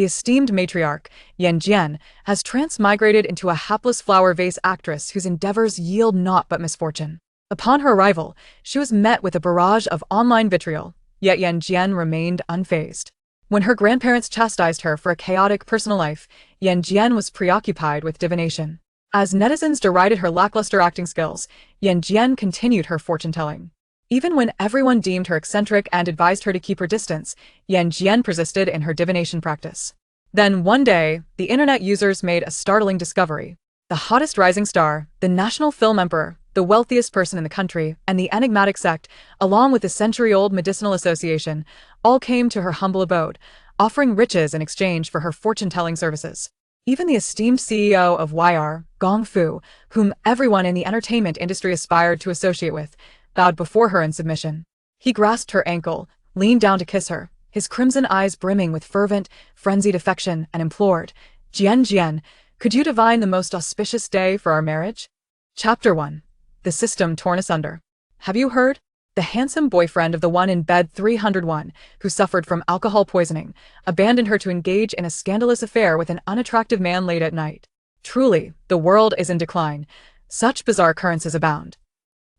the esteemed matriarch, Yan Jin, has transmigrated into a hapless flower vase actress whose endeavors yield naught but misfortune. Upon her arrival, she was met with a barrage of online vitriol, yet Yan Jin remained unfazed. When her grandparents chastised her for a chaotic personal life, Yan Jin was preoccupied with divination. As netizens derided her lackluster acting skills, Yan Jin continued her fortune-telling. Even when everyone deemed her eccentric and advised her to keep her distance, Yan Jin persisted in her divination practice. Then one day, the internet users made a startling discovery. The hottest rising star, the national film emperor, the wealthiest person in the country, and the enigmatic sect, along with the century-old medicinal association, all came to her humble abode, offering riches in exchange for her fortune-telling services. Even the esteemed CEO of YR, Gong Fu, whom everyone in the entertainment industry aspired to associate with, bowed before her in submission. He grasped her ankle, leaned down to kiss her, his crimson eyes brimming with fervent, frenzied affection, and implored, "Jian Jian, could you divine the most auspicious day for our marriage?" Chapter 1. The System Torn Asunder. Have you heard? The handsome boyfriend of the one in bed 301, who suffered from alcohol poisoning, abandoned her to engage in a scandalous affair with an unattractive man late at night. Truly, the world is in decline. Such bizarre occurrences abound.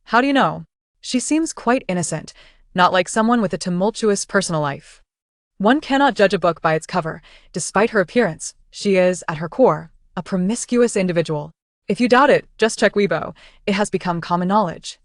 How do you know? She seems quite innocent, not like someone with a tumultuous personal life. One cannot judge a book by its cover. Despite her appearance, she is, at her core, a promiscuous individual. If you doubt it, just check Weibo. It has become common knowledge.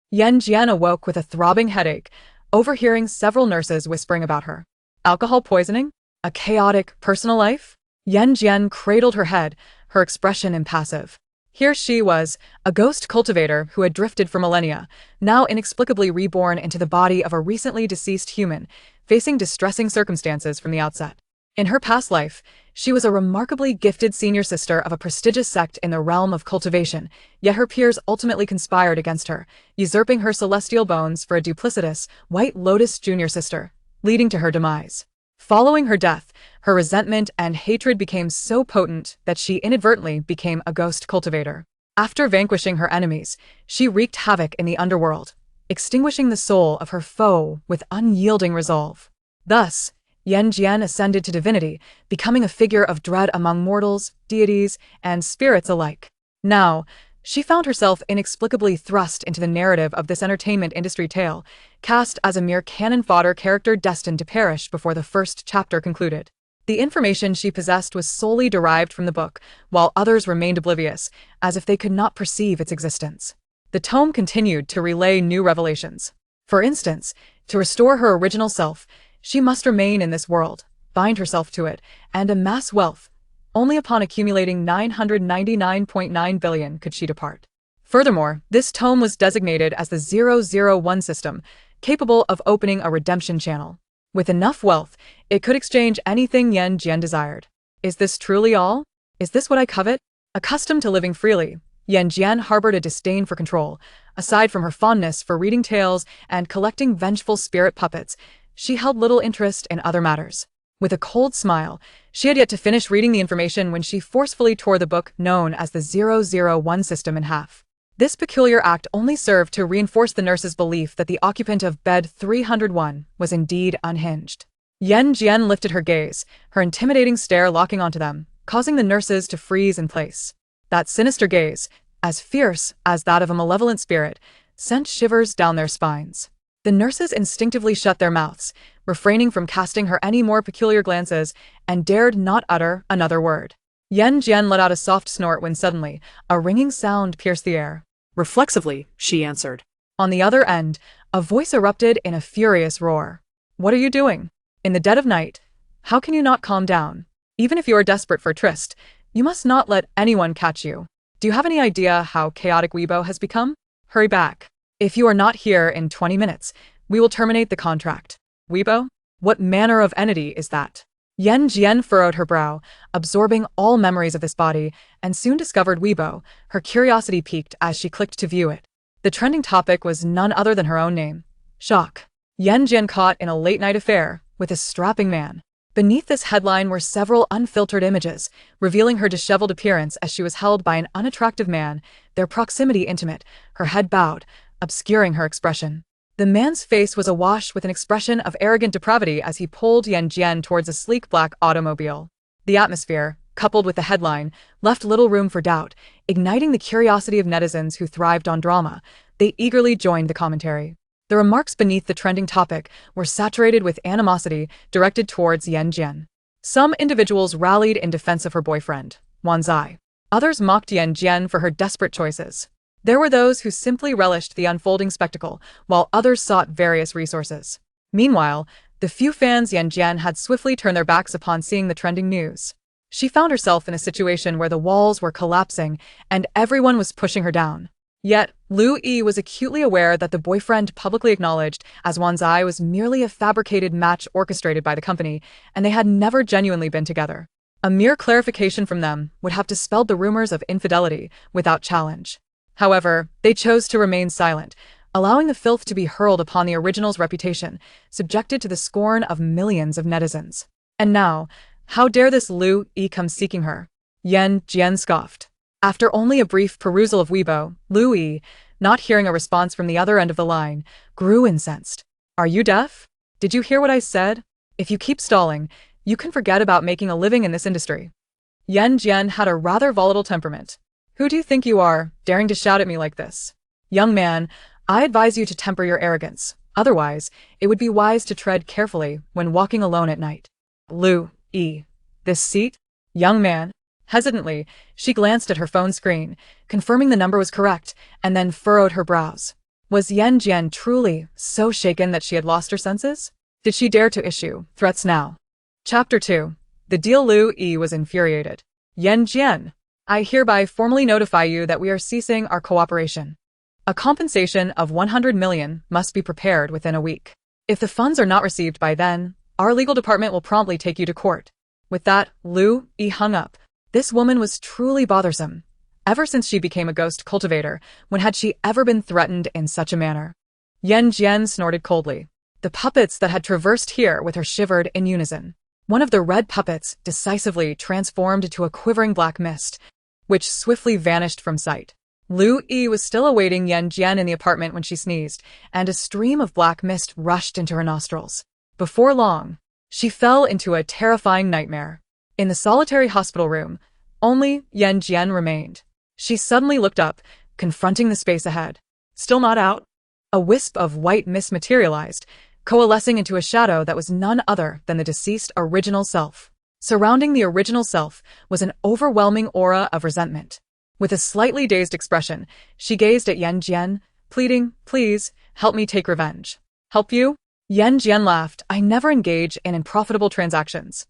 Yan Jin awoke with a throbbing headache, overhearing several nurses whispering about her. Alcohol poisoning? A chaotic personal life? Yan Jin cradled her head, her expression impassive. Here she was, a ghost cultivator who had drifted for millennia, now inexplicably reborn into the body of a recently deceased human, facing distressing circumstances from the outset. In her past life, she was a remarkably gifted senior sister of a prestigious sect in the realm of cultivation, yet her peers ultimately conspired against her, usurping her celestial bones for a duplicitous, White Lotus junior sister, leading to her demise. Following her death, her resentment and hatred became so potent that she inadvertently became a ghost cultivator. After vanquishing her enemies, she wreaked havoc in the underworld, extinguishing the soul of her foe with unyielding resolve. Thus, Yan Jin ascended to divinity, becoming a figure of dread among mortals, deities, and spirits alike. Now, she found herself inexplicably thrust into the narrative of this entertainment industry tale, cast as a mere cannon fodder character destined to perish before the first chapter concluded. The information she possessed was solely derived from the book, while others remained oblivious, as if they could not perceive its existence. The tome continued to relay new revelations. For instance, to restore her original self, she must remain in this world, bind herself to it, and amass wealth. Only upon accumulating 999.9 billion could she depart. Furthermore, this tome was designated as the 001 system, capable of opening a redemption channel. With enough wealth, it could exchange anything Yan Jin desired. Is this truly all? Is this what I covet? Accustomed to living freely, Yan Jin harbored a disdain for control. Aside from her fondness for reading tales and collecting vengeful spirit puppets, she held little interest in other matters. With a cold smile, she had yet to finish reading the information when she forcefully tore the book known as the 001 system in half. This peculiar act only served to reinforce the nurse's belief that the occupant of bed 301 was indeed unhinged. Yan Jin lifted her gaze, her intimidating stare locking onto them, causing the nurses to freeze in place. That sinister gaze, as fierce as that of a malevolent spirit, sent shivers down their spines. The nurses instinctively shut their mouths, refraining from casting her any more peculiar glances, and dared not utter another word. Yan Jin let out a soft snort when suddenly, a ringing sound pierced the air. Reflexively, she answered. On the other end, a voice erupted in a furious roar. "What are you doing? In the dead of night? How can you not calm down? Even if you are desperate for a tryst, you must not let anyone catch you. Do you have any idea how chaotic Weibo has become? Hurry back. If you are not here in 20 minutes, we will terminate the contract." Weibo? What manner of entity is that? Yan Jin furrowed her brow, absorbing all memories of this body, and soon discovered Weibo. Her curiosity piqued as she clicked to view it. The trending topic was none other than her own name. Shock. Yan Jin caught in a late-night affair with a strapping man. Beneath this headline were several unfiltered images, revealing her disheveled appearance as she was held by an unattractive man, their proximity intimate, her head bowed, obscuring her expression. The man's face was awash with an expression of arrogant depravity as he pulled Yan Jin towards a sleek black automobile. The atmosphere, coupled with the headline, left little room for doubt, igniting the curiosity of netizens who thrived on drama. They eagerly joined the commentary. The remarks beneath the trending topic were saturated with animosity directed towards Yan Jin. Some individuals rallied in defense of her boyfriend, Wan Zai. Others mocked Yan Jin for her desperate choices. There were those who simply relished the unfolding spectacle, while others sought various resources. Meanwhile, the few fans Yan Jin had swiftly turned their backs upon seeing the trending news. She found herself in a situation where the walls were collapsing and everyone was pushing her down. Yet, Lu Yi was acutely aware that the boyfriend publicly acknowledged as Wan Zai was merely a fabricated match orchestrated by the company, and they had never genuinely been together. A mere clarification from them would have dispelled the rumors of infidelity without challenge. However, they chose to remain silent, allowing the filth to be hurled upon the original's reputation, subjected to the scorn of millions of netizens. And now, how dare this Lu Yi come seeking her? Yan Jin scoffed. After only a brief perusal of Weibo, Lu Yi, not hearing a response from the other end of the line, grew incensed. Are you deaf? Did you hear what I said? If you keep stalling, you can forget about making a living in this industry. Yan Jin had a rather volatile temperament. Who do you think you are, daring to shout at me like this? Young man, I advise you to temper your arrogance. Otherwise, it would be wise to tread carefully when walking alone at night. Lu Yi. This seat? Young man. Hesitantly, she glanced at her phone screen, confirming the number was correct, and then furrowed her brows. Was Yan Jin truly so shaken that she had lost her senses? Did she dare to issue threats now? Chapter 2. The deal. Lu Yi was infuriated. Yan Jin, I hereby formally notify you that we are ceasing our cooperation. A compensation of 100 million must be prepared within a week. If the funds are not received by then, our legal department will promptly take you to court. With that, Lu Yi hung up. This woman was truly bothersome. Ever since she became a ghost cultivator, when had she ever been threatened in such a manner? Yan Jin snorted coldly. The puppets that had traversed here with her shivered in unison. One of the red puppets decisively transformed into a quivering black mist, which swiftly vanished from sight. Lu Yi was still awaiting Yan Jin in the apartment when she sneezed, and a stream of black mist rushed into her nostrils. Before long, she fell into a terrifying nightmare. In the solitary hospital room, only Yan Jin remained. She suddenly looked up, confronting the space ahead. Still not out? A wisp of white mist materialized, coalescing into a shadow that was none other than the deceased original self. Surrounding the original self was an overwhelming aura of resentment. With a slightly dazed expression, she gazed at Yan Jin, pleading, "Please, help me take revenge." "Help you?" Yan Jin laughed. "I never engage in unprofitable transactions.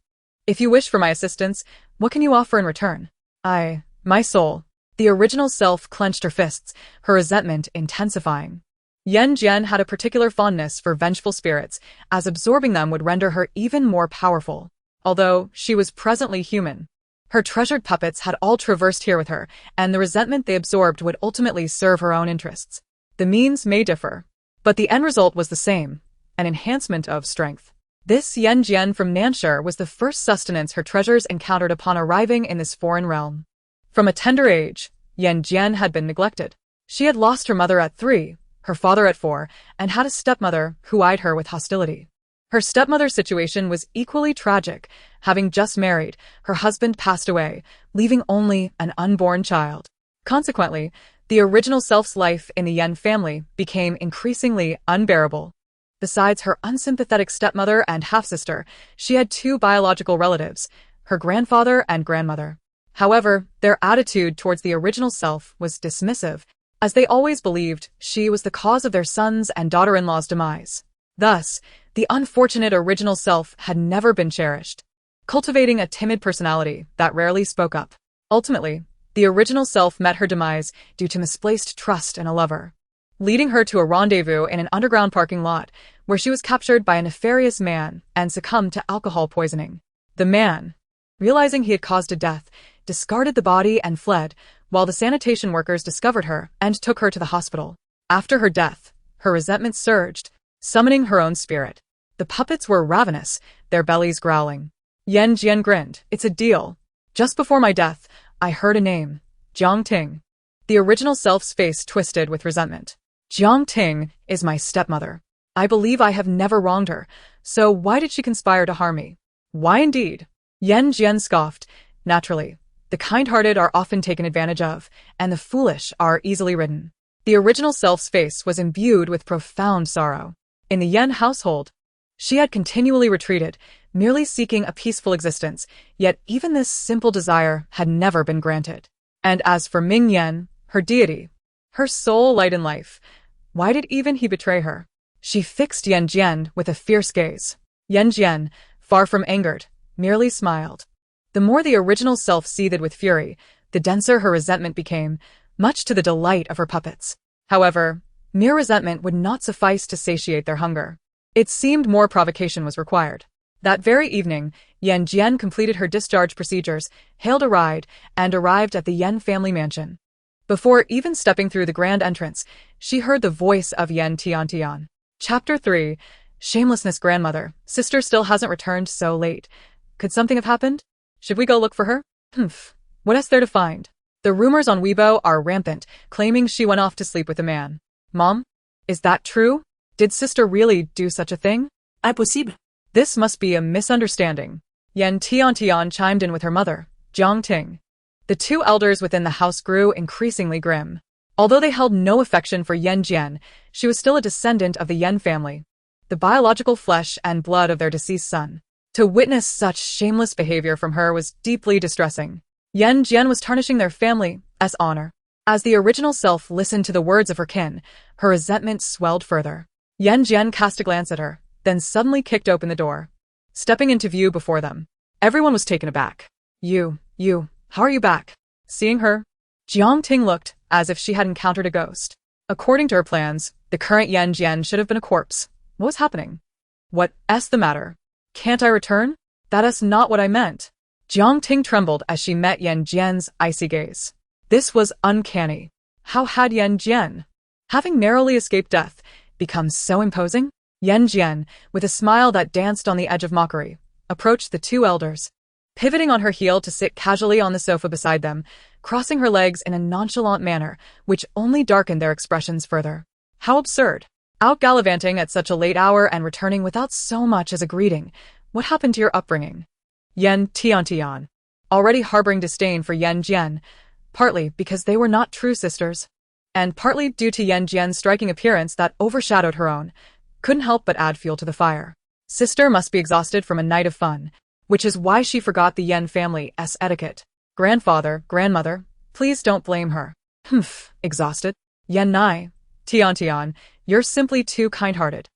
If you wish for my assistance, what can you offer in return?" My soul." The original self clenched her fists, her resentment intensifying. Yan Jin had a particular fondness for vengeful spirits, as absorbing them would render her even more powerful. Although she was presently human, her treasured puppets had all traversed here with her, and the resentment they absorbed would ultimately serve her own interests. The means may differ, but the end result was the same, an enhancement of strength. This Yan Jin from Nanshur was the first sustenance her treasures encountered upon arriving in this foreign realm. From a tender age, Yan Jin had been neglected. She had lost her mother at 3, her father at 4, and had a stepmother who eyed her with hostility. Her stepmother's situation was equally tragic. Having just married, her husband passed away, leaving only an unborn child. Consequently, the original self's life in the Yan family became increasingly unbearable. Besides her unsympathetic stepmother and half-sister, she had 2 biological relatives, her grandfather and grandmother. However, their attitude towards the original self was dismissive, as they always believed she was the cause of their sons and daughter-in-law's demise. Thus, the unfortunate original self had never been cherished, cultivating a timid personality that rarely spoke up. Ultimately, the original self met her demise due to misplaced trust in a lover, leading her to a rendezvous in an underground parking lot, where she was captured by a nefarious man and succumbed to alcohol poisoning. The man, realizing he had caused a death, discarded the body and fled, while the sanitation workers discovered her and took her to the hospital. After her death, her resentment surged, summoning her own spirit. The puppets were ravenous, their bellies growling. Yan Jin grinned. "It's a deal. Just before my death, I heard a name. Jiang Ting." The original self's face twisted with resentment. Jiang Ting is my stepmother. I believe I have never wronged her, so why did she conspire to harm me? Why indeed? Yan Jin scoffed. Naturally, the kind-hearted are often taken advantage of, and the foolish are easily ridden. The original self's face was imbued with profound sorrow. In the Yan household, she had continually retreated, merely seeking a peaceful existence, yet even this simple desire had never been granted. And as for Ming Yan, her deity, her sole light in life, why did even he betray her? She fixed Yan Jian with a fierce gaze. Yan Jian, far from angered, merely smiled. The more the original self seethed with fury, the denser her resentment became, much to the delight of her puppets. However, mere resentment would not suffice to satiate their hunger. It seemed more provocation was required. That very evening, Yan Jian completed her discharge procedures, hailed a ride, and arrived at the Yan family mansion. Before even stepping through the grand entrance, she heard the voice of Yan Tiantian. Chapter 3. Shamelessness. Grandmother, sister still hasn't returned so late. Could something have happened? Should we go look for her? What is there to find? The rumors on Weibo are rampant, claiming she went off to sleep with a man. Mom? Is that true? Did sister really do such a thing? Impossible. This must be a misunderstanding. Yan Tiantian chimed in with her mother, Jiang Ting. The two elders within the house grew increasingly grim. Although they held no affection for Yan Jian, she was still a descendant of the Yan family, the biological flesh and blood of their deceased son. To witness such shameless behavior from her was deeply distressing. Yan Jian was tarnishing their family's honor. As the original self listened to the words of her kin, her resentment swelled further. Yan Jian cast a glance at her, then suddenly kicked open the door, stepping into view before them. Everyone was taken aback. You, how are you back? Seeing her, Jiang Ting looked as if she had encountered a ghost. According to her plans, the current Yan Jian should have been a corpse. What was happening? What's the matter? Can't I return? That's not what I meant. Jiang Ting trembled as she met Yan Jian's icy gaze. This was uncanny. How had Yan Jian, having narrowly escaped death, become so imposing? Yan Jian, with a smile that danced on the edge of mockery, approached the two elders, pivoting on her heel to sit casually on the sofa beside them, crossing her legs in a nonchalant manner, which only darkened their expressions further. How absurd. Out gallivanting at such a late hour and returning without so much as a greeting. What happened to your upbringing? Yan Tiantian, already harboring disdain for Yan Jian, partly because they were not true sisters, and partly due to Yan Jian's striking appearance that overshadowed her own, couldn't help but add fuel to the fire. Sister must be exhausted from a night of fun, which is why she forgot the Yan family's etiquette. Grandfather, grandmother, please don't blame her. Exhausted? Yan Nai, Tiantian, you're simply too kind-hearted.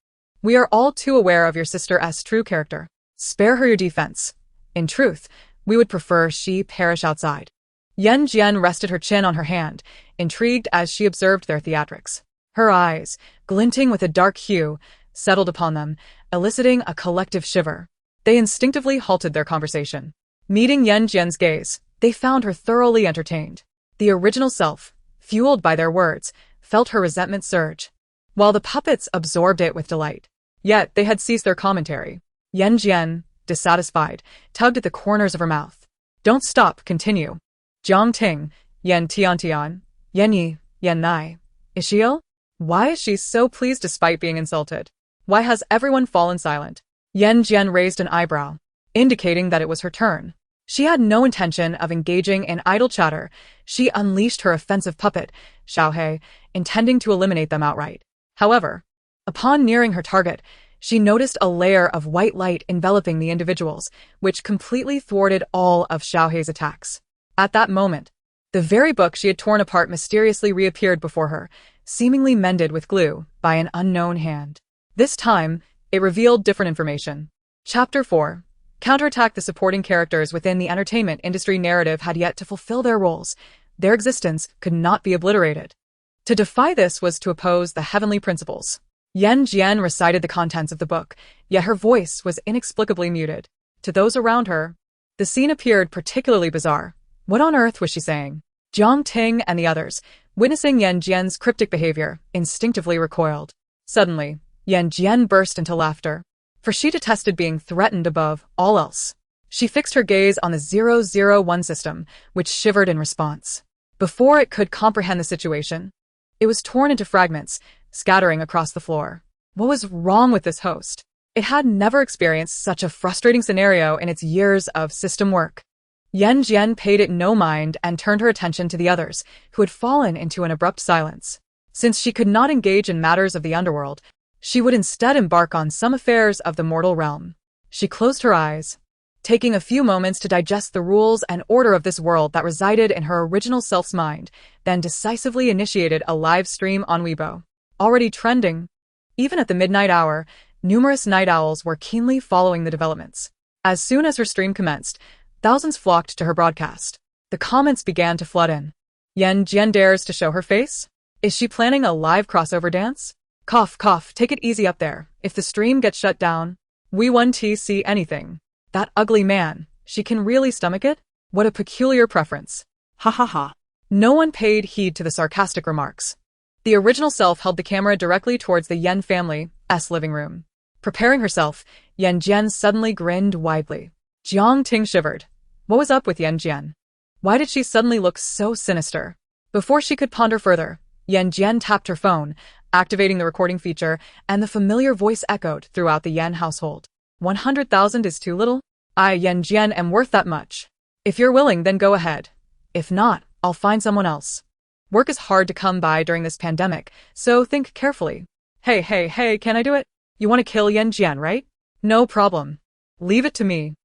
We are all too aware of your sister's true character. Spare her your defense. In truth, we would prefer she perish outside. Yan Jian rested her chin on her hand, intrigued as she observed their theatrics. Her eyes, glinting with a dark hue, settled upon them, eliciting a collective shiver. They instinctively halted their conversation. Meeting Yan Jian's gaze, they found her thoroughly entertained. The original self, fueled by their words, felt her resentment surge, while the puppets absorbed it with delight. Yet they had ceased their commentary. Yan Jian, dissatisfied, tugged at the corners of her mouth. Don't stop, continue. Jiang Ting, Yan Tiantian, Yan Yi, Yan Nai. Is she ill? Why is she so pleased despite being insulted? Why has everyone fallen silent? Yan Jian raised an eyebrow, indicating that it was her turn. She had no intention of engaging in idle chatter. She unleashed her offensive puppet, Xiaohei, intending to eliminate them outright. However, upon nearing her target, she noticed a layer of white light enveloping the individuals, which completely thwarted all of Xiaohei's attacks. At that moment, the very book she had torn apart mysteriously reappeared before her, seemingly mended with glue by an unknown hand. This time, it revealed different information. Chapter 4. Counterattack. The supporting characters within the entertainment industry narrative had yet to fulfill their roles. Their existence could not be obliterated. To defy this was to oppose the heavenly principles. Yan Jian recited the contents of the book, yet her voice was inexplicably muted. To those around her, the scene appeared particularly bizarre. What on earth was she saying? Jiang Ting and the others, witnessing Yan Jian's cryptic behavior, instinctively recoiled. Suddenly, Yan Jian burst into laughter, for she detested being threatened above all else. She fixed her gaze on the 001 system, which shivered in response. Before it could comprehend the situation, it was torn into fragments, scattering across the floor. What was wrong with this host? It had never experienced such a frustrating scenario in its years of system work. Yan Jin paid it no mind and turned her attention to the others, who had fallen into an abrupt silence. Since she could not engage in matters of the underworld, she would instead embark on some affairs of the mortal realm. She closed her eyes, taking a few moments to digest the rules and order of this world that resided in her original self's mind, then decisively initiated a live stream on Weibo. Already trending. Even at the midnight hour, numerous night owls were keenly following the developments. As soon as her stream commenced, thousands flocked to her broadcast. The comments began to flood in. Yan Jin dares to show her face? Is she planning a live crossover dance? Cough, cough, take it easy up there. If the stream gets shut down, we won't see anything. That ugly man, she can really stomach it? What a peculiar preference. Ha ha ha. No one paid heed to the sarcastic remarks. The original self held the camera directly towards the Yan family's living room. Preparing herself, Yan Jin suddenly grinned widely. Jiang Ting shivered. What was up with Yan Jin? Why did she suddenly look so sinister? Before she could ponder further, Yan Jin tapped her phone, activating the recording feature, and the familiar voice echoed throughout the Yan household. 100,000 is too little? I, Yan Jin, am worth that much. If you're willing, then go ahead. If not, I'll find someone else. Work is hard to come by during this pandemic, so think carefully. Hey, can I do it? You want to kill Yan Jin, right? No problem. Leave it to me.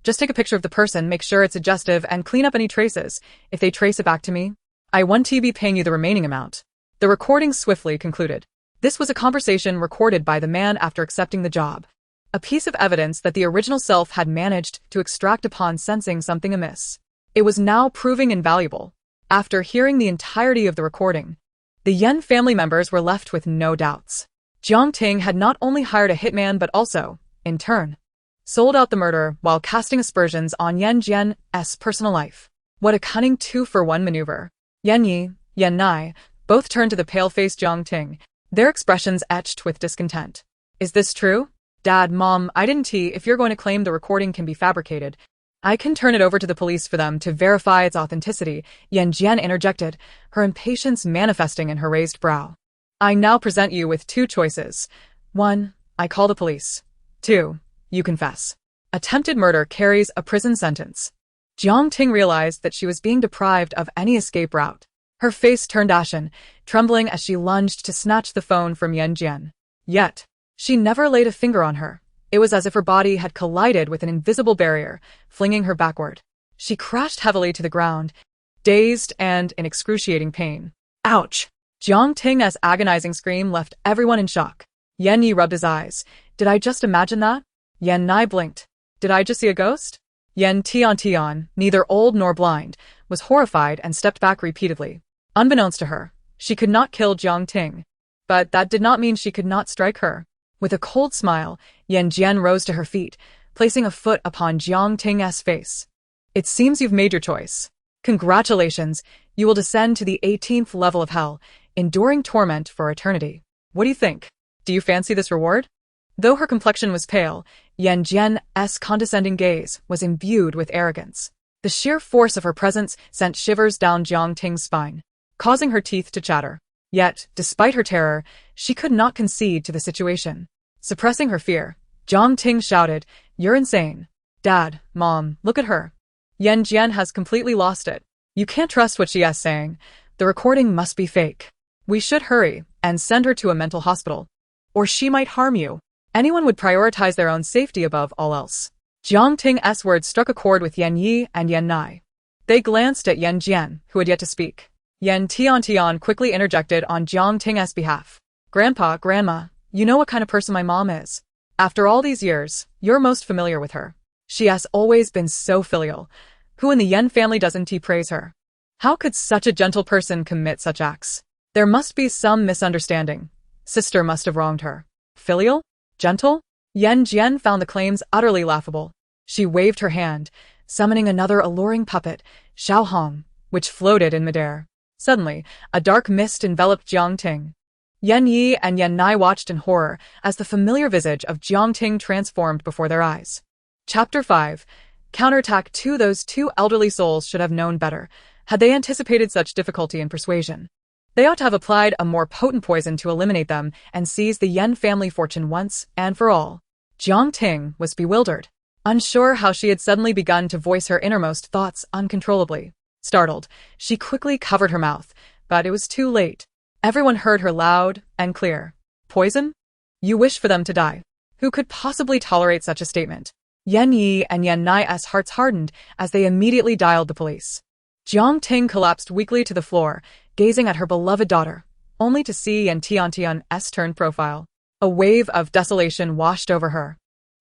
Just take a picture of the person, make sure it's adjustive, and clean up any traces. If they trace it back to me, I won't be paying you the remaining amount. The recording swiftly concluded. This was a conversation recorded by the man after accepting the job. A piece of evidence that the original self had managed to extract upon sensing something amiss. It was now proving invaluable. After hearing the entirety of the recording, the Yan family members were left with no doubts. Jiang Ting had not only hired a hitman but also, in turn, sold out the murder while casting aspersions on Yan Jin's personal life. What a cunning two-for-one maneuver. Yan Yi, Yan Nai, both turned to the pale-faced Jiang Ting, their expressions etched with discontent. Is this true? Dad, Mom, I didn't if you're going to claim the recording can be fabricated, I can turn it over to the police for them to verify its authenticity, Yan Jin interjected, her impatience manifesting in her raised brow. I now present you with two choices. 1. I call the police. 2. You confess. Attempted murder carries a prison sentence. Jiang Ting realized that she was being deprived of any escape route. Her face turned ashen, trembling as she lunged to snatch the phone from Yan Jin. Yet, she never laid a finger on her. It was as if her body had collided with an invisible barrier, flinging her backward. She crashed heavily to the ground, dazed and in excruciating pain. Ouch! Jiang Ting's agonizing scream left everyone in shock. Yan Yi rubbed his eyes. Did I just imagine that? Yan Nai blinked. Did I just see a ghost? Yan Tian, neither old nor blind, was horrified and stepped back repeatedly. Unbeknownst to her, she could not kill Jiang Ting. But that did not mean she could not strike her. With a cold smile, Yan Jin rose to her feet, placing a foot upon Jiang Ting's face. It seems you've made your choice. Congratulations, you will descend to the 18th level of hell, enduring torment for eternity. What do you think? Do you fancy this reward? Though her complexion was pale, Yan Jin's condescending gaze was imbued with arrogance. The sheer force of her presence sent shivers down Jiang Ting's spine, causing her teeth to chatter. Yet, despite her terror, she could not concede to the situation. Suppressing her fear, Jiang Ting shouted, "You're insane. Dad, Mom, look at her. Yan Jin has completely lost it. You can't trust what she is saying. The recording must be fake. We should hurry and send her to a mental hospital. Or she might harm you." Anyone would prioritize their own safety above all else. Jiang Ting's words struck a chord with Yan Yi and Yan Nai. They glanced at Yan Jin, who had yet to speak. Yan Tian quickly interjected on Jiang Ting's behalf. Grandpa, Grandma, you know what kind of person my mom is. After all these years, you're most familiar with her. She has always been so filial. Who in the Yan family doesn't praise her? How could such a gentle person commit such acts? There must be some misunderstanding. Sister must have wronged her. Filial? Gentle? Yan Jin found the claims utterly laughable. She waved her hand, summoning another alluring puppet, Xiao Hong, which floated in midair. Suddenly, a dark mist enveloped Jiang Ting. Yan Yi and Yan Nai watched in horror as the familiar visage of Jiang Ting transformed before their eyes. Chapter 5. Counterattack 2. Those two elderly souls should have known better, had they anticipated such difficulty in persuasion. They ought to have applied a more potent poison to eliminate them and seize the Yan family fortune once and for all. Jiang Ting was bewildered, unsure how she had suddenly begun to voice her innermost thoughts uncontrollably. Startled, she quickly covered her mouth, but it was too late. Everyone heard her loud and clear. Poison? You wish for them to die. Who could possibly tolerate such a statement? Yan Yi and Yan Nai's hearts hardened as they immediately dialed the police. Jiang Ting collapsed weakly to the floor, gazing at her beloved daughter, only to see Yan Tiantian's turned profile. A wave of desolation washed over her.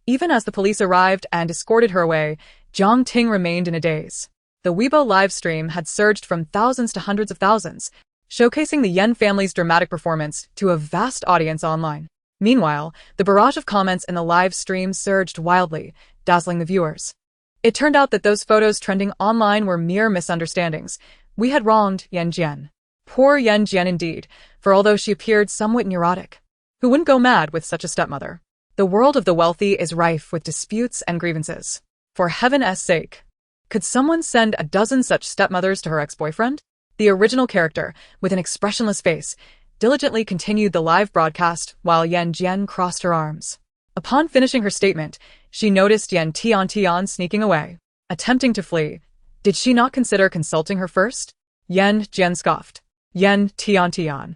Even as the police arrived and escorted her away, Jiang Ting remained in a daze. The Weibo live stream had surged from thousands to hundreds of thousands, showcasing the Yan family's dramatic performance to a vast audience online. Meanwhile, the barrage of comments in the live stream surged wildly, dazzling the viewers. It turned out that those photos trending online were mere misunderstandings. We had wronged Yan Jin. Poor Yan Jin indeed, for although she appeared somewhat neurotic, who wouldn't go mad with such a stepmother? The world of the wealthy is rife with disputes and grievances. For heaven's sake, could someone send a dozen such stepmothers to her ex-boyfriend? The original character, with an expressionless face, diligently continued the live broadcast while Yan Jin crossed her arms. Upon finishing her statement, she noticed Yan Tiantian sneaking away, attempting to flee. Did she not consider consulting her first? Yan Jin scoffed. Yan Tiantian,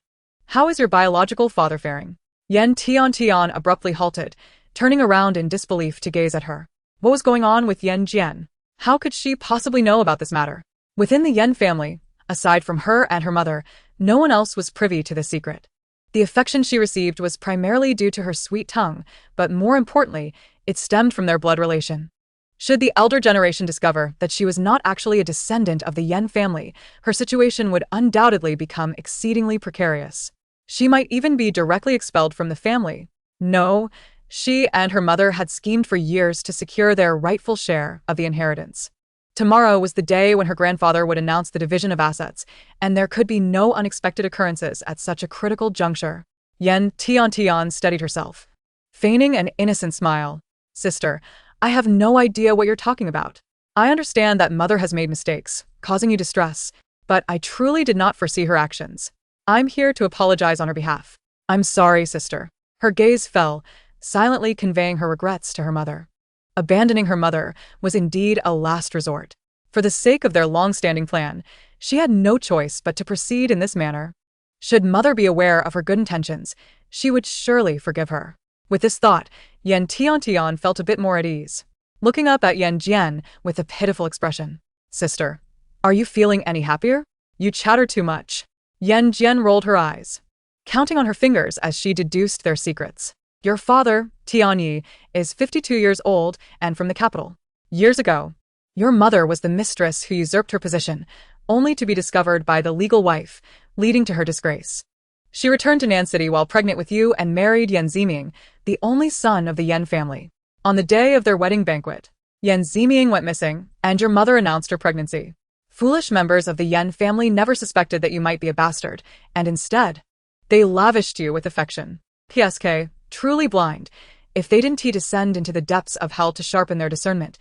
how is your biological father faring? Yan Tiantian abruptly halted, turning around in disbelief to gaze at her. What was going on with Yan Jin? How could she possibly know about this matter? Within the Yan family, aside from her and her mother, no one else was privy to the secret. The affection she received was primarily due to her sweet tongue, but more importantly, it stemmed from their blood relation. Should the elder generation discover that she was not actually a descendant of the Yan family, her situation would undoubtedly become exceedingly precarious. She might even be directly expelled from the family. No, she and her mother had schemed for years to secure their rightful share of the inheritance. Tomorrow was the day when her grandfather would announce the division of assets, and there could be no unexpected occurrences at such a critical juncture. Yan Tiantian steadied herself, feigning an innocent smile. Sister, I have no idea what you're talking about. I understand that mother has made mistakes, causing you distress, but I truly did not foresee her actions. I'm here to apologize on her behalf. I'm sorry, sister. Her gaze fell, silently conveying her regrets to her mother. Abandoning her mother was indeed a last resort. For the sake of their long-standing plan, she had no choice but to proceed in this manner. Should mother be aware of her good intentions, she would surely forgive her. With this thought, Yan Tiantian felt a bit more at ease, looking up at Yan Jin with a pitiful expression. Sister, are you feeling any happier? You chatter too much. Yan Jin rolled her eyes, counting on her fingers as she deduced their secrets. Your father, Tian Yi, is 52 years old and from the capital. Years ago, your mother was the mistress who usurped her position, only to be discovered by the legal wife, leading to her disgrace. She returned to Nan City while pregnant with you and married Yan Ziming, the only son of the Yan family. On the day of their wedding banquet, Yan Ziming went missing, and your mother announced her pregnancy. Foolish members of the Yan family never suspected that you might be a bastard, and instead, they lavished you with affection. PSK, truly blind, if they didn't descend into the depths of hell to sharpen their discernment,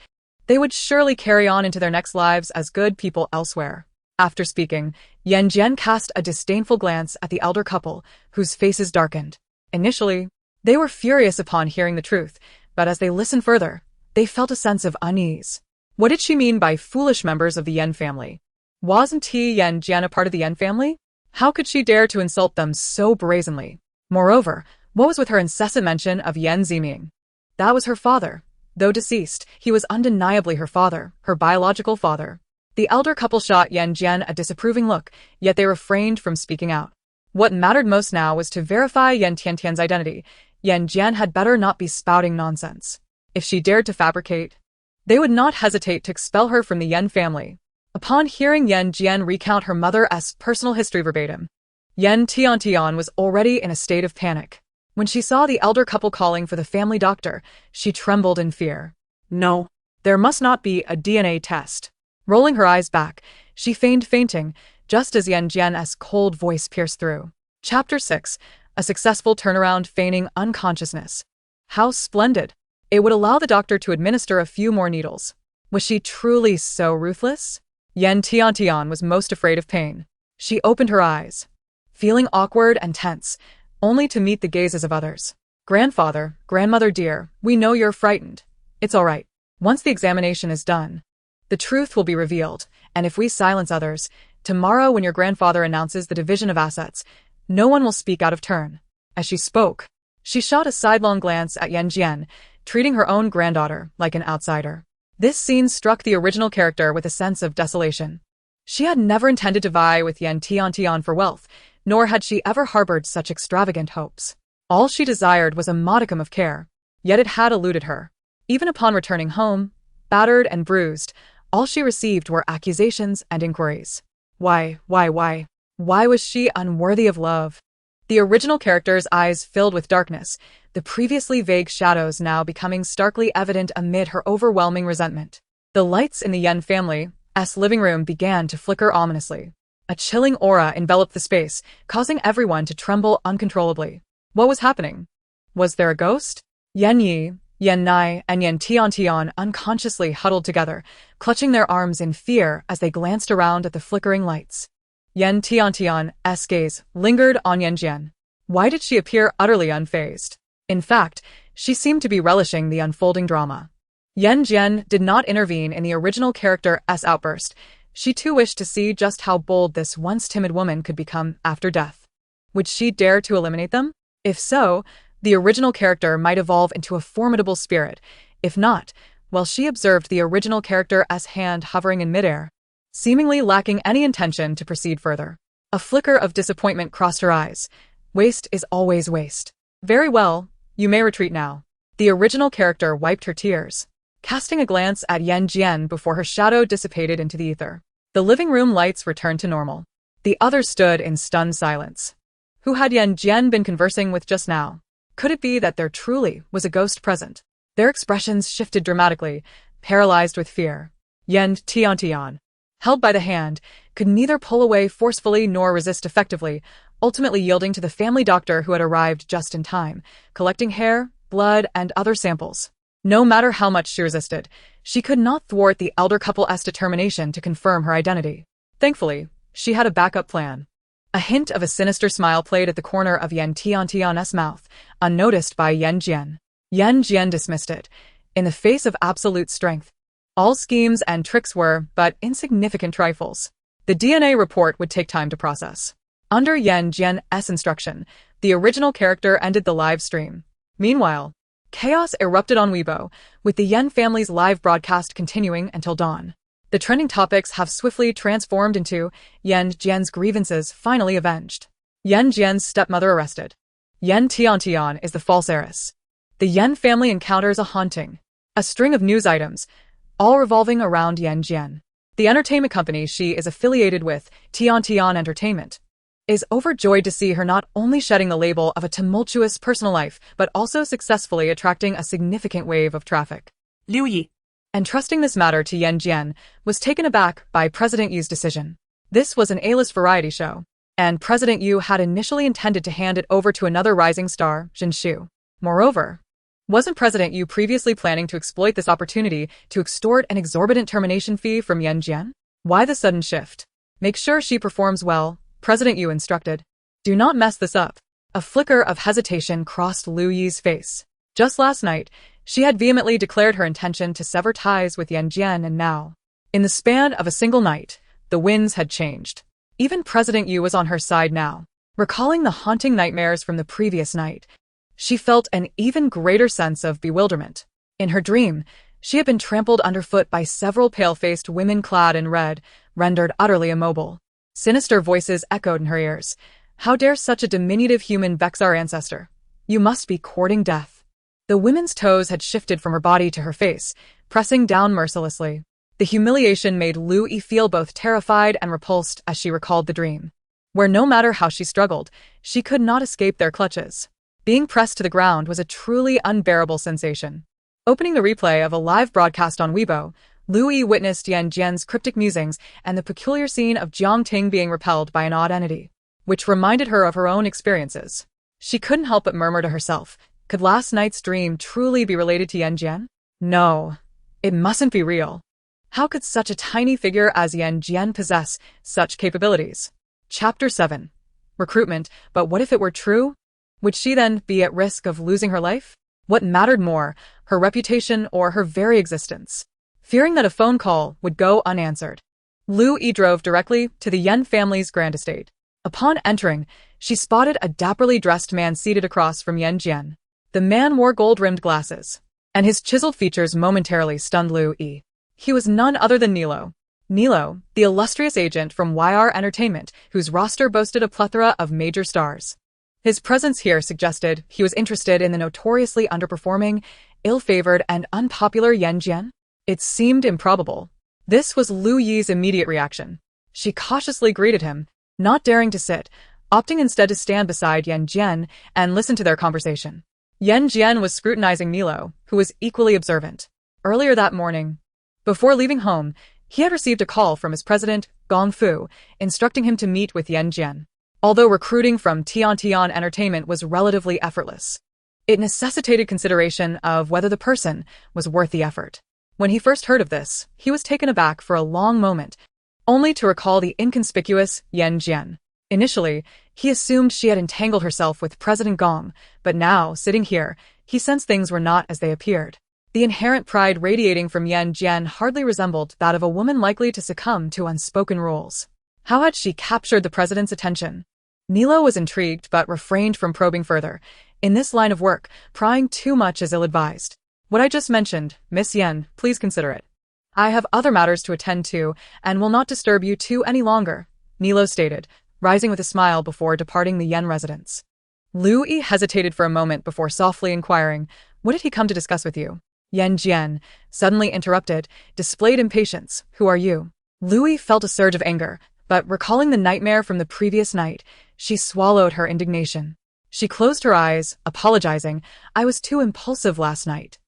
they would surely carry on into their next lives as good people elsewhere. After speaking, Yan Jin cast a disdainful glance at the elder couple, whose faces darkened. Initially, they were furious upon hearing the truth, but as they listened further, they felt a sense of unease. What did she mean by foolish members of the Yan family? Wasn't Yan Jin a part of the Yan family? How could she dare to insult them so brazenly? Moreover, what was with her incessant mention of Yan Ziming? That was her father. Though deceased, he was undeniably her father, her biological father. The elder couple shot Yan Jin a disapproving look, yet they refrained from speaking out. What mattered most now was to verify Yan Tiantian's identity. Yan Jin had better not be spouting nonsense. If she dared to fabricate, they would not hesitate to expel her from the Yan family. Upon hearing Yan Jin recount her mother's personal history verbatim, Yan Tiantian was already in a state of panic. When she saw the elder couple calling for the family doctor, she trembled in fear. No, there must not be a DNA test. Rolling her eyes back, she feigned fainting, just as Yan Jin's cold voice pierced through. Chapter 6. A successful turnaround feigning unconsciousness. How splendid! It would allow the doctor to administer a few more needles. Was she truly so ruthless? Yan Tiantian was most afraid of pain. She opened her eyes, feeling awkward and tense, only to meet the gazes of others. Grandfather, grandmother dear, we know you're frightened. It's all right. Once the examination is done, the truth will be revealed, and if we silence others, tomorrow when your grandfather announces the division of assets, no one will speak out of turn. As she spoke, she shot a sidelong glance at Yan Jin, treating her own granddaughter like an outsider. This scene struck the original character with a sense of desolation. She had never intended to vie with Yan Tian for wealth, nor had she ever harbored such extravagant hopes. All she desired was a modicum of care, yet it had eluded her. Even upon returning home, battered and bruised, all she received were accusations and inquiries. Why was she unworthy of love? The original character's eyes filled with darkness, the previously vague shadows now becoming starkly evident amid her overwhelming resentment. The lights in the Yan family's living room began to flicker ominously. A chilling aura enveloped the space, causing everyone to tremble uncontrollably. What was happening? Was there a ghost? Yan Yi, Yan Nai, and Yan Tian unconsciously huddled together, clutching their arms in fear as they glanced around at the flickering lights. Yan Tian's gaze lingered on Yan Jin. Why did she appear utterly unfazed? In fact, she seemed to be relishing the unfolding drama. Yan Jin did not intervene in the original character's outburst. She too wished to see just how bold this once timid woman could become after death. Would she dare to eliminate them? If so, the original character might evolve into a formidable spirit. If not, well, she observed the original character's hand hovering in midair, seemingly lacking any intention to proceed further. A flicker of disappointment crossed her eyes. Waste is always waste. Very well, you may retreat now. The original character wiped her tears, casting a glance at Yan Jin before her shadow dissipated into the ether. The living room lights returned to normal. The others stood in stunned silence. Who had Yan Jin been conversing with just now? Could it be that there truly was a ghost present? Their expressions shifted dramatically, paralyzed with fear. Yan Tian, held by the hand, could neither pull away forcefully nor resist effectively, ultimately yielding to the family doctor who had arrived just in time, collecting hair, blood, and other samples. No matter how much she resisted, she could not thwart the elder couple's determination to confirm her identity. Thankfully, she had a backup plan. A hint of a sinister smile played at the corner of Yan Tian's mouth, unnoticed by Yan Jin. Yan Jin dismissed it, in the face of absolute strength. All schemes and tricks were but insignificant trifles. The DNA report would take time to process. Under Yan Jin's instruction, the original character ended the live stream. Meanwhile, chaos erupted on Weibo, with the Yan family's live broadcast continuing until dawn. The trending topics have swiftly transformed into Yan Jin's grievances finally avenged. Yan Jin's stepmother arrested. Yan Tian is the false heiress. The Yan family encounters a haunting. A string of news items, all revolving around Yan Jin. The entertainment company she is affiliated with, Tian Entertainment, is overjoyed to see her not only shedding the label of a tumultuous personal life, but also successfully attracting a significant wave of traffic. Liu Yi, Entrusting this matter to Yan Jin was taken aback by President Yu's decision. This was an A-list variety show, and President Yu had initially intended to hand it over to another rising star, Jin Shu. Moreover, wasn't President Yu previously planning to exploit this opportunity to extort an exorbitant termination fee from Yan Jin? Why the sudden shift? Make sure she performs well, President Yu instructed. Do not mess this up. A flicker of hesitation crossed Liu Yi's face. Just last night, she had vehemently declared her intention to sever ties with Yan Jin, and now, in the span of a single night, the winds had changed. Even President Yu was on her side now. Recalling the haunting nightmares from the previous night, she felt an even greater sense of bewilderment. In her dream, she had been trampled underfoot by several pale-faced women clad in red, rendered utterly immobile. Sinister voices echoed in her ears. How dare such a diminutive human vex our ancestor? You must be courting death. The women's toes had shifted from her body to her face, pressing down mercilessly. The humiliation made Liu Yi feel both terrified and repulsed as she recalled the dream, where no matter how she struggled, she could not escape their clutches. Being pressed to the ground was a truly unbearable sensation. Opening the replay of a live broadcast on Weibo, Liu Yi witnessed Yan Jin's cryptic musings and the peculiar scene of Jiang Ting being repelled by an odd entity, which reminded her of her own experiences. She couldn't help but murmur to herself, could last night's dream truly be related to Yan Jin? No, it mustn't be real. How could such a tiny figure as Yan Jin possess such capabilities? Chapter 7. recruitment, but what if it were true? Would she then be at risk of losing her life? What mattered more, her reputation or her very existence? Fearing that a phone call would go unanswered, Lu Yi drove directly to the Yan family's grand estate. Upon entering, she spotted a dapperly dressed man seated across from Yan Jin. The man wore gold-rimmed glasses, and his chiseled features momentarily stunned Lu Yi. He was none other than Nilo. Nilo, the illustrious agent from YR Entertainment, whose roster boasted a plethora of major stars. His presence here suggested he was interested in the notoriously underperforming, ill-favored, and unpopular Yan Jin. It seemed improbable. This was Lu Yi's immediate reaction. She cautiously greeted him, not daring to sit, opting instead to stand beside Yan Jin and listen to their conversation. Yan Jin was scrutinizing Nilo, who was equally observant. Earlier that morning, before leaving home, he had received a call from his president, Gong Fu, instructing him to meet with Yan Jin. Although recruiting from Tian Entertainment was relatively effortless, it necessitated consideration of whether the person was worth the effort. When he first heard of this, he was taken aback for a long moment, only to recall the inconspicuous Yan Jin. Initially, he assumed she had entangled herself with President Gong, but now, sitting here, he sensed things were not as they appeared. The inherent pride radiating from Yan Jin hardly resembled that of a woman likely to succumb to unspoken rules. How had she captured the president's attention? Nilo was intrigued but refrained from probing further. In this line of work, prying too much is ill-advised. What I just mentioned, Miss Yan, please consider it. I have other matters to attend to and will not disturb you two any longer, Nilo stated, rising with a smile before departing the Yan residence. Lu Yi hesitated for a moment before softly inquiring, what did he come to discuss with you? Yan Jin, suddenly interrupted, displayed impatience. Who are you? Lu Yi felt a surge of anger, but recalling the nightmare from the previous night, she swallowed her indignation. She closed her eyes, apologizing, I was too impulsive last night.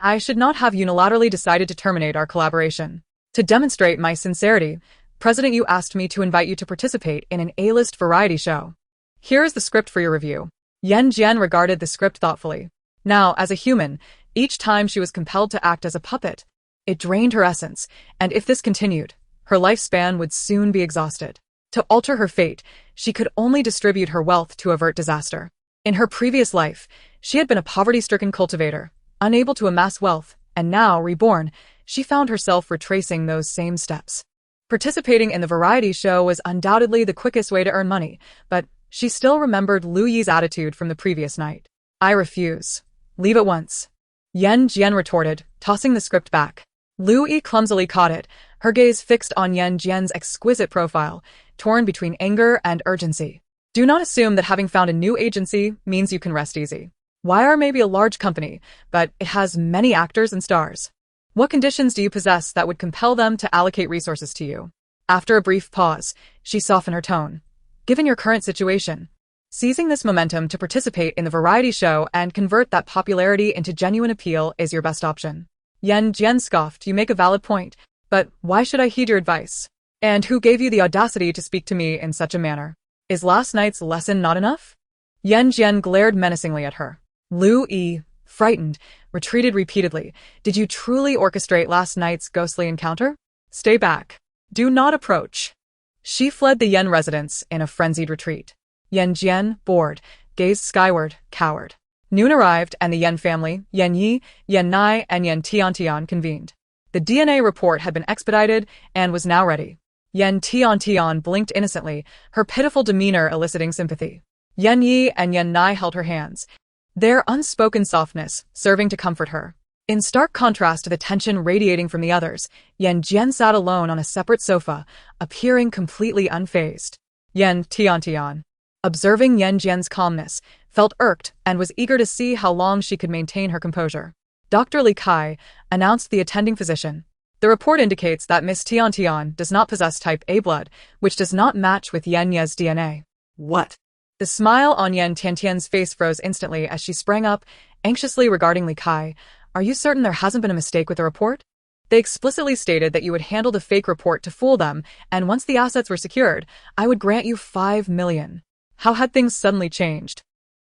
I should not have unilaterally decided to terminate our collaboration. To demonstrate my sincerity, President Yu asked me to invite you to participate in an A-list variety show. Here is the script for your review. Yan Jin regarded the script thoughtfully. Now, as a human, each time she was compelled to act as a puppet, it drained her essence, and if this continued, her lifespan would soon be exhausted. To alter her fate, she could only distribute her wealth to avert disaster. In her previous life, she had been a poverty-stricken cultivator, unable to amass wealth, and now, reborn, she found herself retracing those same steps. Participating in the variety show was undoubtedly the quickest way to earn money, but she still remembered Lu Yi's attitude from the previous night. I refuse. Leave at once. Yan Jin retorted, tossing the script back. Lu Yi clumsily caught it, her gaze fixed on Yan Jin's exquisite profile, torn between anger and urgency. Do not assume that having found a new agency means you can rest easy. YR may be a large company, but it has many actors and stars. What conditions do you possess that would compel them to allocate resources to you? After a brief pause, she softened her tone. Given your current situation, seizing this momentum to participate in the variety show and convert that popularity into genuine appeal is your best option. Yan Jin scoffed, you make a valid point, but why should I heed your advice? And who gave you the audacity to speak to me in such a manner? Is last night's lesson not enough? Yan Jin glared menacingly at her. Lu Yi, frightened, retreated repeatedly. Did you truly orchestrate last night's ghostly encounter? Stay back. Do not approach. She fled the Yan residence in a frenzied retreat. Yan Jin, bored, gazed skyward, cowered. Noon arrived and the Yan family, Yan Yi, Yan Nai, and Yan Tian convened. The DNA report had been expedited and was now ready. Yan Tian blinked innocently, her pitiful demeanor eliciting sympathy. Yan Yi and Yan Nai held her hands, their unspoken softness serving to comfort her. In stark contrast to the tension radiating from the others, Yan Jin sat alone on a separate sofa, appearing completely unfazed. Yan Tian, observing Yan Jin's calmness, felt irked and was eager to see how long she could maintain her composure. Dr. Li Kai announced the attending physician. The report indicates that Miss Tian does not possess type A blood, which does not match with Yan Ye's DNA. What? The smile on Yan Tian's face froze instantly as she sprang up, anxiously regarding Li Kai. Are you certain there hasn't been a mistake with the report? They explicitly stated that you would handle the fake report to fool them, and once the assets were secured, I would grant you 5 million. How had things suddenly changed?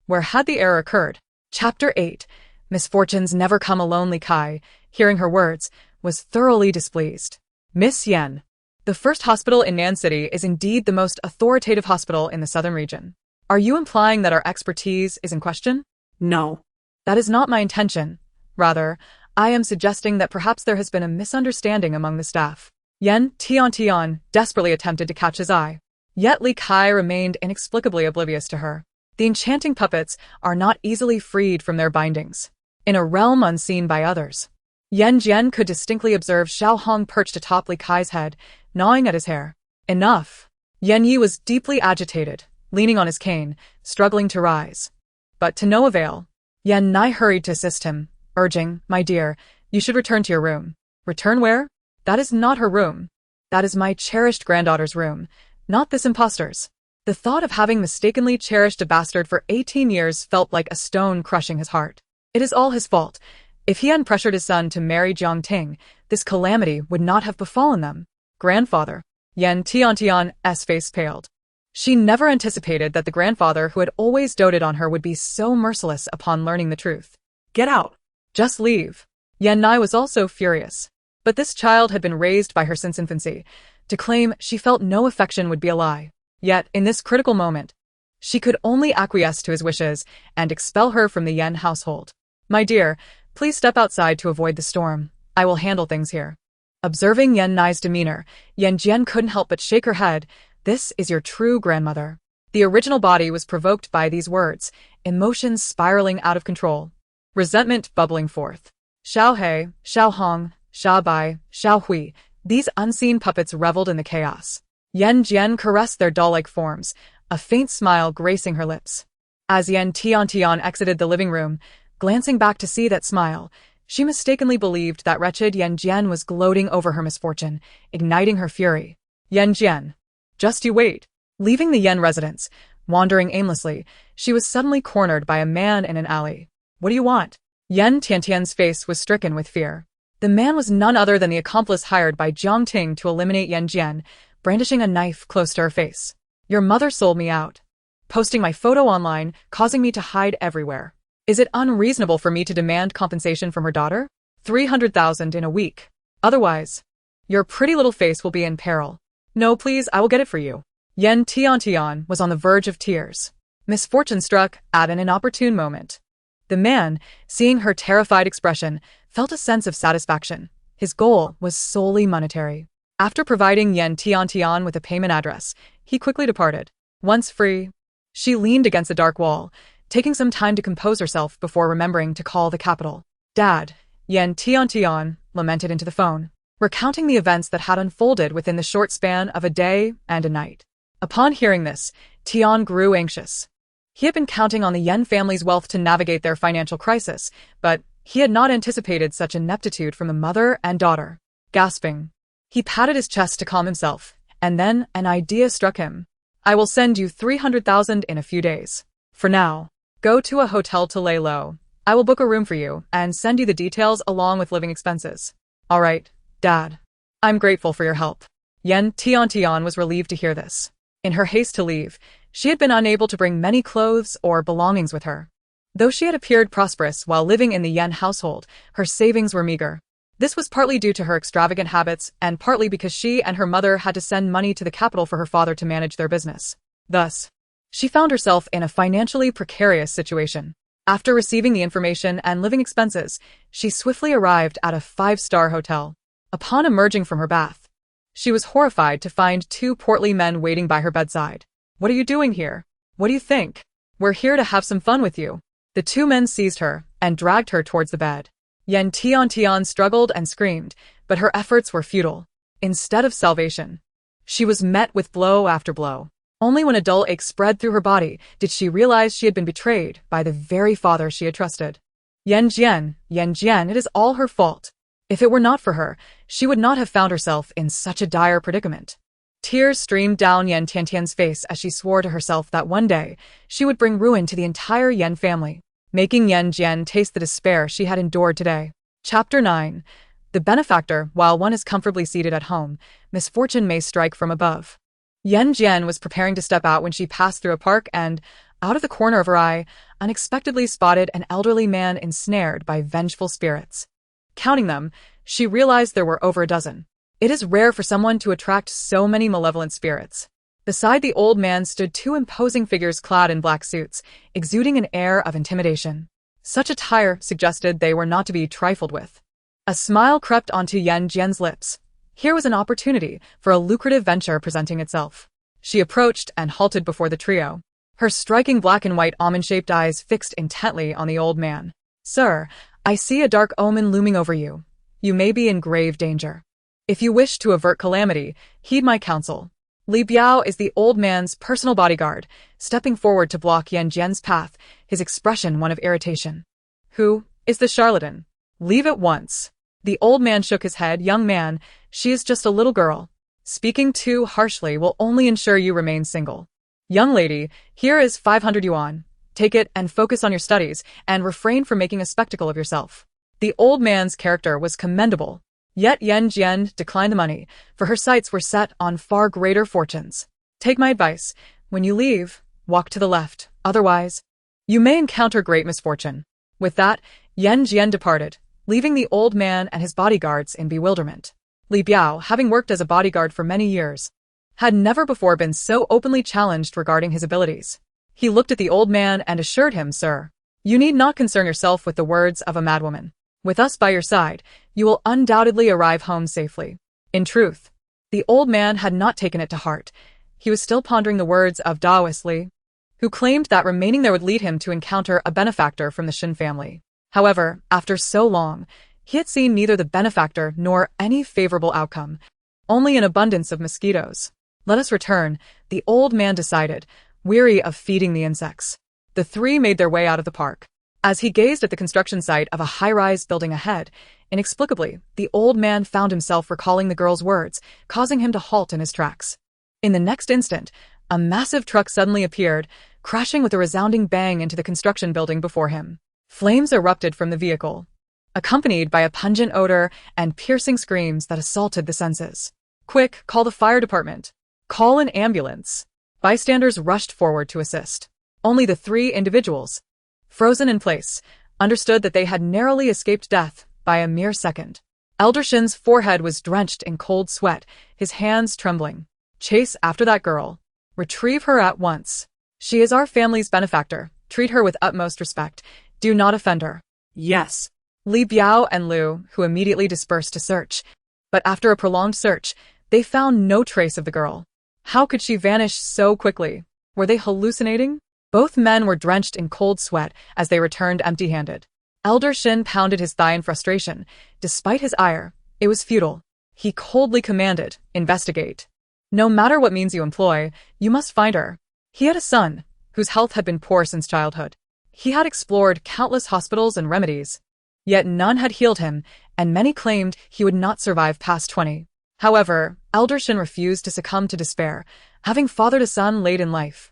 Where had the error occurred? Chapter 8. Misfortunes never come alone. Li Kai, hearing her words, was thoroughly displeased. Miss Yan, the first hospital in Nan City is indeed the most authoritative hospital in the southern region. Are you implying that our expertise is in question? No. That is not my intention. Rather, I am suggesting that perhaps there has been a misunderstanding among the staff. Yan Tian desperately attempted to catch his eye. Yet Li Kai remained inexplicably oblivious to her. The enchanting puppets are not easily freed from their bindings. In a realm unseen by others, Yan Jin could distinctly observe Xiao Hong perched atop Li Kai's head, gnawing at his hair. Enough! Yan Yi was deeply agitated, leaning on his cane, struggling to rise. But to no avail. Yan Nai hurried to assist him, urging, "My dear, you should return to your room." Return where? That is not her room. That is my cherished granddaughter's room, not this impostor's. The thought of having mistakenly cherished a bastard for 18 years felt like a stone crushing his heart. It is all his fault. If he hadn't pressured his son to marry Jiang Ting, this calamity would not have befallen them. Grandfather. Yan Tian's face paled. She never anticipated that the grandfather who had always doted on her would be so merciless upon learning the truth. Get out. Just leave. Yan Nai was also furious. But this child had been raised by her since infancy. To claim she felt no affection would be a lie. Yet, in this critical moment, she could only acquiesce to his wishes and expel her from the Yan household. "My dear, please step outside to avoid the storm. I will handle things here." Observing Yan Nai's demeanor, Yan Jian couldn't help but shake her head. "This is your true grandmother." The original body was provoked by these words, emotions spiraling out of control. Resentment bubbling forth. Xiao He, Xiao Hong, Xiao Bai, Xiao Hui, these unseen puppets reveled in the chaos. Yan Jian caressed their doll-like forms, a faint smile gracing her lips. As Yan Tian exited the living room, glancing back to see that smile, she mistakenly believed that wretched Yan Jian was gloating over her misfortune, igniting her fury. Yan Jian. Just you wait. Leaving the Yan residence, wandering aimlessly, she was suddenly cornered by a man in an alley. "What do you want?" Yan Tian's face was stricken with fear. The man was none other than the accomplice hired by Jiang Ting to eliminate Yan Jian, brandishing a knife close to her face. "Your mother sold me out, posting my photo online, causing me to hide everywhere. Is it unreasonable for me to demand compensation from her daughter? 300,000 in a week. Otherwise, your pretty little face will be in peril." "No, please, I will get it for you." Yan Tian was on the verge of tears. Misfortune struck at an inopportune moment. The man, seeing her terrified expression, felt a sense of satisfaction. His goal was solely monetary. After providing Yan Tian with a payment address, he quickly departed. Once free, she leaned against the dark wall, taking some time to compose herself before remembering to call the capital. "Dad," Yan Tian lamented into the phone, recounting the events that had unfolded within the short span of a day and a night. Upon hearing this, Tian grew anxious. He had been counting on the Yan family's wealth to navigate their financial crisis, but he had not anticipated such ineptitude from the mother and daughter. Gasping, he patted his chest to calm himself, and then an idea struck him. "I will send you 300,000 in a few days. For now, go to a hotel to lay low. I will book a room for you and send you the details along with living expenses." "All right, Dad. I'm grateful for your help." Yan Tian was relieved to hear this. In her haste to leave, she had been unable to bring many clothes or belongings with her. Though she had appeared prosperous while living in the Yan household, her savings were meager. This was partly due to her extravagant habits and partly because she and her mother had to send money to the capital for her father to manage their business. Thus, she found herself in a financially precarious situation. After receiving the information and living expenses, she swiftly arrived at a 5-star hotel. Upon emerging from her bath, she was horrified to find 2 portly men waiting by her bedside. "What are you doing here? What do you think? We're here to have some fun with you." The 2 men seized her and dragged her towards the bed. Yan Tian struggled and screamed, but her efforts were futile. Instead of salvation, she was met with blow after blow. Only when a dull ache spread through her body did she realize she had been betrayed by the very father she had trusted. Yan Jin, it is all her fault. If it were not for her, she would not have found herself in such a dire predicament. Tears streamed down Yan Tian's face as she swore to herself that one day she would bring ruin to the entire Yan family, making Yan Jin taste the despair she had endured today. Chapter 9. The benefactor. While one is comfortably seated at home, misfortune may strike from above. Yan Jin was preparing to step out when she passed through a park and, out of the corner of her eye, unexpectedly spotted an elderly man ensnared by vengeful spirits. Counting them, she realized there were over a dozen. It is rare for someone to attract so many malevolent spirits. Beside the old man stood two imposing figures clad in black suits, exuding an air of intimidation. Such attire suggested they were not to be trifled with. A smile crept onto Yan Jin's lips. Here was an opportunity for a lucrative venture presenting itself. She approached and halted before the trio, her striking black and white almond-shaped eyes fixed intently on the old man. "Sir, I see a dark omen looming over you. You may be in grave danger. If you wish to avert calamity, heed my counsel." Li Biao is the old man's personal bodyguard, stepping forward to block Yan Jin's path, his expression one of irritation. "Who is the charlatan? Leave at once." The old man shook his head. "Young man, she is just a little girl. Speaking too harshly will only ensure you remain single. Young lady, here is 500 yuan. Take it and focus on your studies, and refrain from making a spectacle of yourself." The old man's character was commendable. Yet Yan Jin declined the money, for her sights were set on far greater fortunes. "Take my advice. When you leave, walk to the left. Otherwise, you may encounter great misfortune." With that, Yan Jin departed, leaving the old man and his bodyguards in bewilderment. Li Biao, having worked as a bodyguard for many years, had never before been so openly challenged regarding his abilities. He looked at the old man and assured him, "Sir, you need not concern yourself with the words of a madwoman. With us by your side, you will undoubtedly arrive home safely." In truth, the old man had not taken it to heart. He was still pondering the words of Daoist Li, who claimed that remaining there would lead him to encounter a benefactor from the Shin family. However, after so long, he had seen neither the benefactor nor any favorable outcome, only an abundance of mosquitoes. "Let us return," the old man decided, weary of feeding the insects. The three made their way out of the park. As he gazed at the construction site of a high-rise building ahead, inexplicably, the old man found himself recalling the girl's words, causing him to halt in his tracks. In the next instant, a massive truck suddenly appeared, crashing with a resounding bang into the construction building before him. Flames erupted from the vehicle, accompanied by a pungent odor and piercing screams that assaulted the senses. "Quick, call the fire department. Call an ambulance." Bystanders rushed forward to assist. Only the three individuals, frozen in place, understood that they had narrowly escaped death by a mere second. Elder Shin's forehead was drenched in cold sweat, his hands trembling. "Chase after that girl. Retrieve her at once. She is our family's benefactor. Treat her with utmost respect. Do not offend her." "Yes." Li Biao and Liu, who immediately dispersed to search, but after a prolonged search, they found no trace of the girl. How could she vanish so quickly? Were they hallucinating? Both men were drenched in cold sweat as they returned empty-handed. Elder Shin pounded his thigh in frustration. Despite his ire, it was futile. He coldly commanded, "Investigate. No matter what means you employ, you must find her." He had a son, whose health had been poor since childhood. He had explored countless hospitals and remedies, yet none had healed him, and many claimed he would not survive past 20. However, Elder Shin refused to succumb to despair, having fathered a son late in life.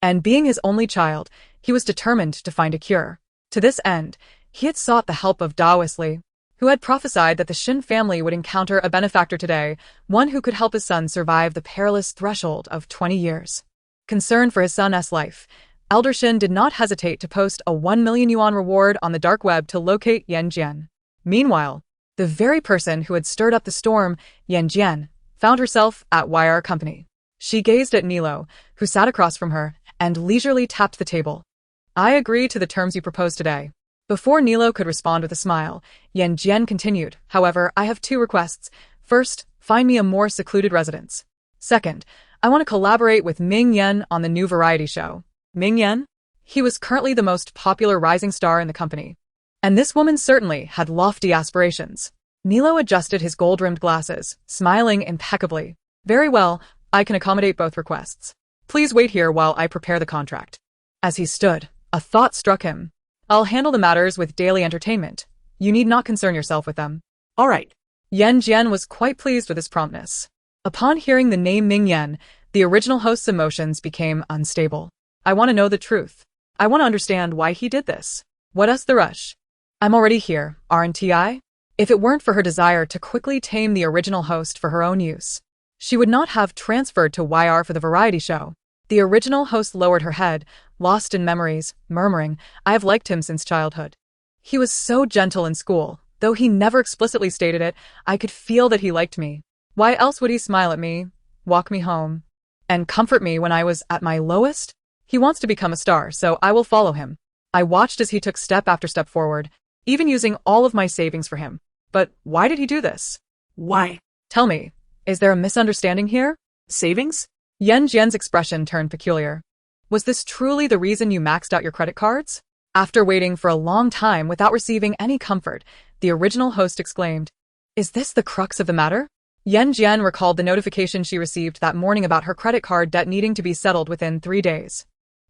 And being his only child, he was determined to find a cure. To this end, he had sought the help of Daoist Li, who had prophesied that the Shin family would encounter a benefactor today, one who could help his son survive the perilous threshold of 20 years. Concerned for his son's life, Elder Shin did not hesitate to post a 1 million yuan reward on the dark web to locate Yan Jin. Meanwhile, the very person who had stirred up the storm, Yan Jin, found herself at YR Company. She gazed at Nilo, who sat across from her, and leisurely tapped the table. "I agree to the terms you propose today." Before Nilo could respond with a smile, Yan Jin continued, "However, I have two requests. First, find me a more secluded residence. Second, I want to collaborate with Ming Yan on the new variety show." Ming Yan? He was currently the most popular rising star in the company. And this woman certainly had lofty aspirations. Nilo adjusted his gold-rimmed glasses, smiling impeccably. "Very well, I can accommodate both requests. Please wait here while I prepare the contract." As he stood, a thought struck him. "I'll handle the matters with daily entertainment. You need not concern yourself with them." "All right." Yan Jin was quite pleased with his promptness. Upon hearing the name Ming Yan, the original host's emotions became unstable. "I want to know the truth. I want to understand why he did this. What's the rush? I'm already here, aren't I?" If it weren't for her desire to quickly tame the original host for her own use, she would not have transferred to YR for the variety show. The original host lowered her head, lost in memories, murmuring, "I have liked him since childhood. He was so gentle in school, though he never explicitly stated it. I could feel that he liked me. Why else would he smile at me, walk me home, and comfort me when I was at my lowest? He wants to become a star, so I will follow him. I watched as he took step after step forward, even using all of my savings for him. But why did he do this? Why? Tell me, is there a misunderstanding here? Savings? Yan Jin's expression turned peculiar. Was this truly the reason you maxed out your credit cards? After waiting for a long time without receiving any comfort, the original host exclaimed, "Is this the crux of the matter?" Yan Jin recalled the notification she received that morning about her credit card debt needing to be settled within 3 days.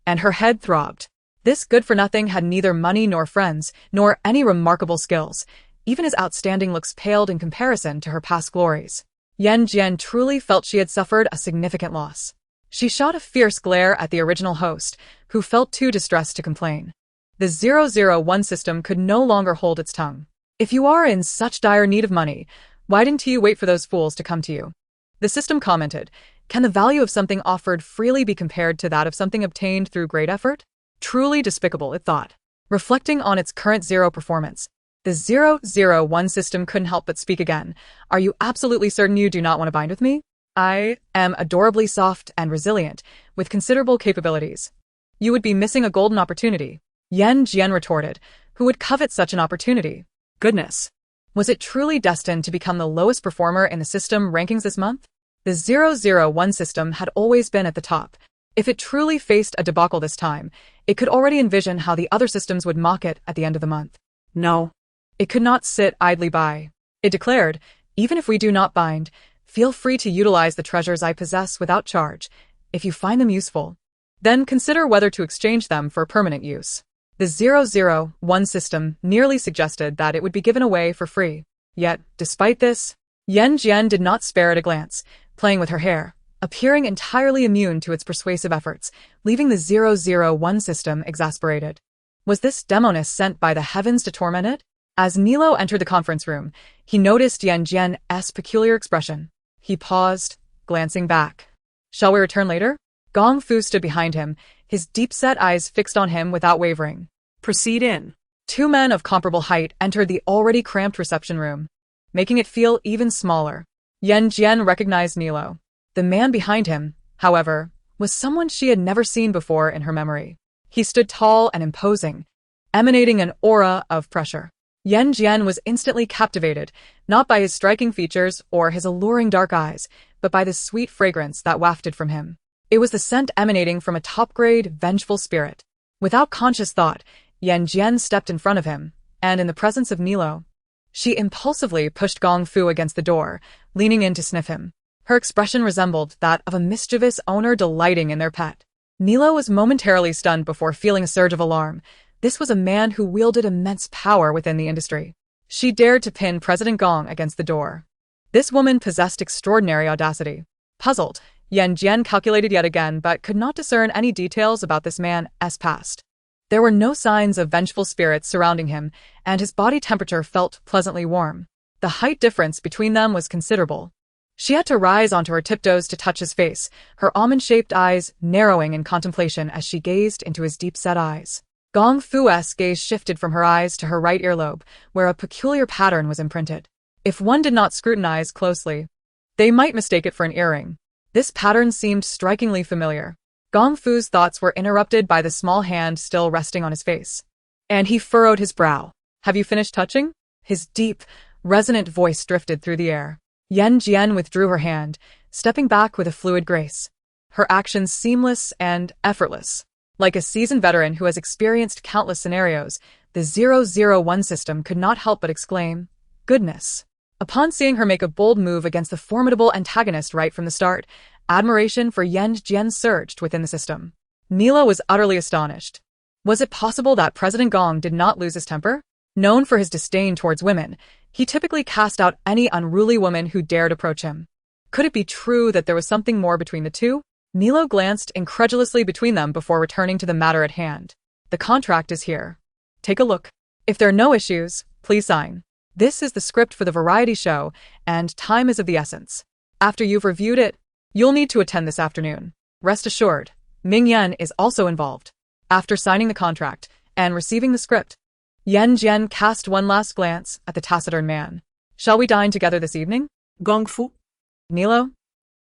And her head throbbed. This good-for-nothing had neither money nor friends, nor any remarkable skills. Even his outstanding looks paled in comparison to her past glories. Yan Jin truly felt she had suffered a significant loss. She shot a fierce glare at the original host, who felt too distressed to complain. The 001 system could no longer hold its tongue. If you are in such dire need of money, why didn't you wait for those fools to come to you? The system commented, can the value of something offered freely be compared to that of something obtained through great effort? Truly despicable, it thought. Reflecting on its current zero performance, the 001 system couldn't help but speak again. Are you absolutely certain you do not want to bind with me? I am adorably soft and resilient, with considerable capabilities. You would be missing a golden opportunity. Yan Jin retorted, who would covet such an opportunity? Goodness. Was it truly destined to become the lowest performer in the system rankings this month? The 001 system had always been at the top. If it truly faced a debacle this time, it could already envision how the other systems would mock it at the end of the month. No. It could not sit idly by. It declared, even if we do not bind, feel free to utilize the treasures I possess without charge. If you find them useful, then consider whether to exchange them for permanent use. The 001 system nearly suggested that it would be given away for free. Yet, despite this, Yan Jin did not spare it a glance, playing with her hair, appearing entirely immune to its persuasive efforts, leaving the 001 system exasperated. Was this demoness sent by the heavens to torment it? As Nilo entered the conference room, he noticed Yan Jin's peculiar expression. He paused, glancing back. Shall we return later? Gong Fu stood behind him, his deep-set eyes fixed on him without wavering. Proceed in. 2 men of comparable height entered the already cramped reception room, making it feel even smaller. Yan Jin recognized Nilo. The man behind him, however, was someone she had never seen before in her memory. He stood tall and imposing, emanating an aura of pressure. Yan Jin was instantly captivated, not by his striking features or his alluring dark eyes, but by the sweet fragrance that wafted from him. It was the scent emanating from a top-grade, vengeful spirit. Without conscious thought, Yan Jin stepped in front of him, and in the presence of Nilo, she impulsively pushed Gong Fu against the door, leaning in to sniff him. Her expression resembled that of a mischievous owner delighting in their pet. Nilo was momentarily stunned before feeling a surge of alarm. This was a man who wielded immense power within the industry. She dared to pin President Gong against the door. This woman possessed extraordinary audacity. Puzzled, Yan Jin calculated yet again but could not discern any details about this man's past. There were no signs of vengeful spirits surrounding him, and his body temperature felt pleasantly warm. The height difference between them was considerable. She had to rise onto her tiptoes to touch his face, her almond-shaped eyes narrowing in contemplation as she gazed into his deep-set eyes. Gong Fu's gaze shifted from her eyes to her right earlobe, where a peculiar pattern was imprinted. If one did not scrutinize closely, they might mistake it for an earring. This pattern seemed strikingly familiar. Gong Fu's thoughts were interrupted by the small hand still resting on his face. And he furrowed his brow. Have you finished touching? His deep, resonant voice drifted through the air. Yan Jin withdrew her hand, stepping back with a fluid grace. Her actions seamless and effortless. Like a seasoned veteran who has experienced countless scenarios, the 001 system could not help but exclaim, "Goodness." Upon seeing her make a bold move against the formidable antagonist right from the start, admiration for Yan Jin surged within the system. Nilo was utterly astonished. Was it possible that President Gong did not lose his temper? Known for his disdain towards women, he typically cast out any unruly woman who dared approach him. Could it be true that there was something more between the two? Nilo glanced incredulously between them before returning to the matter at hand. The contract is here. Take a look. If there are no issues, please sign. This is the script for the variety show, and time is of the essence. After you've reviewed it, you'll need to attend this afternoon. Rest assured, Ming Yan is also involved. After signing the contract and receiving the script, Yan Jin cast one last glance at the taciturn man. Shall we dine together this evening? Gong Fu? Nilo?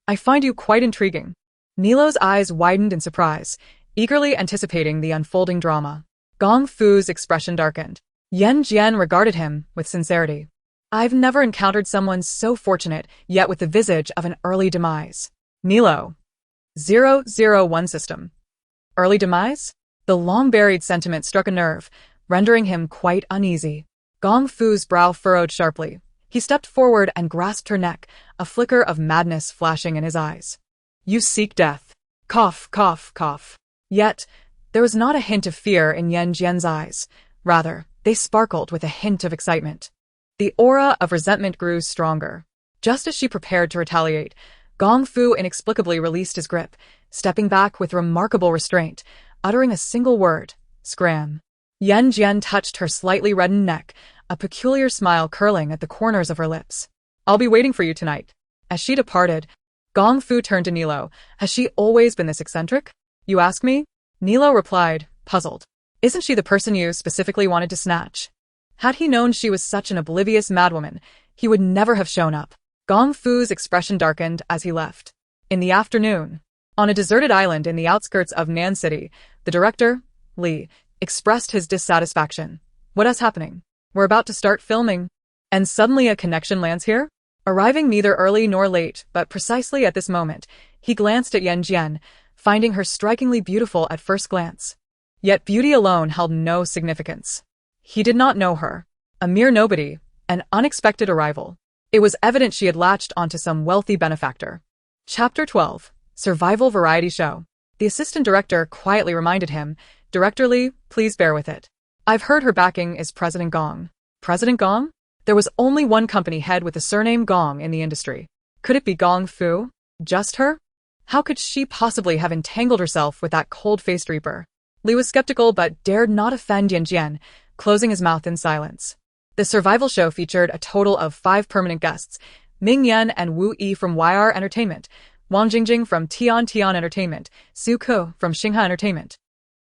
I find you quite intriguing. Nilo's eyes widened in surprise, eagerly anticipating the unfolding drama. Gong Fu's expression darkened. Yan Jin regarded him with sincerity. I've never encountered someone so fortunate, yet with the visage of an early demise. Nilo. 001 system. Early demise? The long-buried sentiment struck a nerve, rendering him quite uneasy. Gong Fu's brow furrowed sharply. He stepped forward and grasped her neck, a flicker of madness flashing in his eyes. You seek death. Cough, cough, cough. Yet, there was not a hint of fear in Yan Jin's eyes. Rather, they sparkled with a hint of excitement. The aura of resentment grew stronger. Just as she prepared to retaliate, Gong Fu inexplicably released his grip, stepping back with remarkable restraint, uttering a single word, scram. Yan Jin touched her slightly reddened neck, a peculiar smile curling at the corners of her lips. I'll be waiting for you tonight. As she departed, Gong Fu turned to Nilo. Has she always been this eccentric? You ask me? Nilo replied, puzzled. Isn't she the person you specifically wanted to snatch? Had he known she was such an oblivious madwoman, he would never have shown up. Gong Fu's expression darkened as he left. In the afternoon, on a deserted island in the outskirts of Nan City, the director, Li, expressed his dissatisfaction. What is happening? We're about to start filming. And suddenly a connection lands here? Arriving neither early nor late, but precisely at this moment, he glanced at Yan Jin, finding her strikingly beautiful at first glance. Yet beauty alone held no significance. He did not know her. A mere nobody, an unexpected arrival. It was evident she had latched onto some wealthy benefactor. Chapter 12. Survival Variety Show. The assistant director quietly reminded him, Director Li, please bear with it. I've heard her backing is President Gong. President Gong? There was only one company head with the surname Gong in the industry. Could it be Gong Fu? Just her? How could she possibly have entangled herself with that cold-faced reaper? Li was skeptical but dared not offend Yan Jin, closing his mouth in silence. The survival show featured a total of 5 permanent guests, Ming Yan and Wu Yi from YR Entertainment, Wang Jingjing from Tian Tian Entertainment, Su Ke from Xingha Entertainment,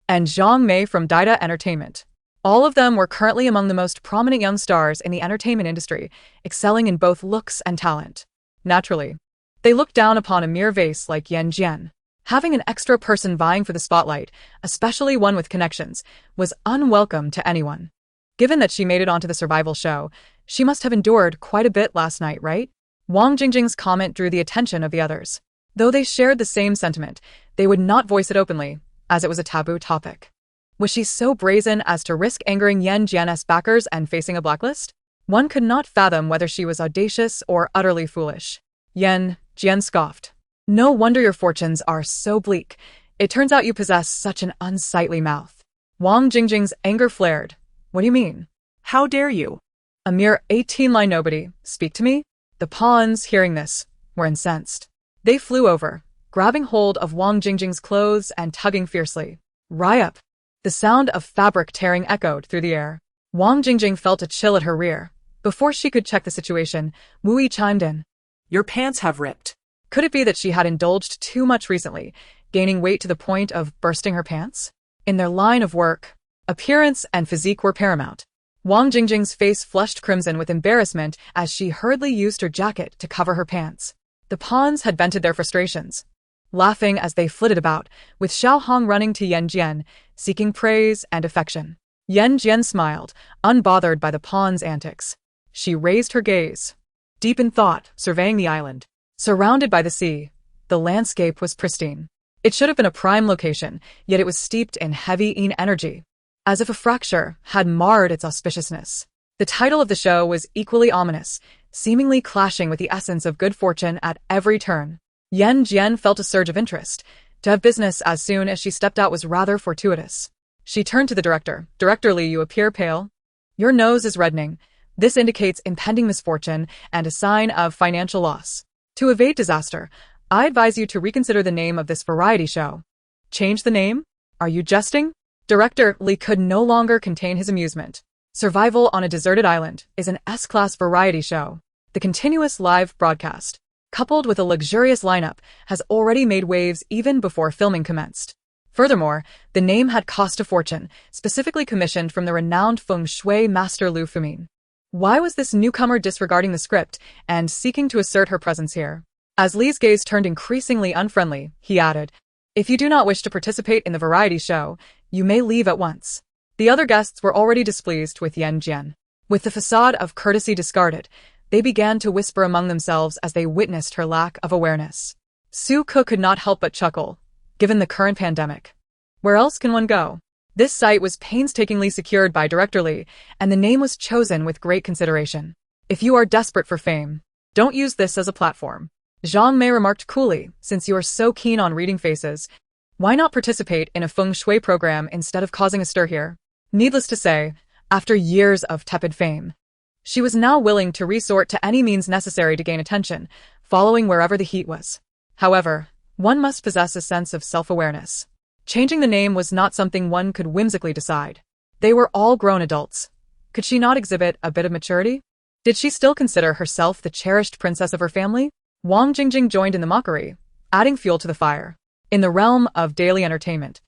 and Zhang Mei from Daida Entertainment. All of them were currently among the most prominent young stars in the entertainment industry, excelling in both looks and talent. Naturally, they looked down upon a mere vase like Yan Jin. Having an extra person vying for the spotlight, especially one with connections, was unwelcome to anyone. Given that she made it onto the survival show, she must have endured quite a bit last night, right? Wang Jingjing's comment drew the attention of the others. Though they shared the same sentiment, they would not voice it openly, as it was a taboo topic. Was she so brazen as to risk angering Yan Jin's backers and facing a blacklist? One could not fathom whether she was audacious or utterly foolish. Yan Jin scoffed. No wonder your fortunes are so bleak. It turns out you possess such an unsightly mouth. Wang Jingjing's anger flared. What do you mean? How dare you? A mere 18-line nobody. Speak to me? The pawns, hearing this, were incensed. They flew over, grabbing hold of Wang Jingjing's clothes and tugging fiercely. Ryup! The sound of fabric tearing echoed through the air. Wang Jingjing felt a chill at her rear. Before she could check the situation, Wu Yi chimed in. Your pants have ripped. Could it be that she had indulged too much recently, gaining weight to the point of bursting her pants? In their line of work, appearance and physique were paramount. Wang Jingjing's face flushed crimson with embarrassment as she hurriedly used her jacket to cover her pants. The pawns had vented their frustrations, laughing as they flitted about, with Xiao Hong running to Yan Jin, seeking praise and affection. Yan Jin smiled, unbothered by the pawn's antics. She raised her gaze, deep in thought, surveying the island. Surrounded by the sea, the landscape was pristine. It should have been a prime location, yet it was steeped in heavy yin energy, as if a fracture had marred its auspiciousness. The title of the show was equally ominous, seemingly clashing with the essence of good fortune at every turn. Yan Jin felt a surge of interest. To have business as soon as she stepped out was rather fortuitous. She turned to the director. Director Li, you appear pale. Your nose is reddening. This indicates impending misfortune and a sign of financial loss. To evade disaster, I advise you to reconsider the name of this variety show. Change the name? Are you jesting? Director Li could no longer contain his amusement. Survival on a Deserted Island is an S-class variety show. The continuous live broadcast, coupled with a luxurious lineup, has already made waves even before filming commenced. Furthermore, the name had cost a fortune, specifically commissioned from the renowned feng shui master Lu Fumin. Why was this newcomer disregarding the script and seeking to assert her presence here? As Lee's gaze turned increasingly unfriendly, he added, "If you do not wish to participate in the variety show, you may leave at once." The other guests were already displeased with Yan Jin. With the facade of courtesy discarded, they began to whisper among themselves as they witnessed her lack of awareness. Su-ko could not help but chuckle, given the current pandemic. Where else can one go? This site was painstakingly secured by Director Lee, and the name was chosen with great consideration. If you are desperate for fame, don't use this as a platform. Zhang Mei remarked coolly, since you are so keen on reading faces, why not participate in a feng shui program instead of causing a stir here? Needless to say, after years of tepid fame, she was now willing to resort to any means necessary to gain attention, following wherever the heat was. However, one must possess a sense of self-awareness. Changing the name was not something one could whimsically decide. They were all grown adults. Could she not exhibit a bit of maturity? Did she still consider herself the cherished princess of her family? Wang Jingjing joined in the mockery, adding fuel to the fire. In the realm of daily entertainment,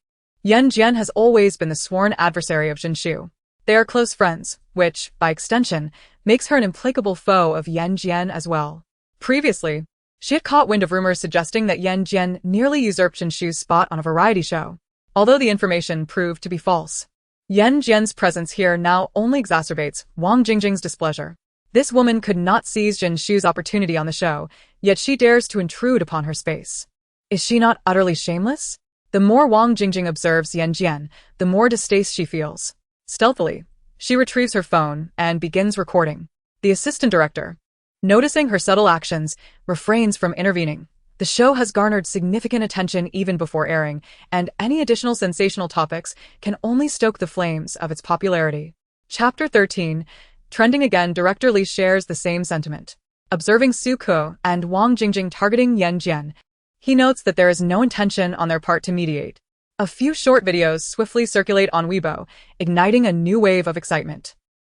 Yan Jin has always been the sworn adversary of Jinshu. They are close friends, which, by extension, makes her an implacable foe of Yan Jin as well. Previously, she had caught wind of rumors suggesting that Yan Jin nearly usurped Jinshu's spot on a variety show, although the information proved to be false. Yan Jin's presence here now only exacerbates Wang Jingjing's displeasure. This woman could not seize Jinshu's opportunity on the show, yet she dares to intrude upon her space. Is she not utterly shameless? The more Wang Jingjing observes Yan Jin, the more distaste she feels. Stealthily, she retrieves her phone and begins recording. The assistant director, noticing her subtle actions, refrains from intervening. The show has garnered significant attention even before airing, and any additional sensational topics can only stoke the flames of its popularity. Chapter 13. Trending again. Director Lee shares the same sentiment. Observing Su-ko and Wang Jingjing targeting Yan Jin, he notes that there is no intention on their part to mediate. A few short videos swiftly circulate on Weibo, igniting a new wave of excitement.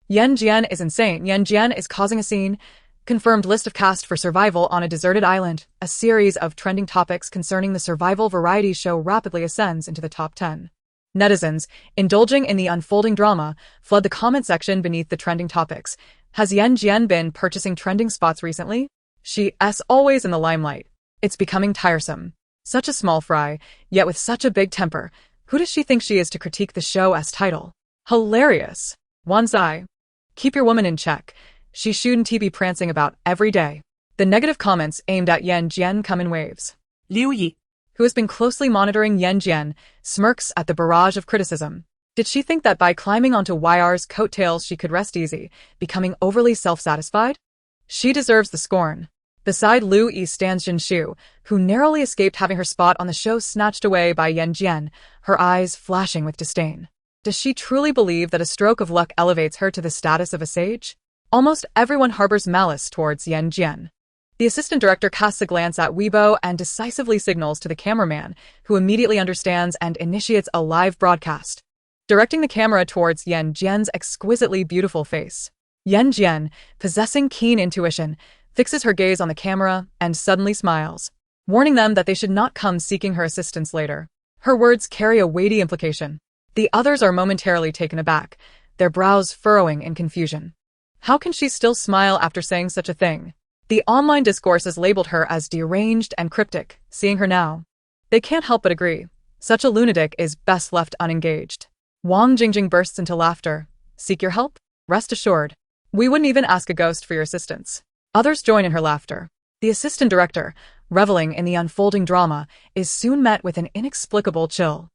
Yan Jin is insane. Yan Jin is causing a scene. Confirmed list of cast for survival on a deserted island. A series of trending topics concerning the survival variety show rapidly ascends into the top 10. Netizens, indulging in the unfolding drama, flood the comment section beneath the trending topics. Has Yan Jin been purchasing trending spots recently? She's always in the limelight. It's becoming tiresome. Such a small fry, yet with such a big temper. Who does she think she is to critique the show as title? Hilarious. Wanzai. Keep your woman in check. She shouldn't be prancing about every day. The negative comments aimed at Yan Jin come in waves. Liu Yi, who has been closely monitoring Yan Jin, smirks at the barrage of criticism. Did she think that by climbing onto YR's coattails she could rest easy, becoming overly self-satisfied? She deserves the scorn. Beside Liu Yi stands Jinshu, who narrowly escaped having her spot on the show snatched away by Yan Jin, her eyes flashing with disdain. Does she truly believe that a stroke of luck elevates her to the status of a sage? Almost everyone harbors malice towards Yan Jin. The assistant director casts a glance at Weibo and decisively signals to the cameraman, who immediately understands and initiates a live broadcast, directing the camera towards Yan Jin's exquisitely beautiful face. Yan Jin, possessing keen intuition, fixes her gaze on the camera and suddenly smiles, warning them that they should not come seeking her assistance later. Her words carry a weighty implication. The others are momentarily taken aback, their brows furrowing in confusion. How can she still smile after saying such a thing? The online discourse has labeled her as deranged and cryptic. Seeing her now, they can't help but agree. Such a lunatic is best left unengaged. Wang Jingjing bursts into laughter. Seek your help? Rest assured, we wouldn't even ask a ghost for your assistance. Others join in her laughter. The assistant director, reveling in the unfolding drama, is soon met with an inexplicable chill.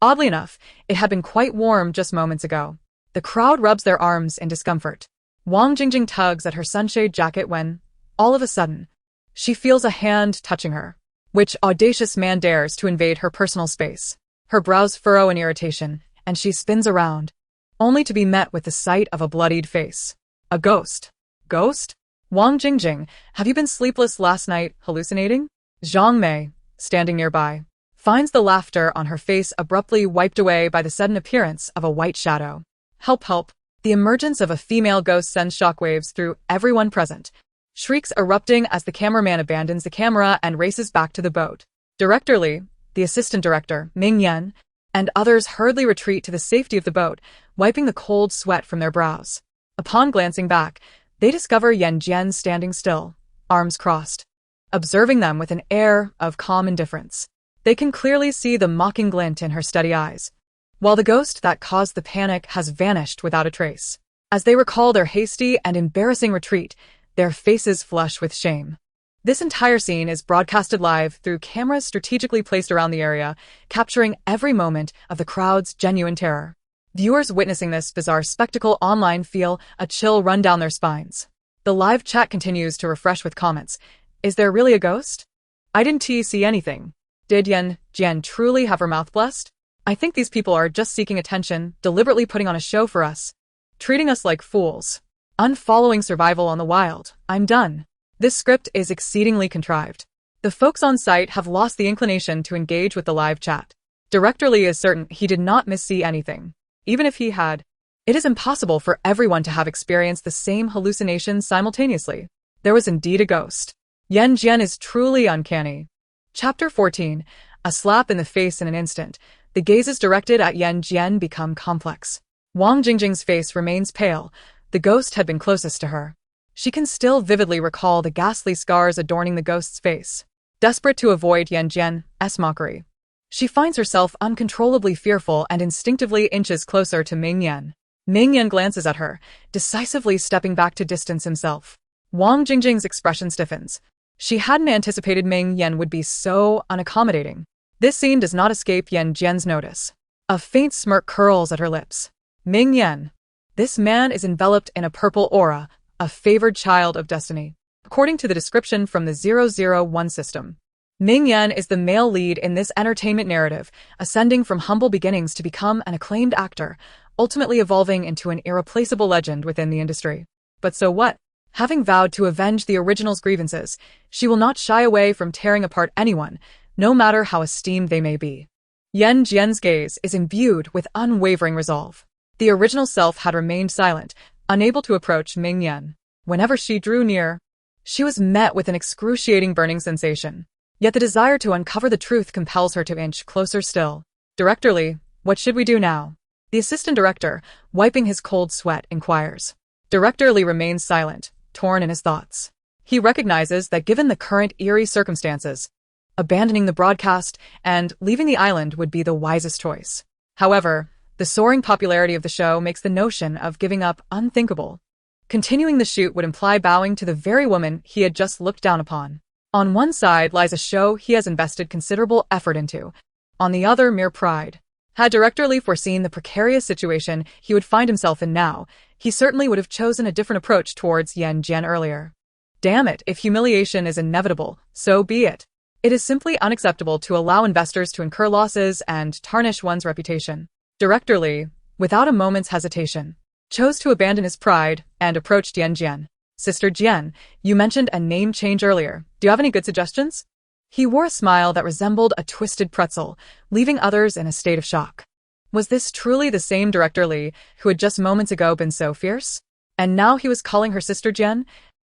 Oddly enough, it had been quite warm just moments ago. The crowd rubs their arms in discomfort. Wang Jingjing tugs at her sunshade jacket when, all of a sudden, she feels a hand touching her. Which audacious man dares to invade her personal space? Her brows furrow in irritation, and she spins around, only to be met with the sight of a bloodied face. A ghost. Ghost? Wang Jingjing, have you been sleepless last night, hallucinating? Zhang Mei, standing nearby, finds the laughter on her face abruptly wiped away by the sudden appearance of a white shadow. Help, help. The emergence of a female ghost sends shockwaves through everyone present, shrieks erupting as the cameraman abandons the camera and races back to the boat. Director Lee, the assistant director, Ming Yan, and others hurriedly retreat to the safety of the boat, wiping the cold sweat from their brows. Upon glancing back, they discover Yan Jin standing still, arms crossed. observing them with an air of calm indifference. They can clearly see the mocking glint in her steady eyes, while the ghost that caused the panic has vanished without a trace. As they recall their hasty and embarrassing retreat, their faces flush with shame. This entire scene is broadcasted live through cameras strategically placed around the area, capturing every moment of the crowd's genuine terror. Viewers witnessing this bizarre spectacle online feel a chill run down their spines. The live chat continues to refresh with comments. Is there really a ghost? I didn't see anything. Did Yan Jin truly have her mouth blessed? I think these people are just seeking attention, deliberately putting on a show for us, treating us like fools. Unfollowing survival on the wild. I'm done. This script is exceedingly contrived. The folks on site have lost the inclination to engage with the live chat. Director Lee is certain he did not see anything. Even if he had, it is impossible for everyone to have experienced the same hallucinations simultaneously. There was indeed a ghost. Yan Jin is truly uncanny. Chapter 14. A slap in the face in an instant. The gazes directed at Yan Jin become complex. Wang Jingjing's face remains pale. The ghost had been closest to her. She can still vividly recall the ghastly scars adorning the ghost's face. Desperate to avoid Yan Jin's mockery, she finds herself uncontrollably fearful and instinctively inches closer to Ming Yan. Ming Yan glances at her, decisively stepping back to distance himself. Wang Jingjing's expression stiffens. She hadn't anticipated Ming Yan would be so unaccommodating. This scene does not escape Yan Jin's notice. A faint smirk curls at her lips. Ming Yan. This man is enveloped in a purple aura, a favored child of destiny. According to the description from the 001 system, Ming Yan is the male lead in this entertainment narrative, ascending from humble beginnings to become an acclaimed actor, ultimately evolving into an irreplaceable legend within the industry. But so what? Having vowed to avenge the original's grievances, she will not shy away from tearing apart anyone, no matter how esteemed they may be. Yan Jin's gaze is imbued with unwavering resolve. The original self had remained silent, unable to approach Ming Yan. Whenever she drew near, she was met with an excruciating burning sensation. Yet the desire to uncover the truth compels her to inch closer still. Director Lee, what should we do now? The assistant director, wiping his cold sweat, inquires. Director Lee remains silent, torn in his thoughts. He recognizes that given the current eerie circumstances, abandoning the broadcast and leaving the island would be the wisest choice. However, the soaring popularity of the show makes the notion of giving up unthinkable. Continuing the shoot would imply bowing to the very woman he had just looked down upon. On one side lies a show he has invested considerable effort into. On the other, mere pride. Had Director Lee foreseen the precarious situation he would find himself in now, he certainly would have chosen a different approach towards Yan Jin earlier. Damn it, if humiliation is inevitable, so be it. It is simply unacceptable to allow investors to incur losses and tarnish one's reputation. Director Lee, without a moment's hesitation, chose to abandon his pride and approached Yan Jin. Sister Jian, you mentioned a name change earlier. Do you have any good suggestions? He wore a smile that resembled a twisted pretzel, leaving others in a state of shock. Was this truly the same Director Lee who had just moments ago been so fierce? And now he was calling her Sister Jian?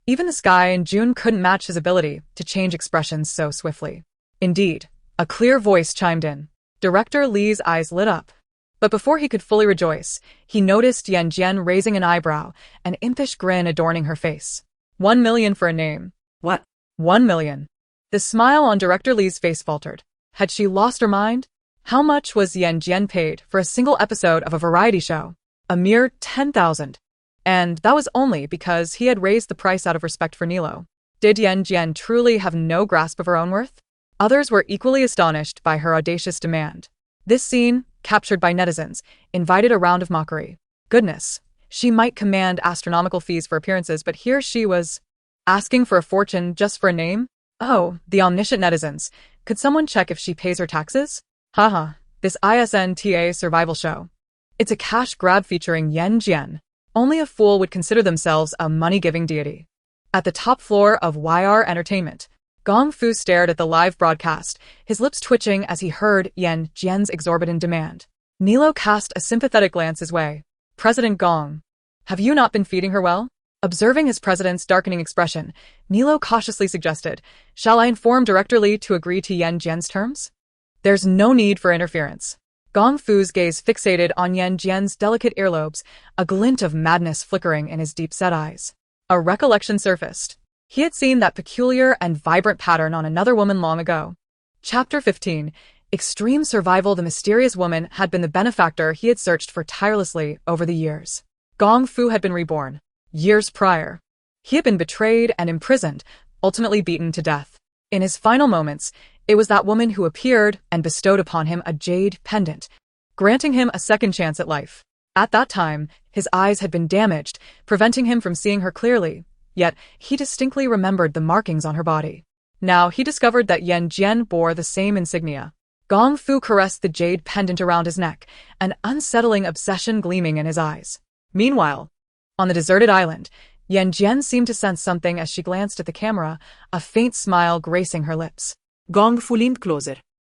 Even the sky in June couldn't match his ability to change expressions so swiftly. Indeed, a clear voice chimed in. Director Lee's eyes lit up. But before he could fully rejoice, he noticed Yan Jin raising an eyebrow, an impish grin adorning her face. 1 million for a name. What? 1 million. The smile on Director Lee's face faltered. Had she lost her mind? How much was Yan Jin paid for a single episode of a variety show? A mere 10,000. And that was only because he had raised the price out of respect for Nilo. Did Yan Jin truly have no grasp of her own worth? Others were equally astonished by her audacious demand. This scene, captured by netizens, invited a round of mockery. Goodness, she might command astronomical fees for appearances, but here she was, asking for a fortune just for a name? Oh, the omniscient netizens. Could someone check if she pays her taxes? Haha, this ISNTA survival show. It's a cash grab featuring Yan Jin. Only a fool would consider themselves a money-giving deity. At the top floor of YR Entertainment, Gong Fu stared at the live broadcast, his lips twitching as he heard Yan Jin's exorbitant demand. Nilo cast a sympathetic glance his way. President Gong, have you not been feeding her well? Observing his president's darkening expression, Nilo cautiously suggested, shall I inform Director Lee to agree to Yan Jin's terms? There's no need for interference. Gong Fu's gaze fixated on Yan Jin's delicate earlobes, a glint of madness flickering in his deep-set eyes. A recollection surfaced. He had seen that peculiar and vibrant pattern on another woman long ago. Chapter 15. Extreme Survival. The mysterious woman had been the benefactor he had searched for tirelessly over the years. Gong Fu had been reborn. Years prior, he had been betrayed and imprisoned, ultimately beaten to death. In his final moments, it was that woman who appeared and bestowed upon him a jade pendant, granting him a second chance at life. At that time, his eyes had been damaged, preventing him from seeing her clearly, yet he distinctly remembered the markings on her body. Now he discovered that Yan Jin bore the same insignia. Gong Fu caressed the jade pendant around his neck, an unsettling obsession gleaming in his eyes. Meanwhile, on the deserted island, Yan Jin seemed to sense something as she glanced at the camera, a faint smile gracing her lips. Gong Fu leaned closer.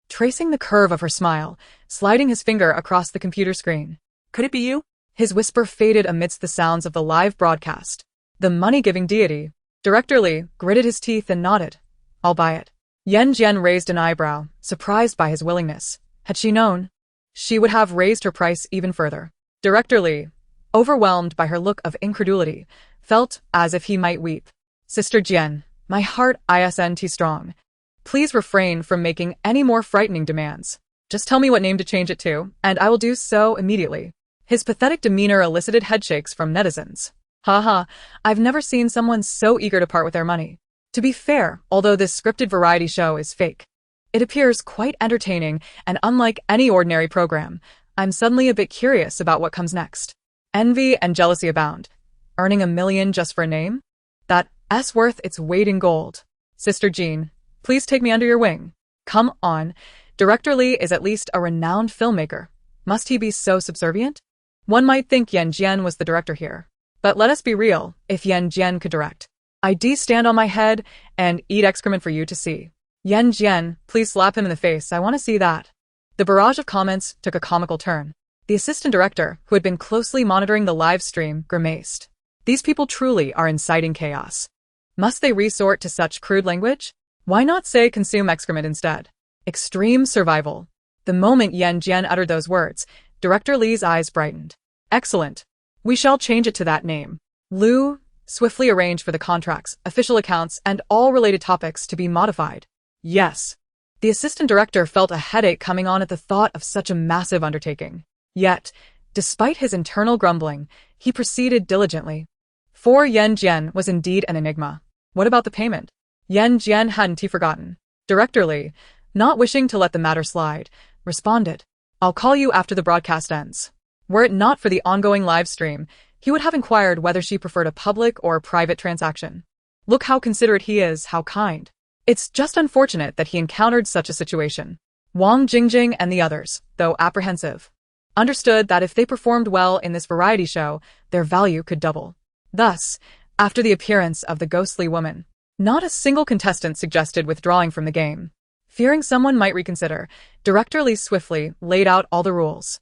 Tracing the curve of her smile, sliding his finger across the computer screen. Could it be you? His whisper faded amidst the sounds of the live broadcast. The money-giving deity. Director Li gritted his teeth and nodded. I'll buy it. Yan Jin raised an eyebrow, surprised by his willingness. Had she known, she would have raised her price even further. Director Li, overwhelmed by her look of incredulity, felt as if he might weep. Sister Jian, my heart isn't strong. Please refrain from making any more frightening demands. Just tell me what name to change it to, and I will do so immediately. His pathetic demeanor elicited headshakes from netizens. Haha, I've never seen someone so eager to part with their money. To be fair, although this scripted variety show is fake, it appears quite entertaining and unlike any ordinary program. I'm suddenly a bit curious about what comes next. Envy and jealousy abound. Earning $1 million just for a name? That's worth its weight in gold. Sister Jean, please take me under your wing. Come on. Director Li is at least a renowned filmmaker. Must he be so subservient? One might think Yan Jin was the director here. But let us be real, if Yan Jin could direct, I'd stand on my head and eat excrement for you to see. Yan Jin, please slap him in the face, I want to see that. The barrage of comments took a comical turn. The assistant director, who had been closely monitoring the live stream, grimaced. These people truly are inciting chaos. Must they resort to such crude language? Why not say consume excrement instead? Extreme survival. The moment Yan Jin uttered those words, Director Li's eyes brightened. Excellent. We shall change it to that name. Lu swiftly arranged for the contracts, official accounts, and all related topics to be modified. Yes. The assistant director felt a headache coming on at the thought of such a massive undertaking. Yet, despite his internal grumbling, he proceeded diligently. For Yan Jin was indeed an enigma. What about the payment? Yan Jin hadn't he forgotten. Director Li, not wishing to let the matter slide, responded. I'll call you after the broadcast ends. Were it not for the ongoing live stream, he would have inquired whether she preferred a public or private transaction. Look how considerate he is, how kind. It's just unfortunate that he encountered such a situation. Wang Jingjing and the others, though apprehensive, understood that if they performed well in this variety show, their value could double. Thus, after the appearance of the ghostly woman, not a single contestant suggested withdrawing from the game. Fearing someone might reconsider, Director Li swiftly laid out all the rules.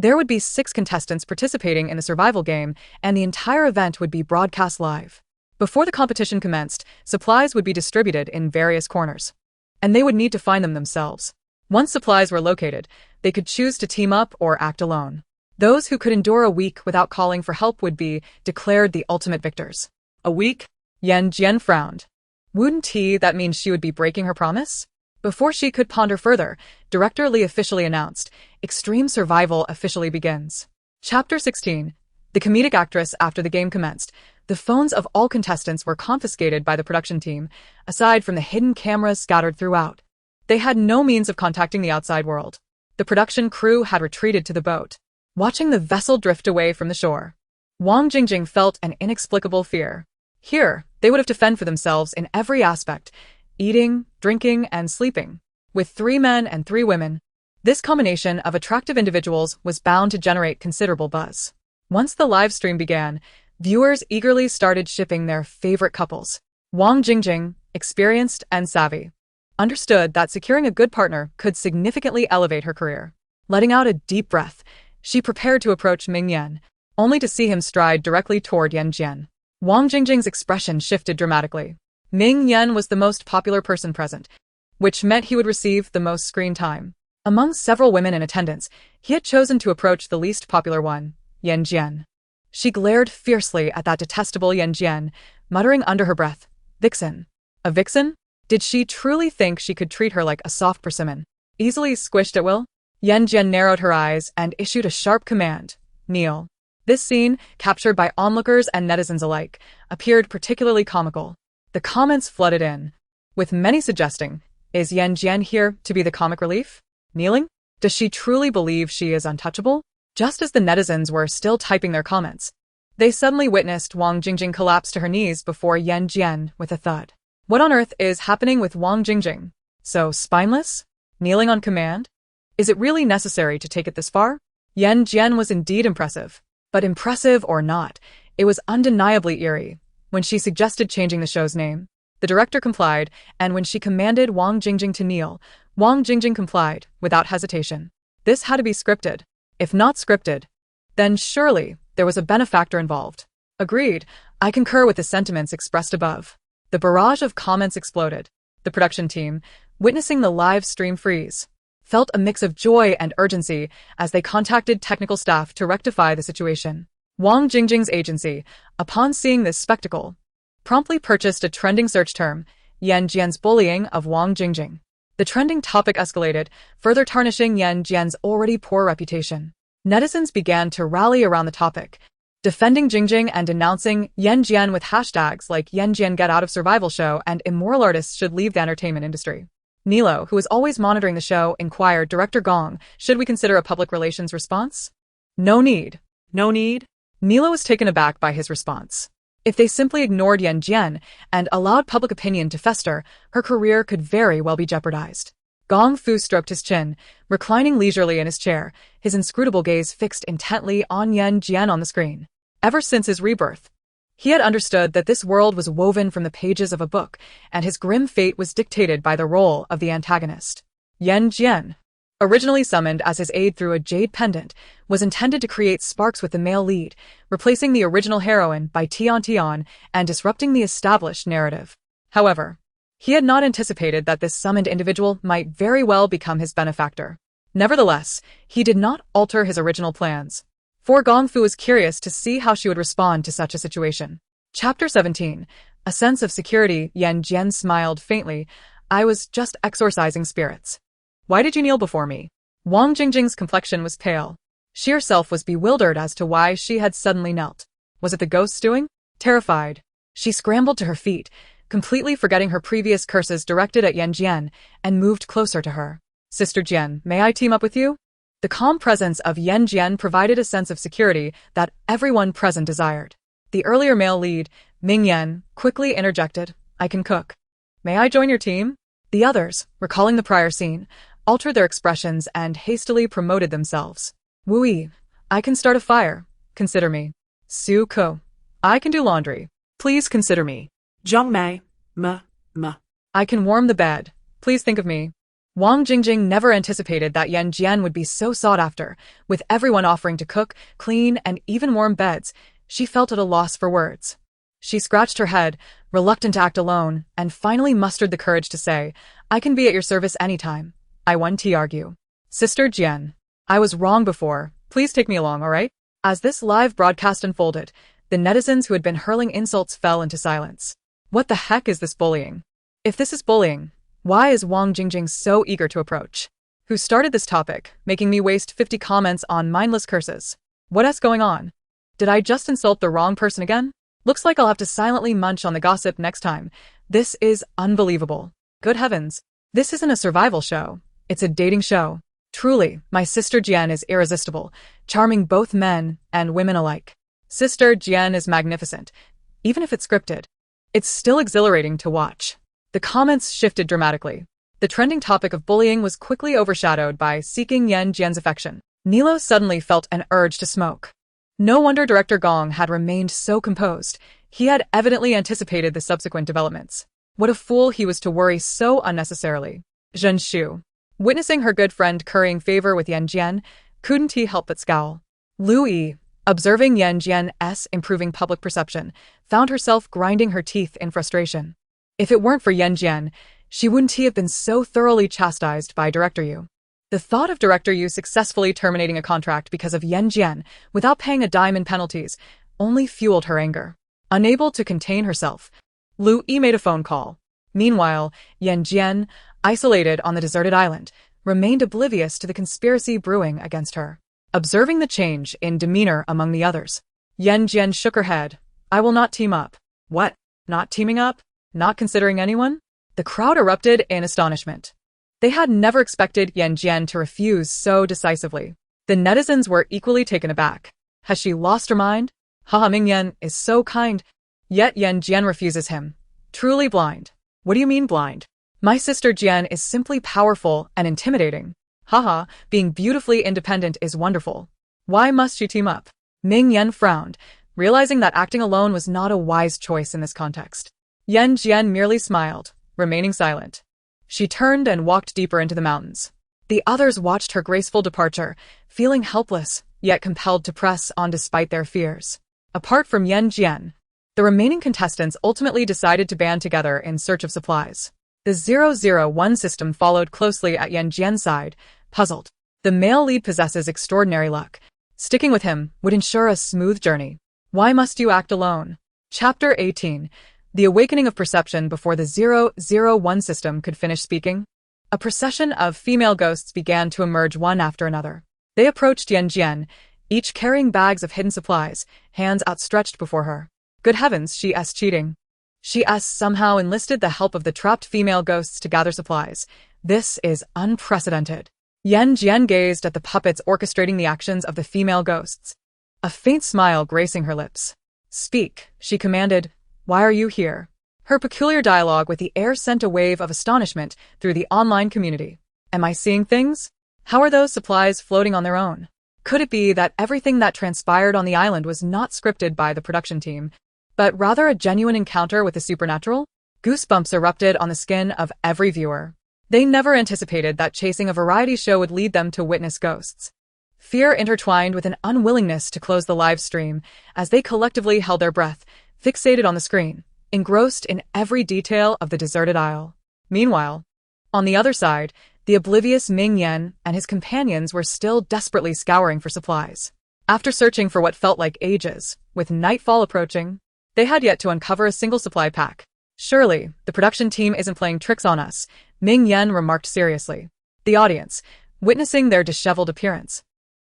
There would be 6 contestants participating in the survival game, and the entire event would be broadcast live. Before the competition commenced, supplies would be distributed in various corners, and they would need to find them themselves. Once supplies were located, they could choose to team up or act alone. Those who could endure a week without calling for help would be declared the ultimate victors. A week? Yan Jin frowned. Wouldn't that mean she would be breaking her promise? Before she could ponder further, Director Li officially announced, Extreme Survival officially begins. Chapter 16. The comedic actress. After the game commenced, the phones of all contestants were confiscated by the production team, aside from the hidden cameras scattered throughout. They had no means of contacting the outside world. The production crew had retreated to the boat, watching the vessel drift away from the shore. Wang Jingjing felt an inexplicable fear. Here, they would have to fend for themselves in every aspect, eating, drinking, and sleeping. With 3 men and 3 women, this combination of attractive individuals was bound to generate considerable buzz. Once the live stream began, viewers eagerly started shipping their favorite couples. Wang Jingjing, experienced and savvy, understood that securing a good partner could significantly elevate her career. Letting out a deep breath, she prepared to approach Ming Yan, only to see him stride directly toward Yan Jin. Wang Jingjing's expression shifted dramatically. Ming Yan was the most popular person present, which meant he would receive the most screen time. Among several women in attendance, he had chosen to approach the least popular one, Yan Jin. She glared fiercely at that detestable Yan Jin, muttering under her breath, Vixen. A vixen? Did she truly think she could treat her like a soft persimmon, easily squished at will? Yan Jin narrowed her eyes and issued a sharp command. Kneel. This scene, captured by onlookers and netizens alike, appeared particularly comical. The comments flooded in, with many suggesting, is Yan Jin here to be the comic relief? Kneeling? Does she truly believe she is untouchable? Just as the netizens were still typing their comments, they suddenly witnessed Wang Jingjing collapse to her knees before Yan Jin with a thud. What on earth is happening with Wang Jingjing? So spineless? Kneeling on command? Is it really necessary to take it this far? Yan Jin was indeed impressive. But impressive or not, it was undeniably eerie. When she suggested changing the show's name, the director complied, and when she commanded Wang Jingjing to kneel, Wang Jingjing complied, without hesitation. This had to be scripted. If not scripted, then surely there was a benefactor involved. Agreed, I concur with the sentiments expressed above. The barrage of comments exploded. The production team, witnessing the live stream freeze, felt a mix of joy and urgency as they contacted technical staff to rectify the situation. Wang Jingjing's agency, upon seeing this spectacle, promptly purchased a trending search term, Yan Jin's bullying of Wang Jingjing. The trending topic escalated, further tarnishing Yan Jin's already poor reputation. Netizens began to rally around the topic, defending Jingjing and denouncing Yan Jin with hashtags like Yan Jin Get Out of Survival Show and Immoral Artists Should Leave the Entertainment Industry. Nilo, who was always monitoring the show, inquired Director Gong, should we consider a public relations response? No need. No need? Nilo was taken aback by his response. If they simply ignored Yan Jin and allowed public opinion to fester, her career could very well be jeopardized. Gong Fu stroked his chin, reclining leisurely in his chair, his inscrutable gaze fixed intently on Yan Jin on the screen. Ever since his rebirth, he had understood that this world was woven from the pages of a book, and his grim fate was dictated by the role of the antagonist. Yan Jin, originally summoned as his aide through a jade pendant, was intended to create sparks with the male lead, replacing the original heroine by Tian Tian and disrupting the established narrative. However, he had not anticipated that this summoned individual might very well become his benefactor. Nevertheless, he did not alter his original plans, for Gong Fu was curious to see how she would respond to such a situation. Chapter 17. A sense of security. Yan Jin smiled faintly. I was just exorcising spirits. Why did you kneel before me? Wang Jingjing's complexion was pale. She herself was bewildered as to why she had suddenly knelt. Was it the ghosts doing? Terrified, she scrambled to her feet, completely forgetting her previous curses directed at Yan Jin, and moved closer to her. Sister Jian, may I team up with you? The calm presence of Yan Jin provided a sense of security that everyone present desired. The earlier male lead, Ming Yan, quickly interjected, I can cook. May I join your team? The others, recalling the prior scene, altered their expressions and hastily promoted themselves. Wu Yi, I can start a fire. Consider me. Su Ko, I can do laundry. Please consider me. Zhang Mei, I can warm the bed. Please think of me. Wang Jingjing never anticipated that Yan Jin would be so sought after. With everyone offering to cook, clean, and even warm beds, she felt at a loss for words. She scratched her head, reluctant to act alone, and finally mustered the courage to say, I can be at your service anytime. I want to argue. Sister Jian, I was wrong before. Please take me along, all right? As this live broadcast unfolded, the netizens who had been hurling insults fell into silence. What the heck is this bullying? If this is bullying, why is Wang Jingjing so eager to approach? Who started this topic, making me waste 50 comments on mindless curses? What's going on? Did I just insult the wrong person again? Looks like I'll have to silently munch on the gossip next time. This is unbelievable. Good heavens. This isn't a survival show. It's a dating show. Truly, my sister Jian is irresistible, charming both men and women alike. Sister Jian is magnificent. Even if it's scripted, it's still exhilarating to watch. The comments shifted dramatically. The trending topic of bullying was quickly overshadowed by seeking Yan Jin's affection. Nilo suddenly felt an urge to smoke. No wonder Director Gong had remained so composed. He had evidently anticipated the subsequent developments. What a fool he was to worry so unnecessarily. Zhen Shu, witnessing her good friend currying favor with Yan Jin, couldn't he help but scowl. Lu Yi, observing Yan Jin's improving public perception, found herself grinding her teeth in frustration. If it weren't for Yan Jin, she wouldn't have been so thoroughly chastised by Director Yu. The thought of Director Yu successfully terminating a contract because of Yan Jin without paying a dime in penalties only fueled her anger. Unable to contain herself, Lu Yi made a phone call. Meanwhile, Yan Jin, isolated on the deserted island, remained oblivious to the conspiracy brewing against her. Observing the change in demeanor among the others, Yan Jin shook her head. I will not team up. What? Not teaming up? Not considering anyone? The crowd erupted in astonishment. They had never expected Yan Jin to refuse so decisively. The netizens were equally taken aback. Has she lost her mind? Haha, Ming Yan is so kind. Yet Yan Jin refuses him. Truly blind. What do you mean blind? My sister Jian is simply powerful and intimidating. Haha, being beautifully independent is wonderful. Why must she team up? Ming Yan frowned, realizing that acting alone was not a wise choice in this context. Yan Jin merely smiled, remaining silent. She turned and walked deeper into the mountains. The others watched her graceful departure, feeling helpless, yet compelled to press on despite their fears. Apart from Yan Jin, the remaining contestants ultimately decided to band together in search of supplies. The 001 system followed closely at Yan Jin's side, puzzled. The male lead possesses extraordinary luck. Sticking with him would ensure a smooth journey. Why must you act alone? Chapter 18. The awakening of perception before the 001 system could finish speaking. A procession of female ghosts began to emerge one after another. They approached Yan Jin, each carrying bags of hidden supplies, hands outstretched before her. Good heavens, she's cheating. She somehow enlisted the help of the trapped female ghosts to gather supplies. This is unprecedented. Yan Jin gazed at the puppets orchestrating the actions of the female ghosts. A faint smile gracing her lips. Speak, she commanded. Why are you here? Her peculiar dialogue with the air sent a wave of astonishment through the online community. Am I seeing things? How are those supplies floating on their own? Could it be that everything that transpired on the island was not scripted by the production team, but rather a genuine encounter with the supernatural? Goosebumps erupted on the skin of every viewer. They never anticipated that chasing a variety show would lead them to witness ghosts. Fear intertwined with an unwillingness to close the live stream as they collectively held their breath, fixated on the screen, engrossed in every detail of the deserted isle. Meanwhile, on the other side, the oblivious Ming Yan and his companions were still desperately scouring for supplies. After searching for what felt like ages, with nightfall approaching, they had yet to uncover a single supply pack. Surely, the production team isn't playing tricks on us, Ming Yan remarked seriously. The audience, witnessing their disheveled appearance,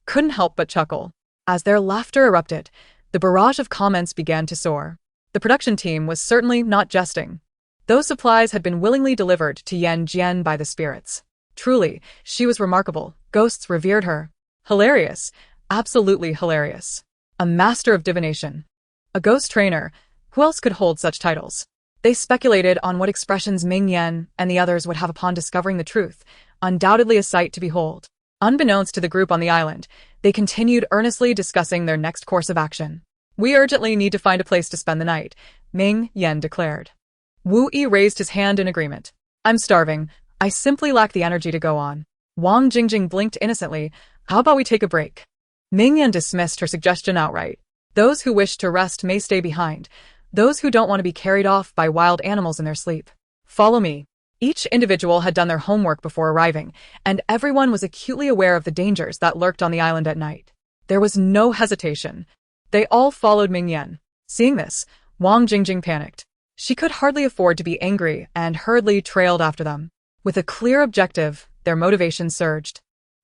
couldn't help but chuckle. As their laughter erupted, the barrage of comments began to soar. The production team was certainly not jesting. Those supplies had been willingly delivered to Yan Jin by the spirits. Truly, she was remarkable. Ghosts revered her. Hilarious. Absolutely hilarious. A master of divination. A ghost trainer. Who else could hold such titles? They speculated on what expressions Ming Yan and the others would have upon discovering the truth. Undoubtedly a sight to behold. Unbeknownst to the group on the island, they continued earnestly discussing their next course of action. We urgently need to find a place to spend the night, Ming Yan declared. Wu Yi raised his hand in agreement. I'm starving. I simply lack the energy to go on. Wang Jingjing blinked innocently. How about we take a break? Ming Yan dismissed her suggestion outright. Those who wish to rest may stay behind. Those who don't want to be carried off by wild animals in their sleep. Follow me. Each individual had done their homework before arriving, and everyone was acutely aware of the dangers that lurked on the island at night. There was no hesitation. They all followed Ming Yan. Seeing this, Wang Jingjing panicked. She could hardly afford to be angry and hurriedly trailed after them. With a clear objective, their motivation surged.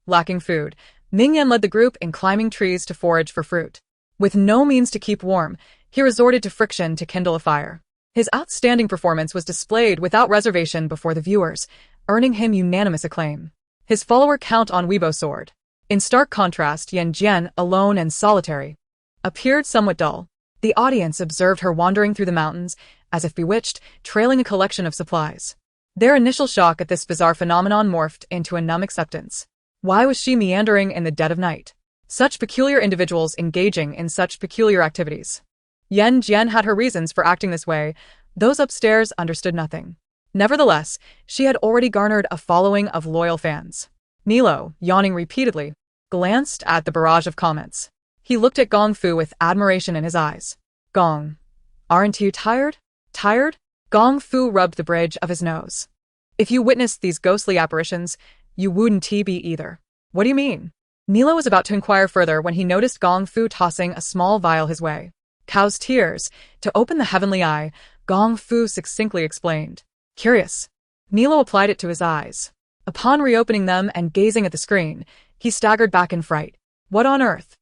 Lacking food, Ming Yan led the group in climbing trees to forage for fruit. With no means to keep warm, he resorted to friction to kindle a fire. His outstanding performance was displayed without reservation before the viewers, earning him unanimous acclaim. His follower count on Weibo soared. In stark contrast, Yan Jin, alone and solitary, appeared somewhat dull. The audience observed her wandering through the mountains, as if bewitched, trailing a collection of supplies. Their initial shock at this bizarre phenomenon morphed into a numb acceptance. Why was she meandering in the dead of night? Such peculiar individuals engaging in such peculiar activities. Yan Jin had her reasons for acting this way. Those upstairs understood nothing. Nevertheless, she had already garnered a following of loyal fans. Nilo, yawning repeatedly, glanced at the barrage of comments. He looked at Gong Fu with admiration in his eyes. Gong, aren't you tired? Tired? Gong Fu rubbed the bridge of his nose. If you witnessed these ghostly apparitions, you wouldn't be either. What do you mean? Nilo was about to inquire further when he noticed Gong Fu tossing a small vial his way. Cow's tears. To open the heavenly eye, Gong Fu succinctly explained. Curious. Nilo applied it to his eyes. Upon reopening them and gazing at the screen, he staggered back in fright. What on earth?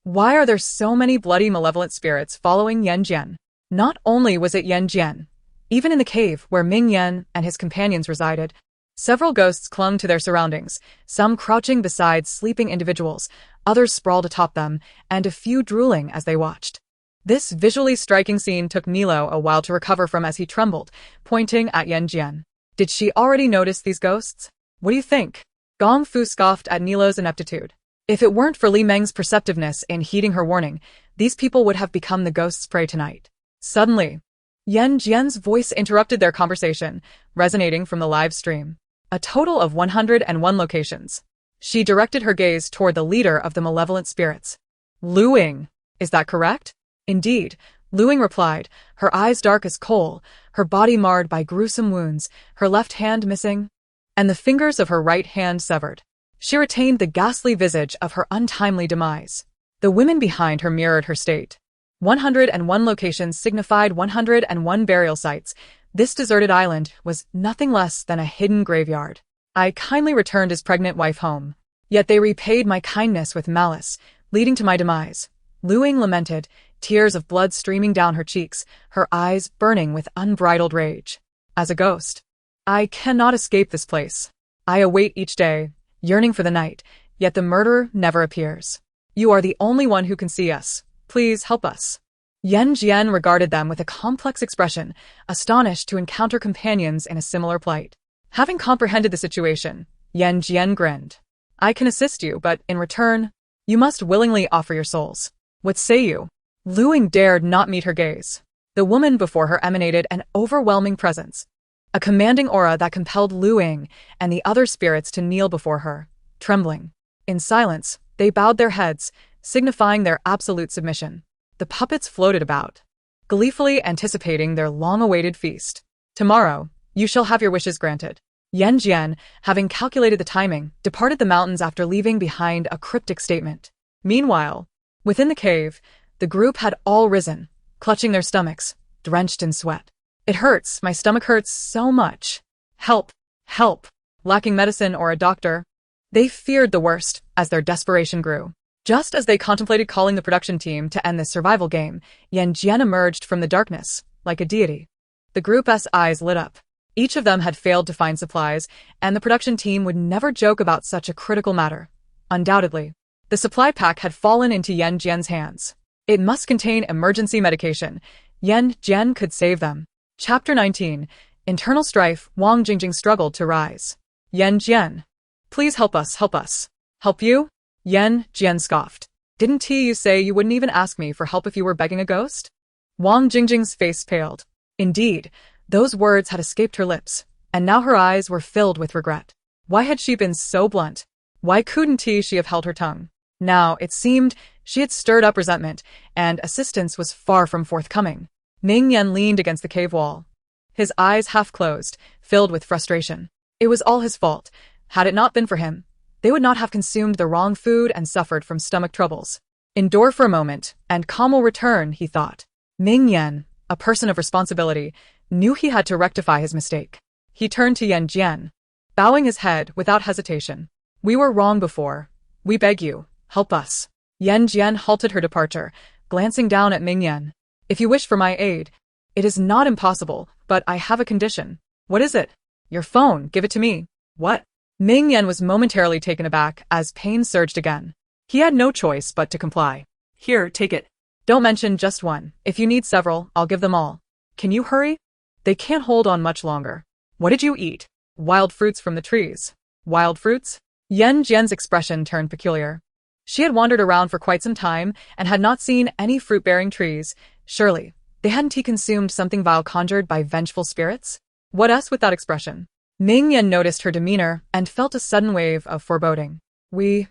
Why are there so many bloody malevolent spirits following Yan Jin? Not only was it Yan Jin, even in the cave where Ming Yan and his companions resided, several ghosts clung to their surroundings, some crouching beside sleeping individuals, others sprawled atop them, and a few drooling as they watched. This visually striking scene took Nilo a while to recover from as he trembled, pointing at Yan Jin. Did she already notice these ghosts? What do you think? Gong Fu scoffed at Nilo's ineptitude. If it weren't for Li Meng's perceptiveness in heeding her warning, these people would have become the ghost's prey tonight. Suddenly, Yan Jin's voice interrupted their conversation, resonating from the live stream. A total of 101 locations. She directed her gaze toward the leader of the malevolent spirits. Luing, is that correct? Indeed, Luing replied, her eyes dark as coal, her body marred by gruesome wounds, her left hand missing, and the fingers of her right hand severed. She retained the ghastly visage of her untimely demise. The women behind her mirrored her state. 101 locations signified 101 burial sites. This deserted island was nothing less than a hidden graveyard. I kindly returned his pregnant wife home. Yet they repaid my kindness with malice, leading to my demise. Luing lamented, tears of blood streaming down her cheeks, her eyes burning with unbridled rage. As a ghost, I cannot escape this place. I await each day, yearning for the night, yet the murderer never appears. You are the only one who can see us. Please help us. Yan Jin regarded them with a complex expression, astonished to encounter companions in a similar plight. Having comprehended the situation, Yan Jin grinned. I can assist you, but in return, you must willingly offer your souls. What say you? Luing dared not meet her gaze. The woman before her emanated an overwhelming presence, a commanding aura that compelled Luing and the other spirits to kneel before her, trembling. In silence, they bowed their heads, signifying their absolute submission. The puppets floated about, gleefully anticipating their long-awaited feast. Tomorrow, you shall have your wishes granted. Yan Jin, having calculated the timing, departed the mountains after leaving behind a cryptic statement. Meanwhile, within the cave, the group had all risen, clutching their stomachs, drenched in sweat. It hurts, my stomach hurts so much. Help, help. Lacking medicine or a doctor, they feared the worst as their desperation grew. Just as they contemplated calling the production team to end this survival game, Yan Jin emerged from the darkness, like a deity. The group's eyes lit up. Each of them had failed to find supplies, and the production team would never joke about such a critical matter. Undoubtedly, the supply pack had fallen into Yan Jin's hands. It must contain emergency medication. Yan Jin could save them. Chapter 19. Internal strife. Wang Jingjing struggled to rise. Yan Jin. Please help us, help us. Help you? Yan Jin scoffed. Didn't you say you wouldn't even ask me for help if you were begging a ghost? Wang Jingjing's face paled. Indeed, those words had escaped her lips, and now her eyes were filled with regret. Why had she been so blunt? Why couldn't she have held her tongue? Now, it seemed, she had stirred up resentment, and assistance was far from forthcoming. Ming Yan leaned against the cave wall, his eyes half closed, filled with frustration. It was all his fault. Had it not been for him, they would not have consumed the wrong food and suffered from stomach troubles. Endure for a moment, and calm will return, he thought. Ming Yan, a person of responsibility, knew he had to rectify his mistake. He turned to Yan Jin, bowing his head without hesitation. We were wrong before. We beg you, help us. Yan Jin halted her departure, glancing down at Ming Yan. If you wish for my aid, it is not impossible, but I have a condition. What is it? Your phone, give it to me. What? Ming Yan was momentarily taken aback as pain surged again. He had no choice but to comply. Here, take it. Don't mention just one. If you need several, I'll give them all. Can you hurry? They can't hold on much longer. What did you eat? Wild fruits from the trees. Wild fruits? Yan Jin's expression turned peculiar. She had wandered around for quite some time and had not seen any fruit-bearing trees. Surely, they hadn't consumed something vile conjured by vengeful spirits? What else with that expression? Ming Yan noticed her demeanor and felt a sudden wave of foreboding.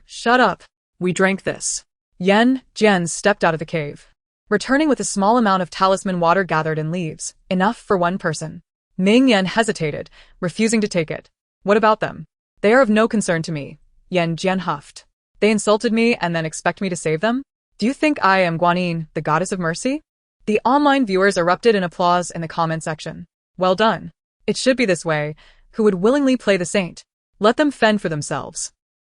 Shut up. We drank this. Yan Jin stepped out of the cave, returning with a small amount of talisman water gathered in leaves, enough for one person. Ming Yan hesitated, refusing to take it. What about them? They are of no concern to me. Yan Jin huffed. They insulted me and then expect me to save them? Do you think I am Guanyin, the goddess of mercy? The online viewers erupted in applause in the comment section. Well done. It should be this way. Who would willingly play the saint? Let them fend for themselves.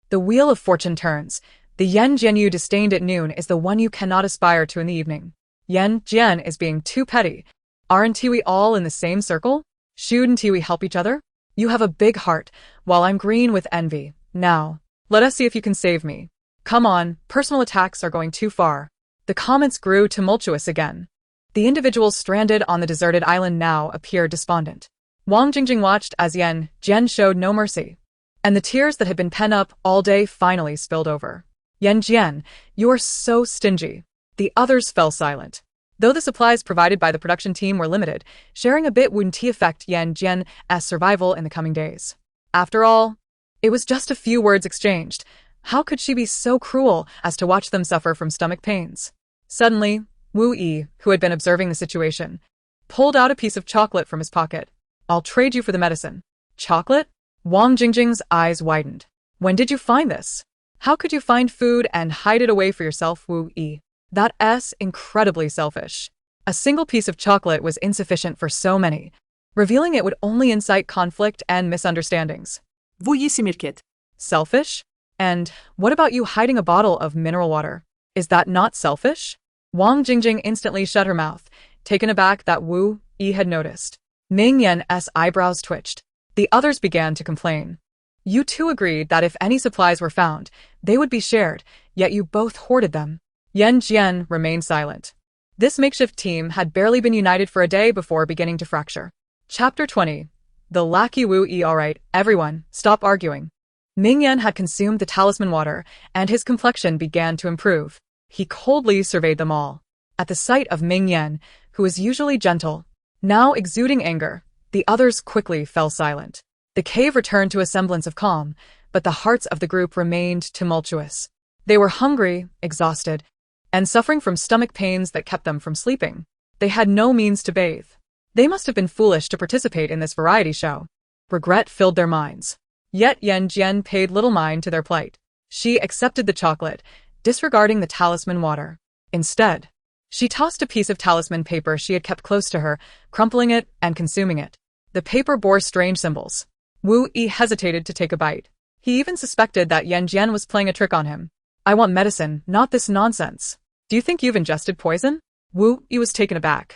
The wheel of fortune turns. The Yan Jin you disdained at noon is the one you cannot aspire to in the evening. Yan Jin is being too petty. Aren't we all in the same circle? Shouldn't we help each other? You have a big heart, while I'm green with envy. Now, let us see if you can save me. Come on, personal attacks are going too far. The comments grew tumultuous again. The individuals stranded on the deserted island now appeared despondent. Wang Jingjing watched as Yan Jin showed no mercy, and the tears that had been pent up all day finally spilled over. Yan Jin, you are so stingy. The others fell silent. Though the supplies provided by the production team were limited, sharing a bit wouldn't affect Yan Jin's survival in the coming days. After all, it was just a few words exchanged. How could she be so cruel as to watch them suffer from stomach pains? Suddenly, Wu Yi, who had been observing the situation, pulled out a piece of chocolate from his pocket. I'll trade you for the medicine. Chocolate? Wang Jingjing's eyes widened. When did you find this? How could you find food and hide it away for yourself, Wu Yi? That's incredibly selfish. A single piece of chocolate was insufficient for so many. Revealing it would only incite conflict and misunderstandings. Wu Yi simirket. Selfish? And what about you hiding a bottle of mineral water? Is that not selfish? Wang Jingjing instantly shut her mouth, taken aback that Wu Yi had noticed. Ming Yan's eyebrows twitched. The others began to complain. You two agreed that if any supplies were found, they would be shared, yet you both hoarded them. Yan Jin remained silent. This makeshift team had barely been united for a day before beginning to fracture. Chapter 20. The Lackey Wu Yi. Alright, everyone, stop arguing. Ming Yan had consumed the talisman water, and his complexion began to improve. He coldly surveyed them all. At the sight of Ming Yan, who was usually gentle, now exuding anger, the others quickly fell silent. The cave returned to a semblance of calm, but the hearts of the group remained tumultuous. They were hungry, exhausted, and suffering from stomach pains that kept them from sleeping. They had no means to bathe. They must have been foolish to participate in this variety show. Regret filled their minds. Yet Yan Jin paid little mind to their plight. She accepted the chocolate, disregarding the talisman water. Instead, she tossed a piece of talisman paper she had kept close to her, crumpling it and consuming it. The paper bore strange symbols. Wu Yi hesitated to take a bite. He even suspected that Yan Jin was playing a trick on him. I want medicine, not this nonsense. Do you think you've ingested poison? Wu Yi was taken aback.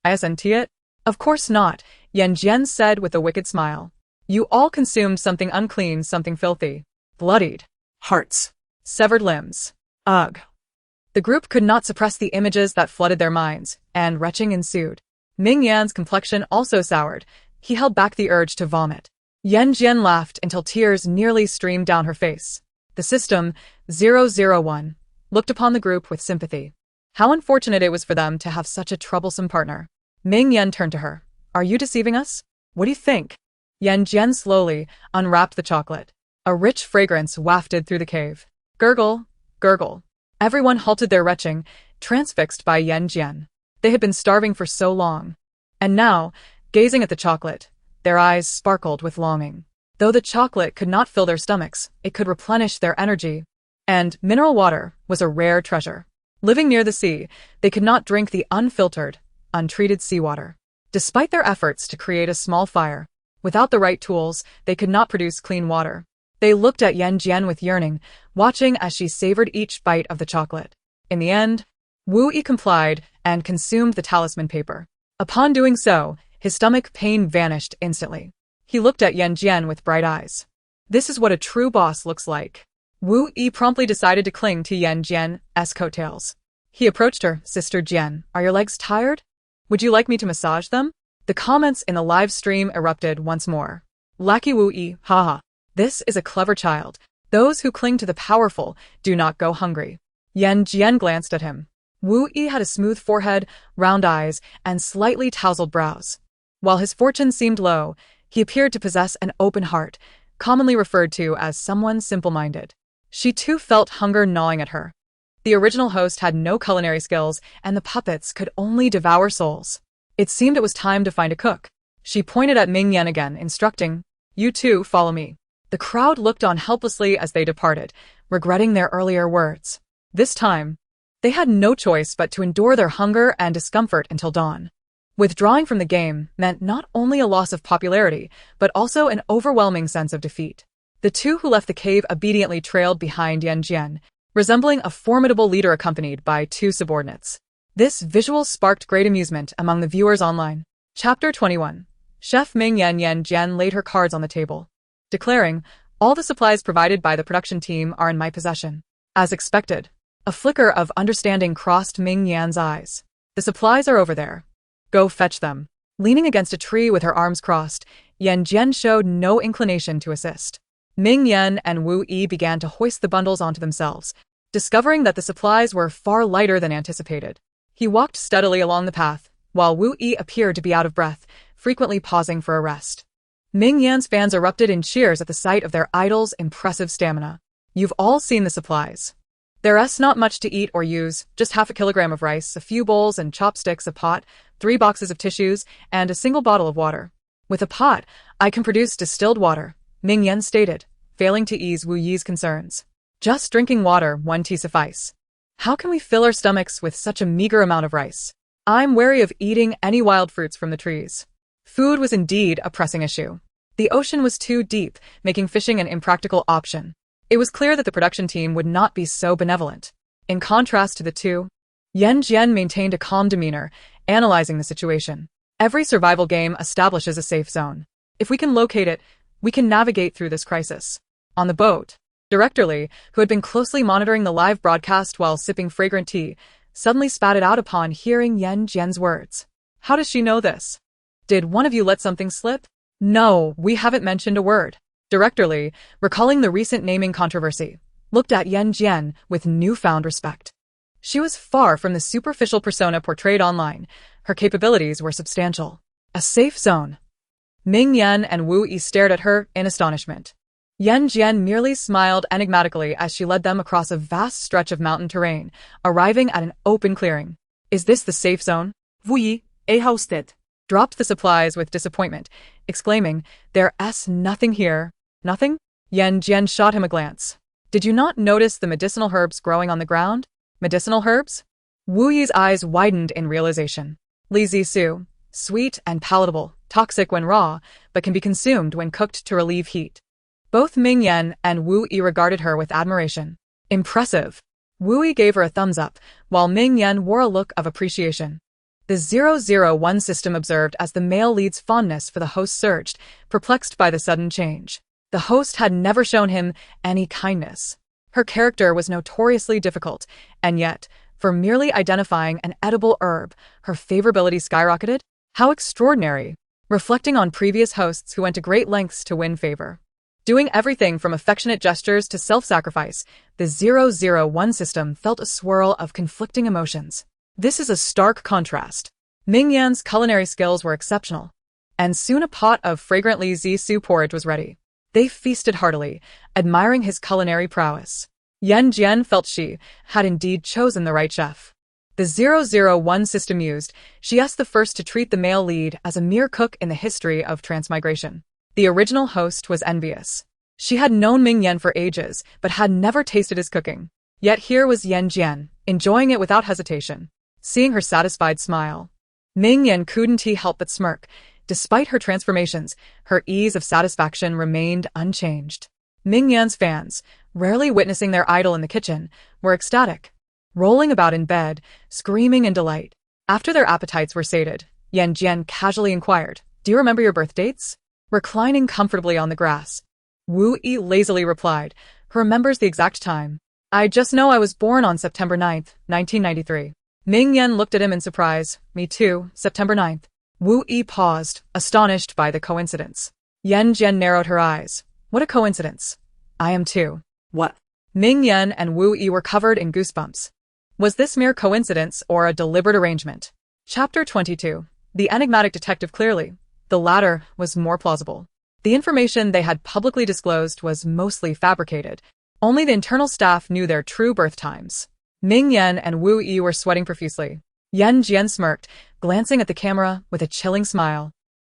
Isn't it? Of course not, Yan Jin said with a wicked smile. You all consumed something unclean, something filthy. Bloodied. Hearts. Severed limbs. Ugh. The group could not suppress the images that flooded their minds, and retching ensued. Ming Yan's complexion also soured. He held back the urge to vomit. Yan Jin laughed until tears nearly streamed down her face. The system, 001, looked upon the group with sympathy. How unfortunate it was for them to have such a troublesome partner. Ming Yan turned to her. Are you deceiving us? What do you think? Yan Jin slowly unwrapped the chocolate. A rich fragrance wafted through the cave. Gurgle, gurgle. Everyone halted their retching, transfixed by Yan Jin. They had been starving for so long. And now, gazing at the chocolate, their eyes sparkled with longing. Though the chocolate could not fill their stomachs, it could replenish their energy. And mineral water was a rare treasure. Living near the sea, they could not drink the unfiltered, untreated seawater. Despite their efforts to create a small fire, without the right tools, they could not produce clean water. They looked at Yan Jin with yearning, watching as she savored each bite of the chocolate. In the end, Wu Yi complied and consumed the talisman paper. Upon doing so, his stomach pain vanished instantly. He looked at Yan Jin with bright eyes. This is what a true boss looks like. Wu Yi promptly decided to cling to Yan Jin's coattails. He approached her. Sister Jian, are your legs tired? Would you like me to massage them? The comments in the live stream erupted once more. Lackey Wu Yi, haha. This is a clever child. Those who cling to the powerful do not go hungry. Yan Jin glanced at him. Wu Yi had a smooth forehead, round eyes, and slightly tousled brows. While his fortune seemed low, he appeared to possess an open heart, commonly referred to as someone simple-minded. She too felt hunger gnawing at her. The original host had no culinary skills, and the puppets could only devour souls. It seemed it was time to find a cook. She pointed at Ming Yan again, instructing, You two follow me. The crowd looked on helplessly as they departed, regretting their earlier words. This time, They had no choice but to endure their hunger and discomfort until dawn. Withdrawing from the game meant not only a loss of popularity, but also an overwhelming sense of defeat. The two who left the cave obediently trailed behind Yan Jin, resembling a formidable leader accompanied by two subordinates. This visual sparked great amusement among the viewers online. Chapter 21. Chef Ming Yan Jin laid her cards on the table, declaring, "All the supplies provided by the production team are in my possession." As expected, a flicker of understanding crossed Ming Yan's eyes. "The supplies are over there. Go fetch them." Leaning against a tree with her arms crossed, Yan Jin showed no inclination to assist. Ming Yan and Wu Yi began to hoist the bundles onto themselves, discovering that the supplies were far lighter than anticipated. He walked steadily along the path, while Wu Yi appeared to be out of breath, frequently pausing for a rest. Ming Yan's fans erupted in cheers at the sight of their idol's impressive stamina. "You've all seen the supplies. There's not much to eat or use, just half a kilogram of rice, a few bowls and chopsticks, a pot, 3 boxes of tissues, and a single bottle of water. With a pot, I can produce distilled water," Ming Yan stated, failing to ease Wu Yi's concerns. "Just drinking water, 1 tea suffice. How can we fill our stomachs with such a meager amount of rice? I'm wary of eating any wild fruits from the trees." Food was indeed a pressing issue. The ocean was too deep, making fishing an impractical option. It was clear that the production team would not be so benevolent. In contrast to the two, Yan Jin maintained a calm demeanor, analyzing the situation. "Every survival game establishes a safe zone. If we can locate it, we can navigate through this crisis." On the boat, Director Lee, who had been closely monitoring the live broadcast while sipping fragrant tea, suddenly spat it out upon hearing Yan Jin's words. "How does she know this? Did one of you let something slip?" "No, we haven't mentioned a word." Director Lee, recalling the recent naming controversy, looked at Yan Jin with newfound respect. She was far from the superficial persona portrayed online. Her capabilities were substantial. A safe zone. Ming Yan and Wu Yi stared at her in astonishment. Yan Jin merely smiled enigmatically as she led them across a vast stretch of mountain terrain, arriving at an open clearing. "Is this the safe zone?" Wu Yi, a hosted. Dropped the supplies with disappointment, exclaiming, "There's nothing here." "Nothing?" Yan Jin shot him a glance. "Did you not notice the medicinal herbs growing on the ground?" "Medicinal herbs?" Wu Yi's eyes widened in realization. Li Zisu, sweet and palatable, toxic when raw, but can be consumed when cooked to relieve heat. Both Ming Yan and Wu Yi regarded her with admiration. "Impressive." Wu Yi gave her a thumbs up, while Ming Yan wore a look of appreciation. The 001 system observed as the male lead's fondness for the host surged, perplexed by the sudden change. The host had never shown him any kindness. Her character was notoriously difficult, and yet, for merely identifying an edible herb, her favorability skyrocketed? How extraordinary! Reflecting on previous hosts who went to great lengths to win favor. Doing everything from affectionate gestures to self-sacrifice, the 001 system felt a swirl of conflicting emotions. This is a stark contrast. Ming Yan's culinary skills were exceptional, and soon a pot of fragrant Li Zisu porridge was ready. They feasted heartily, admiring his culinary prowess. Yan Jin felt she had indeed chosen the right chef. The 001 system used, she asked the first to treat the male lead as a mere cook in the history of transmigration. The original host was envious. She had known Ming Yan for ages, but had never tasted his cooking. Yet here was Yan Jin, enjoying it without hesitation. Seeing her satisfied smile, Ming Yan couldn't help but smirk. Despite her transformations, her ease of satisfaction remained unchanged. Ming Yan's fans, rarely witnessing their idol in the kitchen, were ecstatic, rolling about in bed, screaming in delight. After their appetites were sated, Yan Jin casually inquired, "Do you remember your birth dates?" Reclining comfortably on the grass, Wu Yi lazily replied, "Who remembers the exact time? I just know I was born on September 9th, 1993. Ming Yan looked at him in surprise. "Me too, September 9th. Wu Yi paused, astonished by the coincidence. Yan Jin narrowed her eyes. "What a coincidence. I am too." What? Ming Yan and Wu Yi were covered in goosebumps. Was this mere coincidence or a deliberate arrangement? Chapter 22. The enigmatic detective clearly. The latter was more plausible. The information they had publicly disclosed was mostly fabricated. Only the internal staff knew their true birth times. Ming Yan and Wu Yi were sweating profusely. Yan Jin smirked, glancing at the camera with a chilling smile,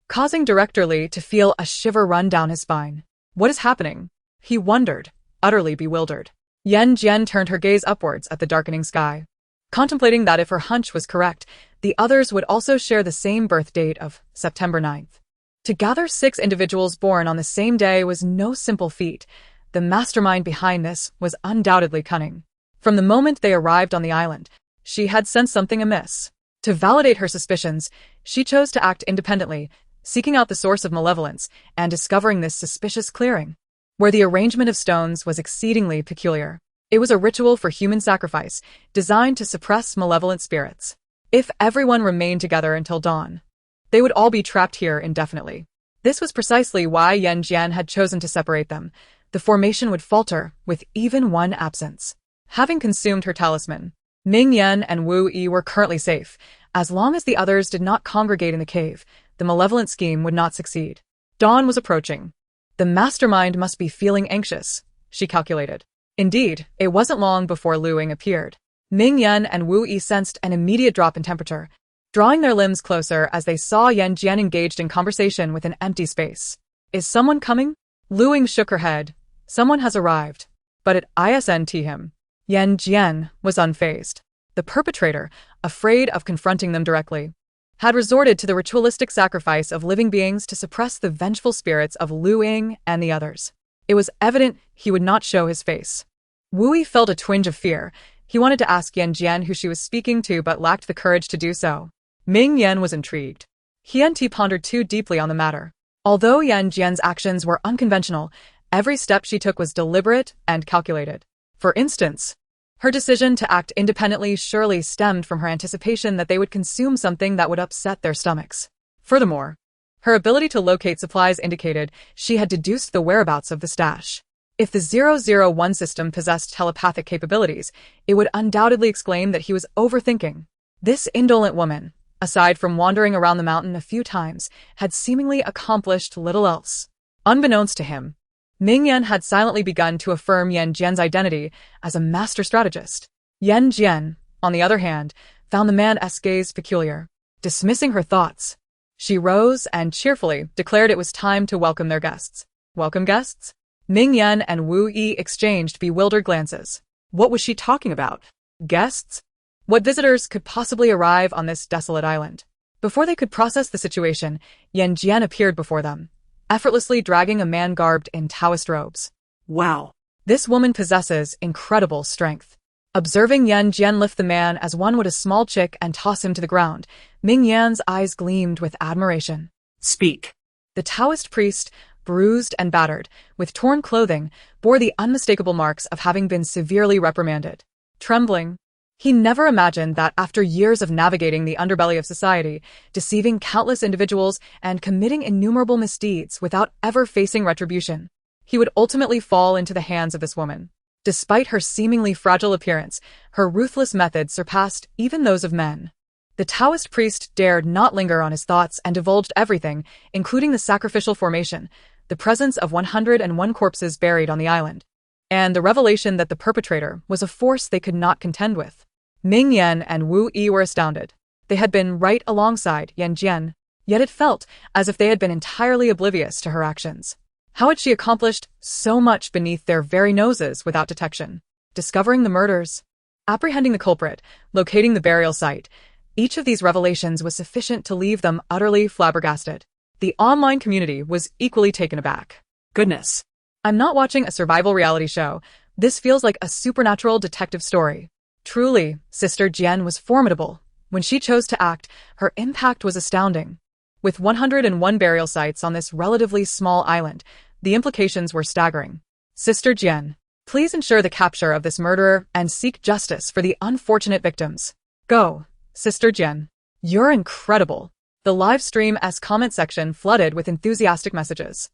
causing Director Lee to feel a shiver run down his spine. What is happening? He wondered, utterly bewildered. Yan Jin turned her gaze upwards at the darkening sky. contemplating that if her hunch was correct, the others would also share the same birth date of September 9th. To gather 6 individuals born on the same day was no simple feat. The mastermind behind this was undoubtedly cunning. From the moment they arrived on the island, she had sensed something amiss. To validate her suspicions, she chose to act independently, seeking out the source of malevolence and discovering this suspicious clearing, where the arrangement of stones was exceedingly peculiar. It was a ritual for human sacrifice, designed to suppress malevolent spirits. If everyone remained together until dawn, they would all be trapped here indefinitely. This was precisely why Yan Jin had chosen to separate them. The formation would falter with even one absence. Having consumed her talisman, Ming Yan and Wu Yi were currently safe. As long as the others did not congregate in the cave, the malevolent scheme would not succeed. Dawn was approaching. The mastermind must be feeling anxious, she calculated. Indeed, it wasn't long before Lu Ying appeared. Ming Yan and Wu Yi sensed an immediate drop in temperature, drawing their limbs closer as they saw Yan Jin engaged in conversation with an empty space. Is someone coming? Lu Ying shook her head. Someone has arrived. But it isn't him. Yan Jin was unfazed. The perpetrator, afraid of confronting them directly, had resorted to the ritualistic sacrifice of living beings to suppress the vengeful spirits of Lu Ying and the others. It was evident he would not show his face. Wu Yi felt a twinge of fear. He wanted to ask Yan Jin who she was speaking to but lacked the courage to do so. Ming Yan was intrigued. He pondered too deeply on the matter. Although Yan Jin's actions were unconventional, every step she took was deliberate and calculated. For instance, her decision to act independently surely stemmed from her anticipation that they would consume something that would upset their stomachs. Furthermore, her ability to locate supplies indicated she had deduced the whereabouts of the stash. If the 001 system possessed telepathic capabilities, it would undoubtedly exclaim that he was overthinking. This indolent woman, aside from wandering around the mountain a few times, had seemingly accomplished little else. Unbeknownst to him, Ming Yan had silently begun to affirm Yan Jin's identity as a master strategist. Yan Jin, on the other hand, found the man's gaze peculiar. Dismissing her thoughts, she rose and cheerfully declared it was time to welcome their guests. Welcome guests? Ming Yan and Wu Yi exchanged bewildered glances. What was she talking about? Guests? What visitors could possibly arrive on this desolate island? Before they could process the situation, Yan Jin appeared before them, effortlessly dragging a man garbed in Taoist robes. Wow. This woman possesses incredible strength. Observing Yan Jin lift the man as one would a small chick and toss him to the ground, Ming Yan's eyes gleamed with admiration. Speak. The Taoist priest, bruised and battered, with torn clothing, bore the unmistakable marks of having been severely reprimanded. Trembling, he never imagined that after years of navigating the underbelly of society, deceiving countless individuals and committing innumerable misdeeds without ever facing retribution, he would ultimately fall into the hands of this woman. Despite her seemingly fragile appearance, her ruthless methods surpassed even those of men. The Taoist priest dared not linger on his thoughts and divulged everything, including the sacrificial formation, the presence of 101 corpses buried on the island, and the revelation that the perpetrator was a force they could not contend with. Ming Yan and Wu Yi were astounded. They had been right alongside Yan Jin, yet it felt as if they had been entirely oblivious to her actions. How had she accomplished so much beneath their very noses without detection? Discovering the murders, apprehending the culprit, locating the burial site, each of these revelations was sufficient to leave them utterly flabbergasted. The online community was equally taken aback. Goodness. I'm not watching a survival reality show. This feels like a supernatural detective story. Truly, Sister Jian was formidable. When she chose to act, her impact was astounding. With 101 burial sites on this relatively small island, the implications were staggering. Sister Jian, please ensure the capture of this murderer and seek justice for the unfortunate victims. Go, Sister Jian. You're incredible. The live stream's comment section flooded with enthusiastic messages.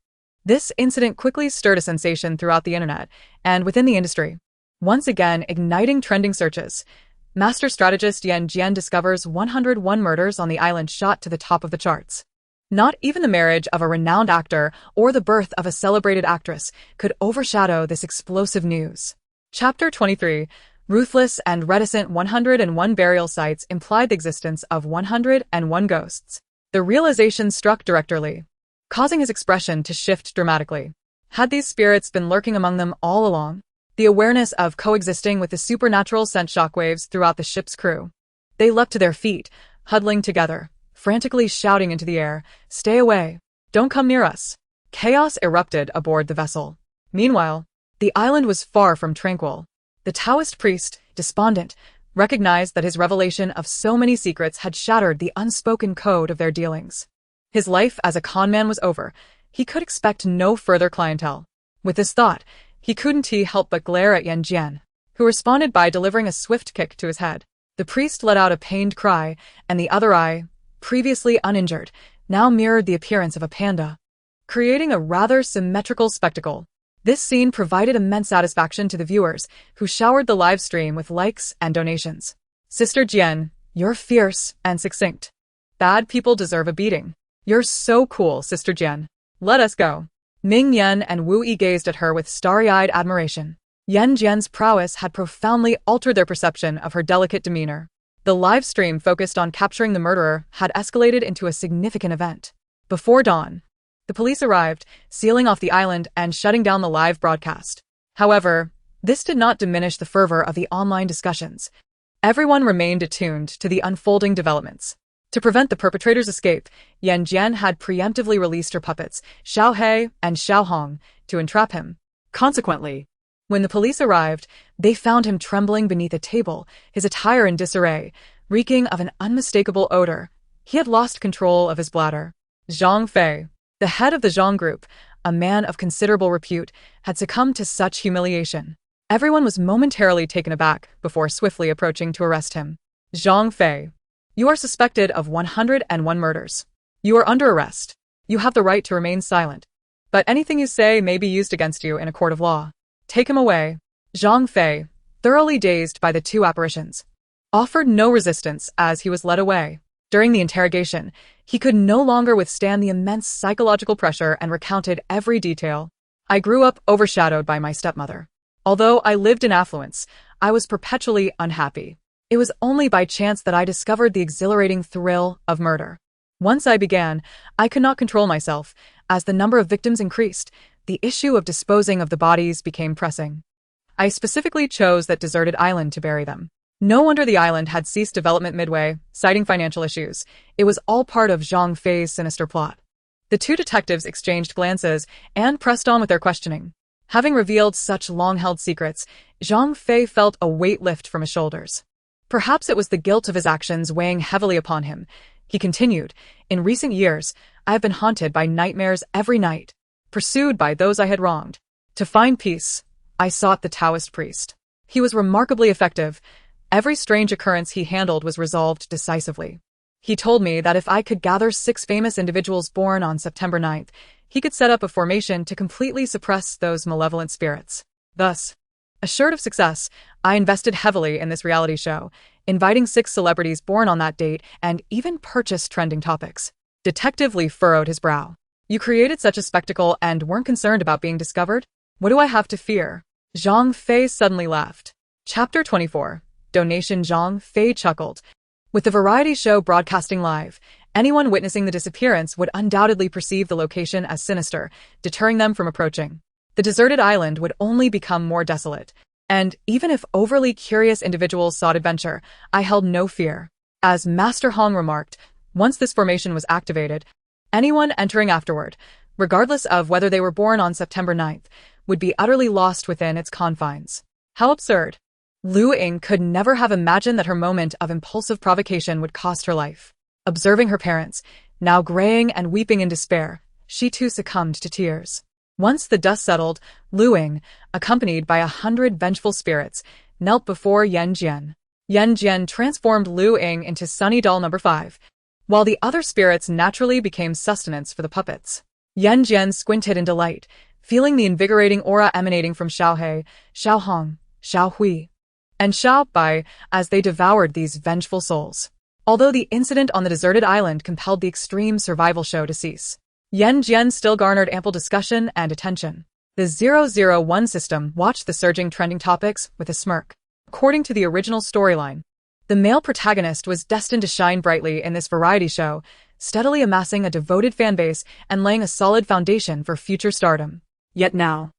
This incident quickly stirred a sensation throughout the internet and within the industry, once again igniting trending searches. Master strategist Yan Jin discovers 101 murders on the island shot to the top of the charts. Not even the marriage of a renowned actor or the birth of a celebrated actress could overshadow this explosive news. Chapter 23. Ruthless and reticent 101 burial sites implied the existence of 101 ghosts. The realization struck Director Lee, causing his expression to shift dramatically. Had these spirits been lurking among them all along? the awareness of coexisting with the supernatural sent shockwaves throughout the ship's crew. They leapt to their feet, huddling together, frantically shouting into the air, "Stay away! Don't come near us!" Chaos erupted aboard the vessel. Meanwhile, the island was far from tranquil. The Taoist priest, despondent, recognized that his revelation of so many secrets had shattered the unspoken code of their dealings. His life as a conman was over. He could expect no further clientele. With this thought, he couldn't help but glare at Yan Jin, who responded by delivering a swift kick to his head. The priest let out a pained cry, and the other eye, previously uninjured, now mirrored the appearance of a panda, creating a rather symmetrical spectacle. This scene provided immense satisfaction to the viewers, who showered the live stream with likes and donations. "Sister Jian, you're fierce and succinct. Bad people deserve a beating. You're so cool, Sister Jian. Let us go." Ming Yan and Wu Yi gazed at her with starry-eyed admiration. Yan Jian's prowess had profoundly altered their perception of her delicate demeanor. The live stream focused on capturing the murderer had escalated into a significant event. Before dawn, the police arrived, sealing off the island and shutting down the live broadcast. However, this did not diminish the fervor of the online discussions. Everyone remained attuned to the unfolding developments. To prevent the perpetrator's escape, Yan Jian had preemptively released her puppets, Xiao He and Xiao Hong, to entrap him. Consequently, when the police arrived, they found him trembling beneath a table, his attire in disarray, reeking of an unmistakable odor. He had lost control of his bladder. Zhang Fei, the head of the Zhang group, a man of considerable repute, had succumbed to such humiliation. Everyone was momentarily taken aback before swiftly approaching to arrest him. "Zhang Fei, you are suspected of 101 murders. You are under arrest. You have the right to remain silent, but anything you say may be used against you in a court of law. Take him away." Zhang Fei, thoroughly dazed by the two apparitions, offered no resistance as he was led away. During the interrogation, he could no longer withstand the immense psychological pressure and recounted every detail. "I grew up overshadowed by my stepmother. Although I lived in affluence, I was perpetually unhappy. It was only by chance that I discovered the exhilarating thrill of murder. Once I began, I could not control myself. As the number of victims increased, the issue of disposing of the bodies became pressing. I specifically chose that deserted island to bury them. No wonder the island had ceased development midway, citing financial issues. It was all part of Zhang Fei's sinister plot." The two detectives exchanged glances and pressed on with their questioning. Having revealed such long-held secrets, Zhang Fei felt a weight lift from his shoulders. Perhaps it was the guilt of his actions weighing heavily upon him. He continued, "In recent years, I have been haunted by nightmares every night, pursued by those I had wronged. To find peace, I sought the Taoist priest. He was remarkably effective. Every strange occurrence he handled was resolved decisively. He told me that if I could gather 6 famous individuals born on September 9th, he could set up a formation to completely suppress those malevolent spirits. Thus, assured of success, I invested heavily in this reality show, inviting 6 celebrities born on that date and even purchased trending topics." Detective Lee furrowed his brow. "You created such a spectacle and weren't concerned about being discovered? What do I have to fear?" Zhang Fei suddenly laughed. Chapter 24. Donation. Zhang Fei chuckled. With the variety show broadcasting live, anyone witnessing the disappearance would undoubtedly perceive the location as sinister, deterring them from approaching. The deserted island would only become more desolate, and even if overly curious individuals sought adventure, I held no fear. As Master Hong remarked, once this formation was activated, anyone entering afterward, regardless of whether they were born on September 9th, would be utterly lost within its confines. How absurd. Lu Ying could never have imagined that her moment of impulsive provocation would cost her life. Observing her parents, now graying and weeping in despair, she too succumbed to tears. Once the dust settled, Lu Ying, accompanied by 100 vengeful spirits, knelt before Yan Jin. Yan Jin transformed Lu Ying into Sunny Doll number 5, while the other spirits naturally became sustenance for the puppets. Yan Jin squinted in delight, feeling the invigorating aura emanating from Xiao He, Xiao Hong, Xiao Hui, and Xiao Bai as they devoured these vengeful souls. Although the incident on the deserted island compelled the extreme survival show to cease, Yan Jin still garnered ample discussion and attention. The 001 system watched the surging trending topics with a smirk. According to the original storyline, the male protagonist was destined to shine brightly in this variety show, steadily amassing a devoted fanbase and laying a solid foundation for future stardom. Yet now,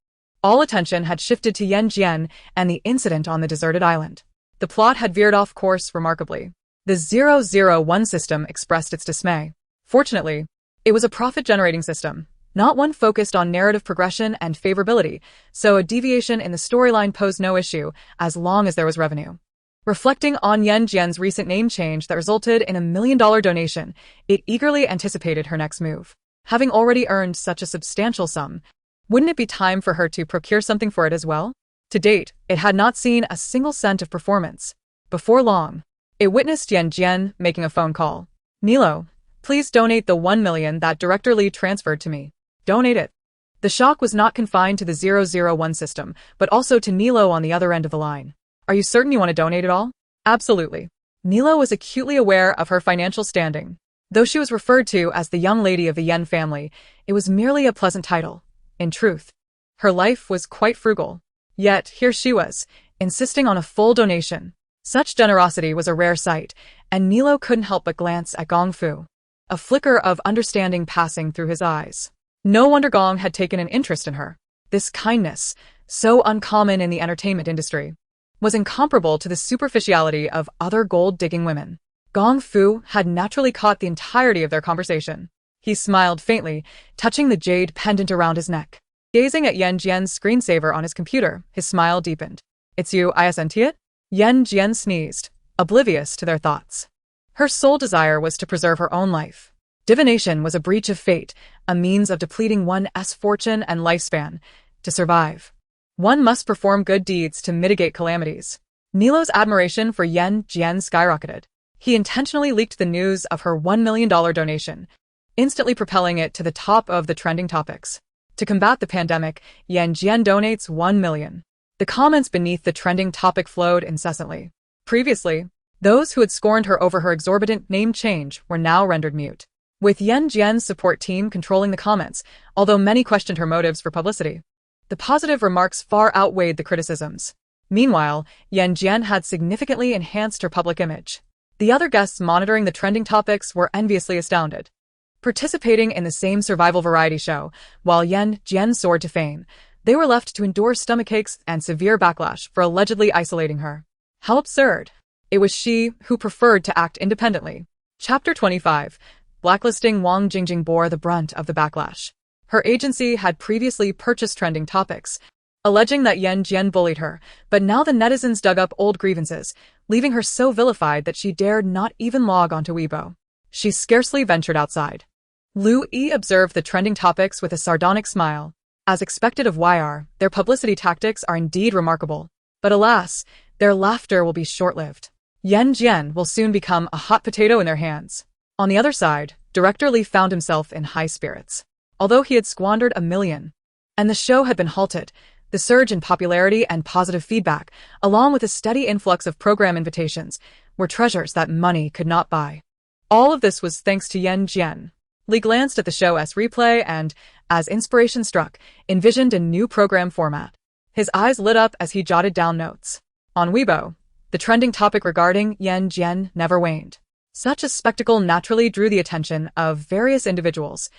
All attention had shifted to Yan Jin and the incident on the deserted island. The plot had veered off course remarkably. The 001 system expressed its dismay. Fortunately, it was a profit-generating system, not one focused on narrative progression and favorability, so a deviation in the storyline posed no issue as long as there was revenue. Reflecting on Yan Jin's recent name change that resulted in a $1 million donation, it eagerly anticipated her next move. Having already earned such a substantial sum, wouldn't it be time for her to procure something for it as well? To date, it had not seen a single cent of performance. Before long, it witnessed Yan Jin making a phone call. "Nilo, please donate the 1 million that Director Lee transferred to me. Donate it." The shock was not confined to the 001 system, but also to Nilo on the other end of the line. "Are you certain you want to donate it all?" "Absolutely." Nilo was acutely aware of her financial standing. Though she was referred to as the young lady of the Yan family, it was merely a pleasant title. In truth, her life was quite frugal. Yet here she was, insisting on a full donation. Such generosity was a rare sight, and Nilo couldn't help but glance at Gong Fu, a flicker of understanding passing through his eyes. No wonder Gong had taken an interest in her. This kindness, so uncommon in the entertainment industry, was incomparable to the superficiality of other gold-digging women. Gong Fu had naturally caught the entirety of their conversation. He smiled faintly, touching the jade pendant around his neck. Gazing at Yan Jin's screensaver on his computer, his smile deepened. "It's you, isn't it?" Yan Jin sneezed, oblivious to their thoughts. Her sole desire was to preserve her own life. Divination was a breach of fate, a means of depleting one's fortune and lifespan. To survive, one must perform good deeds to mitigate calamities. Nilo's admiration for Yan Jin skyrocketed. He intentionally leaked the news of her $1 million donation, instantly propelling it to the top of the trending topics. To combat the pandemic, Yan Jin donates 1 million. The comments beneath the trending topic flowed incessantly. Previously, those who had scorned her over her exorbitant name change were now rendered mute. With Yan Jin's support team controlling the comments, although many questioned her motives for publicity, the positive remarks far outweighed the criticisms. Meanwhile, Yan Jin had significantly enhanced her public image. The other guests monitoring the trending topics were enviously astounded. Participating in the same survival variety show, while Yan Jin soared to fame, they were left to endure stomachaches and severe backlash for allegedly isolating her. How absurd! It was she who preferred to act independently. Chapter 25. Blacklisting. Wang Jingjing bore the brunt of the backlash. Her agency had previously purchased trending topics, alleging that Yan Jin bullied her, but now the netizens dug up old grievances, leaving her so vilified that she dared not even log onto Weibo. She scarcely ventured outside. Lu Yi observed the trending topics with a sardonic smile. As expected of YR, their publicity tactics are indeed remarkable. But alas, their laughter will be short-lived. Yan Jin will soon become a hot potato in their hands. On the other side, Director Lee found himself in high spirits. Although he had squandered $1 million, and the show had been halted, the surge in popularity and positive feedback, along with a steady influx of program invitations, were treasures that money could not buy. All of this was thanks to Yan Jin. Lee glanced at the show's replay and, as inspiration struck, envisioned a new program format. His eyes lit up as he jotted down notes. On Weibo, the trending topic regarding Yan Jin never waned. Such a spectacle naturally drew the attention of various individuals,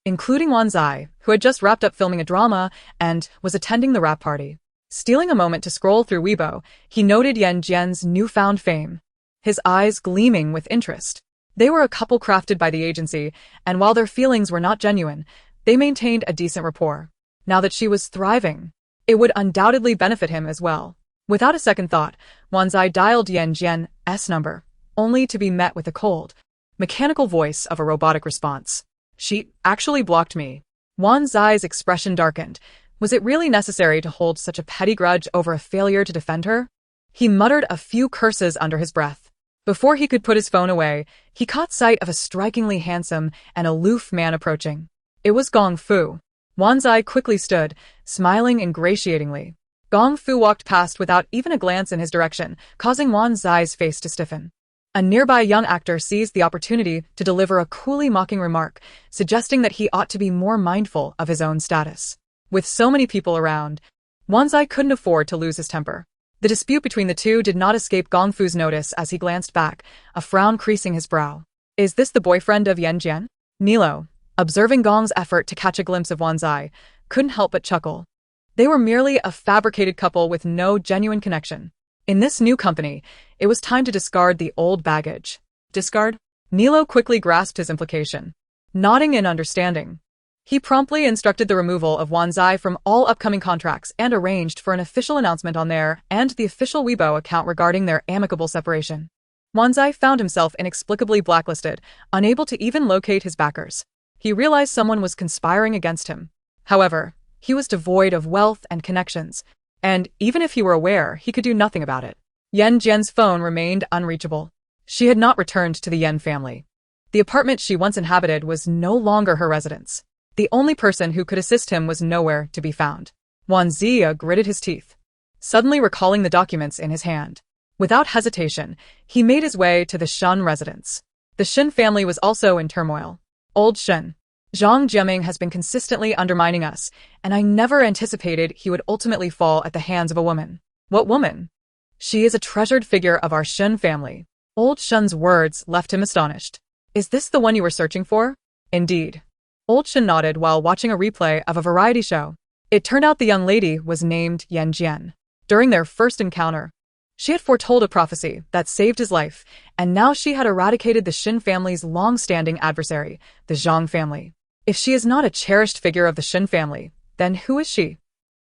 including Wan Zai, who had just wrapped up filming a drama and was attending the wrap party. Stealing a moment to scroll through Weibo, he noted Yan Jin's newfound fame, his eyes gleaming with interest. They were a couple crafted by the agency, and while their feelings were not genuine, they maintained a decent rapport. Now that she was thriving, it would undoubtedly benefit him as well. Without a second thought, Wan Zai dialed Yan Jin's number, only to be met with the cold, mechanical voice of a robotic response. "She actually blocked me." Wan Zai's expression darkened. Was it really necessary to hold such a petty grudge over a failure to defend her? He muttered a few curses under his breath. Before he could put his phone away, he caught sight of a strikingly handsome and aloof man approaching. It was Gong Fu. Wan Zai quickly stood, smiling ingratiatingly. Gong Fu walked past without even a glance in his direction, causing Wan Zai's face to stiffen. A nearby young actor seized the opportunity to deliver a coolly mocking remark, suggesting that he ought to be more mindful of his own status. With so many people around, Wan Zai couldn't afford to lose his temper. The dispute between the two did not escape Gong Fu's notice as he glanced back, a frown creasing his brow. "Is this the boyfriend of Yan Jin?" Nilo, observing Gong's effort to catch a glimpse of Wan Zai, couldn't help but chuckle. They were merely a fabricated couple with no genuine connection. In this new company, it was time to discard the old baggage. Discard? Milo quickly grasped his implication. Nodding in understanding, he promptly instructed the removal of Wanzai from all upcoming contracts and arranged for an official announcement on their and the official Weibo account regarding their amicable separation. Wanzai found himself inexplicably blacklisted, unable to even locate his backers. He realized someone was conspiring against him. However, he was devoid of wealth and connections, and even if he were aware, he could do nothing about it. Yan Jin's phone remained unreachable. She had not returned to the Yan family. The apartment she once inhabited was no longer her residence. The only person who could assist him was nowhere to be found. Wanzia gritted his teeth, suddenly recalling the documents in his hand. Without hesitation, he made his way to the Shen residence. The Shen family was also in turmoil. Old Shen, Zhang Jiaming has been consistently undermining us, and I never anticipated he would ultimately fall at the hands of a woman. What woman? She is a treasured figure of our Shen family. Old Shen's words left him astonished. Is this the one you were searching for? Indeed. Old Shen nodded while watching a replay of a variety show. It turned out the young lady was named Yan Jin. During their first encounter, she had foretold a prophecy that saved his life, and now she had eradicated the Shen family's long-standing adversary, the Zhang family. If she is not a cherished figure of the Shen family, then who is she?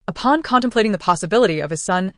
Upon contemplating the possibility of his son's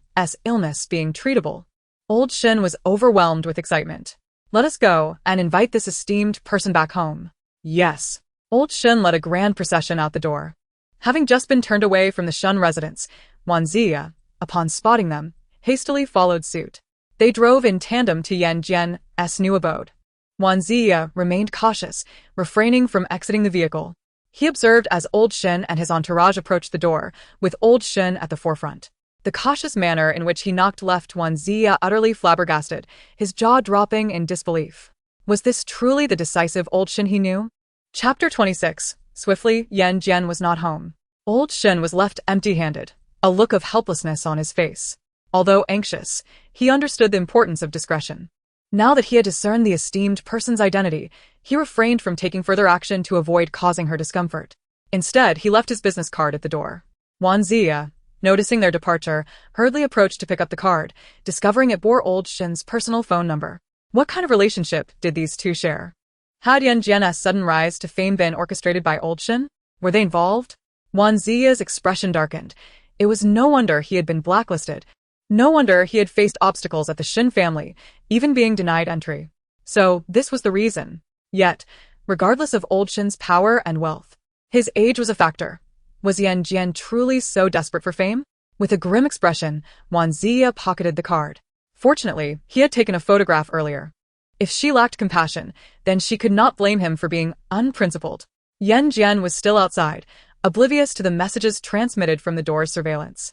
illness being treatable, Old Shen was overwhelmed with excitement. Let us go and invite this esteemed person back home. Yes. Old Shen led a grand procession out the door. Having just been turned away from the Shen residence, Wanzia, upon spotting them, hastily followed suit. They drove in tandem to Yan Jin's new abode. Wanzia remained cautious, refraining from exiting the vehicle. He observed as Old Shen and his entourage approached the door, with Old Shen at the forefront. The cautious manner in which he knocked left Wanzia utterly flabbergasted, his jaw dropping in disbelief. Was this truly the decisive Old Shen he knew? Chapter 26. Swiftly, Yan Jin was not home. Old Shen was left empty-handed, a look of helplessness on his face. Although anxious, he understood the importance of discretion. Now that he had discerned the esteemed person's identity, he refrained from taking further action to avoid causing her discomfort. Instead, he left his business card at the door. Wanzia, noticing their departure, hurriedly approached to pick up the card, discovering it bore Old Shen's personal phone number. What kind of relationship did these two share? Had Yan Jin's sudden rise to fame been orchestrated by Old Shen? Were they involved? Wanzia's expression darkened. It was no wonder he had been blacklisted. No wonder he had faced obstacles at the Shen family, even being denied entry. So, this was the reason. Yet, regardless of Old Shen's power and wealth, his age was a factor. Was Yan Jin truly so desperate for fame? With a grim expression, Wanzia pocketed the card. Fortunately, he had taken a photograph earlier. If she lacked compassion, then she could not blame him for being unprincipled. Yan Jin was still outside, oblivious to the messages transmitted from the door's surveillance.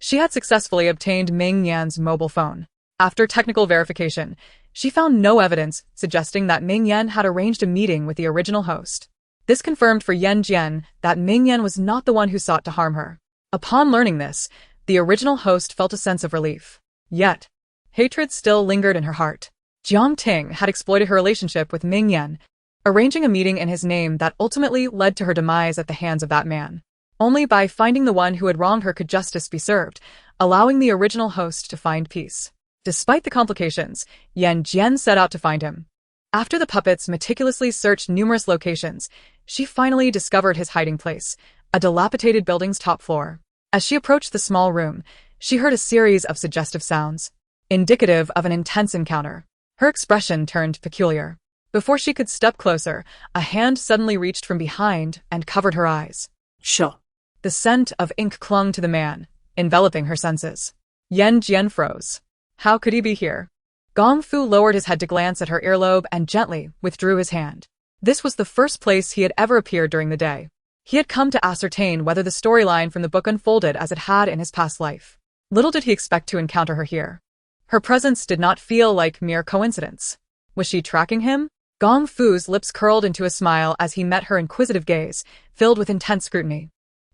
She had successfully obtained Ming Yan's mobile phone. After technical verification, she found no evidence suggesting that Ming Yan had arranged a meeting with the original host. This confirmed for Yan Jin that Ming Yan was not the one who sought to harm her. Upon learning this, the original host felt a sense of relief. Yet, hatred still lingered in her heart. Jiang Ting had exploited her relationship with Ming Yan, arranging a meeting in his name that ultimately led to her demise at the hands of that man. Only by finding the one who had wronged her could justice be served, allowing the original host to find peace. Despite the complications, Yan Jin set out to find him. After the puppets meticulously searched numerous locations, she finally discovered his hiding place, a dilapidated building's top floor. As she approached the small room, she heard a series of suggestive sounds, indicative of an intense encounter. Her expression turned peculiar. Before she could step closer, a hand suddenly reached from behind and covered her eyes. Sure. The scent of ink clung to the man, enveloping her senses. Yan Jin froze. How could he be here? Gong Fu lowered his head to glance at her earlobe and gently withdrew his hand. This was the first place he had ever appeared during the day. He had come to ascertain whether the storyline from the book unfolded as it had in his past life. Little did he expect to encounter her here. Her presence did not feel like mere coincidence. Was she tracking him? Gong Fu's lips curled into a smile as he met her inquisitive gaze, filled with intense scrutiny.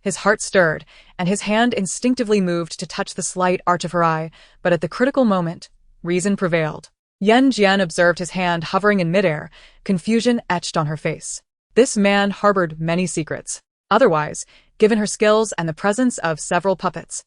His heart stirred, and his hand instinctively moved to touch the slight arch of her eye, but at the critical moment, reason prevailed. Yan Jin observed his hand hovering in midair, confusion etched on her face. This man harbored many secrets. Otherwise, given her skills and the presence of several puppets.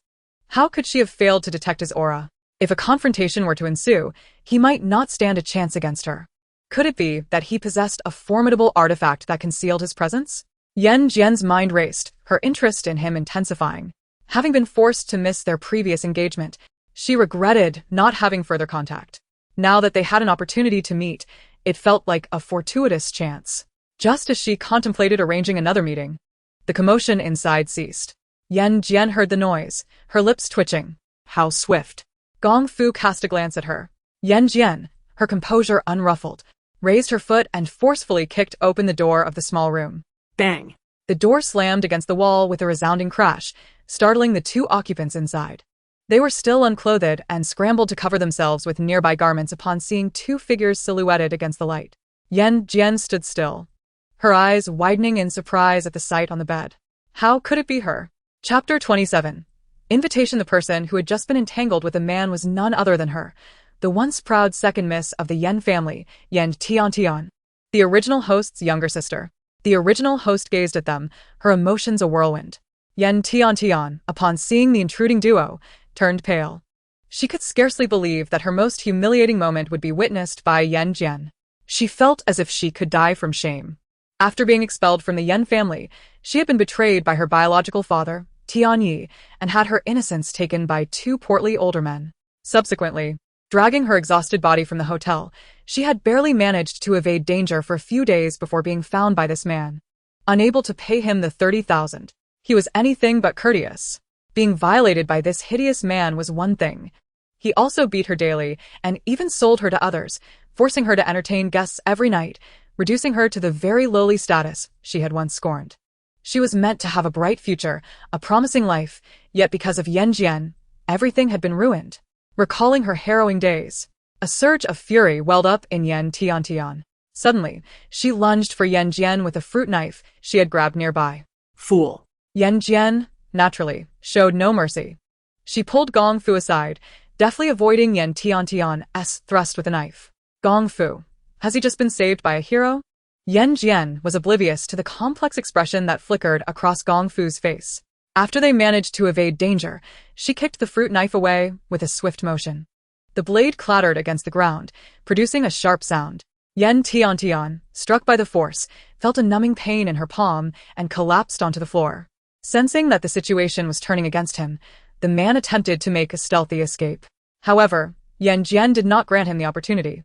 How could she have failed to detect his aura? If a confrontation were to ensue, he might not stand a chance against her. Could it be that he possessed a formidable artifact that concealed his presence? Yan Jin's mind raced, her interest in him intensifying. Having been forced to miss their previous engagement, she regretted not having further contact. Now that they had an opportunity to meet, it felt like a fortuitous chance. Just as she contemplated arranging another meeting, the commotion inside ceased. Yan Jin heard the noise, her lips twitching. How swift! Gong Fu cast a glance at her. Yan Jin, her composure unruffled, raised her foot and forcefully kicked open the door of the small room. Bang! The door slammed against the wall with a resounding crash, startling the two occupants inside. They were still unclothed and scrambled to cover themselves with nearby garments upon seeing two figures silhouetted against the light. Yan Jin stood still, her eyes widening in surprise at the sight on the bed. How could it be her? Chapter 27. Invitation. The person who had just been entangled with a man was none other than her, the once proud second miss of the Yan family, Yan Tian, the original host's younger sister. The original host gazed at them, her emotions a whirlwind. Yan Tian, upon seeing the intruding duo, turned pale. She could scarcely believe that her most humiliating moment would be witnessed by Yan Jin. She felt as if she could die from shame. After being expelled from the Yan family, she had been betrayed by her biological father, Tian Yi, and had her innocence taken by two portly older men. Subsequently, dragging her exhausted body from the hotel, she had barely managed to evade danger for a few days before being found by this man. Unable to pay him the 30,000, he was anything but courteous. Being violated by this hideous man was one thing. He also beat her daily and even sold her to others, forcing her to entertain guests every night, reducing her to the very lowly status she had once scorned. She was meant to have a bright future, a promising life, yet because of Yan Jin, everything had been ruined. Recalling her harrowing days, a surge of fury welled up in Yan Tian. Suddenly, she lunged for Yan Jin with a fruit knife she had grabbed nearby. Fool! Yan Jin, naturally, showed no mercy. She pulled Gong Fu aside, deftly avoiding Yan Tian's thrust with a knife. Gong Fu. Has he just been saved by a hero? Yan Jin was oblivious to the complex expression that flickered across Gong Fu's face. After they managed to evade danger, she kicked the fruit knife away with a swift motion. The blade clattered against the ground, producing a sharp sound. Yan Tian, struck by the force, felt a numbing pain in her palm and collapsed onto the floor. Sensing that the situation was turning against him, the man attempted to make a stealthy escape. However, Yan Jin did not grant him the opportunity.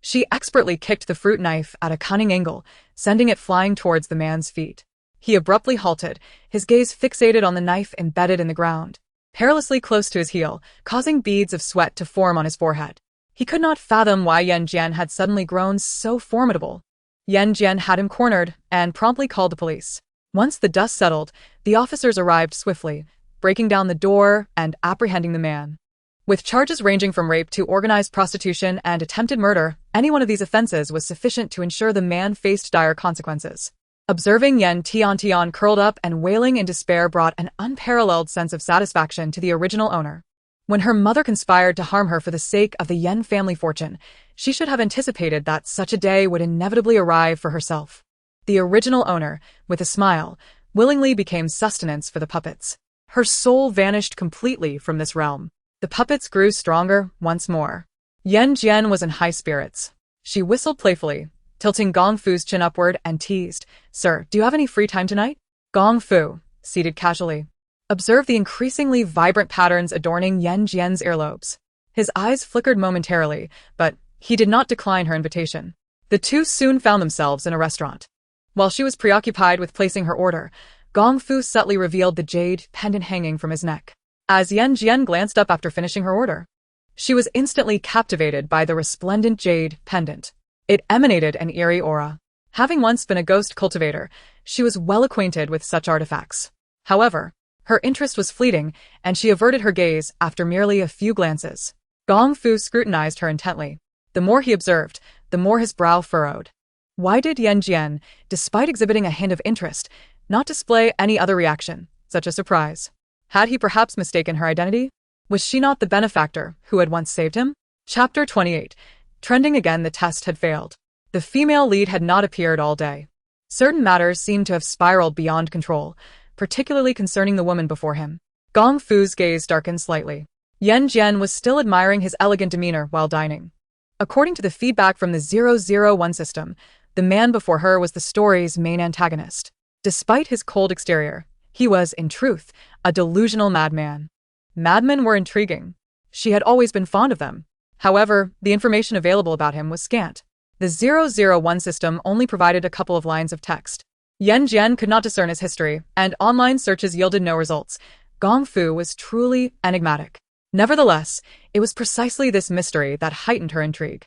She expertly kicked the fruit knife at a cunning angle, sending it flying towards the man's feet. He abruptly halted, his gaze fixated on the knife embedded in the ground, perilously close to his heel, causing beads of sweat to form on his forehead. He could not fathom why Yan Jin had suddenly grown so formidable. Yan Jin had him cornered and promptly called the police. Once the dust settled, the officers arrived swiftly, breaking down the door and apprehending the man. With charges ranging from rape to organized prostitution and attempted murder, any one of these offenses was sufficient to ensure the man faced dire consequences. Observing Yan Tian curled up and wailing in despair brought an unparalleled sense of satisfaction to the original owner. When her mother conspired to harm her for the sake of the Yan family fortune, she should have anticipated that such a day would inevitably arrive for herself. The original owner, with a smile, willingly became sustenance for the puppets. Her soul vanished completely from this realm. The puppets grew stronger once more. Yan Jin was in high spirits. She whistled playfully, tilting Gong Fu's chin upward and teased, "Sir, do you have any free time tonight?" Gong Fu, seated casually, observed the increasingly vibrant patterns adorning Yan Jin's earlobes. His eyes flickered momentarily, but he did not decline her invitation. The two soon found themselves in a restaurant. While she was preoccupied with placing her order, Gong Fu subtly revealed the jade pendant hanging from his neck. As Yan Jin glanced up after finishing her order, she was instantly captivated by the resplendent jade pendant. It emanated an eerie aura. Having once been a ghost cultivator, she was well acquainted with such artifacts. However, her interest was fleeting, and she averted her gaze after merely a few glances. Gong Fu scrutinized her intently. The more he observed, the more his brow furrowed. Why did Yan Jin, despite exhibiting a hint of interest, not display any other reaction, such as surprise? Had he perhaps mistaken her identity? Was she not the benefactor who had once saved him? Chapter 28. Trending again. The test had failed. The female lead had not appeared all day. Certain matters seemed to have spiraled beyond control, particularly concerning the woman before him. Gong Fu's gaze darkened slightly. Yan Jin was still admiring his elegant demeanor while dining. According to the feedback from the 001 system, the man before her was the story's main antagonist. Despite his cold exterior, he was, in truth, a delusional madman. Madmen were intriguing. She had always been fond of them. However, the information available about him was scant. The 001 system only provided a couple of lines of text. Yan Jin could not discern his history, and online searches yielded no results. Gong Fu was truly enigmatic. Nevertheless, it was precisely this mystery that heightened her intrigue.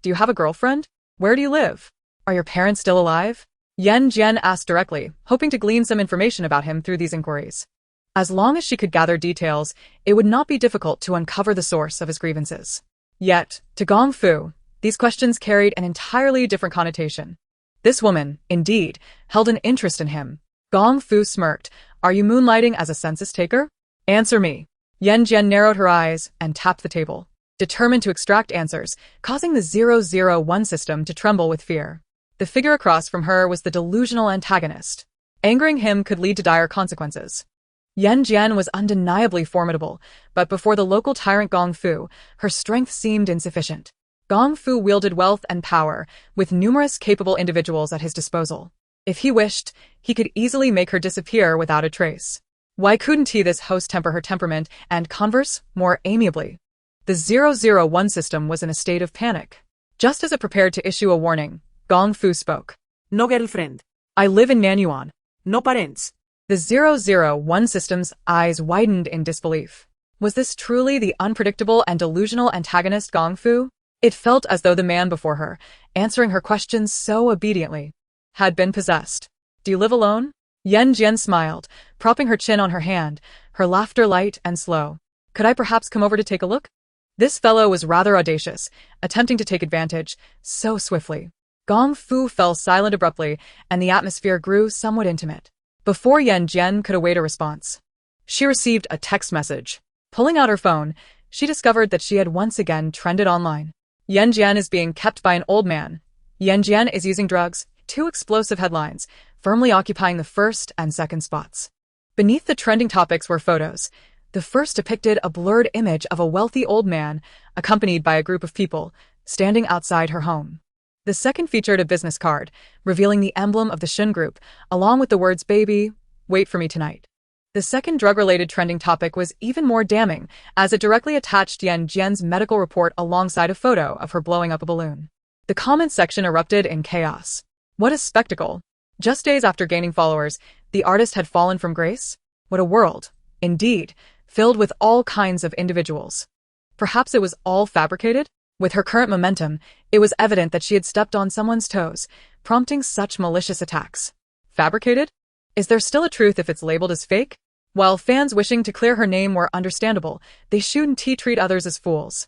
Do you have a girlfriend? Where do you live? Are your parents still alive? Yan Jin asked directly, hoping to glean some information about him through these inquiries. As long as she could gather details, it would not be difficult to uncover the source of his grievances. Yet, to Gong Fu, these questions carried an entirely different connotation. This woman, indeed, held an interest in him. Gong Fu smirked. Are you moonlighting as a census taker? Answer me. Yan Jin narrowed her eyes and tapped the table, determined to extract answers, causing the 001 system to tremble with fear. The figure across from her was the delusional antagonist. Angering him could lead to dire consequences. Yan Jin was undeniably formidable, but before the local tyrant Gong Fu, her strength seemed insufficient. Gong Fu wielded wealth and power, with numerous capable individuals at his disposal. If he wished, he could easily make her disappear without a trace. Why couldn't he this host temper her temperament and converse more amiably? The 001 system was in a state of panic. Just as it prepared to issue a warning, Gong Fu spoke. No girlfriend. I live in Nanyuan. No parents. The 001 system's eyes widened in disbelief. Was this truly the unpredictable and delusional antagonist Gong Fu? It felt as though the man before her, answering her questions so obediently, had been possessed. Do you live alone? Yan Jin smiled, propping her chin on her hand, her laughter light and slow. Could I perhaps come over to take a look? This fellow was rather audacious, attempting to take advantage so swiftly. Gong Fu fell silent abruptly, and the atmosphere grew somewhat intimate. Before Yan Jin could await a response, she received a text message. Pulling out her phone, she discovered that she had once again trended online. Yan Jin is being kept by an old man. Yan Jin is using drugs. Two explosive headlines, firmly occupying the first and second spots. Beneath the trending topics were photos. The first depicted a blurred image of a wealthy old man, accompanied by a group of people, standing outside her home. The second featured a business card, revealing the emblem of the Shun Group, along with the words, "Baby, wait for me tonight." The second drug-related trending topic was even more damning, as it directly attached Yan Jin's medical report alongside a photo of her blowing up a balloon. The comments section erupted in chaos. What a spectacle! Just days after gaining followers, the artist had fallen from grace? What a world, indeed, filled with all kinds of individuals. Perhaps it was all fabricated? With her current momentum, it was evident that she had stepped on someone's toes, prompting such malicious attacks. Fabricated? Is there still a truth if it's labeled as fake? While fans wishing to clear her name were understandable, they shouldn't treat others as fools.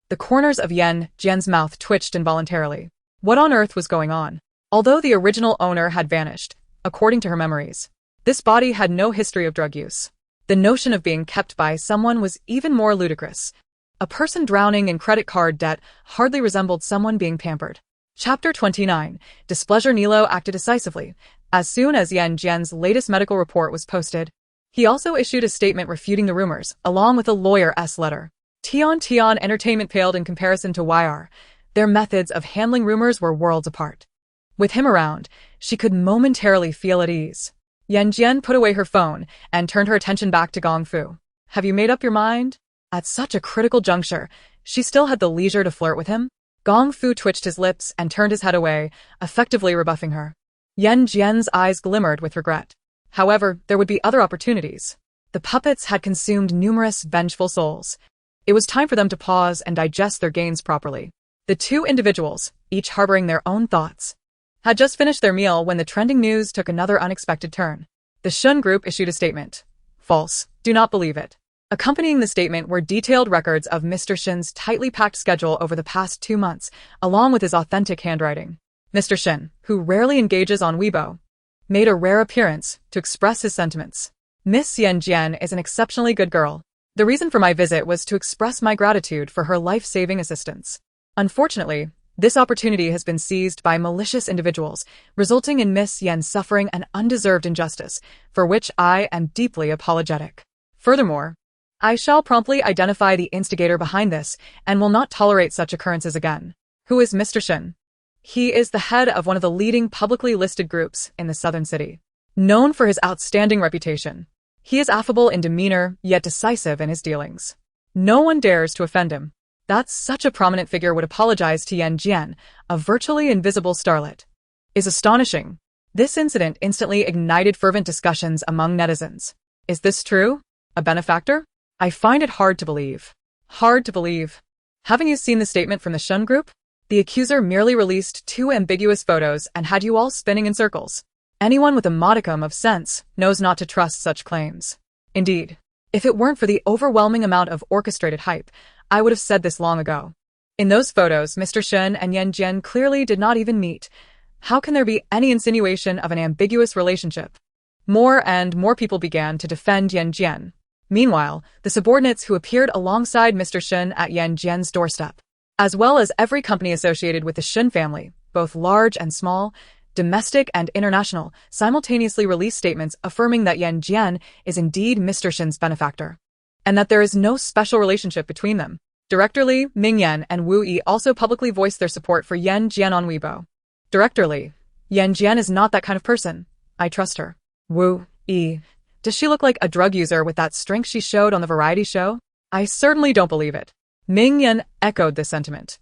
The corners of Yan Jin's mouth twitched involuntarily. What on earth was going on? Although the original owner had vanished, according to her memories, this body had no history of drug use. The notion of being kept by someone was even more ludicrous. A person drowning in credit card debt hardly resembled someone being pampered. Chapter 29. Displeasure. Nilo acted decisively. As soon as Yan Jin's latest medical report was posted, he also issued a statement refuting the rumors, along with a lawyer's letter. Tion Entertainment paled in comparison to YR. Their methods of handling rumors were worlds apart. With him around, she could momentarily feel at ease. Yan Jin put away her phone and turned her attention back to Gong Fu. Have you made up your mind? At such a critical juncture, she still had the leisure to flirt with him. Gong Fu twitched his lips and turned his head away, effectively rebuffing her. Yan Jin's eyes glimmered with regret. However, there would be other opportunities. The puppets had consumed numerous vengeful souls. It was time for them to pause and digest their gains properly. The two individuals, each harboring their own thoughts, had just finished their meal when the trending news took another unexpected turn. The Shun Group issued a statement. False. Do not believe it. Accompanying the statement were detailed records of Mr. Shin's tightly packed schedule over the past 2 months, along with his authentic handwriting. Mr. Shin, who rarely engages on Weibo, made a rare appearance to express his sentiments. Miss Yan Jin is an exceptionally good girl. The reason for my visit was to express my gratitude for her life-saving assistance. Unfortunately, This opportunity has been seized by malicious individuals, resulting in Miss Yan suffering an undeserved injustice, for which I am deeply apologetic. Furthermore, I shall promptly identify the instigator behind this and will not tolerate such occurrences again. Who is Mr. Shin? He is the head of one of the leading publicly listed groups in the southern city. Known for his outstanding reputation, he is affable in demeanor, yet decisive in his dealings. No one dares to offend him. That such a prominent figure would apologize to Yan Jin, a virtually invisible starlet, is astonishing. This incident instantly ignited fervent discussions among netizens. Is this true? A benefactor? I find it hard to believe. Hard to believe. Haven't you seen the statement from the Shun group? The accuser merely released 2 ambiguous photos and had you all spinning in circles. Anyone with a modicum of sense knows not to trust such claims. Indeed, if it weren't for the overwhelming amount of orchestrated hype, I would have said this long ago. In those photos, Mr. Shin and Yan Jin clearly did not even meet. How can there be any insinuation of an ambiguous relationship? More and more people began to defend Yan Jin. Meanwhile, the subordinates who appeared alongside Mr. Shin at Yan Jin's doorstep, as well as every company associated with the Shin family, both large and small, domestic and international, simultaneously released statements affirming that Yan Jin is indeed Mr. Shin's benefactor, and that there is no special relationship between them. Director Li, Ming Yan, and Wu Yi also publicly voiced their support for Yan Jin on Weibo. Director Li, Yan Jin is not that kind of person. I trust her. Wu Yi, does she look like a drug user with that strength she showed on the variety show? I certainly don't believe it. Ming Yan echoed this sentiment.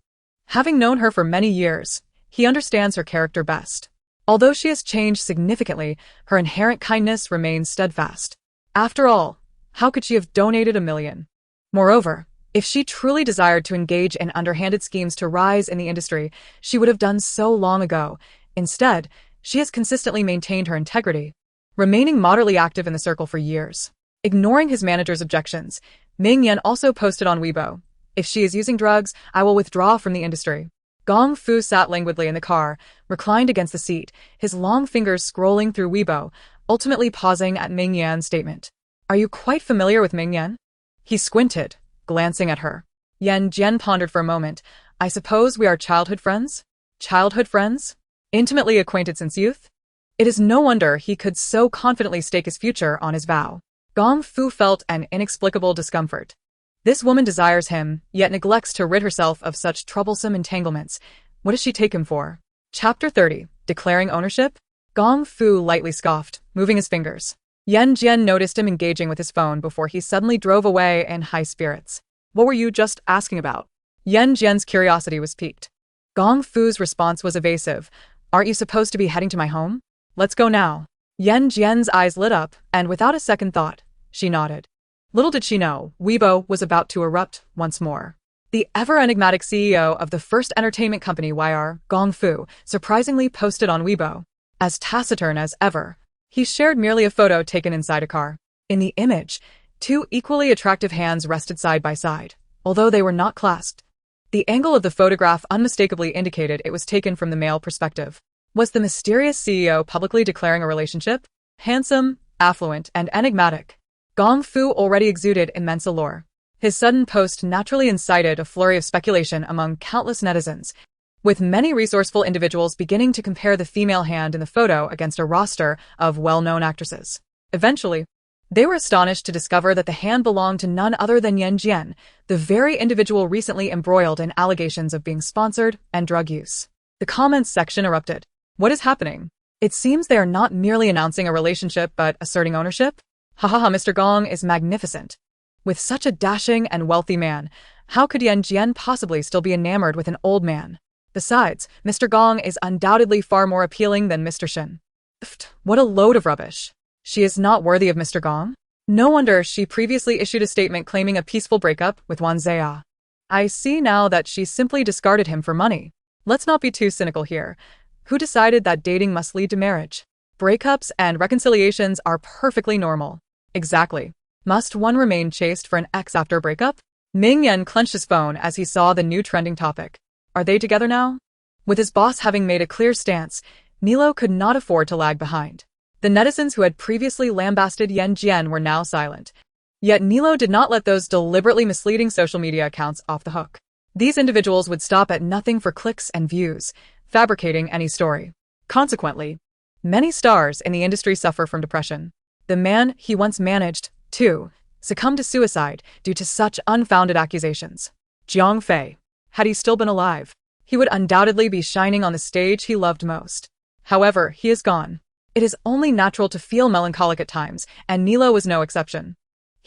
Having known her for many years, he understands her character best. Although she has changed significantly, her inherent kindness remains steadfast. After all, how could she have donated $1 million? Moreover, if she truly desired to engage in underhanded schemes to rise in the industry, she would have done so long ago. Instead, she has consistently maintained her integrity, remaining moderately active in the circle for years. Ignoring his manager's objections, Ming Yan also posted on Weibo, "If she is using drugs, I will withdraw from the industry." Gong Fu sat languidly in the car, reclined against the seat, his long fingers scrolling through Weibo, ultimately pausing at Ming Yan's statement. Are you quite familiar with Ming Yan? He squinted, glancing at her. Yan Jin pondered for a moment. I suppose we are childhood friends? Childhood friends? Intimately acquainted since youth? It is no wonder he could so confidently stake his future on his vow. Gong Fu felt an inexplicable discomfort. This woman desires him, yet neglects to rid herself of such troublesome entanglements. What does she take him for? Chapter 30. Declaring ownership? Gong Fu lightly scoffed, moving his fingers. Yan Jin noticed him engaging with his phone before he suddenly drove away in high spirits. What were you just asking about? Yan Jin's curiosity was piqued. Gong Fu's response was evasive. Aren't you supposed to be heading to my home? Let's go now. Yan Jin's eyes lit up, and without a second thought, she nodded. Little did she know, Weibo was about to erupt once more. The ever-enigmatic CEO of the first entertainment company YR, Gong Fu, surprisingly posted on Weibo. As taciturn as ever, he shared merely a photo taken inside a car. In the image, 2 equally attractive hands rested side by side, although they were not clasped. The angle of the photograph unmistakably indicated it was taken from the male perspective. Was the mysterious CEO publicly declaring a relationship? Handsome, affluent, and enigmatic, Gong Fu already exuded immense allure. His sudden post naturally incited a flurry of speculation among countless netizens, with many resourceful individuals beginning to compare the female hand in the photo against a roster of well-known actresses. Eventually, they were astonished to discover that the hand belonged to none other than Yan Jin, the very individual recently embroiled in allegations of being sponsored and drug use. The comments section erupted. What is happening? It seems they are not merely announcing a relationship but asserting ownership? Hahaha, Mr. Gong is magnificent. With such a dashing and wealthy man, how could Yan Jin possibly still be enamored with an old man? Besides, Mr. Gong is undoubtedly far more appealing than Mr. Shin. What a load of rubbish. She is not worthy of Mr. Gong? No wonder she previously issued a statement claiming a peaceful breakup with Wan Zaya. I see now that she simply discarded him for money. Let's not be too cynical here. Who decided that dating must lead to marriage? Breakups and reconciliations are perfectly normal. Exactly. Must one remain chaste for an ex after a breakup? Ming Yan clenched his phone as he saw the new trending topic. Are they together now? With his boss having made a clear stance, Nilo could not afford to lag behind. The netizens who had previously lambasted Yan Jin were now silent. Yet Nilo did not let those deliberately misleading social media accounts off the hook. These individuals would stop at nothing for clicks and views, fabricating any story. Consequently, many stars in the industry suffer from depression. The man he once managed, too, succumbed to suicide due to such unfounded accusations. Jiang Fei. Had he still been alive, he would undoubtedly be shining on the stage he loved most. However, he is gone. It is only natural to feel melancholic at times, and Nilo was no exception.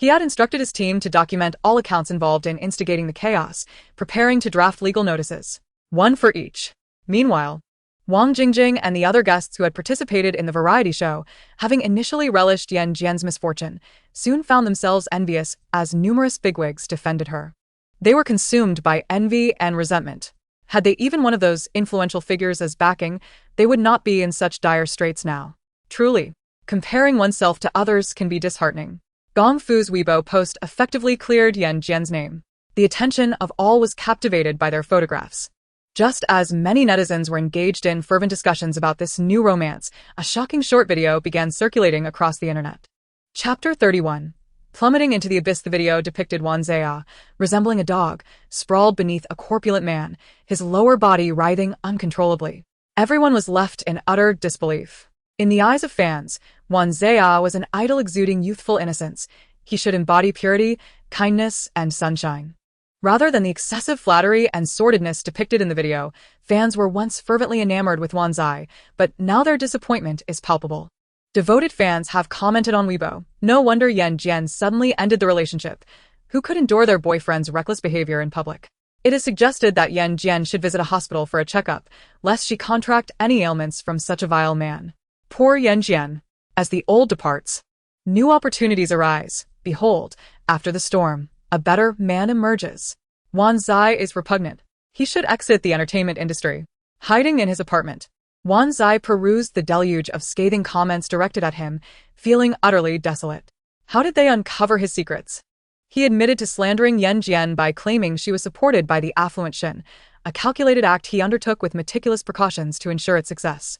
He had instructed his team to document all accounts involved in instigating the chaos, preparing to draft legal notices, one for each. Meanwhile, Wang Jingjing and the other guests who had participated in the variety show, having initially relished Yan Jin's misfortune, soon found themselves envious as numerous bigwigs defended her. They were consumed by envy and resentment. Had they even one of those influential figures as backing, they would not be in such dire straits now. Truly, comparing oneself to others can be disheartening. Gong Fu's Weibo post effectively cleared Yan Jin's name. The attention of all was captivated by their photographs. Just as many netizens were engaged in fervent discussions about this new romance, a shocking short video began circulating across the internet. Chapter 31. Plummeting into the abyss. The video depicted Wan Zaya, resembling a dog, sprawled beneath a corpulent man, his lower body writhing uncontrollably. Everyone was left in utter disbelief. In the eyes of fans, Wan Zaya was an idol exuding youthful innocence. He should embody purity, kindness, and sunshine. Rather than the excessive flattery and sordidness depicted in the video, fans were once fervently enamored with Wan Zai, but now their disappointment is palpable. Devoted fans have commented on Weibo, no wonder Yan Jin suddenly ended the relationship. Who could endure their boyfriend's reckless behavior in public? It is suggested that Yan Jin should visit a hospital for a checkup, lest she contract any ailments from such a vile man. Poor Yan Jin. As the old departs, new opportunities arise. Behold, after the storm, a better man emerges. Wan Zai is repugnant. He should exit the entertainment industry. Hiding in his apartment, Wan Zai perused the deluge of scathing comments directed at him, feeling utterly desolate. How did they uncover his secrets? He admitted to slandering Yan Jin by claiming she was supported by the affluent Shin, a calculated act he undertook with meticulous precautions to ensure its success.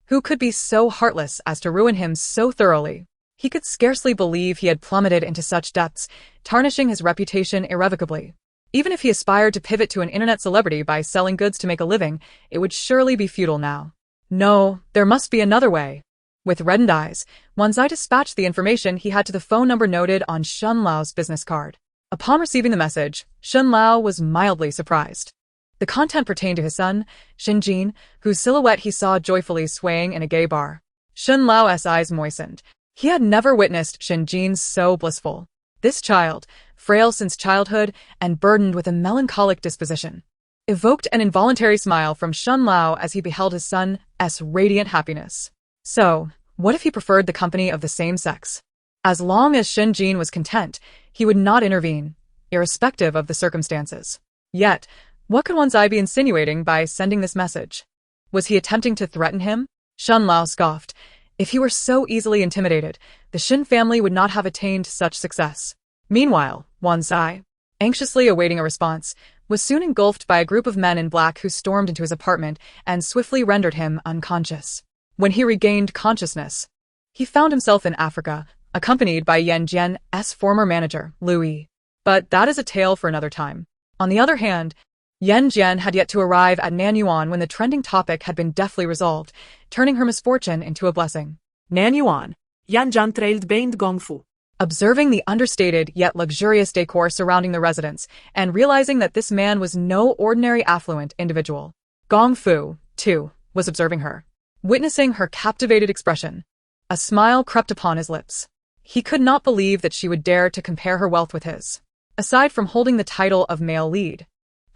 Who could be so heartless as to ruin him so thoroughly? He could scarcely believe he had plummeted into such depths, tarnishing his reputation irrevocably. Even if he aspired to pivot to an internet celebrity by selling goods to make a living, it would surely be futile now. No, there must be another way. With reddened eyes, Wan Zai dispatched the information he had to the phone number noted on Shun Lao's business card. Upon receiving the message, Shun Lao was mildly surprised. The content pertained to his son, Shin Jin, whose silhouette he saw joyfully swaying in a gay bar. Shun Lao's eyes moistened. He had never witnessed Shin Jin so blissful. This child, frail since childhood and burdened with a melancholic disposition, evoked an involuntary smile from Shun Lao as he beheld his son's radiant happiness. So, what if he preferred the company of the same sex? As long as Shin Jin was content, he would not intervene, irrespective of the circumstances. Yet, what could Wan Zai be insinuating by sending this message? Was he attempting to threaten him? Shun Lao scoffed. If he were so easily intimidated, the Shin family would not have attained such success. Meanwhile, Wan Zai, anxiously awaiting a response, was soon engulfed by a group of men in black who stormed into his apartment and swiftly rendered him unconscious. When he regained consciousness, he found himself in Africa, accompanied by Yan Jin's former manager, Louis. But that is a tale for another time. On the other hand, Yan Jin had yet to arrive at Nanyuan when the trending topic had been deftly resolved, turning her misfortune into a blessing. Nanyuan. Yan Jin trailed behind Gong Fu. Observing the understated yet luxurious decor surrounding the residence, and realizing that this man was no ordinary affluent individual, Gong Fu, too, was observing her. Witnessing her captivated expression, a smile crept upon his lips. He could not believe that she would dare to compare her wealth with his. Aside from holding the title of male lead,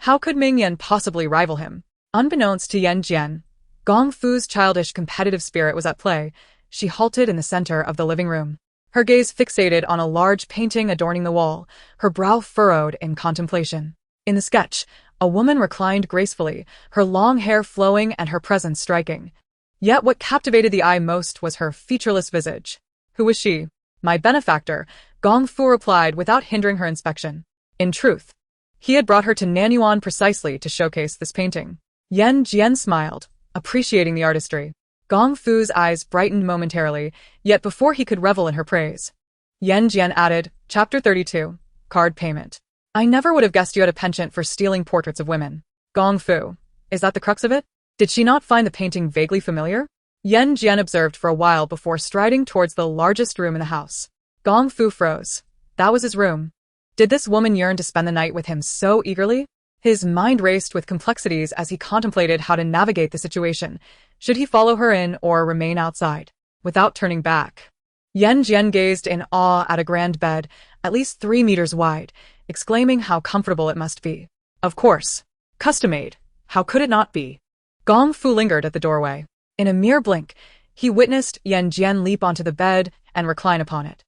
how could Ming Yan possibly rival him? Unbeknownst to Yan Jin, Gong Fu's childish competitive spirit was at play. She halted in the center of the living room, her gaze fixated on a large painting adorning the wall, her brow furrowed in contemplation. In the sketch, a woman reclined gracefully, her long hair flowing and her presence striking. Yet what captivated the eye most was her featureless visage. Who was she? My benefactor, Gong Fu replied without hindering her inspection. In truth, he had brought her to Nanyuan precisely to showcase this painting. Yan Jin smiled, appreciating the artistry. Gong Fu's eyes brightened momentarily, yet before he could revel in her praise, Yan Jin added, Chapter 32, Card Payment. I never would have guessed you had a penchant for stealing portraits of women. Gong Fu. Is that the crux of it? Did she not find the painting vaguely familiar? Yan Jin observed for a while before striding towards the largest room in the house. Gong Fu froze. That was his room. Did this woman yearn to spend the night with him so eagerly? His mind raced with complexities as he contemplated how to navigate the situation. Should he follow her in or remain outside? Without turning back. Yan Jin gazed in awe at a grand bed, at least 3 meters wide, exclaiming how comfortable it must be. Of course. Custom-made. How could it not be? Gong Fu lingered at the doorway. In a mere blink, he witnessed Yan Jin leap onto the bed and recline upon it.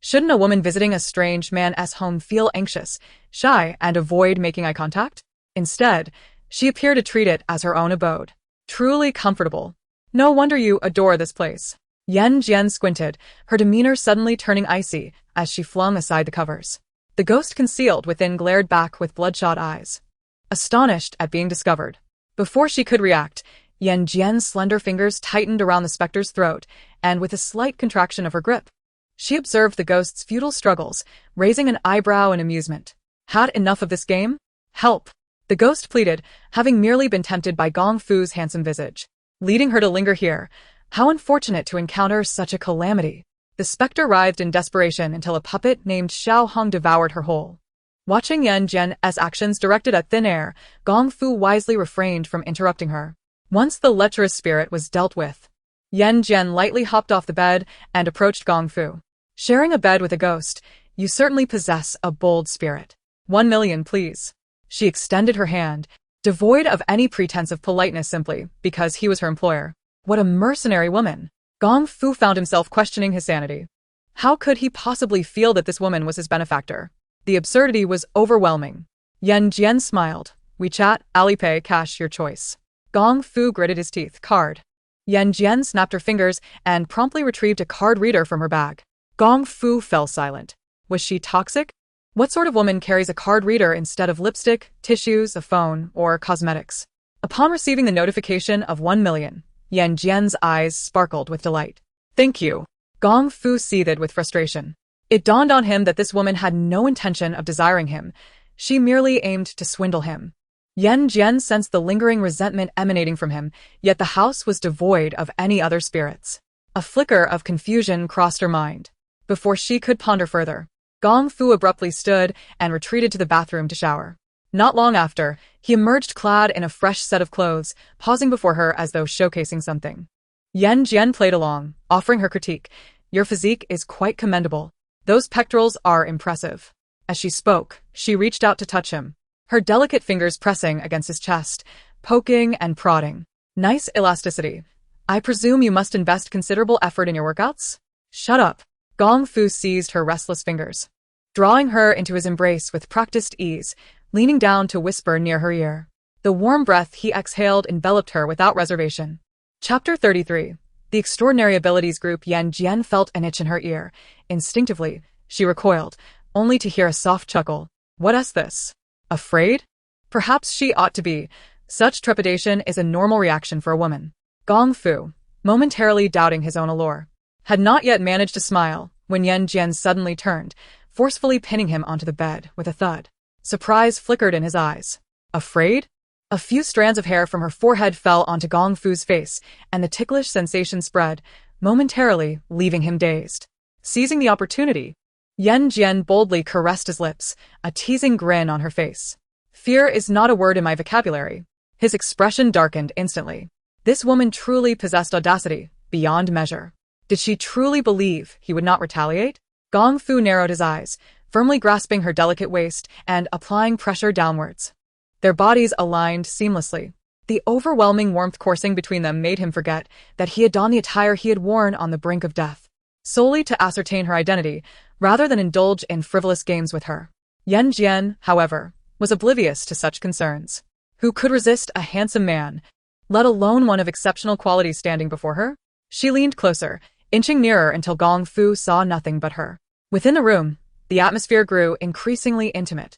Shouldn't a woman visiting a strange man's home feel anxious, shy, and avoid making eye contact? Instead, she appeared to treat it as her own abode. Truly comfortable. No wonder you adore this place. Yan Jin squinted, her demeanor suddenly turning icy as she flung aside the covers. The ghost concealed within glared back with bloodshot eyes, astonished at being discovered. Before she could react, Yan Jin's slender fingers tightened around the specter's throat, and with a slight contraction of her grip, she observed the ghost's futile struggles, raising an eyebrow in amusement. Had enough of this game? Help! The ghost pleaded, having merely been tempted by Gong Fu's handsome visage. Leading her to linger here. How unfortunate to encounter such a calamity. The specter writhed in desperation until a puppet named Xiao Hong devoured her whole. Watching Yan Jin's actions directed at thin air, Gong Fu wisely refrained from interrupting her. Once the lecherous spirit was dealt with, Yan Jin lightly hopped off the bed and approached Gong Fu. Sharing a bed with a ghost, you certainly possess a bold spirit. 1 million, please. She extended her hand, devoid of any pretense of politeness simply because he was her employer. What a mercenary woman. Gong Fu found himself questioning his sanity. How could he possibly feel that this woman was his benefactor? The absurdity was overwhelming. Yan Jin smiled. WeChat, Alipay, cash, your choice. Gong Fu gritted his teeth. Card. Yan Jin snapped her fingers and promptly retrieved a card reader from her bag. Gong Fu fell silent. Was she toxic? What sort of woman carries a card reader instead of lipstick, tissues, a phone, or cosmetics? Upon receiving the notification of 1 million, Yan Jin's eyes sparkled with delight. Thank you. Gong Fu seethed with frustration. It dawned on him that this woman had no intention of desiring him. She merely aimed to swindle him. Yan Jin sensed the lingering resentment emanating from him, yet the house was devoid of any other spirits. A flicker of confusion crossed her mind. Before she could ponder further, Gong Fu abruptly stood and retreated to the bathroom to shower. Not long after, he emerged clad in a fresh set of clothes, pausing before her as though showcasing something. Yan Jin played along, offering her critique. Your physique is quite commendable. Those pectorals are impressive. As she spoke, she reached out to touch him, her delicate fingers pressing against his chest, poking and prodding. Nice elasticity. I presume you must invest considerable effort in your workouts? Shut up. Gong Fu seized her restless fingers, drawing her into his embrace with practiced ease, leaning down to whisper near her ear. The warm breath he exhaled enveloped her without reservation. Chapter 33. The Extraordinary Abilities Group. Yan Jin felt an itch in her ear. Instinctively, she recoiled, only to hear a soft chuckle. What's this? Afraid? Perhaps she ought to be. Such trepidation is a normal reaction for a woman. Gong Fu, momentarily doubting his own allure, had not yet managed to smile when Yan Jin suddenly turned, forcefully pinning him onto the bed with a thud. Surprise flickered in his eyes. Afraid? A few strands of hair from her forehead fell onto Gong Fu's face, and the ticklish sensation spread, momentarily leaving him dazed. Seizing the opportunity, Yan Jin boldly caressed his lips, a teasing grin on her face. Fear is not a word in my vocabulary. His expression darkened instantly. This woman truly possessed audacity, beyond measure. Did she truly believe he would not retaliate? Gong Fu narrowed his eyes, firmly grasping her delicate waist and applying pressure downwards. Their bodies aligned seamlessly. The overwhelming warmth coursing between them made him forget that he had donned the attire he had worn on the brink of death, solely to ascertain her identity, rather than indulge in frivolous games with her. Yan Jin, however, was oblivious to such concerns. Who could resist a handsome man, let alone one of exceptional quality standing before her? She leaned closer, inching nearer until Gong Fu saw nothing but her. Within the room, the atmosphere grew increasingly intimate.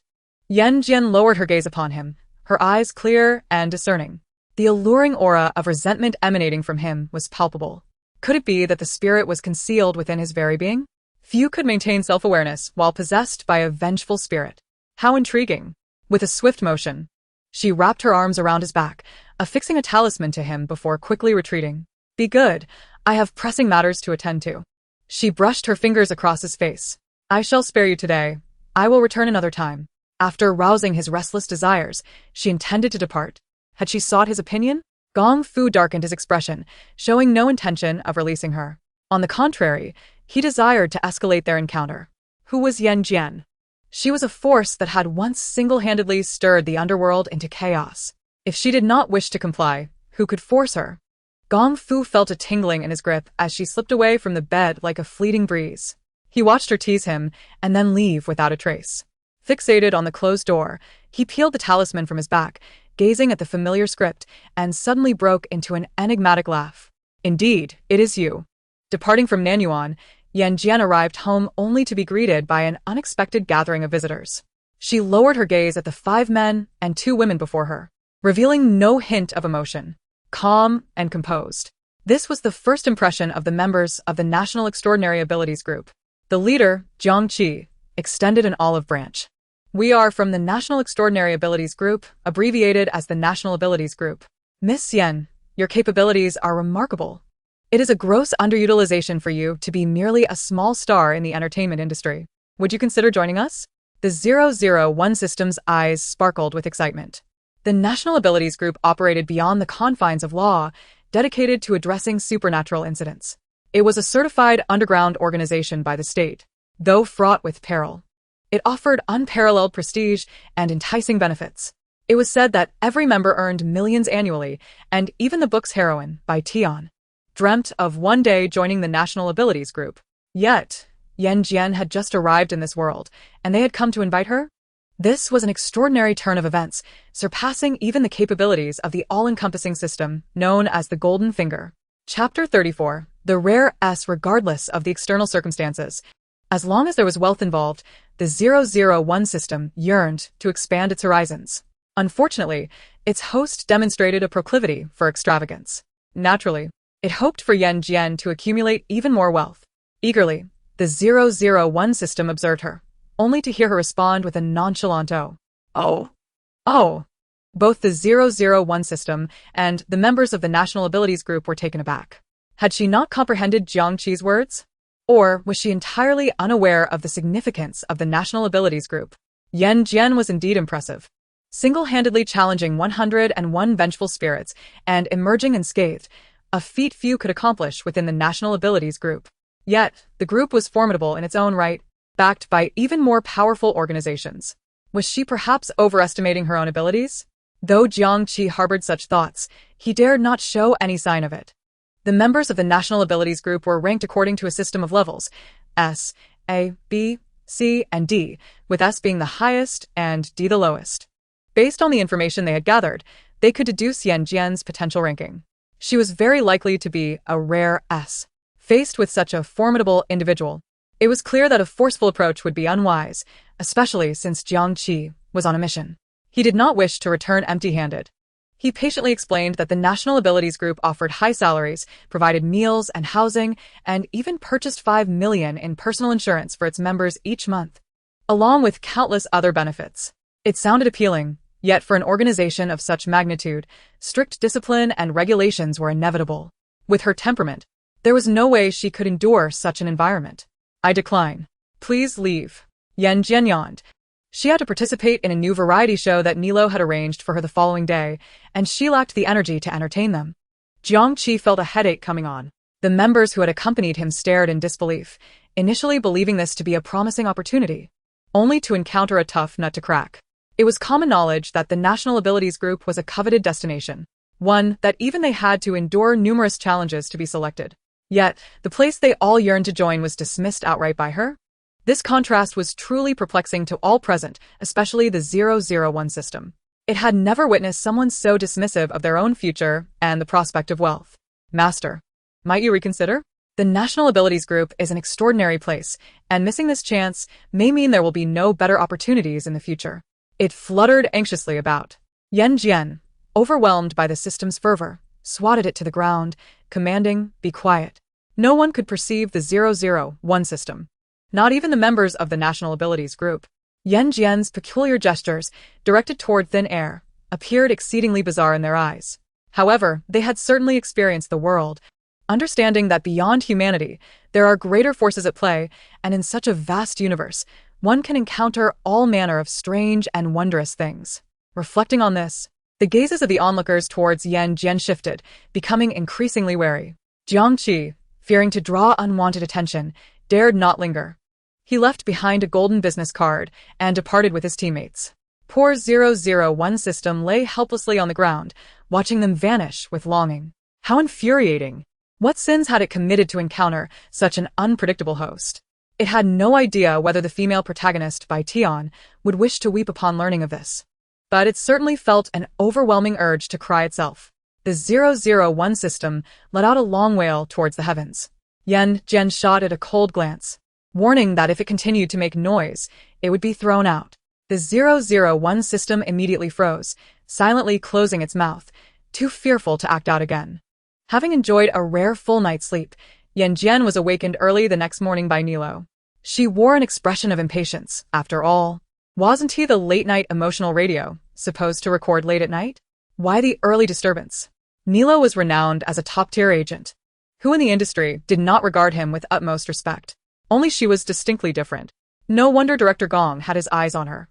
Yan Jin lowered her gaze upon him, her eyes clear and discerning. The alluring aura of resentment emanating from him was palpable. Could it be that the spirit was concealed within his very being? Few could maintain self-awareness while possessed by a vengeful spirit. How intriguing. With a swift motion, she wrapped her arms around his back, affixing a talisman to him before quickly retreating. Be good. I have pressing matters to attend to. She brushed her fingers across his face. I shall spare you today. I will return another time. After rousing his restless desires, she intended to depart. Had she sought his opinion? Gong Fu darkened his expression, showing no intention of releasing her. On the contrary, he desired to escalate their encounter. Who was Yan Jin? She was a force that had once single-handedly stirred the underworld into chaos. If she did not wish to comply, who could force her? Gong Fu felt a tingling in his grip as she slipped away from the bed like a fleeting breeze. He watched her tease him and then leave without a trace. Fixated on the closed door, he peeled the talisman from his back, gazing at the familiar script, and suddenly broke into an enigmatic laugh. Indeed, it is you. Departing from Nanyuan, Yan Jin arrived home only to be greeted by an unexpected gathering of visitors. She lowered her gaze at the 5 men and 2 women before her, revealing no hint of emotion, calm and composed. This was the first impression of the members of the National Extraordinary Abilities Group. The leader, Jiang Qi, extended an olive branch. We are from the National Extraordinary Abilities Group, abbreviated as the National Abilities Group. Miss Yan, your capabilities are remarkable. It is a gross underutilization for you to be merely a small star in the entertainment industry. Would you consider joining us? The 001 system's eyes sparkled with excitement. The National Abilities Group operated beyond the confines of law, dedicated to addressing supernatural incidents. It was a certified underground organization by the state, though fraught with peril. It offered unparalleled prestige and enticing benefits. It was said that every member earned millions annually, and even the book's heroine, by Tian, dreamt of one day joining the National Abilities Group. Yet, Yan Jin had just arrived in this world, and they had come to invite her? This was an extraordinary turn of events, surpassing even the capabilities of the all-encompassing system known as the Golden Finger. Chapter 34. The rare S regardless of the external circumstances. As long as there was wealth involved, the 001 system yearned to expand its horizons. Unfortunately, its host demonstrated a proclivity for extravagance. Naturally, it hoped for Yan Jin to accumulate even more wealth. Eagerly, the 001 system observed her, only to hear her respond with a nonchalant "Oh. Oh." Both the 001 system and the members of the National Abilities Group were taken aback. Had she not comprehended Jiang Qi's words? Or was she entirely unaware of the significance of the National Abilities Group? Yan Jin was indeed impressive. Single-handedly challenging 101 vengeful spirits and emerging unscathed, a feat few could accomplish within the National Abilities Group. Yet, the group was formidable in its own right, backed by even more powerful organizations. Was she perhaps overestimating her own abilities? Though Jiang Qi harbored such thoughts, he dared not show any sign of it. The members of the National Abilities Group were ranked according to a system of levels, S, A, B, C, and D, with S being the highest and D the lowest. Based on the information they had gathered, they could deduce Yan Jin's potential ranking. She was very likely to be a rare S. Faced with such a formidable individual, it was clear that a forceful approach would be unwise, especially since Jiang Qi was on a mission. He did not wish to return empty-handed. He patiently explained that the National Abilities Group offered high salaries, provided meals and housing, and even purchased $5 million in personal insurance for its members each month, along with countless other benefits. It sounded appealing, yet for an organization of such magnitude, strict discipline and regulations were inevitable. With her temperament, there was no way she could endure such an environment. I decline. Please leave. Yan Jin yawned. She had to participate in a new variety show that Nilo had arranged for her the following day, and she lacked the energy to entertain them. Jiang Qi felt a headache coming on. The members who had accompanied him stared in disbelief, initially believing this to be a promising opportunity, only to encounter a tough nut to crack. It was common knowledge that the National Abilities Group was a coveted destination, one that even they had to endure numerous challenges to be selected. Yet, the place they all yearned to join was dismissed outright by her? This contrast was truly perplexing to all present, especially the 001 system. It had never witnessed someone so dismissive of their own future and the prospect of wealth. Master, might you reconsider? The National Abilities Group is an extraordinary place, and missing this chance may mean there will be no better opportunities in the future. It fluttered anxiously about. Yan Jin, overwhelmed by the system's fervor, swatted it to the ground, commanding, "Be quiet." No one could perceive the 001 system. Not even the members of the National Abilities Group. Yan Jian's peculiar gestures, directed toward thin air, appeared exceedingly bizarre in their eyes. However, they had certainly experienced the world, understanding that beyond humanity, there are greater forces at play, and in such a vast universe, one can encounter all manner of strange and wondrous things. Reflecting on this, the gazes of the onlookers towards Yan Jin shifted, becoming increasingly wary. Jiangqi, fearing to draw unwanted attention, dared not linger. He left behind a golden business card and departed with his teammates. Poor 001 system lay helplessly on the ground, watching them vanish with longing. How infuriating! What sins had it committed to encounter such an unpredictable host? It had no idea whether the female protagonist by Tian would wish to weep upon learning of this. But it certainly felt an overwhelming urge to cry itself. The 001 system let out a long wail towards the heavens. Yan Jin shot it a cold glance, warning that if it continued to make noise, it would be thrown out. The 001 system immediately froze, silently closing its mouth, too fearful to act out again. Having enjoyed a rare full night's sleep, Yan Jin was awakened early the next morning by Nilo. She wore an expression of impatience. After all, wasn't he the late-night emotional radio, supposed to record late at night? Why the early disturbance? Nilo was renowned as a top-tier agent, who in the industry did not regard him with utmost respect. Only she was distinctly different. No wonder Director Gong had his eyes on her.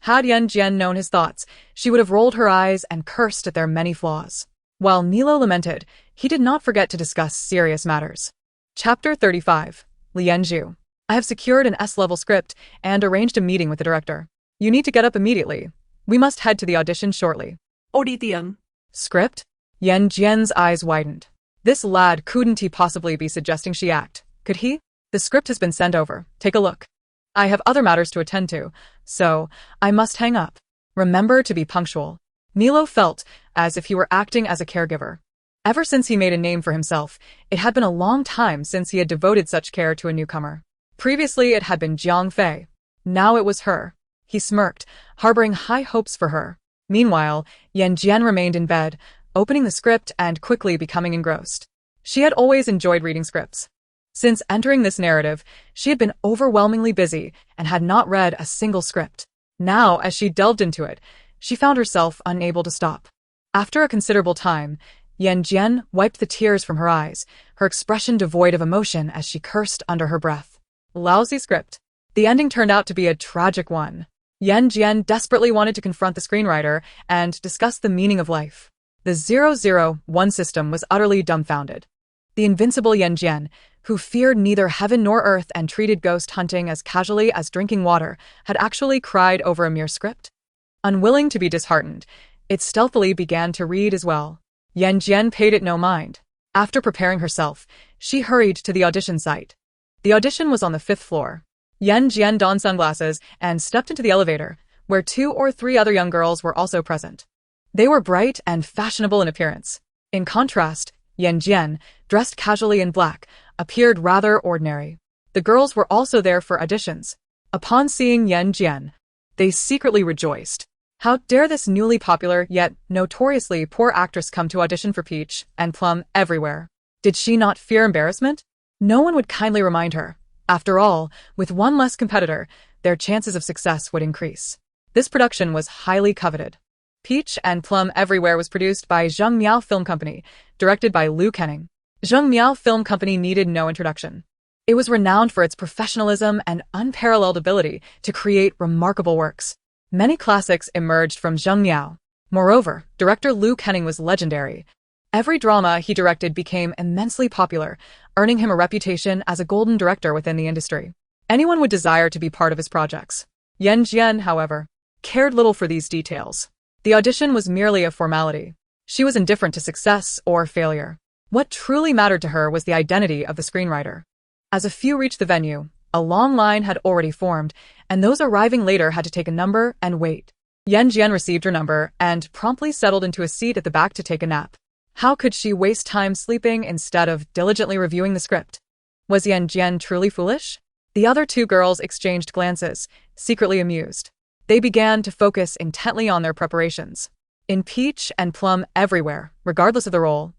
Had Yan Jin known his thoughts, she would have rolled her eyes and cursed at their many flaws. While Nilo lamented, he did not forget to discuss serious matters. Chapter 35. Lianzhu. I have secured an S-level script and arranged a meeting with the director. You need to get up immediately. We must head to the audition shortly. Audition. Script? Yan Jian's eyes widened. This lad couldn't he possibly be suggesting she act, could he? The script has been sent over. Take a look. I have other matters to attend to, so I must hang up. Remember to be punctual. Nilo felt as if he were acting as a caregiver. Ever since he made a name for himself, it had been a long time since he had devoted such care to a newcomer. Previously it had been Jiang Fei. Now it was her. He smirked, harboring high hopes for her. Meanwhile, Yan Jin remained in bed, opening the script and quickly becoming engrossed. She had always enjoyed reading scripts. Since entering this narrative, she had been overwhelmingly busy and had not read a single script. Now, as she delved into it, she found herself unable to stop. After a considerable time, Yan Jin wiped the tears from her eyes, her expression devoid of emotion as she cursed under her breath. Lousy script. The ending turned out to be a tragic one. Yan Jin desperately wanted to confront the screenwriter and discuss the meaning of life. The 001 system was utterly dumbfounded. The invincible Yan Jin, who feared neither heaven nor earth and treated ghost hunting as casually as drinking water, had actually cried over a mere script. Unwilling to be disheartened, it stealthily began to read as well. Yan Jin paid it no mind. After preparing herself, she hurried to the audition site. The audition was on the 5th floor. Yan Jin donned sunglasses and stepped into the elevator, where 2 or 3 other young girls were also present. They were bright and fashionable in appearance. In contrast, Yan Jin, dressed casually in black, appeared rather ordinary. The girls were also there for auditions. Upon seeing Yan Jin, they secretly rejoiced. How dare this newly popular yet notoriously poor actress come to audition for Peach and Plum everywhere? Did she not fear embarrassment? No one would kindly remind her. After all, with one less competitor, their chances of success would increase. This production was highly coveted. Peach and Plum Everywhere was produced by Zheng Miao Film Company, directed by Liu Kenning. Zheng Miao Film Company needed no introduction. It was renowned for its professionalism and unparalleled ability to create remarkable works. Many classics emerged from Zheng Miao. Moreover, director Liu Kenning was legendary. Every drama he directed became immensely popular, earning him a reputation as a golden director within the industry. Anyone would desire to be part of his projects. Yan Jin, however, cared little for these details. The audition was merely a formality. She was indifferent to success or failure. What truly mattered to her was the identity of the screenwriter. As a few reached the venue, a long line had already formed, and those arriving later had to take a number and wait. Yan Jin received her number and promptly settled into a seat at the back to take a nap. How could she waste time sleeping instead of diligently reviewing the script? Was Yan Jin truly foolish? The other 2 girls exchanged glances, secretly amused. They began to focus intently on their preparations. In Peach and Plum Everywhere, regardless of the role,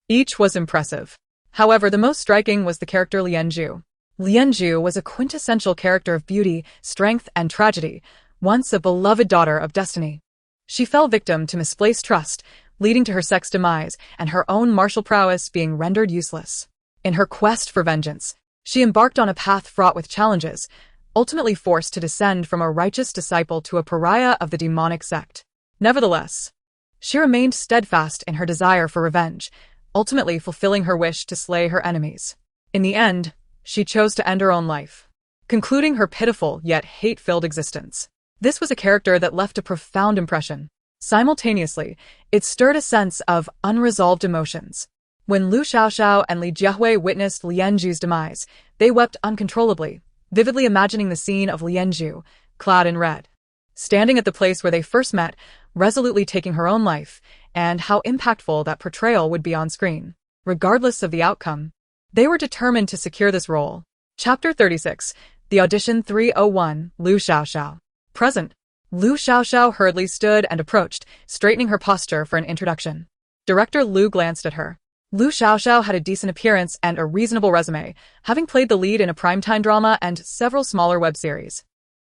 each was impressive. However, the most striking was the character Lianzhu. Lianju was a quintessential character of beauty, strength, and tragedy, once a beloved daughter of destiny. She fell victim to misplaced trust, leading to her sect's demise and her own martial prowess being rendered useless. In her quest for vengeance, she embarked on a path fraught with challenges, ultimately forced to descend from a righteous disciple to a pariah of the demonic sect. Nevertheless, she remained steadfast in her desire for revenge, ultimately fulfilling her wish to slay her enemies. In the end, she chose to end her own life, concluding her pitiful yet hate-filled existence. This was a character that left a profound impression. Simultaneously, it stirred a sense of unresolved emotions. When Lu Xiaoxiao and Li Jiahui witnessed Lianju's demise, they wept uncontrollably, vividly imagining the scene of Lianju, clad in red, standing at the place where they first met, resolutely taking her own life, and how impactful that portrayal would be on screen. Regardless of the outcome, they were determined to secure this role. Chapter 36, The Audition 301, Lu Xiaoxiao. Present. Lu Xiaoxiao hurriedly stood and approached, straightening her posture for an introduction. Director Lu glanced at her. Lu Xiaoxiao had a decent appearance and a reasonable resume, having played the lead in a primetime drama and several smaller web series,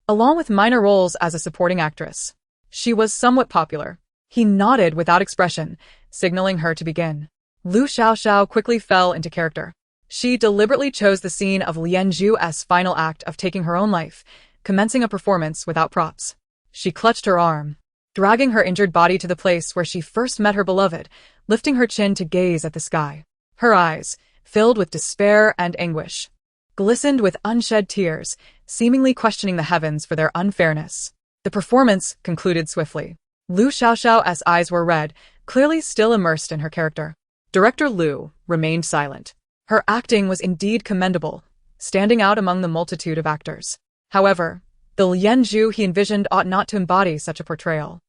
along with minor roles as a supporting actress. She was somewhat popular. He nodded without expression, signaling her to begin. Lu Xiaoxiao quickly fell into character. She deliberately chose the scene of Lianju's final act of taking her own life, commencing a performance without props. She clutched her arm, dragging her injured body to the place where she first met her beloved, lifting her chin to gaze at the sky. Her eyes, filled with despair and anguish, glistened with unshed tears, seemingly questioning the heavens for their unfairness. The performance concluded swiftly. Lu Xiaoxiao's eyes were red, clearly still immersed in her character. Director Lu remained silent. Her acting was indeed commendable, standing out among the multitude of actors. However, the Lianju he envisioned ought not to embody such a portrayal.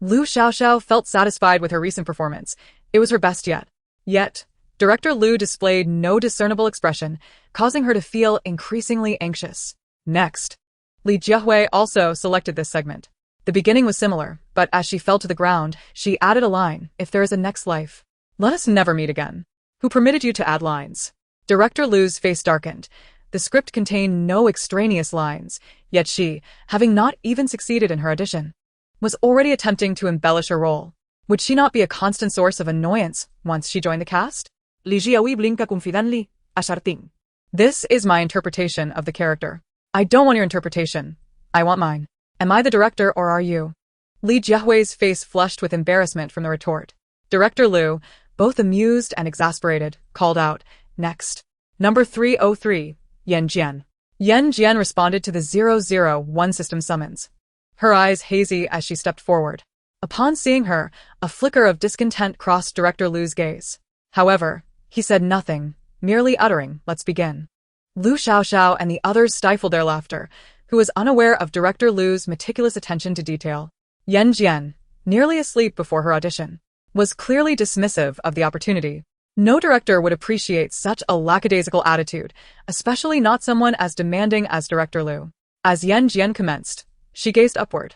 Lu Xiaoxiao felt satisfied with her recent performance. It was her best yet. Yet, Director Lu displayed no discernible expression, causing her to feel increasingly anxious. Next, Li Jiahui also selected this segment. The beginning was similar, but as she fell to the ground, she added a line, "If there is a next life, let us never meet again." Who permitted you to add lines? Director Lu's face darkened. The script contained no extraneous lines, yet she, having not even succeeded in her audition, was already attempting to embellish her role. Would she not be a constant source of annoyance once she joined the cast? Li Jiahui blinka confidently, asserting. This is my interpretation of the character. I don't want your interpretation. I want mine. Am I the director or are you? Li Jiahui's face flushed with embarrassment from the retort. Director Lu, both amused and exasperated, called out, "Next. Number 303, Yan Jin." Yan Jin responded to the 001 system summons, her eyes hazy as she stepped forward. Upon seeing her, a flicker of discontent crossed Director Lu's gaze. However, he said nothing, merely uttering, "Let's begin." Lu Xiaoxiao and the others stifled their laughter, who was unaware of Director Lu's meticulous attention to detail. Yan Jin, nearly asleep before her audition, was clearly dismissive of the opportunity. No director would appreciate such a lackadaisical attitude, especially not someone as demanding as Director Lu. As Yan Jin commenced, she gazed upward,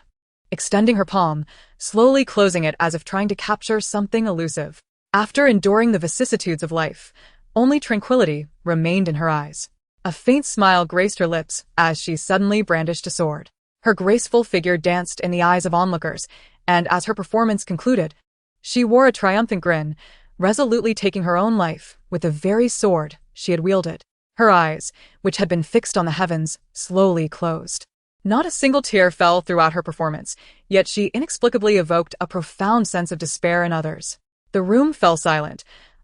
extending her palm, slowly closing it as if trying to capture something elusive. After enduring the vicissitudes of life, only tranquility remained in her eyes. A faint smile graced her lips as she suddenly brandished a sword. Her graceful figure danced in the eyes of onlookers, and as her performance concluded, she wore a triumphant grin, resolutely taking her own life with the very sword she had wielded. Her eyes, which had been fixed on the heavens, slowly closed. Not a single tear fell throughout her performance, yet she inexplicably evoked a profound sense of despair in others. The room fell silent,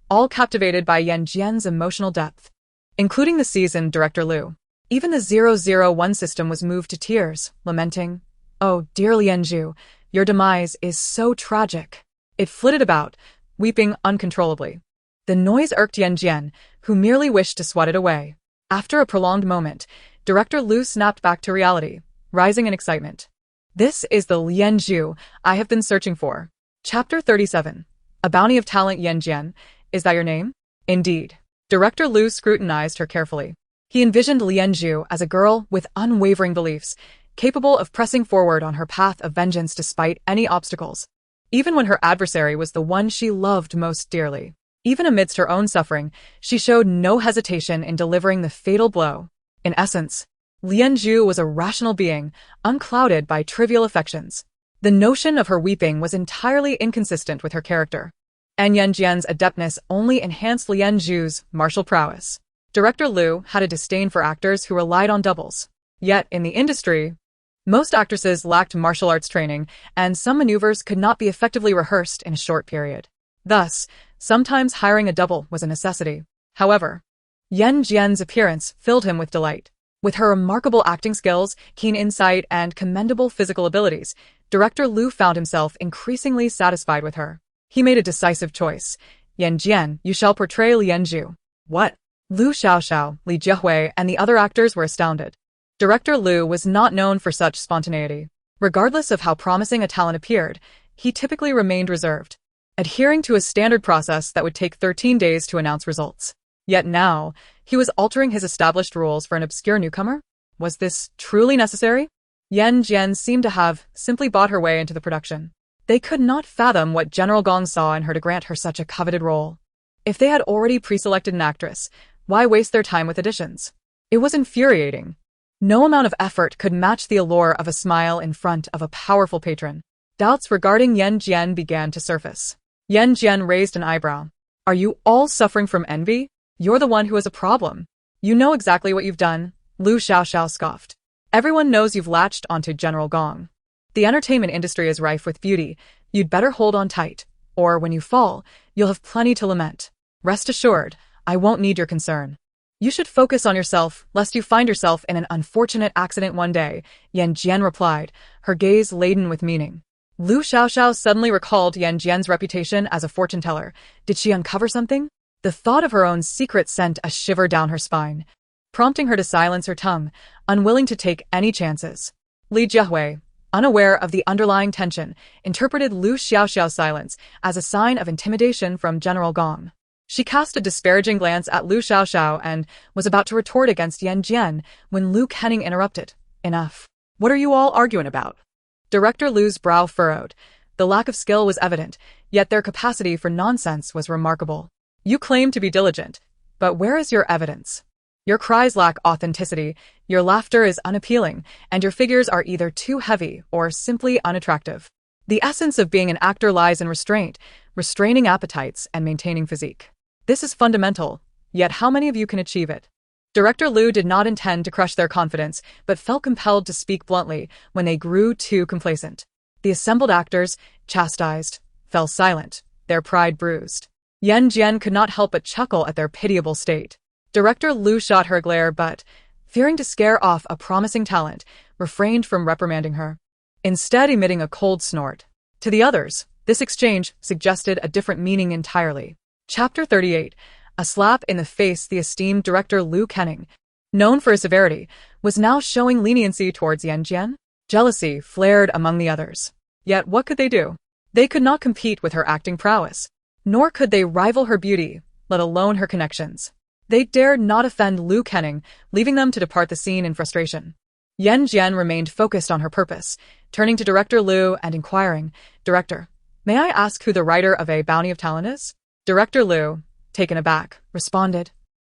all captivated by Yan Jin's emotional depth, including the seasoned Director Lu. Even the 001 system was moved to tears, lamenting, "Oh, dear Lianju, your demise is so tragic." It flitted about, weeping uncontrollably. The noise irked Yan Jin, who merely wished to swat it away. After a prolonged moment, Director Lu snapped back to reality, rising in excitement. "This is the Lianju I have been searching for." Chapter 37. A Bounty of Talent. Yan Jin, is that your name? Indeed. Director Lu scrutinized her carefully. He envisioned Lianju as a girl with unwavering beliefs, capable of pressing forward on her path of vengeance despite any obstacles, even when her adversary was the one she loved most dearly. Even amidst her own suffering, she showed no hesitation in delivering the fatal blow. In essence, Lian Zhu was a rational being, unclouded by trivial affections. The notion of her weeping was entirely inconsistent with her character, and Yan Jin's adeptness only enhanced Lian Zhu's martial prowess. Director Liu had a disdain for actors who relied on doubles. Yet, in the industry, most actresses lacked martial arts training, and some maneuvers could not be effectively rehearsed in a short period. Thus, sometimes hiring a double was a necessity. However, Yan Jin's appearance filled him with delight. With her remarkable acting skills, keen insight, and commendable physical abilities, Director Liu found himself increasingly satisfied with her. He made a decisive choice. Yan Jin, you shall portray Lian Zhu. What? Liu Xiaoxiao, Li Jiehui, and the other actors were astounded. Director Liu was not known for such spontaneity. Regardless of how promising a talent appeared, he typically remained reserved, adhering to a standard process that would take 13 days to announce results. Yet now, he was altering his established rules for an obscure newcomer? Was this truly necessary? Yan Jin seemed to have simply bought her way into the production. They could not fathom what General Gong saw in her to grant her such a coveted role. If they had already pre-selected an actress, why waste their time with auditions? It was infuriating. No amount of effort could match the allure of a smile in front of a powerful patron. Doubts regarding Yan Jin began to surface. Yan Jin raised an eyebrow. Are you all suffering from envy? You're the one who has a problem. You know exactly what you've done, Liu Xiaoxiao scoffed. Everyone knows you've latched onto General Gong. The entertainment industry is rife with beauty. You'd better hold on tight, or when you fall, you'll have plenty to lament. Rest assured, I won't need your concern. You should focus on yourself, lest you find yourself in an unfortunate accident one day, Yan Jin replied, her gaze laden with meaning. Liu Xiaoxiao suddenly recalled Yan Jin's reputation as a fortune-teller. Did she uncover something? The thought of her own secret sent a shiver down her spine, prompting her to silence her tongue, unwilling to take any chances. Li Jiehui, unaware of the underlying tension, interpreted Liu Xiaoxiao's silence as a sign of intimidation from General Gong. She cast a disparaging glance at Liu Xiaoxiao and was about to retort against Yan Jin when Liu Kenning interrupted. Enough. What are you all arguing about? Director Liu's brow furrowed. The lack of skill was evident, yet their capacity for nonsense was remarkable. You claim to be diligent, but where is your evidence? Your cries lack authenticity, your laughter is unappealing, and your figures are either too heavy or simply unattractive. The essence of being an actor lies in restraint, restraining appetites and maintaining physique. This is fundamental, yet how many of you can achieve it? Director Liu did not intend to crush their confidence, but felt compelled to speak bluntly when they grew too complacent. The assembled actors, chastised, fell silent, their pride bruised. Yan Jin could not help but chuckle at their pitiable state. Director Liu shot her a glare but, fearing to scare off a promising talent, refrained from reprimanding her, instead emitting a cold snort. To the others, this exchange suggested a different meaning entirely. Chapter 38. A slap in the face. The esteemed director Liu Kenning, known for his severity, was now showing leniency towards Yan Jin. Jealousy flared among the others. Yet what could they do? They could not compete with her acting prowess, nor could they rival her beauty, let alone her connections. They dared not offend Liu Kenning, leaving them to depart the scene in frustration. Yan Jin remained focused on her purpose, turning to Director Liu and inquiring, Director, may I ask who the writer of A Bounty of Talent is? Director Liu, taken aback, responded,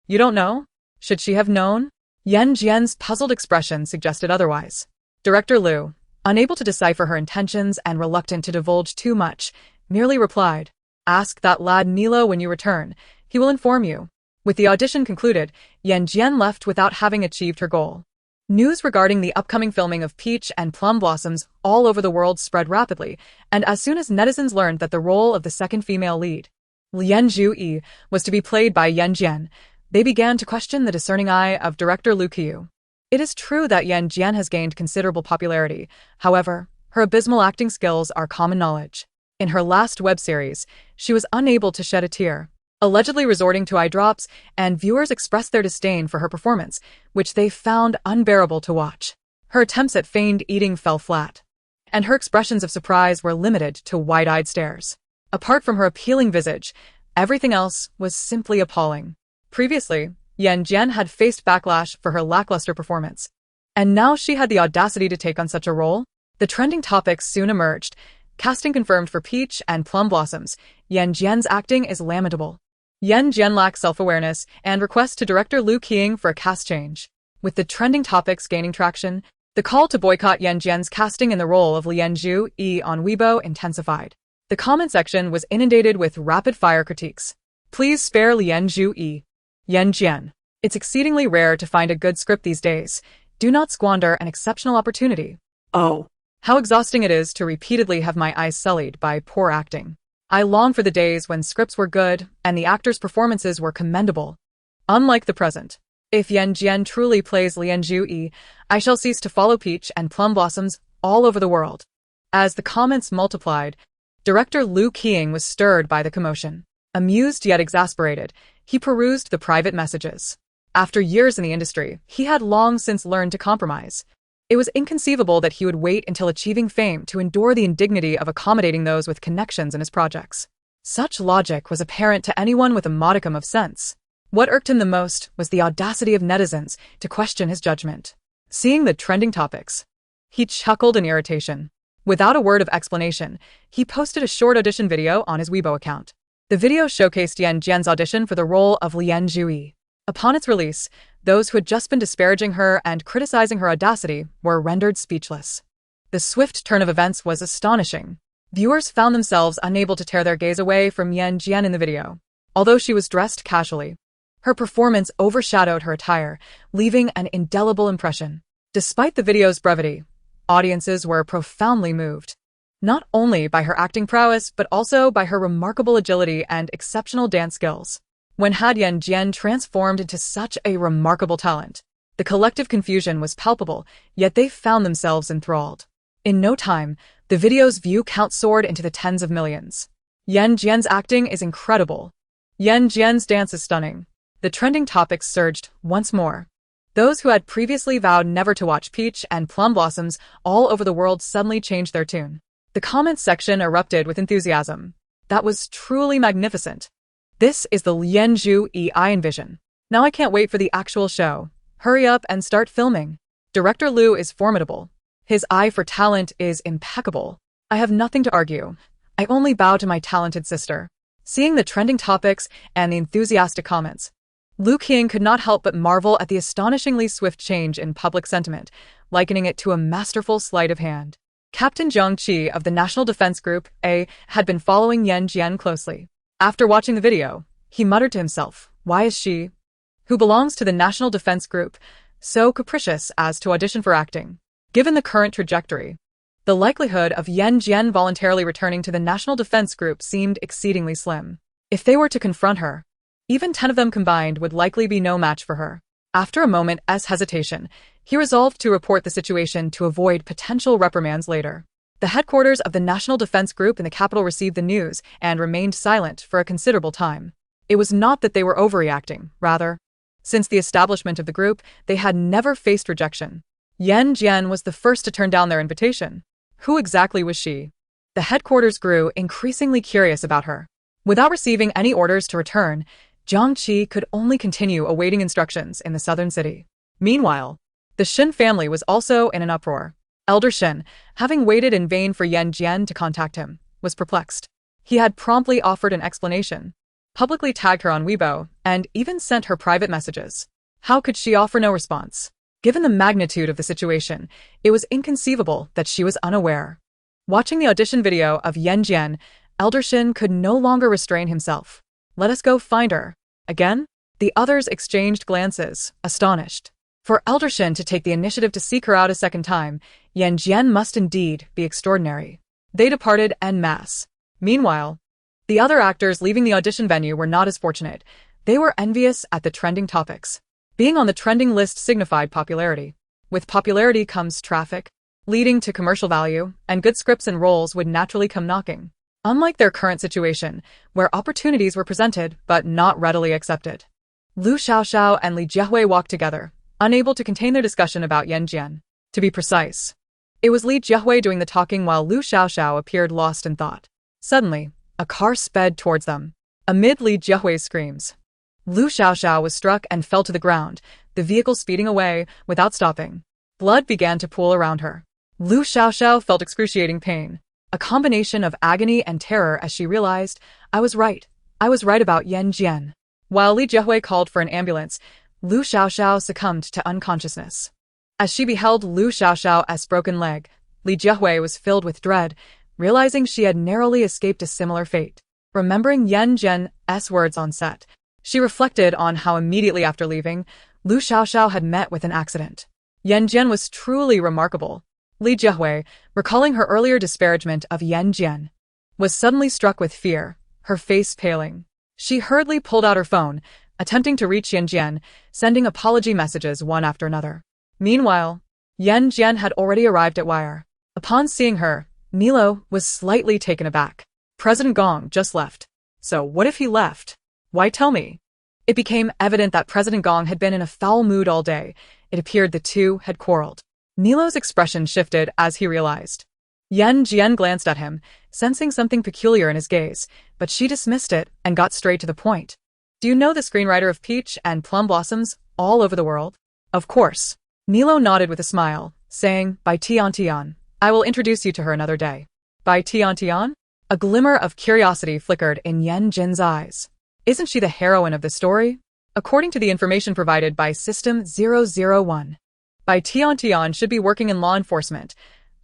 You don't know? Should she have known? Yan Jin's puzzled expression suggested otherwise. Director Liu, unable to decipher her intentions and reluctant to divulge too much, merely replied, Ask that lad Nilo when you return. He will inform you. With the audition concluded, Yan Jin left without having achieved her goal. News regarding the upcoming filming of Peach and Plum Blossoms all over the world spread rapidly, and as soon as netizens learned that the role of the second female lead, Lian Zhu was to be played by Yan Jin, they began to question the discerning eye of director Liu Qiu. It is true that Yan Jin has gained considerable popularity. However, her abysmal acting skills are common knowledge. In her last web series, she was unable to shed a tear, allegedly resorting to eye drops, and viewers expressed their disdain for her performance, which they found unbearable to watch. Her attempts at feigned eating fell flat, and her expressions of surprise were limited to wide-eyed stares. Apart from her appealing visage, everything else was simply appalling. Previously, Yan Jin had faced backlash for her lackluster performance, and now she had the audacity to take on such a role. The trending topics soon emerged. Casting confirmed for Peach and Plum Blossoms. Yan Jin's acting is lamentable. Yan Jin lacks self-awareness and requests to director Liu Qiang for a cast change. With the trending topics gaining traction, the call to boycott Yan Jin's casting in the role of Yan Jin on Weibo intensified. The comment section was inundated with rapid-fire critiques. Please spare Yan Jin. Yan Jin. It's exceedingly rare to find a good script these days. Do not squander an exceptional opportunity. Oh. How exhausting it is to repeatedly have my eyes sullied by poor acting. I long for the days when scripts were good and the actors' performances were commendable. Unlike the present. If Yan Jin truly plays Yan Jin, I shall cease to follow peach and plum blossoms all over the world. As the comments multiplied, director Liu Qiang was stirred by the commotion. Amused yet exasperated, he perused the private messages. After years in the industry, he had long since learned to compromise. It was inconceivable that he would wait until achieving fame to endure the indignity of accommodating those with connections in his projects. Such logic was apparent to anyone with a modicum of sense. What irked him the most was the audacity of netizens to question his judgment. Seeing the trending topics, he chuckled in irritation. Without a word of explanation, he posted a short audition video on his Weibo account. The video showcased Yan Jin's audition for the role of Yan Jin. Upon its release, those who had just been disparaging her and criticizing her audacity were rendered speechless. The swift turn of events was astonishing. Viewers found themselves unable to tear their gaze away from Yan Jin in the video. Although she was dressed casually, her performance overshadowed her attire, leaving an indelible impression. Despite the video's brevity, audiences were profoundly moved. Not only by her acting prowess, but also by her remarkable agility and exceptional dance skills. When had Yan Jin transformed into such a remarkable talent? The collective confusion was palpable, yet they found themselves enthralled. In no time, the video's view count soared into the tens of millions. Yan Jin's acting is incredible. Yan Jin's dance is stunning. The trending topics surged once more. Those who had previously vowed never to watch peach and plum blossoms all over the world suddenly changed their tune. The comments section erupted with enthusiasm. That was truly magnificent. This is the Yan Jin I envision. Now I can't wait for the actual show. Hurry up and start filming. Director Liu is formidable. His eye for talent is impeccable. I have nothing to argue. I only bow to my talented sister. Seeing the trending topics and the enthusiastic comments, Liu Qiang could not help but marvel at the astonishingly swift change in public sentiment, likening it to a masterful sleight of hand. Captain Zhang Qi of the National Defense Group A had been following Yan Jin closely. After watching the video, he muttered to himself, why is she, who belongs to the National Defense Group, so capricious as to audition for acting? Given the current trajectory, the likelihood of Yan Jin voluntarily returning to the National Defense Group seemed exceedingly slim. If they were to confront her, even 10 of them combined would likely be no match for her. After a moment's hesitation, he resolved to report the situation to avoid potential reprimands later. The headquarters of the National Defense Group in the capital received the news and remained silent for a considerable time. It was not that they were overreacting, rather. Since the establishment of the group, they had never faced rejection. Yan Jin was the first to turn down their invitation. Who exactly was she? The headquarters grew increasingly curious about her. Without receiving any orders to return, Zhang Qi could only continue awaiting instructions in the southern city. Meanwhile, the Shin family was also in an uproar. Elder Shin, having waited in vain for Yan Jin to contact him, was perplexed. He had promptly offered an explanation, publicly tagged her on Weibo, and even sent her private messages. How could she offer no response? Given the magnitude of the situation, it was inconceivable that she was unaware. Watching the audition video of Yan Jin, Elder Shin could no longer restrain himself. Let us go find her. Again? The others exchanged glances, astonished. For Elder Shin to take the initiative to seek her out a second time, Yan Jin must indeed be extraordinary. They departed en masse. Meanwhile, the other actors leaving the audition venue were not as fortunate. They were envious at the trending topics. Being on the trending list signified popularity. With popularity comes traffic, leading to commercial value, and good scripts and roles would naturally come knocking. Unlike their current situation, where opportunities were presented but not readily accepted. Lu Xiaoxiao and Li Jiehui walked together, unable to contain their discussion about Yan Jin. To be precise, it was Li Jiehui doing the talking while Lu Xiaoxiao appeared lost in thought. Suddenly, a car sped towards them. Amid Li Jiehui's screams, Lu Xiaoxiao was struck and fell to the ground, the vehicle speeding away without stopping. Blood began to pool around her. Lu Xiaoxiao felt excruciating pain, a combination of agony and terror as she realized, I was right about Yan Jin. While Li Jiehui called for an ambulance, Lu Xiaoxiao succumbed to unconsciousness. As she beheld Lu Xiaoxiao's broken leg, Li Jiehui was filled with dread, realizing she had narrowly escaped a similar fate. Remembering Yan Jin's words on set, she reflected on how immediately after leaving, Lu Xiaoxiao had met with an accident. Yan Jin was truly remarkable. Li Jiehui, recalling her earlier disparagement of Yan Jin, was suddenly struck with fear, her face paling. She hurriedly pulled out her phone, attempting to reach Yan Jin, sending apology messages one after another. Meanwhile, Yan Jin had already arrived at Wire. Upon seeing her, Nilo was slightly taken aback. President Gong just left. So what if he left? Why tell me? It became evident that President Gong had been in a foul mood all day. It appeared the two had quarreled. Nilo's expression shifted as he realized. Yan Jin glanced at him, sensing something peculiar in his gaze, but she dismissed it and got straight to the point. Do you know the screenwriter of Peach and Plum Blossoms all over the world? Of course. Nilo nodded with a smile, saying, by Tian Tian, I will introduce you to her another day. By Tian Tian? A glimmer of curiosity flickered in Yan Jin's eyes. Isn't she the heroine of the story? According to the information provided by System 001, Bai Tian should be working in law enforcement.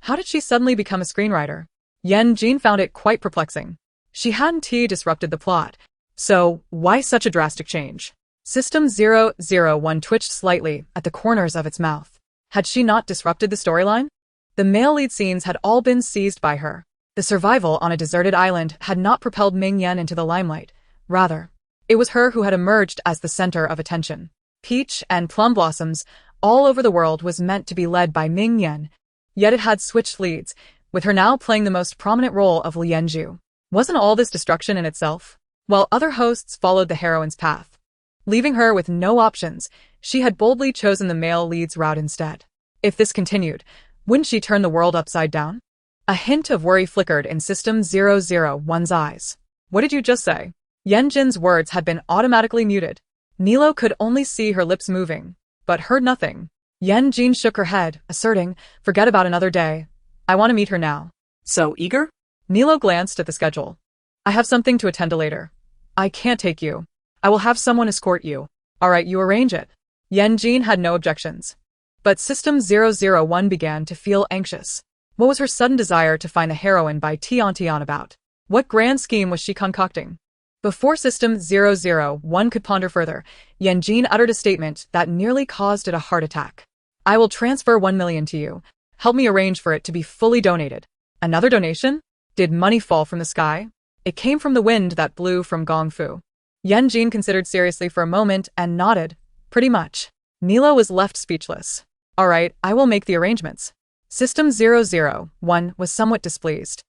How did she suddenly become a screenwriter? Yan Jin found it quite perplexing. She hadn't disrupted the plot. So, why such a drastic change? System 001 twitched slightly at the corners of its mouth. Had she not disrupted the storyline? The male lead scenes had all been seized by her. The survival on a deserted island had not propelled Ming Yan into the limelight. Rather, it was her who had emerged as the center of attention. Peach and Plum Blossoms all over the world was meant to be led by Ming Yan, yet it had switched leads, with her now playing the most prominent role of Lianzhu. Wasn't all this destruction in itself? While other hosts followed the heroine's path, leaving her with no options, she had boldly chosen the male lead's route instead. If this continued, wouldn't she turn the world upside down? A hint of worry flickered in System 001's eyes. What did you just say? Yan Jin's words had been automatically muted. Nilo could only see her lips moving, but heard nothing. Yan Jin shook her head, asserting, forget about another day. I want to meet her now. So eager? Nilo glanced at the schedule. I have something to attend to later. I can't take you. I will have someone escort you. All right, you arrange it. Yan Jin had no objections. But System 001 began to feel anxious. What was her sudden desire to find the heroine by Tian Tian about? What grand scheme was she concocting? Before System 001 could ponder further, Yan Jin uttered a statement that nearly caused it a heart attack. I will transfer 1 million to you. Help me arrange for it to be fully donated. Another donation? Did money fall from the sky? It came from the wind that blew from Gong Fu. Yan Jin considered seriously for a moment and nodded. Pretty much. Nilo was left speechless. All right, I will make the arrangements. System 001 was somewhat displeased.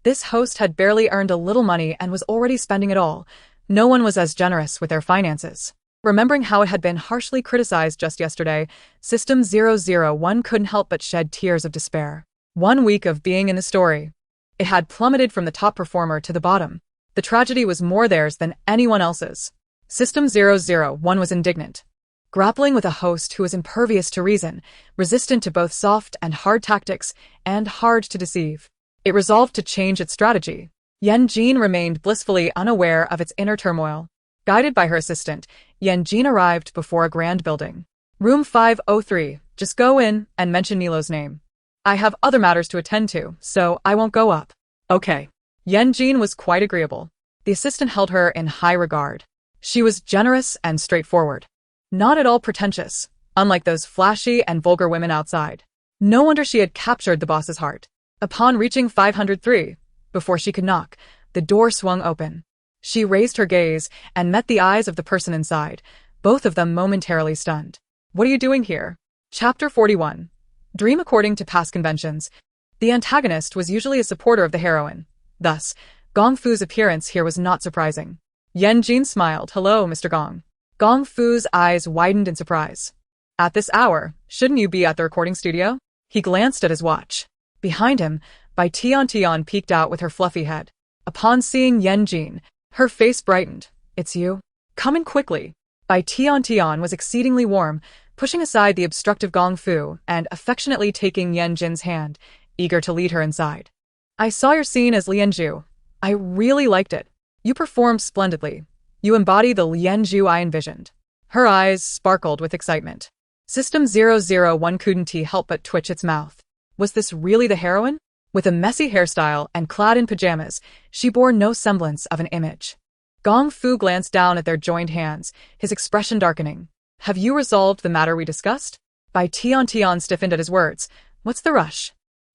This host had barely earned a little money and was already spending it all. No one was as generous with their finances. Remembering how it had been harshly criticized just yesterday, System 001 couldn't help but shed tears of despair. 1 week of being in the story. It had plummeted from the top performer to the bottom. The tragedy was more theirs than anyone else's. System 001 was indignant. Grappling with a host who was impervious to reason, resistant to both soft and hard tactics, and hard to deceive, it resolved to change its strategy. Yan Jin remained blissfully unaware of its inner turmoil. Guided by her assistant, Yan Jin arrived before a grand building. Room 503, just go in and mention Nilo's name. I have other matters to attend to, so I won't go up. Okay. Yan Jin was quite agreeable. The assistant held her in high regard. She was generous and straightforward. Not at all pretentious, unlike those flashy and vulgar women outside. No wonder she had captured the boss's heart. Upon reaching 503, before she could knock, the door swung open. She raised her gaze and met the eyes of the person inside, both of them momentarily stunned. What are you doing here? Chapter 41. Dream. According to past conventions, the antagonist was usually a supporter of the heroine. Thus, Gong Fu's appearance here was not surprising. Yan Jin smiled. Hello, Mr. Gong. Gong Fu's eyes widened in surprise. At this hour, shouldn't you be at the recording studio? He glanced at his watch. Behind him, Bai Tian Tian peeked out with her fluffy head. Upon seeing Yan Jin, her face brightened. It's you? Come in quickly. Bai Tian Tian was exceedingly warm, pushing aside the obstructive Gong Fu and affectionately taking Yan Jin's hand, eager to lead her inside. I saw your scene as Lianzhu. I really liked it. You performed splendidly. You embody the Lianzhu I envisioned. Her eyes sparkled with excitement. System 001 couldn't help but twitch its mouth. Was this really the heroine? With a messy hairstyle and clad in pajamas, she bore no semblance of an image. Gong Fu glanced down at their joined hands, his expression darkening. Have you resolved the matter we discussed? Bai Tian stiffened at his words. What's the rush?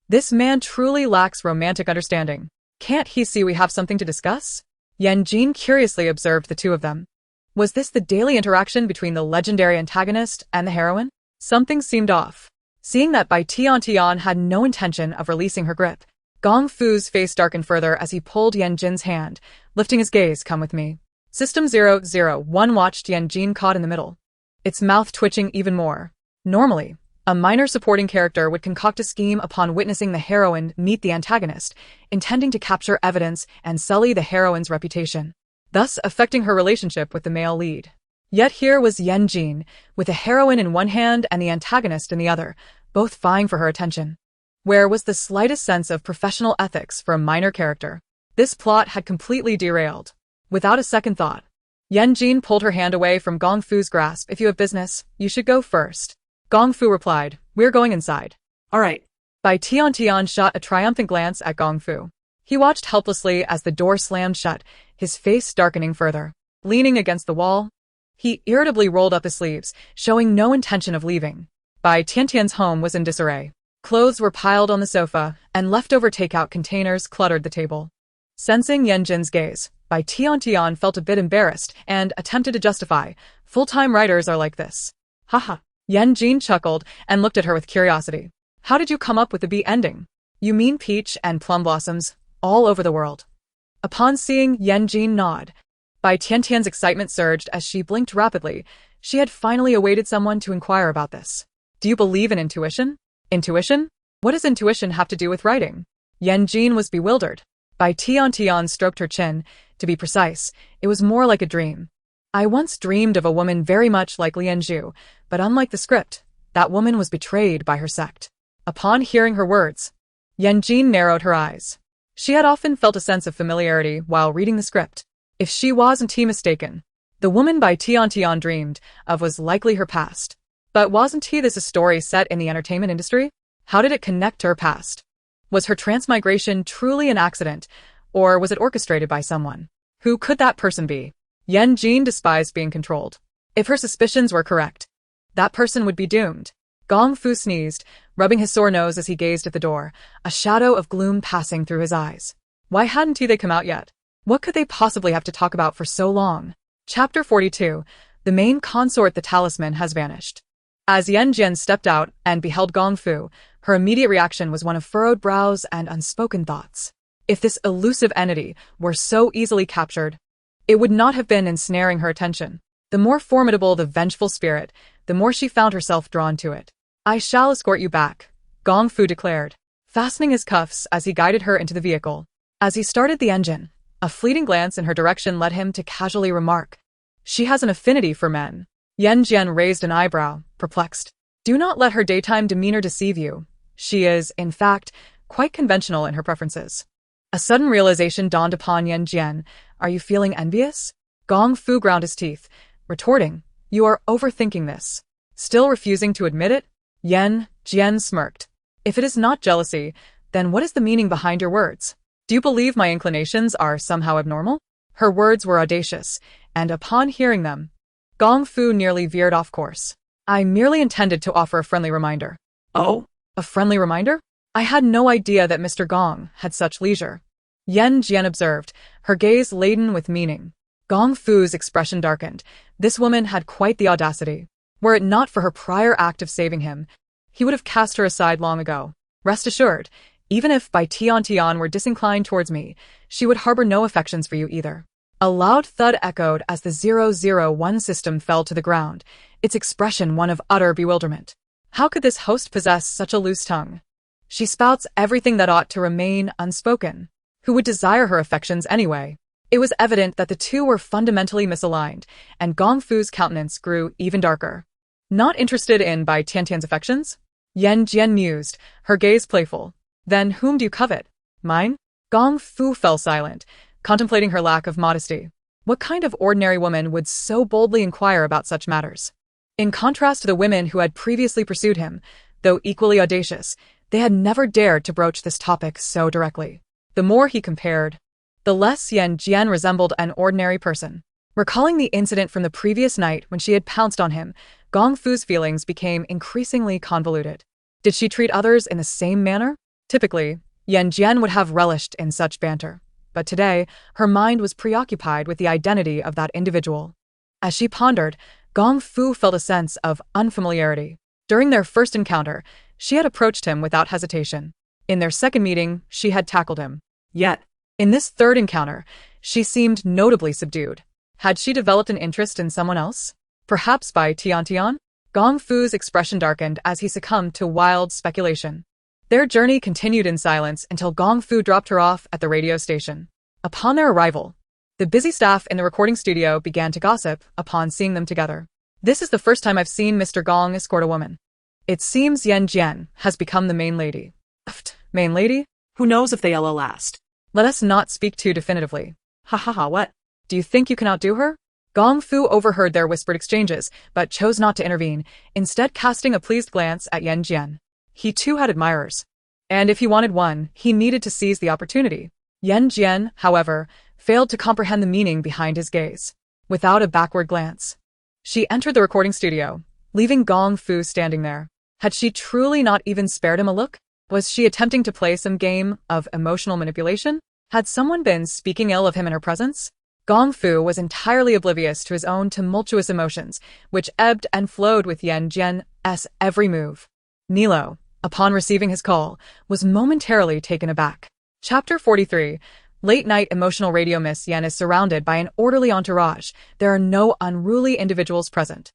This man truly lacks romantic understanding. Can't he see we have something to discuss? Yan Jin curiously observed the two of them. Was this the daily interaction between the legendary antagonist and the heroine? Something seemed off. Seeing that Bai Tian had no intention of releasing her grip, Gong Fu's face darkened further as he pulled Yan Jin's hand, lifting his gaze. Come with me. System 001 watched Yan Jin caught in the middle, its mouth twitching even more. Normally, a minor supporting character would concoct a scheme upon witnessing the heroine meet the antagonist, intending to capture evidence and sully the heroine's reputation, thus affecting her relationship with the male lead. Yet here was Yan Jin, with the heroine in one hand and the antagonist in the other, both vying for her attention. Where was the slightest sense of professional ethics for a minor character? This plot had completely derailed. Without a second thought, Yan Jin pulled her hand away from Gong Fu's grasp. If you have business, you should go first. Gong Fu replied, we're going inside. All right. Bai Tian shot a triumphant glance at Gong Fu. He watched helplessly as the door slammed shut, his face darkening further. Leaning against the wall, he irritably rolled up his sleeves, showing no intention of leaving. Bai Tian's home was in disarray. Clothes were piled on the sofa, and leftover takeout containers cluttered the table. Sensing Yan Jin's gaze, Bai Tian felt a bit embarrassed and attempted to justify. Full-time writers are like this. Haha. Yan Jin chuckled and looked at her with curiosity. How did you come up with the B ending? You mean peach and plum blossoms all over the world? Upon seeing Yan Jin nod, Bai Tian's excitement surged as she blinked rapidly. She had finally awaited someone to inquire about this. Do you believe in intuition? Intuition? What does intuition have to do with writing? Yan Jin was bewildered. Bai Tian stroked her chin. To be precise, it was more like a dream. I once dreamed of a woman very much like Lian Zhu, but unlike the script, that woman was betrayed by her sect. Upon hearing her words, Yan Jin narrowed her eyes. She had often felt a sense of familiarity while reading the script. If she wasn't mistaken, the woman Bai Tian dreamed of was likely her past. But wasn't this a story set in the entertainment industry? How did it connect to her past? Was her transmigration truly an accident, or was it orchestrated by someone? Who could that person be? Yan Jin despised being controlled. If her suspicions were correct, that person would be doomed. Gong Fu sneezed, rubbing his sore nose as he gazed at the door, a shadow of gloom passing through his eyes. Why hadn't they come out yet? What could they possibly have to talk about for so long? Chapter 42. The main consort, the talisman, has vanished. As Yan Jin stepped out and beheld Gong Fu, her immediate reaction was one of furrowed brows and unspoken thoughts. If this elusive entity were so easily captured, it would not have been ensnaring her attention. The more formidable the vengeful spirit, the more she found herself drawn to it. I shall escort you back, Gong Fu declared, fastening his cuffs as he guided her into the vehicle. As he started the engine, a fleeting glance in her direction led him to casually remark, she has an affinity for men. Yan Jin raised an eyebrow, perplexed. Do not let her daytime demeanor deceive you. She is, in fact, quite conventional in her preferences. A sudden realization dawned upon Yan Jin. Are you feeling envious? Gong Fu ground his teeth, retorting, you are overthinking this. Still refusing to admit it? Yan Jin smirked. If it is not jealousy, then what is the meaning behind your words? Do you believe my inclinations are somehow abnormal? Her words were audacious, and upon hearing them, Gong Fu nearly veered off course. I merely intended to offer a friendly reminder. Oh? A friendly reminder? I had no idea that Mr. Gong had such leisure. Yan Jin observed, her gaze laden with meaning. Gong Fu's expression darkened. This woman had quite the audacity. Were it not for her prior act of saving him, he would have cast her aside long ago. Rest assured, even if Bai Tian were disinclined towards me, she would harbor no affections for you either. A loud thud echoed as the 001 system fell to the ground, its expression one of utter bewilderment. How could this host possess such a loose tongue? She spouts everything that ought to remain unspoken. Who would desire her affections anyway? It was evident that the two were fundamentally misaligned, and Gong Fu's countenance grew even darker. Not interested in Bai Tian's affections? Yan Jin mused, her gaze playful. Then whom do you covet? Mine? Gong Fu fell silent, contemplating her lack of modesty. What kind of ordinary woman would so boldly inquire about such matters? In contrast to the women who had previously pursued him, though equally audacious, they had never dared to broach this topic so directly. The more he compared, the less Yan Jin resembled an ordinary person. Recalling the incident from the previous night when she had pounced on him, Gong Fu's feelings became increasingly convoluted. Did she treat others in the same manner? Typically, Yan Jin would have relished in such banter, but today, her mind was preoccupied with the identity of that individual. As she pondered, Gong Fu felt a sense of unfamiliarity. During their first encounter, she had approached him without hesitation. In their second meeting, she had tackled him. Yet, in this third encounter, she seemed notably subdued. Had she developed an interest in someone else? Perhaps by Tian? Gong Fu's expression darkened as he succumbed to wild speculation. Their journey continued in silence until Gong Fu dropped her off at the radio station. Upon their arrival, the busy staff in the recording studio began to gossip upon seeing them together. This is the first time I've seen Mr. Gong escort a woman. It seems Yan Jin has become the main lady. Main lady? Who knows if they'll last? Let us not speak too definitively. Ha ha ha, what? Do you think you can outdo her? Gong Fu overheard their whispered exchanges, but chose not to intervene, instead casting a pleased glance at Yan Jin. He too had admirers. And if he wanted one, he needed to seize the opportunity. Yan Jin, however, failed to comprehend the meaning behind his gaze. Without a backward glance, she entered the recording studio, leaving Gong Fu standing there. Had she truly not even spared him a look? Was she attempting to play some game of emotional manipulation? Had someone been speaking ill of him in her presence? Gong Fu was entirely oblivious to his own tumultuous emotions, which ebbed and flowed with Yan Jin's every move. Nilo, upon receiving his call, was momentarily taken aback. Chapter 43. Late-night emotional radio. Miss Yan is surrounded by an orderly entourage. There are no unruly individuals present.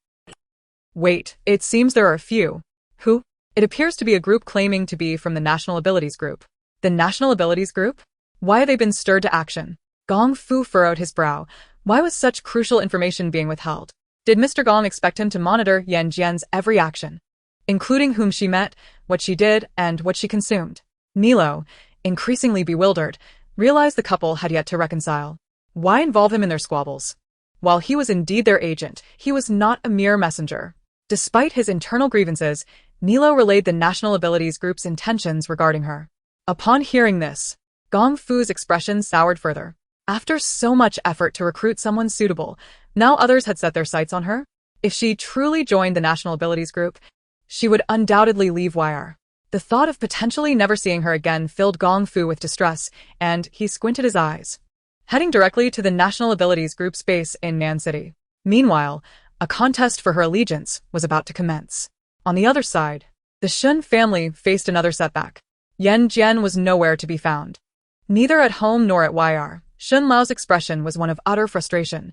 Wait, it seems there are a few. Who? It appears to be a group claiming to be from the National Abilities Group. The National Abilities Group? Why have they been stirred to action? Gong Fu furrowed his brow. Why was such crucial information being withheld? Did Mr. Gong expect him to monitor Yan Jin's every action, including whom she met, what she did, and what she consumed? Nilo, increasingly bewildered, realized the couple had yet to reconcile. Why involve him in their squabbles? While he was indeed their agent, he was not a mere messenger. Despite his internal grievances, Nilo relayed the National Abilities Group's intentions regarding her. Upon hearing this, Gong Fu's expression soured further. After so much effort to recruit someone suitable, now others had set their sights on her. If she truly joined the National Abilities Group, she would undoubtedly leave YR. The thought of potentially never seeing her again filled Gong Fu with distress, and he squinted his eyes, heading directly to the National Abilities Group's base in Nan City. Meanwhile, a contest for her allegiance was about to commence. On the other side, the Shun family faced another setback. Yan Jin was nowhere to be found. Neither at home nor at YR. Shun Lao's expression was one of utter frustration.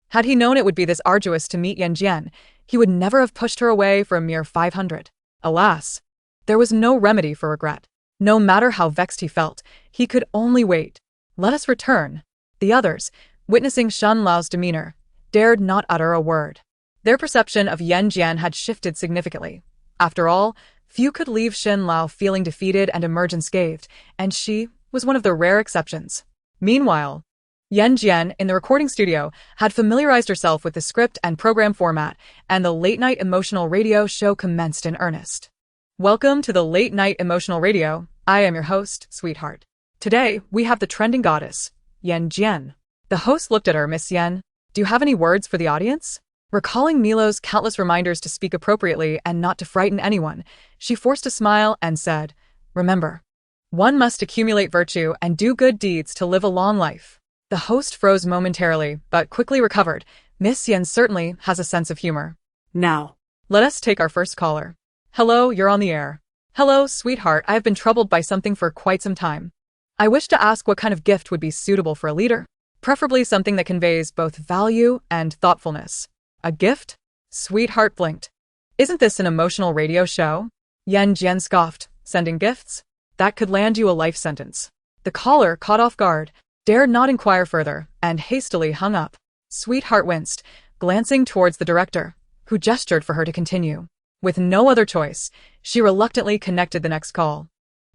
Had he known it would be this arduous to meet Yan Jin, he would never have pushed her away for a mere 500. Alas, there was no remedy for regret. No matter how vexed he felt, he could only wait. Let us return. The others, witnessing Shun Lao's demeanor, dared not utter a word. Their perception of Yan Jin had shifted significantly. After all, few could leave Shun Lao feeling defeated and emerge unscathed, and she was one of the rare exceptions. Meanwhile, Yan Jin in the recording studio had familiarized herself with the script and program format, and the late-night emotional radio show commenced in earnest. Welcome to the late-night emotional radio. I am your host, Sweetheart. Today, we have the trending goddess, Yan Jin. The host looked at her. Miss Yan, do you have any words for the audience? Recalling Milo's countless reminders to speak appropriately and not to frighten anyone, she forced a smile and said, "Remember, one must accumulate virtue and do good deeds to live a long life." The host froze momentarily, but quickly recovered. Miss Yan certainly has a sense of humor. Now, let us take our first caller. Hello, you're on the air. Hello, sweetheart, I have been troubled by something for quite some time. I wish to ask what kind of gift would be suitable for a leader, preferably something that conveys both value and thoughtfulness. A gift? Sweetheart blinked. Isn't this an emotional radio show? Yan Jin scoffed. Sending gifts? That could land you a life sentence. The caller, caught off guard, dared not inquire further, and hastily hung up. Sweetheart winced, glancing towards the director, who gestured for her to continue. With no other choice, she reluctantly connected the next call.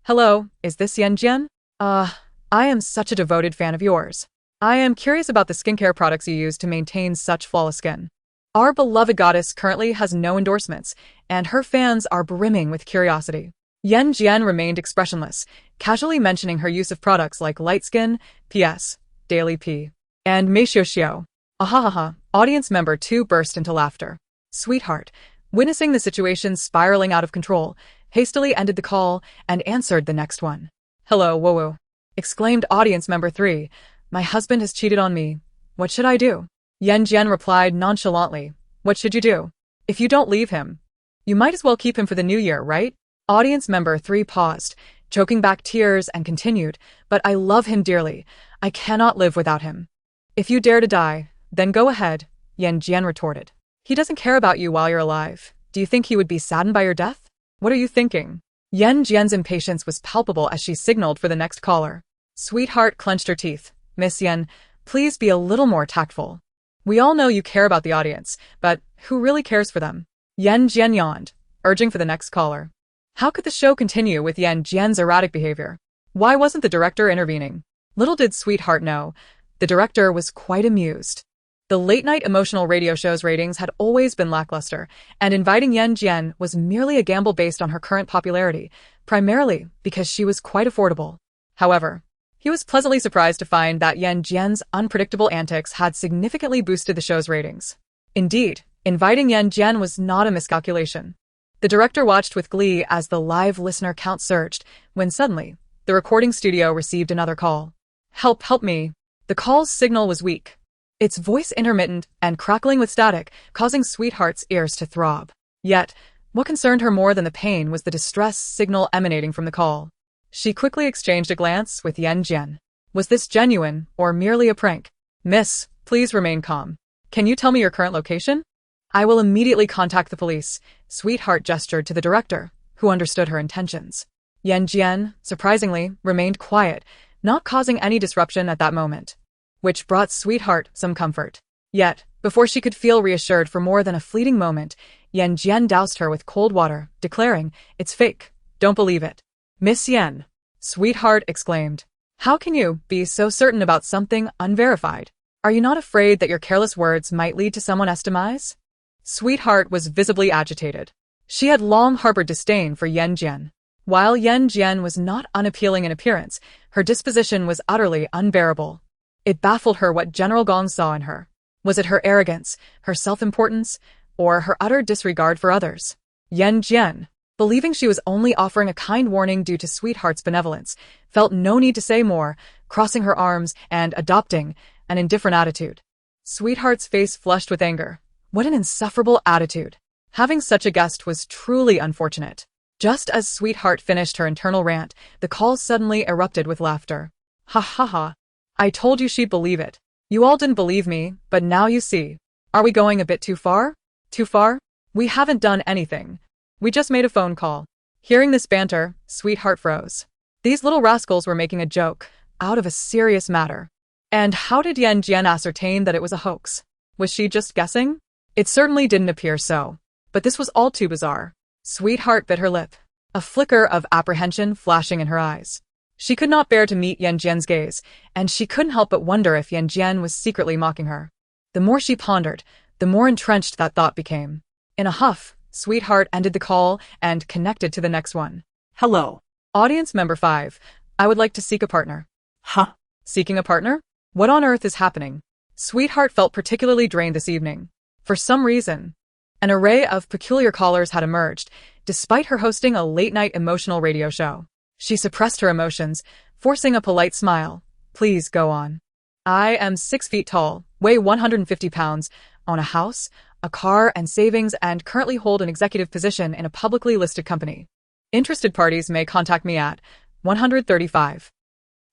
Hello, is this Yan Jin? I am such a devoted fan of yours. I am curious about the skincare products you use to maintain such flawless skin. Our beloved goddess currently has no endorsements, and her fans are brimming with curiosity. Yan Jin remained expressionless, casually mentioning her use of products like Light Skin, PS, Daily P, and Meishyoshio. Ahahaha, audience member 2 burst into laughter. Sweetheart, witnessing the situation spiraling out of control, hastily ended the call and answered the next one. Hello, woo-woo, exclaimed audience member 3. My husband has cheated on me. What should I do? Yan Jin replied nonchalantly. What should you do? If you don't leave him, you might as well keep him for the new year, right? Audience member 3 paused, choking back tears and continued, but I love him dearly. I cannot live without him. If you dare to die, then go ahead, Yan Jin retorted. He doesn't care about you while you're alive. Do you think he would be saddened by your death? What are you thinking? Yan Jin's impatience was palpable as she signaled for the next caller. Sweetheart clenched her teeth. Miss Yan, please be a little more tactful. We all know you care about the audience, but who really cares for them? Yan Jin yawned, urging for the next caller. How could the show continue with Yan Jin's erratic behavior? Why wasn't the director intervening? Little did Sweetheart know, the director was quite amused. The late-night emotional radio show's ratings had always been lackluster, and inviting Yan Jin was merely a gamble based on her current popularity, primarily because she was quite affordable. However, he was pleasantly surprised to find that Yan Jin's unpredictable antics had significantly boosted the show's ratings. Indeed, inviting Yan Jin was not a miscalculation. The director watched with glee as the live listener count surged, when suddenly, the recording studio received another call. Help me. The call's signal was weak, its voice intermittent and crackling with static, causing Sweetheart's ears to throb. Yet, what concerned her more than the pain was the distress signal emanating from the call. She quickly exchanged a glance with Yan Jin. Was this genuine, or merely a prank? Miss, please remain calm. Can you tell me your current location? I will immediately contact the police, Sweetheart gestured to the director, who understood her intentions. Yan Jin, surprisingly, remained quiet, not causing any disruption at that moment, which brought Sweetheart some comfort. Yet, before she could feel reassured for more than a fleeting moment, Yan Jin doused her with cold water, declaring, It's fake. Don't believe it. Miss Yan, Sweetheart exclaimed. How can you be so certain about something unverified? Are you not afraid that your careless words might lead to someone's demise? Sweetheart was visibly agitated. She had long harbored disdain for Yan Jin. While Yan Jin was not unappealing in appearance, her disposition was utterly unbearable. It baffled her what General Gong saw in her. Was it her arrogance, her self-importance, or her utter disregard for others? Yan Jin, believing she was only offering a kind warning due to Sweetheart's benevolence, felt no need to say more, crossing her arms and adopting an indifferent attitude. Sweetheart's face flushed with anger. What an insufferable attitude. Having such a guest was truly unfortunate. Just as Sweetheart finished her internal rant, the call suddenly erupted with laughter. Ha ha ha. I told you she'd believe it. You all didn't believe me, but now you see. Are we going a bit too far? Too far? We haven't done anything. We just made a phone call. Hearing this banter, Sweetheart froze. These little rascals were making a joke, out of a serious matter. And how did Yan Jin ascertain that it was a hoax? Was she just guessing? It certainly didn't appear so. But this was all too bizarre. Sweetheart bit her lip, a flicker of apprehension flashing in her eyes. She could not bear to meet Yan Jin's gaze, and she couldn't help but wonder if Yan Jin was secretly mocking her. The more she pondered, the more entrenched that thought became. In a huff, Sweetheart ended the call and connected to the next one. Hello. Audience member 5. I would like to seek a partner. Huh? Seeking a partner? What on earth is happening? Sweetheart felt particularly drained this evening. For some reason, an array of peculiar callers had emerged, despite her hosting a late-night emotional radio show. She suppressed her emotions, forcing a polite smile. Please go on. I am 6 feet tall, weigh 150 pounds, own a house, a car and savings, and currently hold an executive position in a publicly listed company. Interested parties may contact me at 135.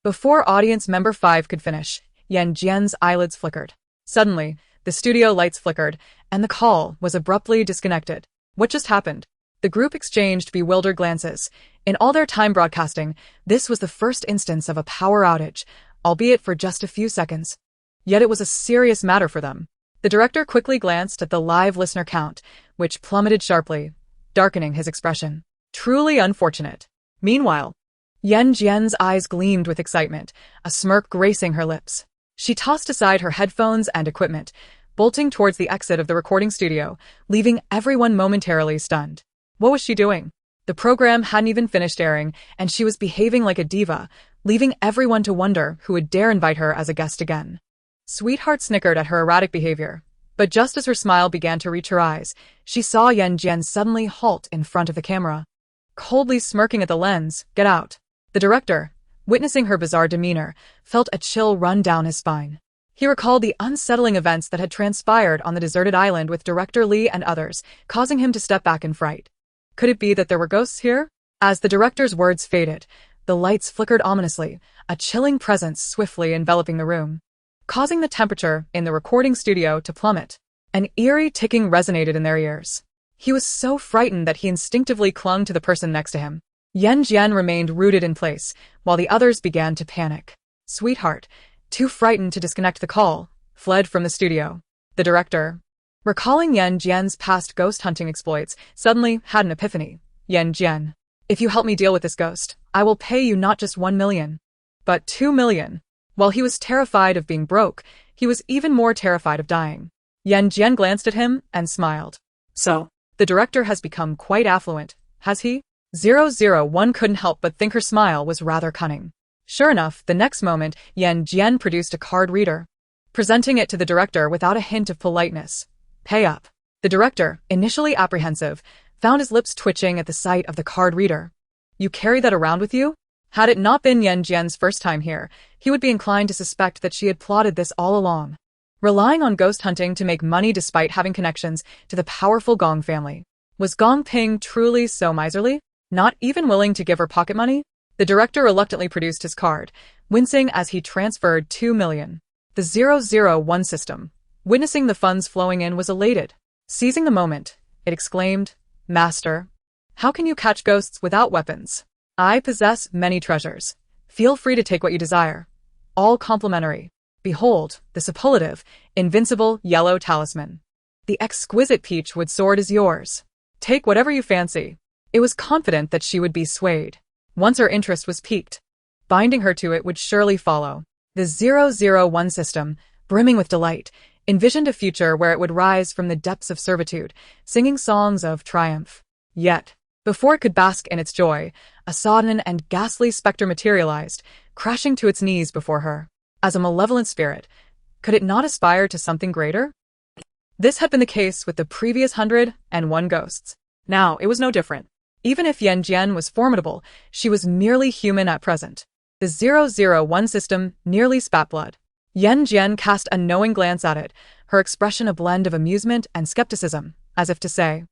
Before audience member 5 could finish, Yan Jin's eyelids flickered. Suddenly, the studio lights flickered, and the call was abruptly disconnected. What just happened? The group exchanged bewildered glances. In all their time broadcasting, this was the first instance of a power outage, albeit for just a few seconds. Yet it was a serious matter for them. The director quickly glanced at the live listener count, which plummeted sharply, darkening his expression. Truly unfortunate. Meanwhile, Yan Jin's eyes gleamed with excitement, a smirk gracing her lips. She tossed aside her headphones and equipment, bolting towards the exit of the recording studio, leaving everyone momentarily stunned. What was she doing? The program hadn't even finished airing, and she was behaving like a diva, leaving everyone to wonder who would dare invite her as a guest again. Sweetheart snickered at her erratic behavior, but just as her smile began to reach her eyes, she saw Yan Jin suddenly halt in front of the camera. Coldly smirking at the lens, "Get out." The director, witnessing her bizarre demeanor, felt a chill run down his spine. He recalled the unsettling events that had transpired on the deserted island with Director Lee and others, causing him to step back in fright. Could it be that there were ghosts here? As the director's words faded, the lights flickered ominously, a chilling presence swiftly enveloping the room, causing the temperature in the recording studio to plummet. An eerie ticking resonated in their ears. He was so frightened that he instinctively clung to the person next to him. Yan Jin remained rooted in place, while the others began to panic. Sweetheart, too frightened to disconnect the call, fled from the studio. The director, recalling Yan Jin's past ghost hunting exploits, suddenly had an epiphany. "Yan Jin, if you help me deal with this ghost, I will pay you not just 1 million, but 2 million. While he was terrified of being broke, he was even more terrified of dying. Yan Jin glanced at him and smiled. So, The director has become quite affluent, has he? 001 couldn't help but think her smile was rather cunning. Sure enough, the next moment, Yan Jin produced a card reader, presenting it to the director without a hint of politeness. "Pay up." The director, initially apprehensive, found his lips twitching at the sight of the card reader. "You carry that around with you?" Had it not been Yan Jin's first time here, he would be inclined to suspect that she had plotted this all along, relying on ghost hunting to make money despite having connections to the powerful Gong family. Was Gong Ping truly so miserly, not even willing to give her pocket money? The director reluctantly produced his card, wincing as he transferred 2 million. The 001 system, witnessing the funds flowing in, was elated. Seizing the moment, it exclaimed, "Master, how can you catch ghosts without weapons? I possess many treasures. Feel free to take what you desire. All complimentary. Behold, the superlative, invincible yellow talisman. The exquisite peachwood sword is yours. Take whatever you fancy." It was confident that she would be swayed. Once her interest was piqued, binding her to it would surely follow. The 001 system, brimming with delight, envisioned a future where it would rise from the depths of servitude, singing songs of triumph. Yet, before it could bask in its joy, a sodden and ghastly specter materialized, crashing to its knees before her. As a malevolent spirit, could it not aspire to something greater? This had been the case with the previous 101 ghosts. Now, it was no different. Even if Yan Jin was formidable, she was merely human at present. The 001 system nearly spat blood. Yan Jin cast a knowing glance at it, her expression a blend of amusement and skepticism, as if to say,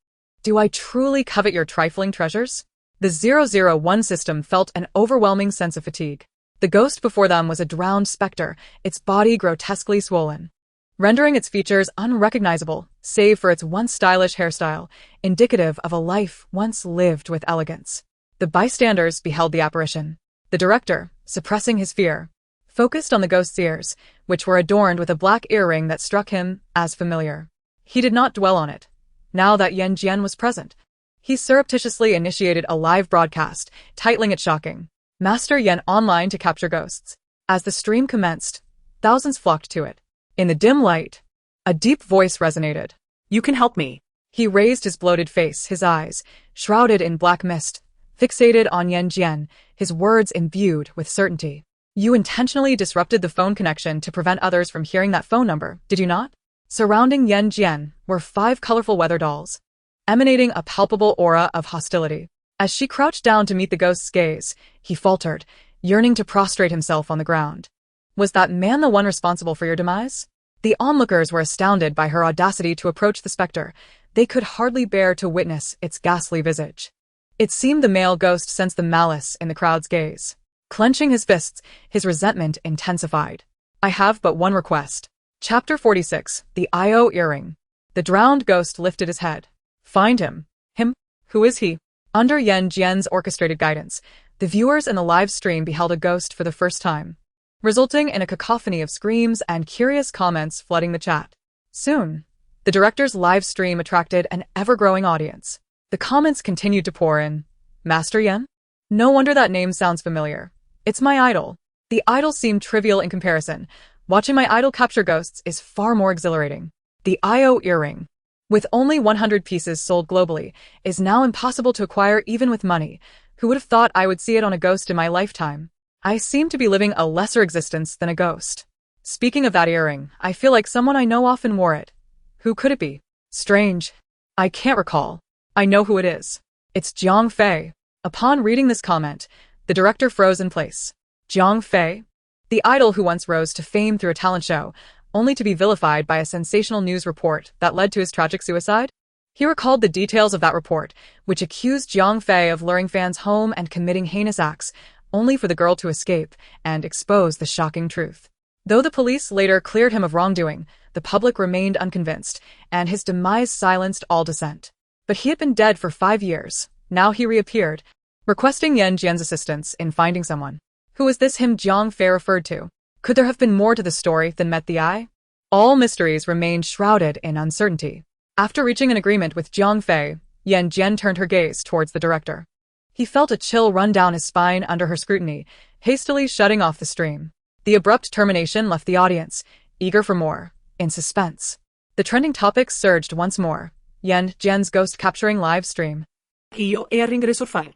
"Do I truly covet your trifling treasures?" The 001 system felt an overwhelming sense of fatigue. The ghost before them was a drowned specter, its body grotesquely swollen, rendering its features unrecognizable, save for its once stylish hairstyle, indicative of a life once lived with elegance. The bystanders beheld the apparition. The director, suppressing his fear, focused on the ghost's ears, which were adorned with a black earring that struck him as familiar. He did not dwell on it. Now that Yan Jin was present, he surreptitiously initiated a live broadcast, titling it shocking, "Master Yan Online to Capture Ghosts." As the stream commenced, thousands flocked to it. In the dim light, a deep voice resonated. you can help me. He raised his bloated face, his eyes, shrouded in black mist, fixated on Yan Jin, his words imbued with certainty. "You intentionally disrupted the phone connection to prevent others from hearing that phone number, did you not?" Surrounding Yan Jin were 5 colorful weather dolls, emanating a palpable aura of hostility. As she crouched down to meet the ghost's gaze, he faltered, yearning to prostrate himself on the ground. "Was that man the one responsible for your demise?" The onlookers were astounded by her audacity to approach the specter. They could hardly bear to witness its ghastly visage. It seemed the male ghost sensed the malice in the crowd's gaze. Clenching his fists, his resentment intensified. "I have but one request." Chapter 46, The I.O. Earring. The drowned ghost lifted his head. "Find him." "Him? Who is he?" Under Yan Jin's orchestrated guidance, the viewers in the live stream beheld a ghost for the first time, resulting in a cacophony of screams and curious comments flooding the chat. Soon, the director's live stream attracted an ever-growing audience. The comments continued to pour in. "Master Yan? No wonder that name sounds familiar. It's my idol." The idol seemed trivial in comparison, Watching my idol capture ghosts is far more exhilarating. The IO earring, with only 100 pieces sold globally, is now impossible to acquire even with money. Who would have thought I would see it on a ghost in my lifetime? I seem to be living a lesser existence than a ghost. Speaking of that earring, I feel like someone I know often wore it. Who could it be? Strange. I can't recall. I know who it is. It's Jiang Fei. Upon reading this comment, the director froze in place. Jiang Fei? The idol who once rose to fame through a talent show, only to be vilified by a sensational news report that led to his tragic suicide? He recalled the details of that report, which accused Jiang Fei of luring fans home and committing heinous acts, only for the girl to escape and expose the shocking truth. Though the police later cleared him of wrongdoing, the public remained unconvinced, and his demise silenced all dissent. But he had been dead for 5 years. Now he reappeared, requesting Yan Jin's assistance in finding someone. Who was this him Jiang Fei referred to? Could there have been more to the story than met the eye? All mysteries remained shrouded in uncertainty. After reaching an agreement with Jiang Fei, Yan Jin turned her gaze towards the director. He felt a chill run down his spine under her scrutiny, hastily shutting off the stream. The abrupt termination left the audience, eager for more, in suspense. The trending topics surged once more. Yan Jin's ghost capturing live stream. Io e a ringraziare.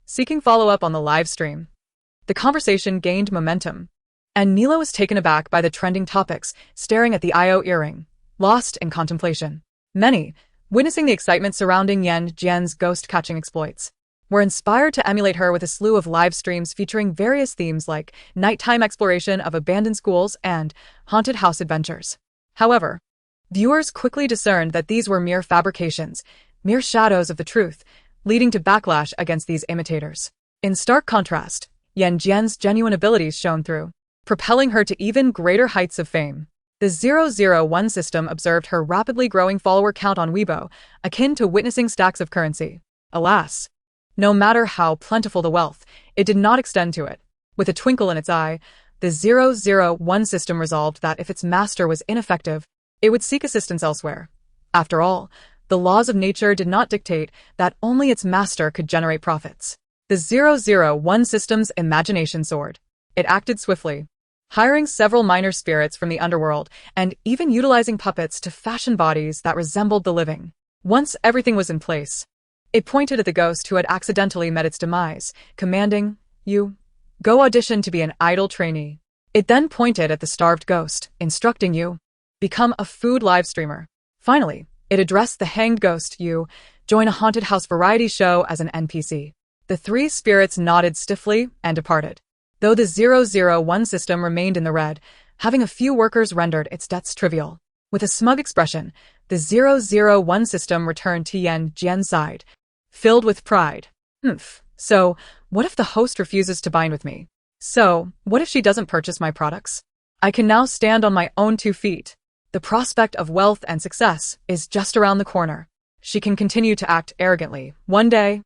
Seeking follow-up on the live stream. The conversation gained momentum, and Nilo was taken aback by the trending topics, staring at the IO earring, lost in contemplation. Many, witnessing the excitement surrounding Yan Jin's ghost-catching exploits, were inspired to emulate her with a slew of live streams featuring various themes like nighttime exploration of abandoned schools and haunted house adventures. However, viewers quickly discerned that these were mere fabrications, mere shadows of the truth, leading to backlash against these imitators. In stark contrast, Yan Jin's genuine abilities shone through, propelling her to even greater heights of fame. The 001 system observed her rapidly growing follower count on Weibo, akin to witnessing stacks of currency. Alas, no matter how plentiful the wealth, it did not extend to it. With a twinkle in its eye, the 001 system resolved that if its master was ineffective, it would seek assistance elsewhere. After all, the laws of nature did not dictate that only its master could generate profits. The 001 system's imagination soared. It acted swiftly, hiring several minor spirits from the underworld and even utilizing puppets to fashion bodies that resembled the living. Once everything was in place, it pointed at the ghost who had accidentally met its demise, commanding, "You, go audition to be an idol trainee." It then pointed at the starved ghost, instructing, "You, become a food live streamer." Finally, it addressed the hanged ghost, "You, join a haunted house variety show as an NPC." The three spirits nodded stiffly and departed. Though the 001 system remained in the red, having a few workers rendered its debts trivial. With a smug expression, the 001 system returned to Yan Jin's side, filled with pride. So, what if the host refuses to bind with me? So, what if she doesn't purchase my products? I can now stand on my own 2 feet. The prospect of wealth and success is just around the corner. She can continue to act arrogantly. One day,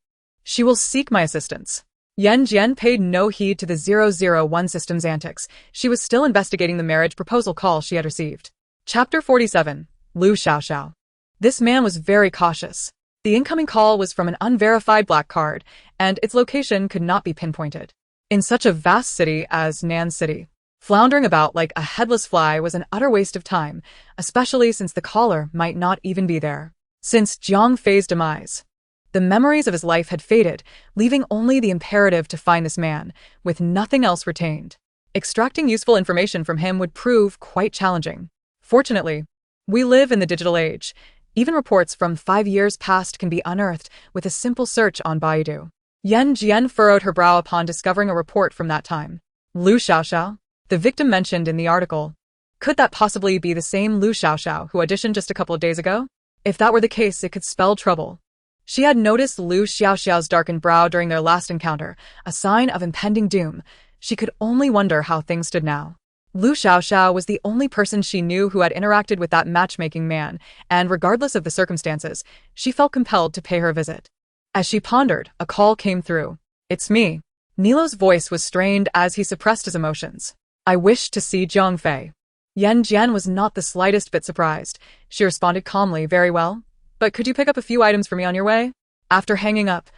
she will seek my assistance. Yan Jin paid no heed to the 001 system's antics. She was still investigating the marriage proposal call she had received. Chapter 47. Lu Xiaoxiao. This man was very cautious. The incoming call was from an unverified black card, and its location could not be pinpointed. In such a vast city as Nan City, floundering about like a headless fly was an utter waste of time, especially since the caller might not even be there. Since Jiang Fei's demise, the memories of his life had faded, leaving only the imperative to find this man, with nothing else retained. Extracting useful information from him would prove quite challenging. Fortunately, we live in the digital age. Even reports from 5 years past can be unearthed with a simple search on Baidu. Yan Jin furrowed her brow upon discovering a report from that time. Lu Xiaoxiao, the victim mentioned in the article. Could that possibly be the same Lu Xiaoxiao who auditioned just a couple of days ago? If that were the case, it could spell trouble. She had noticed Lu Xiaoxiao's darkened brow during their last encounter, a sign of impending doom. She could only wonder how things stood now. Lu Xiaoxiao was the only person she knew who had interacted with that matchmaking man, and regardless of the circumstances, she felt compelled to pay her a visit. As she pondered, a call came through. "It's me." Nilo's voice was strained as he suppressed his emotions. "I wish to see Jiang Fei." Yan Jin was not the slightest bit surprised. She responded calmly, "Very well. But could you pick up a few items for me on your way?" After hanging up,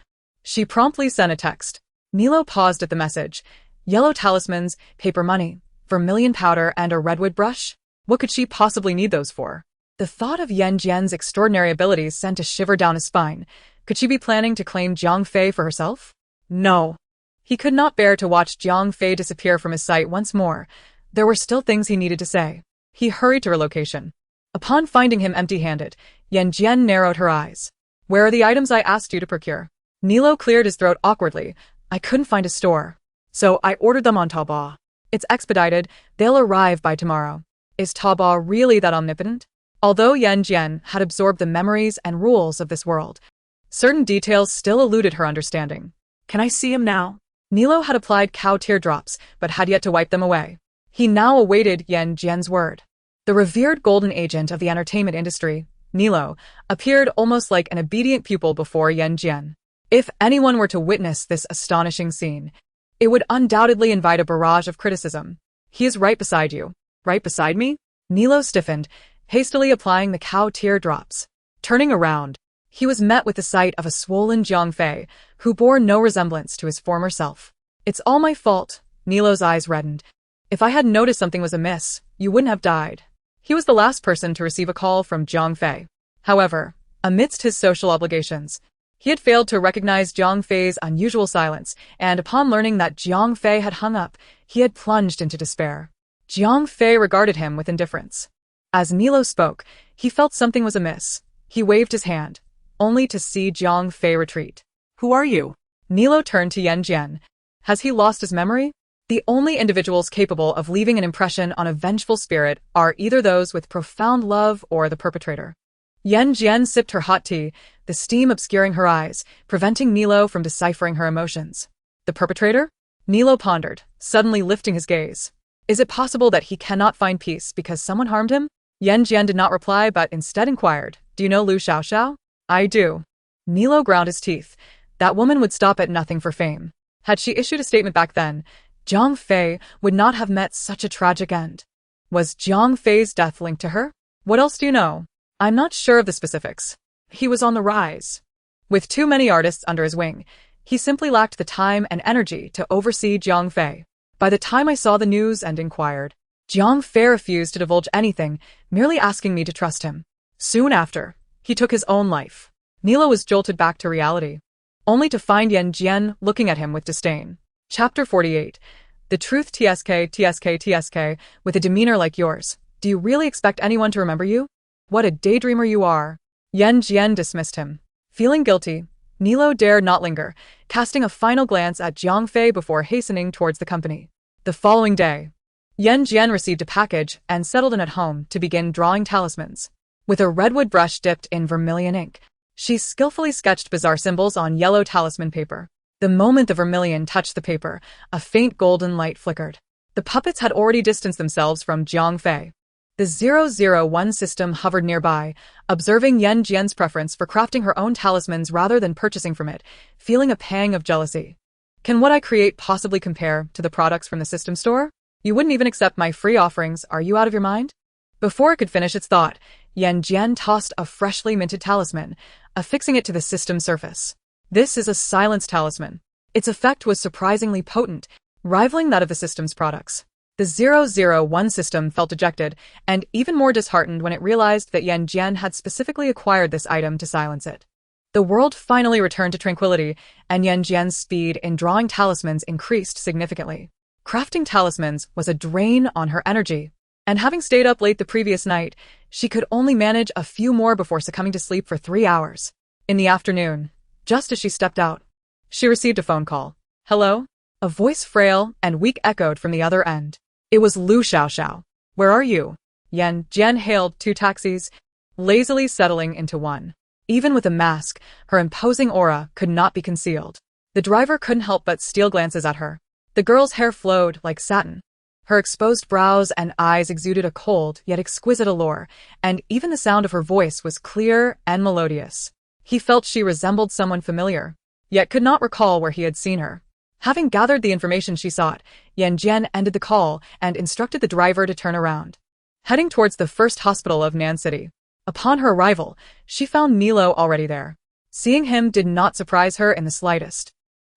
she promptly sent a text. Nilo paused at the message. Yellow talismans, paper money, vermilion powder, and a redwood brush? What could she possibly need those for? The thought of Yan Jin's extraordinary abilities sent a shiver down his spine. Could she be planning to claim Jiang Fei for herself? No. He could not bear to watch Jiang Fei disappear from his sight once more. There were still things he needed to say. He hurried to her location. Upon finding him empty-handed, Yan Jin narrowed her eyes. Where are the items I asked you to procure? Nilo cleared his throat awkwardly. I couldn't find a store. So I ordered them on Taobao. It's expedited. They'll arrive by tomorrow. Is Taobao really that omnipotent? Although Yan Jin had absorbed the memories and rules of this world, certain details still eluded her understanding. Can I see him now? Nilo had applied cow teardrops, but had yet to wipe them away. He now awaited Yan Jin's word. The revered golden agent of the entertainment industry, Nilo, appeared almost like an obedient pupil before Yan Jin. If anyone were to witness this astonishing scene, it would undoubtedly invite a barrage of criticism. He is right beside you. Right beside me? Nilo stiffened, hastily applying the cow teardrops. Turning around, he was met with the sight of a swollen Jiang Fei, who bore no resemblance to his former self. It's all my fault. Nilo's eyes reddened. If I had noticed something was amiss, you wouldn't have died. He was the last person to receive a call from Jiang Fei. However, amidst his social obligations, he had failed to recognize Jiang Fei's unusual silence, and upon learning that Jiang Fei had hung up, he had plunged into despair. Jiang Fei regarded him with indifference. As Nilo spoke, he felt something was amiss. He waved his hand, only to see Jiang Fei retreat. Who are you? Nilo turned to Yan Jin. Has he lost his memory? The only individuals capable of leaving an impression on a vengeful spirit are either those with profound love or the perpetrator. Yan Jin sipped her hot tea, the steam obscuring her eyes, preventing Nilo from deciphering her emotions. The perpetrator? Nilo pondered, suddenly lifting his gaze. Is it possible that he cannot find peace because someone harmed him? Yan Jin did not reply but instead inquired, Do you know Lu Xiaoxiao? I do. Nilo ground his teeth. That woman would stop at nothing for fame. Had she issued a statement back then, Jiang Fei would not have met such a tragic end. Was Jiang Fei's death linked to her? What else do you know? I'm not sure of the specifics. He was on the rise. With too many artists under his wing, he simply lacked the time and energy to oversee Jiang Fei. By the time I saw the news and inquired, Jiang Fei refused to divulge anything, merely asking me to trust him. Soon after, he took his own life. Nilo was jolted back to reality, only to find Yan Jin looking at him with disdain. Chapter 48. The truth TSK, with a demeanor like yours. Do you really expect anyone to remember you? What a daydreamer you are. Yan Jin dismissed him. Feeling guilty, Nilo dared not linger, casting a final glance at Jiang Fei before hastening towards the company. The following day, Yan Jin received a package and settled in at home to begin drawing talismans. With a redwood brush dipped in vermilion ink, she skillfully sketched bizarre symbols on yellow talisman paper. The moment the vermilion touched the paper, a faint golden light flickered. The puppets had already distanced themselves from Jiang Fei. The 001 system hovered nearby, observing Yan Jin's preference for crafting her own talismans rather than purchasing from it, feeling a pang of jealousy. Can what I create possibly compare to the products from the system store? You wouldn't even accept my free offerings, are you out of your mind? Before it could finish its thought, Yan Jin tossed a freshly minted talisman, affixing it to the system surface. This is a silence talisman. Its effect was surprisingly potent, rivaling that of the system's products. The 001 system felt dejected, and even more disheartened when it realized that Yan Jin had specifically acquired this item to silence it. The world finally returned to tranquility, and Yan Jin's speed in drawing talismans increased significantly. Crafting talismans was a drain on her energy, and having stayed up late the previous night, she could only manage a few more before succumbing to sleep for 3 hours. In the afternoon, just as she stepped out, she received a phone call. Hello? A voice frail and weak echoed from the other end. It was Lu Xiaoxiao. Where are you? Yan Jin hailed 2 taxis, lazily settling into one. Even with a mask, her imposing aura could not be concealed. The driver couldn't help but steal glances at her. The girl's hair flowed like satin. Her exposed brows and eyes exuded a cold yet exquisite allure, and even the sound of her voice was clear and melodious. He felt she resembled someone familiar, yet could not recall where he had seen her. Having gathered the information she sought, Yan Jin ended the call and instructed the driver to turn around, heading towards the first hospital of Nan City. Upon her arrival, she found Nilo already there. Seeing him did not surprise her in the slightest.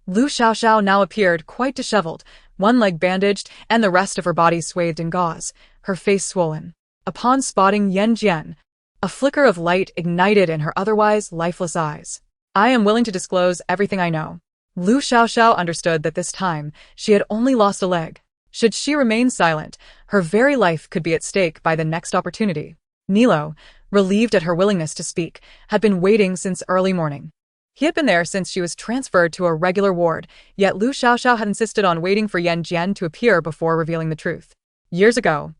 Lu Xiaoxiao now appeared quite disheveled, one leg bandaged and the rest of her body swathed in gauze, her face swollen. Upon spotting Yan Jin, a flicker of light ignited in her otherwise lifeless eyes. "I am willing to disclose everything I know." Lu Xiaoxiao understood that this time she had only lost a leg. Should she remain silent, her very life could be at stake by the next opportunity. Nilo, relieved at her willingness to speak, had been waiting since early morning. He had been there since she was transferred to a regular ward, yet Lu Xiaoxiao had insisted on waiting for Yan Jin to appear before revealing the truth. "Years ago,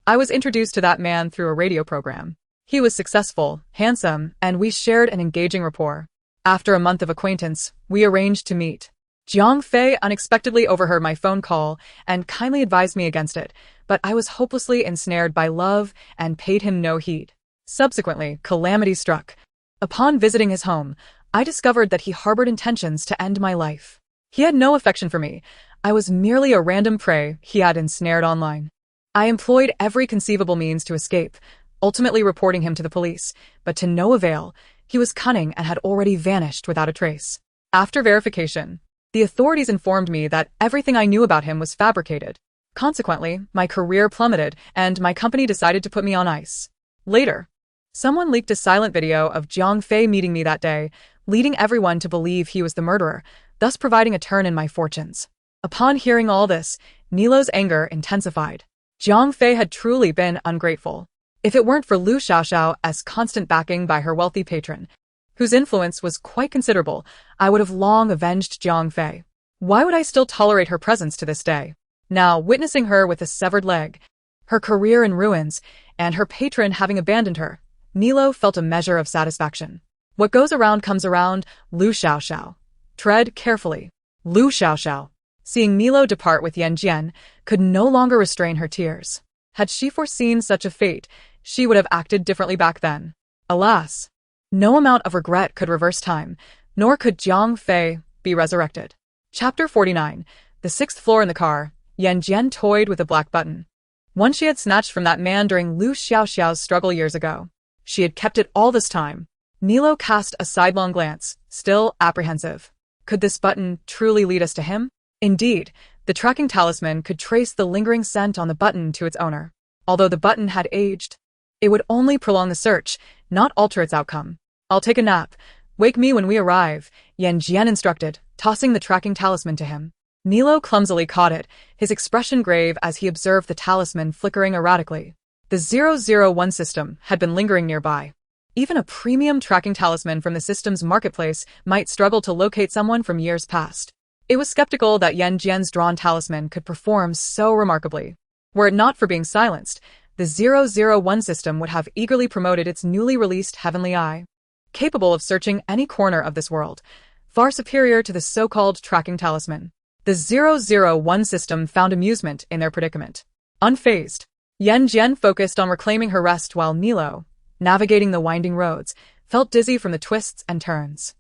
I was introduced to that man through a radio program. He was successful, handsome, and we shared an engaging rapport. After a month of acquaintance, we arranged to meet. Jiang Fei unexpectedly overheard my phone call and kindly advised me against it, but I was hopelessly ensnared by love and paid him no heed. Subsequently, calamity struck. Upon visiting his home, I discovered that he harbored intentions to end my life. He had no affection for me. I was merely a random prey he had ensnared online. I employed every conceivable means to escape, ultimately reporting him to the police, but to no avail. He was cunning and had already vanished without a trace. After verification, the authorities informed me that everything I knew about him was fabricated. Consequently, my career plummeted, and my company decided to put me on ice. Later, someone leaked a silent video of Jiang Fei meeting me that day, leading everyone to believe he was the murderer, thus providing a turn in my fortunes. Upon hearing all this, Nilo's anger intensified. Jiang Fei had truly been ungrateful. If it weren't for Lu Xiaoxiao's constant backing by her wealthy patron, whose influence was quite considerable, I would have long avenged Jiang Fei. Why would I still tolerate her presence to this day? Now, witnessing her with a severed leg, her career in ruins, and her patron having abandoned her, Nilo felt a measure of satisfaction. What goes around comes around, Lu Xiaoxiao. Tread carefully. Lu Xiaoxiao, seeing Nilo depart with Yan Jin, could no longer restrain her tears. Had she foreseen such a fate, she would have acted differently back then. Alas, no amount of regret could reverse time, nor could Jiang Fei be resurrected. Chapter 49. The sixth floor in the car, Yan Jin toyed with a black button. One she had snatched from that man during Lu Xiaoxiao's struggle years ago. She had kept it all this time. Nilo cast a sidelong glance, still apprehensive. Could this button truly lead us to him? Indeed, the tracking talisman could trace the lingering scent on the button to its owner. Although the button had aged, it would only prolong the search, not alter its outcome. "I'll take a nap. Wake me when we arrive," Yan Jin instructed, tossing the tracking talisman to him. Nilo clumsily caught it, his expression grave as he observed the talisman flickering erratically. The 001 system had been lingering nearby. Even a premium tracking talisman from the system's marketplace might struggle to locate someone from years past. It was skeptical that Yan Jin's drawn talisman could perform so remarkably. Were it not for being silenced, the 001 system would have eagerly promoted its newly released Heavenly Eye, capable of searching any corner of this world, far superior to the so-called tracking talisman. The 001 system found amusement in their predicament. Unfazed, Yan Jin focused on reclaiming her rest while Nilo, navigating the winding roads, felt dizzy from the twists and turns.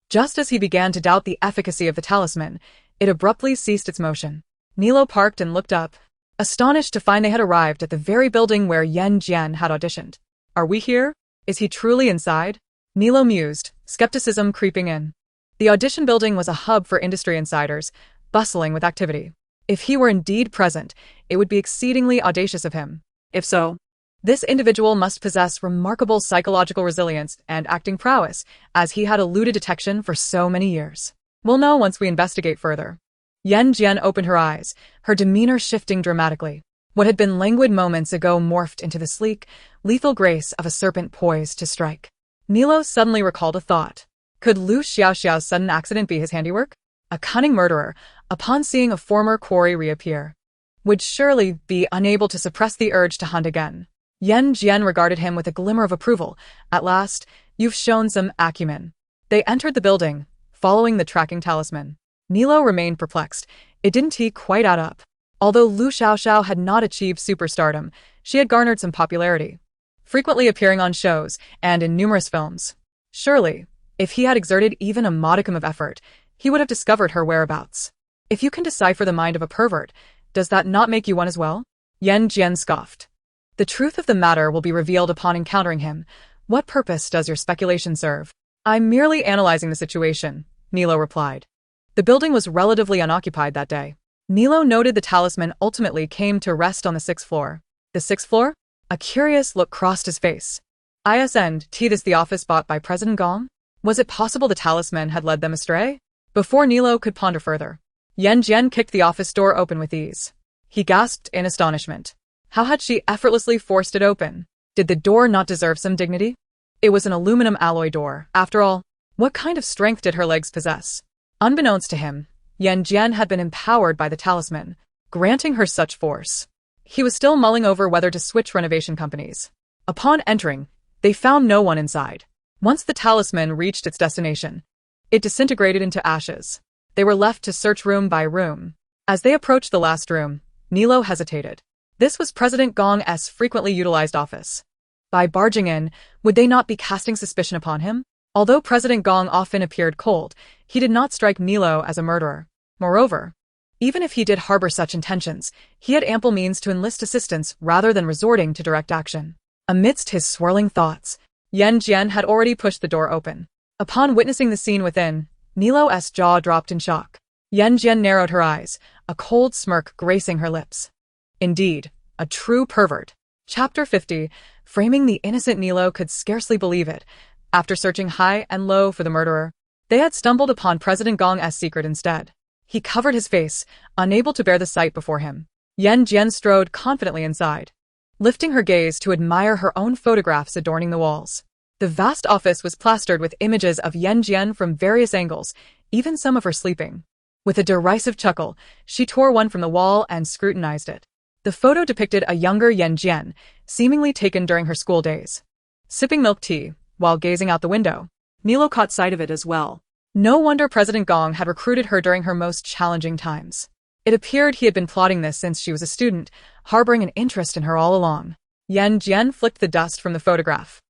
Just as he began to doubt the efficacy of the talisman, it abruptly ceased its motion. Nilo parked and looked up, astonished to find they had arrived at the very building where Yan Jin had auditioned. "Are we here? Is he truly inside?" Nilo mused, skepticism creeping in. The audition building was a hub for industry insiders, bustling with activity. If he were indeed present, it would be exceedingly audacious of him. If so, this individual must possess remarkable psychological resilience and acting prowess, as he had eluded detection for so many years. We'll know once we investigate further. Yan Jin opened her eyes, her demeanor shifting dramatically. What had been languid moments ago morphed into the sleek, lethal grace of a serpent poised to strike. Nilo suddenly recalled a thought. Could Lu Xiaoxiao's sudden accident be his handiwork? A cunning murderer, upon seeing a former quarry reappear, would surely be unable to suppress the urge to hunt again. Yan Jin regarded him with a glimmer of approval. "At last, you've shown some acumen." They entered the building, following the tracking talisman. Nilo remained perplexed. It didn't quite add up. Although Lu Xiaoxiao had not achieved superstardom, she had garnered some popularity, frequently appearing on shows and in numerous films. Surely, if he had exerted even a modicum of effort, he would have discovered her whereabouts. If you can decipher the mind of a pervert, does that not make you one as well? Yan Jin scoffed. The truth of the matter will be revealed upon encountering him. What purpose does your speculation serve? I'm merely analyzing the situation, Nilo replied. The building was relatively unoccupied that day. Nilo noted the talisman ultimately came to rest on the 6th floor. The 6th floor? A curious look crossed his face. This the office bought by President Gong? Was it possible the talisman had led them astray? Before Nilo could ponder further, Yan Jin kicked the office door open with ease. He gasped in astonishment. How had she effortlessly forced it open? Did the door not deserve some dignity? It was an aluminum alloy door, after all. What kind of strength did her legs possess? Unbeknownst to him, Yan Jin had been empowered by the talisman, granting her such force. He was still mulling over whether to switch renovation companies. Upon entering, they found no one inside. Once the talisman reached its destination, it disintegrated into ashes. They were left to search room by room. As they approached the last room, Nilo hesitated. This was President Gong's frequently utilized office. By barging in, would they not be casting suspicion upon him? Although President Gong often appeared cold, he did not strike Nilo as a murderer. Moreover, even if he did harbor such intentions, he had ample means to enlist assistance rather than resorting to direct action. Amidst his swirling thoughts, Yan Jin had already pushed the door open. Upon witnessing the scene within, Nilo's jaw dropped in shock. Yan Jin narrowed her eyes, a cold smirk gracing her lips. Indeed, a true pervert. Chapter 50, framing the innocent. Nilo could scarcely believe it. After searching high and low for the murderer, they had stumbled upon President Gong's secret instead. He covered his face, unable to bear the sight before him. Yan Jin strode confidently inside, lifting her gaze to admire her own photographs adorning the walls. The vast office was plastered with images of Yan Jin from various angles, even some of her sleeping. With a derisive chuckle, she tore one from the wall and scrutinized it. The photo depicted a younger Yan Jin, seemingly taken during her school days. Sipping milk tea, while gazing out the window, Nilo caught sight of it as well. No wonder President Gong had recruited her during her most challenging times. It appeared he had been plotting this since she was a student, harboring an interest in her all along. Yan Jin flicked the dust from the photograph.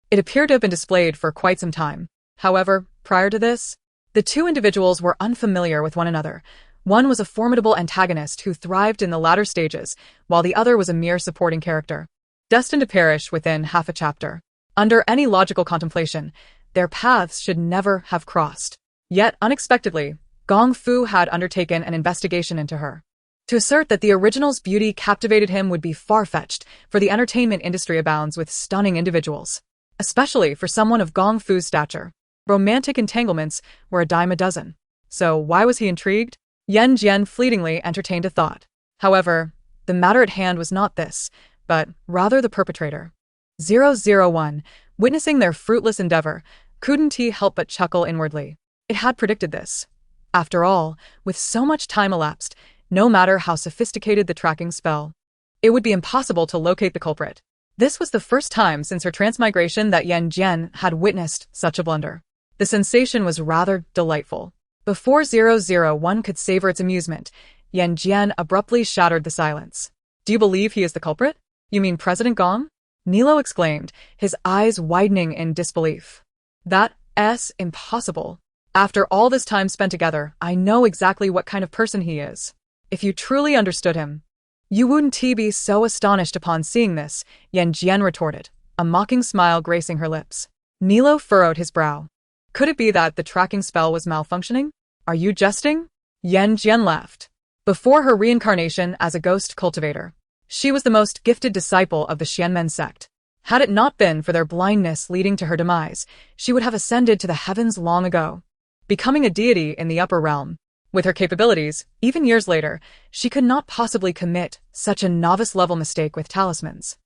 It appeared to have been displayed for quite some time. However, prior to this, the two individuals were unfamiliar with one another. One was a formidable antagonist who thrived in the latter stages, while the other was a mere supporting character, destined to perish within half a chapter. Under any logical contemplation, their paths should never have crossed. Yet, unexpectedly, Gong Fu had undertaken an investigation into her. To assert that the original's beauty captivated him would be far-fetched, for the entertainment industry abounds with stunning individuals, especially for someone of Gong Fu's stature. Romantic entanglements were a dime a dozen. So why was he intrigued? Yan Jin fleetingly entertained a thought. However, the matter at hand was not this, but rather the perpetrator. 001, witnessing their fruitless endeavor, couldn't he help but chuckle inwardly. It had predicted this. After all, with so much time elapsed, no matter how sophisticated the tracking spell, it would be impossible to locate the culprit. This was the first time since her transmigration that Yan Jin had witnessed such a blunder. The sensation was rather delightful. Before 001 could savor its amusement, Yan Jin abruptly shattered the silence. Do you believe he is the culprit? You mean President Gong? Nilo exclaimed, his eyes widening in disbelief. That's impossible. After all this time spent together, I know exactly what kind of person he is. If you truly understood him, you wouldn't be so astonished upon seeing this, Yan Jin retorted, a mocking smile gracing her lips. Nilo furrowed his brow. Could it be that the tracking spell was malfunctioning? Are you jesting? Yan Jin laughed. Before her reincarnation as a ghost cultivator, she was the most gifted disciple of the Xianmen sect. Had it not been for their blindness leading to her demise, she would have ascended to the heavens long ago, becoming a deity in the upper realm. With her capabilities, even years later, she could not possibly commit such a novice-level mistake with talismans.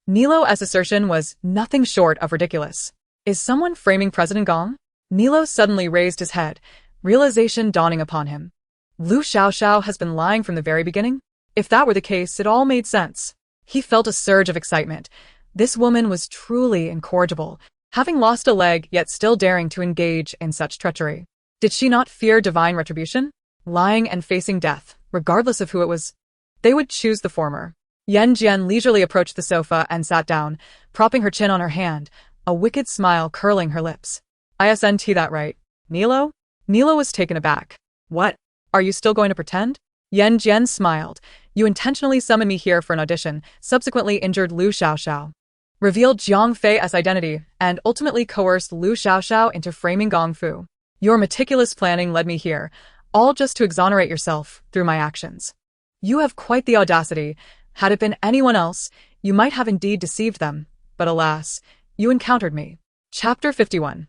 Nilo's assertion was nothing short of ridiculous. Is someone framing President Gong? Nilo suddenly raised his head, realization dawning upon him. Lu Xiaoxiao has been lying from the very beginning? If that were the case, it all made sense. He felt a surge of excitement. This woman was truly incorrigible, having lost a leg yet still daring to engage in such treachery. Did she not fear divine retribution? Lying and facing death, regardless of who it was? They would choose the former. Yan Jin leisurely approached the sofa and sat down, propping her chin on her hand, a wicked smile curling her lips. Isn't that right, Nilo? Nilo was taken aback. What? Are you still going to pretend? Yan Jin smiled. You intentionally summoned me here for an audition, subsequently injured Lu Xiaoxiao, revealed Jiang Fei's identity, and ultimately coerced Lu Xiaoxiao into framing Gong Fu. Your meticulous planning led me here, all just to exonerate yourself through my actions. You have quite the audacity. Had it been anyone else, you might have indeed deceived them, but alas, you encountered me. Chapter 51.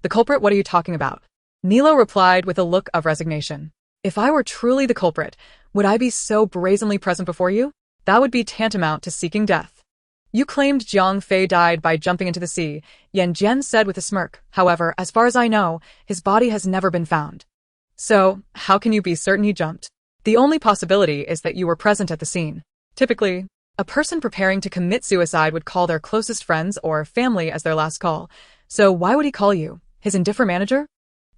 The culprit, what are you talking about? Nilo replied with a look of resignation. If I were truly the culprit, would I be so brazenly present before you? That would be tantamount to seeking death. You claimed Jiang Fei died by jumping into the sea, Yan Jin said with a smirk. However, as far as I know, his body has never been found. So, how can you be certain he jumped? The only possibility is that you were present at the scene. Typically, a person preparing to commit suicide would call their closest friends or family as their last call. So why would he call you? His indifferent manager?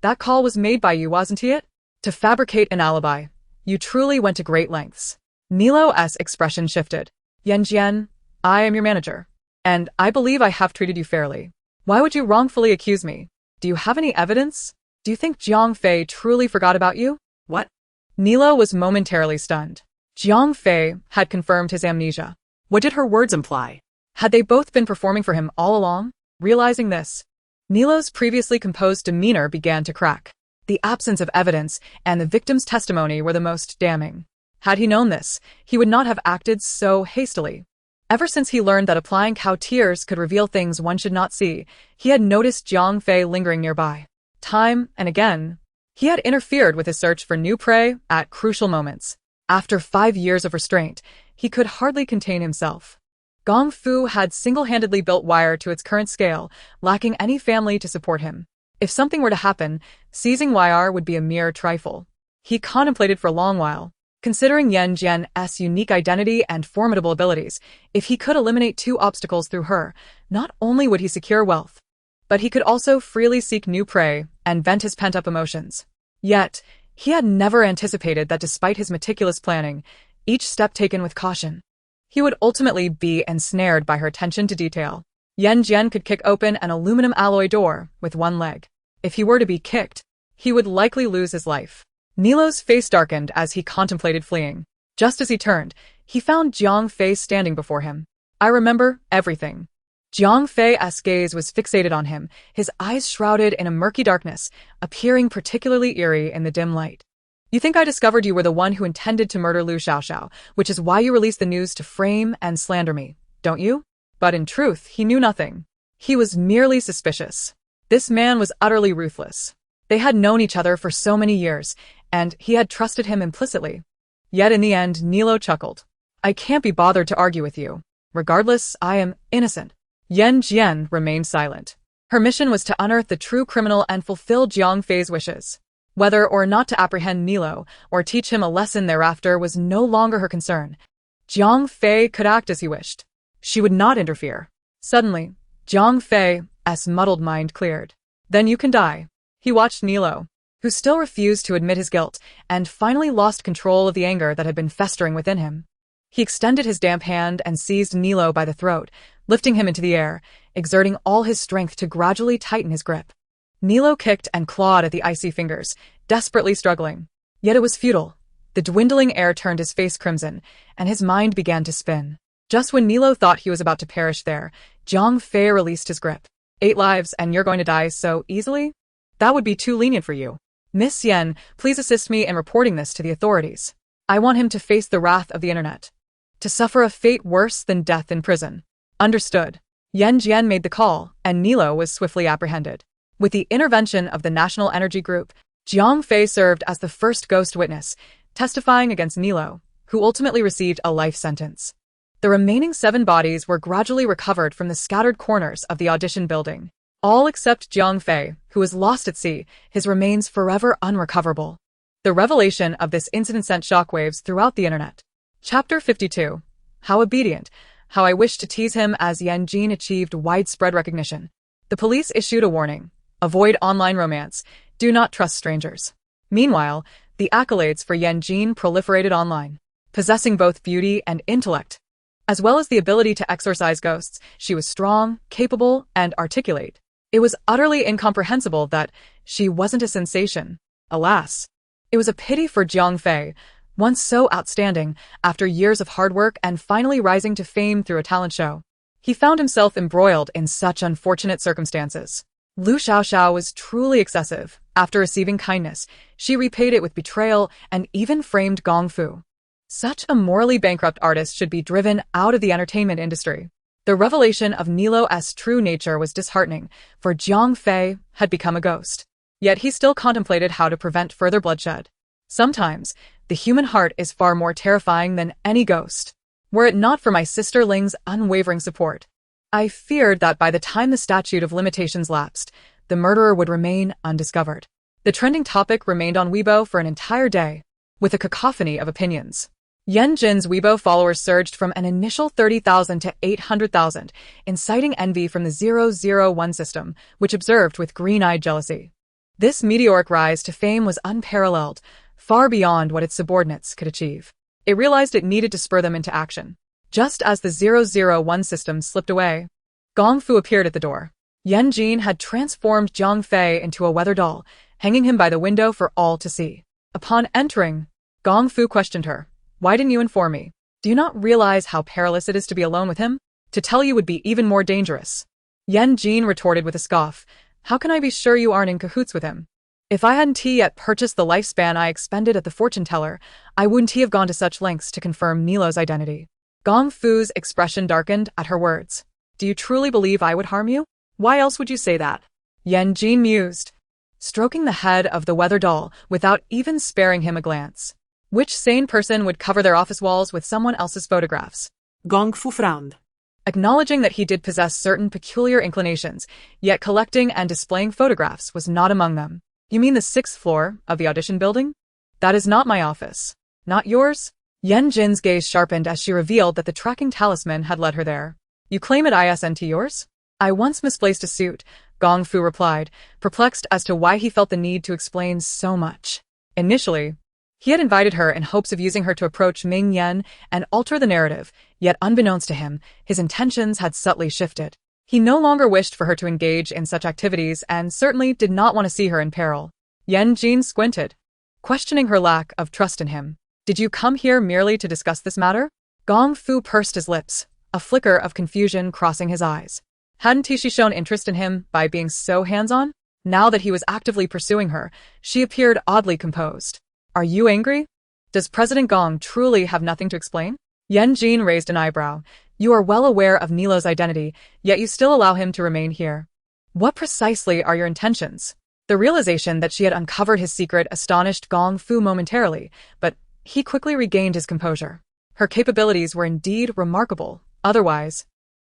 That call was made by you, wasn't it? To fabricate an alibi. You truly went to great lengths. Nilo's expression shifted. Yan Jin, I am your manager. And I believe I have treated you fairly. Why would you wrongfully accuse me? Do you have any evidence? Do you think Jiang Fei truly forgot about you? What? Nilo was momentarily stunned. Jiang Fei had confirmed his amnesia. What did her words imply? Had they both been performing for him all along? Realizing this, Nilo's previously composed demeanor began to crack. The absence of evidence and the victim's testimony were the most damning. Had he known this, he would not have acted so hastily. Ever since he learned that applying cow tears could reveal things one should not see, he had noticed Jiang Fei lingering nearby. Time and again, he had interfered with his search for new prey at crucial moments. After 5 years of restraint, he could hardly contain himself. Gong Fu had single-handedly built Wire to its current scale, lacking any family to support him. If something were to happen, seizing Wire would be a mere trifle. He contemplated for a long while, considering Yan Jin's unique identity and formidable abilities. If he could eliminate 2 obstacles through her, not only would he secure wealth, but he could also freely seek new prey and vent his pent-up emotions. Yet, he had never anticipated that despite his meticulous planning, each step taken with caution, he would ultimately be ensnared by her attention to detail. Yan Jin could kick open an aluminum alloy door with one leg. If he were to be kicked, he would likely lose his life. Nilo's face darkened as he contemplated fleeing. Just as he turned, he found Jiang Fei standing before him. I remember everything. Jiang Fei's gaze was fixated on him, his eyes shrouded in a murky darkness, appearing particularly eerie in the dim light. You think I discovered you were the one who intended to murder Lu Xiaoxiao, which is why you released the news to frame and slander me, don't you? But in truth, he knew nothing. He was merely suspicious. This man was utterly ruthless. They had known each other for so many years, and he had trusted him implicitly. Yet in the end, Nilo chuckled. I can't be bothered to argue with you. Regardless, I am innocent. Yan Jin remained silent. Her mission was to unearth the true criminal and fulfill Jiang Fei's wishes. Whether or not to apprehend Nilo or teach him a lesson thereafter was no longer her concern. Jiang Fei could act as he wished. She would not interfere. Suddenly, Jiang Fei's muddled mind cleared. Then you can die. He watched Nilo, who still refused to admit his guilt, and finally lost control of the anger that had been festering within him. He extended his damp hand and seized Nilo by the throat, lifting him into the air, exerting all his strength to gradually tighten his grip. Nilo kicked and clawed at the icy fingers, desperately struggling. Yet it was futile. The dwindling air turned his face crimson, and his mind began to spin. Just when Nilo thought he was about to perish there, Jiang Fei released his grip. 8 lives and you're going to die so easily? That would be too lenient for you. Miss Yen, please assist me in reporting this to the authorities. I want him to face the wrath of the internet. To suffer a fate worse than death in prison. Understood. Yan Jin made the call, and Nilo was swiftly apprehended. With the intervention of the National Energy Group, Jiang Fei served as the first ghost witness, testifying against Nilo, who ultimately received a life sentence. The remaining 7 bodies were gradually recovered from the scattered corners of the audition building. All except Jiang Fei, who was lost at sea, his remains forever unrecoverable. The revelation of this incident sent shockwaves throughout the internet. Chapter 52. How obedient. How I wished to tease him as Yan Jin achieved widespread recognition. The police issued a warning. Avoid online romance. Do not trust strangers. Meanwhile, the accolades for Yan Jin proliferated online. Possessing both beauty and intellect, as well as the ability to exorcise ghosts, she was strong, capable, and articulate. It was utterly incomprehensible that she wasn't a sensation. Alas, it was a pity for Jiang Fei, once so outstanding, after years of hard work and finally rising to fame through a talent show. He found himself embroiled in such unfortunate circumstances. Lu Xiaoxiao was truly excessive, After receiving kindness, she repaid it with betrayal and even framed Gong Fu. Such a morally bankrupt artist should be driven out of the entertainment industry. The revelation of Nilo's true nature was disheartening, for Jiang Fei had become a ghost. Yet he still contemplated how to prevent further bloodshed. Sometimes, the human heart is far more terrifying than any ghost. Were it not for my sister Ling's unwavering support, I feared that by the time the statute of limitations lapsed, the murderer would remain undiscovered. The trending topic remained on Weibo for an entire day, with a cacophony of opinions. Yan Jin's Weibo followers surged from an initial 30,000 to 800,000, inciting envy from the 001 system, which observed with green-eyed jealousy. This meteoric rise to fame was unparalleled, far beyond what its subordinates could achieve. It realized it needed to spur them into action. Just as the 001 system slipped away, Gong Fu appeared at the door. Yan Jin had transformed Jiang Fei into a weather doll, hanging him by the window for all to see. Upon entering, Gong Fu questioned her. Why didn't you inform me? Do you not realize how perilous it is to be alone with him? To tell you would be even more dangerous. Yan Jin retorted with a scoff. How can I be sure you aren't in cahoots with him? If I hadn't yet purchased the lifespan I expended at the fortune teller, I wouldn't have gone to such lengths to confirm Nilo's identity. Gong Fu's expression darkened at her words. Do you truly believe I would harm you? Why else would you say that? Yan Jin mused, stroking the head of the weather doll without even sparing him a glance. Which sane person would cover their office walls with someone else's photographs? Gong Fu frowned, acknowledging that he did possess certain peculiar inclinations, yet collecting and displaying photographs was not among them. You mean the 6th floor of the audition building? That is not my office. Not yours? Yan Jin's gaze sharpened as she revealed that the tracking talisman had led her there. You claim it isn't yours? I once misplaced a suit, Gong Fu replied, perplexed as to why he felt the need to explain so much. Initially, he had invited her in hopes of using her to approach Ming Yan and alter the narrative, yet unbeknownst to him, his intentions had subtly shifted. He no longer wished for her to engage in such activities and certainly did not want to see her in peril. Yan Jin squinted, questioning her lack of trust in him. Did you come here merely to discuss this matter? Gong Fu pursed his lips, a flicker of confusion crossing his eyes. Hadn't she shown interest in him by being so hands-on? Now that he was actively pursuing her, she appeared oddly composed. Are you angry? Does President Gong truly have nothing to explain? Yan Jin raised an eyebrow. You are well aware of Nilo's identity, yet you still allow him to remain here. What precisely are your intentions? The realization that she had uncovered his secret astonished Gong Fu momentarily, but he quickly regained his composure. Her capabilities were indeed remarkable. Otherwise,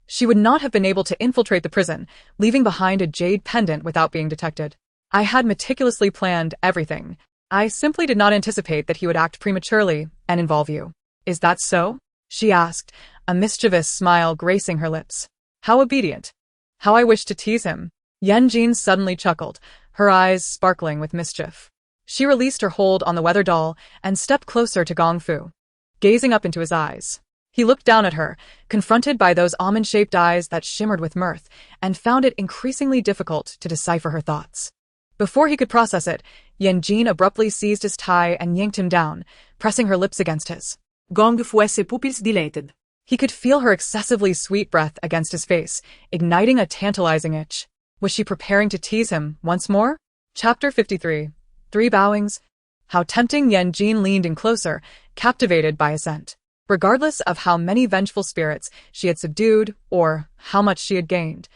she would not have been able to infiltrate the prison, leaving behind a jade pendant without being detected. I had meticulously planned everything. I simply did not anticipate that he would act prematurely and involve you. Is that so? She asked, a mischievous smile gracing her lips. How obedient. How I wished to tease him. Yan Jin suddenly chuckled, her eyes sparkling with mischief. She released her hold on the weather doll and stepped closer to Gong Fu, gazing up into his eyes. He looked down at her, confronted by those almond-shaped eyes that shimmered with mirth, and found it increasingly difficult to decipher her thoughts. Before he could process it, Yan Jin abruptly seized his tie and yanked him down, pressing her lips against his. Gong Fu's pupils dilated. He could feel her excessively sweet breath against his face, igniting a tantalizing itch. Was she preparing to tease him once more? Chapter 53. 3 Bowings. How tempting. Yan Jin leaned in closer, captivated by his scent. Regardless of how many vengeful spirits she had subdued or how much she had gained,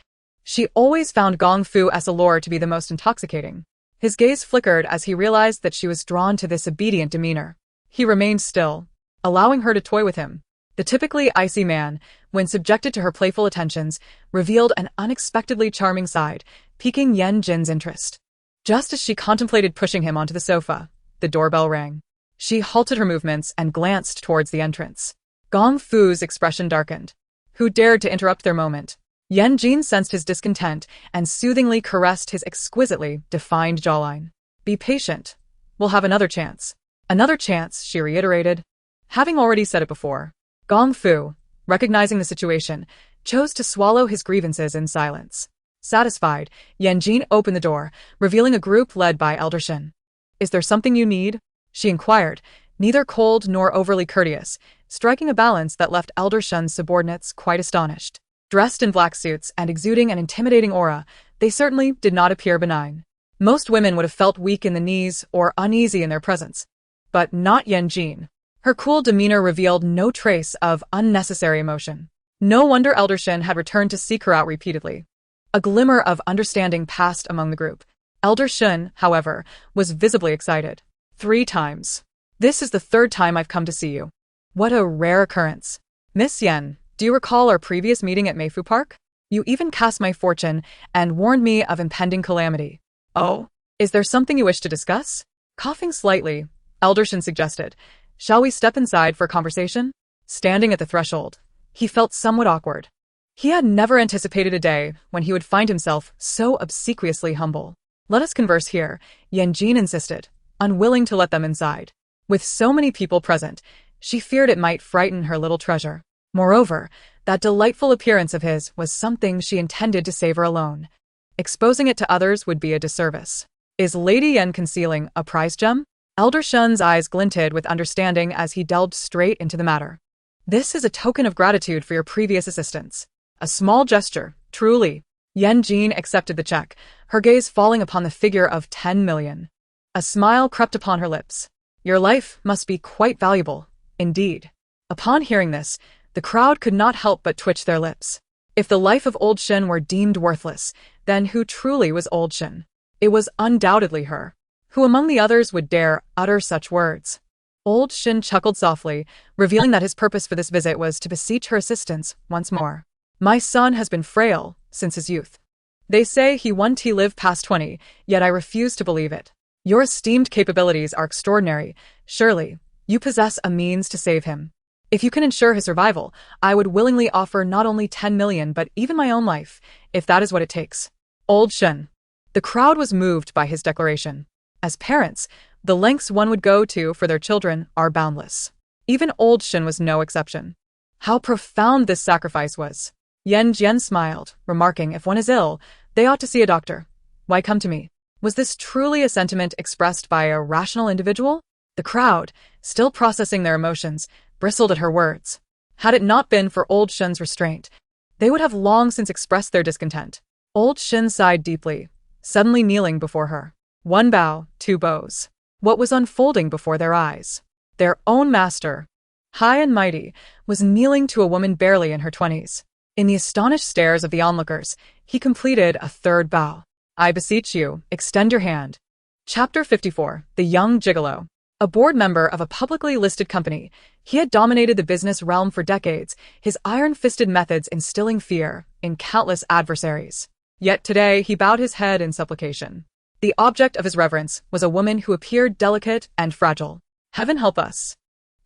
she always found Gong Fu's allure to be the most intoxicating. His gaze flickered as he realized that she was drawn to this obedient demeanor. He remained still, allowing her to toy with him. The typically icy man, when subjected to her playful attentions, revealed an unexpectedly charming side, piquing Yan Jin's interest. Just as she contemplated pushing him onto the sofa, the doorbell rang. She halted her movements and glanced towards the entrance. Gong Fu's expression darkened. Who dared to interrupt their moment? Yan Jin sensed his discontent and soothingly caressed his exquisitely defined jawline. Be patient. We'll have another chance. Another chance, she reiterated. Having already said it before, Gong Fu, recognizing the situation, chose to swallow his grievances in silence. Satisfied, Yan Jin opened the door, revealing a group led by Elder Shin. Is there something you need? She inquired, neither cold nor overly courteous, striking a balance that left Elder Shin's subordinates quite astonished. Dressed in black suits and exuding an intimidating aura, they certainly did not appear benign. Most women would have felt weak in the knees or uneasy in their presence. But not Yan Jin. Her cool demeanor revealed no trace of unnecessary emotion. No wonder Elder Shin had returned to seek her out repeatedly. A glimmer of understanding passed among the group. Elder Shin, however, was visibly excited. 3 times. This is the 3rd time I've come to see you. What a rare occurrence. Miss Yan, do you recall our previous meeting at Meifu Park? You even cast my fortune and warned me of impending calamity. Oh, is there something you wish to discuss? Coughing slightly, Elder Shin suggested, shall we step inside for conversation? Standing at the threshold, he felt somewhat awkward. He had never anticipated a day when he would find himself so obsequiously humble. Let us converse here, Yan Jin insisted, unwilling to let them inside. With so many people present, she feared it might frighten her little treasure. Moreover, that delightful appearance of his was something she intended to savor alone. Exposing it to others would be a disservice. Is Lady Yan concealing a prize gem? Elder Shun's eyes glinted with understanding as he delved straight into the matter. This is a token of gratitude for your previous assistance. A small gesture, truly. Yan Jin accepted the check, her gaze falling upon the figure of 10 million. A smile crept upon her lips. Your life must be quite valuable, indeed. Upon hearing this, the crowd could not help but twitch their lips. If the life of Old Shin were deemed worthless, then who truly was Old Shin? It was undoubtedly her. Who among the others would dare utter such words? Old Shin chuckled softly, revealing that his purpose for this visit was to beseech her assistance once more. My son has been frail since his youth. They say he won't live past 20, yet I refuse to believe it. Your esteemed capabilities are extraordinary. Surely, you possess a means to save him. If you can ensure his survival, I would willingly offer not only 10 million but even my own life, if that is what it takes. Old Shin. The crowd was moved by his declaration. As parents, the lengths one would go to for their children are boundless. Even Old Shin was no exception. How profound this sacrifice was. Yan Jin smiled, remarking, if one is ill, they ought to see a doctor. Why come to me? Was this truly a sentiment expressed by a rational individual? The crowd, still processing their emotions, bristled at her words. Had it not been for Old Shin's restraint, they would have long since expressed their discontent. Old Shin sighed deeply, suddenly kneeling before her. 1 bow, 2 bows. What was unfolding before their eyes? Their own master, high and mighty, was kneeling to a woman barely in her 20s. In the astonished stares of the onlookers, he completed a 3rd bow. I beseech you, extend your hand. Chapter 54, The Young Gigolo. A board member of a publicly listed company, he had dominated the business realm for decades, his iron-fisted methods instilling fear in countless adversaries. Yet today he bowed his head in supplication. The object of his reverence was a woman who appeared delicate and fragile. Heaven help us.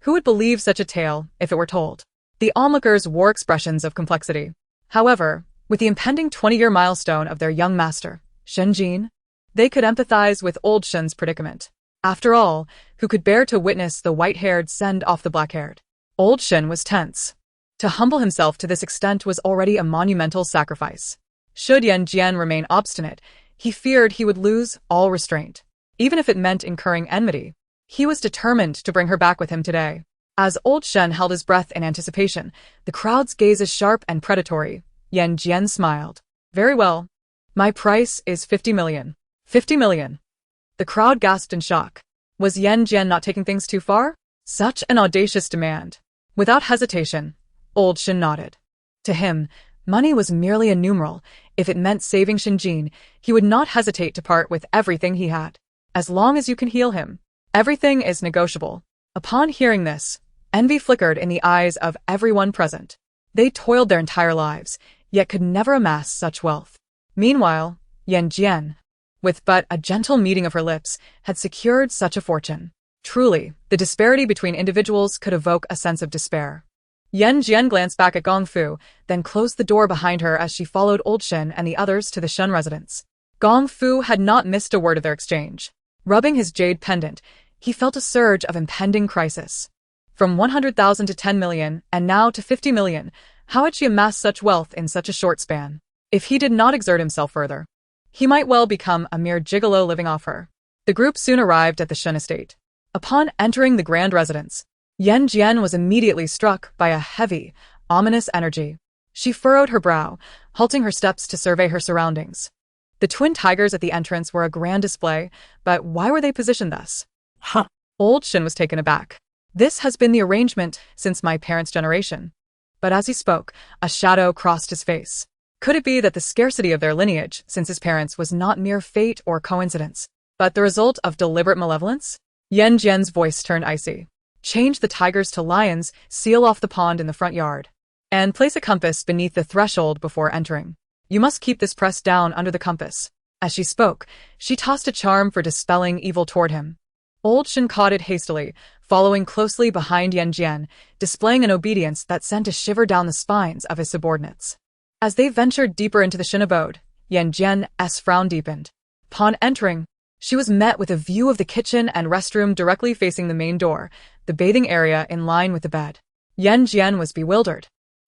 Who would believe such a tale if it were told? The onlookers wore expressions of complexity. However, with the impending 20-year milestone of their young master, Shin Jin, they could empathize with Old Shin's predicament. After all, who could bear to witness the white-haired send off the black-haired? Old Shin was tense. To humble himself to this extent was already a monumental sacrifice. Should Yan Jin remain obstinate, he feared he would lose all restraint. Even if it meant incurring enmity, he was determined to bring her back with him today. As Old Shin held his breath in anticipation, the crowd's gaze is sharp and predatory. Yan Jin smiled. Very well. My price is 50 million. 50 million. The crowd gasped in shock. Was Yan Jin not taking things too far? Such an audacious demand. Without hesitation, Old Shin nodded. To him, money was merely a numeral. If it meant saving Shin Jin, he would not hesitate to part with everything he had. As long as you can heal him, everything is negotiable. Upon hearing this, envy flickered in the eyes of everyone present. They toiled their entire lives, yet could never amass such wealth. Meanwhile, Yan Jin, with but a gentle meeting of her lips, had secured such a fortune. Truly, the disparity between individuals could evoke a sense of despair. Yan Jin glanced back at Gong Fu, then closed the door behind her as she followed Old Shin and the others to the Shun residence. Gong Fu had not missed a word of their exchange. Rubbing his jade pendant, he felt a surge of impending crisis. From 100,000 to 10 million, and now to 50 million, how had she amassed such wealth in such a short span? If he did not exert himself further, he might well become a mere gigolo living off her. The group soon arrived at the Shun estate. Upon entering the grand residence, Yan Jin was immediately struck by a heavy, ominous energy. She furrowed her brow, halting her steps to survey her surroundings. The twin tigers at the entrance were a grand display, but why were they positioned thus? Huh. Old Shin was taken aback. This has been the arrangement since my parents' generation. But as he spoke, a shadow crossed his face. Could it be that the scarcity of their lineage, since his parents, was not mere fate or coincidence, but the result of deliberate malevolence? Yan Jin's voice turned icy. Change the tigers to lions, seal off the pond in the front yard, and place a compass beneath the threshold before entering. You must keep this pressed down under the compass. As she spoke, she tossed a charm for dispelling evil toward him. Old Shin caught it hastily, following closely behind Yan Jin, displaying an obedience that sent a shiver down the spines of his subordinates. As they ventured deeper into the Shin abode, Yan Jin's frown deepened. Upon entering, she was met with a view of the kitchen and restroom directly facing the main door, the bathing area in line with the bed. Yan Jin was bewildered.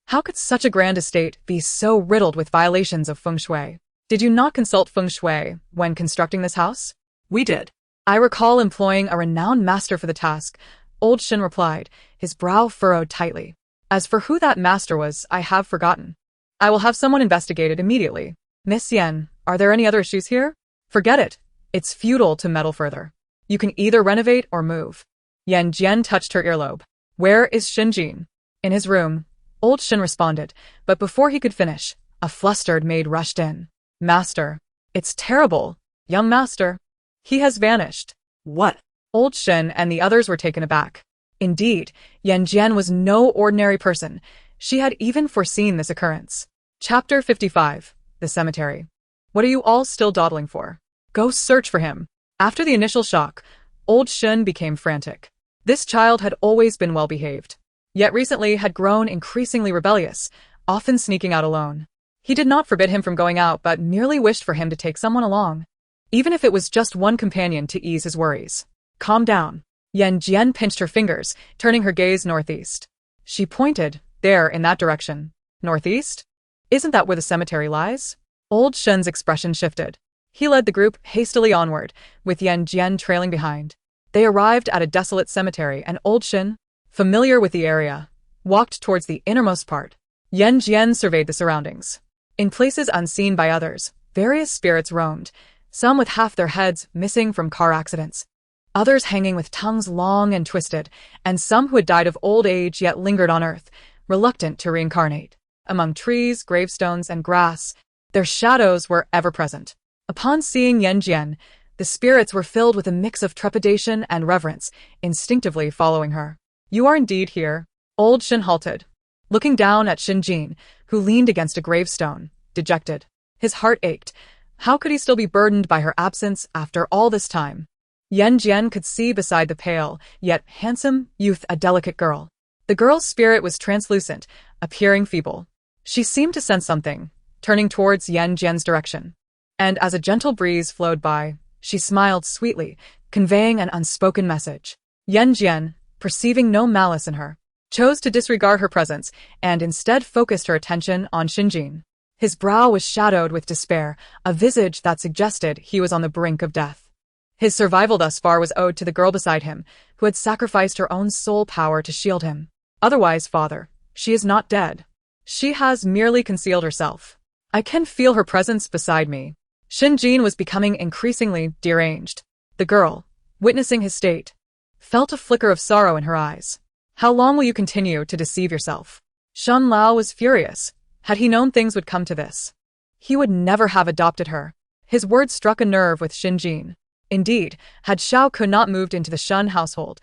How could such a grand estate be so riddled with violations of feng shui? Did you not consult feng shui when constructing this house? We did. I recall employing a renowned master for the task, Old Shin replied, his brow furrowed tightly. As for who that master was, I have forgotten. I will have someone investigated immediately. Miss Yan, are there any other issues here? Forget it. It's futile to meddle further. You can either renovate or move. Yan Jin touched her earlobe. Where is Shin Jin? In his room. Old Shin responded, but before he could finish, a flustered maid rushed in. Master. It's terrible. Young master. He has vanished. What? Old Shin and the others were taken aback. Indeed, Yan Jin was no ordinary person. She had even foreseen this occurrence. Chapter 55. The Cemetery. What are you all still dawdling for? Go search for him. After the initial shock, Old Shin became frantic. This child had always been well-behaved, yet recently had grown increasingly rebellious, often sneaking out alone. He did not forbid him from going out, but merely wished for him to take someone along, even if it was just one companion to ease his worries. Calm down. Yan Jin pinched her fingers, turning her gaze northeast. She pointed, there, in that direction. Northeast? Isn't that where the cemetery lies? Old Shin's expression shifted. He led the group hastily onward, with Yan Jin trailing behind. They arrived at a desolate cemetery, and Old Shin, familiar with the area, walked towards the innermost part. Yan Jin surveyed the surroundings. In places unseen by others, various spirits roamed, some with half their heads missing from car accidents, others hanging with tongues long and twisted, and some who had died of old age yet lingered on earth, reluctant to reincarnate. Among trees, gravestones, and grass, their shadows were ever present. Upon seeing Yan Jin, the spirits were filled with a mix of trepidation and reverence, instinctively following her. You are indeed here. Old Shin halted, looking down at Shin Jin, who leaned against a gravestone, dejected. His heart ached. How could he still be burdened by her absence after all this time? Yan Jin could see beside the pale, yet handsome, youth a delicate girl. The girl's spirit was translucent, appearing feeble. She seemed to sense something, turning towards Yan Jin's direction. And as a gentle breeze flowed by, she smiled sweetly, conveying an unspoken message. Yan Jin, perceiving no malice in her, chose to disregard her presence and instead focused her attention on Shin Jin. His brow was shadowed with despair, a visage that suggested he was on the brink of death. His survival thus far was owed to the girl beside him, who had sacrificed her own soul power to shield him. Otherwise, father, she is not dead. She has merely concealed herself. I can feel her presence beside me. Shin Jin was becoming increasingly deranged. The girl, witnessing his state, felt a flicker of sorrow in her eyes. How long will you continue to deceive yourself? Shen Lao was furious. Had he known things would come to this, he would never have adopted her. His words struck a nerve with Shin Jin. Indeed, had Xiao Ke not moved into the Shun household,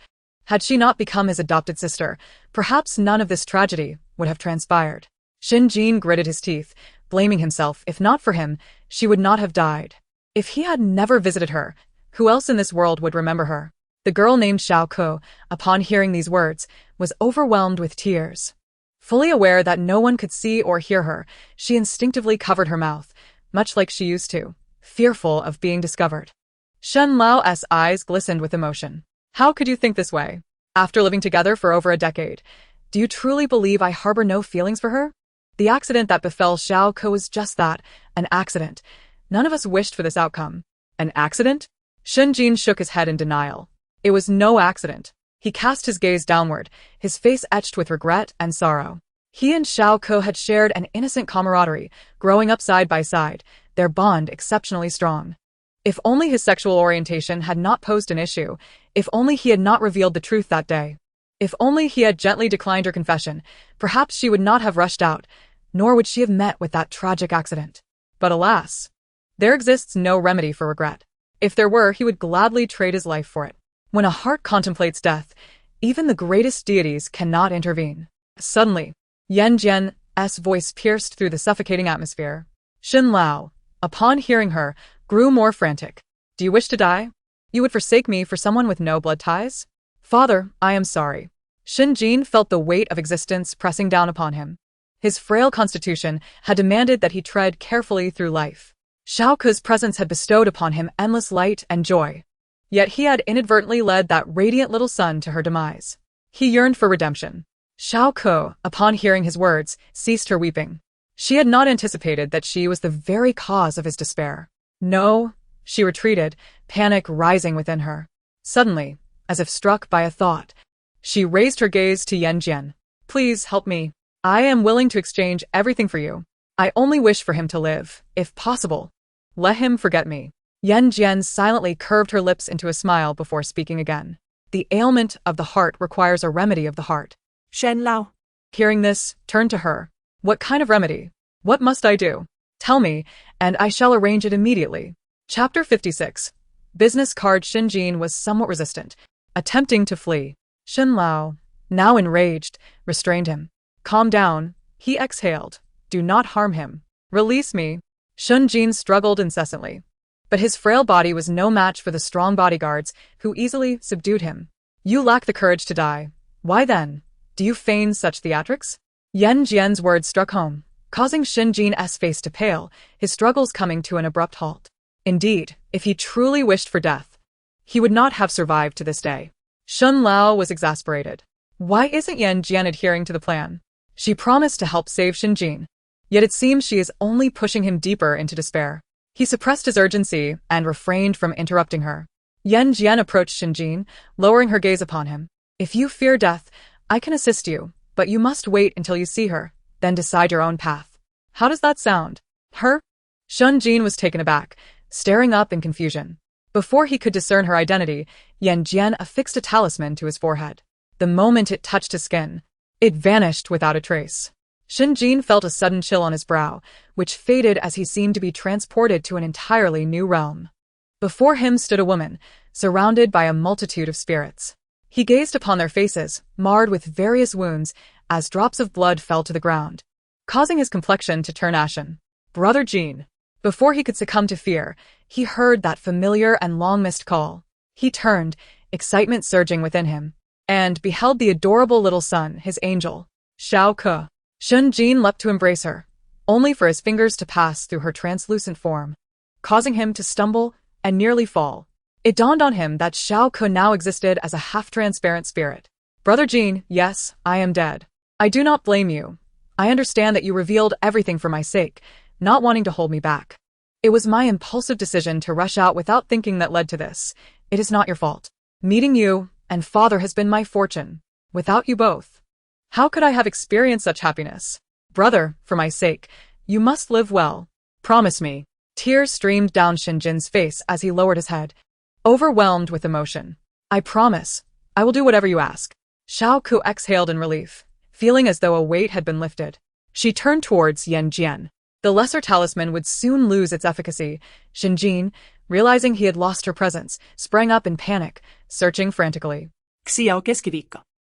had she not become his adopted sister, perhaps none of this tragedy would have transpired. Shin Jin gritted his teeth, blaming himself. If not for him, she would not have died. If he had never visited her, who else in this world would remember her? The girl named Xiao Ke, upon hearing these words, was overwhelmed with tears. Fully aware that no one could see or hear her, she instinctively covered her mouth, much like she used to, fearful of being discovered. Shen Lao's eyes glistened with emotion. How could you think this way? After living together for over a decade, do you truly believe I harbor no feelings for her? The accident that befell Xiao Ke was just that, an accident. None of us wished for this outcome. An accident? Shin Jin shook his head in denial. It was no accident. He cast his gaze downward, his face etched with regret and sorrow. He and Xiao Ke had shared an innocent camaraderie, growing up side by side, their bond exceptionally strong. If only his sexual orientation had not posed an issue, if only he had not revealed the truth that day. If only he had gently declined her confession, perhaps she would not have rushed out, nor would she have met with that tragic accident. But alas, there exists no remedy for regret. If there were, he would gladly trade his life for it. When a heart contemplates death, even the greatest deities cannot intervene. Suddenly, Yan Jin's voice pierced through the suffocating atmosphere. Shen Lao, upon hearing her, grew more frantic. Do you wish to die? You would forsake me for someone with no blood ties? Father, I am sorry. Shen Jin felt the weight of existence pressing down upon him. His frail constitution had demanded that he tread carefully through life. Xiao Ke's presence had bestowed upon him endless light and joy. Yet he had inadvertently led that radiant little son to her demise. He yearned for redemption. Xiao Ke, upon hearing his words, ceased her weeping. She had not anticipated that she was the very cause of his despair. No, she retreated, panic rising within her. Suddenly, as if struck by a thought, she raised her gaze to Yan Jin. Please help me. I am willing to exchange everything for you. I only wish for him to live, if possible. Let him forget me. Yan Jin silently curved her lips into a smile before speaking again. The ailment of the heart requires a remedy of the heart. Shen Lao. Hearing this, turned to her. What kind of remedy? What must I do? Tell me, and I shall arrange it immediately. Chapter 56. Business card. Shen Jin was somewhat resistant, attempting to flee. Shen Lao, now enraged, restrained him. Calm down, he exhaled. Do not harm him. Release me. Shen Jin struggled incessantly. But his frail body was no match for the strong bodyguards who easily subdued him. You lack the courage to die. Why then? Do you feign such theatrics? Yan Jin's words struck home, causing Shen Jin's face to pale, his struggles coming to an abrupt halt. Indeed, if he truly wished for death, he would not have survived to this day. Shen Lao was exasperated. Why isn't Yan Jin adhering to the plan? She promised to help save Shen Jin, yet it seems she is only pushing him deeper into despair. He suppressed his urgency and refrained from interrupting her. Yan Jin approached Shen Jin, lowering her gaze upon him. If you fear death, I can assist you, but you must wait until you see her, then decide your own path. How does that sound? Her? Shen Jin was taken aback, staring up in confusion. Before he could discern her identity, Yan Jin affixed a talisman to his forehead. The moment it touched his skin, it vanished without a trace. Shen Jin felt a sudden chill on his brow, which faded as he seemed to be transported to an entirely new realm. Before him stood a woman, surrounded by a multitude of spirits. He gazed upon their faces, marred with various wounds, as drops of blood fell to the ground, causing his complexion to turn ashen. Brother Jin. Before he could succumb to fear, he heard that familiar and long-missed call. He turned, excitement surging within him, and beheld the adorable little son, his angel, Xiao Ke. Shen Jin leapt to embrace her, only for his fingers to pass through her translucent form, causing him to stumble and nearly fall. It dawned on him that Xiao Ke now existed as a half-transparent spirit. Brother Jin, yes, I am dead. I do not blame you. I understand that you revealed everything for my sake, not wanting to hold me back. It was my impulsive decision to rush out without thinking that led to this. It is not your fault. Meeting you and father has been my fortune. Without you both, how could I have experienced such happiness? Brother, for my sake, you must live well. Promise me. Tears streamed down Shen Jin's face as he lowered his head, overwhelmed with emotion. I promise. I will do whatever you ask. Xiao Ke exhaled in relief, feeling as though a weight had been lifted. She turned towards Yan Jin. The lesser talisman would soon lose its efficacy. Shen Jin, realizing he had lost her presence, sprang up in panic, searching frantically.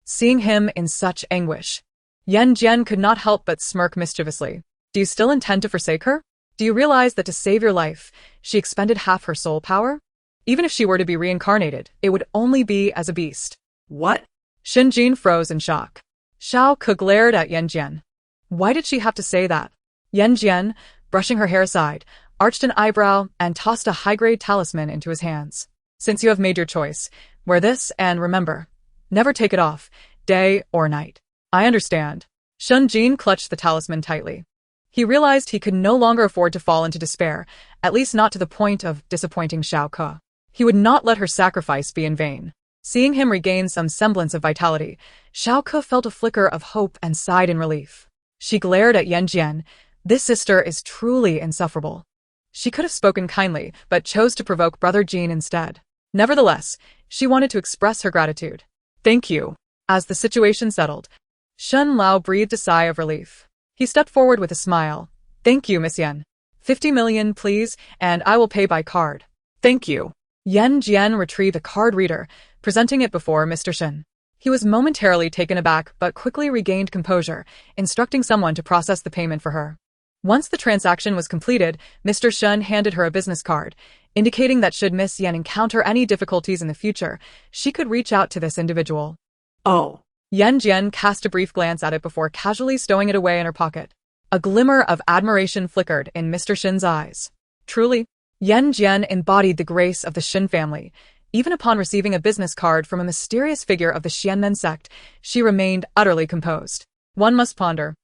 Seeing him in such anguish, Yan Jin could not help but smirk mischievously. Do you still intend to forsake her? Do you realize that to save your life, she expended half her soul power? Even if she were to be reincarnated, it would only be as a beast. What? Shen Jin froze in shock. Xiao Ke glared at Yan Jin. Why did she have to say that? Yan Jin, brushing her hair aside, arched an eyebrow and tossed a high-grade talisman into his hands. Since you have made your choice, wear this and remember, never take it off, day or night. I understand. Shen Jin clutched the talisman tightly. He realized he could no longer afford to fall into despair, at least not to the point of disappointing Xiao Ke. He would not let her sacrifice be in vain. Seeing him regain some semblance of vitality, Xiao Ke felt a flicker of hope and sighed in relief. She glared at Yan Jin. This sister is truly insufferable. She could have spoken kindly, but chose to provoke Brother Jean instead. Nevertheless, she wanted to express her gratitude. Thank you. As the situation settled, Shun Lao breathed a sigh of relief. He stepped forward with a smile. Thank you, Miss Yan. 50 million, please, and I will pay by card. Thank you. Yan Jin retrieved a card reader, presenting it before Mr. Shun. He was momentarily taken aback but quickly regained composure, instructing someone to process the payment for her. Once the transaction was completed, Mr. Shun handed her a business card, indicating that should Miss Yan encounter any difficulties in the future, she could reach out to this individual. Oh. Yan Jin cast a brief glance at it before casually stowing it away in her pocket. A glimmer of admiration flickered in Mr. Shin's eyes. Truly, Yan Jin embodied the grace of the Shin family. Even upon receiving a business card from a mysterious figure of the Xianmen sect, she remained utterly composed. One must ponder.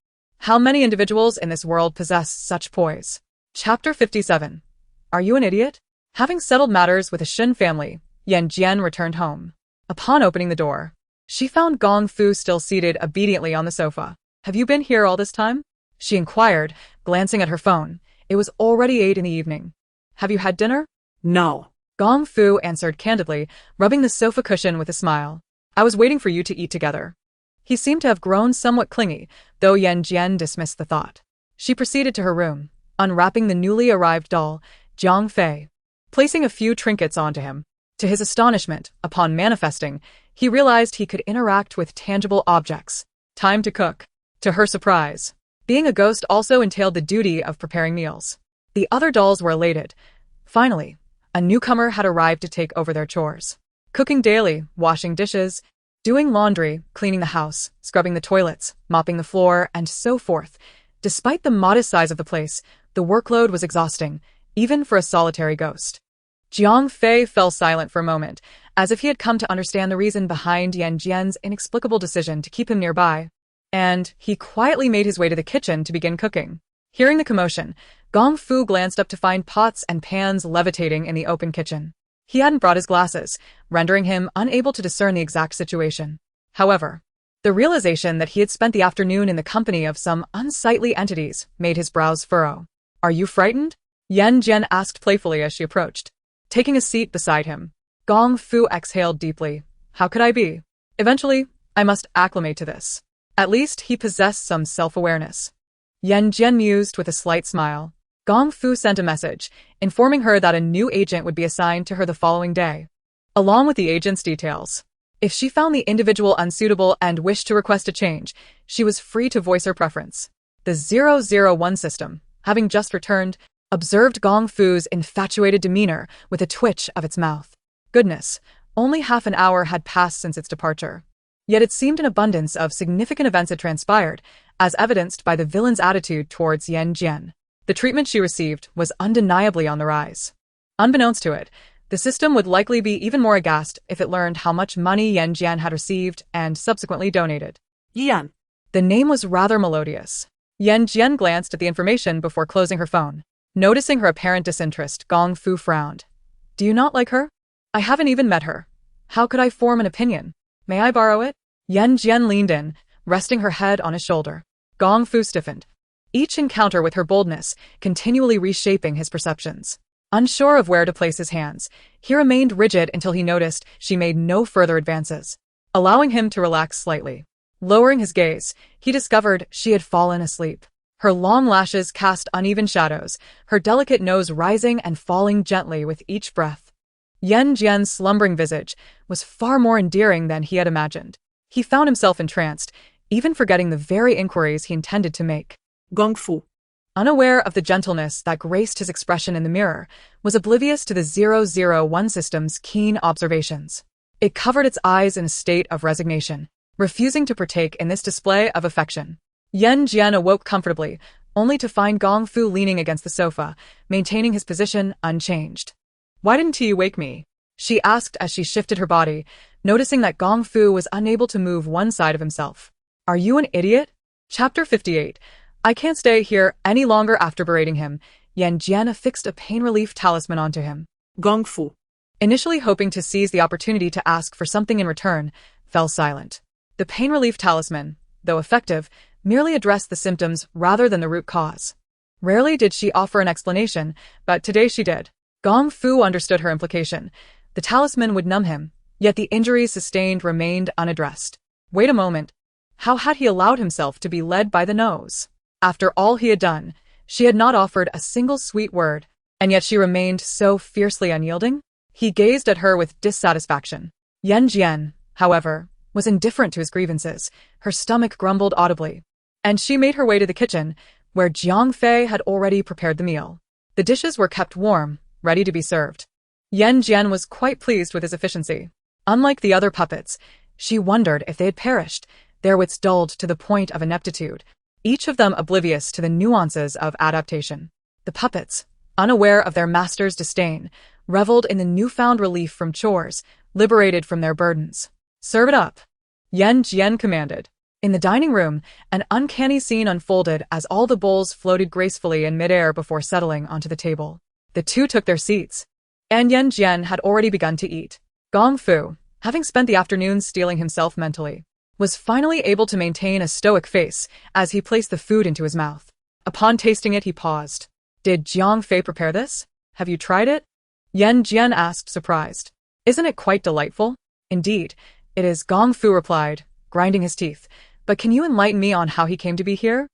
How many individuals in this world possess such poise? Chapter 57. Are you an idiot? Having settled matters with the Shin family, Yan Jin returned home. Upon opening the door, she found Gong Fu still seated obediently on the sofa. Have you been here all this time? She inquired, glancing at her phone. It was already 8 in the evening. Have you had dinner? No. Gong Fu answered candidly, rubbing the sofa cushion with a smile. I was waiting for you to eat together. He seemed to have grown somewhat clingy, though Yan Jin dismissed the thought. She proceeded to her room, unwrapping the newly arrived doll, Jiang Fei, placing a few trinkets onto him. To his astonishment, upon manifesting, he realized he could interact with tangible objects. Time to cook. To her surprise, being a ghost also entailed the duty of preparing meals. The other dolls were elated. Finally, a newcomer had arrived to take over their chores. Cooking daily, washing dishes, doing laundry, cleaning the house, scrubbing the toilets, mopping the floor, and so forth. Despite the modest size of the place, the workload was exhausting, even for a solitary ghost. Jiang Fei fell silent for a moment, as if he had come to understand the reason behind Yan Jin's inexplicable decision to keep him nearby. And he quietly made his way to the kitchen to begin cooking. Hearing the commotion, Gong Fu glanced up to find pots and pans levitating in the open kitchen. He hadn't brought his glasses, rendering him unable to discern the exact situation. However, the realization that he had spent the afternoon in the company of some unsightly entities made his brows furrow. Are you frightened? Yan Jin asked playfully as she approached. Taking a seat beside him, Gong Fu exhaled deeply. How could I be? Eventually, I must acclimate to this. At least he possessed some self-awareness. Yan Jin mused with a slight smile. Gong Fu sent a message, informing her that a new agent would be assigned to her the following day, along with the agent's details. If she found the individual unsuitable and wished to request a change, she was free to voice her preference. The 001 system, having just returned, observed Gong Fu's infatuated demeanor with a twitch of its mouth. Goodness, only half an hour had passed since its departure. Yet it seemed an abundance of significant events had transpired, as evidenced by the villain's attitude towards Yan Jin. The treatment she received was undeniably on the rise. Unbeknownst to it, the system would likely be even more aghast if it learned how much money Yan Jin had received and subsequently donated. Yan. The name was rather melodious. Yan Jin glanced at the information before closing her phone. Noticing her apparent disinterest, Gong Fu frowned. Do you not like her? I haven't even met her. How could I form an opinion? May I borrow it? Yan Jin leaned in, resting her head on his shoulder. Gong Fu stiffened. Each encounter with her boldness, continually reshaping his perceptions. Unsure of where to place his hands, he remained rigid until he noticed she made no further advances, allowing him to relax slightly. Lowering his gaze, he discovered she had fallen asleep. Her long lashes cast uneven shadows, her delicate nose rising and falling gently with each breath. Yan Jin's slumbering visage was far more endearing than he had imagined. He found himself entranced, even forgetting the very inquiries he intended to make. Gong Fu, unaware of the gentleness that graced his expression in the mirror, was oblivious to the 001 system's keen observations. It covered its eyes in a state of resignation, refusing to partake in this display of affection. Yan Jin awoke comfortably, only to find Gong Fu leaning against the sofa, maintaining his position unchanged. Why didn't he wake me? She asked as she shifted her body, noticing that Gong Fu was unable to move one side of himself. Are you an idiot? Chapter 58. I can't stay here any longer. After berating him, Yan Jin affixed a pain relief talisman onto him. Gong Fu, initially hoping to seize the opportunity to ask for something in return, fell silent. The pain relief talisman, though effective, merely addressed the symptoms rather than the root cause. Rarely did she offer an explanation, but today she did. Gong Fu understood her implication. The talisman would numb him, yet the injuries sustained remained unaddressed. Wait a moment. How had he allowed himself to be led by the nose? After all he had done, she had not offered a single sweet word, and yet she remained so fiercely unyielding? He gazed at her with dissatisfaction. Yan Jin, however, was indifferent to his grievances. Her stomach grumbled audibly, and she made her way to the kitchen, where Jiang Fei had already prepared the meal. The dishes were kept warm, ready to be served. Yan Jin was quite pleased with his efficiency. Unlike the other puppets, she wondered if they had perished, their wits dulled to the point of ineptitude, each of them oblivious to the nuances of adaptation. The puppets, unaware of their master's disdain, reveled in the newfound relief from chores, liberated from their burdens. Serve it up, Yan Jin commanded. In the dining room, an uncanny scene unfolded as all the bowls floated gracefully in midair before settling onto the table. The two took their seats, and Yan Jin had already begun to eat. Gong Fu, having spent the afternoon steeling himself mentally, was finally able to maintain a stoic face as he placed the food into his mouth. Upon tasting it, he paused. Did Jiang Fei prepare this? Have you tried it? Yan Jin asked, surprised. Isn't it quite delightful? Indeed, it is, Gong Fu replied, grinding his teeth. But can you enlighten me on how he came to be here?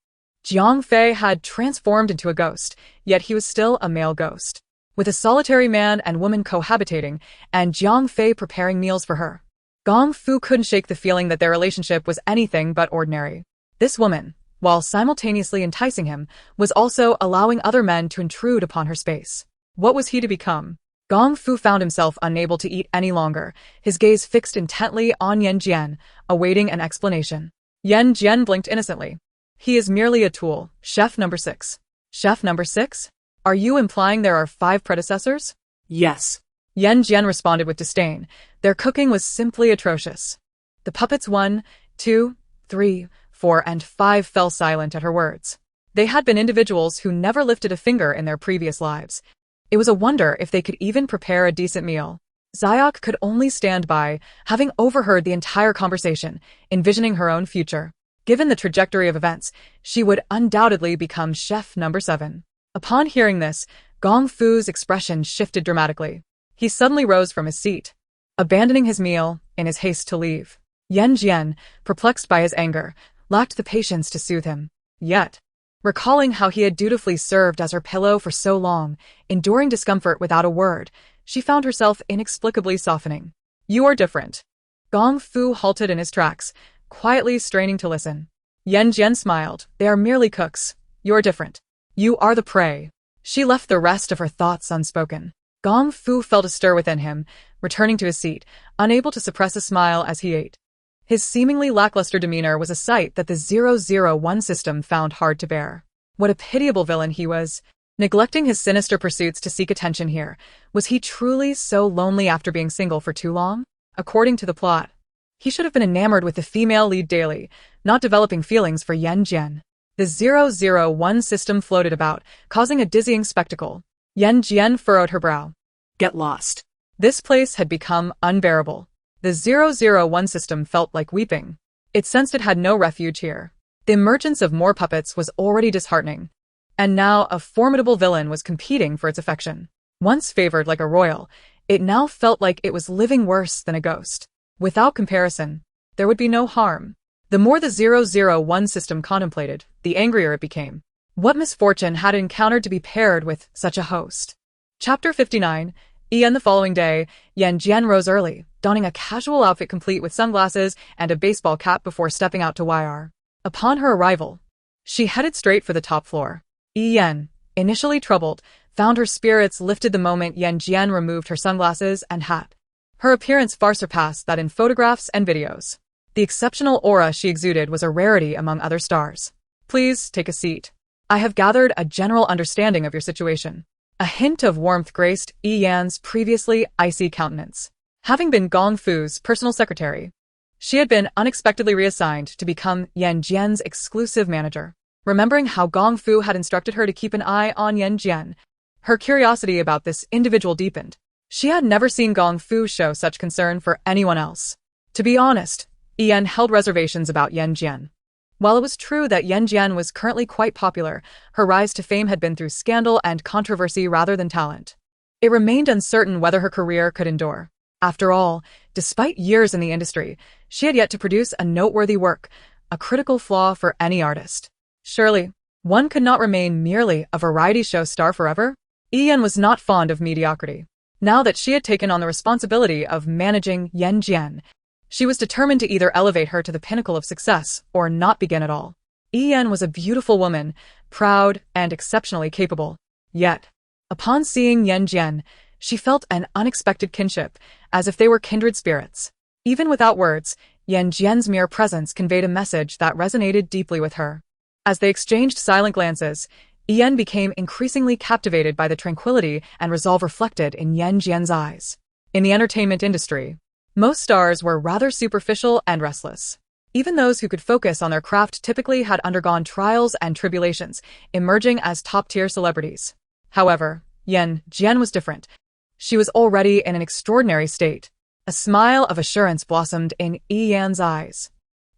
Jiang Fei had transformed into a ghost, yet he was still a male ghost, with a solitary man and woman cohabitating, and Jiang Fei preparing meals for her. Gong Fu couldn't shake the feeling that their relationship was anything but ordinary. This woman, while simultaneously enticing him, was also allowing other men to intrude upon her space. What was he to become? Gong Fu found himself unable to eat any longer, his gaze fixed intently on Yan Jin, awaiting an explanation. Yan Jin blinked innocently. He is merely a tool, chef number 6. Chef number 6? Are you implying there are 5 predecessors? Yes. Yan Jin responded with disdain. Their cooking was simply atrocious. The puppets 1, 2, 3, 4, and 5 fell silent at her words. They had been individuals who never lifted a finger in their previous lives. It was a wonder if they could even prepare a decent meal. Xiok could only stand by, having overheard the entire conversation, envisioning her own future. Given the trajectory of events, she would undoubtedly become chef number 7. Upon hearing this, Gong Fu's expression shifted dramatically. He suddenly rose from his seat, abandoning his meal in his haste to leave. Yan Jin, perplexed by his anger, lacked the patience to soothe him. Yet, recalling how he had dutifully served as her pillow for so long, enduring discomfort without a word, she found herself inexplicably softening. You are different. Gong Fu halted in his tracks, quietly straining to listen. Yan Jin smiled. They are merely cooks. You're different. You are the prey. She left the rest of her thoughts unspoken. Gong Fu felt a stir within him, returning to his seat, unable to suppress a smile as he ate. His seemingly lackluster demeanor was a sight that the 001 system found hard to bear. What a pitiable villain he was. Neglecting his sinister pursuits to seek attention here, was he truly so lonely after being single for too long? According to the plot, he should have been enamored with the female lead daily, not developing feelings for Yan Jin. The 001 system floated about, causing a dizzying spectacle. Yan Jin furrowed her brow. Get lost. This place had become unbearable. The 001 system felt like weeping. It sensed it had no refuge here. The emergence of more puppets was already disheartening, and now a formidable villain was competing for its affection. Once favored like a royal, it now felt like it was living worse than a ghost. Without comparison, there would be no harm. The more the 001 system contemplated, the angrier it became. What misfortune had it encountered to be paired with such a host? Chapter 59. The following day, Yan Jin rose early, donning a casual outfit complete with sunglasses and a baseball cap before stepping out to YR. Upon her arrival, she headed straight for the top floor. Yan, initially troubled, found her spirits lifted the moment Yan Jin removed her sunglasses and hat. Her appearance far surpassed that in photographs and videos. The exceptional aura she exuded was a rarity among other stars. Please take a seat. I have gathered a general understanding of your situation. A hint of warmth graced Yan's previously icy countenance. Having been Gong Fu's personal secretary, she had been unexpectedly reassigned to become Yan Jin's exclusive manager. Remembering how Gong Fu had instructed her to keep an eye on Yan Jin, her curiosity about this individual deepened. She had never seen Gong Fu show such concern for anyone else. To be honest, Yan held reservations about Yan Jin. While it was true that Yan Jin was currently quite popular, her rise to fame had been through scandal and controversy rather than talent. It remained uncertain whether her career could endure. After all, despite years in the industry, she had yet to produce a noteworthy work, a critical flaw for any artist. Surely, one could not remain merely a variety show star forever? Yan was not fond of mediocrity. Now that she had taken on the responsibility of managing Yan Jin, she was determined to either elevate her to the pinnacle of success or not begin at all. Yan was a beautiful woman, proud and exceptionally capable. Yet, upon seeing Yan Jin, she felt an unexpected kinship, as if they were kindred spirits. Even without words, Yan Jin's mere presence conveyed a message that resonated deeply with her. As they exchanged silent glances, Yan became increasingly captivated by the tranquility and resolve reflected in Yan Jin's eyes. In the entertainment industry, most stars were rather superficial and restless. Even those who could focus on their craft typically had undergone trials and tribulations, emerging as top-tier celebrities. However, Yan Jin was different. She was already in an extraordinary state. A smile of assurance blossomed in Yan's eyes.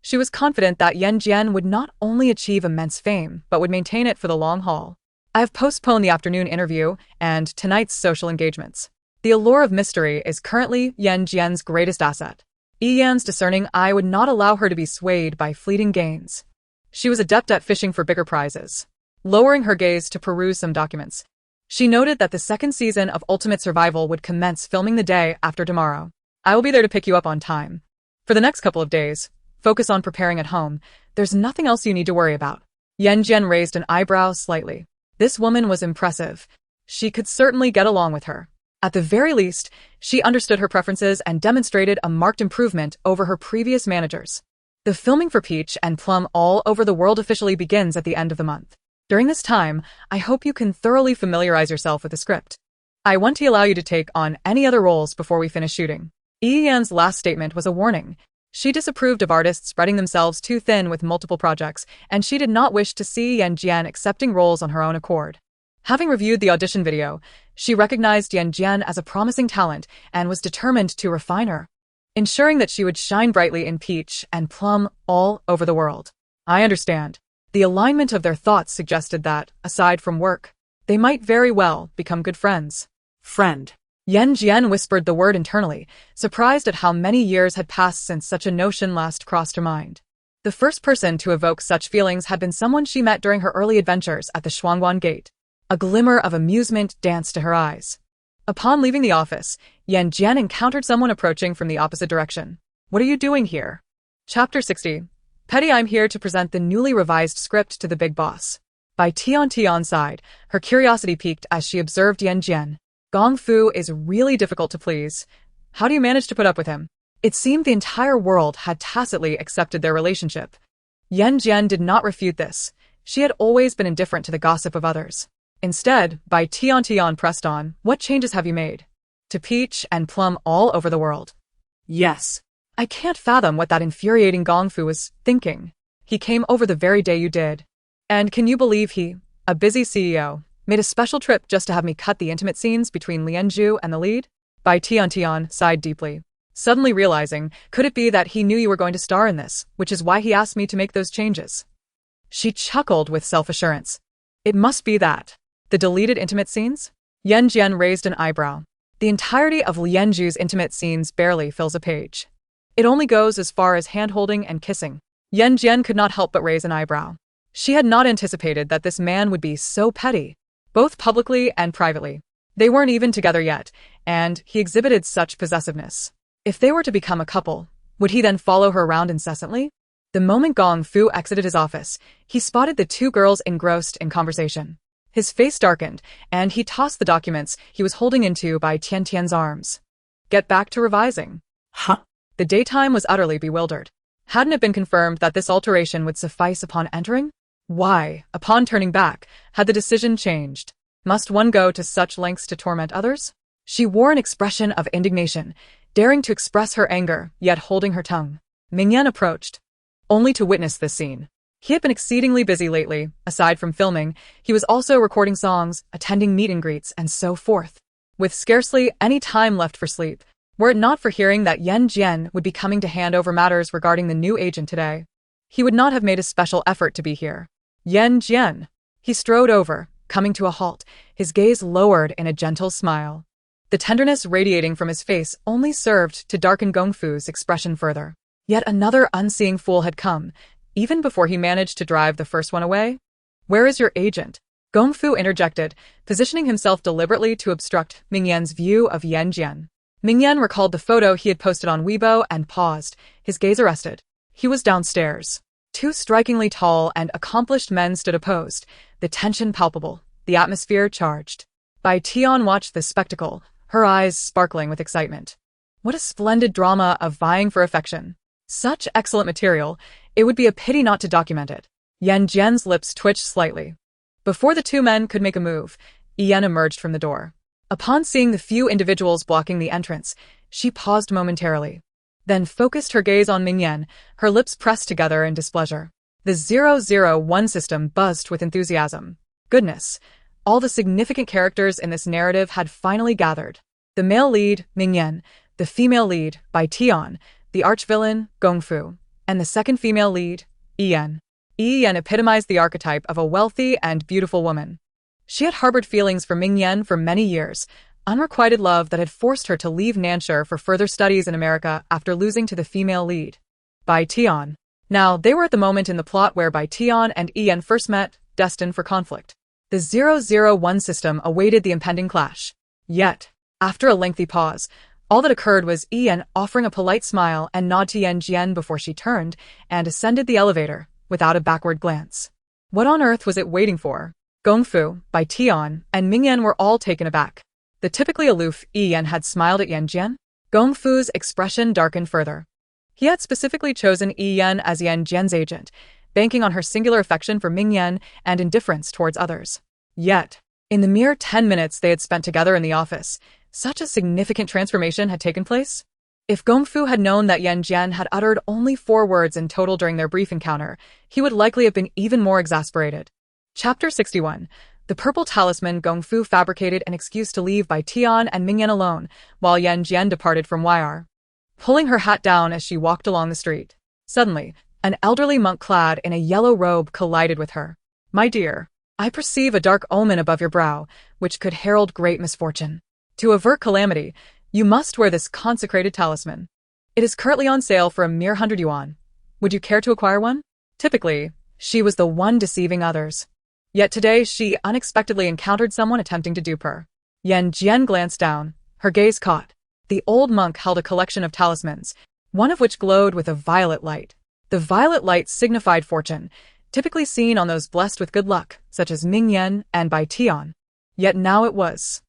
She was confident that Yan Jin would not only achieve immense fame, but would maintain it for the long haul. I have postponed the afternoon interview and tonight's social engagements. The allure of mystery is currently Yan Jin's greatest asset. Yan's discerning eye would not allow her to be swayed by fleeting gains. She was adept at fishing for bigger prizes. Lowering her gaze to peruse some documents, she noted that the second season of Ultimate Survival would commence filming the day after tomorrow. I will be there to pick you up on time. For the next couple of days, focus on preparing at home. There's nothing else you need to worry about. Yan Jin raised an eyebrow slightly. This woman was impressive. She could certainly get along with her. At the very least, she understood her preferences and demonstrated a marked improvement over her previous managers. The filming for Peach and Plum All Over the World officially begins at the end of the month. During this time, I hope you can thoroughly familiarize yourself with the script. I want to allow you to take on any other roles before we finish shooting. Yan's last statement was a warning. She disapproved of artists spreading themselves too thin with multiple projects, and she did not wish to see Yan Jin accepting roles on her own accord. Having reviewed the audition video, she recognized Yan Jin as a promising talent and was determined to refine her, ensuring that she would shine brightly in Peach and Plum All Over the World. I understand. The alignment of their thoughts suggested that, aside from work, they might very well become good friends. Friend. Yan Jin whispered the word internally, surprised at how many years had passed since such a notion last crossed her mind. The first person to evoke such feelings had been someone she met during her early adventures at the Shuangguan Gate. A glimmer of amusement danced to her eyes. Upon leaving the office, Yan Jin encountered someone approaching from the opposite direction. What are you doing here? Chapter 60. Petty. I'm here to present the newly revised script to the big boss. By Tian's side, her curiosity piqued as she observed Yan Jin. Gong Fu is really difficult to please. How do you manage to put up with him? It seemed the entire world had tacitly accepted their relationship. Yan Jin did not refute this. She had always been indifferent to the gossip of others. Instead, Bai Tian pressed on, what changes have you made? To Peach and Plum All Over the World. Yes. I can't fathom what that infuriating Gong Fu was thinking. He came over the very day you did. And can you believe he, a busy CEO, made a special trip just to have me cut the intimate scenes between Lianzhu and the lead? Bai Tian sighed deeply, suddenly realizing, could it be that he knew you were going to star in this, which is why he asked me to make those changes? She chuckled with self-assurance. It must be that. The deleted intimate scenes? Yan Jin raised an eyebrow. The entirety of Lianzhu's intimate scenes barely fills a page. It only goes as far as hand-holding and kissing. Yan Jin could not help but raise an eyebrow. She had not anticipated that this man would be so petty, both publicly and privately. They weren't even together yet, and he exhibited such possessiveness. If they were to become a couple, would he then follow her around incessantly? The moment Gong Fu exited his office, he spotted the two girls engrossed in conversation. His face darkened, and he tossed the documents he was holding into Bai Tian's arms. Get back to revising. Huh? The daytime was utterly bewildered. Hadn't it been confirmed that this alteration would suffice upon entering? Why, upon turning back, had the decision changed? Must one go to such lengths to torment others? She wore an expression of indignation, daring to express her anger, yet holding her tongue. Mingyan approached, only to witness this scene. He had been exceedingly busy lately. Aside from filming, he was also recording songs, attending meet and greets, and so forth. With scarcely any time left for sleep, were it not for hearing that Yan Jin would be coming to hand over matters regarding the new agent today. He would not have made a special effort to be here. Yan Jin. He strode over, coming to a halt, his gaze lowered in a gentle smile. The tenderness radiating from his face only served to darken Gongfu's expression further. Yet another unseeing fool had come, even before he managed to drive the first one away. "Where is your agent?" Gongfu interjected, positioning himself deliberately to obstruct Mingyan's view of Yan Jin. Mingyan recalled the photo he had posted on Weibo and paused, his gaze arrested. He was downstairs. Two strikingly tall and accomplished men stood opposed, the tension palpable, the atmosphere charged. Bai Tian watched this spectacle, her eyes sparkling with excitement. What a splendid drama of vying for affection. Such excellent material, it would be a pity not to document it. Yan Jin's lips twitched slightly. Before the two men could make a move, Yan emerged from the door. Upon seeing the few individuals blocking the entrance, she paused momentarily, then focused her gaze on Mingyan, her lips pressed together in displeasure. The 001 system buzzed with enthusiasm. Goodness, all the significant characters in this narrative had finally gathered. The male lead, Mingyan, the female lead, Bai Tian, the arch-villain, Gongfu, and the second female lead, Yan. Yan epitomized the archetype of a wealthy and beautiful woman. She had harbored feelings for Mingyan for many years, unrequited love that had forced her to leave Nanshur for further studies in America after losing to the female lead, Bai Tian. Now, they were at the moment in the plot where Bai Tian and Yan first met, destined for conflict. The 001 system awaited the impending clash. Yet, after a lengthy pause, all that occurred was Yan offering a polite smile and nod to Yan Jin before she turned and ascended the elevator, without a backward glance. What on earth was it waiting for? Gongfu, Bai Tian, and Mingyan were all taken aback. The typically aloof Yan had smiled at Yan Jin. Gongfu's expression darkened further. He had specifically chosen Yan as Yan Jin's agent, banking on her singular affection for Mingyan and indifference towards others. Yet, in the mere 10 minutes they had spent together in the office, such a significant transformation had taken place. If Gongfu had known that Yan Jin had uttered only 4 words in total during their brief encounter, he would likely have been even more exasperated. Chapter 61. The purple talisman. Gongfu fabricated an excuse to leave Bai Tian and Mingyan alone, while Yan Jin departed from YR. Pulling her hat down as she walked along the street. Suddenly, an elderly monk clad in a yellow robe collided with her. "My dear, I perceive a dark omen above your brow, which could herald great misfortune. To avert calamity, you must wear this consecrated talisman. It is currently on sale for a mere 100 yuan. Would you care to acquire one?" Typically, she was the one deceiving others. Yet today she unexpectedly encountered someone attempting to dupe her. Yan Jin glanced down, her gaze caught. The old monk held a collection of talismans, one of which glowed with a violet light. The violet light signified fortune, typically seen on those blessed with good luck, such as Mingyan and Bai Tian. Yet now it was.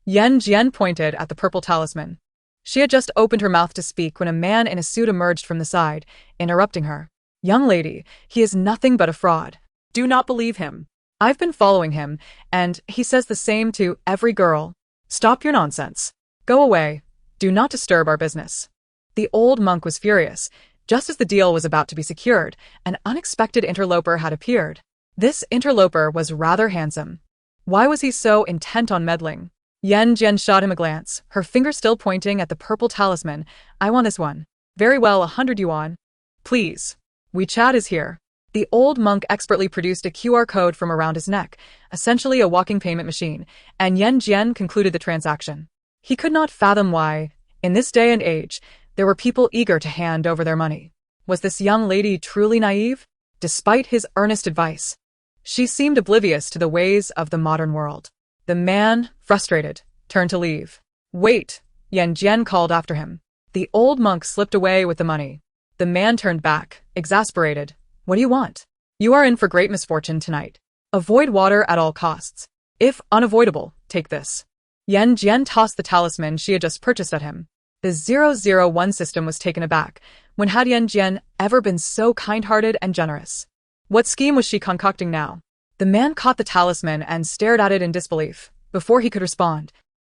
Yan Jin pointed at the purple talisman. She had just opened her mouth to speak when a man in a suit emerged from the side, interrupting her. "Young lady, he is nothing but a fraud. Do not believe him. I've been following him, and he says the same to every girl. Stop your nonsense. Go away. Do not disturb our business." The old monk was furious. Just as the deal was about to be secured, an unexpected interloper had appeared. This interloper was rather handsome. Why was he so intent on meddling? Yan Jin shot him a glance, her finger still pointing at the purple talisman. "I want this one." "Very well, 100 yuan. Please. WeChat is here." The old monk expertly produced a QR code from around his neck, essentially a walking payment machine, and Yan Jin concluded the transaction. He could not fathom why, in this day and age, there were people eager to hand over their money. Was this young lady truly naive? Despite his earnest advice, she seemed oblivious to the ways of the modern world. The man, frustrated, turned to leave. "Wait," Yan Jin called after him. The old monk slipped away with the money. The man turned back, exasperated. "What do you want? You are in for great misfortune tonight. Avoid water at all costs. If unavoidable, take this." Yan Jin tossed the talisman she had just purchased at him. The 001 system was taken aback. When had Yan Jin ever been so kind-hearted and generous? What scheme was she concocting now? The man caught the talisman and stared at it in disbelief. Before he could respond,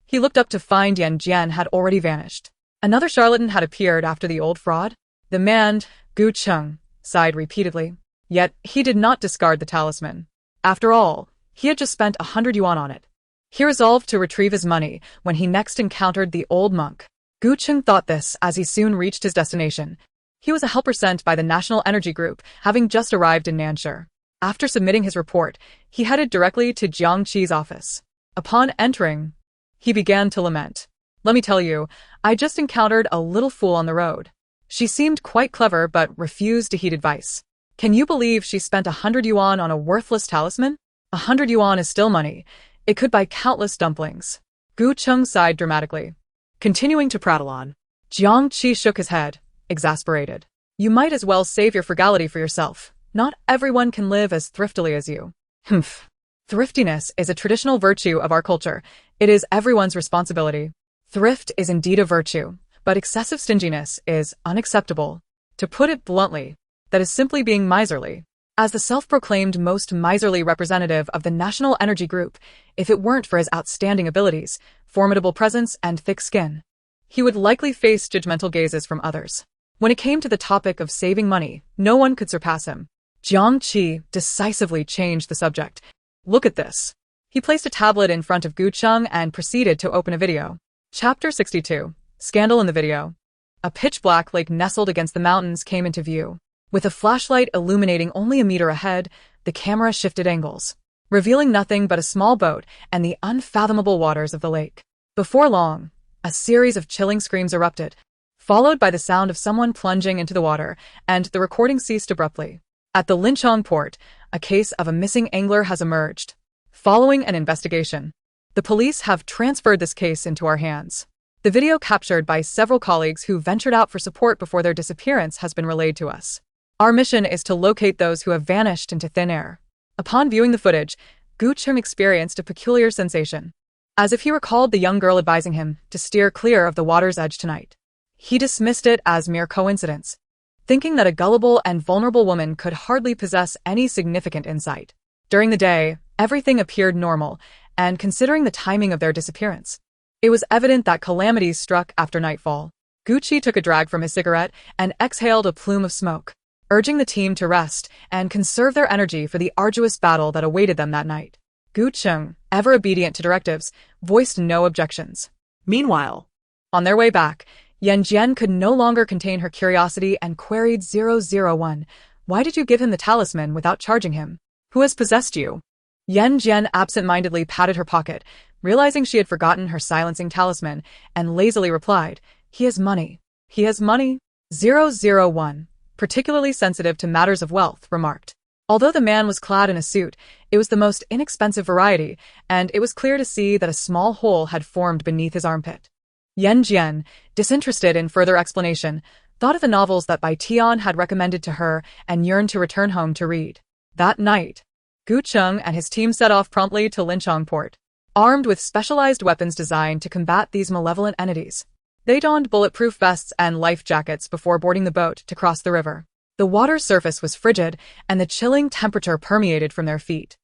he looked up to find Yan Jin had already vanished. Another charlatan had appeared after the old fraud. The man, Gu Cheng, sighed repeatedly. Yet he did not discard the talisman. After all, he had just spent 100 yuan on it. He resolved to retrieve his money when he next encountered the old monk. Gu Cheng thought this as he soon reached his destination. He was a helper sent by the National Energy Group, having just arrived in Nanshur. After submitting his report, he headed directly to Jiang Qi's office. Upon entering, he began to lament. Let me tell you, I just encountered a little fool on the road. She seemed quite clever but refused to heed advice. Can you believe she spent 100 yuan on a worthless talisman? 100 yuan is still money. It could buy countless dumplings. Gu Cheng sighed dramatically. Continuing to prattle on, Jiang Qi shook his head, exasperated. You might as well save your frugality for yourself. Not everyone can live as thriftily as you. Humph. Thriftiness is a traditional virtue of our culture. It is everyone's responsibility. Thrift is indeed a virtue, but excessive stinginess is unacceptable. To put it bluntly, that is simply being miserly. As the self-proclaimed most miserly representative of the National Energy Group, if it weren't for his outstanding abilities, formidable presence, and thick skin, he would likely face judgmental gazes from others. When it came to the topic of saving money, no one could surpass him. Jiang Qi decisively changed the subject. Look at this. He placed a tablet in front of Gu Cheng and proceeded to open a video. Chapter 62. Scandal in the video. A pitch-black lake nestled against the mountains came into view. With a flashlight illuminating only a meter ahead, the camera shifted angles, revealing nothing but a small boat and the unfathomable waters of the lake. Before long, a series of chilling screams erupted, followed by the sound of someone plunging into the water, and the recording ceased abruptly. At the Linchong port, a case of a missing angler has emerged. Following an investigation, the police have transferred this case into our hands. The video captured by several colleagues who ventured out for support before their disappearance has been relayed to us. Our mission is to locate those who have vanished into thin air. Upon viewing the footage, Gu Cheng experienced a peculiar sensation, as if he recalled the young girl advising him to steer clear of the water's edge tonight. He dismissed it as mere coincidence, thinking that a gullible and vulnerable woman could hardly possess any significant insight. During the day, everything appeared normal, and considering the timing of their disappearance, it was evident that calamities struck after nightfall. Gu Qi took a drag from his cigarette and exhaled a plume of smoke, urging the team to rest and conserve their energy for the arduous battle that awaited them that night. Gu Cheng, ever obedient to directives, voiced no objections. Meanwhile, on their way back, Yan Jin could no longer contain her curiosity and queried 001, "Why did you give him the talisman without charging him? Who has possessed you?" Yan Jin absent-mindedly patted her pocket, realizing she had forgotten her silencing talisman, and lazily replied, "He has money. He has money." 001, particularly sensitive to matters of wealth, remarked. Although the man was clad in a suit, it was the most inexpensive variety, and it was clear to see that a small hole had formed beneath his armpit. Yan Jin, disinterested in further explanation, thought of the novels that Bai Tian had recommended to her and yearned to return home to read. That night, Gu Cheng and his team set off promptly to Linchong port, armed with specialized weapons designed to combat these malevolent entities. They donned bulletproof vests and life jackets before boarding the boat to cross the river. The water's surface was frigid, and the chilling temperature permeated from their feet.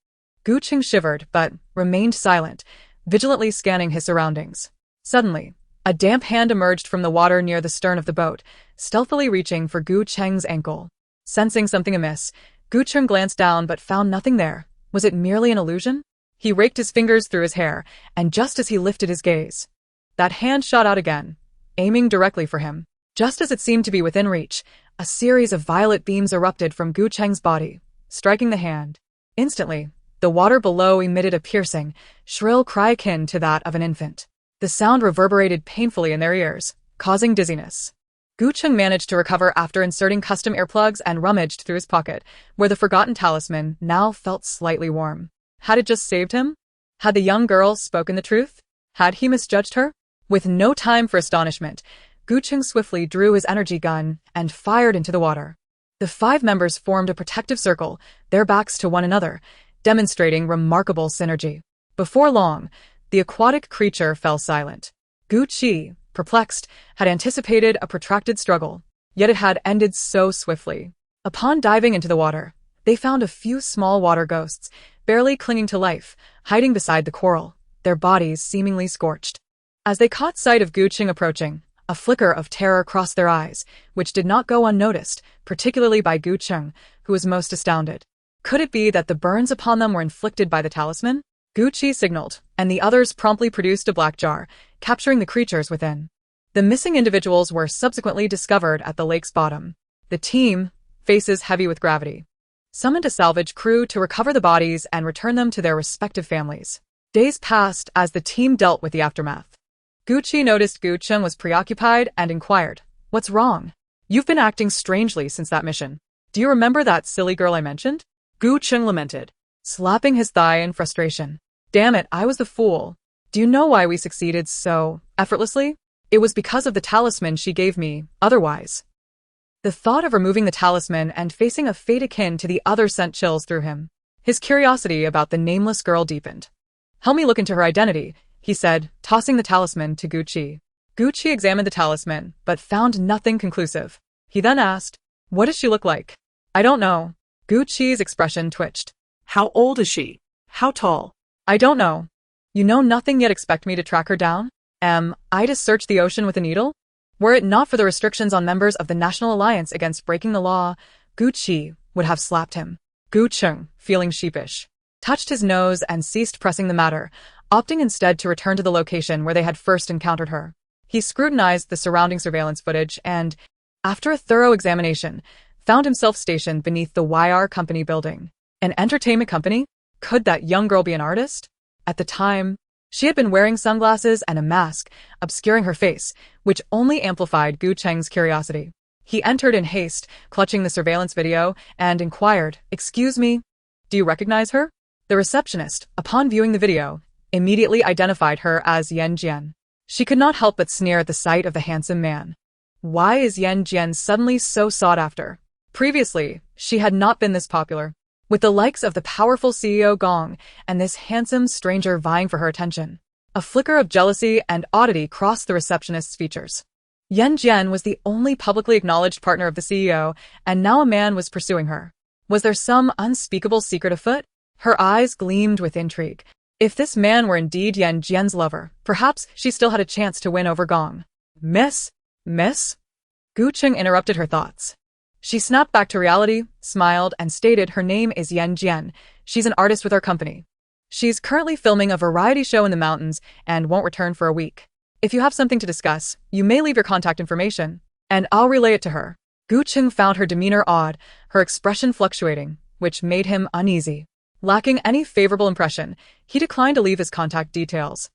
Gu Cheng shivered, but remained silent, vigilantly scanning his surroundings. Suddenly, a damp hand emerged from the water near the stern of the boat, stealthily reaching for Gu Cheng's ankle. Sensing something amiss, Gu Cheng glanced down but found nothing there. Was it merely an illusion? He raked his fingers through his hair, and just as he lifted his gaze, that hand shot out again, aiming directly for him. Just as it seemed to be within reach, a series of violet beams erupted from Gu Cheng's body, striking the hand. Instantly, the water below emitted a piercing, shrill cry akin to that of an infant. The sound reverberated painfully in their ears, causing dizziness. Gu Cheng managed to recover after inserting custom earplugs and rummaged through his pocket, where the forgotten talisman now felt slightly warm. Had it just saved him? Had the young girl spoken the truth? Had he misjudged her? With no time for astonishment, Gu Cheng swiftly drew his energy gun and fired into the water. The 5 members formed a protective circle, their backs to one another, demonstrating remarkable synergy. Before long, the aquatic creature fell silent. Gu Qi, perplexed, had anticipated a protracted struggle, yet it had ended so swiftly. Upon diving into the water, they found a few small water ghosts, barely clinging to life, hiding beside the coral, their bodies seemingly scorched. As they caught sight of Gu Cheng approaching, a flicker of terror crossed their eyes, which did not go unnoticed, particularly by Gu Cheng, who was most astounded. Could it be that the burns upon them were inflicted by the talisman? Gu Qi signaled, and the others promptly produced a black jar, capturing the creatures within. The missing individuals were subsequently discovered at the lake's bottom. The team, faces heavy with gravity, summoned a salvage crew to recover the bodies and return them to their respective families. Days passed as the team dealt with the aftermath. Gucci noticed Gu Cheng was preoccupied and inquired, "What's wrong? You've been acting strangely since that mission. Do you remember that silly girl I mentioned?" Gu Cheng lamented, slapping his thigh in frustration. "Damn it, I was the fool. Do you know why we succeeded so effortlessly? It was because of the talisman she gave me, otherwise." The thought of removing the talisman and facing a fate akin to the other sent chills through him. His curiosity about the nameless girl deepened. "Help me look into her identity," he said, tossing the talisman to Gucci. Gucci examined the talisman, but found nothing conclusive. He then asked, "What does she look like?" "I don't know." Gucci's expression twitched. "How old is she? How tall?" "I don't know." "You know nothing yet expect me to track her down? Am I to search the ocean with a needle? Were it not for the restrictions on members of the National Alliance against breaking the law, Gucci would have slapped him." Gu Cheng, feeling sheepish, touched his nose and ceased pressing the matter, opting instead to return to the location where they had first encountered her. He scrutinized the surrounding surveillance footage and, after a thorough examination, found himself stationed beneath the YR Company building. An entertainment company? Could that young girl be an artist? At the time, she had been wearing sunglasses and a mask, obscuring her face, which only amplified Gu Cheng's curiosity. He entered in haste, clutching the surveillance video, and inquired, "Excuse me, do you recognize her?" The receptionist, upon viewing the video, immediately identified her as Yan Jin. She could not help but sneer at the sight of the handsome man. Why is Yan Jin suddenly so sought after? Previously, she had not been this popular, with the likes of the powerful CEO Gong and this handsome stranger vying for her attention. A flicker of jealousy and oddity crossed the receptionist's features. Yan Jin was the only publicly acknowledged partner of the CEO, and now a man was pursuing her. Was there some unspeakable secret afoot? Her eyes gleamed with intrigue. If this man were indeed Yan Jin's lover, perhaps she still had a chance to win over Gong. Miss? Gu Cheng interrupted her thoughts. She snapped back to reality, smiled, and stated her name is Yan Jin. She's an artist with our company. She's currently filming a variety show in the mountains and won't return for a week. If you have something to discuss, you may leave your contact information, and I'll relay it to her. Gu Cheng found her demeanor odd, her expression fluctuating, which made him uneasy. Lacking any favorable impression, he declined to leave his contact details,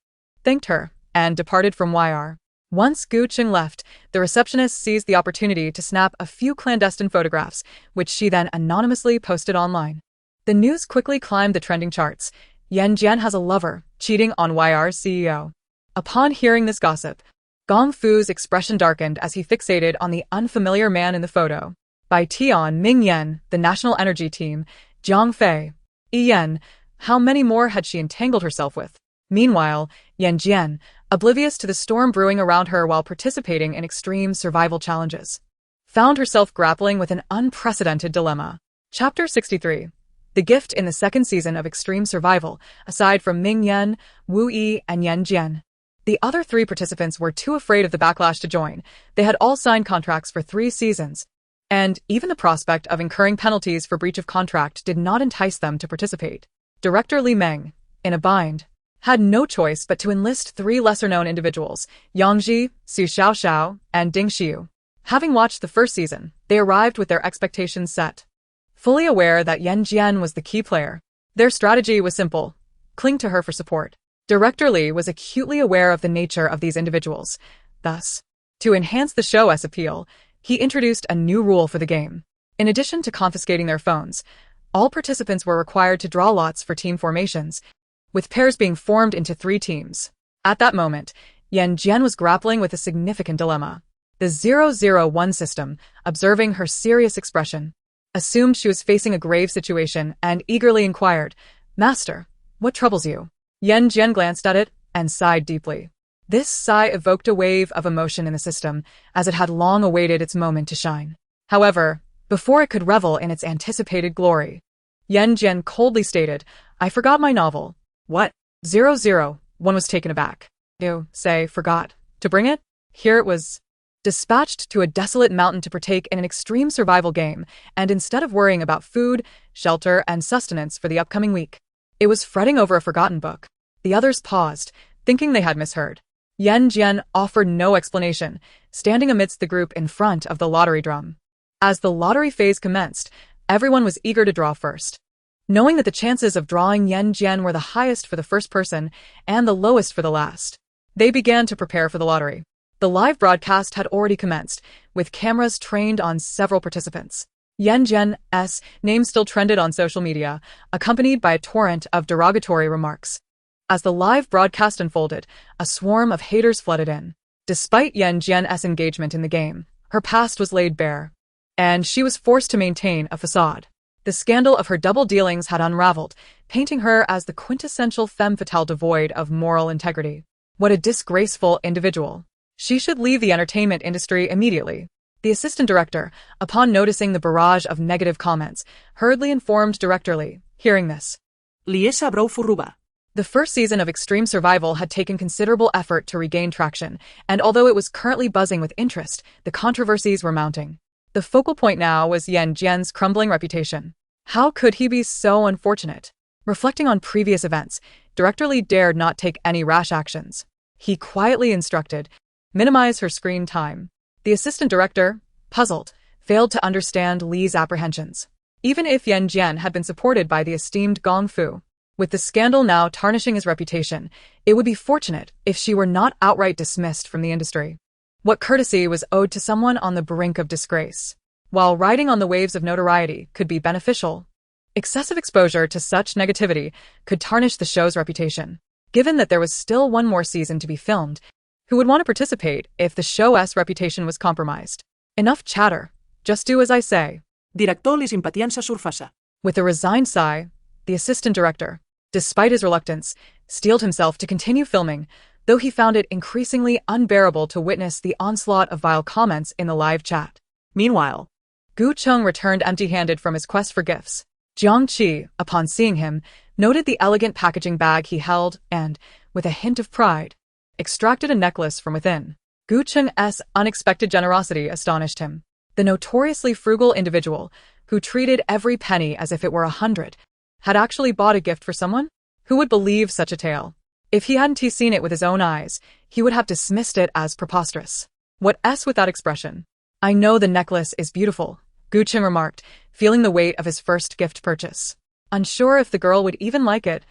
thanked her, and departed from YR. Once Gu Cheng left, the receptionist seized the opportunity to snap a few clandestine photographs, which she then anonymously posted online. The news quickly climbed the trending charts. Yan Jin has a lover, cheating on YR's CEO. Upon hearing this gossip, Gong Fu's expression darkened as he fixated on the unfamiliar man in the photo. By Tian Ming Yan, the National Energy Team, Jiang Fei, Yan, how many more had she entangled herself with? Meanwhile, Yan Jin, oblivious to the storm brewing around her while participating in extreme survival challenges, found herself grappling with an unprecedented dilemma. Chapter 63. The gift in the second season of Extreme Survival, aside from Ming Yan, Wu Yi, and Yan Jin. The other three participants were too afraid of the backlash to join. They had all signed contracts for 3 seasons, and even the prospect of incurring penalties for breach of contract did not entice them to participate. Director Li Meng, in a bind, had no choice but to enlist 3 lesser-known individuals, Yang Ji, Su Xiaoxiao, and Ding Xiu. Having watched the first season, they arrived with their expectations set. Fully aware that Yan Jin was the key player, their strategy was simple: cling to her for support. Director Li was acutely aware of the nature of these individuals. Thus, to enhance the show's appeal, he introduced a new rule for the game. In addition to confiscating their phones, all participants were required to draw lots for team formations, with pairs being formed into 3 teams. At that moment, Yan Jin was grappling with a significant dilemma. The 001 system, observing her serious expression, assumed she was facing a grave situation and eagerly inquired, "Master, what troubles you?" Yan Jin glanced at it and sighed deeply. This sigh evoked a wave of emotion in the system, as it had long awaited its moment to shine. However, before it could revel in its anticipated glory, Yan Jin coldly stated, "I forgot my novel." "What?" 001 was taken aback. "You say, forgot to bring it?" Here it was, dispatched to a desolate mountain to partake in an extreme survival game, and instead of worrying about food, shelter, and sustenance for the upcoming week, it was fretting over a forgotten book. The others paused, thinking they had misheard. Yan Jin offered no explanation, standing amidst the group in front of the lottery drum. As the lottery phase commenced, everyone was eager to draw first. Knowing that the chances of drawing Yan Jin were the highest for the first person and the lowest for the last, they began to prepare for the lottery. The live broadcast had already commenced, with cameras trained on several participants. Yan Jin's name still trended on social media, accompanied by a torrent of derogatory remarks. As the live broadcast unfolded, a swarm of haters flooded in. Despite Yan Jin's engagement in the game, her past was laid bare, and she was forced to maintain a facade. The scandal of her double dealings had unraveled, painting her as the quintessential femme fatale devoid of moral integrity. What a disgraceful individual. She should leave the entertainment industry immediately. The assistant director, upon noticing the barrage of negative comments, hurriedly informed Director Lee. Hearing this, Liesa brou furuba. the first season of Extreme Survival had taken considerable effort to regain traction, and although it was currently buzzing with interest, the controversies were mounting. The focal point now was Yan Jin's crumbling reputation. How could he be so unfortunate? Reflecting on previous events, Director Lee dared not take any rash actions. He quietly instructed, minimize her screen time. The assistant director, puzzled, failed to understand Lee's apprehensions. Even if Yan Jin had been supported by the esteemed Gong Fu, with the scandal now tarnishing his reputation, it would be fortunate if she were not outright dismissed from the industry. What courtesy was owed to someone on the brink of disgrace? While riding on the waves of notoriety could be beneficial, excessive exposure to such negativity could tarnish the show's reputation. Given that there was still one more season to be filmed, who would want to participate if the show's reputation was compromised? Enough chatter. Just do as I say. Director li simpatiança surfassa. With a resigned sigh, the assistant director, despite his reluctance, steeled himself to continue filming, though he found it increasingly unbearable to witness the onslaught of vile comments in the live chat. Meanwhile, Gu Chung returned empty-handed from his quest for gifts. Jiang Qi, upon seeing him, noted the elegant packaging bag he held and, with a hint of pride, extracted a necklace from within. Gu Cheng's unexpected generosity astonished him. The notoriously frugal individual, who treated every penny as if it were 100, had actually bought a gift for someone? Who would believe such a tale? If he hadn't seen it with his own eyes, he would have dismissed it as preposterous. What's with that expression? I know the necklace is beautiful, Gu Cheng remarked, feeling the weight of his first gift purchase. Unsure if the girl would even like it,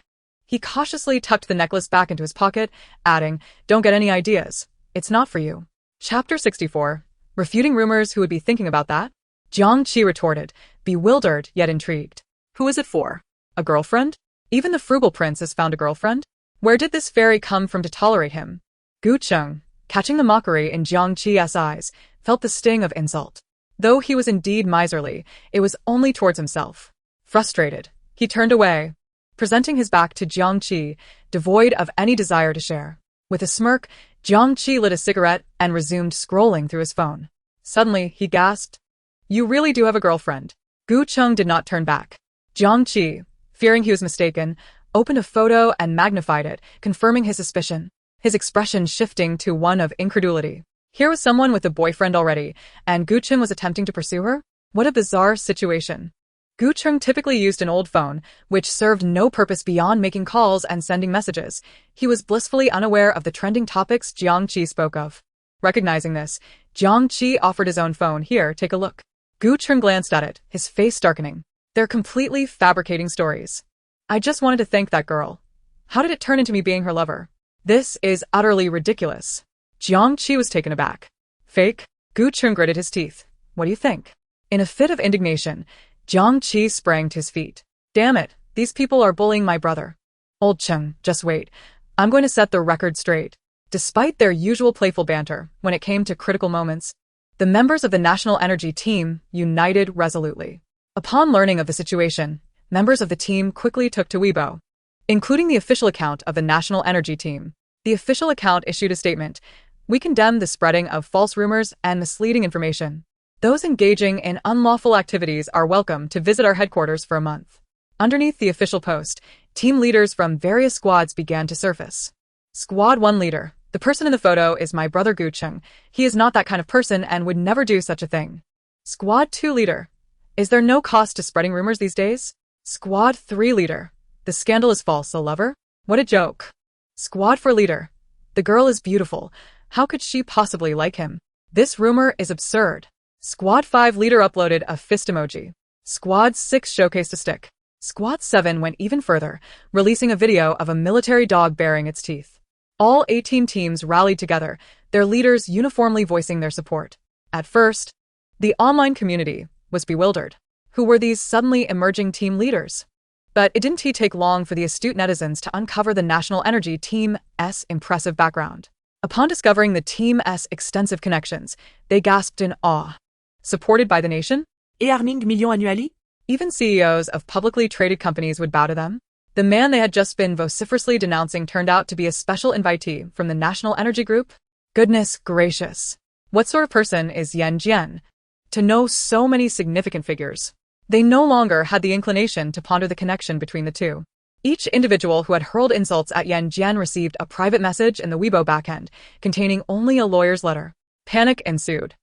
he cautiously tucked the necklace back into his pocket, adding, don't get any ideas. It's not for you. Chapter 64. Refuting rumors. Who would be thinking about that? Jiang Qi retorted, bewildered yet intrigued. who is it for? A girlfriend? Even the frugal prince has found a girlfriend? Where did this fairy come from to tolerate him? Gu Cheng, catching the mockery in Jiang Qi's eyes, felt the sting of insult. Though he was indeed miserly, it was only towards himself. Frustrated, he turned away, presenting his back to Jiang Qi, devoid of any desire to share. With a smirk, Jiang Qi lit a cigarette and resumed scrolling through his phone. Suddenly, he gasped, "You really do have a girlfriend." Gu Cheng did not turn back. Jiang Qi, fearing he was mistaken, opened a photo and magnified it, confirming his suspicion, his expression shifting to one of incredulity. Here was someone with a boyfriend already, and Gu Cheng was attempting to pursue her? What a bizarre situation. Gu Cheng typically used an old phone, which served no purpose beyond making calls and sending messages. He was blissfully unaware of the trending topics Jiang Qi spoke of. Recognizing this, Jiang Qi offered his own phone. Here, take a look. Gu Cheng glanced at it, his face darkening. They're completely fabricating stories. I just wanted to thank that girl. How did it turn into me being her lover? This is utterly ridiculous. Jiang Qi was taken aback. Fake? Gu Cheng gritted his teeth. What do you think? In a fit of indignation, Jiang Qi sprang to his feet. Damn it, these people are bullying my brother. Old Cheng, just wait. I'm going to set the record straight. Despite their usual playful banter, when it came to critical moments, the members of the National Energy team united resolutely. Upon learning of the situation, members of the team quickly took to Weibo, including the official account of the National Energy team. The official account issued a statement. We condemn the spreading of false rumors and misleading information. Those engaging in unlawful activities are welcome to visit our headquarters for a month. Underneath the official post, team leaders from various squads began to surface. Squad 1 leader. The person in the photo is my brother Gu Cheng. He is not that kind of person and would never do such a thing. Squad 2 leader. Is there no cost to spreading rumors these days? Squad 3 leader. The scandal is false, a lover? What a joke. Squad 4 leader. The girl is beautiful. How could she possibly like him? This rumor is absurd. Squad 5 leader uploaded a fist emoji. Squad 6 showcased a stick. Squad 7 went even further, releasing a video of a military dog baring its teeth. All 18 teams rallied together, their leaders uniformly voicing their support. At first, the online community was bewildered. Who were these suddenly emerging team leaders? But it didn't take long for the astute netizens to uncover the National Energy Team's impressive background. Upon discovering the Team's extensive connections, they gasped in awe. Supported by the nation? Earning millions annually? Even CEOs of publicly traded companies would bow to them. The man they had just been vociferously denouncing turned out to be a special invitee from the National Energy Group? Goodness gracious. What sort of person is Yan Jin? To know so many significant figures. They no longer had the inclination to ponder the connection between the two. Each individual who had hurled insults at Yan Jin received a private message in the Weibo backend, containing only a lawyer's letter. Panic ensued.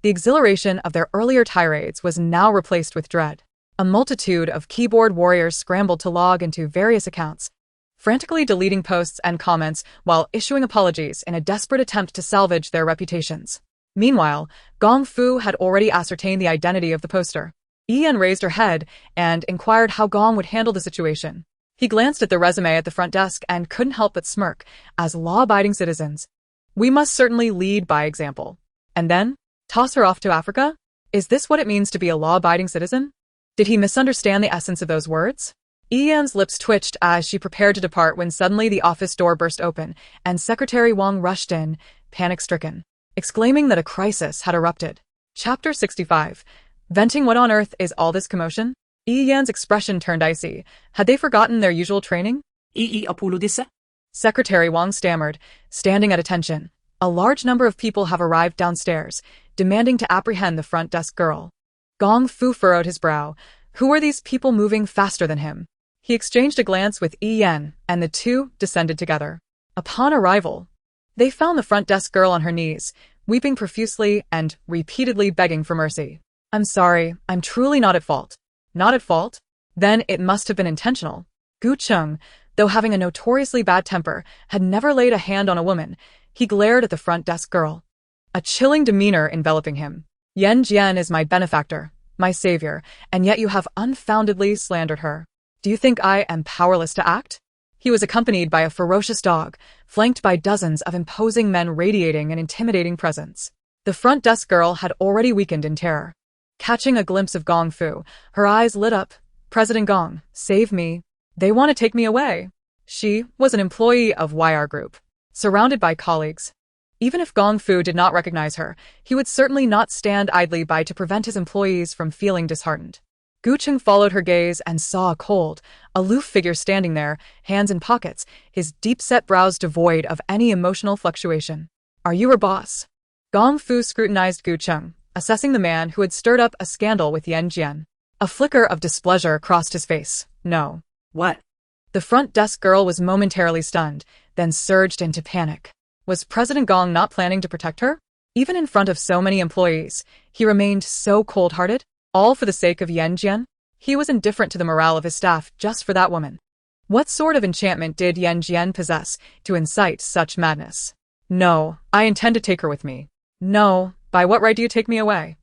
The exhilaration of their earlier tirades was now replaced with dread. A multitude of keyboard warriors scrambled to log into various accounts, frantically deleting posts and comments while issuing apologies in a desperate attempt to salvage their reputations. Meanwhile, Gong Fu had already ascertained the identity of the poster. Yan raised her head and inquired how Gong would handle the situation. He glanced at the resume at the front desk and couldn't help but smirk. As law-abiding citizens, we must certainly lead by example. And then, toss her off to Africa? Is this what it means to be a law-abiding citizen? Did he misunderstand the essence of those words? Yan's lips twitched as she prepared to depart when suddenly the office door burst open and Secretary Wang rushed in, panic-stricken, exclaiming that a crisis had erupted. Chapter 65. Venting what on earth is all this commotion? Yan's expression turned icy. Had they forgotten their usual training? Apolodisa? Secretary Wang stammered, standing at attention. A large number of people have arrived downstairs, demanding to apprehend the front desk girl. Gong Fu furrowed his brow. Who were these people moving faster than him? He exchanged a glance with Yan, and the two descended together. Upon arrival, they found the front desk girl on her knees, weeping profusely and repeatedly begging for mercy. I'm sorry, I'm truly not at fault. Not at fault? Then it must have been intentional. Gu Chung, though having a notoriously bad temper, had never laid a hand on a woman. He glared at the front desk girl, a chilling demeanor enveloping him. Yan Jin is my benefactor, my savior, and yet you have unfoundedly slandered her. Do you think I am powerless to act? He was accompanied by a ferocious dog, flanked by dozens of imposing men radiating an intimidating presence. The front desk girl had already weakened in terror. Catching a glimpse of Gong Fu, her eyes lit up. President Gong, save me. They want to take me away. She was an employee of YR Group, surrounded by colleagues. Even if Gong Fu did not recognize her, he would certainly not stand idly by to prevent his employees from feeling disheartened. Gu Cheng followed her gaze and saw a cold, aloof figure standing there, hands in pockets, his deep-set brows devoid of any emotional fluctuation. Are you her boss? Gong Fu scrutinized Gu Cheng, assessing the man who had stirred up a scandal with Yan Jin. A flicker of displeasure crossed his face. No. What? The front desk girl was momentarily stunned, then surged into panic. Was President Gong not planning to protect her? Even in front of so many employees, he remained so cold-hearted, all for the sake of Yan Jin. He was indifferent to the morale of his staff just for that woman. What sort of enchantment did Yan Jin possess to incite such madness? No, I intend to take her with me. No, by what right do you take me away?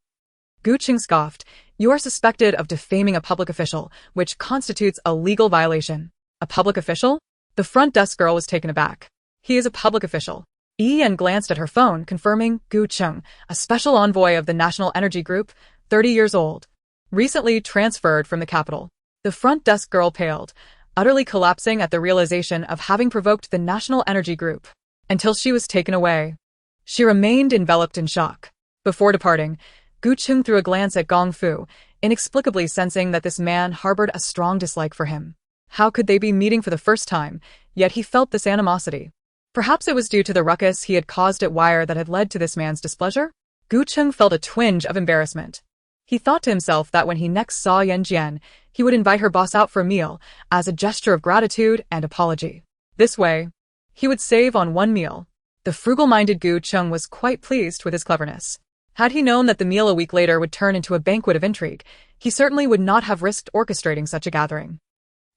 Gu Cheng scoffed. You are suspected of defaming a public official, which constitutes a legal violation. A public official? The front desk girl was taken aback. He is a public official. Yan glanced at her phone, confirming Gu Cheng, a special envoy of the National Energy Group, 30 years old, recently transferred from the capital. The front desk girl paled, utterly collapsing at the realization of having provoked the National Energy Group. Until she was taken away, she remained enveloped in shock. Before departing, Gu Cheng threw a glance at Gong Fu, inexplicably sensing that this man harbored a strong dislike for him. How could they be meeting for the first time, yet he felt this animosity? Perhaps it was due to the ruckus he had caused at Wire that had led to this man's displeasure? Gu Cheng felt a twinge of embarrassment. He thought to himself that when he next saw Yan Jin, he would invite her boss out for a meal, as a gesture of gratitude and apology. This way, he would save on one meal. The frugal-minded Gu Cheng was quite pleased with his cleverness. Had he known that the meal a week later would turn into a banquet of intrigue, he certainly would not have risked orchestrating such a gathering.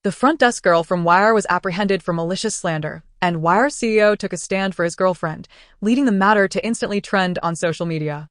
The front desk girl from Wire was apprehended for malicious slander, and Wire CEO took a stand for his girlfriend, leading the matter to instantly trend on social media.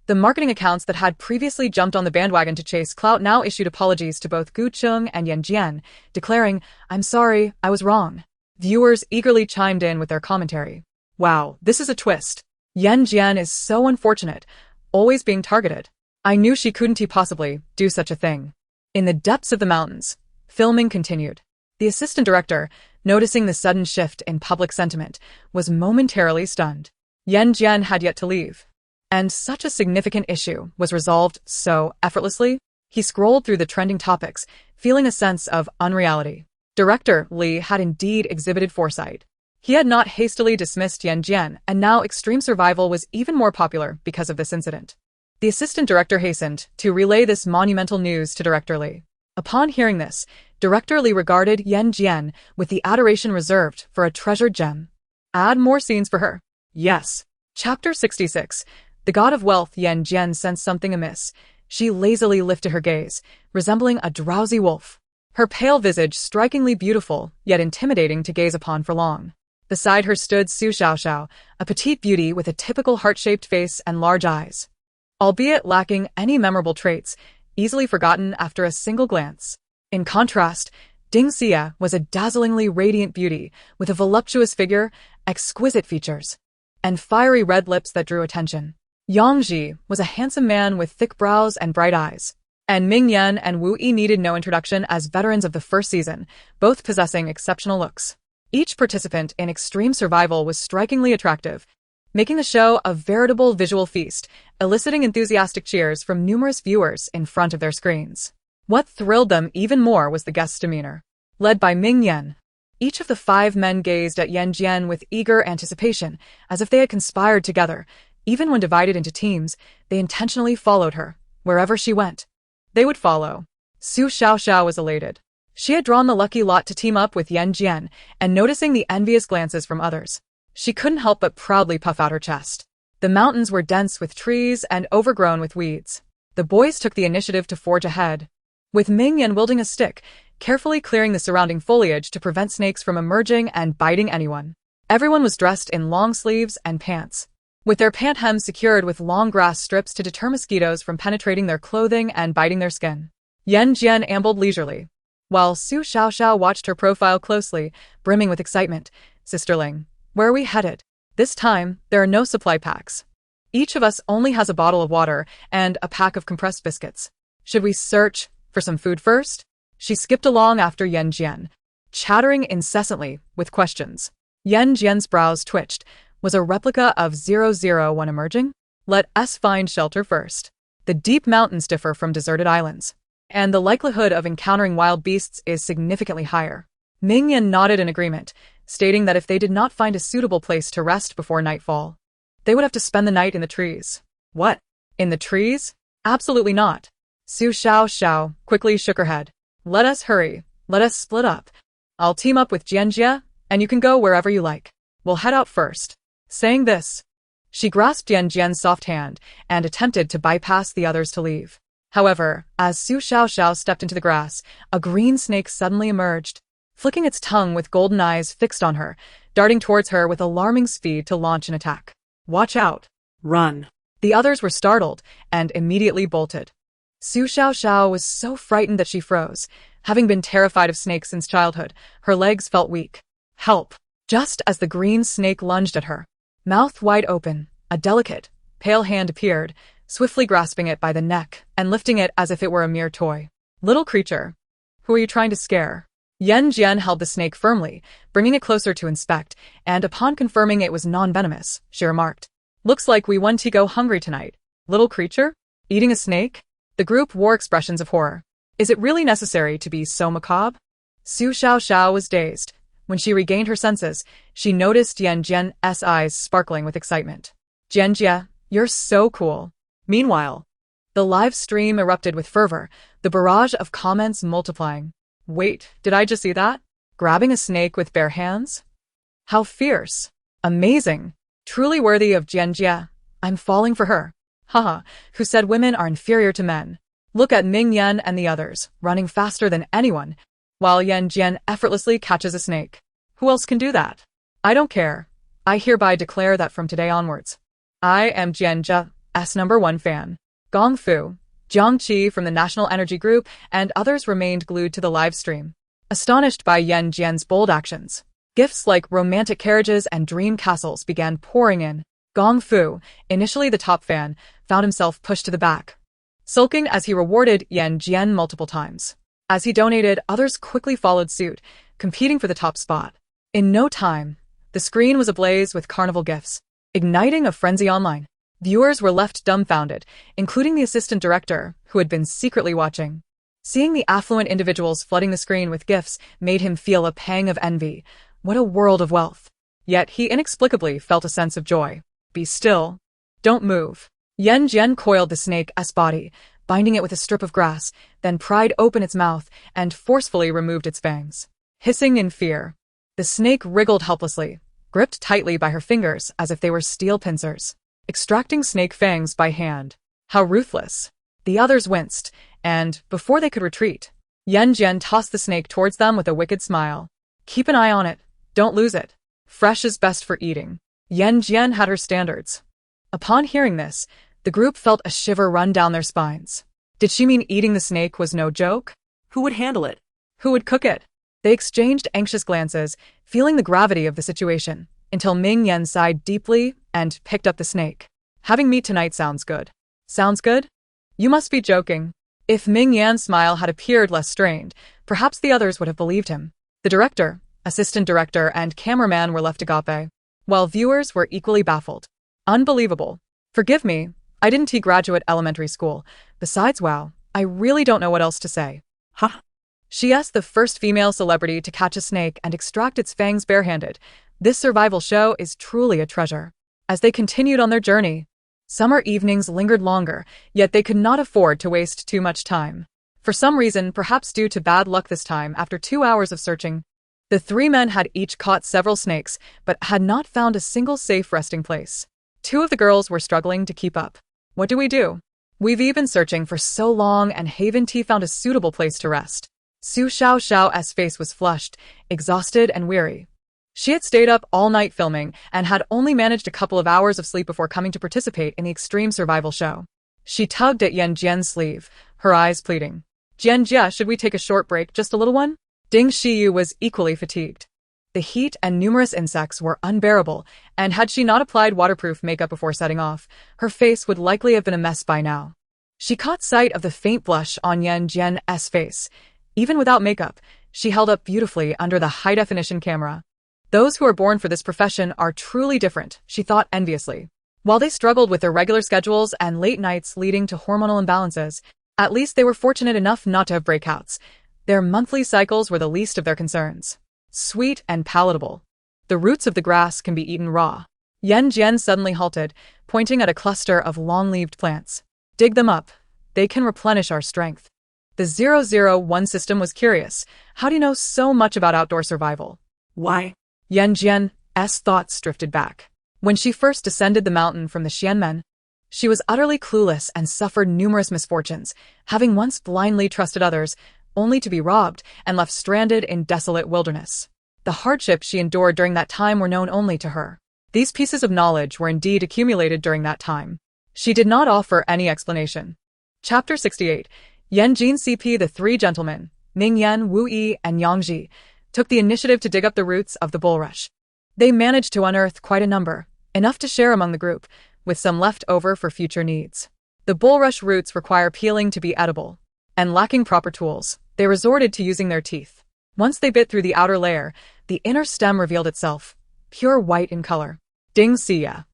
The marketing accounts that had previously jumped on the bandwagon to chase clout now issued apologies to both Gu Chung and Yan Jin, declaring, "I'm sorry, I was wrong." Viewers eagerly chimed in with their commentary. Wow, this is a twist. Yan Jin is so unfortunate, always being targeted. I knew she couldn't possibly do such a thing. In the depths of the mountains, filming continued. The assistant director, noticing the sudden shift in public sentiment, was momentarily stunned. Yan Jin had yet to leave. And such a significant issue was resolved so effortlessly. He scrolled through the trending topics, feeling a sense of unreality. Director Lee had indeed exhibited foresight. He had not hastily dismissed Yan Jin, and now Extreme Survival was even more popular because of this incident. The assistant director hastened to relay this monumental news to Director Lee. Upon hearing this, Director Lee regarded Yan Jin with the adoration reserved for a treasured gem. Add more scenes for her. Yes. Chapter 66. The god of wealth. Yan Jin sensed something amiss. She lazily lifted her gaze, resembling a drowsy wolf. Her pale visage strikingly beautiful, yet intimidating to gaze upon for long. Beside her stood Su Xiaoxiao, a petite beauty with a typical heart-shaped face and large eyes. Albeit lacking any memorable traits, easily forgotten after a single glance. In contrast, Ding Xia was a dazzlingly radiant beauty with a voluptuous figure, exquisite features, and fiery red lips that drew attention. Yang Ji was a handsome man with thick brows and bright eyes. And Ming Yan and Wu Yi needed no introduction as veterans of the first season, both possessing exceptional looks. Each participant in Extreme Survival was strikingly attractive, making the show a veritable visual feast, eliciting enthusiastic cheers from numerous viewers in front of their screens. What thrilled them even more was the guest's demeanor. Led by Ming Yan, each of the 5 men gazed at Yan Jin with eager anticipation, as if they had conspired together. Even when divided into teams, they intentionally followed her. Wherever she went, they would follow. Su Xiaoxiao was elated. She had drawn the lucky lot to team up with Yan Jin, and noticing the envious glances from others, she couldn't help but proudly puff out her chest. The mountains were dense with trees and overgrown with weeds. The boys took the initiative to forge ahead, with Ming Yan wielding a stick, carefully clearing the surrounding foliage to prevent snakes from emerging and biting anyone. Everyone was dressed in long sleeves and pants, with their pant hems secured with long grass strips to deter mosquitoes from penetrating their clothing and biting their skin. Yan Jin ambled leisurely, while Su Xiaoxiao watched her profile closely, brimming with excitement. "Sisterling, where are we headed? This time, there are no supply packs. Each of us only has a bottle of water and a pack of compressed biscuits. Should we search for some food first?" She skipped along after Yan Jin, chattering incessantly with questions. Yan Jin's brows twitched. Was a replica of 001 emerging? Let us find shelter first. The deep mountains differ from deserted islands, and the likelihood of encountering wild beasts is significantly higher. Ming Yan nodded in agreement, stating that if they did not find a suitable place to rest before nightfall, they would have to spend the night in the trees. What? In the trees? Absolutely not. Su Xiaoxiao quickly shook her head. Let us hurry. Let us split up. I'll team up with Jianjia, and you can go wherever you like. We'll head out first. Saying this, she grasped Yan Jin's soft hand and attempted to bypass the others to leave. However, as Su Xiaoxiao stepped into the grass, a green snake suddenly emerged, flicking its tongue with golden eyes fixed on her, darting towards her with alarming speed to launch an attack. Watch out. Run. The others were startled and immediately bolted. Su Xiaoxiao was so frightened that she froze. Having been terrified of snakes since childhood, her legs felt weak. Help! Just as the green snake lunged at her, mouth wide open, a delicate, pale hand appeared, swiftly grasping it by the neck and lifting it as if it were a mere toy. Little creature, who are you trying to scare? Yan Jin held the snake firmly, bringing it closer to inspect, and upon confirming it was non-venomous, she remarked, "Looks like we want to go hungry tonight. Little creature? Eating a snake?" The group wore expressions of horror. Is it really necessary to be so macabre? Su Xiaoxiao was dazed. When she regained her senses, she noticed Yan Jin's eyes sparkling with excitement. "Jianjia, you're so cool." Meanwhile, the live stream erupted with fervor, the barrage of comments multiplying. Wait, did I just see that? Grabbing a snake with bare hands? How fierce. Amazing. Truly worthy of Jianjia. I'm falling for her. Haha, who said women are inferior to men? Look at Ming Yan and the others, running faster than anyone, while Yan Jin effortlessly catches a snake. Who else can do that? I don't care. I hereby declare that from today onwards, I am Jianjia, #1 fan. Gong Fu, Jiang Qi from the National Energy Group, and others remained glued to the live stream, astonished by Yan Jin's bold actions. Gifts like romantic carriages and dream castles began pouring in. Gong Fu, initially the top fan, found himself pushed to the back, sulking as he rewarded Yan Jin multiple times. As he donated, others quickly followed suit, competing for the top spot. In no time, the screen was ablaze with carnival gifts, igniting a frenzy online. Viewers were left dumbfounded, including the assistant director, who had been secretly watching. Seeing the affluent individuals flooding the screen with gifts made him feel a pang of envy. What a world of wealth. Yet he inexplicably felt a sense of joy. Be still. Don't move. Yan Jin coiled the snake's body, binding it with a strip of grass, then pried open its mouth and forcefully removed its fangs. Hissing in fear, the snake wriggled helplessly, gripped tightly by her fingers as if they were steel pincers, extracting snake fangs by hand. How ruthless. The others winced, and, before they could retreat, Yan Jin tossed the snake towards them with a wicked smile. Keep an eye on it. Don't lose it. Fresh is best for eating. Yan Jin had her standards. Upon hearing this, the group felt a shiver run down their spines. Did she mean eating the snake was no joke? Who would handle it? Who would cook it? They exchanged anxious glances, feeling the gravity of the situation, until Ming Yan sighed deeply and picked up the snake. Having meat tonight sounds good. Sounds good? You must be joking. If Ming Yan's smile had appeared less strained, perhaps the others would have believed him. The director, assistant director, and cameraman were left agape, while viewers were equally baffled. Unbelievable. Forgive me, I didn't graduate elementary school. Besides, wow, I really don't know what else to say. Huh? She asked the first female celebrity to catch a snake and extract its fangs barehanded. This survival show is truly a treasure. As they continued on their journey, summer evenings lingered longer, yet they could not afford to waste too much time. For some reason, perhaps due to bad luck this time, after 2 hours of searching, the three men had each caught several snakes, but had not found a single safe resting place. 2 of the girls were struggling to keep up. What do we do? We've been searching for so long, and Haven T found a suitable place to rest. Su Xiao's face was flushed, exhausted and weary. She had stayed up all night filming and had only managed a couple of hours of sleep before coming to participate in the extreme survival show. She tugged at Yan Jin's sleeve, her eyes pleading. Jian Jia, should we take a short break, just a little one? Ding Shiyu was equally fatigued. The heat and numerous insects were unbearable, and had she not applied waterproof makeup before setting off, her face would likely have been a mess by now. She caught sight of the faint blush on Yan Jin's face. Even without makeup, she held up beautifully under the high-definition camera. Those who are born for this profession are truly different, she thought enviously. While they struggled with irregular schedules and late nights leading to hormonal imbalances, at least they were fortunate enough not to have breakouts. Their monthly cycles were the least of their concerns. Sweet and palatable. The roots of the grass can be eaten raw. Yan Jin suddenly halted, pointing at a cluster of long-leaved plants. Dig them up. They can replenish our strength. The 001 system was curious. How do you know so much about outdoor survival? Why? Yan Jin's thoughts drifted back. When she first descended the mountain from the Xianmen, she was utterly clueless and suffered numerous misfortunes, having once blindly trusted others, only to be robbed and left stranded in desolate wilderness. The hardships she endured during that time were known only to her. These pieces of knowledge were indeed accumulated during that time. She did not offer any explanation. Chapter 68. Yan Jin CP. The 3 gentlemen, Ming Yan, Wu Yi, and Yang Ji, took the initiative to dig up the roots of the bulrush. They managed to unearth quite a number, enough to share among the group, with some left over for future needs. The bulrush roots require peeling to be edible, and lacking proper tools, they resorted to using their teeth. Once they bit through the outer layer, the inner stem revealed itself, pure white in color. Ding Xia,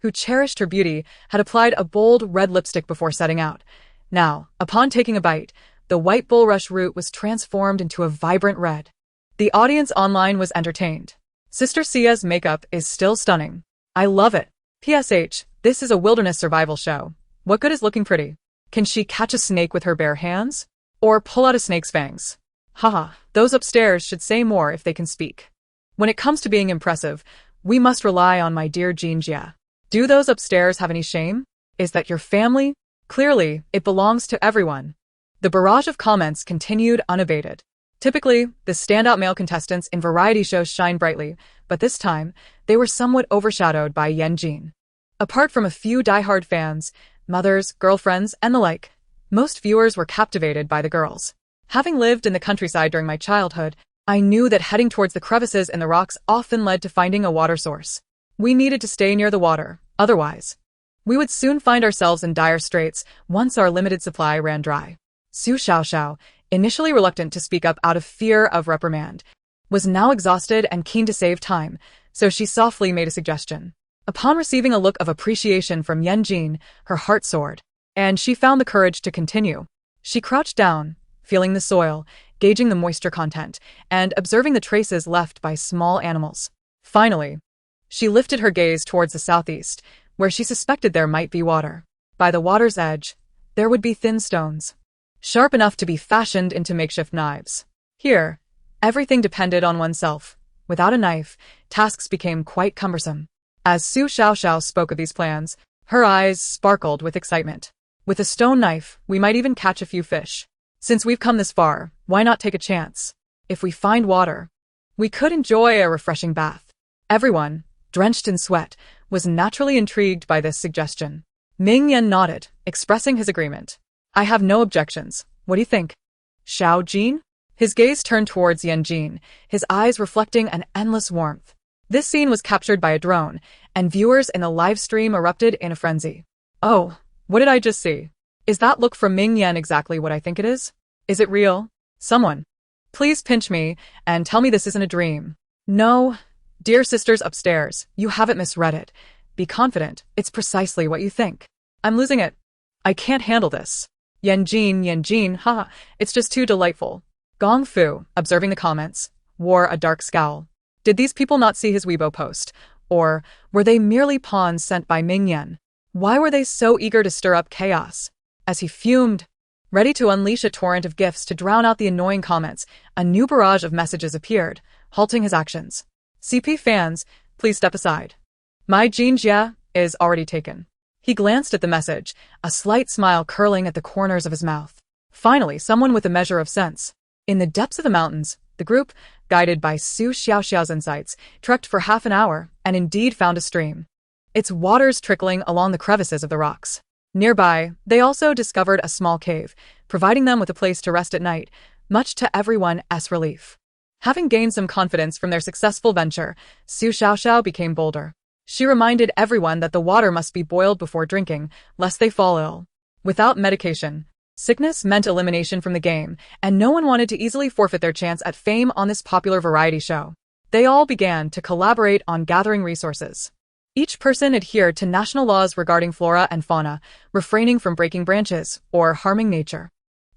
who cherished her beauty, had applied a bold red lipstick before setting out. Now, upon taking a bite, the white bulrush root was transformed into a vibrant red. The audience online was entertained. Sister Xia's makeup is still stunning. I love it. PSH, this is a wilderness survival show. What good is looking pretty? Can she catch a snake with her bare hands? Or pull out a snake's fangs? Haha, those upstairs should say more if they can speak. When it comes to being impressive, we must rely on my dear Jin Jia. Do those upstairs have any shame? Is that your family? Clearly, it belongs to everyone. The barrage of comments continued unabated. Typically, the standout male contestants in variety shows shine brightly, but this time, they were somewhat overshadowed by Yan Jin. Apart from a few die-hard fans, mothers, girlfriends, and the like, most viewers were captivated by the girls. Having lived in the countryside during my childhood, I knew that heading towards the crevices in the rocks often led to finding a water source. We needed to stay near the water, otherwise we would soon find ourselves in dire straits once our limited supply ran dry. Su Xiaoxiao, initially reluctant to speak up out of fear of reprimand, was now exhausted and keen to save time, so she softly made a suggestion. Upon receiving a look of appreciation from Yan Jin, her heart soared, and she found the courage to continue. She crouched down, feeling the soil, gauging the moisture content, and observing the traces left by small animals. Finally, she lifted her gaze towards the southeast, where she suspected there might be water. By the water's edge, there would be thin stones, sharp enough to be fashioned into makeshift knives. Here, everything depended on oneself. Without a knife, tasks became quite cumbersome. As Su Xiaoxiao spoke of these plans, her eyes sparkled with excitement. With a stone knife, we might even catch a few fish. Since we've come this far, why not take a chance? If we find water, we could enjoy a refreshing bath. Everyone, drenched in sweat, was naturally intrigued by this suggestion. Ming Yan nodded, expressing his agreement. I have no objections. What do you think? Xiao Jin? His gaze turned towards Yan Jin, his eyes reflecting an endless warmth. This scene was captured by a drone, and viewers in the live stream erupted in a frenzy. Oh, what did I just see? Is that look from Ming Yan exactly what I think it is? Is it real? Someone, please pinch me and tell me this isn't a dream. No, dear sisters upstairs, you haven't misread it. Be confident, it's precisely what you think. I'm losing it. I can't handle this. Yan Jin, haha, it's just too delightful. Gong Fu, observing the comments, wore a dark scowl. Did these people not see his Weibo post? Or were they merely pawns sent by Ming Yan? Why were they so eager to stir up chaos? As he fumed, ready to unleash a torrent of gifts to drown out the annoying comments, a new barrage of messages appeared, halting his actions. CP fans, please step aside. My Jin Jia is already taken. He glanced at the message, a slight smile curling at the corners of his mouth. Finally, someone with a measure of sense. In the depths of the mountains, the group, guided by Su Xiaoxiao's insights, trekked for half an hour and indeed found a stream, its waters trickling along the crevices of the rocks. Nearby, they also discovered a small cave, providing them with a place to rest at night, much to everyone's relief. Having gained some confidence from their successful venture, Su Xiaoxiao became bolder. She reminded everyone that the water must be boiled before drinking, lest they fall ill. Without medication, sickness meant elimination from the game, and no one wanted to easily forfeit their chance at fame on this popular variety show. They all began to collaborate on gathering resources. Each person adhered to national laws regarding flora and fauna, refraining from breaking branches or harming nature.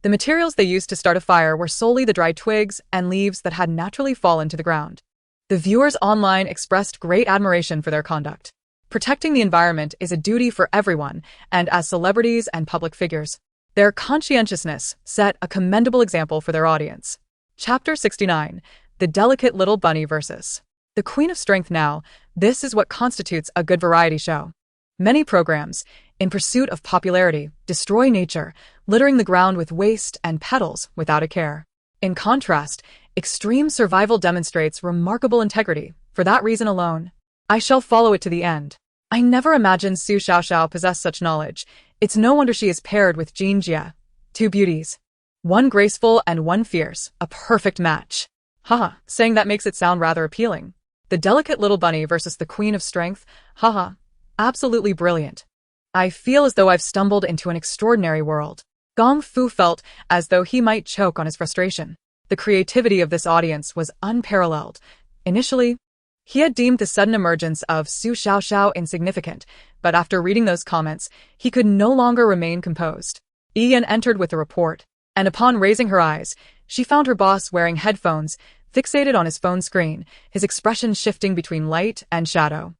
The materials they used to start a fire were solely the dried twigs and leaves that had naturally fallen to the ground. The viewers online expressed great admiration for their conduct. Protecting the environment is a duty for everyone, and as celebrities and public figures, their conscientiousness set a commendable example for their audience. Chapter 69. The Delicate Little Bunny versus the Queen of Strength. Now, this is what constitutes a good variety show. Many programs, in pursuit of popularity, destroy nature, littering the ground with waste and petals without a care. In contrast, extreme survival demonstrates remarkable integrity. For that reason alone, I shall follow it to the end. I never imagined Su Xiaoxiao possessed such knowledge. It's no wonder she is paired with Jin Jia. Two beauties. One graceful and one fierce, a perfect match. Haha, saying that makes it sound rather appealing. The Delicate Little Bunny versus the Queen of Strength. Haha, absolutely brilliant. I feel as though I've stumbled into an extraordinary world. Gong Fu felt as though he might choke on his frustration. The creativity of this audience was unparalleled. Initially, he had deemed the sudden emergence of Su Xiaoxiao insignificant, but after reading those comments, he could no longer remain composed. Yan entered with a report, and upon raising her eyes, she found her boss wearing headphones, fixated on his phone screen, his expression shifting between light and shadow.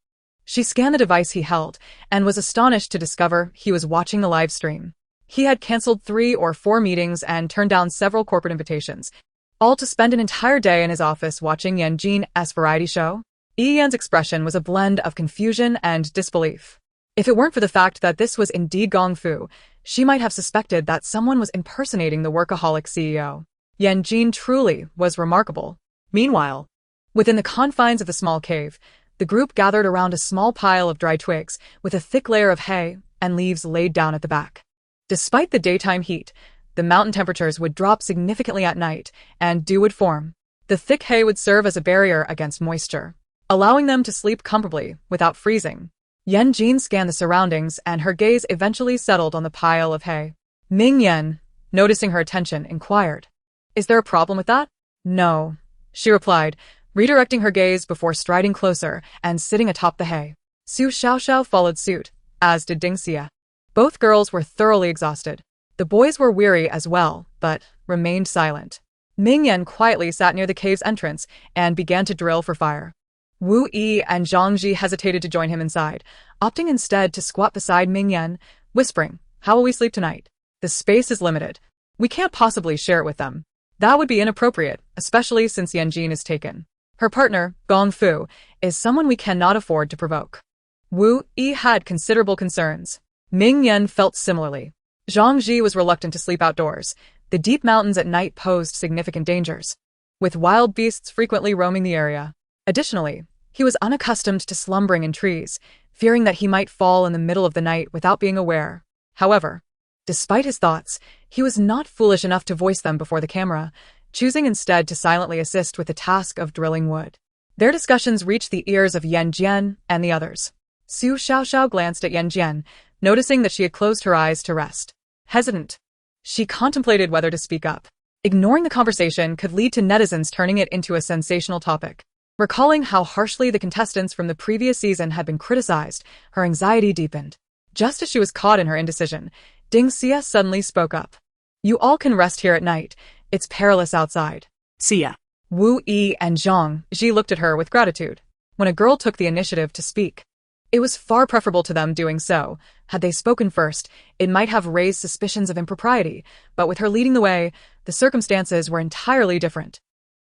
She scanned the device he held, and was astonished to discover he was watching the live stream. He had cancelled 3 or 4 meetings and turned down several corporate invitations, all to spend an entire day in his office watching Yan Jin's variety show. Yan's expression was a blend of confusion and disbelief. If it weren't for the fact that this was indeed Gong Fu, she might have suspected that someone was impersonating the workaholic CEO. Yan Jin truly was remarkable. Meanwhile, within the confines of the small cave, The group gathered around a small pile of dry twigs with a thick layer of hay and leaves laid down at the back. Despite the daytime heat, the mountain temperatures would drop significantly at night, and dew would form. The thick hay would serve as a barrier against moisture, allowing them to sleep comfortably without freezing. Yan Jin scanned the surroundings, and her gaze eventually settled on the pile of hay. Ming Yan, noticing her attention, inquired, "Is there a problem with that?" "No," she replied, redirecting her gaze before striding closer and sitting atop the hay. Su Xiaoxiao followed suit, as did Ding Xia. Both girls were thoroughly exhausted. The boys were weary as well, but remained silent. Ming Yan quietly sat near the cave's entrance and began to drill for fire. Wu Yi and Zhang Ji hesitated to join him inside, opting instead to squat beside Ming Yan, whispering, "How will we sleep tonight? The space is limited. We can't possibly share it with them. That would be inappropriate, especially since Yan Jin is taken. Her partner, Gong Fu, is someone we cannot afford to provoke." Wu Yi had considerable concerns. Ming Yan felt similarly. Zhang Ji was reluctant to sleep outdoors. The deep mountains at night posed significant dangers, with wild beasts frequently roaming the area. Additionally, he was unaccustomed to slumbering in trees, fearing that he might fall in the middle of the night without being aware. However, despite his thoughts, he was not foolish enough to voice them before the camera, choosing instead to silently assist with the task of drilling wood. Their discussions reached the ears of Yan Jin and the others. Su Xiaoxiao glanced at Yan Jin, noticing that she had closed her eyes to rest. Hesitant, she contemplated whether to speak up. Ignoring the conversation could lead to netizens turning it into a sensational topic. Recalling how harshly the contestants from the previous season had been criticized, her anxiety deepened. Just as she was caught in her indecision, Ding Xia suddenly spoke up. "You all can rest here at night. It's perilous outside." Xia. Wu Yi and Zhang Ji looked at her with gratitude. When a girl took the initiative to speak, it was far preferable to them doing so. Had they spoken first, it might have raised suspicions of impropriety, but with her leading the way, the circumstances were entirely different.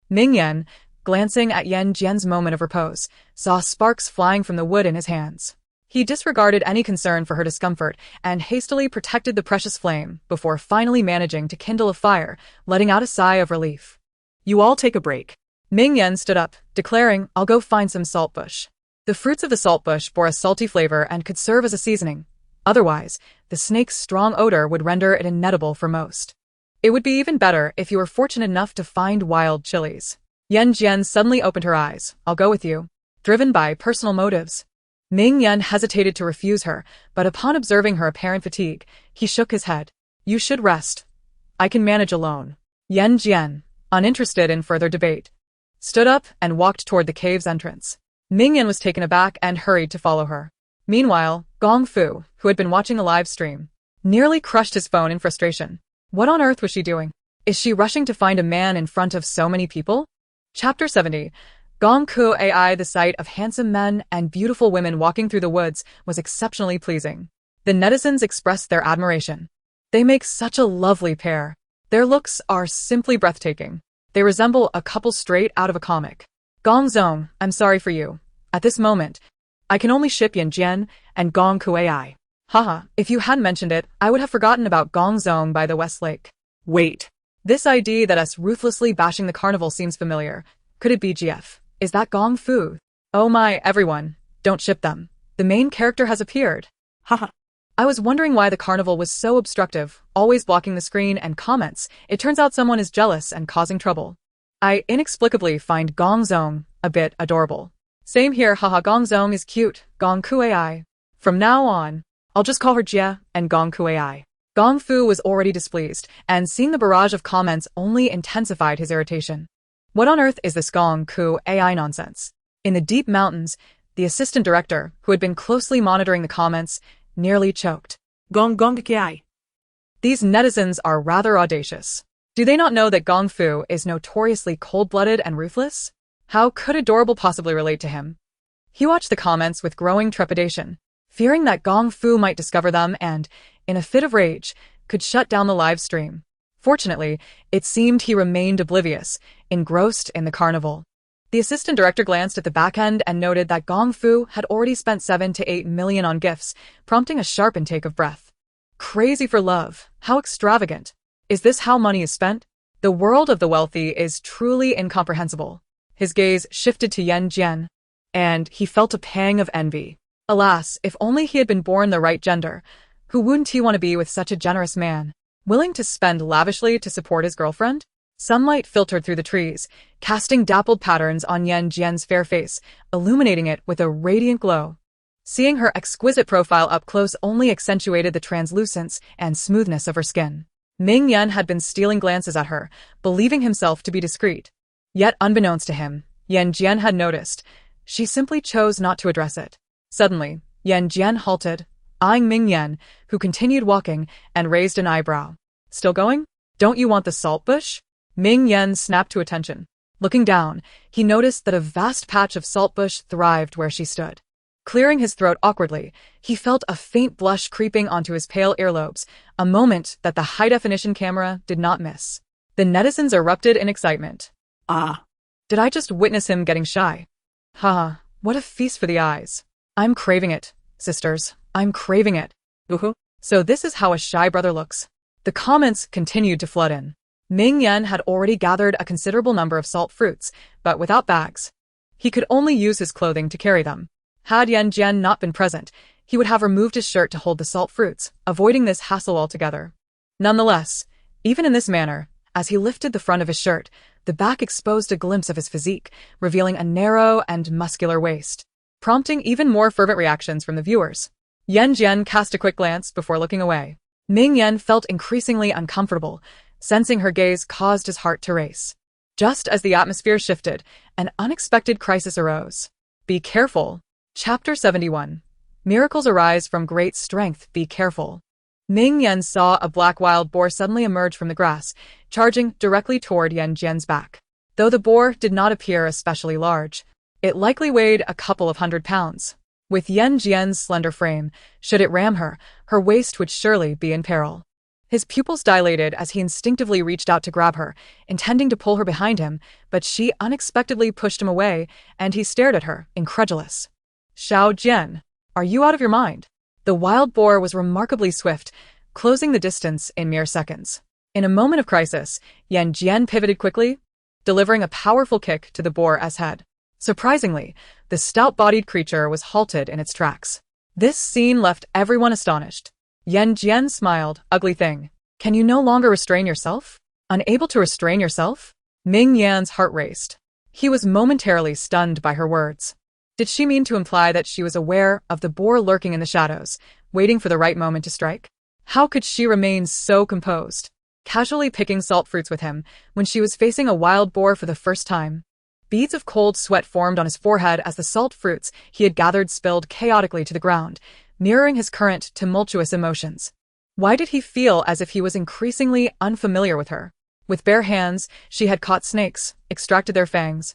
Ming Yan, glancing at Yan Jian's moment of repose, saw sparks flying from the wood in his hands. He disregarded any concern for her discomfort and hastily protected the precious flame before finally managing to kindle a fire, letting out a sigh of relief. You all take a break. Ming Yan stood up, declaring, "I'll go find some saltbush." The fruits of the saltbush bore a salty flavor and could serve as a seasoning. Otherwise, the snake's strong odor would render it inedible for most. It would be even better if you were fortunate enough to find wild chilies. Yan Jian suddenly opened her eyes. "I'll go with you." Driven by personal motives, Ming Yan hesitated to refuse her, but upon observing her apparent fatigue, he shook his head. "You should rest. I can manage alone." Yan Jian, uninterested in further debate, stood up and walked toward the cave's entrance. Ming Yan was taken aback and hurried to follow her. Meanwhile, Gong Fu, who had been watching the live stream, nearly crushed his phone in frustration. What on earth was she doing? Is she rushing to find a man in front of so many people? Chapter 70. Gong Ku Ai. The sight of handsome men and beautiful women walking through the woods was exceptionally pleasing. The netizens expressed their admiration. "They make such a lovely pair. Their looks are simply breathtaking. They resemble a couple straight out of a comic." Gong Zong, I'm sorry for you. At this moment, I can only ship Yan Jian and Gong Ku Ai. Haha, if you hadn't mentioned it, I would have forgotten about Gong Zong by the West Lake. Wait. This idea that us ruthlessly bashing the carnival seems familiar. Could it be GF? Is that Gong Fu? Oh my, everyone, don't ship them. The main character has appeared. Haha. I was wondering why the carnival was so obstructive, always blocking the screen and comments. It turns out someone is jealous and causing trouble. I inexplicably find Gong Zong a bit adorable. Same here, haha, Gong Zong is cute, Gong Ku Ai. From now on, I'll just call her Jia and Gong Ku Ai. Gong Fu was already displeased, and seeing the barrage of comments only intensified his irritation. What on earth is this Gong Ku Ai nonsense? In the deep mountains, the assistant director, who had been closely monitoring the comments, nearly choked. Gong Ki. These netizens are rather audacious. Do they not know that Gong Fu is notoriously cold-blooded and ruthless? How could adorable possibly relate to him? He watched the comments with growing trepidation, fearing that Gong Fu might discover them and, in a fit of rage, could shut down the live stream. Fortunately, it seemed he remained oblivious, engrossed in the carnival. The assistant director glanced at the back end and noted that Gong Fu had already spent 7 to 8 million on gifts, prompting a sharp intake of breath. Crazy for love. How extravagant. Is this how money is spent? The world of the wealthy is truly incomprehensible. His gaze shifted to Yan Jian. and he felt a pang of envy. Alas, if only he had been born the right gender. Who wouldn't he want to be with such a generous man? Willing to spend lavishly to support his girlfriend? Sunlight filtered through the trees, casting dappled patterns on Yan Jin's fair face, illuminating it with a radiant glow. Seeing her exquisite profile up close only accentuated the translucence and smoothness of her skin. Ming Yan had been stealing glances at her, believing himself to be discreet. Yet unbeknownst to him, Yan Jin had noticed. She simply chose not to address it. Suddenly, Yan Jin halted, eyeing Ming Yan, who continued walking, and raised an eyebrow. Still going? Don't you want the salt bush? Ming Yan snapped to attention. Looking down, he noticed that a vast patch of saltbush thrived where she stood. Clearing his throat awkwardly, he felt a faint blush creeping onto his pale earlobes, a moment that the high-definition camera did not miss. The netizens erupted in excitement. Ah. Did I just witness him getting shy? Haha, what a feast for the eyes. I'm craving it, sisters. I'm craving it. So this is how a shy brother looks. The comments continued to flood in. Ming Yan had already gathered a considerable number of salt fruits, but without bags. He could only use his clothing to carry them. Had Yan Jin not been present, he would have removed his shirt to hold the salt fruits, avoiding this hassle altogether. Nonetheless, even in this manner, as he lifted the front of his shirt, the back exposed a glimpse of his physique, revealing a narrow and muscular waist, prompting even more fervent reactions from the viewers. Yan Jin cast a quick glance before looking away. Ming Yan felt increasingly uncomfortable. Sensing her gaze caused his heart to race. Just as the atmosphere shifted, an unexpected crisis arose. Be careful. Chapter 71. Miracles arise from great strength, be careful. Ming Yan saw a black wild boar suddenly emerge from the grass, charging directly toward Yan Jin's back. Though the boar did not appear especially large, it likely weighed a couple of 100 pounds. With Yan Jin's slender frame, should it ram her, her waist would surely be in peril. His pupils dilated as he instinctively reached out to grab her, intending to pull her behind him, but she unexpectedly pushed him away, and he stared at her, incredulous. Xiao Jian, are you out of your mind? The wild boar was remarkably swift, closing the distance in mere seconds. In a moment of crisis, Yan Jin pivoted quickly, delivering a powerful kick to the boar's head. Surprisingly, the stout-bodied creature was halted in its tracks. This scene left everyone astonished. Yan Jin smiled, ugly thing. Can you no longer restrain yourself? Unable to restrain yourself? Ming Yan's heart raced. He was momentarily stunned by her words. Did she mean to imply that she was aware of the boar lurking in the shadows, waiting for the right moment to strike? How could she remain so composed, casually picking salt fruits with him, when she was facing a wild boar for the first time? Beads of cold sweat formed on his forehead as the salt fruits he had gathered spilled chaotically to the ground, mirroring his current tumultuous emotions. Why did he feel as if he was increasingly unfamiliar with her? With bare hands, she had caught snakes, extracted their fangs.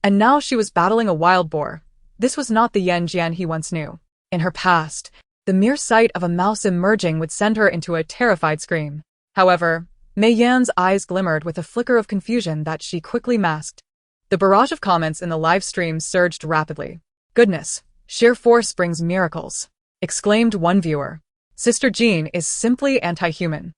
And now she was battling a wild boar. This was not the Yan Jin he once knew. In her past, the mere sight of a mouse emerging would send her into a terrified scream. However, Mei Yan's eyes glimmered with a flicker of confusion that she quickly masked. The barrage of comments in the live stream surged rapidly. Goodness, sheer force brings miracles, exclaimed one viewer. Sister Jean is simply anti-human.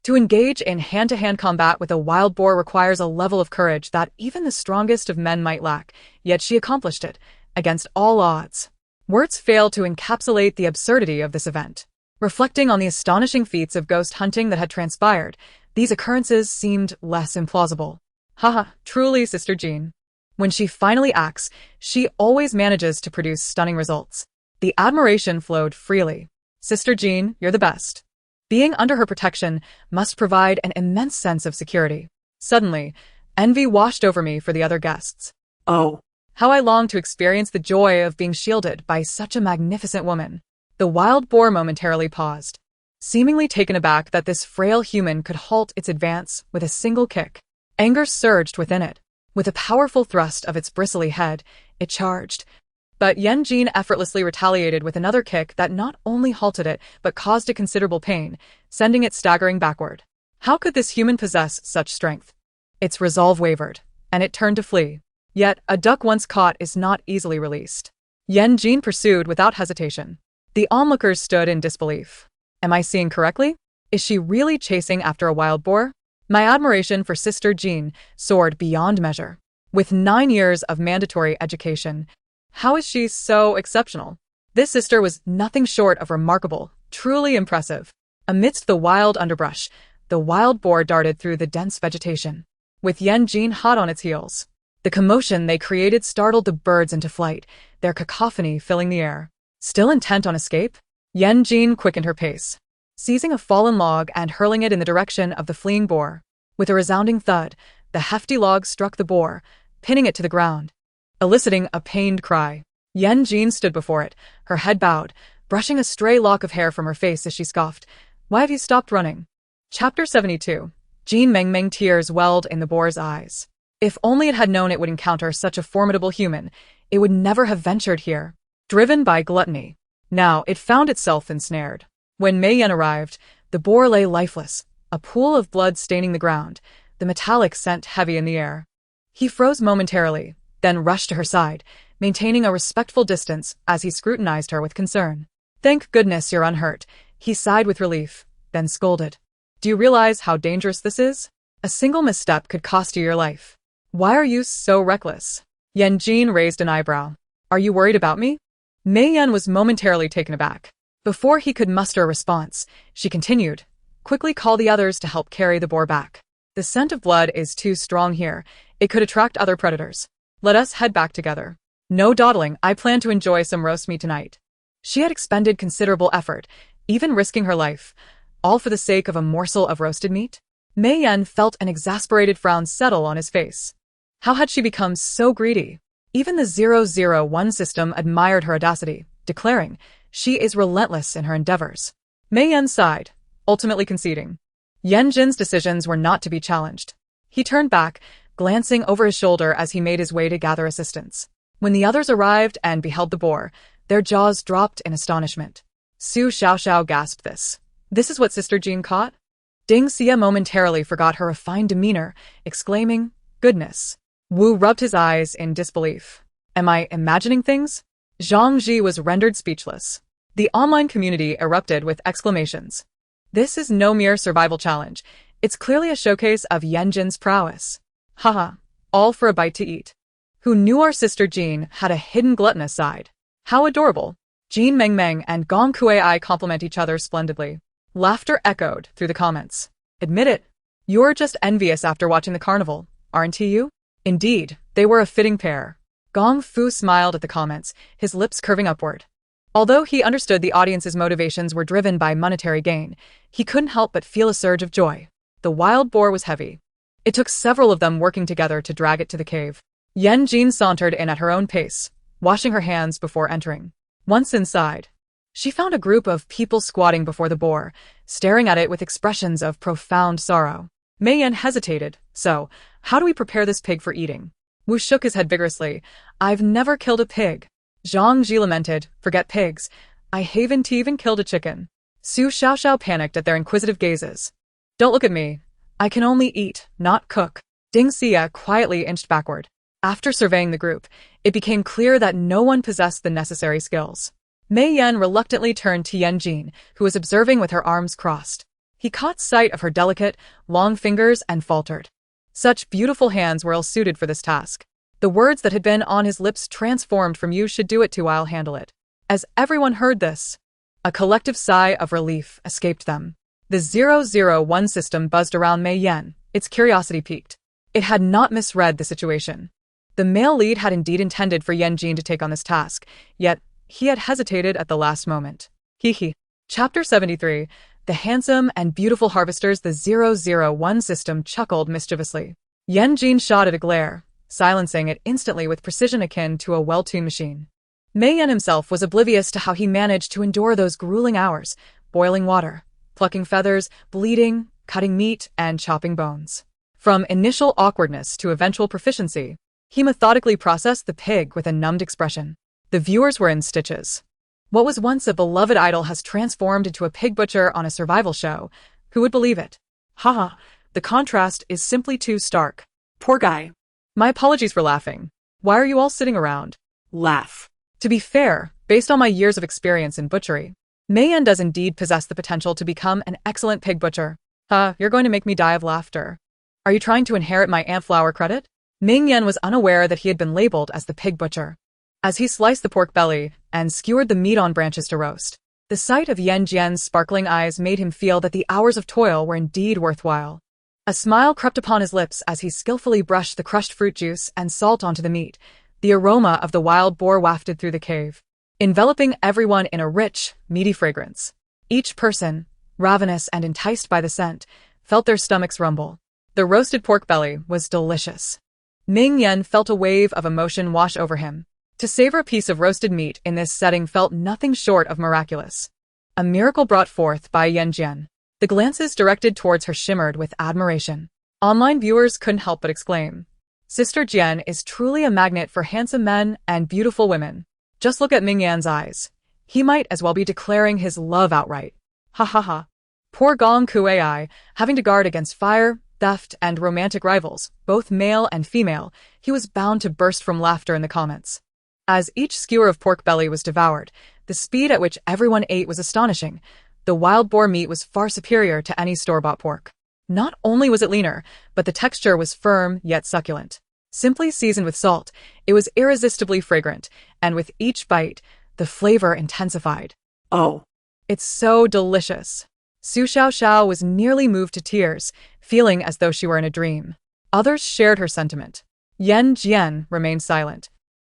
To engage in hand-to-hand combat with a wild boar requires a level of courage that even the strongest of men might lack, yet she accomplished it, against all odds. Words fail to encapsulate the absurdity of this event. Reflecting on the astonishing feats of ghost hunting that had transpired, these occurrences seemed less implausible. Haha, truly, Sister Jean. When she finally acts, she always manages to produce stunning results. The admiration flowed freely. Sister Jean, you're the best. Being under her protection must provide an immense sense of security. Suddenly, envy washed over me for the other guests. Oh. How I longed to experience the joy of being shielded by such a magnificent woman. The wild boar momentarily paused, seemingly taken aback that this frail human could halt its advance with a single kick. Anger surged within it. With a powerful thrust of its bristly head, it charged. But Yan Jin effortlessly retaliated with another kick that not only halted it, but caused it considerable pain, sending it staggering backward. How could this human possess such strength? Its resolve wavered, and it turned to flee. Yet, a duck once caught is not easily released. Yan Jin pursued without hesitation. The onlookers stood in disbelief. Am I seeing correctly? Is she really chasing after a wild boar? My admiration for Sister Jean soared beyond measure. With 9 years of mandatory education, How is she so exceptional? This sister was nothing short of remarkable, truly impressive. Amidst the wild underbrush, the wild boar darted through the dense vegetation, with Yan Jin hot on its heels. The commotion they created startled the birds into flight, their cacophony filling the air. Still intent on escape, Yan Jin quickened her pace, seizing a fallen log and hurling it in the direction of the fleeing boar. With a resounding thud, the hefty log struck the boar, pinning it to the ground, eliciting a pained cry. Yan Jin stood before it, her head bowed, brushing a stray lock of hair from her face as she scoffed. "Why have you stopped running?" Chapter 72. Jin Mengmeng. Tears welled in the boar's eyes. If only it had known it would encounter such a formidable human, it would never have ventured here. Driven by gluttony, now it found itself ensnared. When Mei Yan arrived, the boar lay lifeless, a pool of blood staining the ground, the metallic scent heavy in the air. He froze momentarily, then rushed to her side, maintaining a respectful distance as he scrutinized her with concern. "Thank goodness you're unhurt," he sighed with relief, then scolded. "Do you realize how dangerous this is? A single misstep could cost you your life. Why are you so reckless?" Yan Jin raised an eyebrow. "Are you worried about me?" Mei Yan was momentarily taken aback. Before he could muster a response, she continued, "Quickly call the others to help carry the boar back. The scent of blood is too strong here. It could attract other predators. Let us head back together." "No dawdling, I plan to enjoy some roast meat tonight." She had expended considerable effort, even risking her life, all for the sake of a morsel of roasted meat. Mei Yan felt an exasperated frown settle on his face. How had she become so greedy? Even the 001 system admired her audacity, declaring, "She is relentless in her endeavors." Mei Yan sighed, ultimately conceding. Yan Jin's decisions were not to be challenged. He turned back, glancing over his shoulder as he made his way to gather assistance. When the others arrived and beheld the boar, their jaws dropped in astonishment. Su Xiaoxiao gasped this. "This is what Sister Jean caught?" Ding Xia momentarily forgot her refined demeanor, exclaiming, "Goodness." Wu rubbed his eyes in disbelief. "Am I imagining things?" Zhang Ji was rendered speechless. The online community erupted with exclamations. This is no mere survival challenge. It's clearly a showcase of Yan Jin's prowess. Haha, all for a bite to eat. Who knew our sister Jean had a hidden gluttonous side? How adorable. Jin Mengmeng and Gong Kuei complement each other splendidly. Laughter echoed through the comments. "Admit it. You're just envious after watching the carnival, aren't you?" Indeed, they were a fitting pair. Gong Fu smiled at the comments, his lips curving upward. Although he understood the audience's motivations were driven by monetary gain, he couldn't help but feel a surge of joy. The wild boar was heavy. It took several of them working together to drag it to the cave. Yan Jin sauntered in at her own pace, washing her hands before entering. Once inside, she found a group of people squatting before the boar, staring at it with expressions of profound sorrow. Mei Yan hesitated. "So, how do we prepare this pig for eating?" Wu shook his head vigorously. "I've never killed a pig." Zhang Ji lamented, "Forget pigs. I haven't even killed a chicken." Su Xiaoxiao panicked at their inquisitive gazes. "Don't look at me. I can only eat, not cook." Ding Xia quietly inched backward. After surveying the group, it became clear that no one possessed the necessary skills. Mei Yan reluctantly turned to Yan Jin, who was observing with her arms crossed. He caught sight of her delicate, long fingers and faltered. Such beautiful hands were ill-suited for this task. The words that had been on his lips transformed from "You should do it" to "I'll handle it." As everyone heard this, a collective sigh of relief escaped them. The 001 system buzzed around Mei Yan, its curiosity piqued. It had not misread the situation. The male lead had indeed intended for Yan Jin to take on this task, yet he had hesitated at the last moment. Hee. Chapter 73. The handsome and beautiful harvesters. The 001 system chuckled mischievously. Yan Jin shot at a glare, silencing it instantly with precision akin to a well-tuned machine. Mei Yan himself was oblivious to how he managed to endure those grueling hours, boiling water, plucking feathers, bleeding, cutting meat, and chopping bones. From initial awkwardness to eventual proficiency, he methodically processed the pig with a numbed expression. The viewers were in stitches. What was once a beloved idol has transformed into a pig butcher on a survival show. Who would believe it? Haha, the contrast is simply too stark. Poor guy. My apologies for laughing. Why are you all sitting around? Laugh. To be fair, based on my years of experience in butchery, Mei Yan does indeed possess the potential to become an excellent pig butcher. You're going to make me die of laughter. Are you trying to inherit my ant flower credit? Ming Yan was unaware that he had been labeled as the pig butcher. as he sliced the pork belly and skewered the meat on branches to roast. The sight of Yan Jin's sparkling eyes made him feel that the hours of toil were indeed worthwhile. A smile crept upon his lips as he skillfully brushed the crushed fruit juice and salt onto the meat. The aroma of the wild boar wafted through the cave, enveloping everyone in a rich, meaty fragrance. Each person, ravenous and enticed by the scent, felt their stomachs rumble. The roasted pork belly was delicious. Ming Yan felt a wave of emotion wash over him. To savor a piece of roasted meat in this setting felt nothing short of miraculous. A miracle brought forth by Yan Jin. The glances directed towards her shimmered with admiration. Online viewers couldn't help but exclaim, "Sister Jian is truly a magnet for handsome men and beautiful women. Just look at Ming Yan's eyes. He might as well be declaring his love outright. Ha ha ha." Poor Gong Kui, having to guard against fire, theft, and romantic rivals, both male and female, he was bound to burst from laughter in the comments. As each skewer of pork belly was devoured, the speed at which everyone ate was astonishing. The wild boar meat was far superior to any store-bought pork. Not only was it leaner, but the texture was firm yet succulent. Simply seasoned with salt, it was irresistibly fragrant, and with each bite, the flavor intensified. Oh, "It's so delicious." Su Xiaoxiao was nearly moved to tears, feeling as though she were in a dream. Others shared her sentiment. Yan Jian remained silent,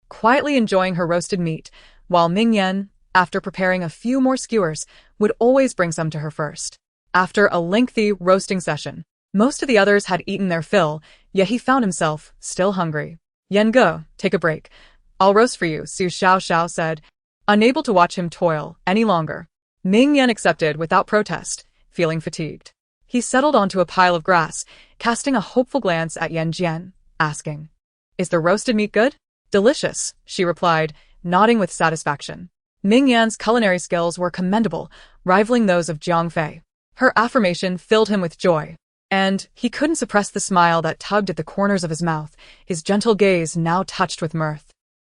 quietly enjoying her roasted meat, while Ming Yan, after preparing a few more skewers, would always bring some to her first. After a lengthy roasting session, most of the others had eaten their fill, yet he found himself still hungry. "Yan Ge, take a break. I'll roast for you," Su Xiaoxiao said, unable to watch him toil any longer. Ming Yan accepted without protest, feeling fatigued. He settled onto a pile of grass, casting a hopeful glance at Yan Jian, asking, "Is the roasted meat good?" "Delicious," she replied, nodding with satisfaction. Ming Yan's culinary skills were commendable, rivaling those of Jiang Fei. Her affirmation filled him with joy, and he couldn't suppress the smile that tugged at the corners of his mouth, his gentle gaze now touched with mirth.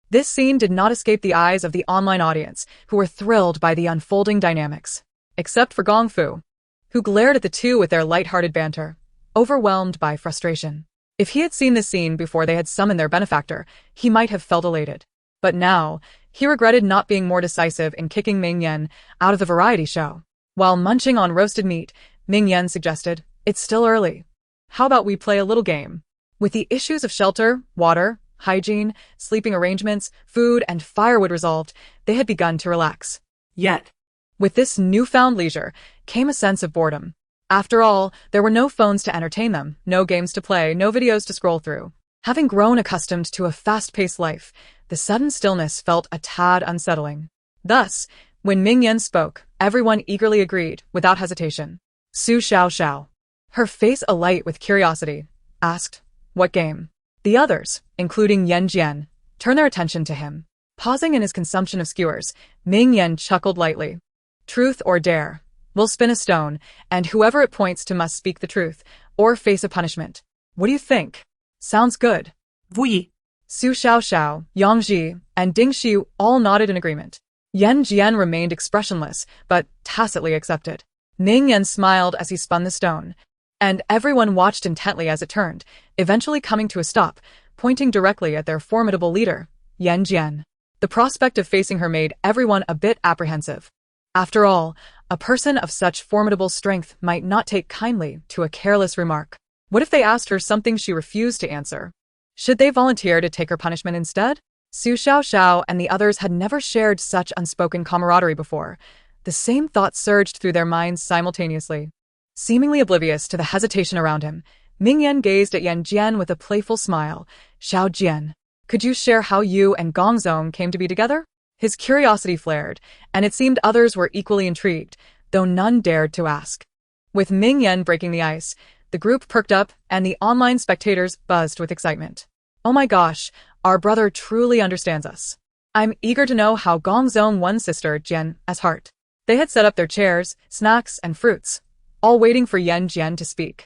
This scene did not escape the eyes of the online audience, who were thrilled by the unfolding dynamics, except for Gong Fu, who glared at the two with their light-hearted banter, overwhelmed by frustration. If he had seen this scene before they had summoned their benefactor, he might have felt elated. But now, he regretted not being more decisive in kicking Ming Yan out of the variety show. While munching on roasted meat, Ming Yan suggested, "It's still early. How about we play a little game?" With the issues of shelter, water, hygiene, sleeping arrangements, food, and firewood resolved, they had begun to relax. yet. With this newfound leisure came a sense of boredom. After all, there were no phones to entertain them, no games to play, no videos to scroll through. Having grown accustomed to a fast-paced life, the sudden stillness felt a tad unsettling. Thus, when Ming Yan spoke, everyone eagerly agreed, without hesitation. Su Xiaoxiao, her face alight with curiosity, asked, "What game?" The others, including Yan Jian, turned their attention to him. Pausing in his consumption of skewers, Ming Yan chuckled lightly. "Truth or dare? We'll spin a stone, and whoever it points to must speak the truth, or face a punishment. What do you think?" "Sounds good." Oui. Su Xiaoxiao, Yang Ji, and Ding Xiu all nodded in agreement. Yan Jian remained expressionless, but tacitly accepted. Ming Yan smiled as he spun the stone, and everyone watched intently as it turned, eventually coming to a stop, pointing directly at their formidable leader, Yan Jian. The prospect of facing her made everyone a bit apprehensive. After all, a person of such formidable strength might not take kindly to a careless remark. What if they asked her something she refused to answer? Should they volunteer to take her punishment instead? Su Xiaoxiao and the others had never shared such unspoken camaraderie before. The same thoughts surged through their minds simultaneously. Seemingly oblivious to the hesitation around him, Ming Yan gazed at Yan Jian with a playful smile. "Xiao Jian, could you share how you and Gong Zong came to be together?" His curiosity flared, and it seemed others were equally intrigued, though none dared to ask. With Ming Yan breaking the ice, the group perked up and the online spectators buzzed with excitement. "Oh my gosh, our brother truly understands us. I'm eager to know how Gong Zong won Sister Jian as heart." They had set up their chairs, snacks, and fruits, all waiting for Yan Jian to speak.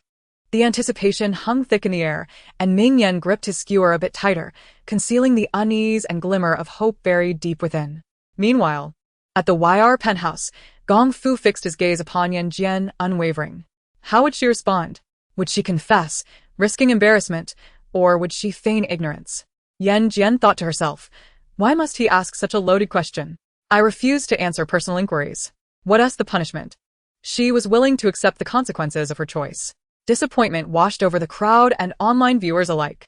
The anticipation hung thick in the air, and Ming Yan gripped his skewer a bit tighter, concealing the unease and glimmer of hope buried deep within. Meanwhile, at the YR penthouse, Gong Fu fixed his gaze upon Yan Jian, unwavering. How would she respond? Would she confess, risking embarrassment, or would she feign ignorance? Yan Jian thought to herself, Why must he ask such a loaded question? I refused to answer personal inquiries. What is the punishment? She was willing to accept the consequences of her choice. Disappointment washed over the crowd and online viewers alike.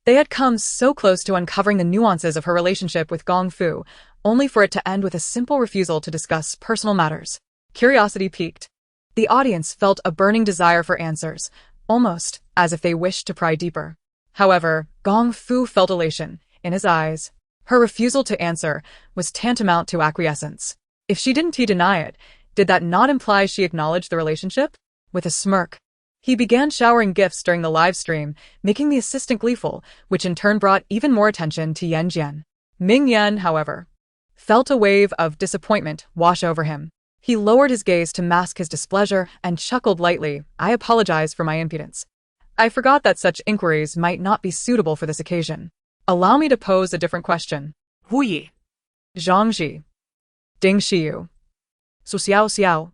They had come so close to uncovering the nuances of her relationship with Gong Fu, only for it to end with a simple refusal to discuss personal matters. Curiosity piqued. The audience felt a burning desire for answers, almost as if they wished to pry deeper. However, Gong Fu felt elation in his eyes. Her refusal to answer was tantamount to acquiescence. If she didn't deny it, did that not imply she acknowledged the relationship? With a smirk, he began showering gifts during the live stream, making the assistant gleeful, which in turn brought even more attention to Yan Jin. Ming Yan, however, felt a wave of disappointment wash over him. He lowered his gaze to mask his displeasure and chuckled lightly. I apologize for my impudence. I forgot that such inquiries might not be suitable for this occasion. Allow me to pose a different question. Hu Yi. Zhang Ji. Ding Xiu. Su Xiao Xiao.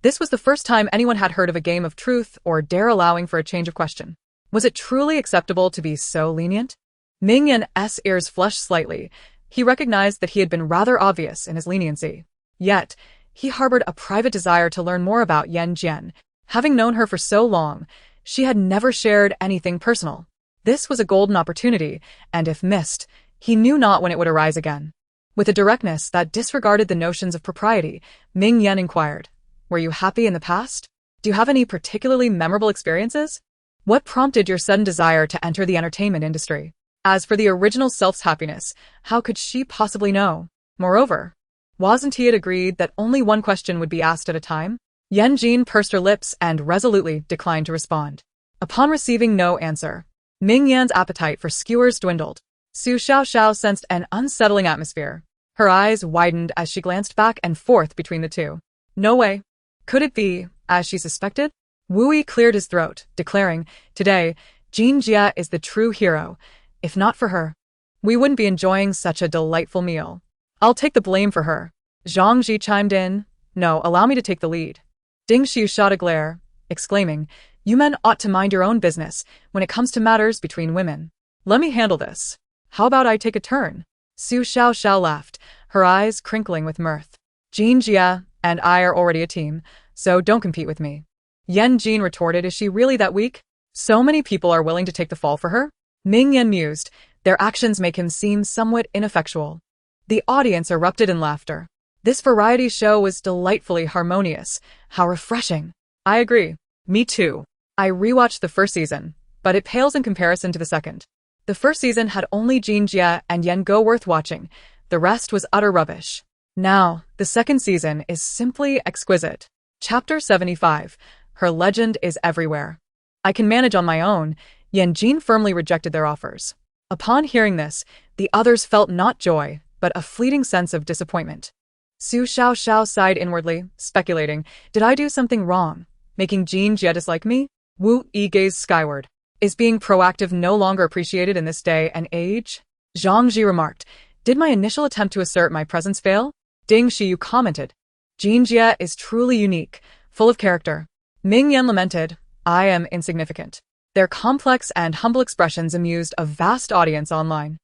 This was the first time anyone had heard of a game of truth or dare allowing for a change of question. Was it truly acceptable to be so lenient? Ming Yan's ears flushed slightly. He recognized that he had been rather obvious in his leniency. Yet, he harbored a private desire to learn more about Yan Jin. Having known her for so long, she had never shared anything personal. This was a golden opportunity, and if missed, he knew not when it would arise again. With a directness that disregarded the notions of propriety, Ming Yan inquired, "Were you happy in the past? Do you have any particularly memorable experiences? What prompted your sudden desire to enter the entertainment industry? As for the original self's happiness, how could she possibly know? Moreover, wasn't he agreed that only one question would be asked at a time?" Yan Jin pursed her lips and resolutely declined to respond. Upon receiving no answer, Ming Yan's appetite for skewers dwindled. Su Xiaoxiao sensed an unsettling atmosphere. Her eyes widened as she glanced back and forth between the two. No way. Could it be, as she suspected? Wu Yi cleared his throat, declaring, "Today, Jin Jia is the true hero. If not for her, we wouldn't be enjoying such a delightful meal. I'll take the blame for her." Zhang Ji chimed in, "No, allow me to take the lead." Ding Xiu shot a glare, exclaiming, "You men ought to mind your own business when it comes to matters between women. Let me handle this. How about I take a turn?" Su Xiaoxiao laughed, her eyes crinkling with mirth. "Jin Jia and I are already a team, so don't compete with me." Yan Jin retorted, "Is she really that weak? So many people are willing to take the fall for her?" Ming Yan mused, their actions make him seem somewhat ineffectual. The audience erupted in laughter. This variety show was delightfully harmonious. How refreshing. I agree. Me too. I rewatched the first season, but it pales in comparison to the second. The first season had only Jin Jia and Yan Go worth watching. The rest was utter rubbish. Now, the second season is simply exquisite. Chapter 75. Her legend is everywhere. I can manage on my own. Yan Jin firmly rejected their offers. Upon hearing this, the others felt not joy, but a fleeting sense of disappointment. Su Xiaoxiao sighed inwardly, speculating, did I do something wrong, making Jin Jia dislike me? Wu Yi gazed skyward. Is being proactive no longer appreciated in this day and age? Zhang Ji remarked, did my initial attempt to assert my presence fail? Ding Xiu commented, Jin Jia is truly unique, full of character. Ming Yan lamented, I am insignificant. Their complex and humble expressions amused a vast audience online.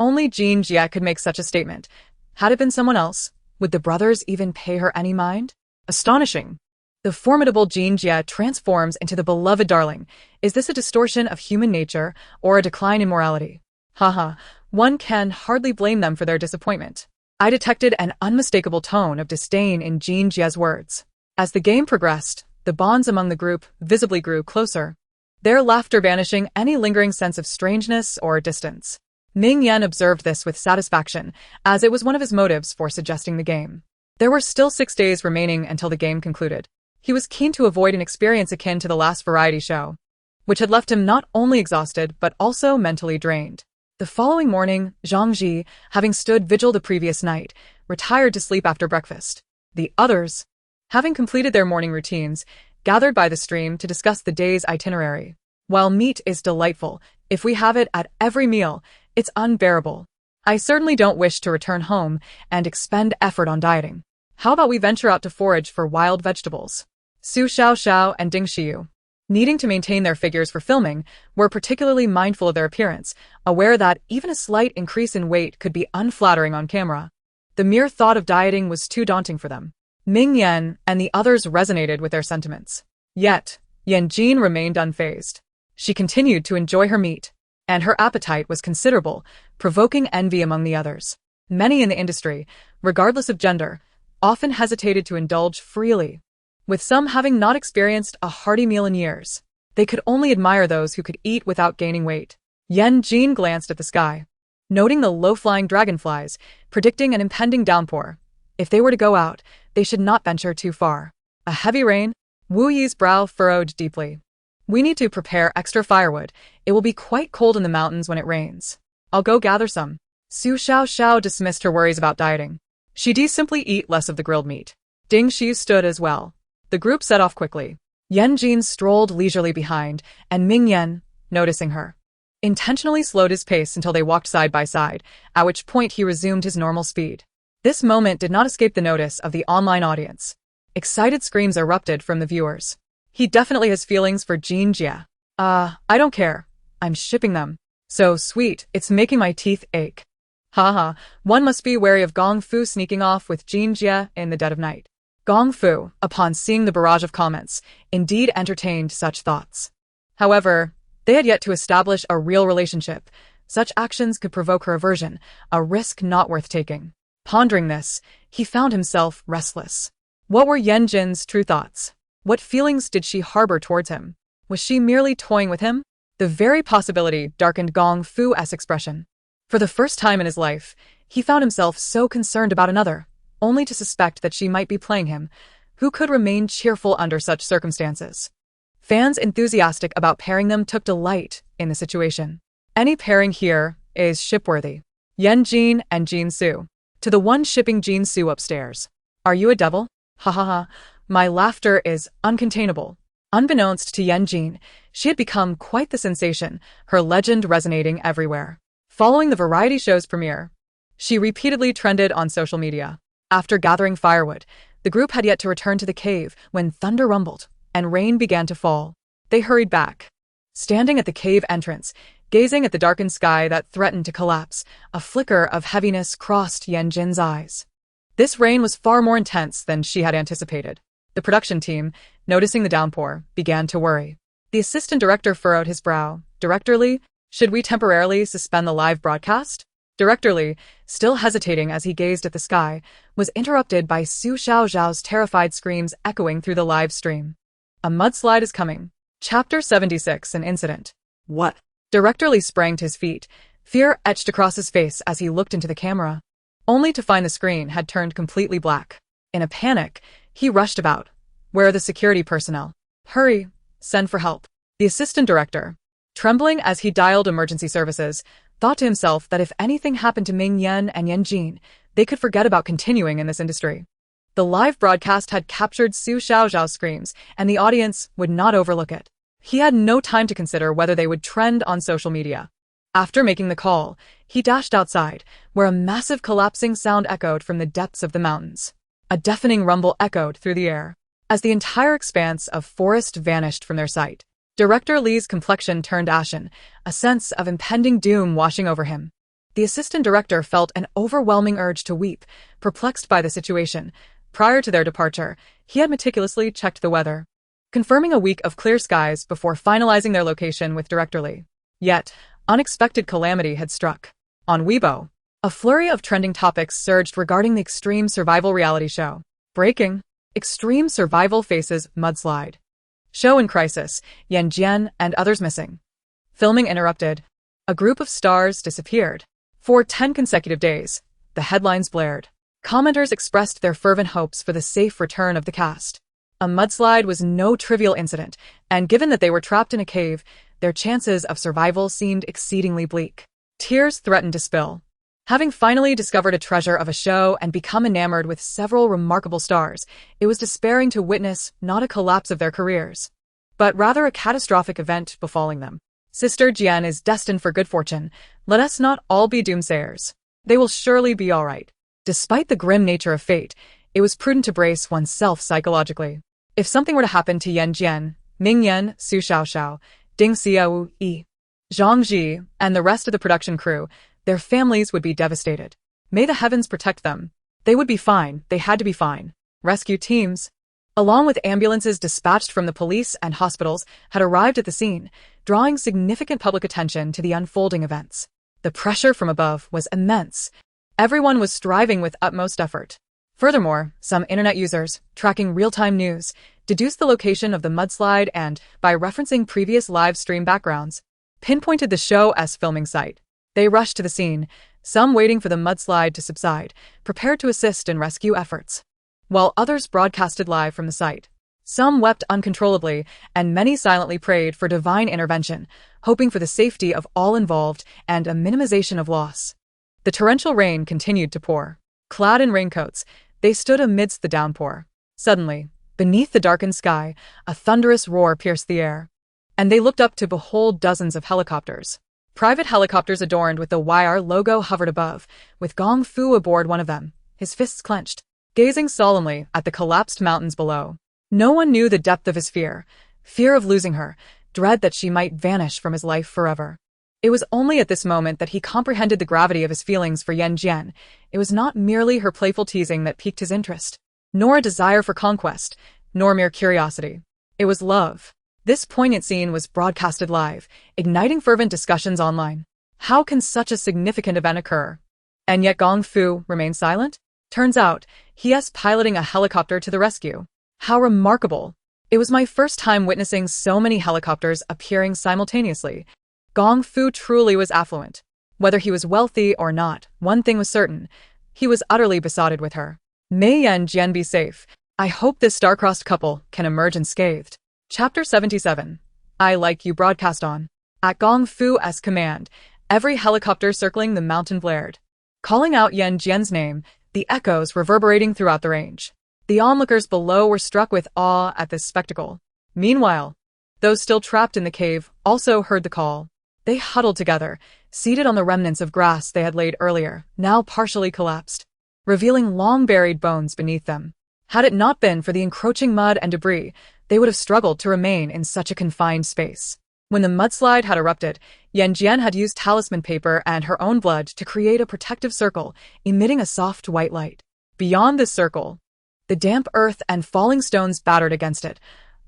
Only Jin Jia could make such a statement. Had it been someone else, would the brothers even pay her any mind? Astonishing. The formidable Jin Jia transforms into the beloved darling. Is this a distortion of human nature or a decline in morality? Haha, one can hardly blame them for their disappointment. I detected an unmistakable tone of disdain in Jin Jia's words. As the game progressed, the bonds among the group visibly grew closer, their laughter banishing any lingering sense of strangeness or distance. Ming Yan observed this with satisfaction, as it was one of his motives for suggesting the game. There were still 6 days remaining until the game concluded. He was keen to avoid an experience akin to the last variety show, which had left him not only exhausted but also mentally drained. The following morning, Zhang Ji, having stood vigil the previous night, retired to sleep after breakfast. The others, having completed their morning routines, gathered by the stream to discuss the day's itinerary. While meat is delightful, if we have it at every meal, it's unbearable. I certainly don't wish to return home and expend effort on dieting. How about we venture out to forage for wild vegetables? Su Xiaoxiao and Ding Xiu, needing to maintain their figures for filming, were particularly mindful of their appearance, aware that even a slight increase in weight could be unflattering on camera. The mere thought of dieting was too daunting for them. Ming Yan and the others resonated with their sentiments. Yet, Yan Jin remained unfazed. She continued to enjoy her meat, and her appetite was considerable, provoking envy among the others. Many in the industry, regardless of gender, often hesitated to indulge freely. With some having not experienced a hearty meal in years, they could only admire those who could eat without gaining weight. Yan Jin glanced at the sky, noting the low-flying dragonflies, predicting an impending downpour. If they were to go out, they should not venture too far. A heavy rain. Wu Yi's brow furrowed deeply. We need to prepare extra firewood. It will be quite cold in the mountains when it rains. I'll go gather some. Su Xiao dismissed her worries about dieting. She'd simply eat less of the grilled meat. Ding Shi stood as well. The group set off quickly. Yan Jin strolled leisurely behind, and Ming Yan, noticing her, intentionally slowed his pace until they walked side by side, at which point he resumed his normal speed. This moment did not escape the notice of the online audience. Excited screams erupted from the viewers. He definitely has feelings for Jin Jia. I don't care. I'm shipping them. So sweet, it's making my teeth ache. Haha, one must be wary of Gong Fu sneaking off with Jin Jia in the dead of night. Gong Fu, upon seeing the barrage of comments, indeed entertained such thoughts. However, they had yet to establish a real relationship. Such actions could provoke her aversion, a risk not worth taking. Pondering this, he found himself restless. What were Yan Jin's true thoughts? What feelings did she harbor towards him? Was she merely toying with him? The very possibility darkened Gong Fu's expression. For the first time in his life, he found himself so concerned about another, only to suspect that she might be playing him. Who could remain cheerful under such circumstances? Fans enthusiastic about pairing them took delight in the situation. Any pairing here is shipworthy. Yan Jin and Jin Su. To the one shipping Jin Su upstairs. Are you a devil? Ha ha ha. My laughter is uncontainable. Unbeknownst to Yan Jin, she had become quite the sensation, her legend resonating everywhere. Following the variety show's premiere, she repeatedly trended on social media. After gathering firewood, the group had yet to return to the cave when thunder rumbled and rain began to fall. They hurried back. Standing at the cave entrance, gazing at the darkened sky that threatened to collapse, a flicker of heaviness crossed Yan Jin's eyes. This rain was far more intense than she had anticipated. The production team, noticing the downpour, began to worry. The assistant director furrowed his brow. Director Lee, should we temporarily suspend the live broadcast? Director Lee, still hesitating as he gazed at the sky, was interrupted by Su Xiao's terrified screams echoing through the live stream. A mudslide is coming. Chapter 76, An Incident. What? Director Lee sprang to his feet, fear etched across his face as he looked into the camera, only to find the screen had turned completely black. In a panic, he rushed about. Where are the security personnel? Hurry, send for help. The assistant director, trembling as he dialed emergency services, thought to himself that if anything happened to Ming Yan and Yan Jin, they could forget about continuing in this industry. The live broadcast had captured Su Xiao's screams, and the audience would not overlook it. He had no time to consider whether they would trend on social media. After making the call, he dashed outside, where a massive collapsing sound echoed from the depths of the mountains. A deafening rumble echoed through the air, as the entire expanse of forest vanished from their sight. Director Lee's complexion turned ashen, a sense of impending doom washing over him. The assistant director felt an overwhelming urge to weep, perplexed by the situation. Prior to their departure, he had meticulously checked the weather, confirming a week of clear skies before finalizing their location with Director Lee. Yet, unexpected calamity had struck. On Weibo, a flurry of trending topics surged regarding the extreme survival reality show. Breaking. Extreme survival faces mudslide. Show in crisis, Yan Jin and others missing. Filming interrupted. A group of stars disappeared. For 10 consecutive days, the headlines blared. Commenters expressed their fervent hopes for the safe return of the cast. A mudslide was no trivial incident, and given that they were trapped in a cave, their chances of survival seemed exceedingly bleak. Tears threatened to spill. Having finally discovered a treasure of a show and become enamored with several remarkable stars, it was despairing to witness not a collapse of their careers, but rather a catastrophic event befalling them. Sister Jian is destined for good fortune. Let us not all be doomsayers. They will surely be all right. Despite the grim nature of fate, it was prudent to brace oneself psychologically. If something were to happen to Yan Jin, Ming Yan, Su Xiaoxiao, Ding Xiao Yi, Zhang Ji, and the rest of the production crew, their families would be devastated. May the heavens protect them. They would be fine, they had to be fine. Rescue teams, along with ambulances dispatched from the police and hospitals, had arrived at the scene, drawing significant public attention to the unfolding events. The pressure from above was immense. Everyone was striving with utmost effort. Furthermore, some internet users, tracking real-time news, deduced the location of the mudslide and, by referencing previous live stream backgrounds, pinpointed the show as filming site. They rushed to the scene, some waiting for the mudslide to subside, prepared to assist in rescue efforts, while others broadcasted live from the site. Some wept uncontrollably, and many silently prayed for divine intervention, hoping for the safety of all involved and a minimization of loss. The torrential rain continued to pour. Clad in raincoats, they stood amidst the downpour. Suddenly, beneath the darkened sky, a thunderous roar pierced the air, and they looked up to behold dozens of helicopters. Private helicopters adorned with the YR logo hovered above, with Gong Fu aboard one of them, his fists clenched, gazing solemnly at the collapsed mountains below. No one knew the depth of his fear of losing her, dread that she might vanish from his life forever. It was only at this moment that he comprehended the gravity of his feelings for Yan Jin. It was not merely her playful teasing that piqued his interest, nor a desire for conquest, nor mere curiosity. It was love. This poignant scene was broadcasted live, igniting fervent discussions online. How can such a significant event occur? And yet Gong Fu remained silent? Turns out, he is piloting a helicopter to the rescue. How remarkable! It was my first time witnessing so many helicopters appearing simultaneously. Gong Fu truly was affluent. Whether he was wealthy or not, one thing was certain. He was utterly besotted with her. May Yan Jin be safe. I hope this star-crossed couple can emerge unscathed. Chapter 77. I Like You broadcast on. At Gong Fu's command, every helicopter circling the mountain blared, calling out Yan Jin's name, the echoes reverberating throughout the range. The onlookers below were struck with awe at this spectacle. Meanwhile, those still trapped in the cave also heard the call. They huddled together, seated on the remnants of grass they had laid earlier, now partially collapsed, revealing long-buried bones beneath them. Had it not been for the encroaching mud and debris, they would have struggled to remain in such a confined space. When the mudslide had erupted, Yan Jin had used talisman paper and her own blood to create a protective circle, emitting a soft white light. Beyond this circle, the damp earth and falling stones battered against it,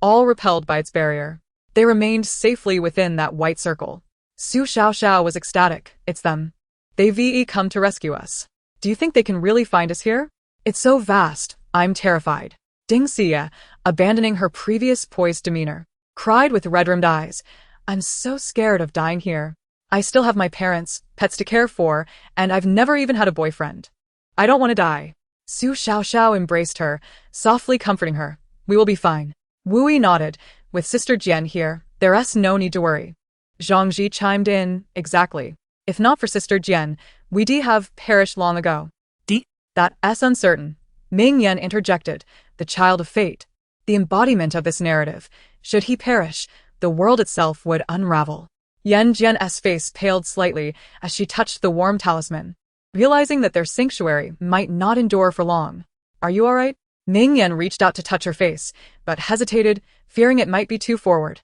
all repelled by its barrier. They remained safely within that white circle. Su Xiaoxiao was ecstatic. It's them. They've come to rescue us. Do you think they can really find us here? It's so vast, I'm terrified. Ding Xia, abandoning her previous poised demeanor, cried with red-rimmed eyes. I'm so scared of dying here. I still have my parents, pets to care for, and I've never even had a boyfriend. I don't want to die. Su Xiaoxiao embraced her, softly comforting her. We will be fine. Wu Yi nodded. With Sister Jian here, there's no need to worry. Zhang Ji chimed in. Exactly. If not for Sister Jian, we'd have perished long ago. That's uncertain. Ming Yan interjected, the child of fate. The embodiment of this narrative. Should he perish, the world itself would unravel. Yan Jin's face paled slightly as she touched the warm talisman, realizing that their sanctuary might not endure for long. Are you all right? Ming Yan reached out to touch her face, but hesitated, fearing it might be too forward.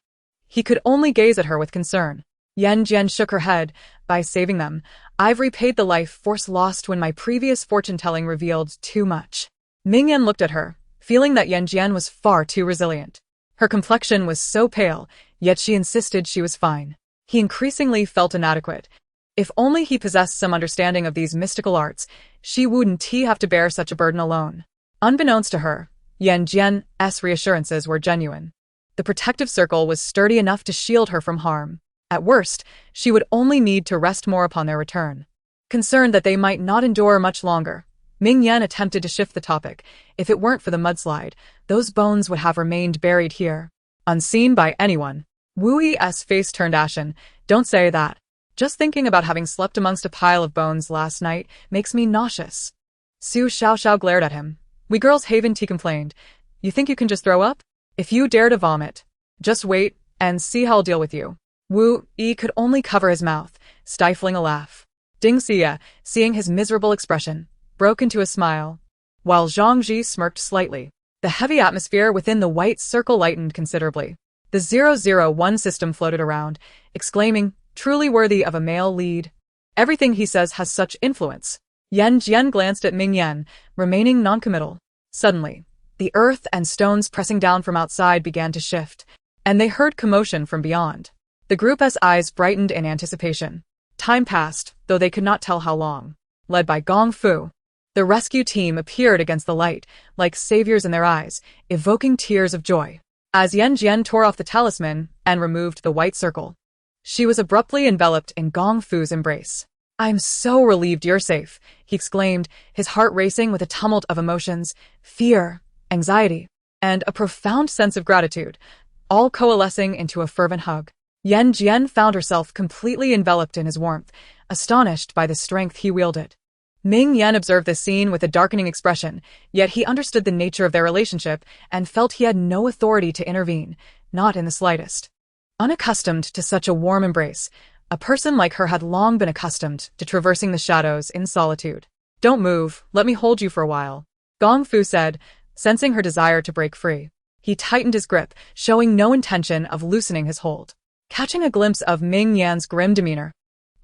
He could only gaze at her with concern. Yan Jin shook her head. By saving them, I've repaid the life force lost when my previous fortune-telling revealed too much. Ming Yan looked at her, feeling that Yan Jin was far too resilient. Her complexion was so pale, yet she insisted she was fine. He increasingly felt inadequate. If only he possessed some understanding of these mystical arts, she wouldn't have to bear such a burden alone. Unbeknownst to her, Yan Jin's reassurances were genuine. The protective circle was sturdy enough to shield her from harm. At worst, she would only need to rest more upon their return. Concerned that they might not endure much longer, Ming Yan attempted to shift the topic. If it weren't for the mudslide, those bones would have remained buried here, unseen by anyone. Wu Yi's face turned ashen. Don't say that. Just thinking about having slept amongst a pile of bones last night makes me nauseous. Su Xiaoxiao glared at him. We girls haven't complained. You think you can just throw up? If you dare to vomit, just wait and see how I'll deal with you. Wu Yi could only cover his mouth, stifling a laugh. Ding Xia, seeing his miserable expression, broke into a smile, while Zhang Ji smirked slightly. The heavy atmosphere within the white circle lightened considerably. The 001 system floated around, exclaiming, truly worthy of a male lead. Everything he says has such influence. Yan Jin glanced at Ming Yan, remaining noncommittal. Suddenly, the earth and stones pressing down from outside began to shift, and they heard commotion from beyond. The group's eyes brightened in anticipation. Time passed, though they could not tell how long. Led by Gong Fu, the rescue team appeared against the light, like saviors in their eyes, evoking tears of joy. As Yan Jin tore off the talisman and removed the white circle, she was abruptly enveloped in Gong Fu's embrace. I'm so relieved you're safe, he exclaimed, his heart racing with a tumult of emotions, fear, anxiety, and a profound sense of gratitude, all coalescing into a fervent hug. Yan Jin found herself completely enveloped in his warmth, astonished by the strength he wielded. Ming Yan observed this scene with a darkening expression, yet he understood the nature of their relationship and felt he had no authority to intervene, not in the slightest. Unaccustomed to such a warm embrace, a person like her had long been accustomed to traversing the shadows in solitude. Don't move, let me hold you for a while, Gong Fu said, sensing her desire to break free. He tightened his grip, showing no intention of loosening his hold. Catching a glimpse of Ming Yan's grim demeanor,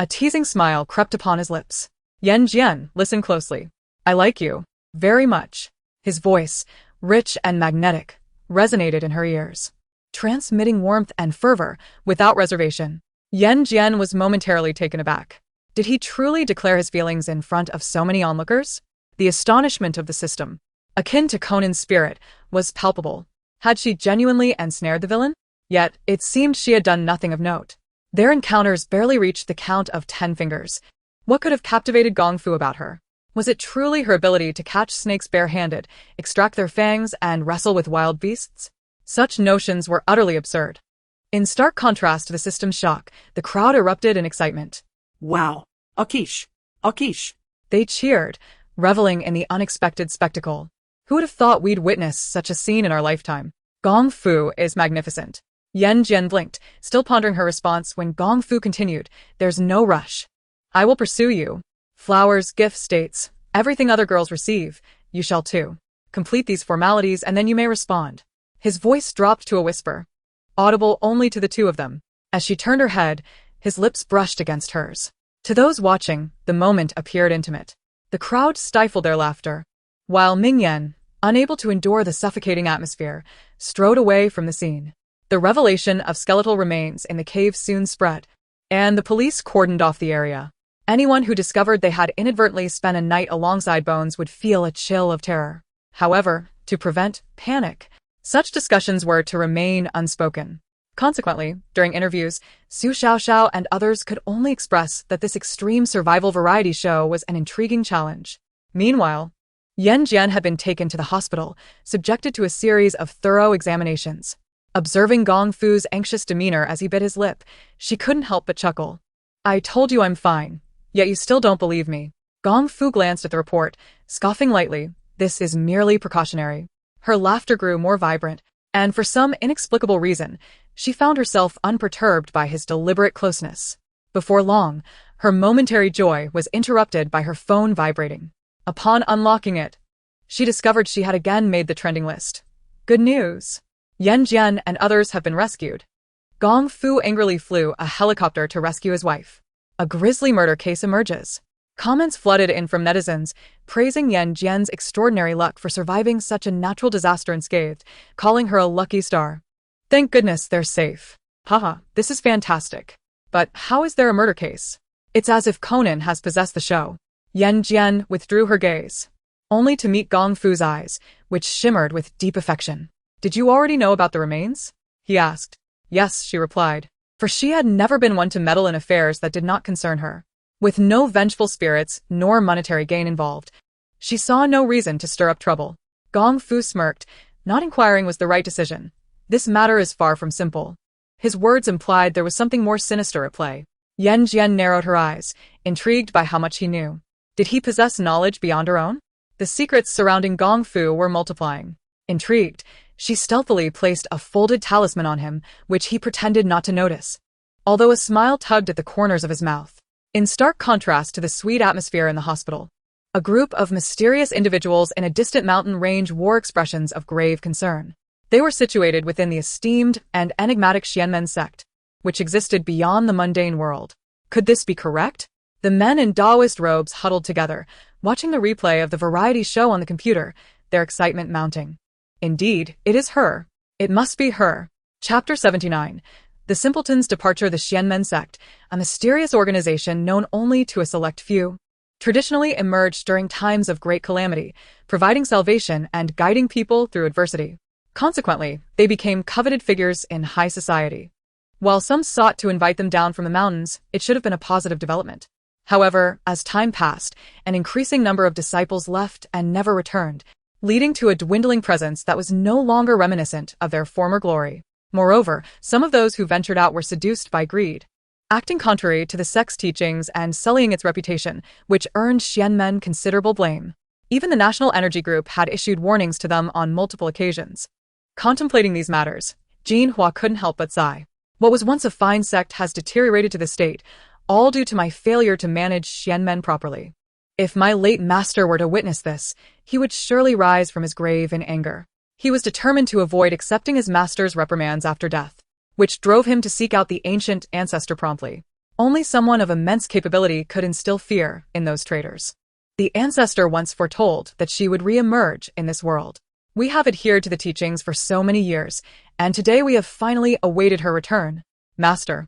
a teasing smile crept upon his lips. Yan Jin, listen closely. I like you. Very much. His voice, rich and magnetic, resonated in her ears, transmitting warmth and fervor without reservation. Yan Jin was momentarily taken aback. Did he truly declare his feelings in front of so many onlookers? The astonishment of the system, akin to Conan's spirit, was palpable. Had she genuinely ensnared the villain? Yet, it seemed she had done nothing of note. Their encounters barely reached the count of 10 fingers. What could have captivated Gong Fu about her? Was it truly her ability to catch snakes bare-handed, extract their fangs, and wrestle with wild beasts? Such notions were utterly absurd. In stark contrast to the system's shock, the crowd erupted in excitement. Wow! Akish! Akish! They cheered, reveling in the unexpected spectacle. Who would have thought we'd witness such a scene in our lifetime? Gong Fu is magnificent. Yan Jin blinked, still pondering her response when Gong Fu continued, there's no rush. I will pursue you. Flowers, gifts, dates, everything other girls receive, you shall too. Complete these formalities and then you may respond. His voice dropped to a whisper, audible only to the two of them. As she turned her head, his lips brushed against hers. To those watching, the moment appeared intimate. The crowd stifled their laughter, while Ming Yan, unable to endure the suffocating atmosphere, strode away from the scene. The revelation of skeletal remains in the cave soon spread, and the police cordoned off the area. Anyone who discovered they had inadvertently spent a night alongside bones would feel a chill of terror. However, to prevent panic, such discussions were to remain unspoken. Consequently, during interviews, Su Xiaoxiao and others could only express that this extreme survival variety show was an intriguing challenge. Meanwhile, Yan Jin had been taken to the hospital, subjected to a series of thorough examinations. Observing Gong Fu's anxious demeanor as he bit his lip, she couldn't help but chuckle. I told you I'm fine, yet you still don't believe me. Gong Fu glanced at the report, scoffing lightly. This is merely precautionary. Her laughter grew more vibrant, and for some inexplicable reason, she found herself unperturbed by his deliberate closeness. Before long, her momentary joy was interrupted by her phone vibrating. Upon unlocking it, she discovered she had again made the trending list. Good news! Yan Jin and others have been rescued. Gong Fu angrily flew a helicopter to rescue his wife. A grisly murder case emerges. Comments flooded in from netizens, praising Yan Jin's extraordinary luck for surviving such a natural disaster unscathed, calling her a lucky star. Thank goodness they're safe. Haha, this is fantastic. But how is there a murder case? It's as if Conan has possessed the show. Yan Jin withdrew her gaze, only to meet Gong Fu's eyes, which shimmered with deep affection. Did you already know about the remains? He asked. Yes, she replied, for she had never been one to meddle in affairs that did not concern her. With no vengeful spirits nor monetary gain involved, she saw no reason to stir up trouble. Gong Fu smirked, not inquiring was the right decision. This matter is far from simple. His words implied there was something more sinister at play. Yan Jin narrowed her eyes, intrigued by how much he knew. Did he possess knowledge beyond her own? The secrets surrounding Gong Fu were multiplying. Intrigued, she stealthily placed a folded talisman on him, which he pretended not to notice, although a smile tugged at the corners of his mouth. In stark contrast to the sweet atmosphere in the hospital, a group of mysterious individuals in a distant mountain range wore expressions of grave concern. They were situated within the esteemed and enigmatic Xianmen sect, which existed beyond the mundane world. Could this be correct? The men in Taoist robes huddled together, watching the replay of the variety show on the computer, their excitement mounting. Indeed, it is her. It must be her. Chapter 79. The Simpleton's Departure. The Xianmen sect, a mysterious organization known only to a select few, traditionally emerged during times of great calamity, providing salvation and guiding people through adversity. Consequently, they became coveted figures in high society. While some sought to invite them down from the mountains, it should have been a positive development. However, as time passed, an increasing number of disciples left and never returned, leading to a dwindling presence that was no longer reminiscent of their former glory. Moreover, some of those who ventured out were seduced by greed, acting contrary to the sect's teachings and sullying its reputation, which earned Xianmen considerable blame. Even the National Energy Group had issued warnings to them on multiple occasions. Contemplating these matters, Jin Hua couldn't help but sigh. What was once a fine sect has deteriorated to this state, all due to my failure to manage Xianmen properly. If my late master were to witness this, he would surely rise from his grave in anger. He was determined to avoid accepting his master's reprimands after death, which drove him to seek out the ancient ancestor promptly. Only someone of immense capability could instill fear in those traitors. The ancestor once foretold that she would re-emerge in this world. We have adhered to the teachings for so many years, and today we have finally awaited her return. Master,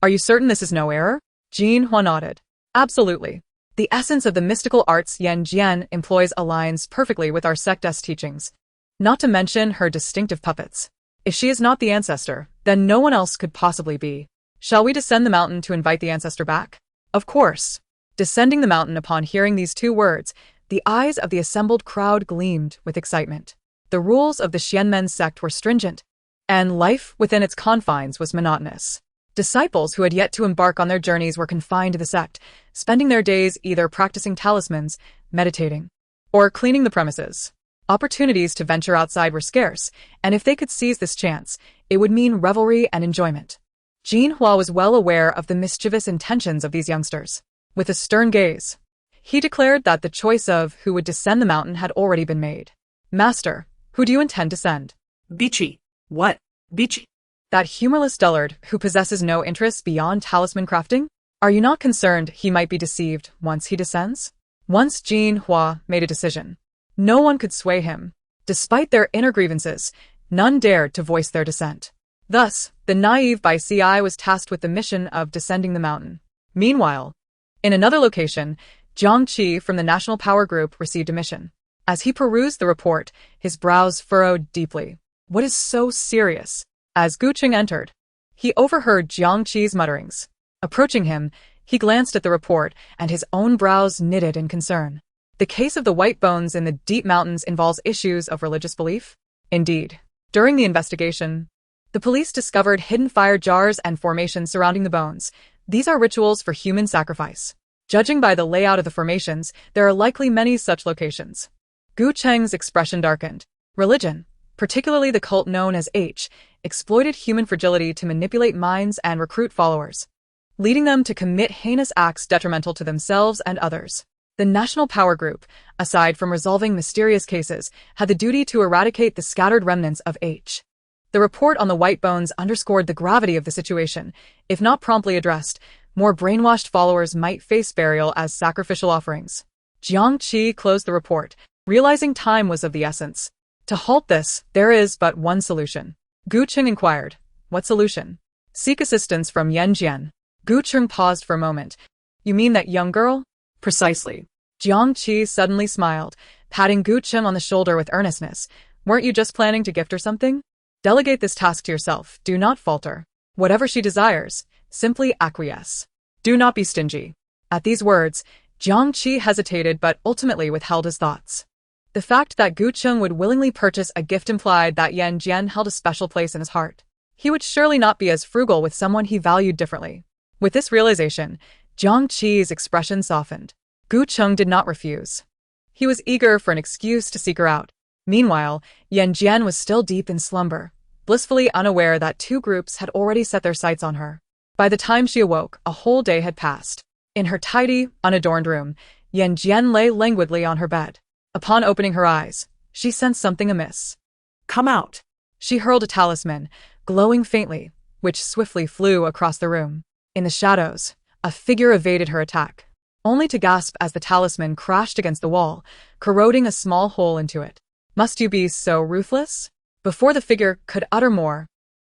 are you certain this is no error? Jin Hua nodded. Absolutely. The essence of the mystical arts Yan Jin employs aligns perfectly with our sect's teachings, not to mention her distinctive puppets. If she is not the ancestor, then no one else could possibly be. Shall we descend the mountain to invite the ancestor back? Of course. Descending the mountain. Upon hearing these two words, the eyes of the assembled crowd gleamed with excitement. The rules of the Xianmen sect were stringent, and life within its confines was monotonous. Disciples who had yet to embark on their journeys were confined to the sect, spending their days either practicing talismans, meditating, or cleaning the premises. Opportunities to venture outside were scarce, and if they could seize this chance, it would mean revelry and enjoyment. Jin Hua was well aware of the mischievous intentions of these youngsters. With a stern gaze, he declared that the choice of who would descend the mountain had already been made. Master, who do you intend to send? Bichi. What? Bichi? That humorless dullard who possesses no interests beyond talisman crafting? Are you not concerned he might be deceived once he descends? Once Jin Hua made a decision, no one could sway him. Despite their inner grievances, none dared to voice their dissent. Thus, the naive Bai Ci was tasked with the mission of descending the mountain. Meanwhile, in another location, Jiang Qi from the National Power Group received a mission. As he perused the report, his brows furrowed deeply. What is so serious? As Gu Qing entered, he overheard Jiang Qi's mutterings. Approaching him, he glanced at the report, and his own brows knitted in concern. The case of the white bones in the deep mountains involves issues of religious belief? Indeed. During the investigation, the police discovered hidden fire jars and formations surrounding the bones. These are rituals for human sacrifice. Judging by the layout of the formations, there are likely many such locations. Gu Cheng's expression darkened. Religion, particularly the cult known as H, exploited human fragility to manipulate minds and recruit followers, leading them to commit heinous acts detrimental to themselves and others. The National Power Group, aside from resolving mysterious cases, had the duty to eradicate the scattered remnants of H. The report on the white bones underscored the gravity of the situation. If not promptly addressed, more brainwashed followers might face burial as sacrificial offerings. Jiang Qi closed the report, realizing time was of the essence. To halt this, there is but one solution. Gu Qing inquired. What solution? Seek assistance from Yan Jin. Gu Qing paused for a moment. You mean that young girl? Precisely. Jiang Qi suddenly smiled, patting Gu Qing on the shoulder with earnestness. Weren't you just planning to gift her something? Delegate this task to yourself. Do not falter. Whatever she desires, simply acquiesce. Do not be stingy. At these words, Jiang Qi hesitated but ultimately withheld his thoughts. The fact that Gu Qing would willingly purchase a gift implied that Yan Jin held a special place in his heart. He would surely not be as frugal with someone he valued differently. With this realization, Jiang Qi's expression softened. Gu Qing did not refuse. He was eager for an excuse to seek her out. Meanwhile, Yan Jin was still deep in slumber, blissfully unaware that two groups had already set their sights on her. By the time she awoke, a whole day had passed. In her tidy, unadorned room, Yan Jin lay languidly on her bed. Upon opening her eyes, she sensed something amiss. Come out. She hurled a talisman, glowing faintly, which swiftly flew across the room. In the shadows, a figure evaded her attack, only to gasp as the talisman crashed against the wall, corroding a small hole into it. Must you be so ruthless? Before the figure could utter more,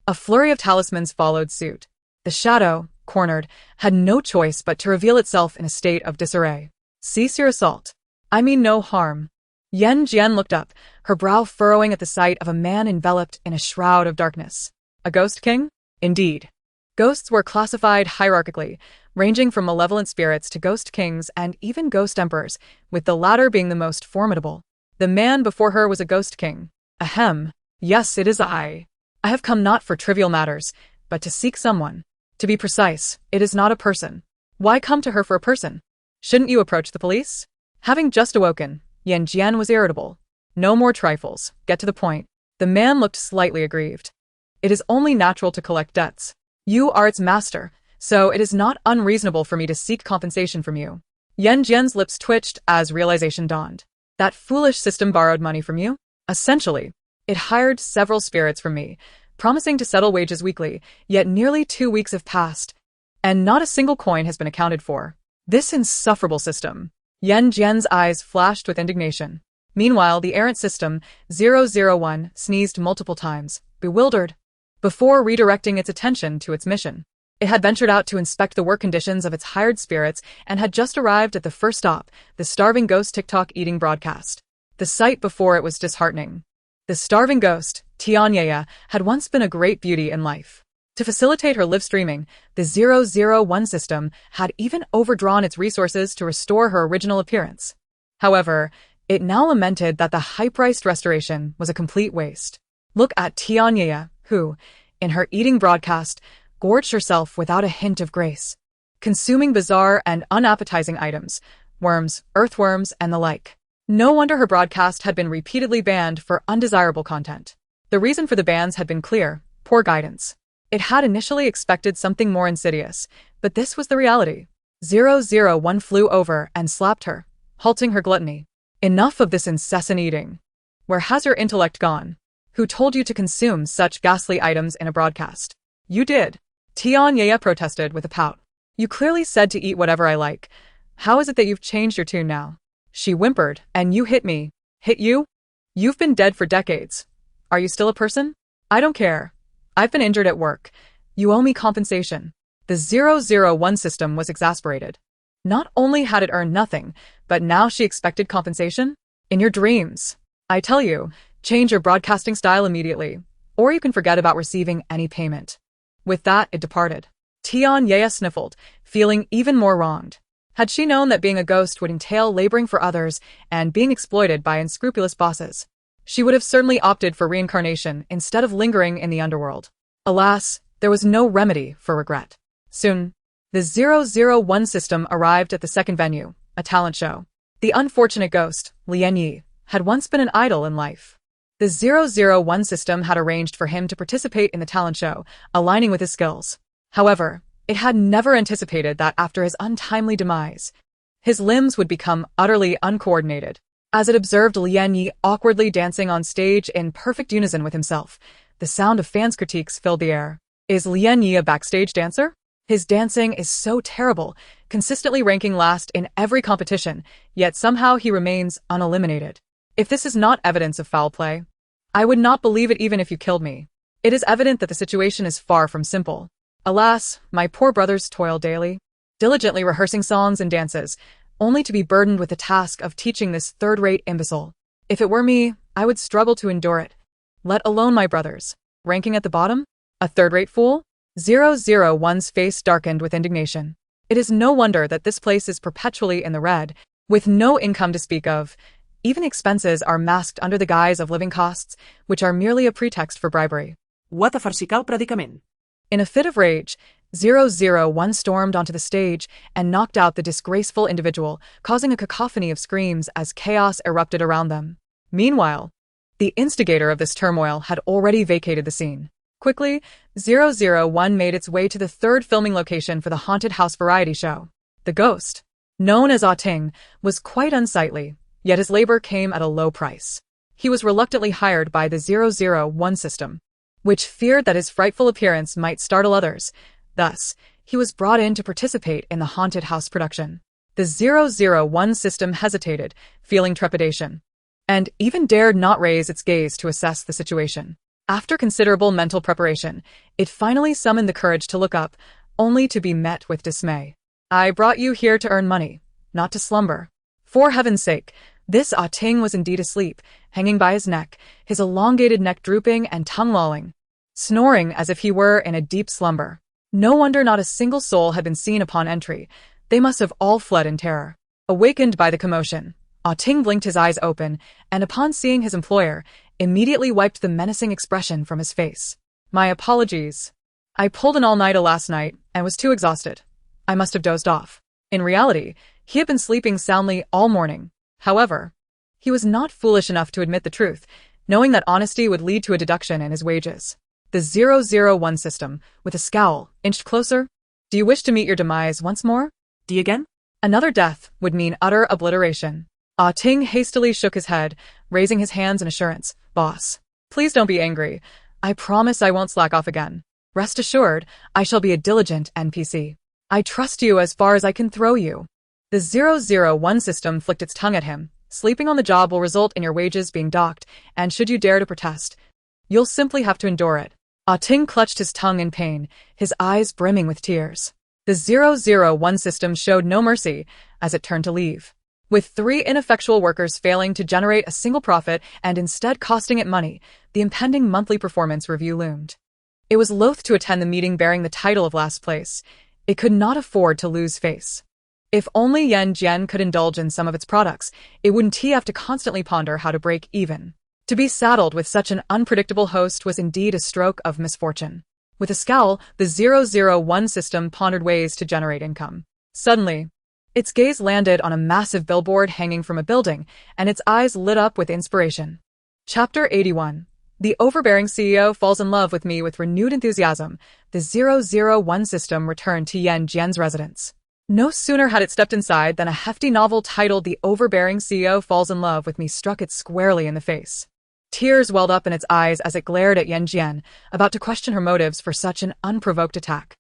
a flurry of talismans followed suit. The shadow, cornered, had no choice but to reveal itself in a state of disarray. Cease your assault. I mean no harm. Yan Jin looked up, her brow furrowing at the sight of a man enveloped in a shroud of darkness. A ghost king? Indeed. Ghosts were classified hierarchically, ranging from malevolent spirits to ghost kings and even ghost emperors, with the latter being the most formidable. The man before her was a ghost king. Ahem. Yes, it is I. I have come not for trivial matters, but to seek someone. To be precise, it is not a person. Why come to her for a person? Shouldn't you approach the police? Having just awoken, Yan Jin was irritable. No more trifles, get to the point. The man looked slightly aggrieved. It is only natural to collect debts. You are its master, so it is not unreasonable for me to seek compensation from you. Yan Jin's lips twitched as realization dawned. That foolish system borrowed money from you? Essentially, it hired several spirits from me, promising to settle wages weekly, yet nearly 2 weeks have passed, and not a single coin has been accounted for. This insufferable system. Yan Jin's eyes flashed with indignation. Meanwhile, the errant system, 001, sneezed multiple times, bewildered, before redirecting its attention to its mission. It had ventured out to inspect the work conditions of its hired spirits and had just arrived at the first stop, the starving ghost TikTok eating broadcast. The sight before it was disheartening. The starving ghost, Tianyaya, had once been a great beauty in life. To facilitate her live streaming, the 001 system had even overdrawn its resources to restore her original appearance. However, it now lamented that the high-priced restoration was a complete waste. Look at Tianyaya, who, in her eating broadcast, gorged herself without a hint of grace, consuming bizarre and unappetizing items, worms, earthworms, and the like. No wonder her broadcast had been repeatedly banned for undesirable content. The reason for the bans had been clear: poor guidance. It had initially expected something more insidious, but this was the reality. 001 flew over and slapped her, halting her gluttony. Enough of this incessant eating. Where has your intellect gone? Who told you to consume such ghastly items in a broadcast? You did. Tianyaya protested with a pout. You clearly said to eat whatever I like. How is it that you've changed your tune now? She whimpered. And you hit me. Hit you? You've been dead for decades. Are you still a person? I don't care. I've been injured at work. You owe me compensation. The 001 system was exasperated. Not only had it earned nothing, but now she expected compensation? In your dreams. I tell you, change your broadcasting style immediately, or you can forget about receiving any payment. With that, it departed. Tianyaya sniffled, feeling even more wronged. Had she known that being a ghost would entail laboring for others and being exploited by unscrupulous bosses, she would have certainly opted for reincarnation instead of lingering in the underworld. Alas, there was no remedy for regret. Soon, the 001 system arrived at the second venue, a talent show. The unfortunate ghost, Lian Yi, had once been an idol in life. The 001 system had arranged for him to participate in the talent show, aligning with his skills. However, it had never anticipated that after his untimely demise, his limbs would become utterly uncoordinated. As it observed Lian Yi awkwardly dancing on stage in perfect unison with himself, the sound of fans' critiques filled the air. Is Lian Yi a backstage dancer? His dancing is so terrible, consistently ranking last in every competition, yet somehow he remains uneliminated. If this is not evidence of foul play, I would not believe it even if you killed me. It is evident that the situation is far from simple. Alas, my poor brothers toil daily, diligently rehearsing songs and dances, only to be burdened with the task of teaching this third-rate imbecile. If it were me, I would struggle to endure it. Let alone my brothers. Ranking at the bottom? A third-rate fool? 001's face darkened with indignation. It is no wonder that this place is perpetually in the red, with no income to speak of. Even expenses are masked under the guise of living costs, which are merely a pretext for bribery. What a farcical predicament. In a fit of rage, 001 stormed onto the stage and knocked out the disgraceful individual, causing a cacophony of screams as chaos erupted around them. Meanwhile, the instigator of this turmoil had already vacated the scene. Quickly, 001 made its way to the third filming location for the haunted house variety show. The ghost, known as Ah Ting, was quite unsightly, yet his labor came at a low price. He was reluctantly hired by the 001 system, which feared that his frightful appearance might startle others. Thus, he was brought in to participate in the haunted house production. The 001 system hesitated, feeling trepidation, and even dared not raise its gaze to assess the situation. After considerable mental preparation, it finally summoned the courage to look up, only to be met with dismay. I brought you here to earn money, not to slumber. For heaven's sake, this Ting was indeed asleep, hanging by his neck, his elongated neck drooping and tongue lolling, snoring as if he were in a deep slumber. No wonder not a single soul had been seen upon entry. They must have all fled in terror. Awakened by the commotion, Ting blinked his eyes open, and upon seeing his employer, immediately wiped the menacing expression from his face. My apologies. I pulled an all-nighter last night and was too exhausted. I must have dozed off. In reality, he had been sleeping soundly all morning. However, he was not foolish enough to admit the truth, knowing that honesty would lead to a deduction in his wages. The 001 system, with a scowl, inched closer. Do you wish to meet your demise once more? D again? Another death would mean utter obliteration. Ting hastily shook his head, raising his hands in assurance. Boss, please don't be angry. I promise I won't slack off again. Rest assured, I shall be a diligent NPC. I trust you as far as I can throw you. The 001 system flicked its tongue at him. Sleeping on the job will result in your wages being docked, and should you dare to protest, you'll simply have to endure it. Ting clutched his tongue in pain, his eyes brimming with tears. The 001 system showed no mercy as it turned to leave. With 3 ineffectual workers failing to generate a single profit and instead costing it money, the impending monthly performance review loomed. It was loath to attend the meeting bearing the title of last place. It could not afford to lose face. If only Yan Jin could indulge in some of its products, it wouldn't have to constantly ponder how to break even. To be saddled with such an unpredictable host was indeed a stroke of misfortune. With a scowl, the 001 system pondered ways to generate income. Suddenly, its gaze landed on a massive billboard hanging from a building, and its eyes lit up with inspiration. Chapter 81. The overbearing CEO falls in love with me with renewed enthusiasm. The 001 system returned to Yan Jin's residence. No sooner had it stepped inside than a hefty novel titled The Overbearing CEO Falls in Love with Me struck it squarely in the face. Tears welled up in its eyes as it glared at Yan Jin, about to question her motives for such an unprovoked attack,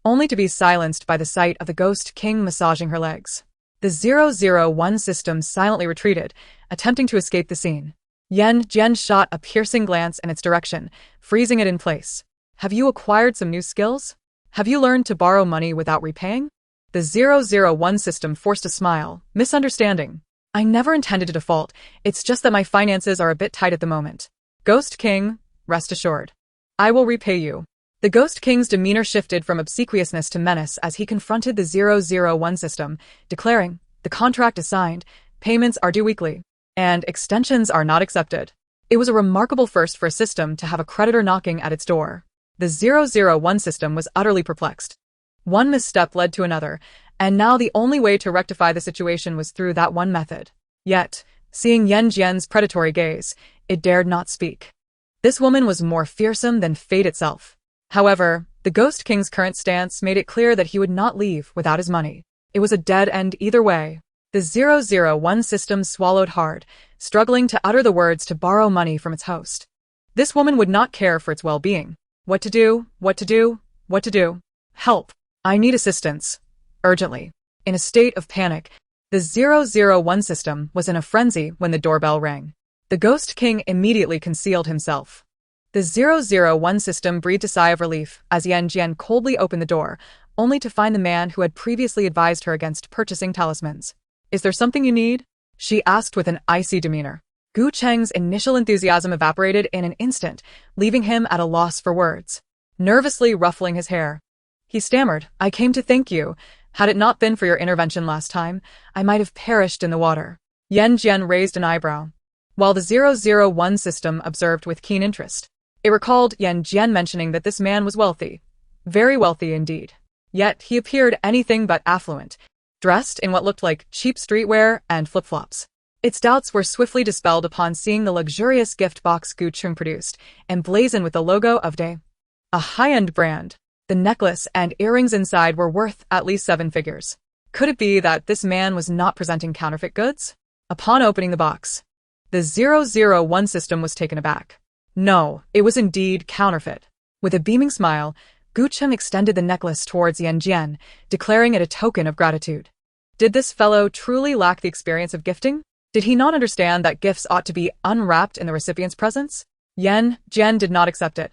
only to be silenced by the sight of the Ghost King massaging her legs. The 001 system silently retreated, attempting to escape the scene. Yan Jin shot a piercing glance in its direction, freezing it in place. Have you acquired some new skills? Have you learned to borrow money without repaying? The 001 system forced a smile. Misunderstanding. I never intended to default, it's just that my finances are a bit tight at the moment. Ghost King, rest assured. I will repay you. The Ghost King's demeanor shifted from obsequiousness to menace as he confronted the 001 system, declaring, the contract is signed, payments are due weekly, and extensions are not accepted. It was a remarkable first for a system to have a creditor knocking at its door. The 001 system was utterly perplexed. One misstep led to another, and now the only way to rectify the situation was through that one method. Yet, seeing Yan Jin's predatory gaze, it dared not speak. This woman was more fearsome than fate itself. However, the Ghost King's current stance made it clear that he would not leave without his money. It was a dead end either way. The 001 system swallowed hard, struggling to utter the words to borrow money from its host. This woman would not care for its well-being. What to do, what to do, what to do. Help. I need assistance. Urgently. In a state of panic, the 001 system was in a frenzy when the doorbell rang. The Ghost King immediately concealed himself. The 001 system breathed a sigh of relief as Yan Jin coldly opened the door, only to find the man who had previously advised her against purchasing talismans. Is there something you need? She asked with an icy demeanor. Gu Cheng's initial enthusiasm evaporated in an instant, leaving him at a loss for words. Nervously ruffling his hair, he stammered, I came to thank you. Had it not been for your intervention last time, I might have perished in the water. Yan Jin raised an eyebrow, while the 001 system observed with keen interest. It recalled Yan Jin mentioning that this man was wealthy. Very wealthy indeed. Yet he appeared anything but affluent, dressed in what looked like cheap streetwear and flip-flops. Its doubts were swiftly dispelled upon seeing the luxurious gift box Gu Cheng produced, emblazoned with the logo of a high-end brand. The necklace and earrings inside were worth at least 7 figures. Could it be that this man was not presenting counterfeit goods? Upon opening the box, The 001 system was taken aback. No, it was indeed counterfeit. With a beaming smile, Gu Cheng extended the necklace towards Yan Jin, declaring it a token of gratitude. Did this fellow truly lack the experience of gifting? Did he not understand that gifts ought to be unwrapped in the recipient's presence? Yan Jin did not accept it.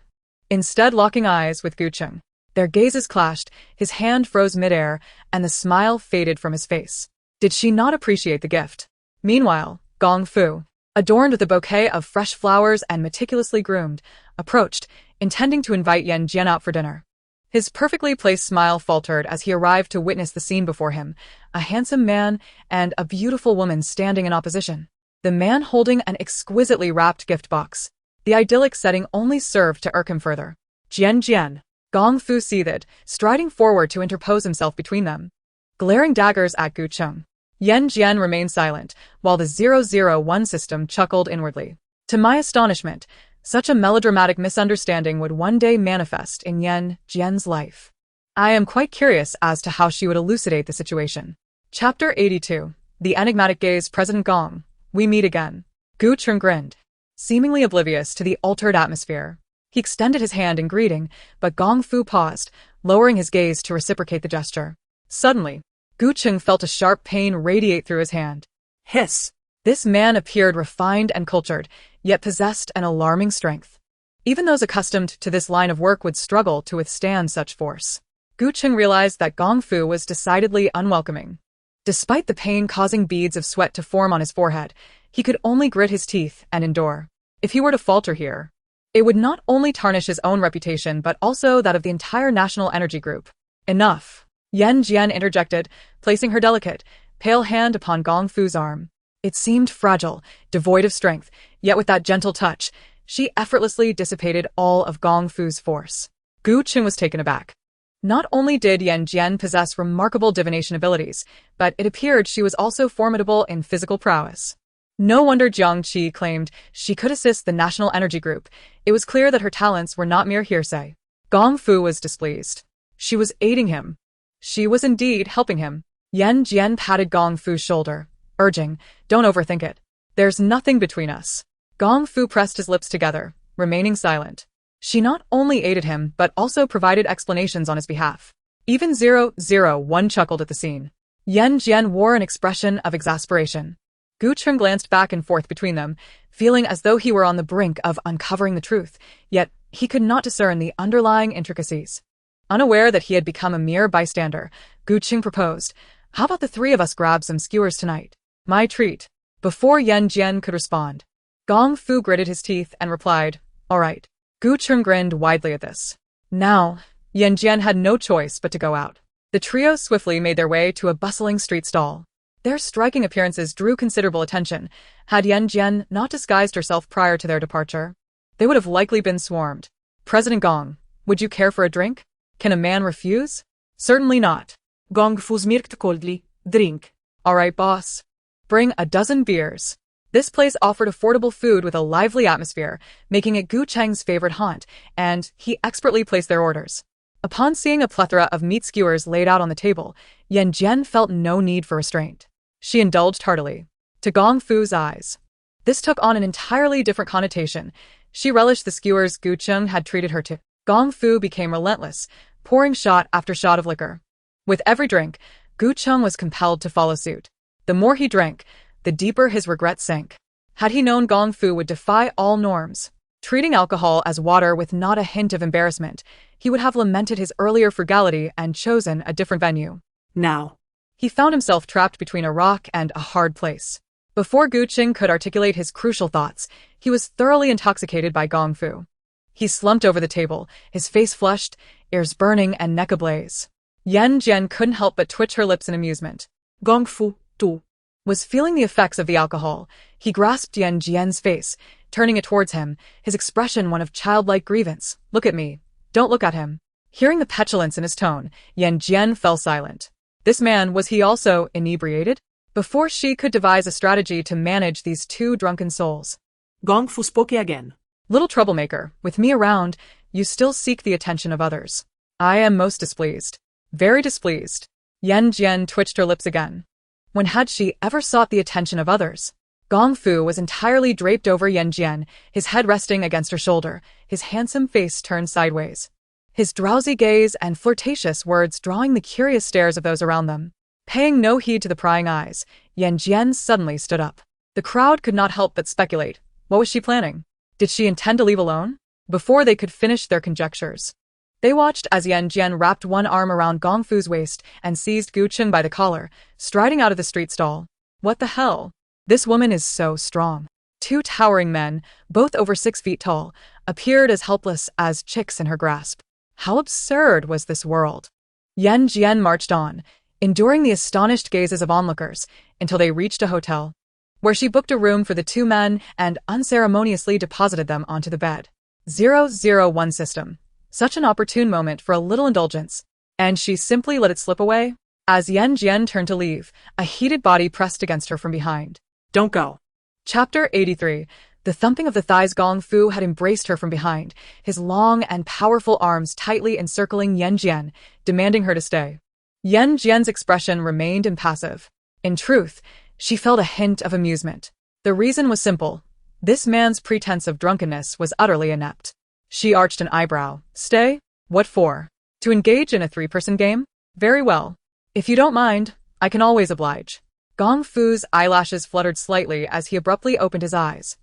Instead, locking eyes with Gu Cheng, their gazes clashed, his hand froze midair, and the smile faded from his face. Did she not appreciate the gift? Meanwhile, Gong Fu, adorned with a bouquet of fresh flowers and meticulously groomed, approached, intending to invite Yan Jin out for dinner. His perfectly placed smile faltered as he arrived to witness the scene before him, a handsome man and a beautiful woman standing in opposition. The man holding an exquisitely wrapped gift box. The idyllic setting only served to irk him further. Jian, Gong Fu seethed, striding forward to interpose himself between them. Glaring daggers at Gu Cheng. Yan Jin remained silent, while the 001 system chuckled inwardly. To my astonishment, such a melodramatic misunderstanding would one day manifest in Yan Jin's life. I am quite curious as to how she would elucidate the situation. Chapter 82. The Enigmatic Gaze. President Gong. We meet again. Gu Cheng grinned, seemingly oblivious to the altered atmosphere. He extended his hand in greeting, but Gong Fu paused, lowering his gaze to reciprocate the gesture. Suddenly, Gu Cheng felt a sharp pain radiate through his hand. Hiss. This man appeared refined and cultured, yet possessed an alarming strength. Even those accustomed to this line of work would struggle to withstand such force. Gu Cheng realized that Gong Fu was decidedly unwelcoming. Despite the pain causing beads of sweat to form on his forehead, he could only grit his teeth and endure. If he were to falter here, it would not only tarnish his own reputation but also that of the entire national energy group. Enough. Yan Jin interjected, placing her delicate, pale hand upon Gong Fu's arm. It seemed fragile, devoid of strength, yet with that gentle touch, she effortlessly dissipated all of Gong Fu's force. Gu Cheng was taken aback. Not only did Yan Jin possess remarkable divination abilities, but it appeared she was also formidable in physical prowess. No wonder Jiang Qi claimed she could assist the National Energy Group. It was clear that her talents were not mere hearsay. Gong Fu was displeased. She was aiding him. She was indeed helping him. Yan Jin patted Gong Fu's shoulder, urging, "Don't overthink it. There's nothing between us." Gong Fu pressed his lips together, remaining silent. She not only aided him but also provided explanations on his behalf. Even 001 chuckled at the scene. Yan Jin wore an expression of exasperation. Gu Cheng glanced back and forth between them, feeling as though he were on the brink of uncovering the truth, yet he could not discern the underlying intricacies. Unaware that he had become a mere bystander, Gu Cheng proposed, "How about the three of us grab some skewers tonight? My treat." Before Yan Jin could respond, Gong Fu gritted his teeth and replied, "All right." Gu Cheng grinned widely at this. Now, Yan Jin had no choice but to go out. The trio swiftly made their way to a bustling street stall. Their striking appearances drew considerable attention. Had Yan Jin not disguised herself prior to their departure, they would have likely been swarmed. "President Gong, would you care for a drink? Can a man refuse?" "Certainly not." Gong Fu smirked coldly. "Drink." "All right, boss. Bring a dozen beers." This place offered affordable food with a lively atmosphere, making it Gu Cheng's favorite haunt, and he expertly placed their orders. Upon seeing a plethora of meat skewers laid out on the table, Yan Jin felt no need for restraint. She indulged heartily. To Gong Fu's eyes, this took on an entirely different connotation. She relished the skewers Gu Cheng had treated her to. Gong Fu became relentless, pouring shot after shot of liquor. With every drink, Gu Cheng was compelled to follow suit. The more he drank, the deeper his regret sank. Had he known Gong Fu would defy all norms, treating alcohol as water with not a hint of embarrassment, he would have lamented his earlier frugality and chosen a different venue. Now, he found himself trapped between a rock and a hard place. Before Gu Cheng could articulate his crucial thoughts, he was thoroughly intoxicated by Gong Fu. He slumped over the table, his face flushed, ears burning and neck ablaze. Yan Jin couldn't help but twitch her lips in amusement. Gong Fu, too, was feeling the effects of the alcohol. He grasped Yan Jin's face, turning it towards him, his expression one of childlike grievance. "Look at me. Don't look at him." Hearing the petulance in his tone, Yan Jin fell silent. This man, was he also inebriated? Before she could devise a strategy to manage these two drunken souls, Gong Fu spoke again. "Little troublemaker, with me around, you still seek the attention of others. I am most displeased. Very displeased." Yan Jin twitched her lips again. When had she ever sought the attention of others? Gong Fu was entirely draped over Yan Jin, his head resting against her shoulder, his handsome face turned sideways. His drowsy gaze and flirtatious words drawing the curious stares of those around them. Paying no heed to the prying eyes, Yan Jin suddenly stood up. The crowd could not help but speculate. What was she planning? Did she intend to leave alone? Before they could finish their conjectures, they watched as Yan Jin wrapped one arm around Gong Fu's waist and seized Gu Chen by the collar, striding out of the street stall. What the hell? This woman is so strong. Two towering men, both over 6 feet tall, appeared as helpless as chicks in her grasp. How absurd was this world? Yan Jin marched on, enduring the astonished gazes of onlookers, until they reached a hotel, where she booked a room for the two men and unceremoniously deposited them onto the bed. 001 system. Such an opportune moment for a little indulgence, and she simply let it slip away. As Yan Jin turned to leave, a heated body pressed against her from behind. Don't go. Chapter 83. The thumping of the thighs. Gong Fu had embraced her from behind, his long and powerful arms tightly encircling Yan Jin, demanding her to stay. Yan Jin's expression remained impassive. In truth, she felt a hint of amusement. The reason was simple. This man's pretense of drunkenness was utterly inept. She arched an eyebrow. Stay? What for? To engage in a 3-person game? Very well. If you don't mind, I can always oblige. Gong Fu's eyelashes fluttered slightly as he abruptly opened his eyes.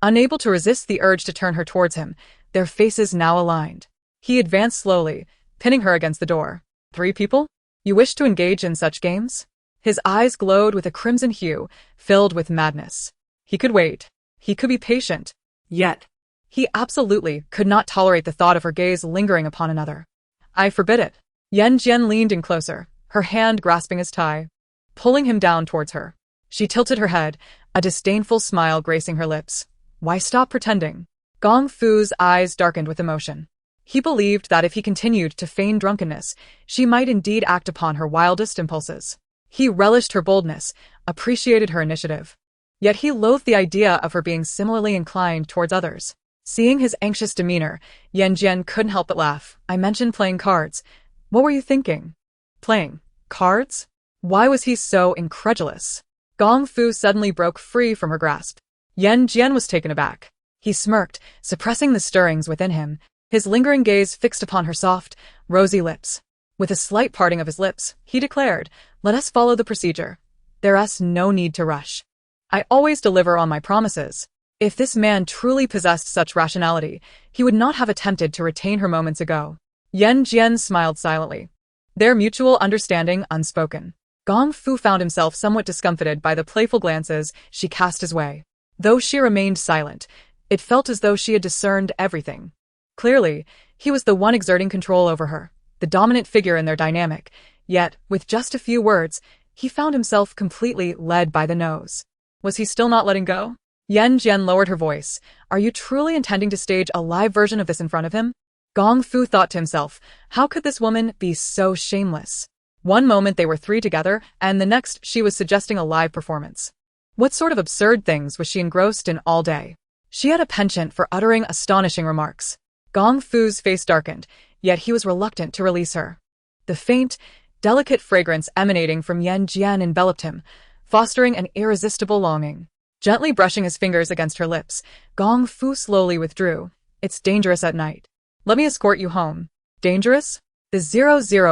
Unable to resist the urge to turn her towards him, their faces now aligned. He advanced slowly, pinning her against the door. 3 people? You wish to engage in such games? His eyes glowed with a crimson hue, filled with madness. He could wait. He could be patient. Yet. He absolutely could not tolerate the thought of her gaze lingering upon another. I forbid it. Yan Jin leaned in closer, her hand grasping his tie, pulling him down towards her. She tilted her head, a disdainful smile gracing her lips. Why stop pretending? Gong Fu's eyes darkened with emotion. He believed that if he continued to feign drunkenness, she might indeed act upon her wildest impulses. He relished her boldness, appreciated her initiative. Yet he loathed the idea of her being similarly inclined towards others. Seeing his anxious demeanor, Yan Jin couldn't help but laugh. I mentioned playing cards. What were you thinking? Playing cards? Why was he so incredulous? Gong Fu suddenly broke free from her grasp. Yan Jin was taken aback. He smirked, suppressing the stirrings within him, his lingering gaze fixed upon her soft, rosy lips. With a slight parting of his lips, he declared, let us follow the procedure. There's no need to rush. I always deliver on my promises. If this man truly possessed such rationality, he would not have attempted to retain her moments ago. Yan Jin smiled silently, their mutual understanding unspoken. Gong Fu found himself somewhat discomfited by the playful glances she cast his way. Though she remained silent, it felt as though she had discerned everything. Clearly, he was the one exerting control over her, the dominant figure in their dynamic, yet, with just a few words, he found himself completely led by the nose. Was he still not letting go? Yan Jin lowered her voice. Are you truly intending to stage a live version of this in front of him? Gong Fu thought to himself, how could this woman be so shameless? One moment they were 3 together, and the next she was suggesting a live performance. What sort of absurd things was she engrossed in all day? She had a penchant for uttering astonishing remarks. Gong Fu's face darkened, yet he was reluctant to release her. The faint, delicate fragrance emanating from Yan Jin enveloped him, fostering an irresistible longing. Gently brushing his fingers against her lips, Gong Fu slowly withdrew. It's dangerous at night. Let me escort you home. Dangerous? The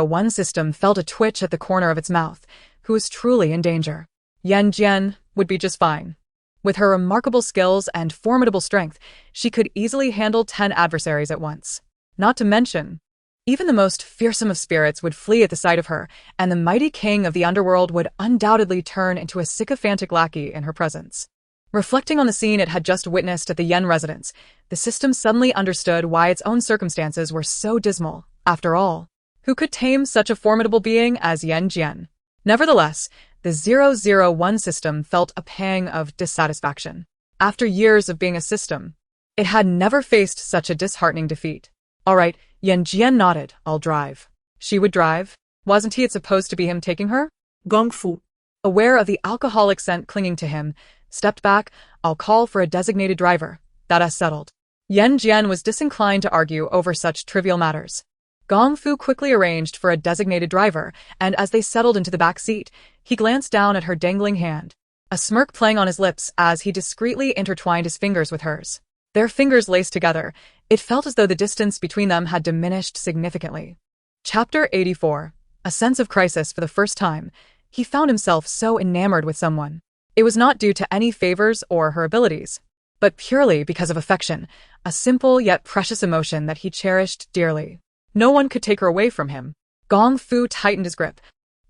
001 system felt a twitch at the corner of its mouth, who was truly in danger. Yan Jin would be just fine. With her remarkable skills and formidable strength, she could easily handle 10 adversaries at once. Not to mention, even the most fearsome of spirits would flee at the sight of her, and the mighty king of the underworld would undoubtedly turn into a sycophantic lackey in her presence. Reflecting on the scene it had just witnessed at the Yan residence, the system suddenly understood why its own circumstances were so dismal. After all, who could tame such a formidable being as Yan Jin? Nevertheless, the 001 system felt a pang of dissatisfaction. After years of being a system, it had never faced such a disheartening defeat. All right, Yan Jin nodded. I'll drive. She would drive? Wasn't it supposed to be him taking her? Gong Fu, aware of the alcoholic scent clinging to him, stepped back. I'll call for a designated driver. That's settled. Yan Jin was disinclined to argue over such trivial matters. Gong Fu quickly arranged for a designated driver, and as they settled into the back seat, he glanced down at her dangling hand. a smirk playing on his lips as he discreetly intertwined his fingers with hers. Their fingers laced together. It felt as though the distance between them had diminished significantly. Chapter 84. A sense of crisis for the first time. He found himself so enamored with someone. It was not due to any favors or her abilities, but purely because of affection, a simple yet precious emotion that he cherished dearly. No one could take her away from him. Gong Fu tightened his grip,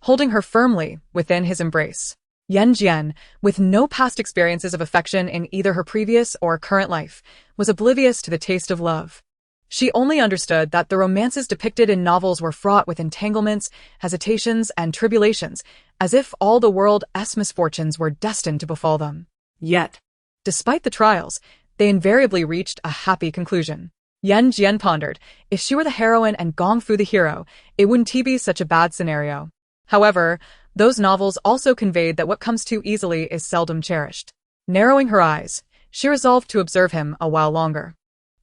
holding her firmly within his embrace. Yan Jin, with no past experiences of affection in either her previous or current life, was oblivious to the taste of love. She only understood that the romances depicted in novels were fraught with entanglements, hesitations, and tribulations, as if all the world's misfortunes were destined to befall them. Yet, despite the trials, they invariably reached a happy conclusion. Yan Jin pondered, if she were the heroine and Gong Fu the hero, it wouldn't be such a bad scenario. However, those novels also conveyed that what comes too easily is seldom cherished. Narrowing her eyes, she resolved to observe him a while longer.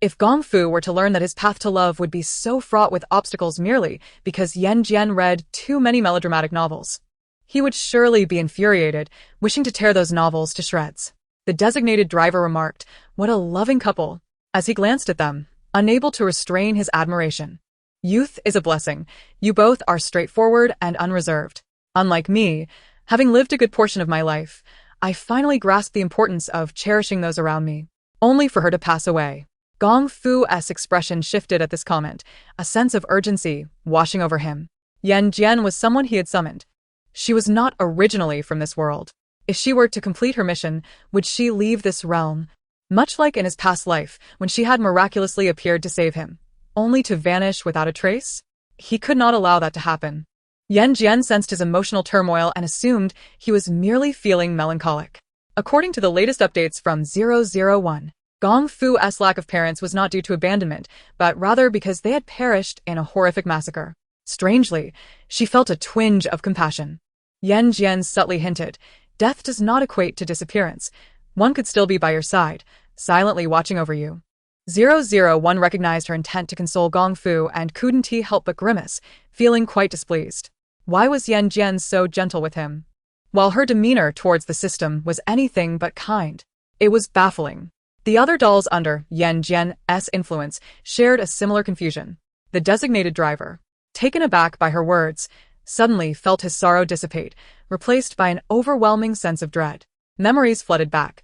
If Gong Fu were to learn that his path to love would be so fraught with obstacles merely because Yan Jin read too many melodramatic novels, he would surely be infuriated, wishing to tear those novels to shreds. The designated driver remarked, "What a loving couple," as he glanced at them, unable to restrain his admiration. "Youth is a blessing. You both are straightforward and unreserved. Unlike me, having lived a good portion of my life, I finally grasped the importance of cherishing those around me, only for her to pass away." Gong Fu's expression shifted at this comment, a sense of urgency washing over him. Yan Jin was someone he had summoned. She was not originally from this world. If she were to complete her mission, would she leave this realm? Much like in his past life, when she had miraculously appeared to save him, only to vanish without a trace? He could not allow that to happen. Yan Jin sensed his emotional turmoil and assumed he was merely feeling melancholic. According to the latest updates from 001, Gong Fu's lack of parents was not due to abandonment, but rather because they had perished in a horrific massacre. Strangely, she felt a twinge of compassion. Yan Jin subtly hinted, "Death does not equate to disappearance. One could still be by your side, silently watching over you." 001 recognized her intent to console Gong Fu and couldn't help but grimace, feeling quite displeased. Why was Yan Jin so gentle with him, while her demeanor towards the system was anything but kind? It was baffling. The other dolls under Yan Jin's influence shared a similar confusion. The designated driver, taken aback by her words, suddenly felt his sorrow dissipate, replaced by an overwhelming sense of dread. Memories flooded back.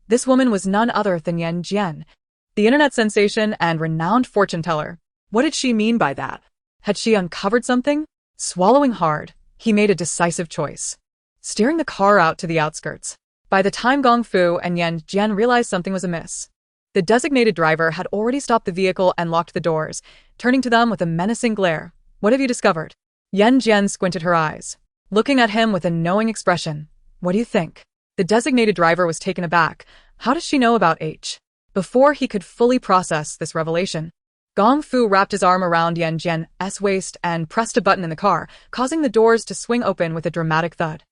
This woman was none other than Yan Jin, the internet sensation and renowned fortune-teller. What did she mean by that? Had she uncovered something? Swallowing hard, he made a decisive choice, steering the car out to the outskirts. By the time Gong Fu and Yan Jin realized something was amiss, the designated driver had already stopped the vehicle and locked the doors, turning to them with a menacing glare. "What have you discovered?" Yan Jin squinted her eyes, looking at him with a knowing expression. "What do you think?" The designated driver was taken aback. How does she know about H? Before he could fully process this revelation, Gong Fu wrapped his arm around Yan Jin's waist and pressed a button in the car, causing the doors to swing open with a dramatic thud.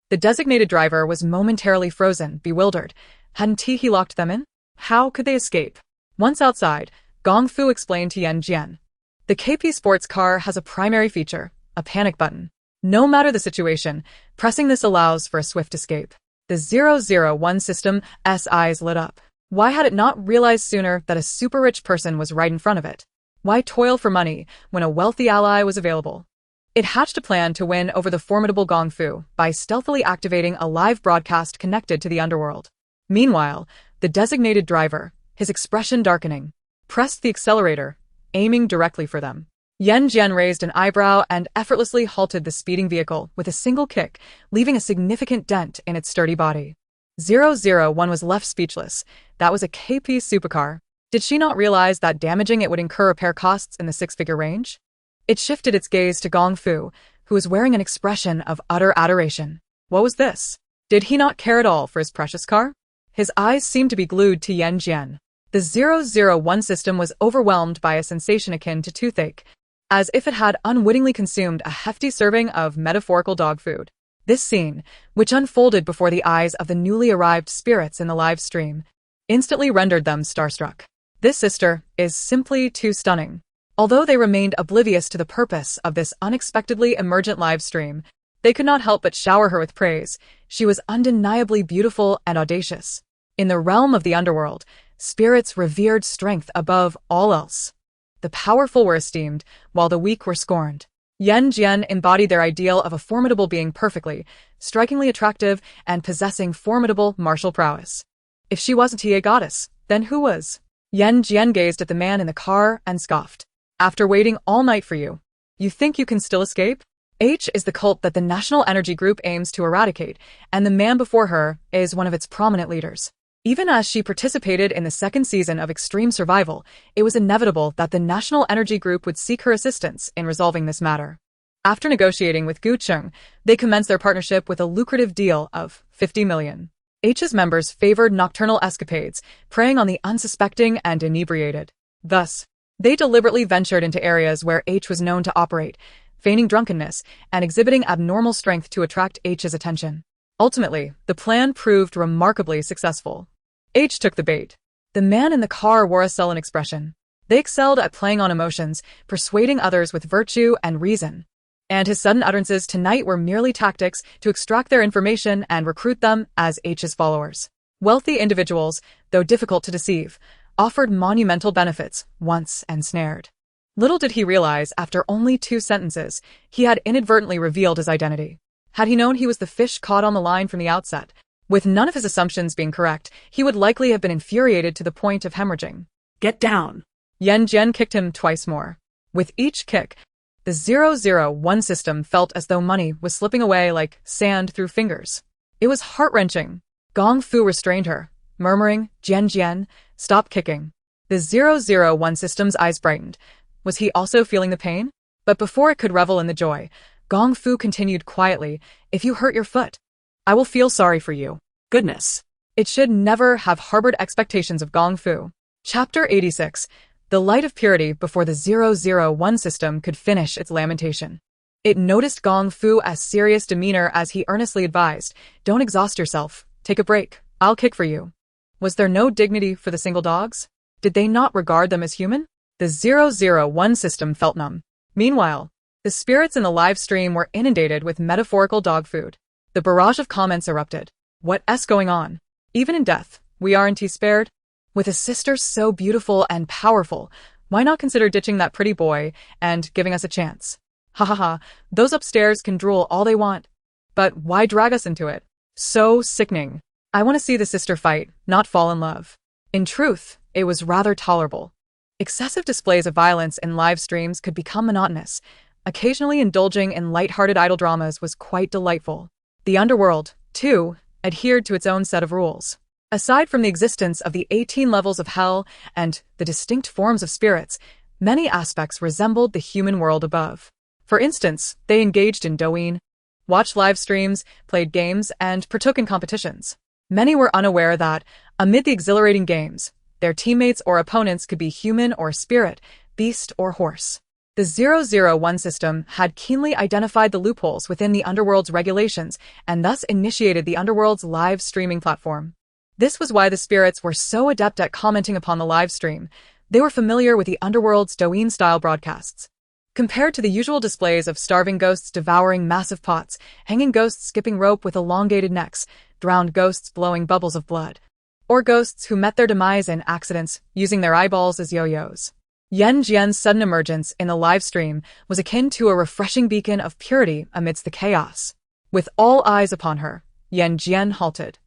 The designated driver was momentarily frozen, bewildered. Hadn't he locked them in? How could they escape? Once outside, Gong Fu explained to Yan Jin. The KP sports car has a primary feature, a panic button. No matter the situation, pressing this allows for a swift escape. The 001 system's eyes lit up. Why had it not realized sooner that a super-rich person was right in front of it? Why toil for money when a wealthy ally was available? It hatched a plan to win over the formidable Gong Fu by stealthily activating a live broadcast connected to the underworld. Meanwhile, the designated driver, his expression darkening, pressed the accelerator, aiming directly for them. Yan Jin raised an eyebrow and effortlessly halted the speeding vehicle with a single kick, leaving a significant dent in its sturdy body. 001 was left speechless. That was a KP supercar. Did she not realize that damaging it would incur repair costs in the six-figure range? It shifted its gaze to Gong Fu, who was wearing an expression of utter adoration. What was this? Did he not care at all for his precious car? His eyes seemed to be glued to Yan Jin. The 001 system was overwhelmed by a sensation akin to toothache, as if it had unwittingly consumed a hefty serving of metaphorical dog food. This scene, which unfolded before the eyes of the newly arrived spirits in the live stream, instantly rendered them starstruck. This sister is simply too stunning. Although they remained oblivious to the purpose of this unexpectedly emergent live stream, They could not help but shower her with praise. She was undeniably beautiful and audacious. In the realm of the underworld, spirits revered strength above all else. The powerful were esteemed, while the weak were scorned. Yan Jin embodied their ideal of a formidable being perfectly, strikingly attractive, and possessing formidable martial prowess. If she wasn't a goddess, then who was? Yan Jin gazed at the man in the car and scoffed. After waiting all night for you, you think you can still escape? H is the cult that the National Energy Group aims to eradicate, and the man before her is one of its prominent leaders. Even as she participated in the second season of Extreme Survival, it was inevitable that the National Energy Group would seek her assistance in resolving this matter. After negotiating with Gu Chung, they commenced their partnership with a lucrative deal of 50 million. H's members favored nocturnal escapades, preying on the unsuspecting and inebriated. Thus, they deliberately ventured into areas where H was known to operate, feigning drunkenness and exhibiting abnormal strength to attract H's attention. Ultimately, the plan proved remarkably successful. H took the bait. The man in the car wore a sullen expression. They excelled at playing on emotions, persuading others with virtue and reason. And his sudden utterances tonight were merely tactics to extract their information and recruit them as H's followers. Wealthy individuals, though difficult to deceive, offered monumental benefits once ensnared. Little did he realize, after only 2 sentences, he had inadvertently revealed his identity. Had he known he was the fish caught on the line from the outset, with none of his assumptions being correct, he would likely have been infuriated to the point of hemorrhaging. Get down. Yan Jin kicked him twice more. With each kick, the 001 system felt as though money was slipping away like sand through fingers. It was heart-wrenching. Gong Fu restrained her, murmuring, Jian, stop kicking. The 001 system's eyes brightened. Was he also feeling the pain? But before it could revel in the joy, Gong Fu continued quietly, if you hurt your foot, I will feel sorry for you. Goodness. It should never have harbored expectations of Gong Fu. Chapter 86. The light of purity before the 001 system could finish its lamentation. It noticed Gong Fu as serious demeanor as he earnestly advised, don't exhaust yourself, take a break, I'll kick for you. Was there no dignity for the single dogs? Did they not regard them as human? The 001 system felt numb. Meanwhile, the spirits in the live stream were inundated with metaphorical dog food. The barrage of comments erupted. What's going on? Even in death, we aren't spared? With a sister so beautiful and powerful, why not consider ditching that pretty boy and giving us a chance? Ha ha ha, those upstairs can drool all they want. But why drag us into it? So sickening. I want to see the sister fight, not fall in love. In truth, it was rather tolerable. Excessive displays of violence in live streams could become monotonous. Occasionally indulging in light-hearted idol dramas was quite delightful. The underworld, too, adhered to its own set of rules. Aside from the existence of the 18 levels of hell and the distinct forms of spirits, many aspects resembled the human world above. For instance, they engaged in Douyin, watched live streams, played games, and partook in competitions. Many were unaware that, amid the exhilarating games, their teammates or opponents could be human or spirit, beast or horse. The 001 system had keenly identified the loopholes within the underworld's regulations and thus initiated the underworld's live streaming platform. This was why the spirits were so adept at commenting upon the live stream. They were familiar with the underworld's Douyin-style broadcasts. Compared to the usual displays of starving ghosts devouring massive pots, hanging ghosts skipping rope with elongated necks, drowned ghosts blowing bubbles of blood, or ghosts who met their demise in accidents using their eyeballs as yo-yos. Yan Jin's sudden emergence in the live stream was akin to a refreshing beacon of purity amidst the chaos. With all eyes upon her, Yan Jin halted.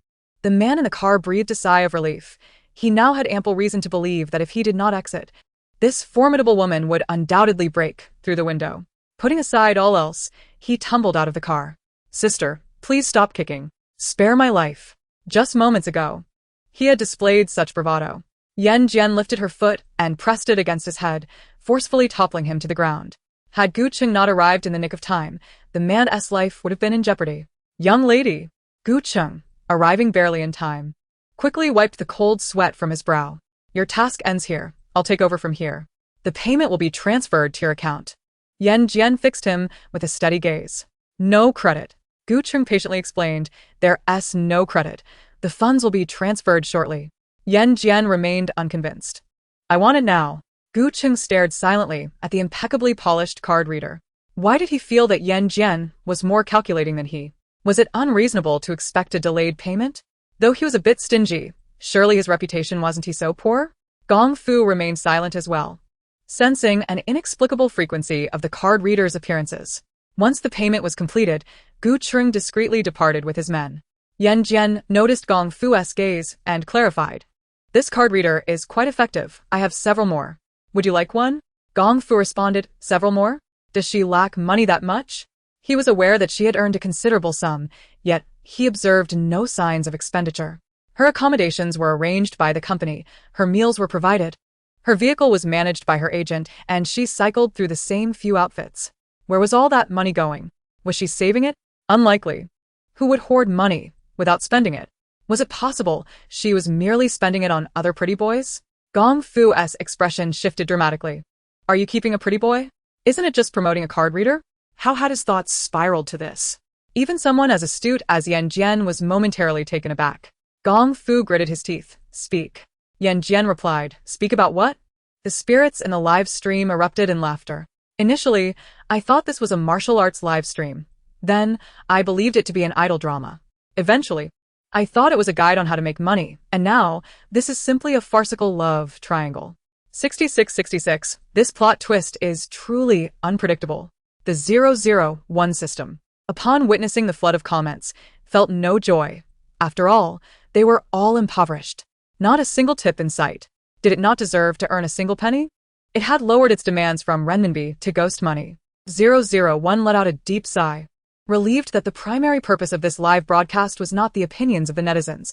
The man in the car breathed a sigh of relief. He now had ample reason to believe that if he did not exit, this formidable woman would undoubtedly break through the window. Putting aside all else, he tumbled out of the car. Sister, please stop kicking. Spare my life. Just moments ago, he had displayed such bravado. Yan Jin lifted her foot and pressed it against his head, forcefully toppling him to the ground. Had Gu Chung not arrived in the nick of time, the man's life would have been in jeopardy. Young lady, Gu Chung, arriving barely in time, quickly wiped the cold sweat from his brow. Your task ends here. I'll take over from here. The payment will be transferred to your account. Yan Jin fixed him with a steady gaze. No credit. Gu Chung patiently explained, there's no credit. The funds will be transferred shortly. Yan Jin remained unconvinced. I want it now. Gu Chung stared silently at the impeccably polished card reader. Why did he feel that Yan Jin was more calculating than he? Was it unreasonable to expect a delayed payment? Though he was a bit stingy, surely his reputation wasn't he so poor? Gong Fu remained silent as well, sensing an inexplicable frequency of the card reader's appearances. Once the payment was completed, Gu Cheng discreetly departed with his men. Yan Jin noticed Gong Fu's gaze and clarified. This card reader is quite effective. I have several more. Would you like one? Gong Fu responded, several more? Does she lack money that much? He was aware that she had earned a considerable sum, yet he observed no signs of expenditure. Her accommodations were arranged by the company, her meals were provided. Her vehicle was managed by her agent, and she cycled through the same few outfits. Where was all that money going? Was she saving it? Unlikely. Who would hoard money without spending it? Was it possible she was merely spending it on other pretty boys? Gong Fu's expression shifted dramatically. Are you keeping a pretty boy? Isn't it just promoting a card reader? How had his thoughts spiraled to this? Even someone as astute as Yan Jin was momentarily taken aback. Gong Fu gritted his teeth. Speak. Yan Jin replied, speak about what? The spirits in the live stream erupted in laughter. Initially, I thought this was a martial arts live stream. Then, I believed it to be an idol drama. Eventually, I thought it was a guide on how to make money, and now, this is simply a farcical love triangle. 6666, this plot twist is truly unpredictable. The 001 system, upon witnessing the flood of comments, felt no joy. After all, they were all impoverished. Not a single tip in sight. Did it not deserve to earn a single penny? It had lowered its demands from renminbi to ghost money. 001 let out a deep sigh, relieved that the primary purpose of this live broadcast was not the opinions of the netizens.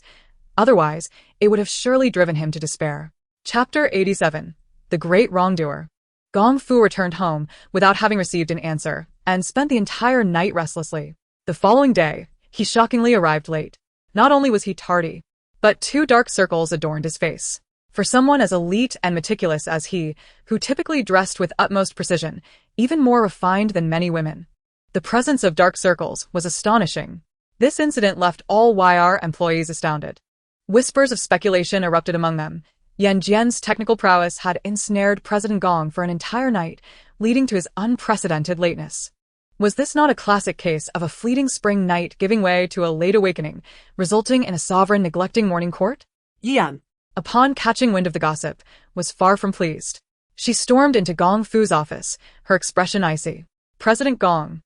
Otherwise, it would have surely driven him to despair. Chapter 87. The Great Wrongdoer. Gong Fu returned home without having received an answer, and spent the entire night restlessly. The following day, he shockingly arrived late. Not only was he tardy, but 2 dark circles adorned his face. For someone as elite and meticulous as he, who typically dressed with utmost precision, even more refined than many women, the presence of dark circles was astonishing. This incident left all YR employees astounded. Whispers of speculation erupted among them. Yan Jin's technical prowess had ensnared President Gong for an entire night, leading to his unprecedented lateness. Was this not a classic case of a fleeting spring night giving way to a late awakening, resulting in a sovereign neglecting morning court? Yan, Upon catching wind of the gossip, was far from pleased. She stormed into Gong Fu's office, her expression icy. President Gong,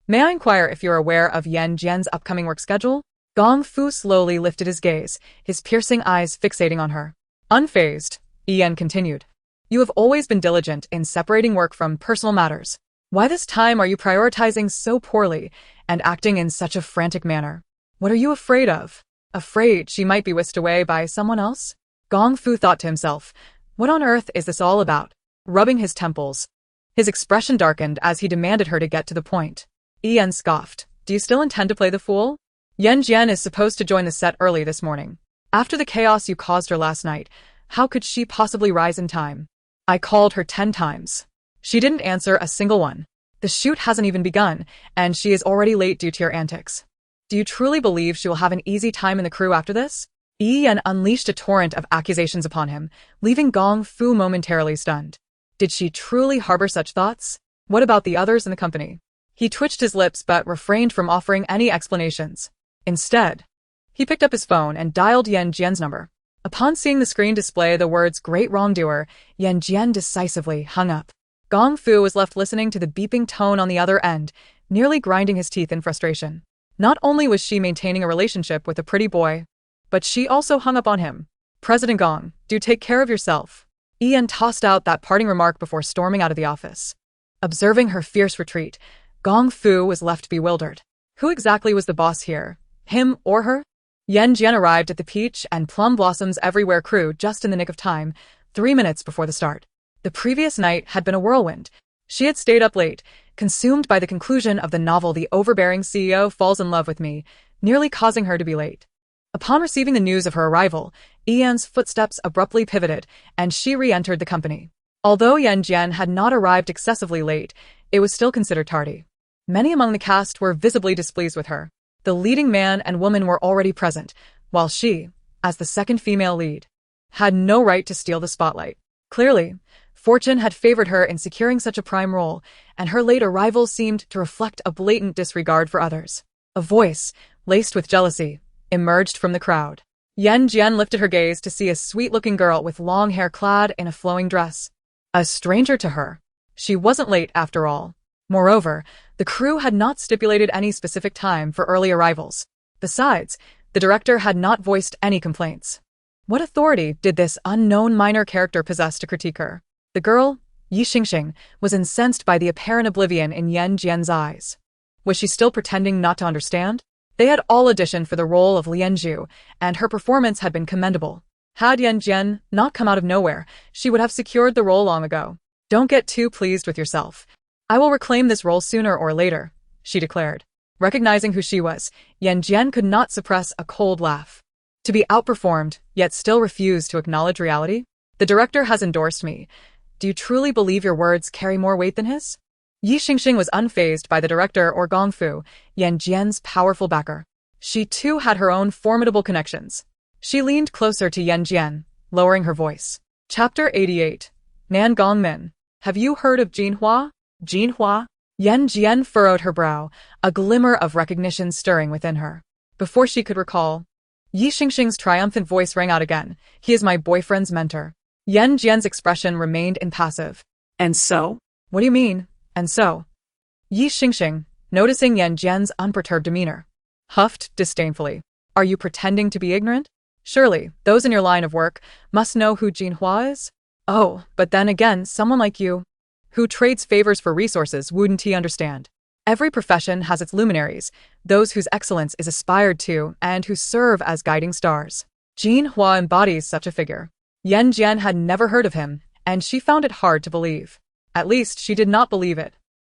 may I inquire if you're aware of Yan Jin's upcoming work schedule? Gong Fu slowly lifted his gaze, his piercing eyes fixating on her. Unfazed, Yan continued. You have always been diligent in separating work from personal matters. Why this time are you prioritizing so poorly and acting in such a frantic manner? What are you afraid of? Afraid she might be whisked away by someone else? Gong Fu thought to himself, what on earth is this all about? Rubbing his temples. His expression darkened as he demanded her to get to the point. Yan scoffed. Do you still intend to play the fool? Yan Jin is supposed to join the set early this morning. After the chaos you caused her last night, how could she possibly rise in time? I called her 10 times. She didn't answer a single one. The shoot hasn't even begun, and she is already late due to your antics. Do you truly believe she will have an easy time in the crew after this? Yan unleashed a torrent of accusations upon him, leaving Gong Fu momentarily stunned. Did she truly harbor such thoughts? What about the others in the company? He twitched his lips but refrained from offering any explanations. Instead, he picked up his phone and dialed Yan Jin's number. Upon seeing the screen display the words "Great Wrongdoer," Yan Jin decisively hung up. Gong Fu was left listening to the beeping tone on the other end, nearly grinding his teeth in frustration. Not only was she maintaining a relationship with a pretty boy, but she also hung up on him. President Gong, do take care of yourself. Yan tossed out that parting remark before storming out of the office. Observing her fierce retreat, Gong Fu was left bewildered. Who exactly was the boss here? Him or her? Yan Jin arrived at the Peach and Plum Blossoms Everywhere crew just in the nick of time, 3 minutes before the start. The previous night had been a whirlwind. She had stayed up late, consumed by the conclusion of the novel The Overbearing CEO Falls in Love with Me, nearly causing her to be late. Upon receiving the news of her arrival, Yan's footsteps abruptly pivoted, and she re-entered the company. Although Yan Jin had not arrived excessively late, it was still considered tardy. Many among the cast were visibly displeased with her. The leading man and woman were already present, while she, as the second female lead, had no right to steal the spotlight. Clearly, Fortune had favored her in securing such a prime role, and her late arrival seemed to reflect a blatant disregard for others. A voice, laced with jealousy, emerged from the crowd. Yan Jin lifted her gaze to see a sweet-looking girl with long hair clad in a flowing dress. A stranger to her. She wasn't late after all. Moreover, the crew had not stipulated any specific time for early arrivals. Besides, the director had not voiced any complaints. What authority did this unknown minor character possess to critique her? The girl, Yi Xingxing, was incensed by the apparent oblivion in Yan Jin's eyes. Was she still pretending not to understand? They had all auditioned for the role of Lianzhu, and her performance had been commendable. Had Yan Jin not come out of nowhere, she would have secured the role long ago. Don't get too pleased with yourself. I will reclaim this role sooner or later, she declared. Recognizing who she was, Yan Jin could not suppress a cold laugh. To be outperformed, yet still refuse to acknowledge reality? The director has endorsed me. Do you truly believe your words carry more weight than his? Yi Xingxing was unfazed by the director or Gongfu, Yan Jin's powerful backer. She too had her own formidable connections. She leaned closer to Yan Jin, lowering her voice. Chapter 88. Nan Gongmin. Have you heard of Jinhua? Jinhua? Yan Jin furrowed her brow, a glimmer of recognition stirring within her. Before she could recall, Yi Xingxing's triumphant voice rang out again. He is my boyfriend's mentor. Yan Jin's expression remained impassive. And so? What do you mean, and so? Yi Xingxing, noticing Yan Jin's unperturbed demeanor, huffed disdainfully. Are you pretending to be ignorant? Surely, those in your line of work must know who Jinhua is? Oh, but then again, someone like you, who trades favors for resources, wouldn't he understand? Every profession has its luminaries, those whose excellence is aspired to and who serve as guiding stars. Jinhua embodies such a figure. Yan Jin had never heard of him, and she found it hard to believe. At least, she did not believe it.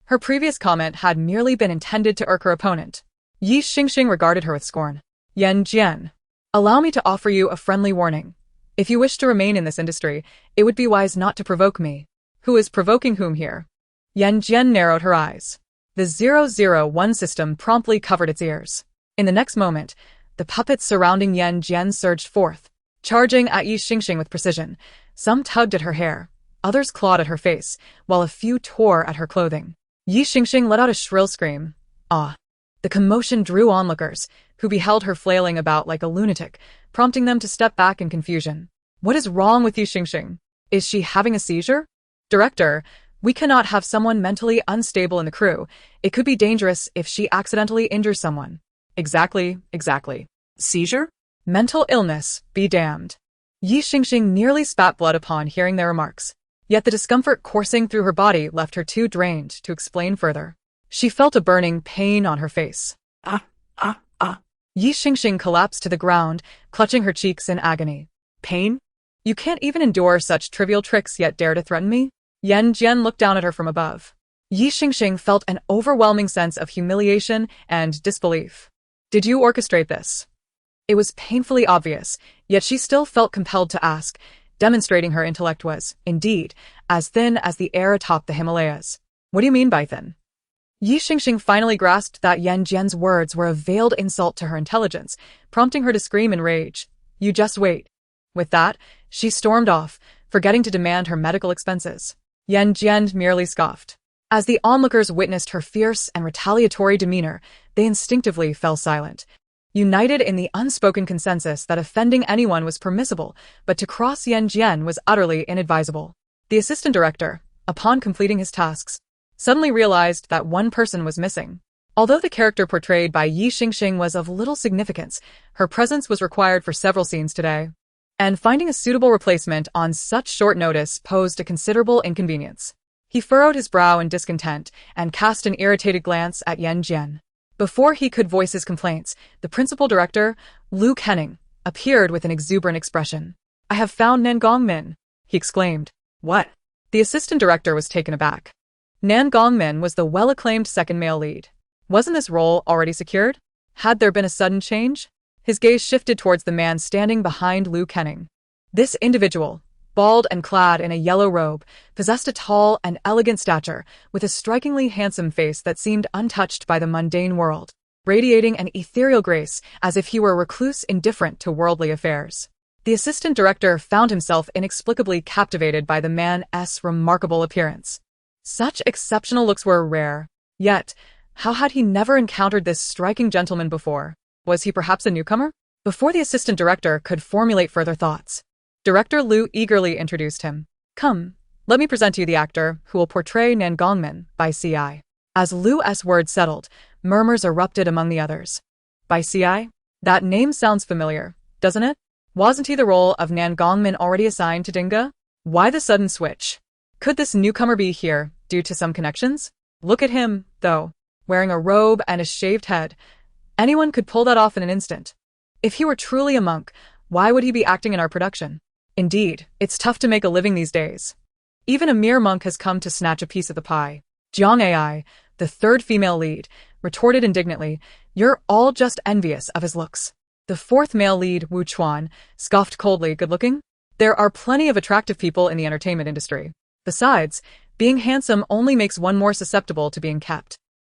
Her previous comment had merely been intended to irk her opponent. Yi Xingxing regarded her with scorn. Yan Jin, allow me to offer you a friendly warning. If you wish to remain in this industry, it would be wise not to provoke me. Who is provoking whom here? Yan Jin narrowed her eyes. The 001 system promptly covered its ears. In the next moment, the puppets surrounding Yan Jin surged forth, charging at Yi Xingxing with precision. Some tugged at her hair, others clawed at her face, while a few tore at her clothing. Yi Xingxing let out a shrill scream. Ah! The commotion drew onlookers, who beheld her flailing about like a lunatic, prompting them to step back in confusion. What is wrong with Yi Xingxing? Is she having a seizure? Director, we cannot have someone mentally unstable in the crew. It could be dangerous if she accidentally injures someone. Exactly. Seizure? Mental illness, be damned. Yi Xingxing nearly spat blood upon hearing their remarks. Yet the discomfort coursing through her body left her too drained to explain further. She felt a burning pain on her face. Yi Xingxing collapsed to the ground, clutching her cheeks in agony. Pain? You can't even endure such trivial tricks yet dare to threaten me? Yan Jin looked down at her from above. Yi Xingxing felt an overwhelming sense of humiliation and disbelief. Did you orchestrate this? It was painfully obvious, yet she still felt compelled to ask, demonstrating her intellect was, indeed, as thin as the air atop the Himalayas. What do you mean by thin? Yi Xingxing finally grasped that Yan Jin's words were a veiled insult to her intelligence, prompting her to scream in rage. You just wait. With that, she stormed off, forgetting to demand her medical expenses. Yan Jin merely scoffed. As the onlookers witnessed her fierce and retaliatory demeanor, they instinctively fell silent, united in the unspoken consensus that offending anyone was permissible, but to cross Yan Jin was utterly inadvisable. The assistant director, upon completing his tasks, suddenly realized that one person was missing. Although the character portrayed by Yi Xingxing was of little significance, her presence was required for several scenes today, and finding a suitable replacement on such short notice posed a considerable inconvenience. He furrowed his brow in discontent and cast an irritated glance at Yan Jin. Before he could voice his complaints, the principal director, Lu Kenning, appeared with an exuberant expression. I have found Nan Gongmin, he exclaimed. What? The assistant director was taken aback. Nan Gongmin was the well-acclaimed second male lead. Wasn't this role already secured? Had there been a sudden change? His gaze shifted towards the man standing behind Lu Kenning. This individual, bald and clad in a yellow robe, possessed a tall and elegant stature, with a strikingly handsome face that seemed untouched by the mundane world, radiating an ethereal grace as if he were a recluse indifferent to worldly affairs. The assistant director found himself inexplicably captivated by the man's remarkable appearance. Such exceptional looks were rare. Yet, how had he never encountered this striking gentleman before? Was he perhaps a newcomer? Before the assistant director could formulate further thoughts, Director Liu eagerly introduced him. Come, let me present to you the actor who will portray Nan Gongmin by CI. As Liu's words settled, murmurs erupted among the others. By CI? That name sounds familiar, doesn't it? Wasn't he the role of Nan Gongmin already assigned to Dinga? Why the sudden switch? Could this newcomer be here due to some connections? Look at him, though, wearing a robe and a shaved head. Anyone could pull that off in an instant. If he were truly a monk, why would he be acting in our production? Indeed, it's tough to make a living these days. Even a mere monk has come to snatch a piece of the pie. Jiang Ai, the third female lead, retorted indignantly, "You're all just envious of his looks." The fourth male lead, Wu Chuan, scoffed coldly, "Good-looking? There are plenty of attractive people in the entertainment industry. Besides, being handsome only makes one more susceptible to being kept."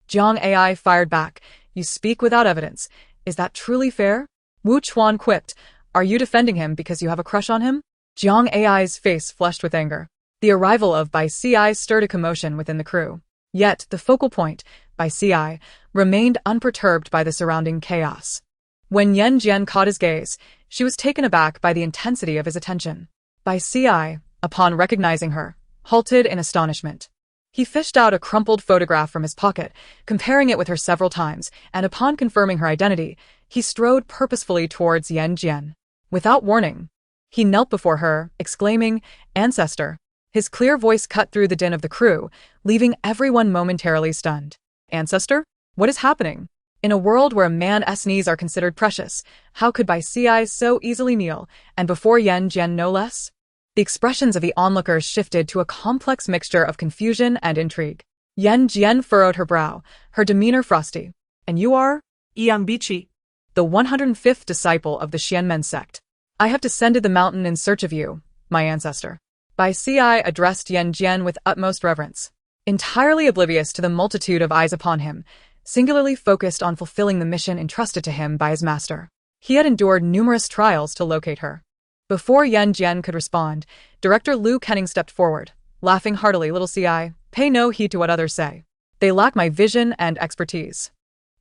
Jiang Ai fired back, "You speak without evidence. Is that truly fair?" Wu Chuan quipped, "Are you defending him because you have a crush on him?" Jiang Ai's face flushed with anger. The arrival of Bai Ci stirred a commotion within the crew. Yet, the focal point, Bai Ci, remained unperturbed by the surrounding chaos. When Yan Jin caught his gaze, she was taken aback by the intensity of his attention. Bai Ci, upon recognizing her, halted in astonishment. He fished out a crumpled photograph from his pocket, comparing it with her several times, and upon confirming her identity, he strode purposefully towards Yan Jin. Without warning, he knelt before her, exclaiming, "Ancestor." His clear voice cut through the din of the crew, leaving everyone momentarily stunned. Ancestor? What is happening? In a world where a man's knees are considered precious, how could Bai Ci so easily kneel, and before Yan Jin no less? The expressions of the onlookers shifted to a complex mixture of confusion and intrigue. Yan Jin furrowed her brow, her demeanor frosty. "And you are?" Yang Bichi. "The 105th disciple of the Xianmen sect. I have descended the mountain in search of you, my ancestor." Bai Ci addressed Yan Jin with utmost reverence. Entirely oblivious to the multitude of eyes upon him, singularly focused on fulfilling the mission entrusted to him by his master. He had endured numerous trials to locate her. Before Yan Jin could respond, Director Liu Kenning stepped forward, laughing heartily. "Little Ci, pay no heed to what others say. They lack my vision and expertise.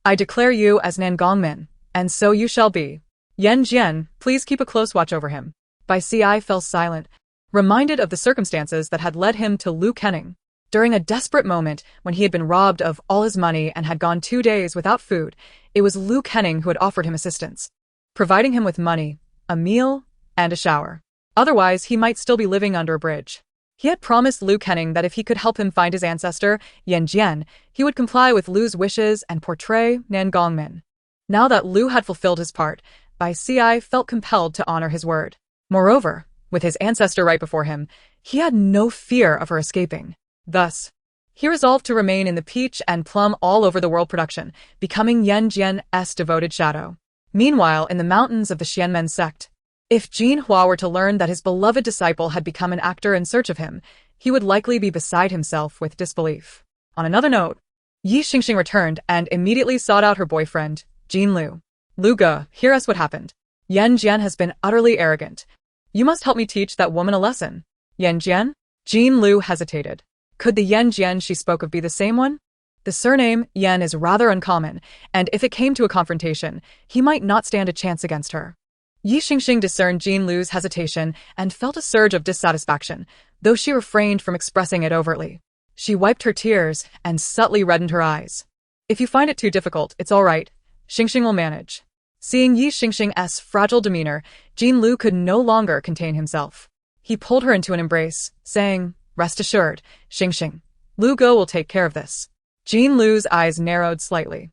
I declare you as Nan Gongmin, and so you shall be. Yan Jin, please keep a close watch over him." Bai Ci fell silent, reminded of the circumstances that had led him to Liu Kenning. During a desperate moment when he had been robbed of all his money and had gone 2 days without food, it was Liu Kenning who had offered him assistance, providing him with money, a meal, and a shower. Otherwise, he might still be living under a bridge. He had promised Liu Kenning that if he could help him find his ancestor, Yan Jin, he would comply with Liu's wishes and portray Nan Gongmin. Now that Liu had fulfilled his part, Bai Ci felt compelled to honor his word. Moreover, with his ancestor right before him, he had no fear of her escaping. Thus, he resolved to remain in the peach and plum all over the world production, becoming Yan Jin's devoted shadow. Meanwhile, in the mountains of the Xianmen sect, if Jin Hua were to learn that his beloved disciple had become an actor in search of him, he would likely be beside himself with disbelief. On another note, Yi Xingxing returned and immediately sought out her boyfriend, Jin Liu. "Liu Ge, hear us what happened. Yan Jin has been utterly arrogant. You must help me teach that woman a lesson." "Yan Jin?" Jin Liu hesitated. Could the Yan Jin she spoke of be the same one? The surname Yan is rather uncommon, and if it came to a confrontation, he might not stand a chance against her. Yi Xingxing discerned Jin Liu's hesitation and felt a surge of dissatisfaction, though she refrained from expressing it overtly. She wiped her tears and subtly reddened her eyes. "If you find it too difficult, it's all right. Xingxing will manage." Seeing Yi Xingxing's fragile demeanor, Jin Liu could no longer contain himself. He pulled her into an embrace, saying, "Rest assured, Xingxing, Liu Ge will take care of this." Jin Liu's eyes narrowed slightly.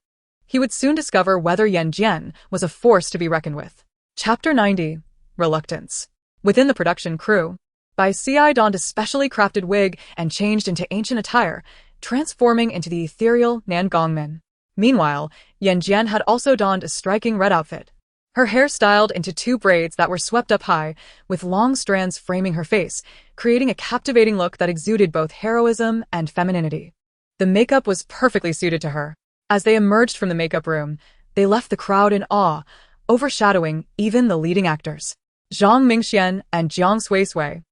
He would soon discover whether Yan Jin was a force to be reckoned with. Chapter 90. Reluctance. Within the production crew, Bai Ci donned a specially crafted wig and changed into ancient attire, transforming into the ethereal Nan Gongmin. Meanwhile, Yan Jin had also donned a striking red outfit. Her hair styled into 2 braids that were swept up high, with long strands framing her face, creating a captivating look that exuded both heroism and femininity. The makeup was perfectly suited to her. As they emerged from the makeup room, they left the crowd in awe, overshadowing even the leading actors. Zhang Mingxian and Jiang Suisui,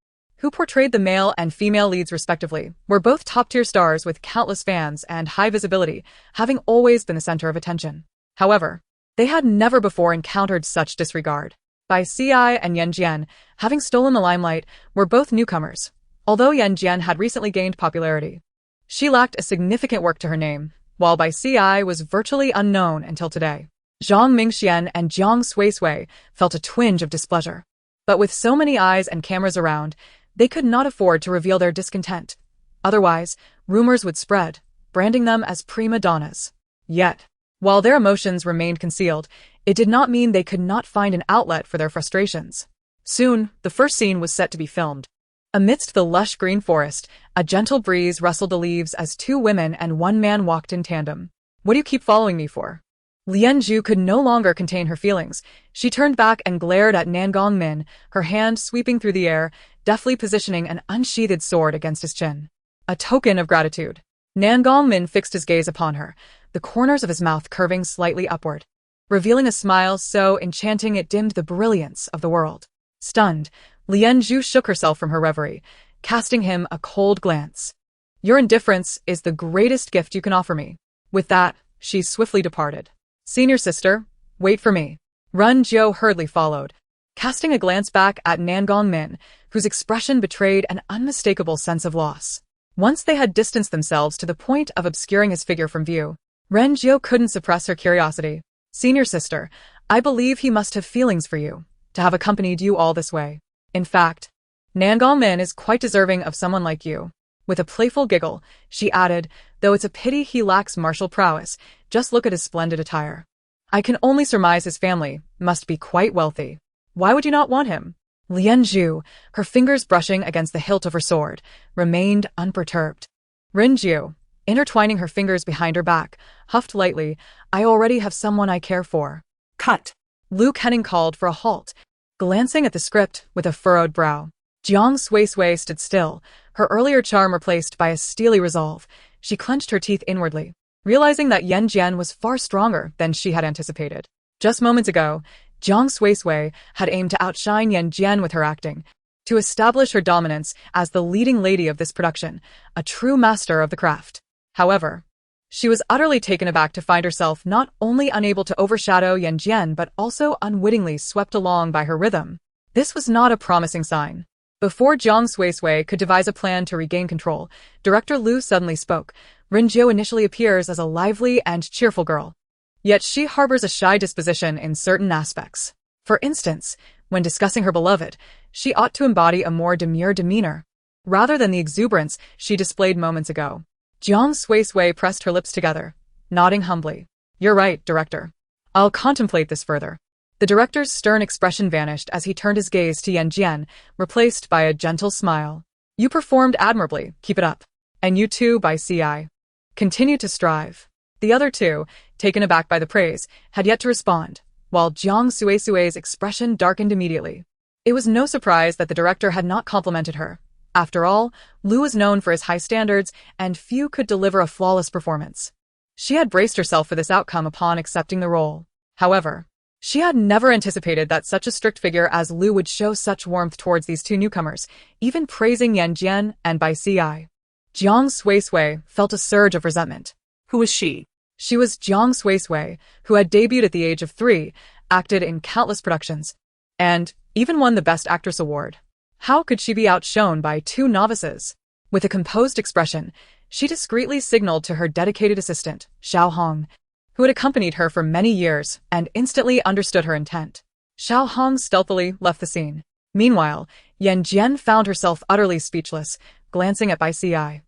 who portrayed the male and female leads respectively, were both top-tier stars with countless fans and high visibility, having always been the center of attention. However, they had never before encountered such disregard. Bai Ci and Yan Jin, having stolen the limelight, were both newcomers, although Yan Jin had recently gained popularity. She lacked a significant work to her name, while Bai Ci was virtually unknown until today. Zhang Mingxian and Jiang Suisui felt a twinge of displeasure. But with so many eyes and cameras around, they could not afford to reveal their discontent. Otherwise, rumors would spread, branding them as prima donnas. Yet, while their emotions remained concealed, it did not mean they could not find an outlet for their frustrations. Soon, the first scene was set to be filmed. Amidst the lush green forest, a gentle breeze rustled the leaves as two women and one man walked in tandem. "What do you keep following me for?" Lianzhu could no longer contain her feelings. She turned back and glared at Nangong Min, her hand sweeping through the air, deftly positioning an unsheathed sword against his chin. A token of gratitude. Nangong Min fixed his gaze upon her, the corners of his mouth curving slightly upward, revealing a smile so enchanting it dimmed the brilliance of the world. Stunned, Lianzhu shook herself from her reverie, casting him a cold glance. "Your indifference is the greatest gift you can offer me." With that, she swiftly departed. "Senior sister, wait for me." Run Jiu hurriedly followed, casting a glance back at Nangong Min, whose expression betrayed an unmistakable sense of loss. Once they had distanced themselves to the point of obscuring his figure from view, Ren Jiu couldn't suppress her curiosity. "Senior sister, I believe he must have feelings for you, to have accompanied you all this way. In fact, Nangong Min is quite deserving of someone like you." With a playful giggle, she added, "Though it's a pity he lacks martial prowess, just look at his splendid attire. I can only surmise his family must be quite wealthy. Why would you not want him?" Lianzhu, her fingers brushing against the hilt of her sword, remained unperturbed. Ren Jiu, intertwining her fingers behind her back, huffed lightly, "I already have someone I care for." Cut. Luke Henning called for a halt, glancing at the script with a furrowed brow. Jiang Suisui stood still, her earlier charm replaced by a steely resolve. She clenched her teeth inwardly, realizing that Yan Jin was far stronger than she had anticipated. Just moments ago, Jiang Suisui had aimed to outshine Yan Jin with her acting, to establish her dominance as the leading lady of this production, a true master of the craft. However, she was utterly taken aback to find herself not only unable to overshadow Yan Jin but also unwittingly swept along by her rhythm. This was not a promising sign. Before Jiang Suisui could devise a plan to regain control, Director Liu suddenly spoke. "Ren Jiu initially appears as a lively and cheerful girl. Yet she harbors a shy disposition in certain aspects. For instance, when discussing her beloved, she ought to embody a more demure demeanor, rather than the exuberance she displayed moments ago." Jiang Suisui pressed her lips together, nodding humbly. "You're right, Director. I'll contemplate this further." The director's stern expression vanished as he turned his gaze to Yan Jin, replaced by a gentle smile. "You performed admirably, keep it up. And you too, Bai Ci. Continue to strive." The other two, taken aback by the praise, had yet to respond, while Jiang Suisui's expression darkened immediately. It was no surprise that the director had not complimented her. After all, Liu was known for his high standards, and few could deliver a flawless performance. She had braced herself for this outcome upon accepting the role. However, she had never anticipated that such a strict figure as Liu would show such warmth towards these two newcomers, even praising Yan Jin and Bai Ci. Jiang Suisui felt a surge of resentment. Who was she? She was Jiang Suisui, who had debuted at the age of 3, acted in countless productions, and even won the Best Actress award. How could she be outshone by two novices? With a composed expression, she discreetly signaled to her dedicated assistant, Xiao Hong, who had accompanied her for many years and instantly understood her intent. Xiao Hong stealthily left the scene. Meanwhile, Yan Jin found herself utterly speechless, glancing at Bai Ci,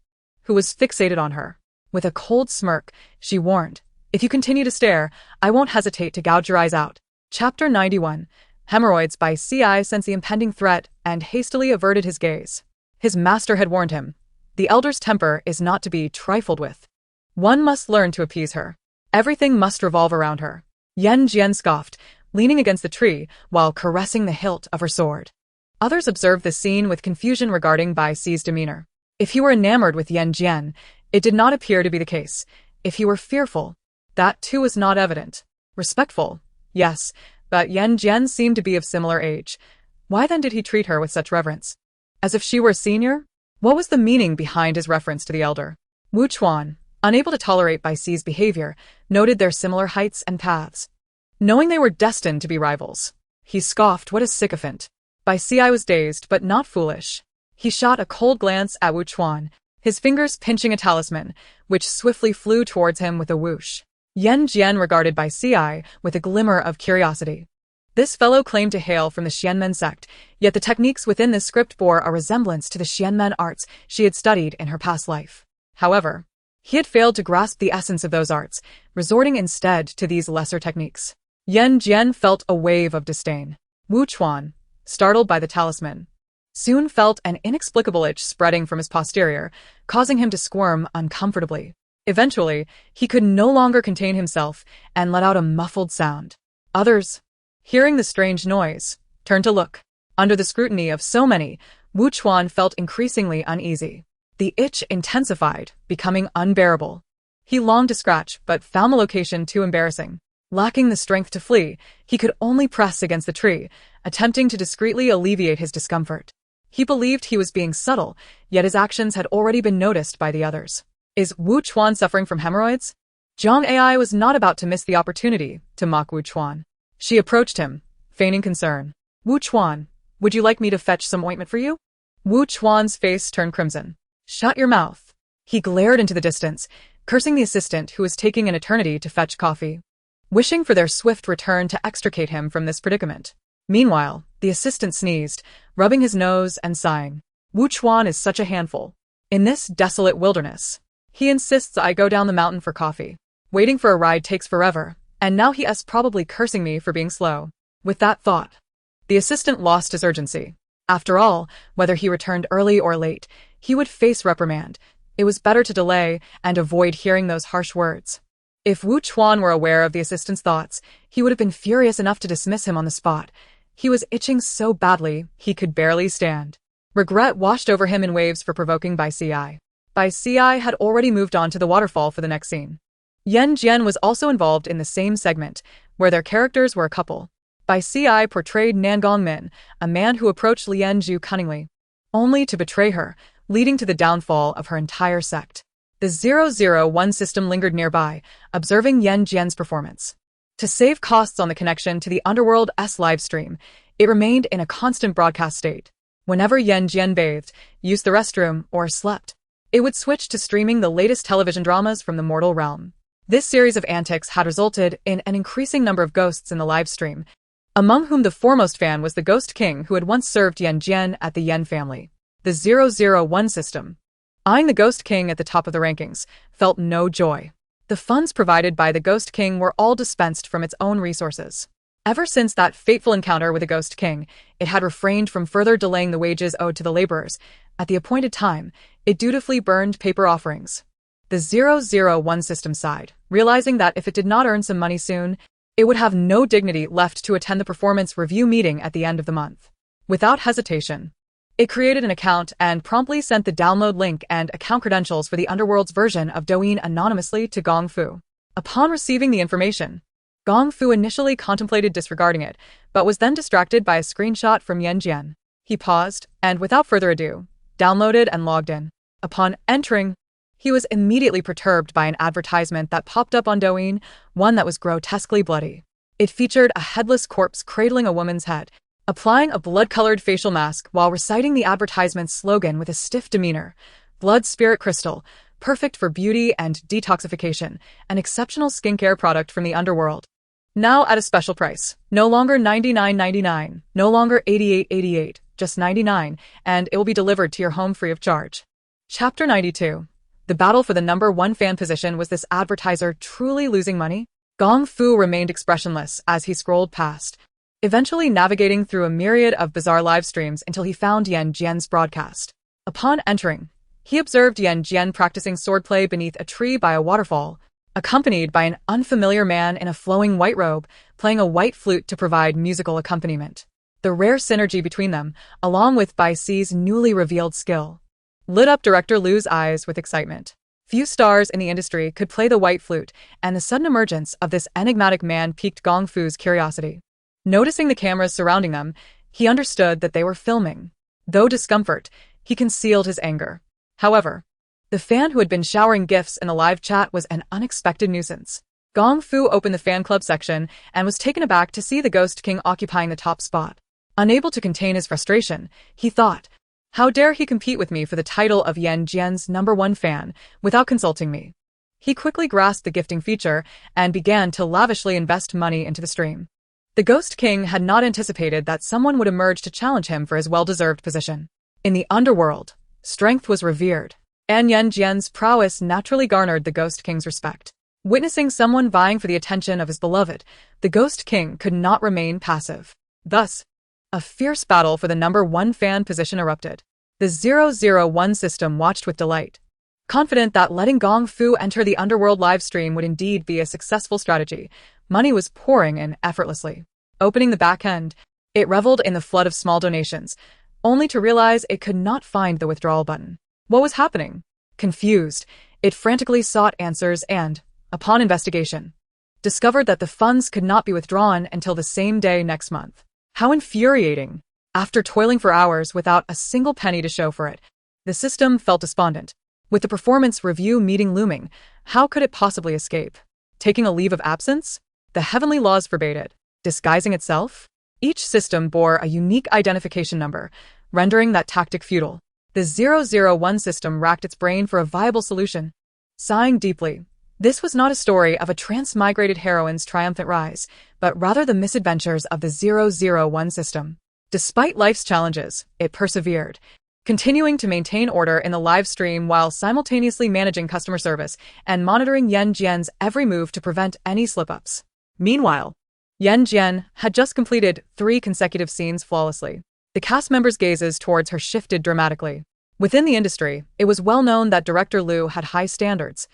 who was fixated on her. With a cold smirk, she warned, "If you continue to stare, I won't hesitate to gouge your eyes out." Chapter 91. Hemorrhoids. Bai Ci sensed the impending threat and hastily averted his gaze. His master had warned him. The elder's temper is not to be trifled with. One must learn to appease her. Everything must revolve around her. Yan Jin scoffed, leaning against the tree while caressing the hilt of her sword. Others observed this scene with confusion regarding Bai Ci's demeanor. If he were enamored with Yan Jin, it did not appear to be the case. If he were fearful, that too was not evident. Respectful, yes, but Yan Jin seemed to be of similar age. Why then did he treat her with such reverence? As if she were a senior? What was the meaning behind his reference to the elder? Wu Chuan, unable to tolerate Bai Si's behavior, noted their similar heights and paths. Knowing they were destined to be rivals, he scoffed, what a sycophant. Bai Si was dazed, but not foolish. He shot a cold glance at Wu Chuan, his fingers pinching a talisman, which swiftly flew towards him with a whoosh. Yan Jin regarded Bai Si with a glimmer of curiosity. This fellow claimed to hail from the Xianmen sect, yet the techniques within this script bore a resemblance to the Xianmen arts she had studied in her past life. However, he had failed to grasp the essence of those arts, resorting instead to these lesser techniques. Yan Jin felt a wave of disdain. Wu Chuan, startled by the talisman, soon felt an inexplicable itch spreading from his posterior, causing him to squirm uncomfortably. Eventually, he could no longer contain himself and let out a muffled sound. Others, hearing the strange noise, turned to look. Under the scrutiny of so many, Wu Chuan felt increasingly uneasy. The itch intensified, becoming unbearable. He longed to scratch, but found the location too embarrassing. Lacking the strength to flee, he could only press against the tree, attempting to discreetly alleviate his discomfort. He believed he was being subtle, yet his actions had already been noticed by the others. Is Wu Chuan suffering from hemorrhoids? Zhang Ai was not about to miss the opportunity to mock Wu Chuan. She approached him, feigning concern. Wu Chuan, would you like me to fetch some ointment for you? Wu Chuan's face turned crimson. Shut your mouth. He glared into the distance, cursing the assistant who was taking an eternity to fetch coffee, wishing for their swift return to extricate him from this predicament. Meanwhile, the assistant sneezed, rubbing his nose and sighing. Wu Chuan is such a handful. In this desolate wilderness, he insists I go down the mountain for coffee. Waiting for a ride takes forever, and now he is probably cursing me for being slow. With that thought, the assistant lost his urgency. After all, whether he returned early or late, he would face reprimand. It was better to delay and avoid hearing those harsh words. If Wu Chuan were aware of the assistant's thoughts, he would have been furious enough to dismiss him on the spot. He was itching so badly, he could barely stand. Regret washed over him in waves for provoking Bai Si. Bai Si had already moved on to the waterfall for the next scene. Yan Jin was also involved in the same segment, where their characters were a couple. Bai Si portrayed Nangong Min, a man who approached Lian Zhu cunningly, only to betray her, leading to the downfall of her entire sect. The 001 system lingered nearby, observing Yan Jin's performance. To save costs on the connection to the Underworld's live stream, it remained in a constant broadcast state. Whenever Yan Jin bathed, used the restroom, or slept, it would switch to streaming the latest television dramas from the mortal realm. This series of antics had resulted in an increasing number of ghosts in the live stream, among whom the foremost fan was the Ghost King who had once served Yan Jin at the Yan family. The 001 system, eyeing the Ghost King at the top of the rankings, felt no joy. The funds provided by the Ghost King were all dispensed from its own resources. Ever since that fateful encounter with the Ghost King, it had refrained from further delaying the wages owed to the laborers. At the appointed time, it dutifully burned paper offerings. The 001 system sighed, realizing that if it did not earn some money soon, it would have no dignity left to attend the performance review meeting at the end of the month. Without hesitation, it created an account and promptly sent the download link and account credentials for the Underworld's version of Douyin anonymously to Gong Fu. Upon receiving the information, Gong Fu initially contemplated disregarding it, but was then distracted by a screenshot from Yan Jin. He paused, and without further ado, downloaded and logged in. Upon entering, he was immediately perturbed by an advertisement that popped up on Douyin, one that was grotesquely bloody. It featured a headless corpse cradling a woman's head, applying a blood-colored facial mask while reciting the advertisement's slogan with a stiff demeanor. Blood Spirit Crystal, perfect for beauty and detoxification, an exceptional skincare product from the underworld. Now at a special price. No longer $99.99, no longer $88.88, just $99, and it will be delivered to your home free of charge. Chapter 92. The battle for the #1 fan position. Was this advertiser truly losing money? Gong Fu remained expressionless as he scrolled past, eventually navigating through a myriad of bizarre live streams until he found Yan Jin's broadcast. Upon entering, he observed Yan Jin practicing swordplay beneath a tree by a waterfall, accompanied by an unfamiliar man in a flowing white robe, playing a white flute to provide musical accompaniment. The rare synergy between them, along with Bai Si's newly revealed skill, lit up Director Lu's eyes with excitement. Few stars in the industry could play the white flute, and the sudden emergence of this enigmatic man piqued Gong Fu's curiosity. Noticing the cameras surrounding them, He understood that they were filming. Though discomfort, he concealed his anger. However, the fan who had been showering gifts in the live chat was an unexpected nuisance. Gong Fu opened the fan club section and was taken aback to see the Ghost King occupying the top spot. Unable to contain his frustration, he thought, how dare he compete with me for the title of Yan Jin's #1 fan without consulting me? He quickly grasped the gifting feature and began to lavishly invest money into the stream. The Ghost King had not anticipated that someone would emerge to challenge him for his well-deserved position. In the underworld, strength was revered, and Yan Jin's prowess naturally garnered the Ghost King's respect. Witnessing someone vying for the attention of his beloved, the Ghost King could not remain passive. Thus, a fierce battle for the #1 fan position erupted. The 001 system watched with delight, confident that letting Gong Fu enter the underworld livestream would indeed be a successful strategy. Money was pouring in effortlessly. Opening the back end, it reveled in the flood of small donations, only to realize it could not find the withdrawal button. What was happening? Confused, it frantically sought answers and, upon investigation, discovered that the funds could not be withdrawn until the same day next month. How infuriating! After toiling for hours without a single penny to show for it, the system felt despondent. With the performance review meeting looming, how could it possibly escape? Taking a leave of absence? The heavenly laws forbade it. Disguising itself? Each system bore a unique identification number, rendering that tactic futile. The 001 system racked its brain for a viable solution. Sighing deeply, this was not a story of a transmigrated heroine's triumphant rise, but rather the misadventures of the 001 system. Despite life's challenges, it persevered, continuing to maintain order in the live stream while simultaneously managing customer service and monitoring Yan Jin's every move to prevent any slip-ups. Meanwhile, Yan Jin had just completed 3 consecutive scenes flawlessly. The cast members' gazes towards her shifted dramatically. Within the industry, it was well known that director Liu had high standards,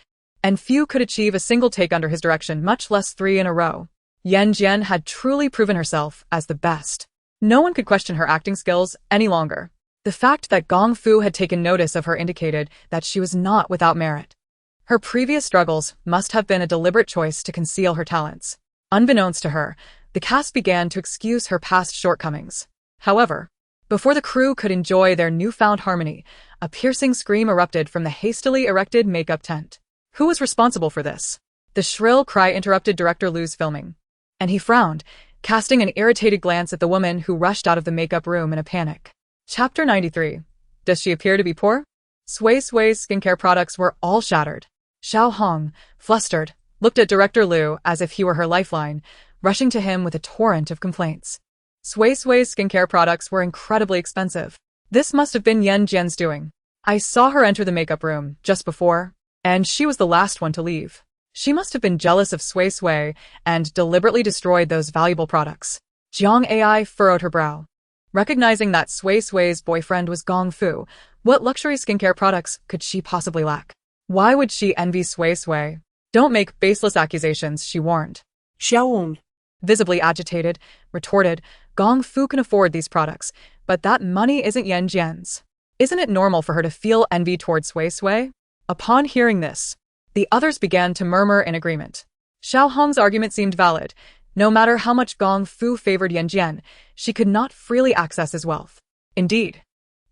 and few could achieve a single take under his direction, much less 3 in a row. Yan Jin had truly proven herself as the best. No one could question her acting skills any longer. The fact that Gong Fu had taken notice of her indicated that she was not without merit. Her previous struggles must have been a deliberate choice to conceal her talents. Unbeknownst to her, the cast began to excuse her past shortcomings. However, before the crew could enjoy their newfound harmony, a piercing scream erupted from the hastily erected makeup tent. Who was responsible for this? The shrill cry interrupted director Liu's filming, and he frowned, casting an irritated glance at the woman who rushed out of the makeup room in a panic. Chapter 93. Does she appear to be poor? Sway's skincare products were all shattered. Xiao Hong, flustered, looked at director Liu as if he were her lifeline, rushing to him with a torrent of complaints. Sway's skincare products were incredibly expensive. This must have been Yan Jin's doing. I saw her enter the makeup room just before, and she was the last one to leave. She must have been jealous of Sway and deliberately destroyed those valuable products. Jiang Ai furrowed her brow. Recognizing that Sway's boyfriend was Gong Fu, what luxury skincare products could she possibly lack? Why would she envy Sway? Don't make baseless accusations, she warned. Xiaoong, Visibly agitated, retorted, Gong Fu can afford these products, but that money isn't Yan Jin's. Isn't it normal for her to feel envy towards Sway? Upon hearing this, the others began to murmur in agreement. Xiao Hong's argument seemed valid. No matter how much Gong Fu favored Yan Jin, she could not freely access his wealth. Indeed,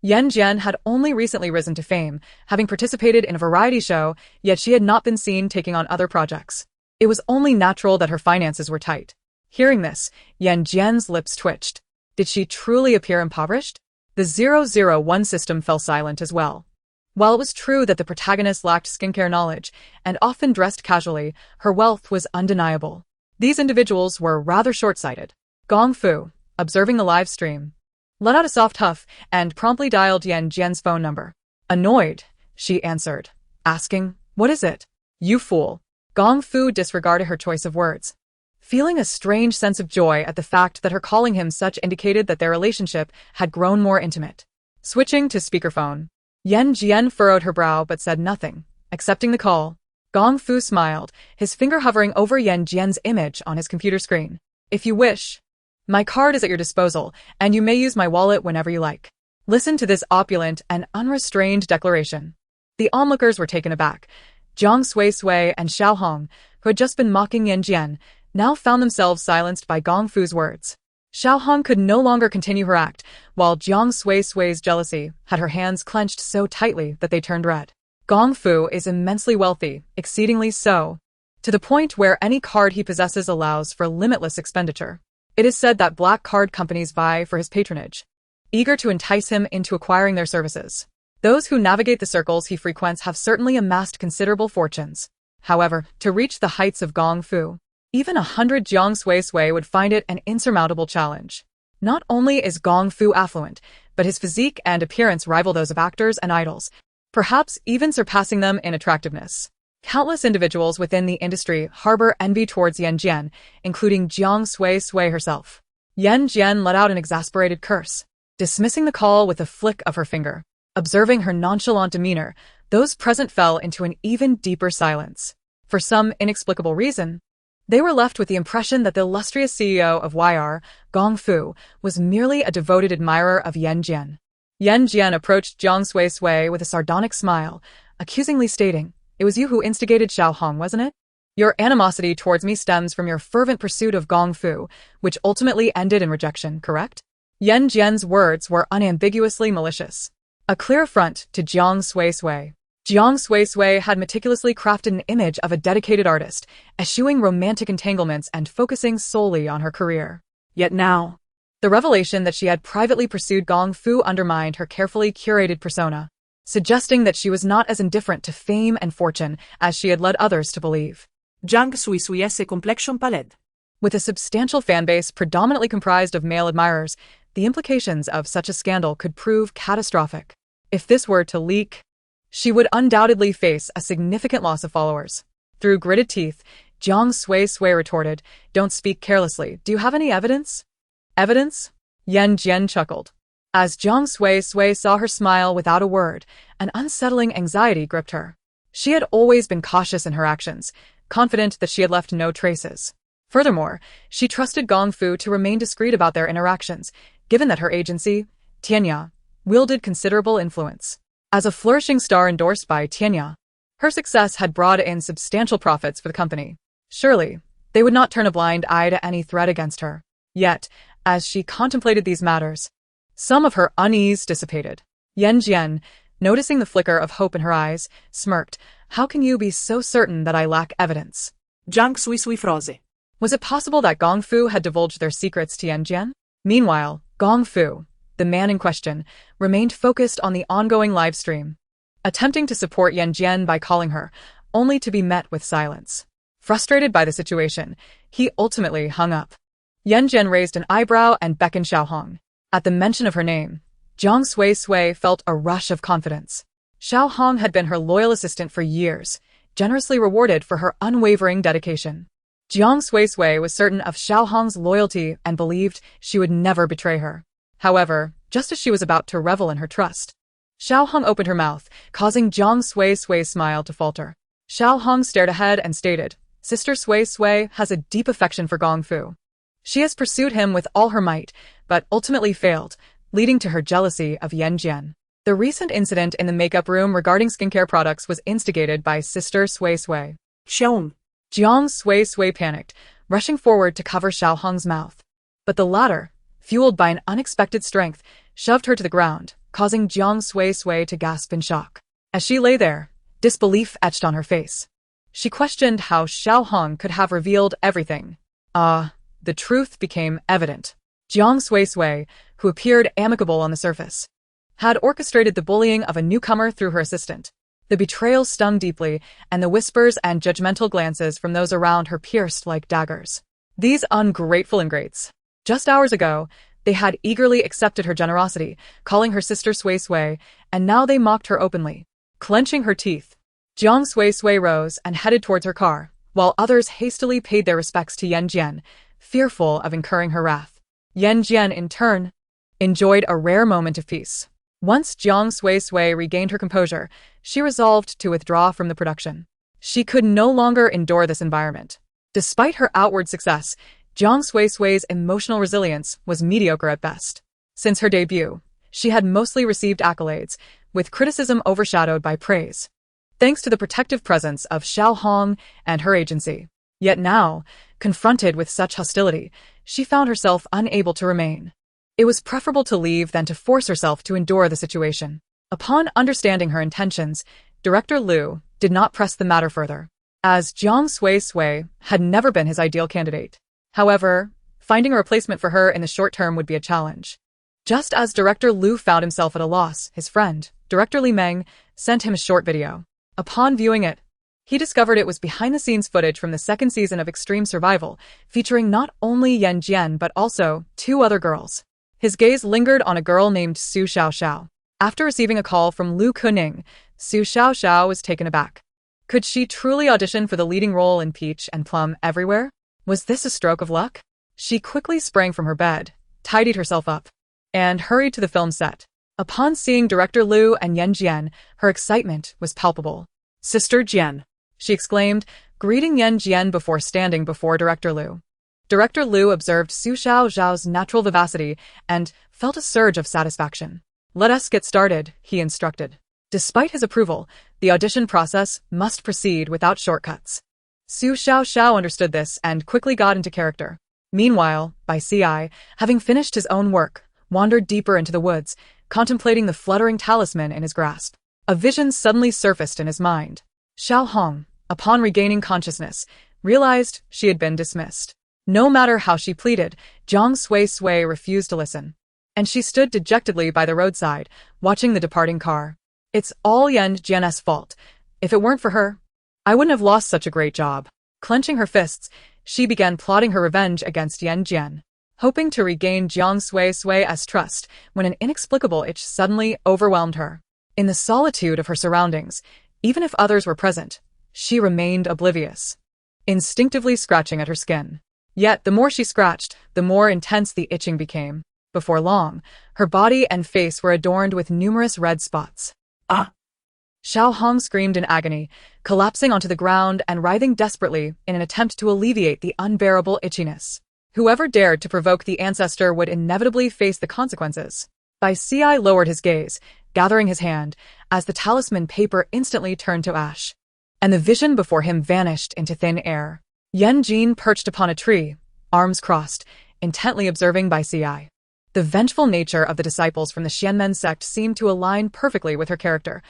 Yan Jin had only recently risen to fame, having participated in a variety show, yet she had not been seen taking on other projects. It was only natural that her finances were tight. Hearing this, Yan Jin's lips twitched. Did she truly appear impoverished? The 001 system fell silent as well. While it was true that the protagonist lacked skincare knowledge and often dressed casually, her wealth was undeniable. These individuals were rather short-sighted. Gong Fu, observing the live stream, let out a soft huff and promptly dialed Yan Jin's phone number. Annoyed, she answered, asking, "What is it?" "You fool." Gong Fu disregarded her choice of words, feeling a strange sense of joy at the fact that her calling him such indicated that their relationship had grown more intimate. Switching to speakerphone, Yan Jin furrowed her brow but said nothing, accepting the call. Gong Fu smiled, his finger hovering over Yan Jin's image on his computer screen. "If you wish, my card is at your disposal, and you may use my wallet whenever you like." Listen to this opulent and unrestrained declaration. The onlookers were taken aback. Jiang Sway and Xiao Hong, who had just been mocking Yan Jin, now found themselves silenced by Gong Fu's words. Xiao Hong could no longer continue her act, while Jiang Sui Sui's jealousy had her hands clenched so tightly that they turned red. Gong Fu is immensely wealthy, exceedingly so, to the point where any card he possesses allows for limitless expenditure. It is said that black card companies vie for his patronage, eager to entice him into acquiring their services. Those who navigate the circles he frequents have certainly amassed considerable fortunes. However, to reach the heights of Gong Fu, even 100 Jiang Sui would find it an insurmountable challenge. Not only is Gong Fu affluent, but his physique and appearance rival those of actors and idols, perhaps even surpassing them in attractiveness. Countless individuals within the industry harbor envy towards Yan Jin, including Jiang Sui herself. Yan Jin let out an exasperated curse, dismissing the call with a flick of her finger. Observing her nonchalant demeanor, those present fell into an even deeper silence. For some inexplicable reason, they were left with the impression that the illustrious CEO of YR, Gong Fu, was merely a devoted admirer of Yan Jin. Yan Jin approached Jiang Sui with a sardonic smile, accusingly stating, "It was you who instigated Xiao Hong, wasn't it? Your animosity towards me stems from your fervent pursuit of Gong Fu, which ultimately ended in rejection, correct?" Yan Jin's words were unambiguously malicious. A clear affront to Jiang Sui. Jiang Sui had meticulously crafted an image of a dedicated artist, eschewing romantic entanglements and focusing solely on her career. Yet now, the revelation that she had privately pursued Gong Fu undermined her carefully curated persona, suggesting that she was not as indifferent to fame and fortune as she had led others to believe. Jiang Sui esse complexion pallid. With a substantial fanbase predominantly comprised of male admirers, the implications of such a scandal could prove catastrophic. If this were to leak, she would undoubtedly face a significant loss of followers. Through gritted teeth, Jiang Sui retorted, "Don't speak carelessly. Do you have any evidence?" "Evidence?" Yan Jin chuckled. As Jiang Sui saw her smile without a word, an unsettling anxiety gripped her. She had always been cautious in her actions, confident that she had left no traces. Furthermore, she trusted Gong Fu to remain discreet about their interactions, given that her agency, Tianya, wielded considerable influence. As a flourishing star endorsed by Tianya, her success had brought in substantial profits for the company. Surely, they would not turn a blind eye to any threat against her. Yet, as she contemplated these matters, some of her unease dissipated. Yan Jin, noticing the flicker of hope in her eyes, smirked. "How can you be so certain that I lack evidence?" Jiang Sui froze. Was it possible that Gong Fu had divulged their secrets to Yan Jin? Meanwhile, Gong Fu, the man in question, remained focused on the ongoing live stream, attempting to support Yan Jin by calling her, only to be met with silence. Frustrated by the situation, he ultimately hung up. Yan Jin raised an eyebrow and beckoned Xiao Hong. At the mention of her name, Jiang Sui felt a rush of confidence. Xiao Hong had been her loyal assistant for years, generously rewarded for her unwavering dedication. Jiang Sui was certain of Xiao Hong's loyalty and believed she would never betray her. However, just as she was about to revel in her trust, Xiao Hong opened her mouth, causing Jiang Sui's smile to falter. Xiao Hong stared ahead and stated, "Sister Sui has a deep affection for Gong Fu. She has pursued him with all her might, but ultimately failed, leading to her jealousy of Yan Jin." The recent incident in the makeup room regarding skincare products was instigated by Sister Sui. Xiaong. Jiang Sui panicked, rushing forward to cover Xiao Hong's mouth. But the latter, fueled by an unexpected strength, shoved her to the ground, causing Jiang Sui to gasp in shock. As she lay there, disbelief etched on her face. She questioned how Xiao Hong could have revealed everything. The truth became evident. Jiang Sui, who appeared amicable on the surface, had orchestrated the bullying of a newcomer through her assistant. The betrayal stung deeply, and the whispers and judgmental glances from those around her pierced like daggers. These ungrateful ingrates. Just hours ago, they had eagerly accepted her generosity, calling her sister Sui, and now they mocked her openly. Clenching her teeth, Jiang Sui rose and headed towards her car, while others hastily paid their respects to Yan Jin, fearful of incurring her wrath. Yan Jin, in turn, enjoyed a rare moment of peace. Once Jiang Sui regained her composure, she resolved to withdraw from the production. She could no longer endure this environment. Despite her outward success, Jiang Sui's emotional resilience was mediocre at best. Since her debut, she had mostly received accolades, with criticism overshadowed by praise, thanks to the protective presence of Xiao Hong and her agency. Yet now, confronted with such hostility, she found herself unable to remain. It was preferable to leave than to force herself to endure the situation. Upon understanding her intentions, Director Liu did not press the matter further, as Jiang Sui had never been his ideal candidate. However, finding a replacement for her in the short term would be a challenge. Just as Director Liu found himself at a loss, his friend, Director Li Meng, sent him a short video. Upon viewing it, he discovered it was behind-the-scenes footage from the second season of Extreme Survival, featuring not only Yan Jin but also 2 other girls. His gaze lingered on a girl named Su Xiaoxiao. After receiving a call from Lu Kuning, Su Xiaoxiao was taken aback. Could she truly audition for the leading role in Peach and Plum Everywhere? Was this a stroke of luck? She quickly sprang from her bed, tidied herself up, and hurried to the film set. Upon seeing Director Liu and Yan Jin, her excitement was palpable. Sister Jian, she exclaimed, greeting Yan Jin before standing before Director Liu. Director Liu observed Su Xiaoxiao's natural vivacity and felt a surge of satisfaction. Let us get started, he instructed. Despite his approval, the audition process must proceed without shortcuts. Su Xiaoxiao understood this and quickly got into character. Meanwhile, Bai Ci, having finished his own work, wandered deeper into the woods, contemplating the fluttering talisman in his grasp. A vision suddenly surfaced in his mind. Xiao Hong, upon regaining consciousness, realized she had been dismissed. No matter how she pleaded, Jiang Sui refused to listen, and she stood dejectedly by the roadside, watching the departing car. It's all Yan Jin's fault. If it weren't for her, I wouldn't have lost such a great job. Clenching her fists, she began plotting her revenge against Yan Jin, hoping to regain Jiang Sui's trust when an inexplicable itch suddenly overwhelmed her. In the solitude of her surroundings, even if others were present, she remained oblivious, instinctively scratching at her skin. Yet the more she scratched, the more intense the itching became. Before long, her body and face were adorned with numerous red spots. Ah! Xiao Hong screamed in agony, collapsing onto the ground and writhing desperately in an attempt to alleviate the unbearable itchiness. Whoever dared to provoke the ancestor would inevitably face the consequences. Bai Ci lowered his gaze, gathering his hand, as the talisman paper instantly turned to ash, and the vision before him vanished into thin air. Yan Jin perched upon a tree, arms crossed, intently observing Bai Ci. The vengeful nature of the disciples from the Xianmen sect seemed to align perfectly with her character.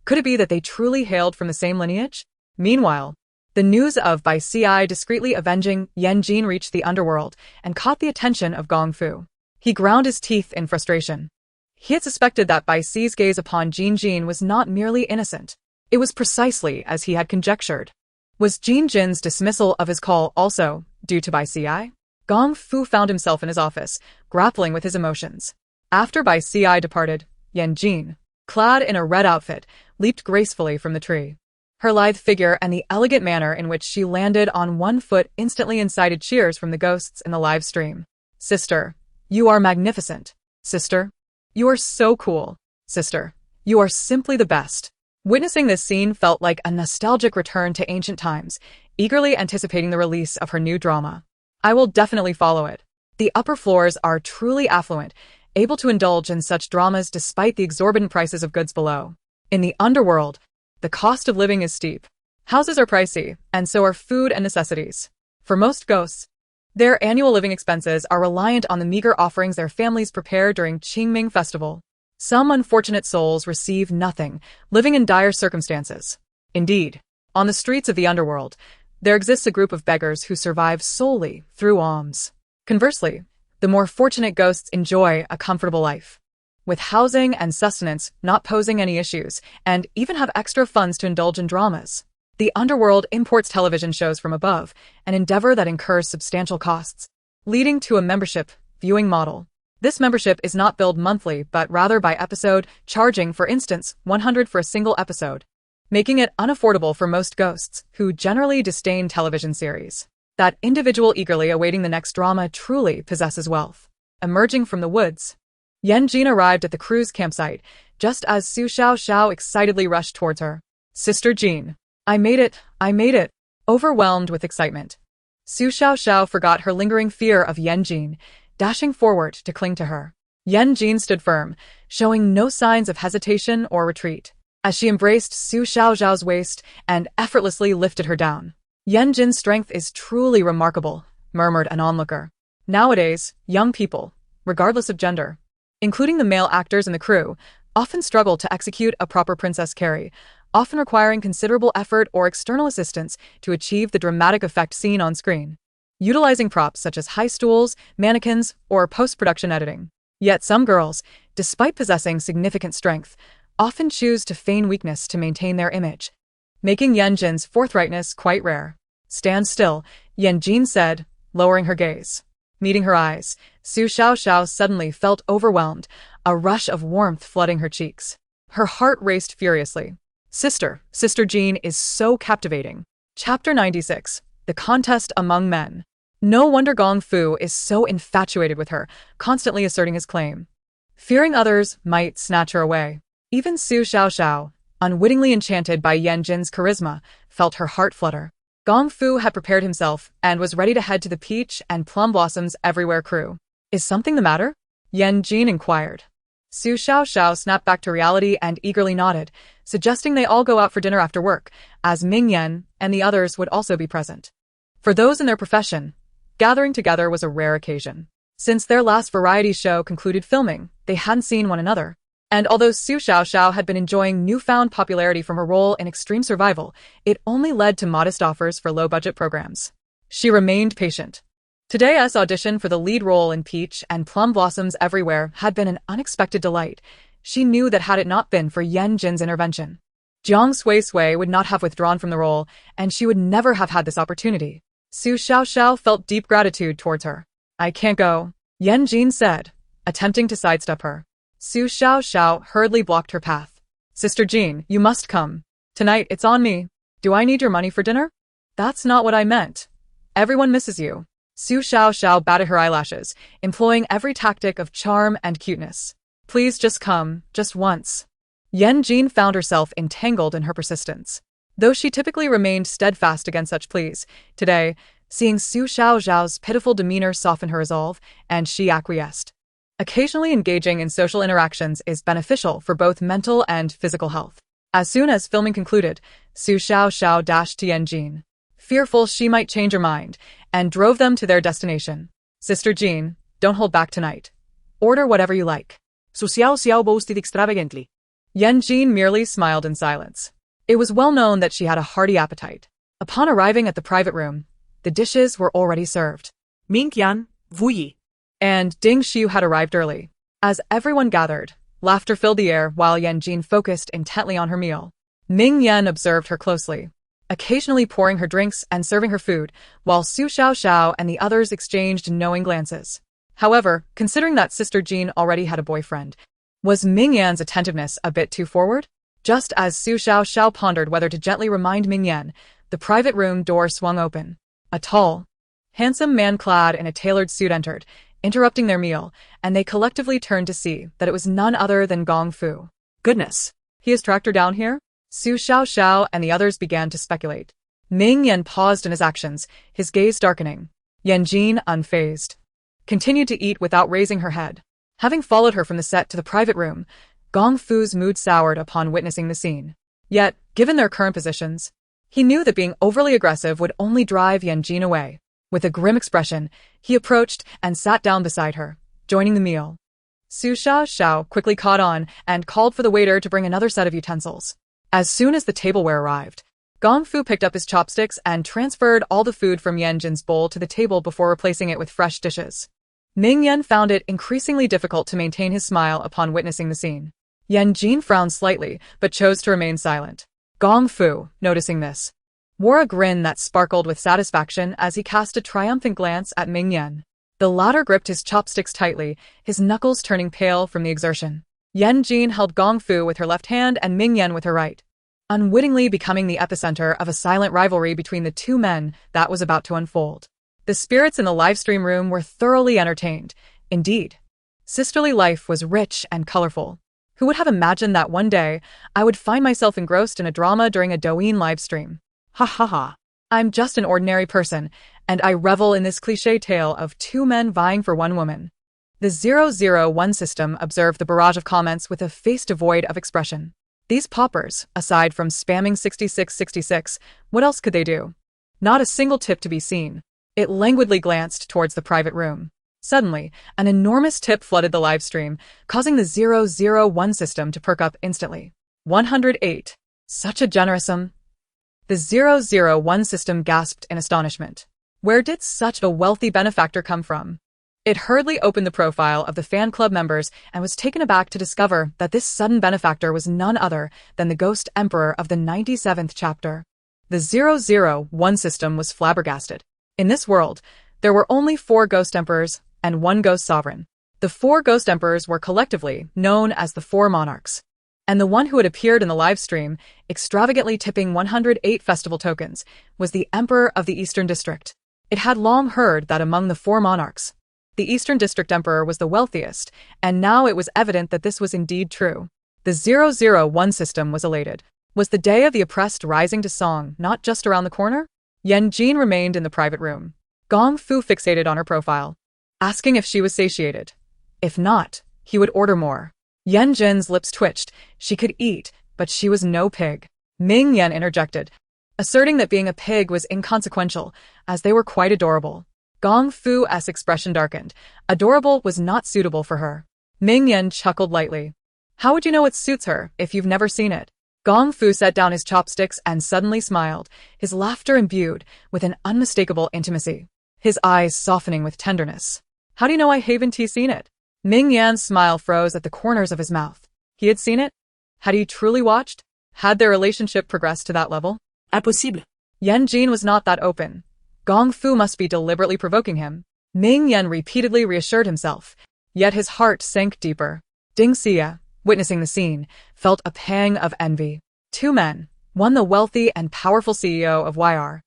Could it be that they truly hailed from the same lineage? Meanwhile, the news of Bai Ci discreetly avenging Yan Jin reached the underworld and caught the attention of Gong Fu. He ground his teeth in frustration. He had suspected that Bai Ci's gaze upon Jin was not merely innocent. It was precisely as he had conjectured. Was Jin's dismissal of his call also due to Bai Ci? Gong Fu found himself in his office, grappling with his emotions. After Bai Ci departed, Yan Jin, clad in a red outfit, leaped gracefully from the tree. Her lithe figure and the elegant manner in which she landed on one foot instantly incited cheers from the ghosts in the live stream. Sister, you are magnificent. Sister, you are so cool. Sister, you are simply the best. Witnessing this scene felt like a nostalgic return to ancient times, eagerly anticipating the release of her new drama. I will definitely follow it. The upper floors are truly affluent, able to indulge in such dramas despite the exorbitant prices of goods below. In the underworld, the cost of living is steep. Houses are pricey, and so are food and necessities. For most ghosts, their annual living expenses are reliant on the meager offerings their families prepare during Qingming Festival. Some unfortunate souls receive nothing, living in dire circumstances. Indeed, on the streets of the underworld, there exists a group of beggars who survive solely through alms. Conversely, the more fortunate ghosts enjoy a comfortable life, with housing and sustenance not posing any issues, and even have extra funds to indulge in dramas. The underworld imports television shows from above, an endeavor that incurs substantial costs, leading to a membership viewing model. This membership is not billed monthly, but rather by episode, charging, for instance, 100 for a single episode, making it unaffordable for most ghosts, who generally disdain television series. That individual eagerly awaiting the next drama truly possesses wealth. Emerging from the woods, Yan Jin arrived at the cruise campsite, just as Su Xiaoxiao excitedly rushed towards her. Sister Jin, I made it! Overwhelmed with excitement, Su Xiaoxiao forgot her lingering fear of Yan Jin, dashing forward to cling to her. Yan Jin stood firm, showing no signs of hesitation or retreat, as she embraced Su Xiaoxiao's waist and effortlessly lifted her down. Yan Jin's strength is truly remarkable, murmured an onlooker. Nowadays, young people, regardless of gender, including the male actors in the crew, often struggle to execute a proper Princess Carrie, often requiring considerable effort or external assistance to achieve the dramatic effect seen on screen, utilizing props such as high stools, mannequins, or post-production editing. Yet some girls, despite possessing significant strength, often choose to feign weakness to maintain their image, making Yan Jin's forthrightness quite rare. Stand still, Yan Jin said, lowering her gaze. Meeting her eyes, Su Xiaoxiao suddenly felt overwhelmed, a rush of warmth flooding her cheeks. Her heart raced furiously. Sister Jean is so captivating. Chapter 96. The Contest Among Men. No wonder Gong Fu is so infatuated with her, constantly asserting his claim, fearing others might snatch her away. Even Su Xiaoxiao, unwittingly enchanted by Yan Jin's charisma, felt her heart flutter. Gong Fu had prepared himself and was ready to head to the Peach and Plum Blossoms Everywhere crew. Is something the matter? Yan Jin inquired. Su Xiaoxiao snapped back to reality and eagerly nodded, suggesting they all go out for dinner after work, as Ming Yan and the others would also be present. For those in their profession, gathering together was a rare occasion. Since their last variety show concluded filming, they hadn't seen one another. And although Su Xiaoxiao had been enjoying newfound popularity from her role in Extreme Survival, it only led to modest offers for low-budget programs. She remained patient. Today's audition for the lead role in Peach and Plum Blossoms Everywhere had been an unexpected delight. She knew that had it not been for Yan Jin's intervention, Jiang Sui would not have withdrawn from the role, and she would never have had this opportunity. Su Xiaoxiao felt deep gratitude towards her. I can't go, Yan Jin said, attempting to sidestep her. Su Xiaoxiao hurriedly blocked her path. Sister Jean, you must come. Tonight it's on me. Do I need your money for dinner? That's not what I meant. Everyone misses you. Su Xiaoxiao batted her eyelashes, employing every tactic of charm and cuteness. Please just come, just once. Yan Jin found herself entangled in her persistence. Though she typically remained steadfast against such pleas, today, seeing Su Xiaoxiao's pitiful demeanor softened her resolve, and she acquiesced. Occasionally engaging in social interactions is beneficial for both mental and physical health. As soon as filming concluded, Su Xiaoxiao dashed to Yan Jin, fearful she might change her mind, and drove them to their destination. Sister Jean, don't hold back tonight. Order whatever you like. Su Xiaoxiao boasted extravagantly. Yan Jin merely smiled in silence. It was well known that she had a hearty appetite. Upon arriving at the private room, the dishes were already served. Ming Yan, Vuyi. And Ding Xiu had arrived early. As everyone gathered, laughter filled the air while Yan Jin focused intently on her meal. Ming Yan observed her closely, occasionally pouring her drinks and serving her food, while Su Xiaoxiao and the others exchanged knowing glances. However, considering that Sister Jean already had a boyfriend, was Ming Yan's attentiveness a bit too forward? Just as Su Xiaoxiao pondered whether to gently remind Ming Yan, the private room door swung open. A tall, handsome man clad in a tailored suit entered, interrupting their meal, and they collectively turned to see that it was none other than Gong Fu. Goodness. He has tracked her down here? Su Xiaoxiao and the others began to speculate. Ming Yan paused in his actions, his gaze darkening. Yan Jin, unfazed, continued to eat without raising her head. Having followed her from the set to the private room, Gong Fu's mood soured upon witnessing the scene. Yet, given their current positions, he knew that being overly aggressive would only drive Yan Jin away. With a grim expression, he approached and sat down beside her, joining the meal. Su Xiaoxiao quickly caught on and called for the waiter to bring another set of utensils. As soon as the tableware arrived, Gong Fu picked up his chopsticks and transferred all the food from Yan Jin's bowl to the table before replacing it with fresh dishes. Ming Yan found it increasingly difficult to maintain his smile upon witnessing the scene. Yan Jin frowned slightly, but chose to remain silent. Gong Fu, noticing this, wore a grin that sparkled with satisfaction as he cast a triumphant glance at Ming Yan. The latter gripped his chopsticks tightly, his knuckles turning pale from the exertion. Yan Jin held Gong Fu with her left hand and Ming Yan with her right, unwittingly becoming the epicenter of a silent rivalry between the two men that was about to unfold. The spirits in the livestream room were thoroughly entertained. Indeed, sisterly life was rich and colorful. Who would have imagined that one day I would find myself engrossed in a drama during a Douyin livestream? Ha ha ha. I'm just an ordinary person, and I revel in this cliché tale of two men vying for one woman. The 001 system observed the barrage of comments with a face devoid of expression. These paupers, aside from spamming 6666, what else could they do? Not a single tip to be seen. It languidly glanced towards the private room. Suddenly, an enormous tip flooded the live stream, causing the 001 system to perk up instantly. 108. Such a generous sum. The 001 system gasped in astonishment. Where did such a wealthy benefactor come from? It hurriedly opened the profile of the fan club members and was taken aback to discover that this sudden benefactor was none other than the Ghost Emperor of the 97th chapter. The 001 system was flabbergasted. In this world, there were only 4 Ghost Emperors and 1 Ghost Sovereign. The 4 Ghost Emperors were collectively known as the 4 Monarchs. And the one who had appeared in the live stream, extravagantly tipping 108 festival tokens, was the Emperor of the Eastern District. It had long heard that among the 4 monarchs, the Eastern District Emperor was the wealthiest, and now it was evident that this was indeed true. The 001 system was elated. Was the day of the oppressed rising to song not just around the corner? Yan Jin remained in the private room. Gong Fu fixated on her profile, asking if she was satiated. If not, he would order more. Yan Jin's lips twitched. She could eat, but she was no pig. Ming Yan interjected, asserting that being a pig was inconsequential, as they were quite adorable. Gong Fu's expression darkened. Adorable was not suitable for her. Ming Yan chuckled lightly. How would you know it suits her if you've never seen it? Gong Fu set down his chopsticks and suddenly smiled, his laughter imbued with an unmistakable intimacy, his eyes softening with tenderness. How do you know I haven't seen it? Ming Yan's smile froze at the corners of his mouth. He had seen it? Had he truly watched? Had their relationship progressed to that level? Impossible. Yan Jin was not that open. Gong Fu must be deliberately provoking him. Ming Yan repeatedly reassured himself, yet his heart sank deeper. Ding Xia, witnessing the scene, felt a pang of envy. 2 men, one the wealthy and powerful CEO of YR,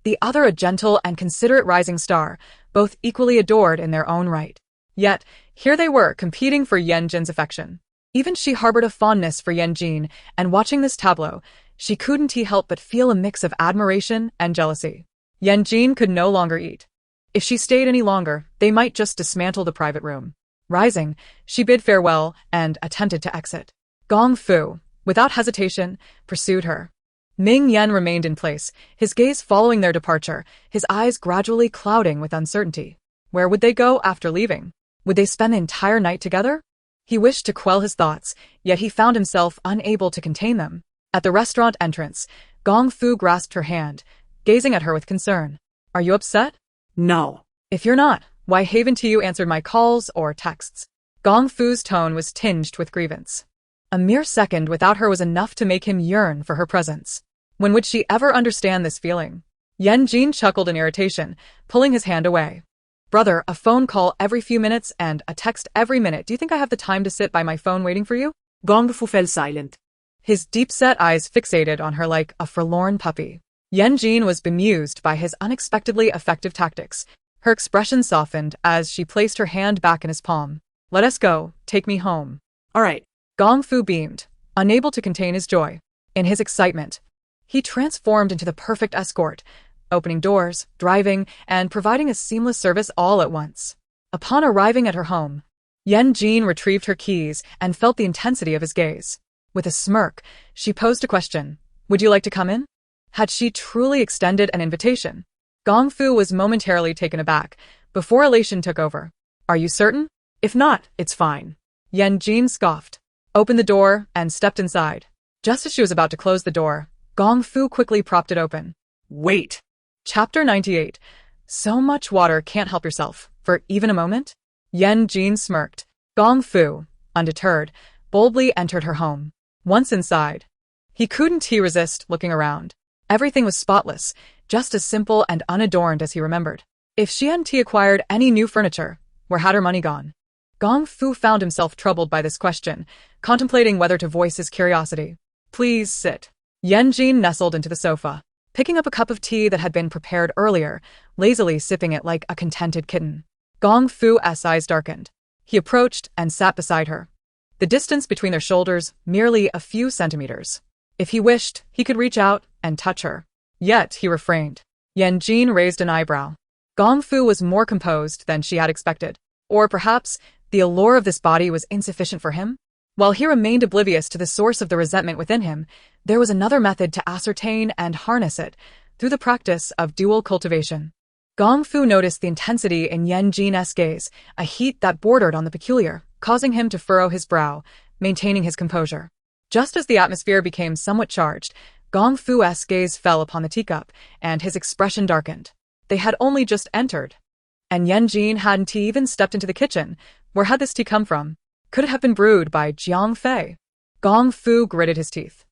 the other a gentle and considerate rising star, both equally adored in their own right. Yet, here they were competing for Yan Jin's affection. Even she harbored a fondness for Yan Jin, and watching this tableau, she couldn't help but feel a mix of admiration and jealousy. Yan Jin could no longer eat. If she stayed any longer, they might just dismantle the private room. Rising, she bid farewell and attempted to exit. Gong Fu, without hesitation, pursued her. Ming Yan remained in place, his gaze following their departure, his eyes gradually clouding with uncertainty. Where would they go after leaving? Would they spend the entire night together? He wished to quell his thoughts, yet he found himself unable to contain them. At the restaurant entrance, Gong Fu grasped her hand, gazing at her with concern. Are you upset? No. If you're not, why haven't you answered my calls or texts? Gong Fu's tone was tinged with grievance. A mere second without her was enough to make him yearn for her presence. When would she ever understand this feeling? Yan Jin chuckled in irritation, pulling his hand away. Brother, a phone call every few minutes and a text every minute. Do you think I have the time to sit by my phone waiting for you? Gong Fu fell silent. His deep-set eyes fixated on her like a forlorn puppy. Yan Jin was bemused by his unexpectedly effective tactics. Her expression softened as she placed her hand back in his palm. Let us go, take me home. All right. Gong Fu beamed, unable to contain his joy. In his excitement, he transformed into the perfect escort, opening doors, driving, and providing a seamless service all at once. Upon arriving at her home, Yan Jin retrieved her keys and felt the intensity of his gaze. With a smirk, she posed a question. Would you like to come in? Had she truly extended an invitation? Gong Fu was momentarily taken aback, before elation took over. Are you certain? If not, it's fine. Yan Jin scoffed, opened the door, and stepped inside. Just as she was about to close the door, Gong Fu quickly propped it open. Wait. Chapter 98. So much water can't help yourself, for even a moment? Yan Jin smirked. Gong Fu, undeterred, boldly entered her home. Once inside, he couldn't resist looking around. Everything was spotless, just as simple and unadorned as he remembered. If she hadn't acquired any new furniture, where had her money gone? Gong Fu found himself troubled by this question, contemplating whether to voice his curiosity. Please sit. Yan Jin nestled into the sofa, picking up a cup of tea that had been prepared earlier, lazily sipping it like a contented kitten. Gong Fu's eyes darkened. He approached and sat beside her. The distance between their shoulders merely a few centimeters. If he wished, he could reach out and touch her. Yet he refrained. Yan Jin raised an eyebrow. Gong Fu was more composed than she had expected. Or perhaps the allure of this body was insufficient for him? While he remained oblivious to the source of the resentment within him, there was another method to ascertain and harness it, through the practice of dual cultivation. Gong Fu noticed the intensity in Yan Jin's gaze, a heat that bordered on the peculiar, causing him to furrow his brow, maintaining his composure. Just as the atmosphere became somewhat charged, Gong Fu's gaze fell upon the teacup, and his expression darkened. They had only just entered. And Yan Jin hadn't even stepped into the kitchen. Where had this tea come from? Could it have been brewed by Jiang Fei? Gong Fu gritted his teeth.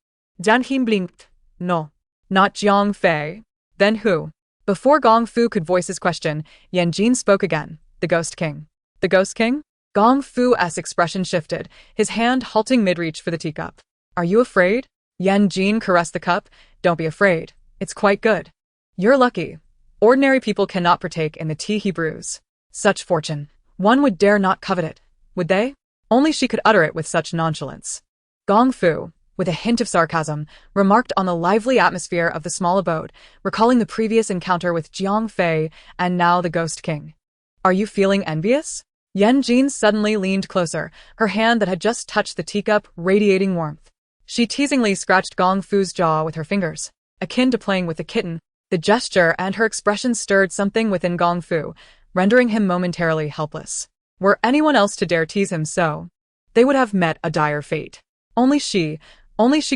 Yan Jin blinked. No, not Jiang Fei. Then who? Before Gong Fu could voice his question, Yan Jin spoke again. The Ghost King. The Ghost King? Gong Fu's expression shifted, his hand halting mid-reach for the teacup. Are you afraid? Yan Jin caressed the cup. Don't be afraid. It's quite good. You're lucky. Ordinary people cannot partake in the tea he brews. Such fortune. One would dare not covet it, would they? Only she could utter it with such nonchalance. Gong Fu, with a hint of sarcasm, remarked on the lively atmosphere of the small abode, recalling the previous encounter with Jiang Fei and now the Ghost King. Are you feeling envious? Yan Jin suddenly leaned closer, her hand that had just touched the teacup radiating warmth. She teasingly scratched Gong Fu's jaw with her fingers, akin to playing with a kitten. The gesture and her expression stirred something within Gong Fu, rendering him momentarily helpless. Were anyone else to dare tease him so, they would have met a dire fate. Only she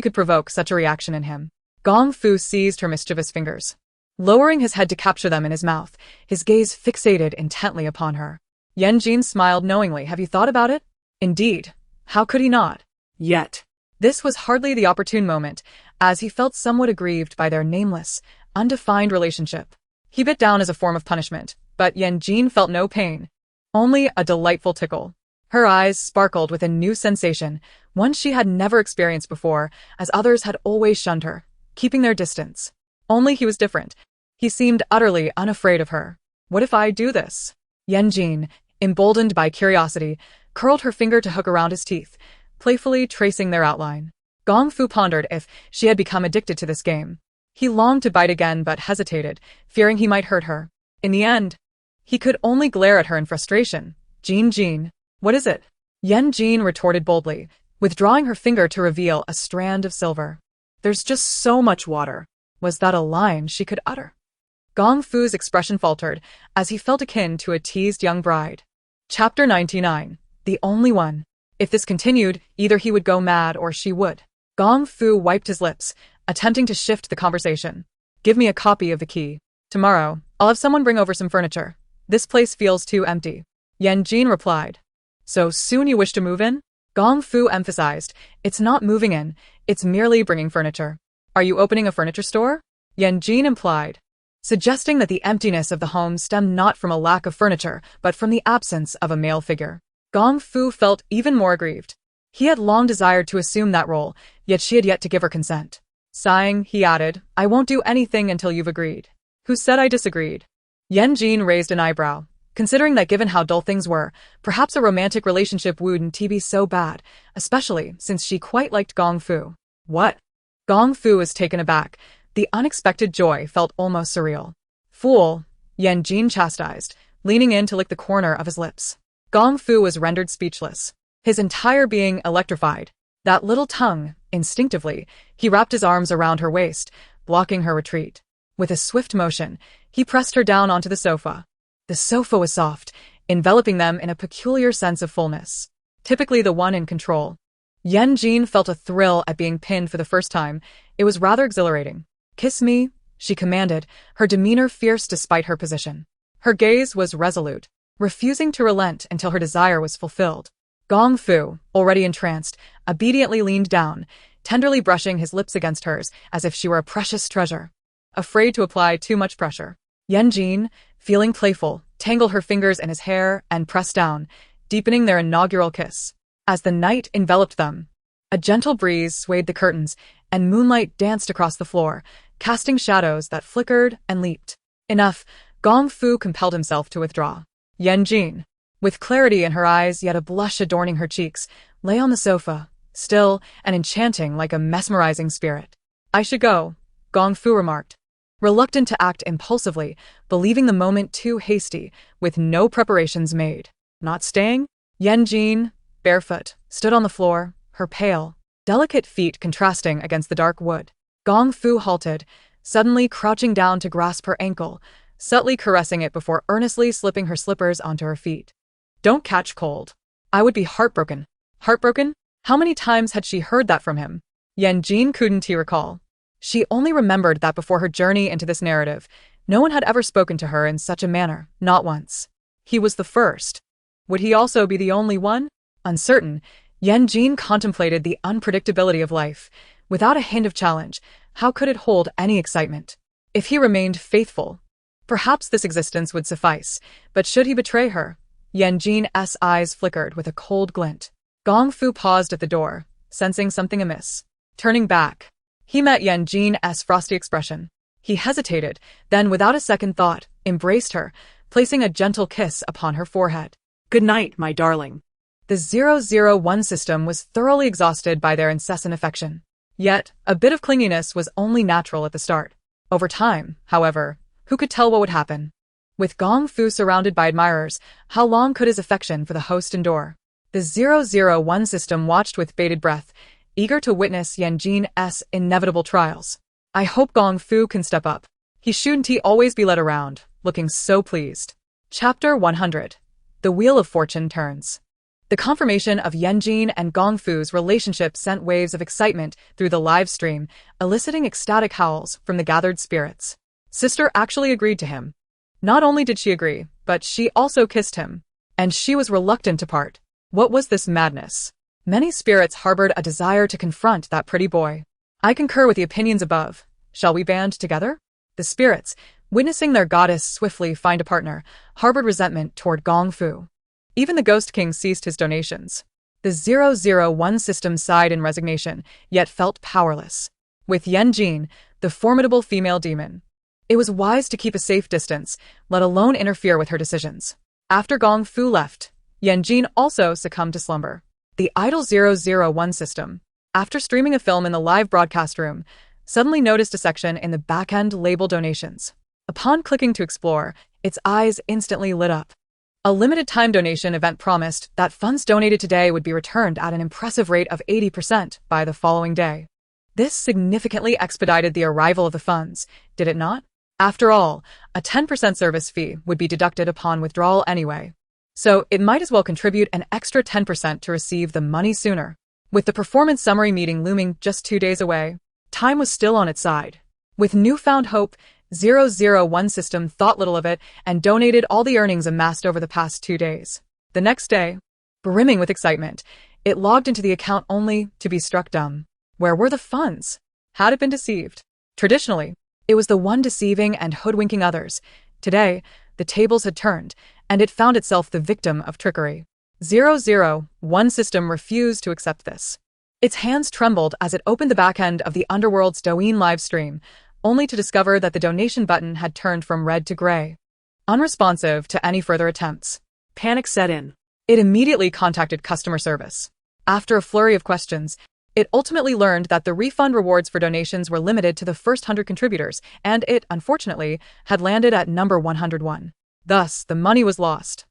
could provoke such a reaction in him. Gong Fu seized her mischievous fingers, lowering his head to capture them in his mouth, his gaze fixated intently upon her. Yan Jin smiled knowingly. Have you thought about it? Indeed. How could he not? Yet. This was hardly the opportune moment, as he felt somewhat aggrieved by their nameless, undefined relationship. He bit down as a form of punishment, but Yan Jin felt no pain, only a delightful tickle. Her eyes sparkled with a new sensation, one she had never experienced before, as others had always shunned her, keeping their distance. Only he was different. He seemed utterly unafraid of her. What if I do this? Yan Jin, emboldened by curiosity, curled her finger to hook around his teeth, playfully tracing their outline. Gong Fu pondered if she had become addicted to this game. He longed to bite again but hesitated, fearing he might hurt her. In the end, he could only glare at her in frustration. Jin, what is it? Yan Jin retorted boldly, withdrawing her finger to reveal a strand of silver. There's just so much water. Was that a line she could utter? Gong Fu's expression faltered, as he felt akin to a teased young bride. Chapter 99. The Only One. If this continued, either he would go mad or she would. Gong Fu wiped his lips, attempting to shift the conversation. Give me a copy of the key. Tomorrow, I'll have someone bring over some furniture. This place feels too empty. Yan Jin replied. So soon you wish to move in? Gong Fu emphasized. It's not moving in, it's merely bringing furniture. Are you opening a furniture store? Yan Jin implied, suggesting that the emptiness of the home stemmed not from a lack of furniture, but from the absence of a male figure. Gong Fu felt even more aggrieved. He had long desired to assume that role, yet she had yet to give her consent. Sighing, he added, I won't do anything until you've agreed. Who said I disagreed? Yan Jin raised an eyebrow, considering that given how dull things were, perhaps a romantic relationship wouldn't be so bad, especially since she quite liked Gong Fu. What? Gong Fu was taken aback. The unexpected joy felt almost surreal. Fool, Yan Jin chastised, leaning in to lick the corner of his lips. Gong Fu was rendered speechless, his entire being electrified. That little tongue, instinctively, he wrapped his arms around her waist, blocking her retreat. With a swift motion, he pressed her down onto the sofa. The sofa was soft, enveloping them in a peculiar sense of fullness, typically the one in control. Yan Jin felt a thrill at being pinned for the first time. It was rather exhilarating. Kiss me, she commanded, her demeanor fierce despite her position. Her gaze was resolute, refusing to relent until her desire was fulfilled. Gong Fu, already entranced, obediently leaned down, tenderly brushing his lips against hers as if she were a precious treasure. Afraid to apply too much pressure, Yan Jin, feeling playful, tangled her fingers in his hair and pressed down, deepening their inaugural kiss. As the night enveloped them, a gentle breeze swayed the curtains, and moonlight danced across the floor, casting shadows that flickered and leaped. Enough, Gong Fu compelled himself to withdraw. Yan Jin, with clarity in her eyes yet a blush adorning her cheeks, lay on the sofa, still and enchanting like a mesmerizing spirit. I should go, Gong Fu remarked, reluctant to act impulsively, believing the moment too hasty, with no preparations made. Not staying? Yan Jin, barefoot, stood on the floor, her pale, delicate feet contrasting against the dark wood. Gong Fu halted, suddenly crouching down to grasp her ankle, subtly caressing it before earnestly slipping her slippers onto her feet. Don't catch cold. I would be heartbroken. Heartbroken? How many times had she heard that from him? Yan Jin couldn't recall. She only remembered that before her journey into this narrative, no one had ever spoken to her in such a manner, not once. He was the first. Would he also be the only one? Uncertain, Yan Jin contemplated the unpredictability of life. Without a hint of challenge, how could it hold any excitement? If he remained faithful, perhaps this existence would suffice, but should he betray her? Yan Jin's eyes flickered with a cold glint. Gong Fu paused at the door, sensing something amiss. Turning back, he met Yan Jin's frosty expression. He hesitated, then without a second thought, embraced her, placing a gentle kiss upon her forehead. Good night, my darling. The 001 system was thoroughly exhausted by their incessant affection. Yet, a bit of clinginess was only natural at the start. Over time, however, who could tell what would happen? With Gong Fu surrounded by admirers, how long could his affection for the host endure? The 001 system watched with bated breath, eager to witness Yan Jin's inevitable trials. I hope Gong Fu can step up. He shouldn't always be led around, looking so pleased. Chapter 100. The Wheel of Fortune Turns. The confirmation of Yan Jin and Gong Fu's relationship sent waves of excitement through the live stream, eliciting ecstatic howls from the gathered spirits. Sister actually agreed to him. Not only did she agree, but she also kissed him. And she was reluctant to part. What was this madness? Many spirits harbored a desire to confront that pretty boy. I concur with the opinions above. Shall we band together? The spirits, witnessing their goddess swiftly find a partner, harbored resentment toward Gong Fu. Even the Ghost King ceased his donations. The 001 system sighed in resignation, yet felt powerless. With Yan Jin, the formidable female demon, it was wise to keep a safe distance, let alone interfere with her decisions. After Gong Fu left, Yan Jin also succumbed to slumber. The idle 001 system, after streaming a film in the live broadcast room, suddenly noticed a section in the back-end labeled donations. Upon clicking to explore, its eyes instantly lit up. A limited-time donation event promised that funds donated today would be returned at an impressive rate of 80% by the following day. This significantly expedited the arrival of the funds, did it not? After all, a 10% service fee would be deducted upon withdrawal anyway. So it might as well contribute an extra 10% to receive the money sooner. With the performance summary meeting looming just 2 days away, time was still on its side. With newfound hope, 001 system thought little of it and donated all the earnings amassed over the past 2 days. The next day, brimming with excitement, it logged into the account only to be struck dumb. Where were the funds? Had it been deceived? Traditionally, it was the one deceiving and hoodwinking others. Today, the tables had turned, and it found itself the victim of trickery. 001 system refused to accept this. Its hands trembled as it opened the back end of the Underworld's Douyin live stream, only to discover that the donation button had turned from red to gray. Unresponsive to any further attempts, Panic set in. it immediately contacted customer service. After a flurry of questions, it ultimately learned that the refund rewards for donations were limited to the first 100 contributors, and it, unfortunately, had landed at number 101. Thus, the money was lost.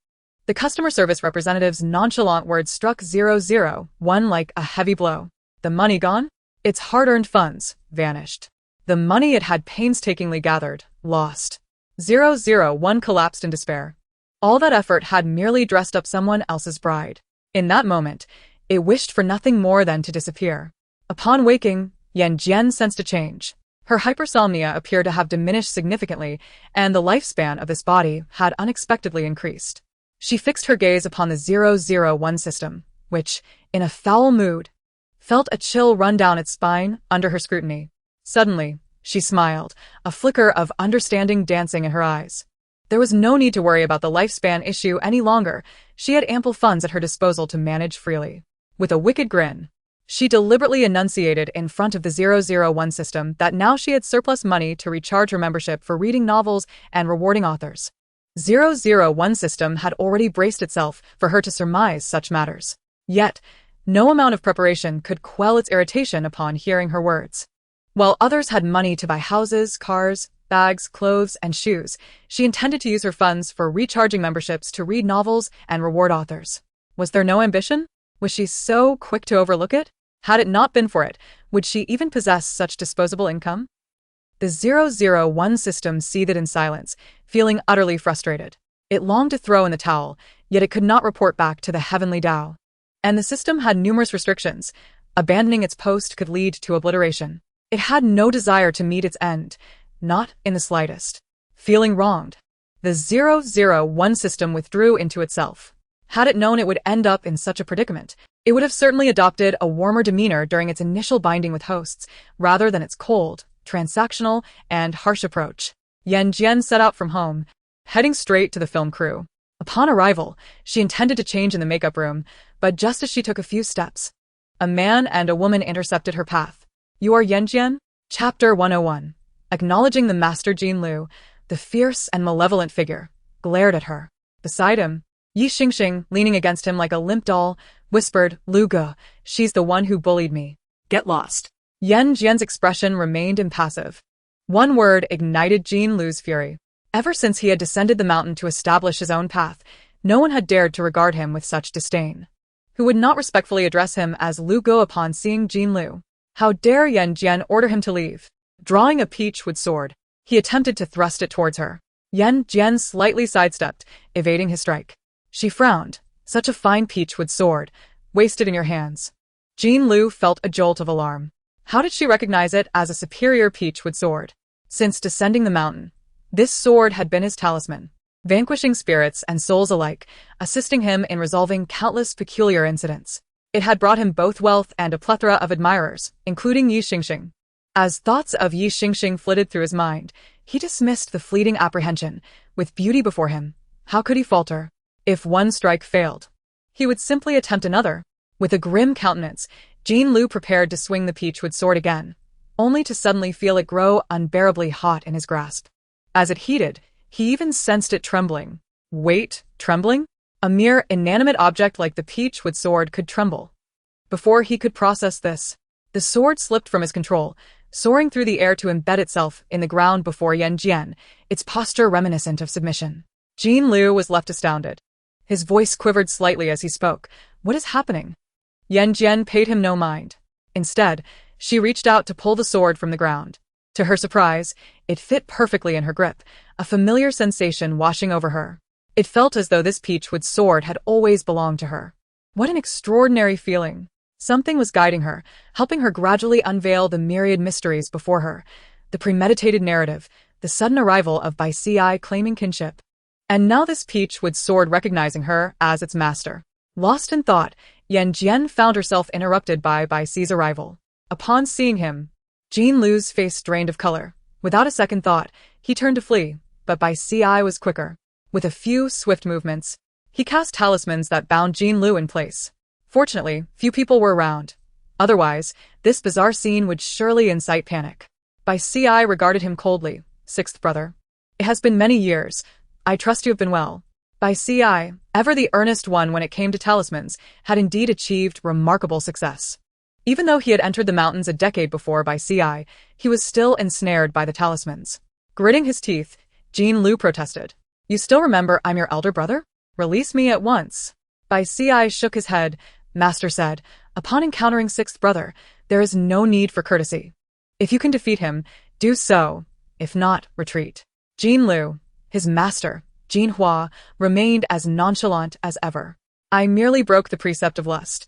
The customer service representative's nonchalant words struck 001 like a heavy blow. The money gone? Its hard-earned funds vanished. The money it had painstakingly gathered, lost. 001 collapsed in despair. All that effort had merely dressed up someone else's bride. In that moment, it wished for nothing more than to disappear. Upon waking, Yan Jin sensed a change. Her hypersomnia appeared to have diminished significantly, and the lifespan of this body had unexpectedly increased. She fixed her gaze upon the 001 system, which, in a foul mood, felt a chill run down its spine under her scrutiny. Suddenly, she smiled, a flicker of understanding dancing in her eyes. There was no need to worry about the lifespan issue any longer. She had ample funds at her disposal to manage freely. With a wicked grin, she deliberately enunciated in front of the 001 system that now she had surplus money to recharge her membership for reading novels and rewarding authors. 001 system had already braced itself for her to surmise such matters. Yet, no amount of preparation could quell its irritation upon hearing her words. While others had money to buy houses, cars, bags, clothes, and shoes, she intended to use her funds for recharging memberships to read novels and reward authors. Was there no ambition? Was she so quick to overlook it? Had it not been for it, would she even possess such disposable income? The 001 system seethed in silence, feeling utterly frustrated. It longed to throw in the towel, yet it could not report back to the heavenly Tao. And the system had numerous restrictions. Abandoning its post could lead to obliteration. It had no desire to meet its end, not in the slightest. Feeling wronged, the 001 system withdrew into itself. Had it known it would end up in such a predicament, it would have certainly adopted a warmer demeanor during its initial binding with hosts, rather than its cold, transactional, and harsh approach. Yan Jin set out from home, heading straight to the film crew. Upon arrival, she intended to change in the makeup room, but just as she took a few steps, a man and a woman intercepted her path. "You are Yan Jin?" Chapter 101. Acknowledging the master Jin Lu, the fierce and malevolent figure, glared at her. Beside him, Yi Xingxing, leaning against him like a limp doll, whispered, "Lu Ge, she's the one who bullied me." Get lost. Yan Jian's expression remained impassive. One word ignited Jin Lu's fury. Ever since he had descended the mountain to establish his own path, no one had dared to regard him with such disdain. Who would not respectfully address him as Lu Ge upon seeing Jin Lu? How dare Yan Jian order him to leave? Drawing a peachwood sword, he attempted to thrust it towards her. Yan Jian slightly sidestepped, evading his strike. She frowned. "Such a fine peachwood sword, wasted in your hands." Jin Lu felt a jolt of alarm. How did she recognize it as a superior peachwood sword? Since descending the mountain, this sword had been his talisman, vanquishing spirits and souls alike, assisting him in resolving countless peculiar incidents. It had brought him both wealth and a plethora of admirers, including Yi Xingxing. As thoughts of Yi Xingxing flitted through his mind, he dismissed the fleeting apprehension. With beauty before him, how could he falter? If one strike failed, he would simply attempt another. With a grim countenance, Jin Lu prepared to swing the peachwood sword again, only to suddenly feel it grow unbearably hot in his grasp. As it heated, he even sensed it trembling. Wait, trembling? A mere inanimate object like the peachwood sword could tremble. Before he could process this, the sword slipped from his control, soaring through the air to embed itself in the ground before Yan Jian, its posture reminiscent of submission. Jin Lu was left astounded. His voice quivered slightly as he spoke. "What is happening?" Yan Jian paid him no mind. Instead, she reached out to pull the sword from the ground. To her surprise, it fit perfectly in her grip, a familiar sensation washing over her. It felt as though this peachwood sword had always belonged to her. What an extraordinary feeling. Something was guiding her, helping her gradually unveil the myriad mysteries before her. The premeditated narrative, the sudden arrival of Bai Si claiming kinship. And now this peachwood sword recognizing her as its master. Lost in thought, Yan Jian found herself interrupted by Bai Si's arrival. Upon seeing him, Jin Lu's face drained of color. Without a second thought, he turned to flee, but Bai Si was quicker. With a few swift movements, he cast talismans that bound Jin Lu in place. Fortunately, few people were around. Otherwise, this bizarre scene would surely incite panic. Bai Si regarded him coldly. "Sixth brother. It has been many years. I trust you have been well." Bai Si, ever the earnest one when it came to talismans, had indeed achieved remarkable success. Even though he had entered the mountains a decade before Bai Si, he was still ensnared by the talismans. Gritting his teeth, Jin Lu protested. "You still remember I'm your elder brother? Release me at once." Bai Si shook his head. "Master said, upon encountering sixth brother, there is no need for courtesy. If you can defeat him, do so. If not, retreat." Jin Lu, his master, Jin Hua, remained as nonchalant as ever. "I merely broke the precept of lust.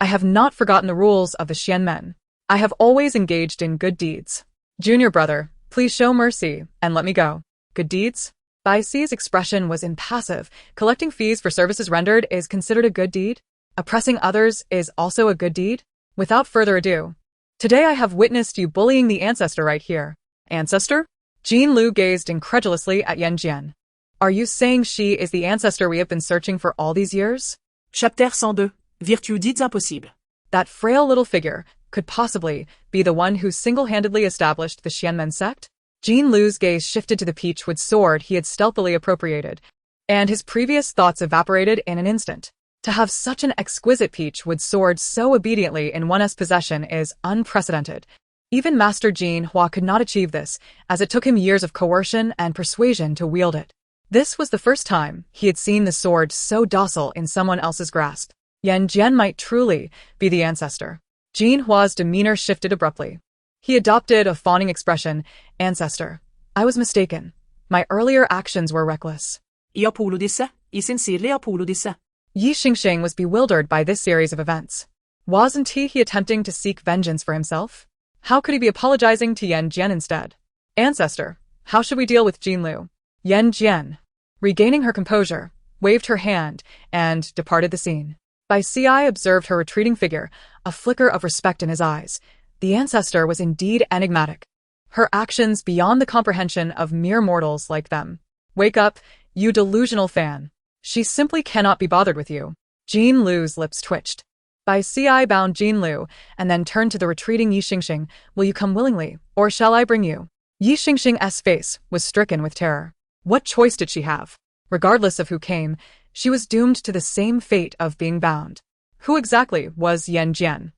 I have not forgotten the rules of the Xian men. I have always engaged in good deeds. Junior brother, please show mercy and let me go." "Good deeds?" Bai Si's expression was impassive. Collecting fees for services rendered is considered a good deed? Oppressing others is also a good deed? Without further ado, today I have witnessed you bullying the ancestor right here. Ancestor? Jin Lu gazed incredulously at Yan Jian. "Are you saying she is the ancestor we have been searching for all these years?" Chapter 102. Virtu dites impossible. That frail little figure could possibly be the one who single-handedly established the Xianmen sect? Jin Lu's gaze shifted to the peachwood sword he had stealthily appropriated, and his previous thoughts evaporated in an instant. To have such an exquisite peachwood sword so obediently in one's possession is unprecedented. Even Master Jin Hua could not achieve this, as it took him years of coercion and persuasion to wield it. This was the first time he had seen the sword so docile in someone else's grasp. Yan Jian might truly be the ancestor. Jin Hua's demeanor shifted abruptly. He adopted a fawning expression. Ancestor. I was mistaken. My earlier actions were reckless. I Apollo disse, I sincerely Apollo disse. Yi Xingxing was bewildered by this series of events. Wasn't he attempting to seek vengeance for himself? How could he be apologizing to Yan Jin instead? Ancestor, how should we deal with Jinlu? Yan Jin, regaining her composure, waved her hand, and departed the scene. Bai Si observed her retreating figure, a flicker of respect in his eyes. The ancestor was indeed enigmatic. Her actions beyond the comprehension of mere mortals like them. Wake up, you delusional fan. She simply cannot be bothered with you. Jin Lu's lips twitched. Bai Si bound Jin Lu, and then turned to the retreating Yi Xingxing. Will you come willingly, or shall I bring you? Yi Xingxing's face was stricken with terror. What choice did she have? Regardless of who came, she was doomed to the same fate of being bound. Who exactly was Yan Jin?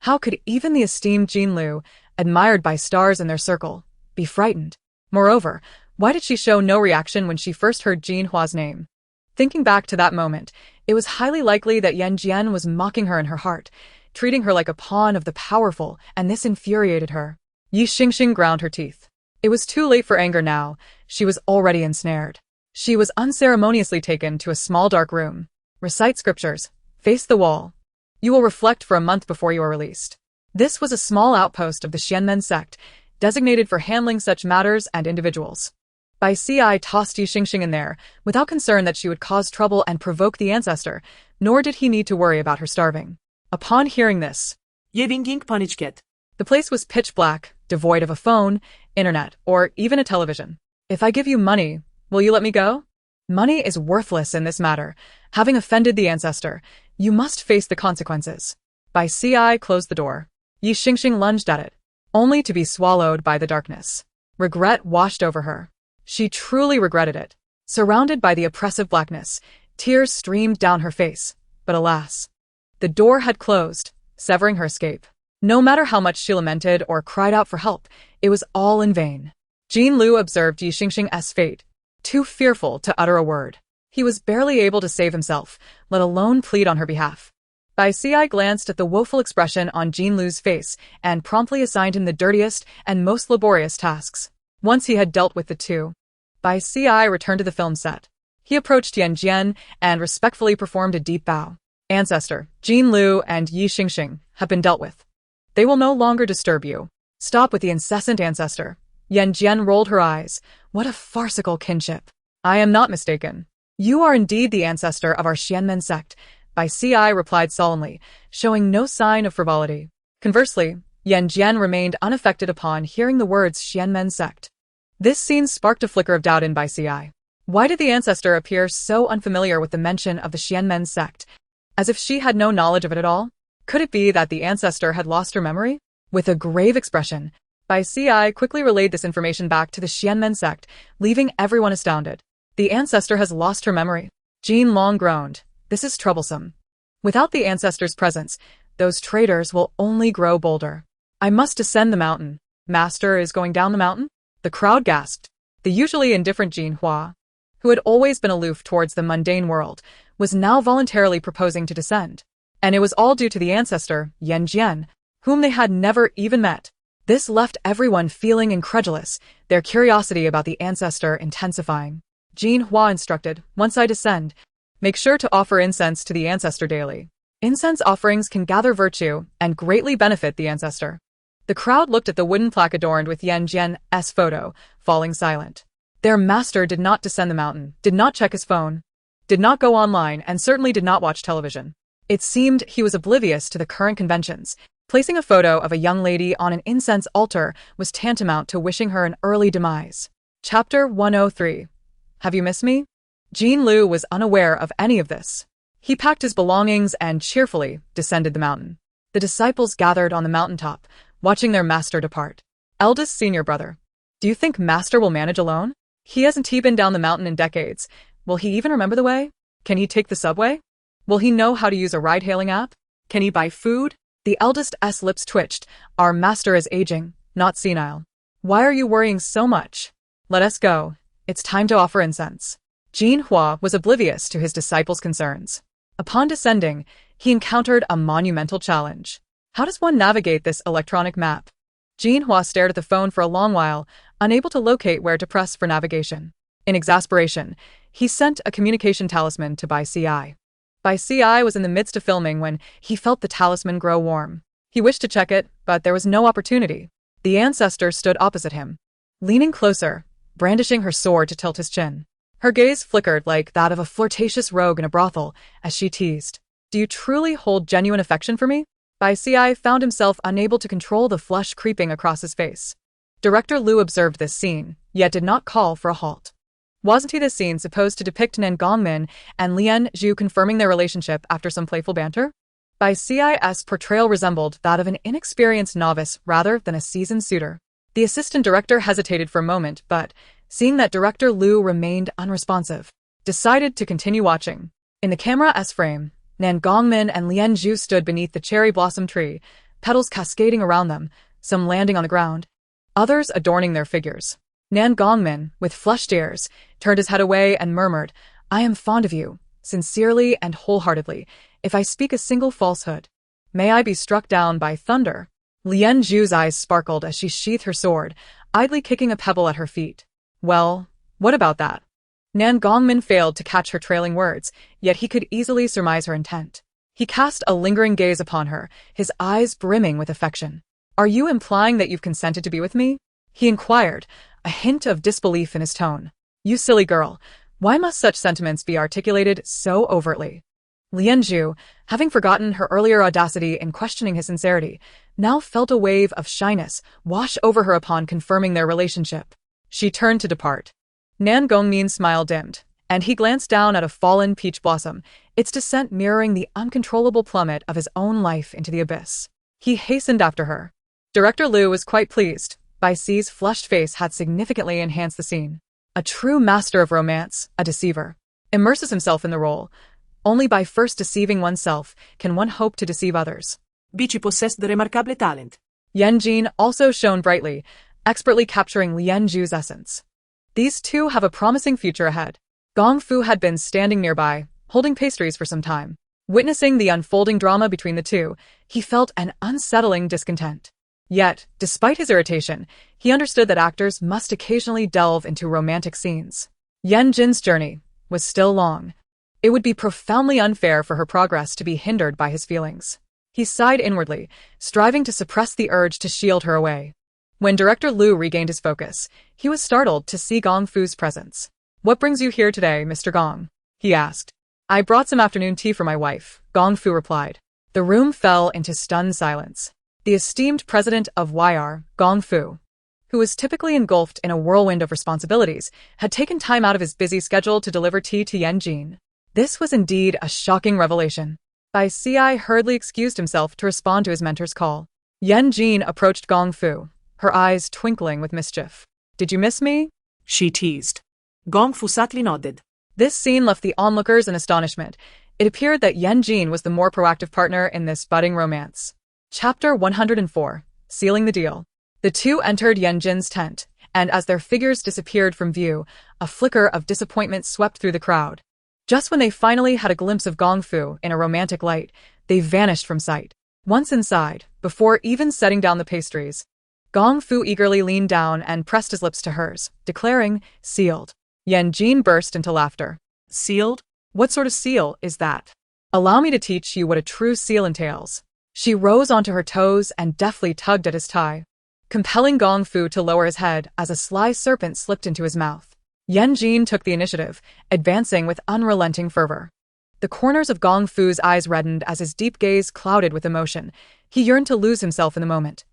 How could even the esteemed Jin Lu, admired by stars in their circle, be frightened? Moreover, why did she show no reaction when she first heard Jin Hua's name? Thinking back to that moment, it was highly likely that Yan Jin was mocking her in her heart, treating her like a pawn of the powerful, and this infuriated her. Yi Xingxing ground her teeth. It was too late for anger now. She was already ensnared. She was unceremoniously taken to a small dark room. Recite scriptures. Face the wall. You will reflect for a month before you are released. This was a small outpost of the Xianmen sect, designated for handling such matters and individuals. Bai Si tossed Yi Xingxing in there, without concern that she would cause trouble and provoke the ancestor, nor did he need to worry about her starving. Upon hearing this, Yevinging paničket. the place was pitch black, devoid of a phone, internet, or even a television. If I give you money, will you let me go? Money is worthless in this matter. Having offended the ancestor, you must face the consequences. Bai Si closed the door. Yi Xingxing lunged at it, only to be swallowed by the darkness. Regret washed over her. She truly regretted it. Surrounded by the oppressive blackness, tears streamed down her face. But alas, the door had closed, severing her escape. No matter how much she lamented or cried out for help, it was all in vain. Jin Lu observed Yi Xingxing's fate, too fearful to utter a word. He was barely able to save himself, let alone plead on her behalf. Bai Si glanced at the woeful expression on Jin Lu's face and promptly assigned him the dirtiest and most laborious tasks. Once he had dealt with the two, Bai Si returned to the film set. He approached Yan Jin and respectfully performed a deep bow. Ancestor, Jin Lu and Yi Xingxing have been dealt with. They will no longer disturb you. Stop with the incessant ancestor. Yan Jin rolled her eyes. What a farcical kinship. I am not mistaken. You are indeed the ancestor of our Xianmen sect, Bai Si replied solemnly, showing no sign of frivolity. Conversely, Yan Jin remained unaffected upon hearing the words Xianmen sect. This scene sparked a flicker of doubt in Bai Si. Why did the ancestor appear so unfamiliar with the mention of the Xianmen sect, as if she had no knowledge of it at all? Could it be that the ancestor had lost her memory? With a grave expression, Bai Si quickly relayed this information back to the Xianmen sect, leaving everyone astounded. The ancestor has lost her memory. Jin Long groaned. This is troublesome. Without the ancestor's presence, those traitors will only grow bolder. I must descend the mountain. Master is going down the mountain? The crowd gasped. The usually indifferent Jin Hua, who had always been aloof towards the mundane world, was now voluntarily proposing to descend. And it was all due to the ancestor, Yan Jin, whom they had never even met. This left everyone feeling incredulous, their curiosity about the ancestor intensifying. Jin Hua instructed, once I descend, make sure to offer incense to the ancestor daily. Incense offerings can gather virtue and greatly benefit the ancestor. The crowd looked at the wooden plaque adorned with Yan Jin's photo, falling silent. Their master did not descend the mountain, did not check his phone, did not go online, and certainly did not watch television. It seemed he was oblivious to the current conventions. Placing a photo of a young lady on an incense altar was tantamount to wishing her an early demise. Chapter 103. Have you missed me? Jin Lu was unaware of any of this. He packed his belongings and cheerfully descended the mountain. The disciples gathered on the mountaintop, watching their master depart. Eldest senior brother. Do you think master will manage alone? He hasn't been down the mountain in decades. Will he even remember the way? Can he take the subway? Will he know how to use a ride-hailing app? Can he buy food? The eldest's lips twitched. Our master is aging, not senile. Why are you worrying so much? Let us go. It's time to offer incense. Jin Hua was oblivious to his disciples' concerns. Upon descending, he encountered a monumental challenge. How does one navigate this electronic map? Jinhua stared at the phone for a long while, unable to locate where to press for navigation. In exasperation, he sent a communication talisman to Bai Ci. Bai Ci was in the midst of filming when he felt the talisman grow warm. He wished to check it, but there was no opportunity. The ancestor stood opposite him, leaning closer, brandishing her sword to tilt his chin. Her gaze flickered like that of a flirtatious rogue in a brothel as she teased, "Do you truly hold genuine affection for me?" Bai Ci found himself unable to control the flush creeping across his face. Director Liu observed this scene, yet did not call for a halt. Wasn't this scene supposed to depict Nan Gongmin and Lian Zhu confirming their relationship after some playful banter? Bai Ci's portrayal resembled that of an inexperienced novice rather than a seasoned suitor. The assistant director hesitated for a moment, but, seeing that Director Liu remained unresponsive, decided to continue watching. In the camera's frame, Nan Gongmin and Lian Zhu stood beneath the cherry blossom tree, petals cascading around them, some landing on the ground, others adorning their figures. Nan Gongmin, with flushed ears, turned his head away and murmured, "I am fond of you, sincerely and wholeheartedly. If I speak a single falsehood, may I be struck down by thunder." Lian Zhu's eyes sparkled as she sheathed her sword, idly kicking a pebble at her feet. "Well, what about that?" Nan Gongmin failed to catch her trailing words, yet he could easily surmise her intent. He cast a lingering gaze upon her, his eyes brimming with affection. "Are you implying that you've consented to be with me?" he inquired, a hint of disbelief in his tone. "You silly girl, why must such sentiments be articulated so overtly?" Lian Zhu, having forgotten her earlier audacity in questioning his sincerity, now felt a wave of shyness wash over her upon confirming their relationship. She turned to depart. Nan Gongmin's smile dimmed, and he glanced down at a fallen peach blossom, its descent mirroring the uncontrollable plummet of his own life into the abyss. He hastened after her. Director Liu was quite pleased. Bai Ci's flushed face had significantly enhanced the scene. A true master of romance, a deceiver, immerses himself in the role. Only by first deceiving oneself can one hope to deceive others. Bici possessed the remarkable talent. Yan Jin also shone brightly, expertly capturing Lian Zhu's essence. These two have a promising future ahead. Gong Fu had been standing nearby, holding pastries for some time. Witnessing the unfolding drama between the two, he felt an unsettling discontent. Yet, despite his irritation, he understood that actors must occasionally delve into romantic scenes. Yan Jin's journey was still long. It would be profoundly unfair for her progress to be hindered by his feelings. He sighed inwardly, striving to suppress the urge to shield her away. When Director Liu regained his focus, he was startled to see Gong Fu's presence. "What brings you here today, Mr. Gong?" he asked. "I brought some afternoon tea for my wife," Gong Fu replied. The room fell into stunned silence. The esteemed president of YR, Gong Fu, who was typically engulfed in a whirlwind of responsibilities, had taken time out of his busy schedule to deliver tea to Yan Jin. This was indeed a shocking revelation. Bai Ci hurriedly excused himself to respond to his mentor's call. Yan Jin approached Gong Fu, her eyes twinkling with mischief. "Did you miss me?" she teased. Gong Fu sadly nodded. This scene left the onlookers in astonishment. It appeared that Yan Jin was the more proactive partner in this budding romance. Chapter 104, Sealing the Deal. The two entered Yan Jin's tent, and as their figures disappeared from view, a flicker of disappointment swept through the crowd. Just when they finally had a glimpse of Gong Fu in a romantic light, they vanished from sight. Once inside, before even setting down the pastries, Gong Fu eagerly leaned down and pressed his lips to hers, declaring, "Sealed." Yan Jin burst into laughter. "Sealed? What sort of seal is that? Allow me to teach you what a true seal entails." She rose onto her toes and deftly tugged at his tie, compelling Gong Fu to lower his head as a sly serpent slipped into his mouth. Yan Jin took the initiative, advancing with unrelenting fervor. The corners of Gong Fu's eyes reddened as his deep gaze clouded with emotion. He yearned to lose himself in the moment.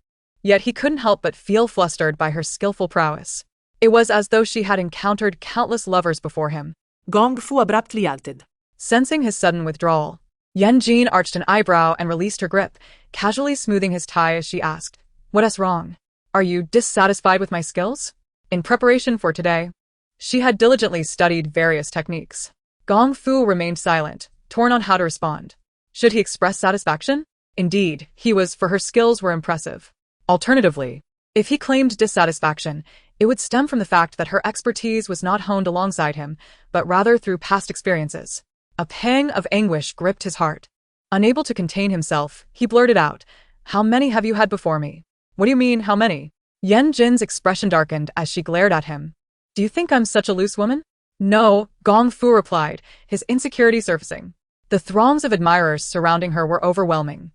Yet he couldn't help but feel flustered by her skillful prowess. It was as though she had encountered countless lovers before him. Gong Fu abruptly halted. Sensing his sudden withdrawal, Yan Jin arched an eyebrow and released her grip, casually smoothing his tie as she asked, "What's wrong? Are you dissatisfied with my skills?" In preparation for today, she had diligently studied various techniques. Gong Fu remained silent, torn on how to respond. Should he express satisfaction? Indeed, he was, for her skills were impressive. Alternatively, if he claimed dissatisfaction, it would stem from the fact that her expertise was not honed alongside him, but rather through past experiences. A pang of anguish gripped his heart. Unable to contain himself, he blurted out, "How many have you had before me?" What do you mean, how many? Yan Jin's expression darkened as she glared at him. Do you think I'm such a loose woman? No, Gong Fu replied, his insecurity surfacing. The throngs of admirers surrounding her were overwhelming.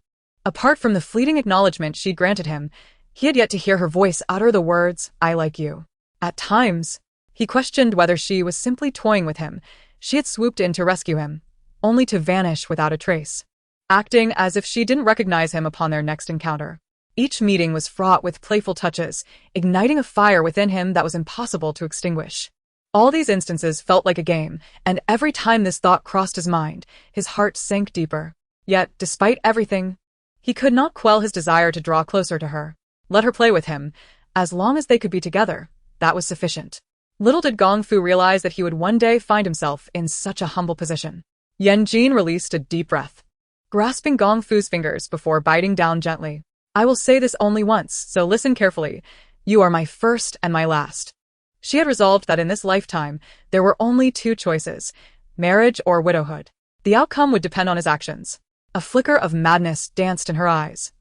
Apart from the fleeting acknowledgement she granted him, he had yet to hear her voice utter the words, I like you. At times, he questioned whether she was simply toying with him. She had swooped in to rescue him, only to vanish without a trace, acting as if she didn't recognize him upon their next encounter. Each meeting was fraught with playful touches, igniting a fire within him that was impossible to extinguish. All these instances felt like a game, and every time this thought crossed his mind, his heart sank deeper. Yet, despite everything, he could not quell his desire to draw closer to her. Let her play with him. As long as they could be together, that was sufficient. Little did Gong Fu realize that he would one day find himself in such a humble position. Yan Jin released a deep breath, grasping Gong Fu's fingers before biting down gently. I will say this only once, so listen carefully. You are my first and my last. She had resolved that in this lifetime, there were only two choices, marriage or widowhood. The outcome would depend on his actions. A flicker of madness danced in her eyes,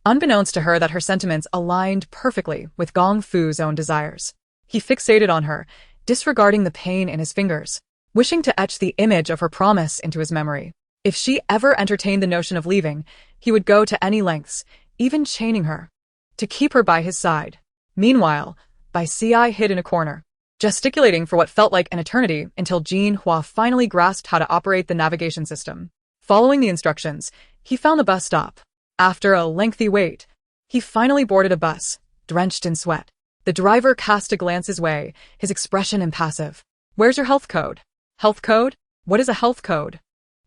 unbeknownst to her that her sentiments aligned perfectly with Gong Fu's own desires. He fixated on her, disregarding the pain in his fingers, wishing to etch the image of her promise into his memory. If she ever entertained the notion of leaving, he would go to any lengths, even chaining her, to keep her by his side. Meanwhile, Bai Ci hid in a corner, gesticulating for what felt like an eternity until Jin Hua finally grasped how to operate the navigation system. Following the instructions, he found the bus stop. After a lengthy wait, he finally boarded a bus, drenched in sweat. The driver cast a glance his way, his expression impassive. Where's your health code? Health code? What is a health code?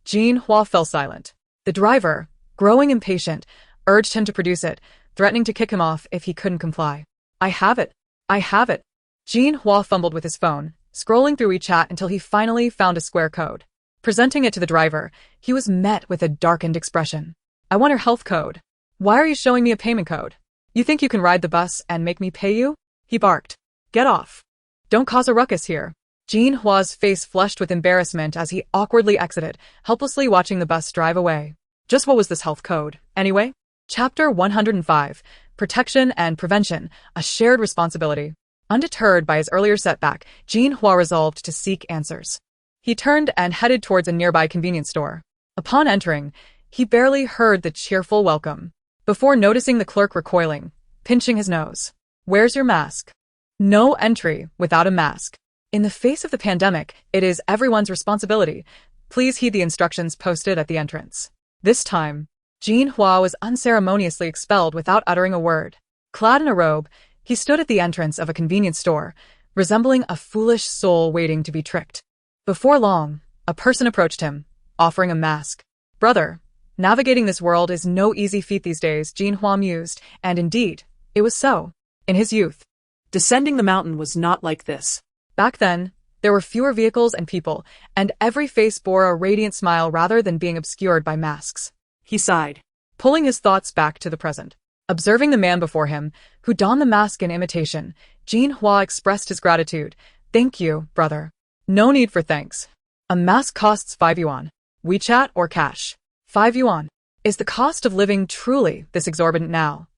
Jin Hua fell silent. The driver, growing impatient, urged him to produce it, threatening to kick him off if he couldn't comply. I have it. I have it. Jin Hua fumbled with his phone, scrolling through WeChat until he finally found a square code. Presenting it to the driver, he was met with a darkened expression. I want your health code. Why are you showing me a payment code? You think you can ride the bus and make me pay you? He barked. Get off. Don't cause a ruckus here. Jin Hua's face flushed with embarrassment as he awkwardly exited, helplessly watching the bus drive away. Just what was this health code, anyway? Chapter 105, Protection and Prevention, a Shared Responsibility. Undeterred by his earlier setback, Jin Hua resolved to seek answers. He turned and headed towards a nearby convenience store. Upon entering, he barely heard the cheerful welcome, before noticing the clerk recoiling, pinching his nose. Where's your mask? No entry without a mask. In the face of the pandemic, it is everyone's responsibility. Please heed the instructions posted at the entrance. This time, Jin Hua was unceremoniously expelled without uttering a word. Clad in a robe, he stood at the entrance of a convenience store, resembling a foolish soul waiting to be tricked. Before long, a person approached him, offering a mask. Brother, navigating this world is no easy feat these days, Jin Hua mused, and indeed, it was so. In his youth, Descending the mountain was not like this. Back then, there were fewer vehicles and people, and every face bore a radiant smile rather than being obscured by masks. He sighed, Pulling his thoughts back to the present. Observing the man before him, who donned the mask in imitation, Jin Hua expressed his gratitude. Thank you, brother. No need for thanks. A mask costs 5 yuan. WeChat or cash? 5 yuan. Is the cost of living truly this exorbitant now?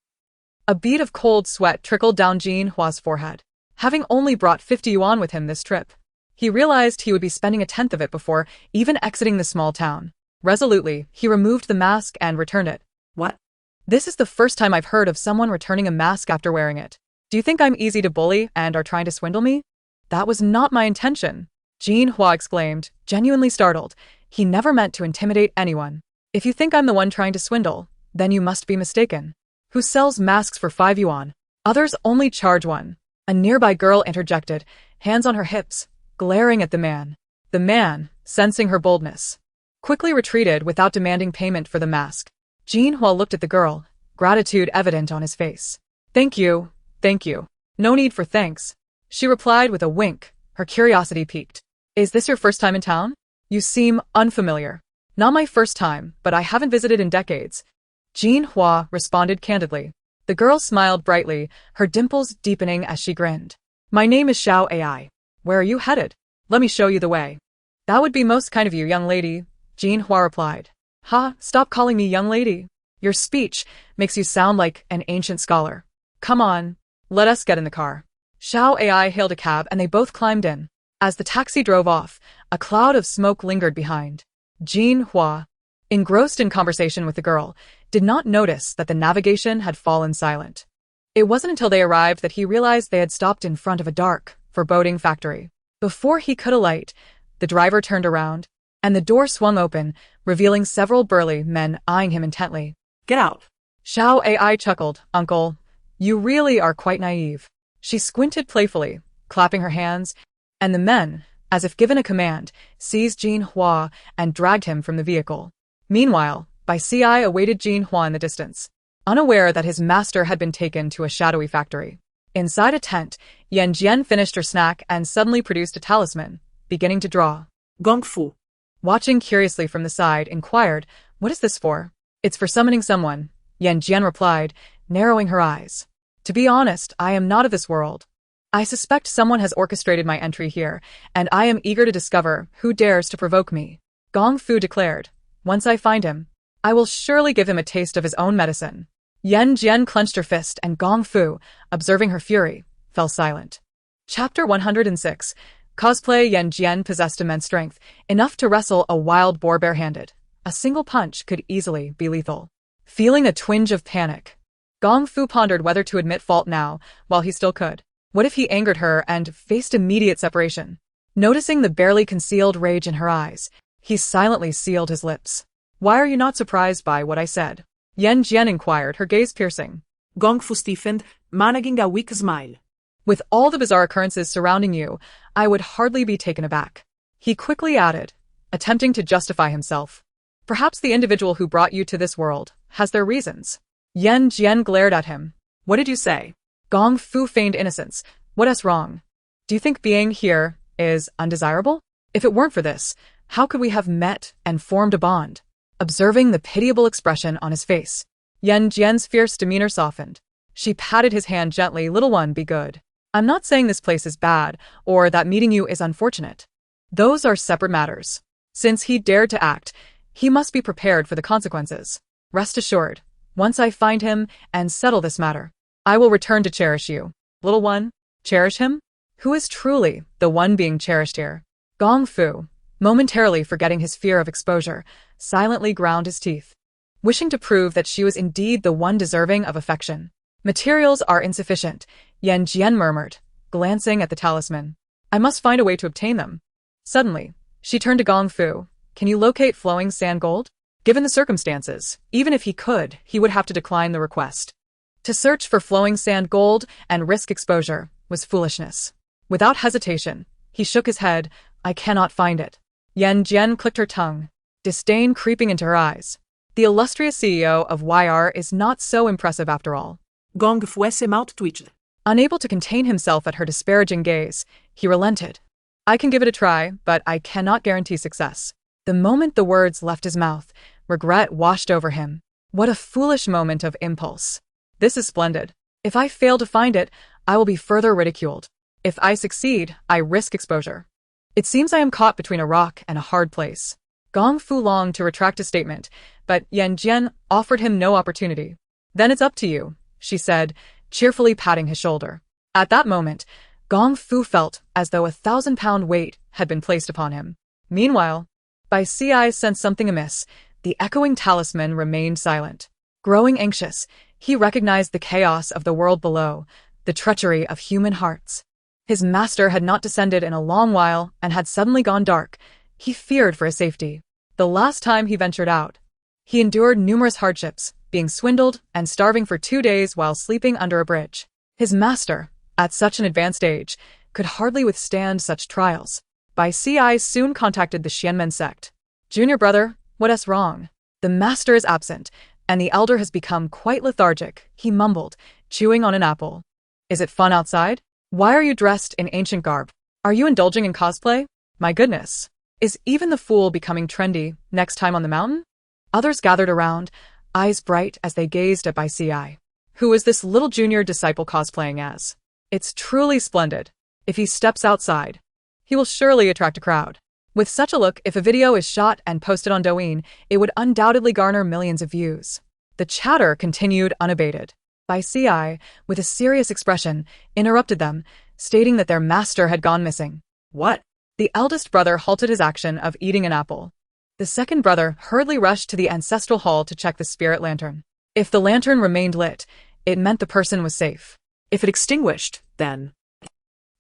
A bead of cold sweat trickled down Jin Hua's forehead. Having only brought 50 yuan with him this trip, he realized he would be spending a tenth of it before even exiting the small town. Resolutely, he removed the mask and returned it. What? This is the first time I've heard of someone returning a mask after wearing it. Do you think I'm easy to bully and are trying to swindle me? That was not my intention, Jin Hua exclaimed, genuinely startled. He never meant to intimidate anyone. If you think I'm the one trying to swindle, then you must be mistaken. Who sells masks for 5 yuan? Others only charge 1. A nearby girl interjected, hands on her hips, glaring at the man. The man, sensing her boldness, quickly retreated without demanding payment for the mask. Jin Hua looked at the girl, gratitude evident on his face. Thank you, thank you. No need for thanks, she replied with a wink, her curiosity piqued. Is this your first time in town? You seem unfamiliar. Not my first time, but I haven't visited in decades, Jin Hua responded candidly. The girl smiled brightly, her dimples deepening as she grinned. My name is Xiao Ai. Where are you headed? Let me show you the way. That would be most kind of you, young lady, Jin Hua replied. Ha, stop calling me young lady. Your speech makes you sound like an ancient scholar. Come on, let us get in the car. Xiao AI hailed a cab and they both climbed in. As the taxi drove off, a cloud of smoke lingered behind. Jin Hua, engrossed in conversation with the girl, did not notice that the navigation had fallen silent. It wasn't until they arrived that he realized they had stopped in front of a dark, foreboding factory. Before he could alight, the driver turned around, and the door swung open, revealing several burly men eyeing him intently. Get out. Xiao AI chuckled. Uncle, you really are quite naive. She squinted playfully, clapping her hands, and the men, as if given a command, seized Jin Hua and dragged him from the vehicle. Meanwhile, Bai Si awaited Jin Hua in the distance, unaware that his master had been taken to a shadowy factory. Inside a tent, Yan Jin finished her snack and suddenly produced a talisman, beginning to draw. Gong Fu. Watching curiously from the side, inquired, "What is this for?" "It's for summoning someone," Yan Jin replied, narrowing her eyes. "To be honest, I am not of this world. I suspect someone has orchestrated my entry here, and I am eager to discover who dares to provoke me." Gong Fu declared, "Once I find him, I will surely give him a taste of his own medicine." Yan Jin clenched her fist and Gong Fu, observing her fury, fell silent. Chapter 106. Cosplay. Yan Jin possessed immense strength, enough to wrestle a wild boar barehanded. A single punch could easily be lethal. Feeling a twinge of panic, Gong Fu pondered whether to admit fault now, while he still could. What if he angered her and faced immediate separation? Noticing the barely concealed rage in her eyes, he silently sealed his lips. "Why are you not surprised by what I said?" Yan Jin inquired, her gaze piercing. Gong Fu stiffened, managing a weak smile. "With all the bizarre occurrences surrounding you, I would hardly be taken aback." He quickly added, attempting to justify himself. "Perhaps the individual who brought you to this world has their reasons." Yan Jin glared at him. "What did you say?" Gong Fu feigned innocence. "What is wrong? Do you think being here is undesirable? If it weren't for this, how could we have met and formed a bond?" Observing the pitiable expression on his face, Yan Jin's fierce demeanor softened. She patted his hand gently. "Little one, be good. I'm not saying this place is bad, or that meeting you is unfortunate. Those are separate matters. Since he dared to act, he must be prepared for the consequences. Rest assured, once I find him and settle this matter, I will return to cherish you." "Little one? Cherish him? Who is truly the one being cherished here?" Gong Fu, momentarily forgetting his fear of exposure, silently ground his teeth, wishing to prove that she was indeed the one deserving of affection. "Materials are insufficient," Yan Jin murmured, glancing at the talisman. "I must find a way to obtain them." Suddenly, she turned to Gong Fu. "Can you locate flowing sand gold?" Given the circumstances, even if he could, he would have to decline the request. To search for flowing sand gold and risk exposure was foolishness. Without hesitation, he shook his head. "I cannot find it." Yan Jin clicked her tongue, disdain creeping into her eyes. The illustrious CEO of YR is not so impressive after all. Gong Fu's mouth twitched. Unable to contain himself at her disparaging gaze, he relented. "I can give it a try, but I cannot guarantee success." The moment the words left his mouth, regret washed over him. What a foolish moment of impulse. "This is splendid. If I fail to find it, I will be further ridiculed. If I succeed, I risk exposure. It seems I am caught between a rock and a hard place." Gong Fu longed to retract his statement, but Yan Jin offered him no opportunity. "Then it's up to you," she said, cheerfully patting his shoulder. At that moment, Gong Fu felt as though a 1,000-pound weight had been placed upon him. Meanwhile, Bai Si sensed something amiss. The echoing talisman remained silent. Growing anxious, he recognized the chaos of the world below, the treachery of human hearts. His master had not descended in a long while and had suddenly gone dark. He feared for his safety. The last time he ventured out, he endured numerous hardships, being swindled and starving for 2 days while sleeping under a bridge. His master, at such an advanced age, could hardly withstand such trials. Bai Si soon contacted the Xianmen sect. "Junior brother, what is wrong? The master is absent, and the elder has become quite lethargic," he mumbled, chewing on an apple. "Is it fun outside? Why are you dressed in ancient garb? Are you indulging in cosplay? My goodness. Is even the fool becoming trendy next time on the mountain?" Others gathered around, eyes bright as they gazed at Bai Si. "Who is this little junior disciple cosplaying as? It's truly splendid. If he steps outside, he will surely attract a crowd." With such a look, if a video is shot and posted on Douyin, it would undoubtedly garner millions of views. The chatter continued unabated. Bai Si, with a serious expression, interrupted them, stating that their master had gone missing. What? The eldest brother halted his action of eating an apple. The second brother hurriedly rushed to the ancestral hall to check the spirit lantern. If the lantern remained lit, it meant the person was safe. If it extinguished, then.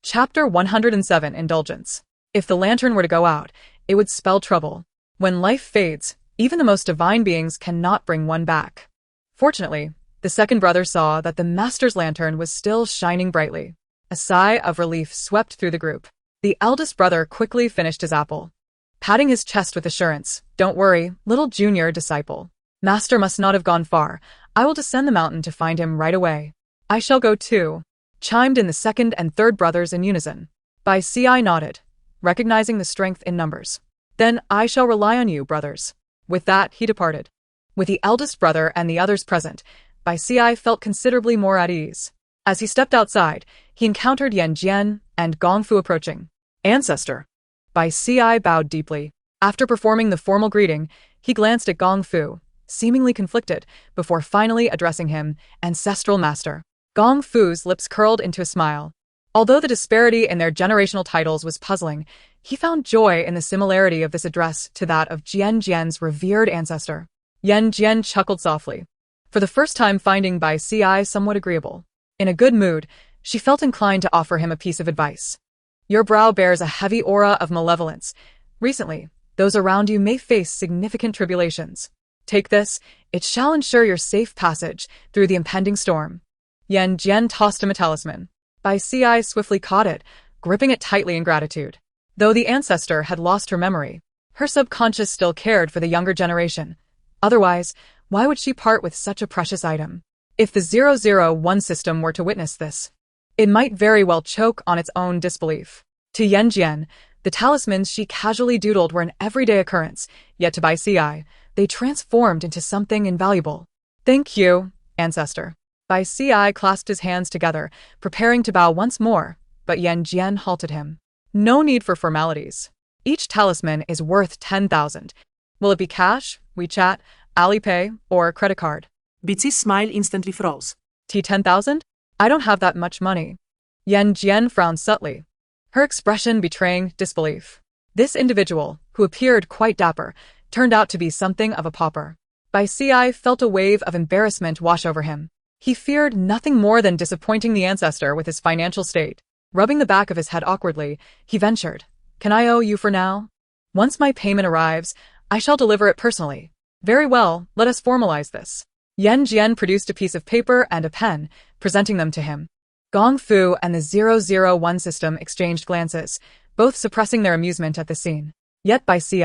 Chapter 107 Indulgence. If the lantern were to go out, it would spell trouble. When life fades, even the most divine beings cannot bring one back. Fortunately, the second brother saw that the master's lantern was still shining brightly. A sigh of relief swept through the group. The eldest brother quickly finished his apple, patting his chest with assurance. Don't worry, little junior disciple. Master must not have gone far. I will descend the mountain to find him right away. I shall go too, chimed in the second and third brothers in unison. Bai Si nodded, recognizing the strength in numbers. Then I shall rely on you, brothers. With that, he departed. With the eldest brother and the others present, Bai Si felt considerably more at ease. As he stepped outside, he encountered Yan Jin and Gong Fu approaching. Ancestor. Bai Si bowed deeply. After performing the formal greeting, he glanced at Gong Fu, seemingly conflicted, before finally addressing him, Ancestral Master. Gong Fu's lips curled into a smile. Although the disparity in their generational titles was puzzling, he found joy in the similarity of this address to that of Yan Jin's revered ancestor. Yan Jin chuckled softly, for the first time finding Bai Si somewhat agreeable. In a good mood, she felt inclined to offer him a piece of advice. Your brow bears a heavy aura of malevolence. Recently, those around you may face significant tribulations. Take this, it shall ensure your safe passage through the impending storm. Yan Jin tossed him a talisman. Bai Si swiftly caught it, gripping it tightly in gratitude. Though the ancestor had lost her memory, her subconscious still cared for the younger generation. Otherwise, why would she part with such a precious item? If the 001 system were to witness this, it might very well choke on its own disbelief. To Yan Jin, the talismans she casually doodled were an everyday occurrence, yet to Bai Si, they transformed into something invaluable. Thank you, ancestor. Bai Si clasped his hands together, preparing to bow once more, but Yan Jin halted him. No need for formalities. Each talisman is worth 10,000. Will it be cash, WeChat, Alipay, or credit card? Bitsi's smile instantly froze. T10,000? I don't have that much money. Yan Jin frowned subtly, her expression betraying disbelief. This individual, who appeared quite dapper, turned out to be something of a pauper. Bai Si felt a wave of embarrassment wash over him. He feared nothing more than disappointing the ancestor with his financial state. Rubbing the back of his head awkwardly, he ventured, Can I owe you for now? Once my payment arrives, I shall deliver it personally. Very well, let us formalize this. Yan Jin produced a piece of paper and a pen, presenting them to him. Gong Fu and the 001 system exchanged glances, both suppressing their amusement at the scene. Yet Bai Si,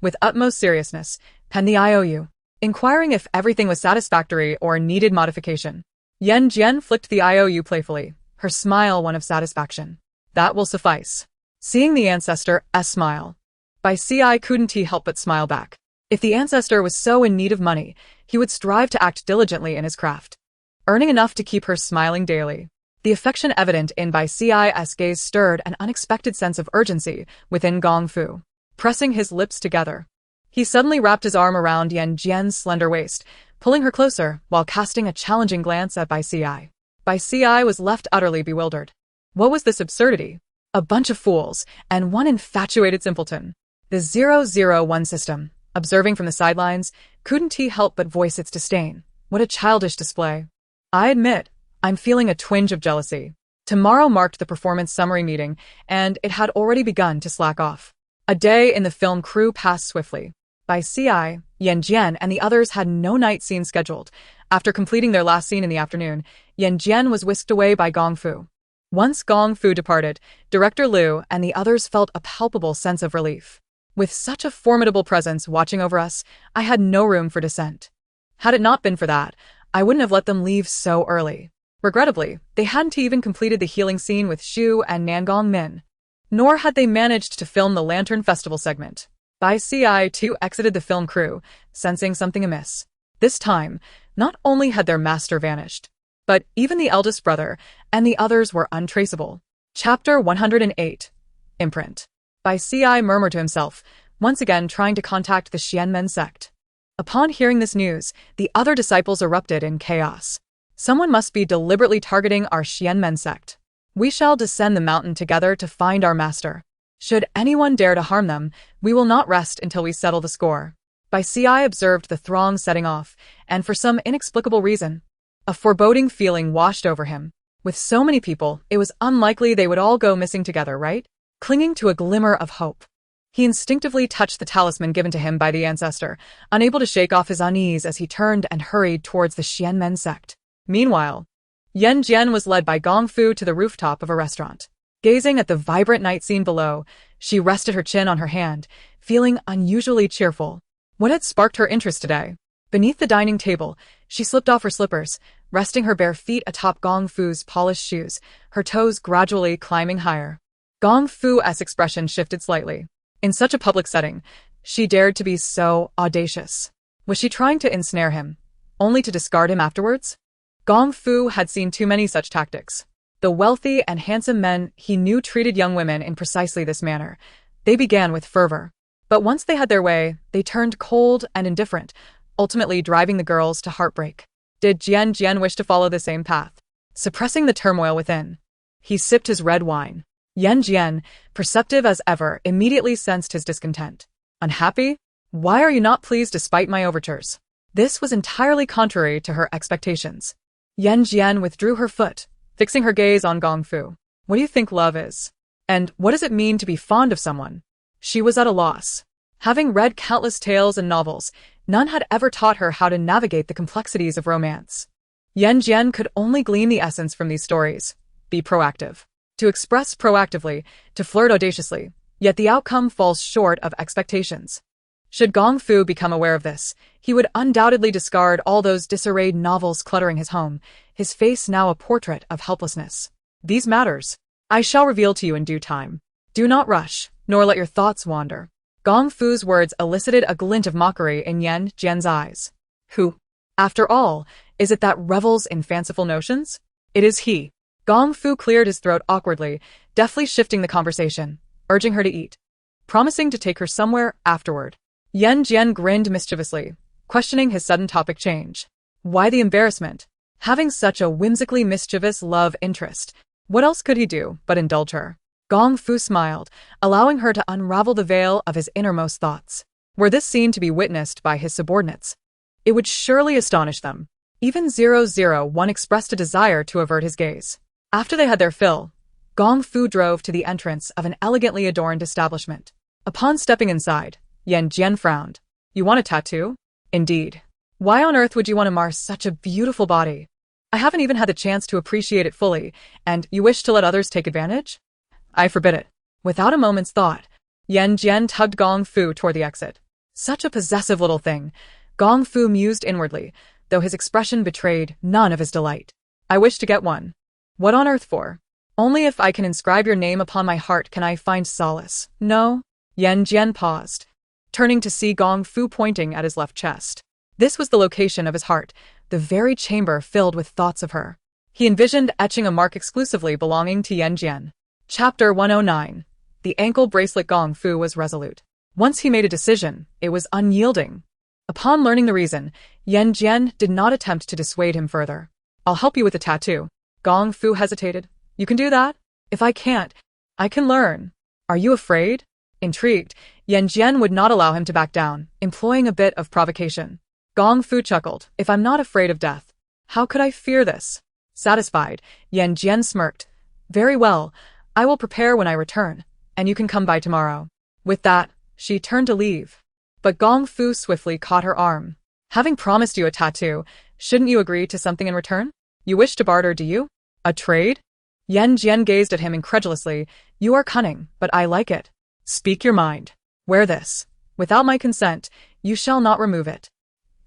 with utmost seriousness, penned the IOU, inquiring if everything was satisfactory or needed modification. Yan Jin flicked the IOU playfully, her smile one of satisfaction. That will suffice. Seeing the ancestor's smile, Bai Si couldn't help but smile back. If the ancestor was so in need of money, he would strive to act diligently in his craft, earning enough to keep her smiling daily. The affection evident in Bai Si's gaze stirred an unexpected sense of urgency within Gong Fu. Pressing his lips together, he suddenly wrapped his arm around Yan Jin's slender waist, pulling her closer while casting a challenging glance at Bai Si. Bai Si was left utterly bewildered. What was this absurdity? A bunch of fools, and one infatuated simpleton. The 001 system, observing from the sidelines, couldn't he help but voice its disdain. What a childish display. I admit, I'm feeling a twinge of jealousy. Tomorrow marked the performance summary meeting, and it had already begun to slack off. A day in the film crew passed swiftly. Bai Si, Yan Jin, and the others had no night scene scheduled. After completing their last scene in the afternoon, Yan Jin was whisked away by Gong Fu. Once Gong Fu departed, Director Liu and the others felt a palpable sense of relief. With such a formidable presence watching over us, I had no room for dissent. Had it not been for that, I wouldn't have let them leave so early. Regrettably, they hadn't even completed the healing scene with Shu and Nangong Min. Nor had they managed to film the Lantern Festival segment. Bai Si too exited the film crew, sensing something amiss. This time, not only had their master vanished, but even the eldest brother and the others were untraceable. Chapter 108. Imprint. Bai Si murmured to himself, once again trying to contact the Xianmen sect. Upon hearing this news, the other disciples erupted in chaos. Someone must be deliberately targeting our Xianmen sect. We shall descend the mountain together to find our master. Should anyone dare to harm them, we will not rest until we settle the score. By Ci observed the throng setting off, and for some inexplicable reason, a foreboding feeling washed over him. With so many people, it was unlikely they would all go missing together, right? Clinging to a glimmer of hope, he instinctively touched the talisman given to him by the ancestor, unable to shake off his unease as he turned and hurried towards the Xianmen sect. Meanwhile, Yan Jin was led by Gong Fu to the rooftop of a restaurant. Gazing at the vibrant night scene below, she rested her chin on her hand, feeling unusually cheerful. What had sparked her interest today? Beneath the dining table, she slipped off her slippers, resting her bare feet atop Gong Fu's polished shoes, her toes gradually climbing higher. Gong Fu's expression shifted slightly. In such a public setting, she dared to be so audacious. Was she trying to ensnare him, only to discard him afterwards? Gong Fu had seen too many such tactics. The wealthy and handsome men he knew treated young women in precisely this manner. They began with fervor. But once they had their way, they turned cold and indifferent, ultimately driving the girls to heartbreak. Did Yan Jin wish to follow the same path? Suppressing the turmoil within, he sipped his red wine. Yan Jin, perceptive as ever, immediately sensed his discontent. Unhappy? Why are you not pleased despite my overtures? This was entirely contrary to her expectations. Yan Jin withdrew her foot, fixing her gaze on Gong Fu. What do you think love is? And what does it mean to be fond of someone? She was at a loss. Having read countless tales and novels, none had ever taught her how to navigate the complexities of romance. Yan Jin could only glean the essence from these stories. Be proactive. To express proactively, to flirt audaciously, yet the outcome falls short of expectations. Should Gong Fu become aware of this, he would undoubtedly discard all those disarrayed novels cluttering his home, his face now a portrait of helplessness. These matters I shall reveal to you in due time. Do not rush, nor let your thoughts wander. Gong Fu's words elicited a glint of mockery in Yan Jin's eyes. Who, after all, is it that revels in fanciful notions? It is he. Gong Fu cleared his throat awkwardly, deftly shifting the conversation, urging her to eat, promising to take her somewhere afterward. Yan Jin grinned mischievously, questioning his sudden topic change. Why the embarrassment? Having such a whimsically mischievous love interest, what else could he do but indulge her? Gong Fu smiled, allowing her to unravel the veil of his innermost thoughts. Were this scene to be witnessed by his subordinates, it would surely astonish them. Even 001 expressed a desire to avert his gaze. After they had their fill, Gong Fu drove to the entrance of an elegantly adorned establishment. Upon stepping inside, Yan Jin frowned. You want a tattoo? Indeed. Why on earth would you want to mar such a beautiful body? I haven't even had the chance to appreciate it fully, and you wish to let others take advantage? I forbid it. Without a moment's thought, Yan Jin tugged Gong Fu toward the exit. Such a possessive little thing, Gong Fu mused inwardly, though his expression betrayed none of his delight. I wish to get one. What on earth for? Only if I can inscribe your name upon my heart can I find solace. No? Yan Jin paused, turning to see Gong Fu pointing at his left chest. This was the location of his heart, the very chamber filled with thoughts of her. He envisioned etching a mark exclusively belonging to Yan Jin. Chapter 109. The ankle bracelet. Gong Fu was resolute. Once he made a decision, it was unyielding. Upon learning the reason, Yan Jin did not attempt to dissuade him further. I'll help you with the tattoo. Gong Fu hesitated. You can do that? If I can't, I can learn. Are you afraid? Intrigued, Yan Jin would not allow him to back down, employing a bit of provocation. Gong Fu chuckled. If I'm not afraid of death, how could I fear this? Satisfied, Yan Jin smirked. Very well, I will prepare when I return, and you can come by tomorrow. With that, she turned to leave. But Gong Fu swiftly caught her arm. Having promised you a tattoo, shouldn't you agree to something in return? You wish to barter, do you? A trade? Yan Jin gazed at him incredulously. You are cunning, but I like it. Speak your mind. Wear this. Without my consent, you shall not remove it.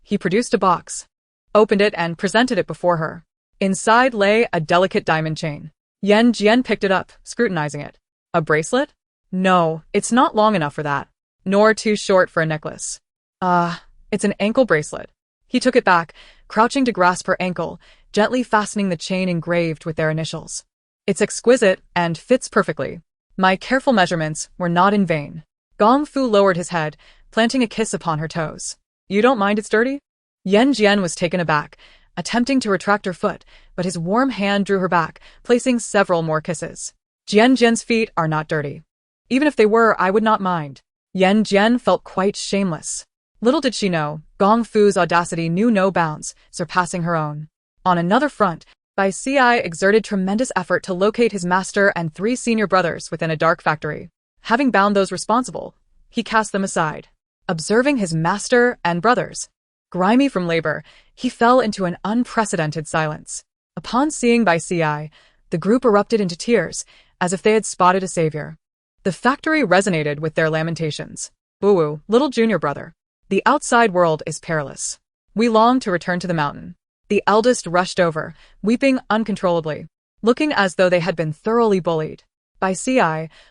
He produced a box, opened it and presented it before her. Inside lay a delicate diamond chain. Yan Jin picked it up, scrutinizing it. A bracelet? No, it's not long enough for that. Nor too short for a necklace. It's an ankle bracelet. He took it back, crouching to grasp her ankle, gently fastening the chain engraved with their initials. It's exquisite and fits perfectly. My careful measurements were not in vain. Gong Fu lowered his head, planting a kiss upon her toes. You don't mind it's dirty? Yan Jin was taken aback, attempting to retract her foot, but his warm hand drew her back, placing several more kisses. Yan Jin's feet are not dirty. Even if they were, I would not mind. Yan Jin felt quite shameless. Little did she know, Gong Fu's audacity knew no bounds, surpassing her own. On another front, Bai Si exerted tremendous effort to locate his master and 3 senior brothers within a dark factory. Having bound those responsible, he cast them aside. Observing his master and brothers, grimy from labor, he fell into an unprecedented silence. Upon seeing Bai Si, the group erupted into tears, as if they had spotted a savior. The factory resonated with their lamentations. Boo-woo, little junior brother. The outside world is perilous. We long to return to the mountain. The eldest rushed over, weeping uncontrollably, looking as though they had been thoroughly bullied. Bai Si,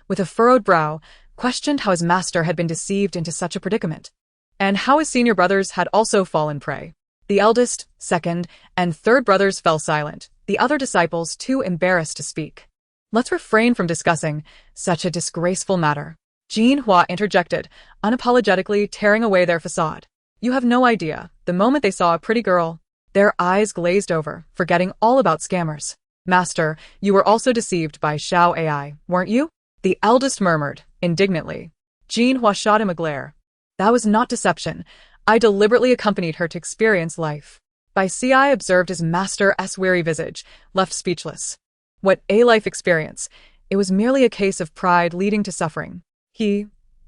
with a furrowed brow, questioned how his master had been deceived into such a predicament, and how his senior brothers had also fallen prey. The eldest, second, and third brothers fell silent, the other disciples too embarrassed to speak. Let's refrain from discussing such a disgraceful matter. Jin Hua interjected, unapologetically tearing away their facade. You have no idea, the moment they saw a pretty girl, their eyes glazed over, forgetting all about scammers. Master, you were also deceived by Xiao AI, weren't you? The eldest murmured, indignantly. Jin Hua shot him a glare. That was not deception. I deliberately accompanied her to experience life. Bai Si observed his master's weary visage, left speechless. What a life experience. It was merely a case of pride leading to suffering. He,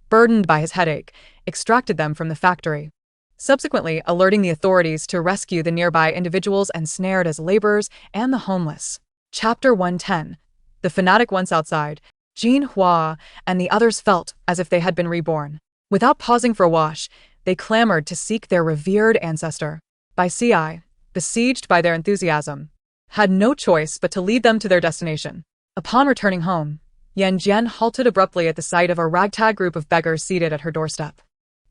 burdened by his headache, extracted them from the factory, subsequently alerting the authorities to rescue the nearby individuals ensnared as laborers and the homeless. Chapter 110. The fanatic once outside, Jin Hua and the others felt as if they had been reborn. Without pausing for a wash, they clamored to seek their revered ancestor. Bai Si, besieged by their enthusiasm, had no choice but to lead them to their destination. Upon returning home, Yan Jin halted abruptly at the sight of a ragtag group of beggars seated at her doorstep.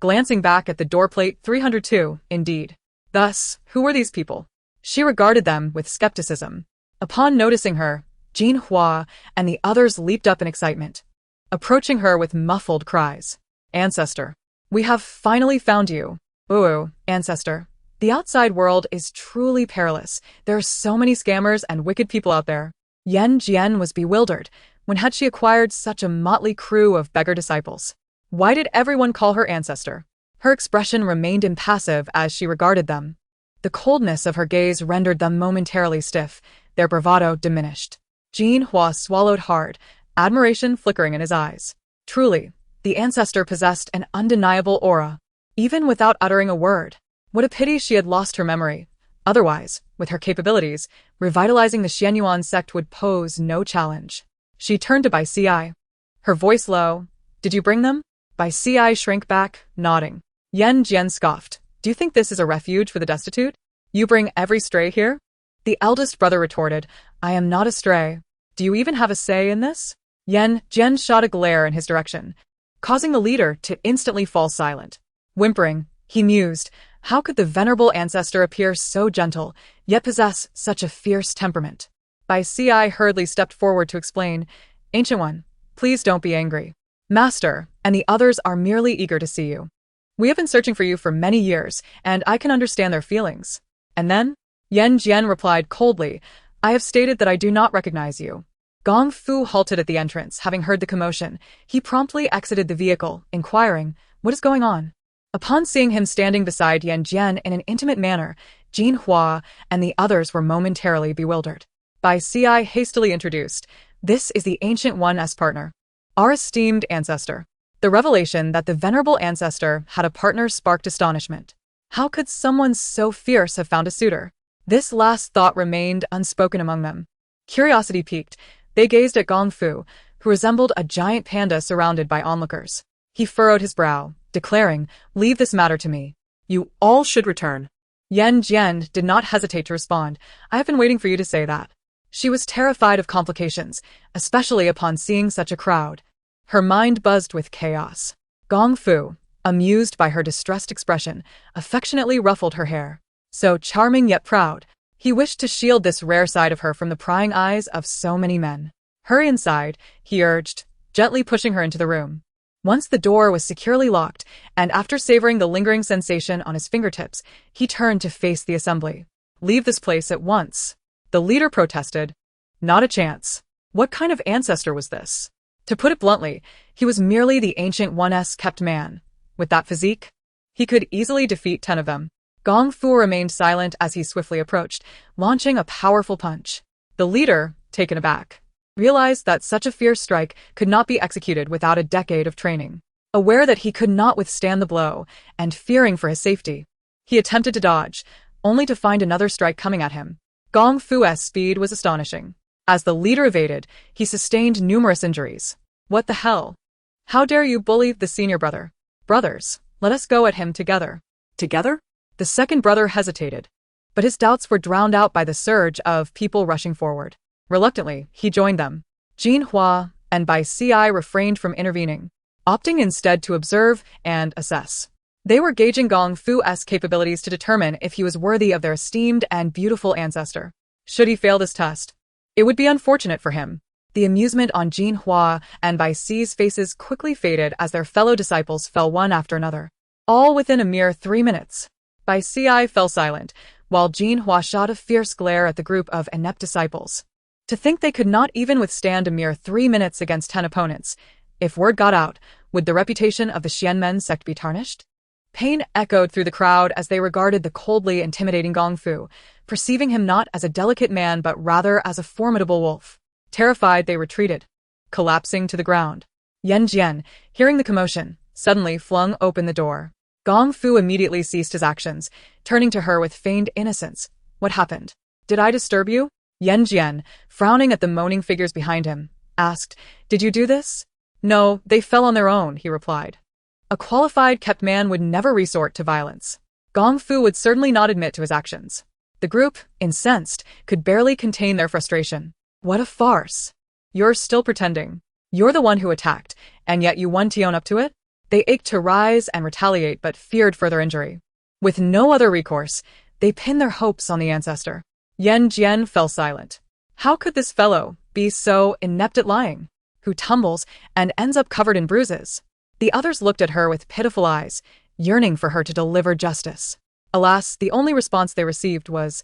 Glancing back at the doorplate 302, indeed. Thus, who were these people? She regarded them with skepticism. Upon noticing her, Jin Hua and the others leaped up in excitement, approaching her with muffled cries. Ancestor, we have finally found you. Ooh, ancestor. The outside world is truly perilous. There are so many scammers and wicked people out there. Yan Jin was bewildered. When had she acquired such a motley crew of beggar disciples? Why did everyone call her ancestor? Her expression remained impassive as she regarded them. The coldness of her gaze rendered them momentarily stiff, their bravado diminished. Jin Hua swallowed hard, admiration flickering in his eyes. Truly, the ancestor possessed an undeniable aura, even without uttering a word. What a pity she had lost her memory. Otherwise, with her capabilities, revitalizing the Xianyuan sect would pose no challenge. She turned to Bai Si, her voice low. Did you bring them? Bai Si shrank back, nodding. Yan Jin scoffed. Do you think this is a refuge for the destitute? You bring every stray here? The eldest brother retorted, I am not a stray. Do you even have a say in this? Yan Jin shot a glare in his direction, causing the leader to instantly fall silent. Whimpering, he mused, how could the venerable ancestor appear so gentle, yet possess such a fierce temperament? Bai Si hurriedly stepped forward to explain, Ancient One, please don't be angry. Master and the others are merely eager to see you. We have been searching for you for many years, and I can understand their feelings. And then? Yan Jin replied coldly, I have stated that I do not recognize you. Gong Fu halted at the entrance, having heard the commotion. He promptly exited the vehicle, inquiring, what is going on? Upon seeing him standing beside Yan Jin in an intimate manner, Jin Hua and the others were momentarily bewildered. Bai Si hastily introduced, this is the Ancient One's partner, our esteemed ancestor. The revelation that the venerable ancestor had a partner sparked astonishment. How could someone so fierce have found a suitor? This last thought remained unspoken among them. Curiosity piqued, they gazed at Gong Fu, who resembled a giant panda surrounded by onlookers. He furrowed his brow, declaring, leave this matter to me. You all should return. Yan Jin did not hesitate to respond, I have been waiting for you to say that. She was terrified of complications, especially upon seeing such a crowd. Her mind buzzed with chaos. Gong Fu, amused by her distressed expression, affectionately ruffled her hair. So charming yet proud, he wished to shield this rare side of her from the prying eyes of so many men. Hurry inside, he urged, gently pushing her into the room. Once the door was securely locked, and after savoring the lingering sensation on his fingertips, he turned to face the assembly. Leave this place at once. The leader protested. Not a chance. What kind of ancestor was this? To put it bluntly, he was merely the ancient one's kept man. With that physique, he could easily defeat 10 of them. Gong Fu remained silent as he swiftly approached, launching a powerful punch. The leader, taken aback, realized that such a fierce strike could not be executed without a decade of training. Aware that he could not withstand the blow, and fearing for his safety, he attempted to dodge, only to find another strike coming at him. Gong Fu's speed was astonishing. As the leader evaded, he sustained numerous injuries. What the hell? How dare you bully the senior brother? Brothers, let us go at him together. Together? The second brother hesitated, but his doubts were drowned out by the surge of people rushing forward. Reluctantly, he joined them. Jin Hua and Bai Ci refrained from intervening, opting instead to observe and assess. They were gauging Gong Fu's capabilities to determine if he was worthy of their esteemed and beautiful ancestor. Should he fail this test, it would be unfortunate for him. The amusement on Jin Hua and Bai Ci's faces quickly faded as their fellow disciples fell one after another. All within a mere 3 minutes. Bai Ci fell silent, while Jin Hua shot a fierce glare at the group of inept disciples. To think they could not even withstand a mere 3 minutes against 10 opponents. If word got out, would the reputation of the Xianmen sect be tarnished? Pain echoed through the crowd as they regarded the coldly intimidating Gong Fu, perceiving him not as a delicate man but rather as a formidable wolf. Terrified, they retreated, collapsing to the ground. Yan Jin, hearing the commotion, suddenly flung open the door. Gong Fu immediately ceased his actions, turning to her with feigned innocence. What happened? Did I disturb you? Yan Jin, frowning at the moaning figures behind him, asked, Did you do this? No, they fell on their own, he replied. A qualified kept man would never resort to violence. Gong Fu would certainly not admit to his actions. The group, incensed, could barely contain their frustration. What a farce. You're still pretending. You're the one who attacked, and yet you want to own up to it? They ached to rise and retaliate but feared further injury. With no other recourse, they pinned their hopes on the ancestor. Yan Jin fell silent. How could this fellow be so inept at lying, who tumbles and ends up covered in bruises? The others looked at her with pitiful eyes, yearning for her to deliver justice. Alas, the only response they received was,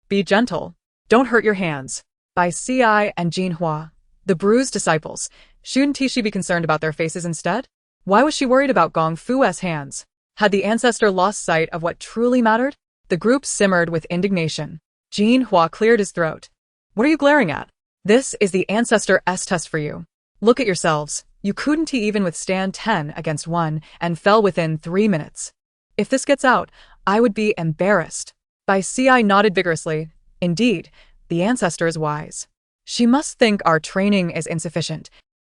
Be gentle. Don't hurt your hands. Bai Ci and Jin Hua, the bruised disciples, shouldn't she be concerned about their faces instead? Why was she worried about Gong Fu's hands? Had the ancestor lost sight of what truly mattered? The group simmered with indignation. Jin Hua cleared his throat. What are you glaring at? This is the ancestor's test for you. Look at yourselves. You couldn't even withstand 10 against 1 and fell within 3 minutes. If this gets out, I would be embarrassed. Bai Ci nodded vigorously. Indeed, the ancestor is wise. She must think our training is insufficient,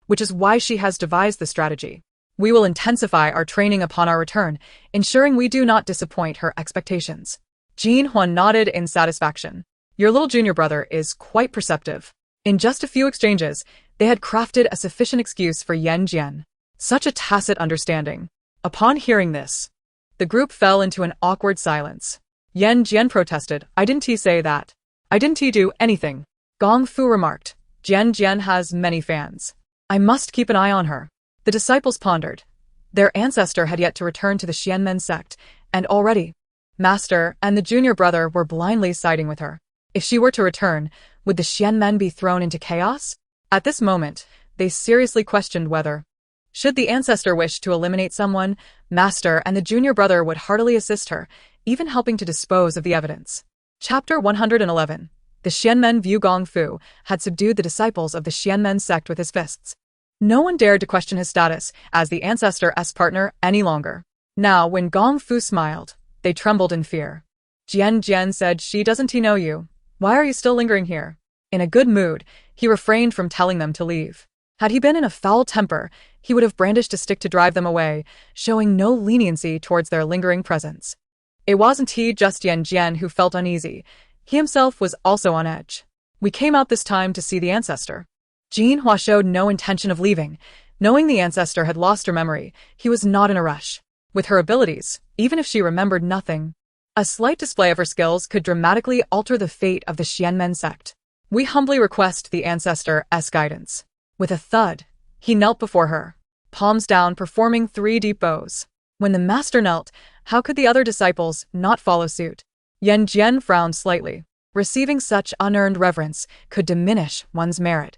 which is why she has devised the strategy. We will intensify our training upon our return, ensuring we do not disappoint her expectations. Jin Hua nodded in satisfaction. Your little junior brother is quite perceptive. In just a few exchanges, they had crafted a sufficient excuse for Yan Jin. Such a tacit understanding. Upon hearing this, the group fell into an awkward silence. Yan Jin protested, I didn't say that. I didn't do anything. Gong Fu remarked, Yan Jin has many fans. I must keep an eye on her. The disciples pondered. Their ancestor had yet to return to the Xianmen sect, and already, Master and the junior brother were blindly siding with her. If she were to return, would the Xianmen be thrown into chaos? At this moment, they seriously questioned whether, should the ancestor wish to eliminate someone, Master and the junior brother would heartily assist her, even helping to dispose of the evidence. Chapter 111. The Xianmen view Gong Fu had subdued the disciples of the Xianmen sect with his fists. No one dared to question his status as the ancestor's partner any longer. Now, when Gong Fu smiled, they trembled in fear. Yan Jin said, She doesn't know you. Why are you still lingering here? In a good mood, he refrained from telling them to leave. Had he been in a foul temper, he would have brandished a stick to drive them away, showing no leniency towards their lingering presence. It wasn't just Yan Jin who felt uneasy. He himself was also on edge. We came out this time to see the ancestor. Jin Hua showed no intention of leaving. Knowing the ancestor had lost her memory, he was not in a rush. With her abilities, even if she remembered nothing, a slight display of her skills could dramatically alter the fate of the Xianmen sect. We humbly request the ancestor's guidance. With a thud, he knelt before her, palms down, performing 3 deep bows. When the master knelt, how could the other disciples not follow suit? Yan Jin frowned slightly. Receiving such unearned reverence could diminish one's merit,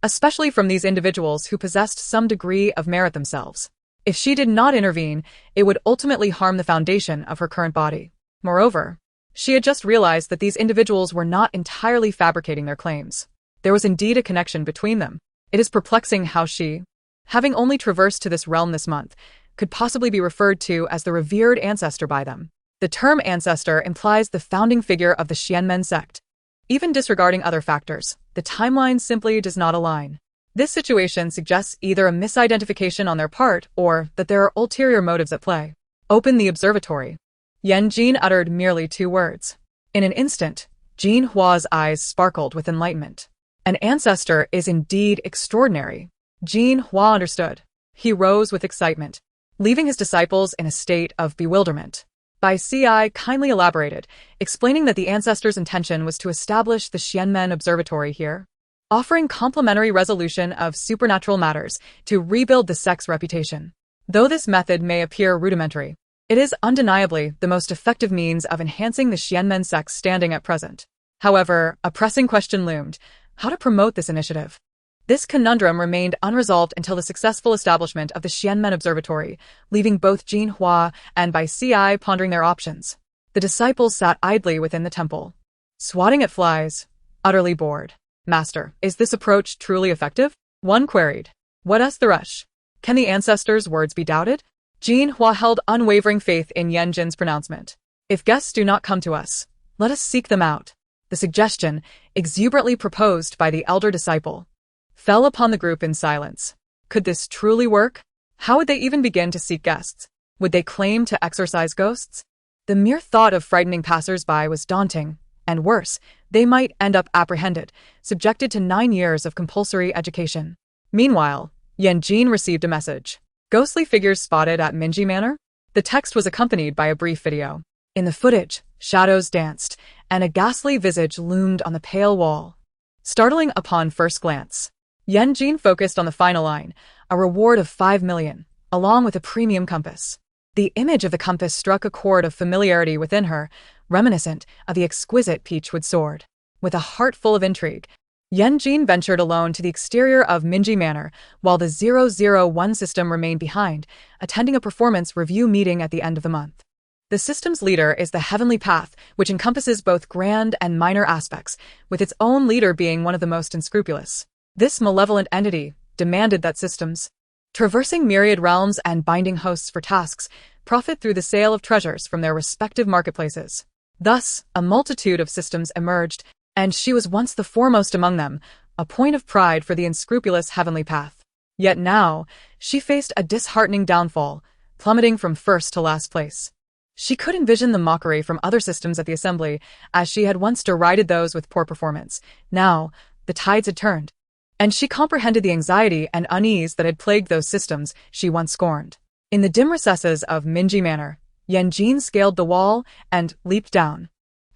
especially from these individuals who possessed some degree of merit themselves. If she did not intervene, it would ultimately harm the foundation of her current body. Moreover, she had just realized that these individuals were not entirely fabricating their claims. There was indeed a connection between them. It is perplexing how she, having only traversed to this realm this month, could possibly be referred to as the revered ancestor by them. The term ancestor implies the founding figure of the Xianmen sect. Even disregarding other factors, the timeline simply does not align. This situation suggests either a misidentification on their part or that there are ulterior motives at play. Open the observatory. Yan Jin uttered merely 2 words. In an instant, Jin Hua's eyes sparkled with enlightenment. An ancestor is indeed extraordinary. Jin Hua understood. He rose with excitement, leaving his disciples in a state of bewilderment. Bai Ci kindly elaborated, explaining that the ancestor's intention was to establish the Xianmen Observatory here, offering complementary resolution of supernatural matters to rebuild the sect's reputation. Though this method may appear rudimentary, it is undeniably the most effective means of enhancing the Xianmen sect's standing at present. However, a pressing question loomed: how to promote this initiative? This conundrum remained unresolved until the successful establishment of the Xianmen Observatory, leaving both Jin Hua and Bai Ci pondering their options. The disciples sat idly within the temple, swatting at flies, utterly bored. Master, is this approach truly effective? One queried. What is the rush? Can the ancestors' words be doubted? Jin Hua held unwavering faith in Yan Jin's pronouncement. If guests do not come to us, let us seek them out. The suggestion, exuberantly proposed by the elder disciple, fell upon the group in silence. Could this truly work? How would they even begin to seek guests? Would they claim to exorcise ghosts? The mere thought of frightening passers-by was daunting, and worse, they might end up apprehended, subjected to 9 years of compulsory education. Meanwhile, Yan Jin received a message. Ghostly figures spotted at Minji Manor? The text was accompanied by a brief video. In the footage, shadows danced, and a ghastly visage loomed on the pale wall. Startling upon first glance, Yan Jin focused on the final line, a reward of 5 million, along with a premium compass. The image of the compass struck a chord of familiarity within her, reminiscent of the exquisite peachwood sword. With a heart full of intrigue, Yan Jin ventured alone to the exterior of Minji Manor, while the 001 system remained behind, attending a performance review meeting at the end of the month. The system's leader is the Heavenly Path, which encompasses both grand and minor aspects, with its own leader being one of the most unscrupulous. This malevolent entity demanded that systems, traversing myriad realms and binding hosts for tasks, profit through the sale of treasures from their respective marketplaces. Thus, a multitude of systems emerged, and she was once the foremost among them, a point of pride for the unscrupulous Heavenly Path. Yet now, she faced a disheartening downfall, plummeting from first to last place. She could envision the mockery from other systems at the assembly, as she had once derided those with poor performance. Now, the tides had turned, and she comprehended the anxiety and unease that had plagued those systems she once scorned. In the dim recesses of Minji Manor, Yan Jin scaled the wall and leaped down,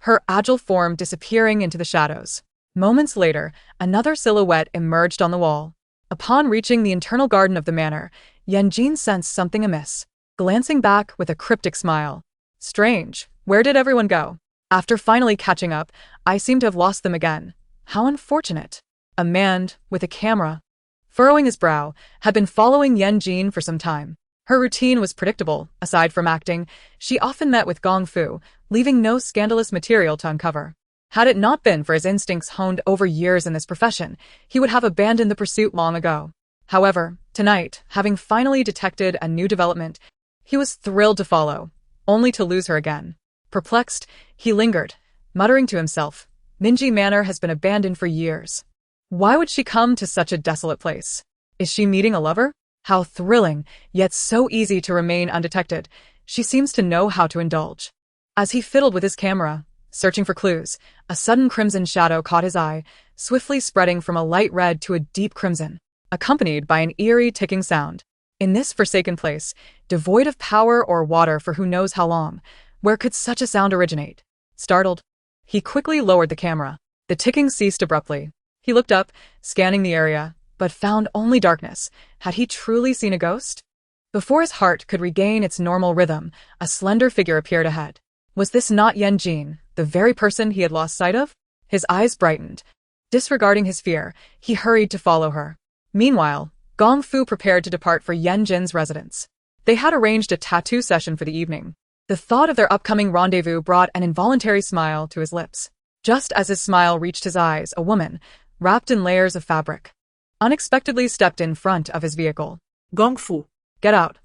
her agile form disappearing into the shadows. Moments later, another silhouette emerged on the wall. Upon reaching the internal garden of the manor, Yan Jin sensed something amiss, glancing back with a cryptic smile. Strange, where did everyone go? After finally catching up, I seem to have lost them again. How unfortunate. A man, with a camera, furrowing his brow, had been following Yan Jin for some time. Her routine was predictable. Aside from acting, she often met with Gong Fu, leaving no scandalous material to uncover. Had it not been for his instincts honed over years in this profession, he would have abandoned the pursuit long ago. However, tonight, having finally detected a new development, he was thrilled to follow, only to lose her again. Perplexed, he lingered, muttering to himself, Minji Manor has been abandoned for years. Why would she come to such a desolate place? Is she meeting a lover? How thrilling, yet so easy to remain undetected. She seems to know how to indulge. As he fiddled with his camera, searching for clues, a sudden crimson shadow caught his eye, swiftly spreading from a light red to a deep crimson, accompanied by an eerie ticking sound. In this forsaken place, devoid of power or water for who knows how long, where could such a sound originate? Startled, he quickly lowered the camera. The ticking ceased abruptly. He looked up, scanning the area, but found only darkness. Had he truly seen a ghost? Before his heart could regain its normal rhythm, a slender figure appeared ahead. Was this not Yan Jin, The very person he had lost sight of? His eyes brightened. Disregarding his fear, he hurried to follow her. Meanwhile, Gong Fu prepared to depart for Yan Jin's residence. They had arranged a tattoo session for the evening. The thought of their upcoming rendezvous brought an involuntary smile to his lips. Just as his smile reached his eyes, a woman, wrapped in layers of fabric, unexpectedly stepped in front of his vehicle. Gong Fu. Get out.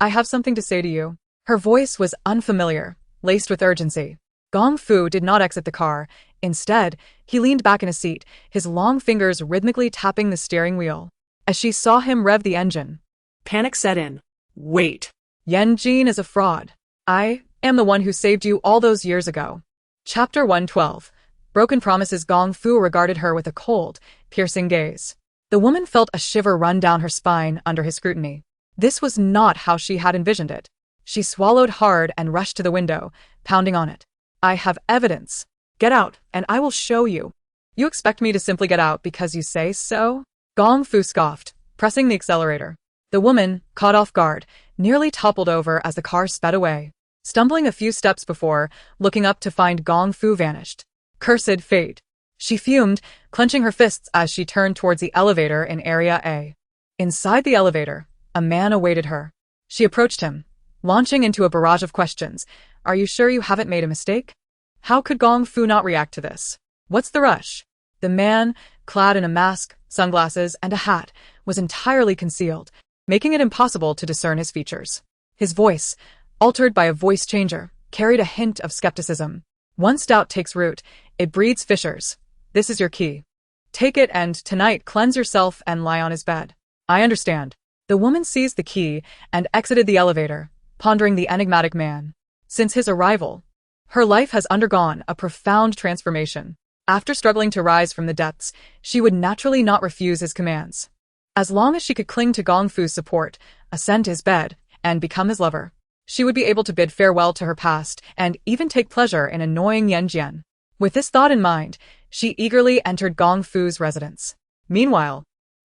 I have something to say to you. Her voice was unfamiliar, laced with urgency. Gong Fu did not exit the car. Instead, he leaned back in his seat, his long fingers rhythmically tapping the steering wheel. As she saw him rev the engine, Panic set in. Wait. Yan Jin is a fraud. I am the one who saved you all those years ago. Chapter 112. Broken Promises. Gong Fu regarded her with a cold, piercing gaze. The woman felt a shiver run down her spine under his scrutiny. This was not how she had envisioned it. She swallowed hard and rushed to the window, pounding on it. I have evidence. Get out, and I will show you. You expect me to simply get out because you say so? Gong Fu scoffed, pressing the accelerator. The woman, caught off guard, nearly toppled over as the car sped away, stumbling a few steps before looking up to find Gong Fu vanished. Cursed fate. She fumed, clenching her fists as she turned towards the elevator in Area A. Inside the elevator, a man awaited her. She approached him, launching into a barrage of questions. Are you sure you haven't made a mistake? How could Gong Fu not react to this? What's the rush? The man, clad in a mask, sunglasses, and a hat, was entirely concealed, making it impossible to discern his features. His voice, altered by a voice changer, carried a hint of skepticism. Once doubt takes root, it breeds fissures. This is your key. Take it and tonight cleanse yourself and lie on his bed. I understand. The woman seized the key and exited the elevator, pondering the enigmatic man. Since his arrival, her life has undergone a profound transformation. After struggling to rise from the depths, she would naturally not refuse his commands. As long as she could cling to Gong Fu's support, ascend his bed, and become his lover, she would be able to bid farewell to her past and even take pleasure in annoying Yan Jin. With this thought in mind, she eagerly entered Gong Fu's residence. Meanwhile,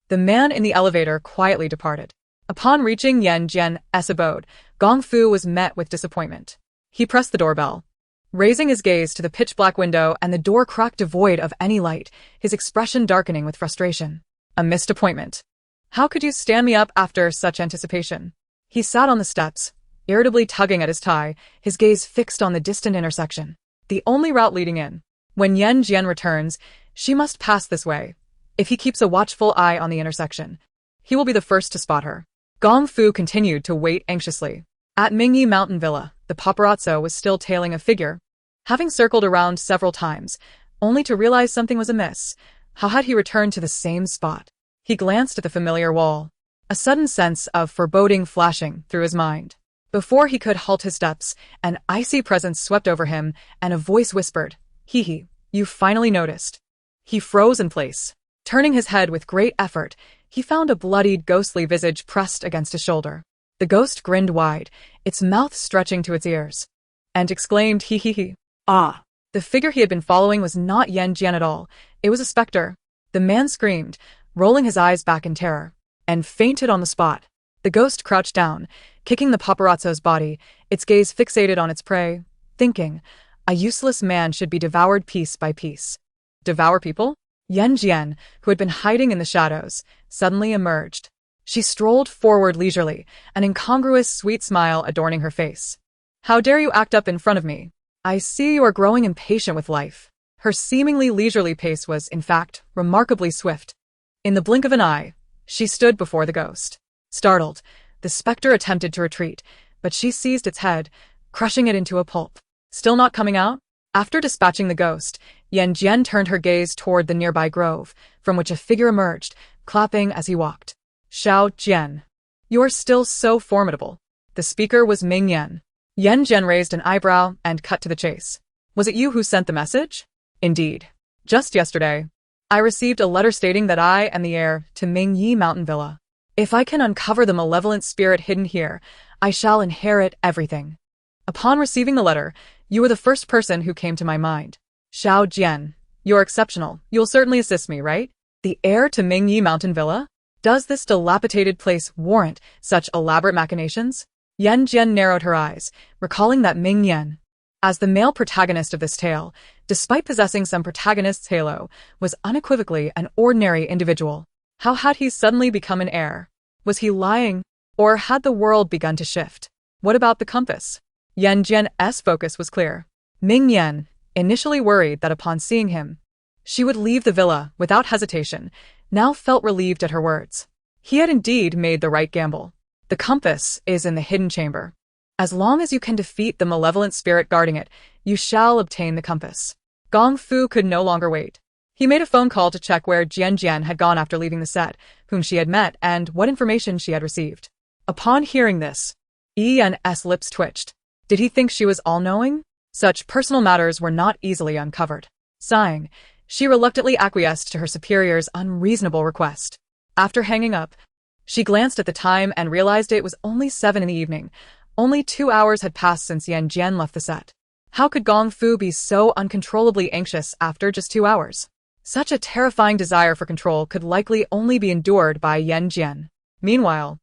the man in the elevator quietly departed. Upon reaching Yan Jin's abode, Gong Fu was met with disappointment. He pressed the doorbell, raising his gaze to the pitch-black window and the door cracked devoid of any light, his expression darkening with frustration. A missed appointment. How could you stand me up after such anticipation? He sat on the steps, irritably tugging at his tie, his gaze fixed on the distant intersection, the only route leading in. When Yan Jin returns, she must pass this way. If he keeps a watchful eye on the intersection, he will be the first to spot her. Gong Fu continued to wait anxiously. At Mingyi Mountain Villa, the paparazzo was still tailing a figure, having circled around several times, only to realize something was amiss. How had he returned to the same spot? He glanced at the familiar wall, a sudden sense of foreboding flashing through his mind. Before he could halt his steps, an icy presence swept over him, and a voice whispered, "Hee, you finally noticed." He froze in place. Turning his head with great effort, he found a bloodied, ghostly visage pressed against his shoulder. The ghost grinned wide, its mouth stretching to its ears, and exclaimed, "Hee." Ah. The figure he had been following was not Yan Jin at all. It was a specter. The man screamed, rolling his eyes back in terror, and fainted on the spot. The ghost crouched down, kicking the paparazzo's body, its gaze fixated on its prey, thinking, a useless man should be devoured piece by piece. Devour people? Yan Jin, who had been hiding in the shadows, suddenly emerged. She strolled forward leisurely, an incongruous sweet smile adorning her face. How dare you act up in front of me? I see you are growing impatient with life. Her seemingly leisurely pace was, in fact, remarkably swift. In the blink of an eye, she stood before the ghost. Startled, the specter attempted to retreat, but she seized its head, crushing it into a pulp. Still not coming out? After dispatching the ghost, Yan Jin turned her gaze toward the nearby grove, from which a figure emerged, clapping as he walked. Xiao Jian. You're still so formidable. The speaker was Ming Yan. Yan Jin raised an eyebrow and cut to the chase. Was it you who sent the message? Indeed. Just yesterday, I received a letter stating that I am the heir to Mingyi Mountain Villa. If I can uncover the malevolent spirit hidden here, I shall inherit everything. Upon receiving the letter, you were the first person who came to my mind. Xiao Jian, you're exceptional. You'll certainly assist me, right? The heir to Mingyi Mountain Villa? Does this dilapidated place warrant such elaborate machinations? Yan Jin narrowed her eyes, recalling that Ming Yan, As the male protagonist of this tale, despite possessing some protagonist's halo, was unequivocally an ordinary individual. How had he suddenly become an heir? Was he lying? Or had the world begun to shift? What about the compass? Yan Jin's focus was clear. Ming Yan, initially worried that upon seeing him, she would leave the villa without hesitation, now felt relieved at her words. He had indeed made the right gamble. The compass is in the hidden chamber. As long as you can defeat the malevolent spirit guarding it, you shall obtain the compass. Gong Fu could no longer wait. He made a phone call to check where Yan Jin had gone after leaving the set, whom she had met, and what information she had received. Upon hearing this, Yan's lips twitched. Did he think she was all-knowing? Such personal matters were not easily uncovered. Sighing, she reluctantly acquiesced to her superior's unreasonable request. After hanging up, she glanced at the time and realized it was only 7 in the evening. Only 2 hours had passed since Yan Jin left the set. How could Gong Fu be so uncontrollably anxious after just 2 hours? Such a terrifying desire for control could likely only be endured by Yan Jin. Meanwhile,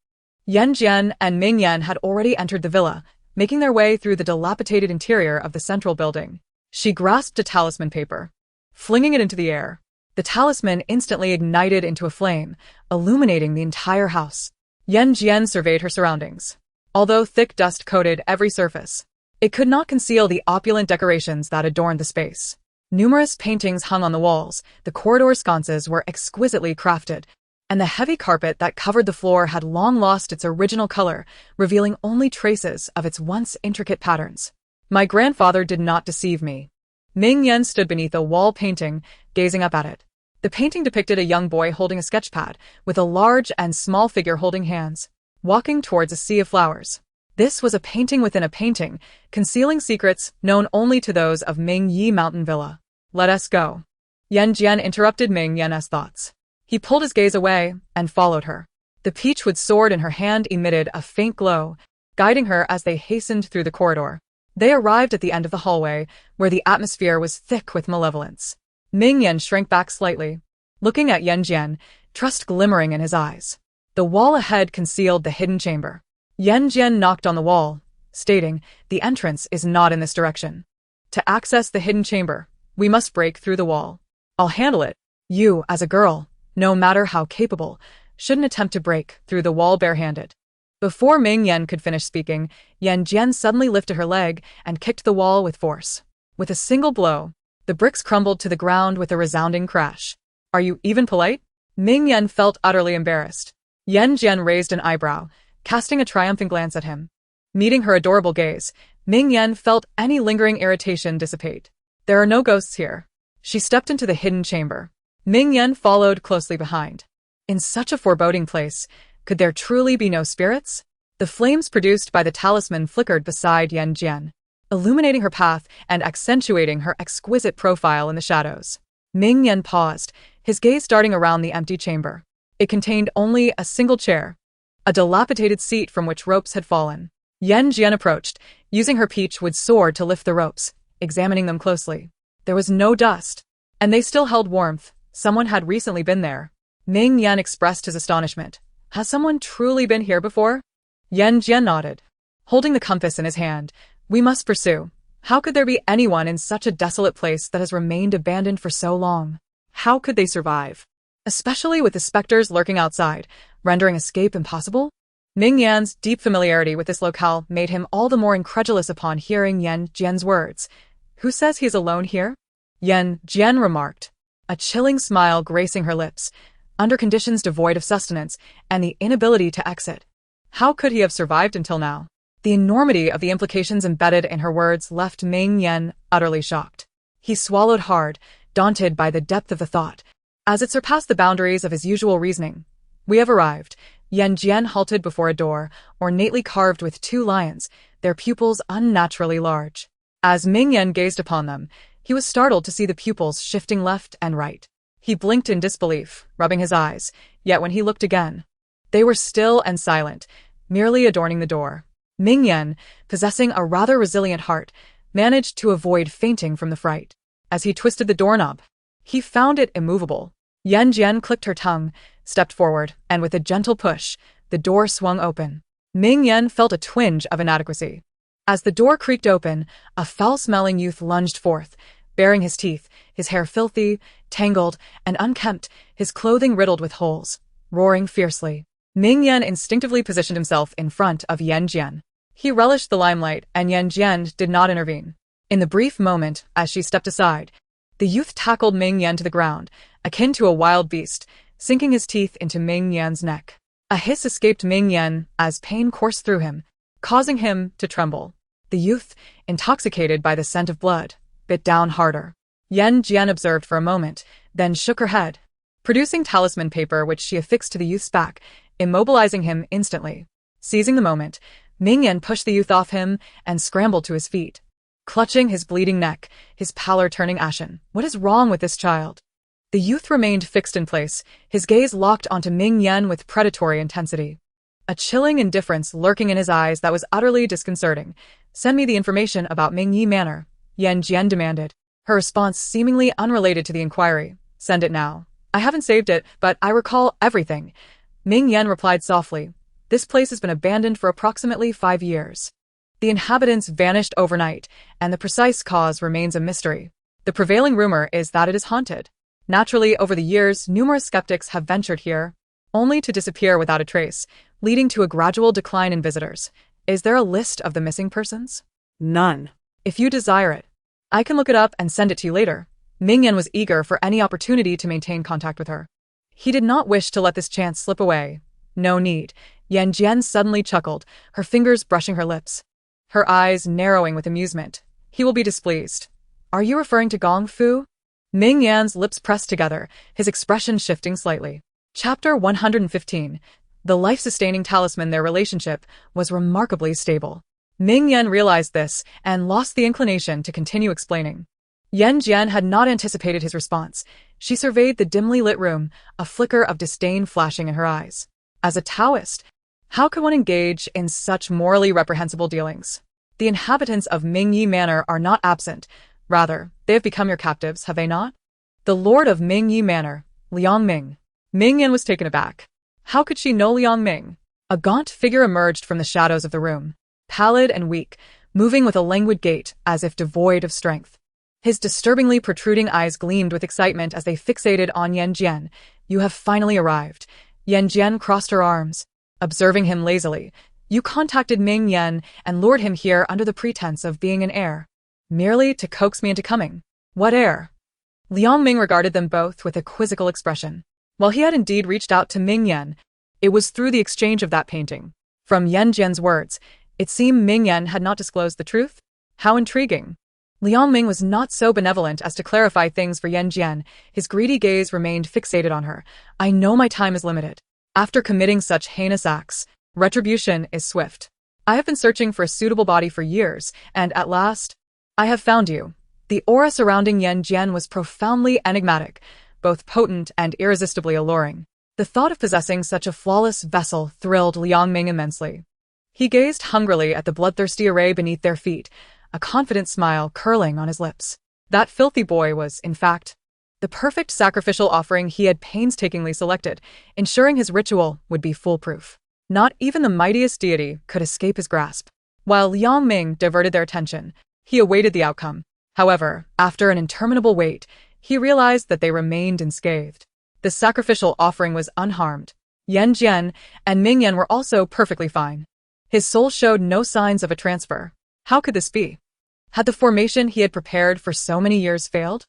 Yan Jin and Ming Yan had already entered the villa, making their way through the dilapidated interior of the central building. She grasped a talisman paper, flinging it into the air. The talisman instantly ignited into a flame, illuminating the entire house. Yan Jin surveyed her surroundings. Although thick dust coated every surface, it could not conceal the opulent decorations that adorned the space. Numerous paintings hung on the walls, the corridor sconces were exquisitely crafted, and the heavy carpet that covered the floor had long lost its original color, revealing only traces of its once intricate patterns. My grandfather did not deceive me. Ming Yan stood beneath a wall painting, gazing up at it. The painting depicted a young boy holding a sketchpad, with a large and small figure holding hands, walking towards a sea of flowers. This was a painting within a painting, concealing secrets known only to those of Ming Yi Mountain Villa. Let us go. Yan Jin interrupted Ming Yan's thoughts. He pulled his gaze away and followed her. The peachwood sword in her hand emitted a faint glow, guiding her as they hastened through the corridor. They arrived at the end of the hallway, where the atmosphere was thick with malevolence. Ming Yan shrank back slightly, looking at Yan Jin, trust glimmering in his eyes. The wall ahead concealed the hidden chamber. Yan Jin knocked on the wall, stating, "The entrance is not in this direction. To access the hidden chamber, we must break through the wall. I'll handle it. You, as a girl, no matter how capable, shouldn't attempt to break through the wall barehanded." Before Ming Yan could finish speaking, Yan Jin suddenly lifted her leg and kicked the wall with force. With a single blow, the bricks crumbled to the ground with a resounding crash. "Are you even polite?" Ming Yan felt utterly embarrassed. Yan Jin raised an eyebrow, casting a triumphant glance at him. Meeting her adorable gaze, Ming Yan felt any lingering irritation dissipate. "There are no ghosts here." She stepped into the hidden chamber. Ming Yan followed closely behind. In such a foreboding place, could there truly be no spirits? The flames produced by the talisman flickered beside Yan Jin, illuminating her path and accentuating her exquisite profile in the shadows. Ming Yan paused, his gaze darting around the empty chamber. It contained only a single chair, a dilapidated seat from which ropes had fallen. Yan Jin approached, using her peachwood sword to lift the ropes, examining them closely. There was no dust, and they still held warmth. Someone had recently been there. Ming Yan expressed his astonishment. Has someone truly been here before? Yan Jin nodded, holding the compass in his hand. We must pursue. How could there be anyone in such a desolate place that has remained abandoned for so long? How could they survive? Especially with the specters lurking outside, rendering escape impossible? Ming Yan's deep familiarity with this locale made him all the more incredulous upon hearing Yan Jin's words. Who says he is alone here? Yan Jin remarked, a chilling smile gracing her lips, under conditions devoid of sustenance and the inability to exit. How could he have survived until now? The enormity of the implications embedded in her words left Ming Yan utterly shocked. He swallowed hard, daunted by the depth of the thought, as it surpassed the boundaries of his usual reasoning. We have arrived. Yan Jin halted before a door, ornately carved with 2 lions, their pupils unnaturally large. As Ming Yan gazed upon them, he was startled to see the pupils shifting left and right. He blinked in disbelief, rubbing his eyes, yet when he looked again, they were still and silent, merely adorning the door. Ming Yan, possessing a rather resilient heart, managed to avoid fainting from the fright. As he twisted the doorknob, he found it immovable. Yan Jin clicked her tongue, stepped forward, and with a gentle push, the door swung open. Ming Yan felt a twinge of inadequacy. As the door creaked open, a foul-smelling youth lunged forth, baring his teeth, his hair filthy, tangled, and unkempt, his clothing riddled with holes, roaring fiercely. Ming Yan instinctively positioned himself in front of Yan Jin. He relished the limelight, and Yan Jin did not intervene. In the brief moment, as she stepped aside, the youth tackled Ming Yan to the ground, akin to a wild beast, sinking his teeth into Ming Yan's neck. A hiss escaped Ming Yan as pain coursed through him, causing him to tremble. The youth, intoxicated by the scent of blood, bit down harder. Yan Jin observed for a moment, then shook her head, producing talisman paper which she affixed to the youth's back, immobilizing him instantly. Seizing the moment, Ming Yan pushed the youth off him and scrambled to his feet, clutching his bleeding neck, his pallor turning ashen. What is wrong with this child? The youth remained fixed in place, his gaze locked onto Ming Yan with predatory intensity. A chilling indifference lurking in his eyes that was utterly disconcerting. Send me the information about Ming Yi Manor, Yan Jin demanded, her response seemingly unrelated to the inquiry. Send it now. I haven't saved it, but I recall everything. Ming Yan replied softly. This place has been abandoned for approximately 5 years. The inhabitants vanished overnight, and the precise cause remains a mystery. The prevailing rumor is that it is haunted. Naturally, over the years, numerous skeptics have ventured here, only to disappear without a trace, leading to a gradual decline in visitors. Is there a list of the missing persons? None. If you desire it, I can look it up and send it to you later. Ming Yan was eager for any opportunity to maintain contact with her. He did not wish to let this chance slip away. No need. Yan Jin suddenly chuckled, her fingers brushing her lips, her eyes narrowing with amusement. He will be displeased. Are you referring to Gong Fu? Ming Yan's lips pressed together, his expression shifting slightly. Chapter 115. The life-sustaining talisman. Their relationship was remarkably stable. Ming Yan realized this and lost the inclination to continue explaining. Yan Jin had not anticipated his response. She surveyed the dimly lit room, a flicker of disdain flashing in her eyes. As a Taoist, how could one engage in such morally reprehensible dealings? The inhabitants of Ming Yi Manor are not absent. Rather, they have become your captives, have they not? The lord of Ming Yi Manor, Liang Ming. Ming Yan was taken aback. How could she know Liang Ming? A gaunt figure emerged from the shadows of the room, pallid and weak, moving with a languid gait as if devoid of strength. His disturbingly protruding eyes gleamed with excitement as they fixated on Yan Jin. You have finally arrived. Yan Jin crossed her arms, observing him lazily. You contacted Ming Yan and lured him here under the pretense of being an heir, merely to coax me into coming. What heir? Liang Ming regarded them both with a quizzical expression. While he had indeed reached out to Ming Yan, it was through the exchange of that painting. From Yan Jin's words, it seemed Ming Yan had not disclosed the truth. How intriguing. Liang Ming was not so benevolent as to clarify things for Yan Jin. His greedy gaze remained fixated on her. I know my time is limited. After committing such heinous acts, retribution is swift. I have been searching for a suitable body for years, and at last, I have found you. The aura surrounding Yan Jin was profoundly enigmatic, both potent and irresistibly alluring. The thought of possessing such a flawless vessel thrilled Liang Ming immensely. He gazed hungrily at the bloodthirsty array beneath their feet, a confident smile curling on his lips. That filthy boy was, in fact, the perfect sacrificial offering he had painstakingly selected, ensuring his ritual would be foolproof. Not even the mightiest deity could escape his grasp. While Liang Ming diverted their attention, he awaited the outcome. However, after an interminable wait, he realized that they remained unscathed. The sacrificial offering was unharmed. Yan Jin and Ming Yan were also perfectly fine. His soul showed no signs of a transfer. How could this be? Had the formation he had prepared for so many years failed?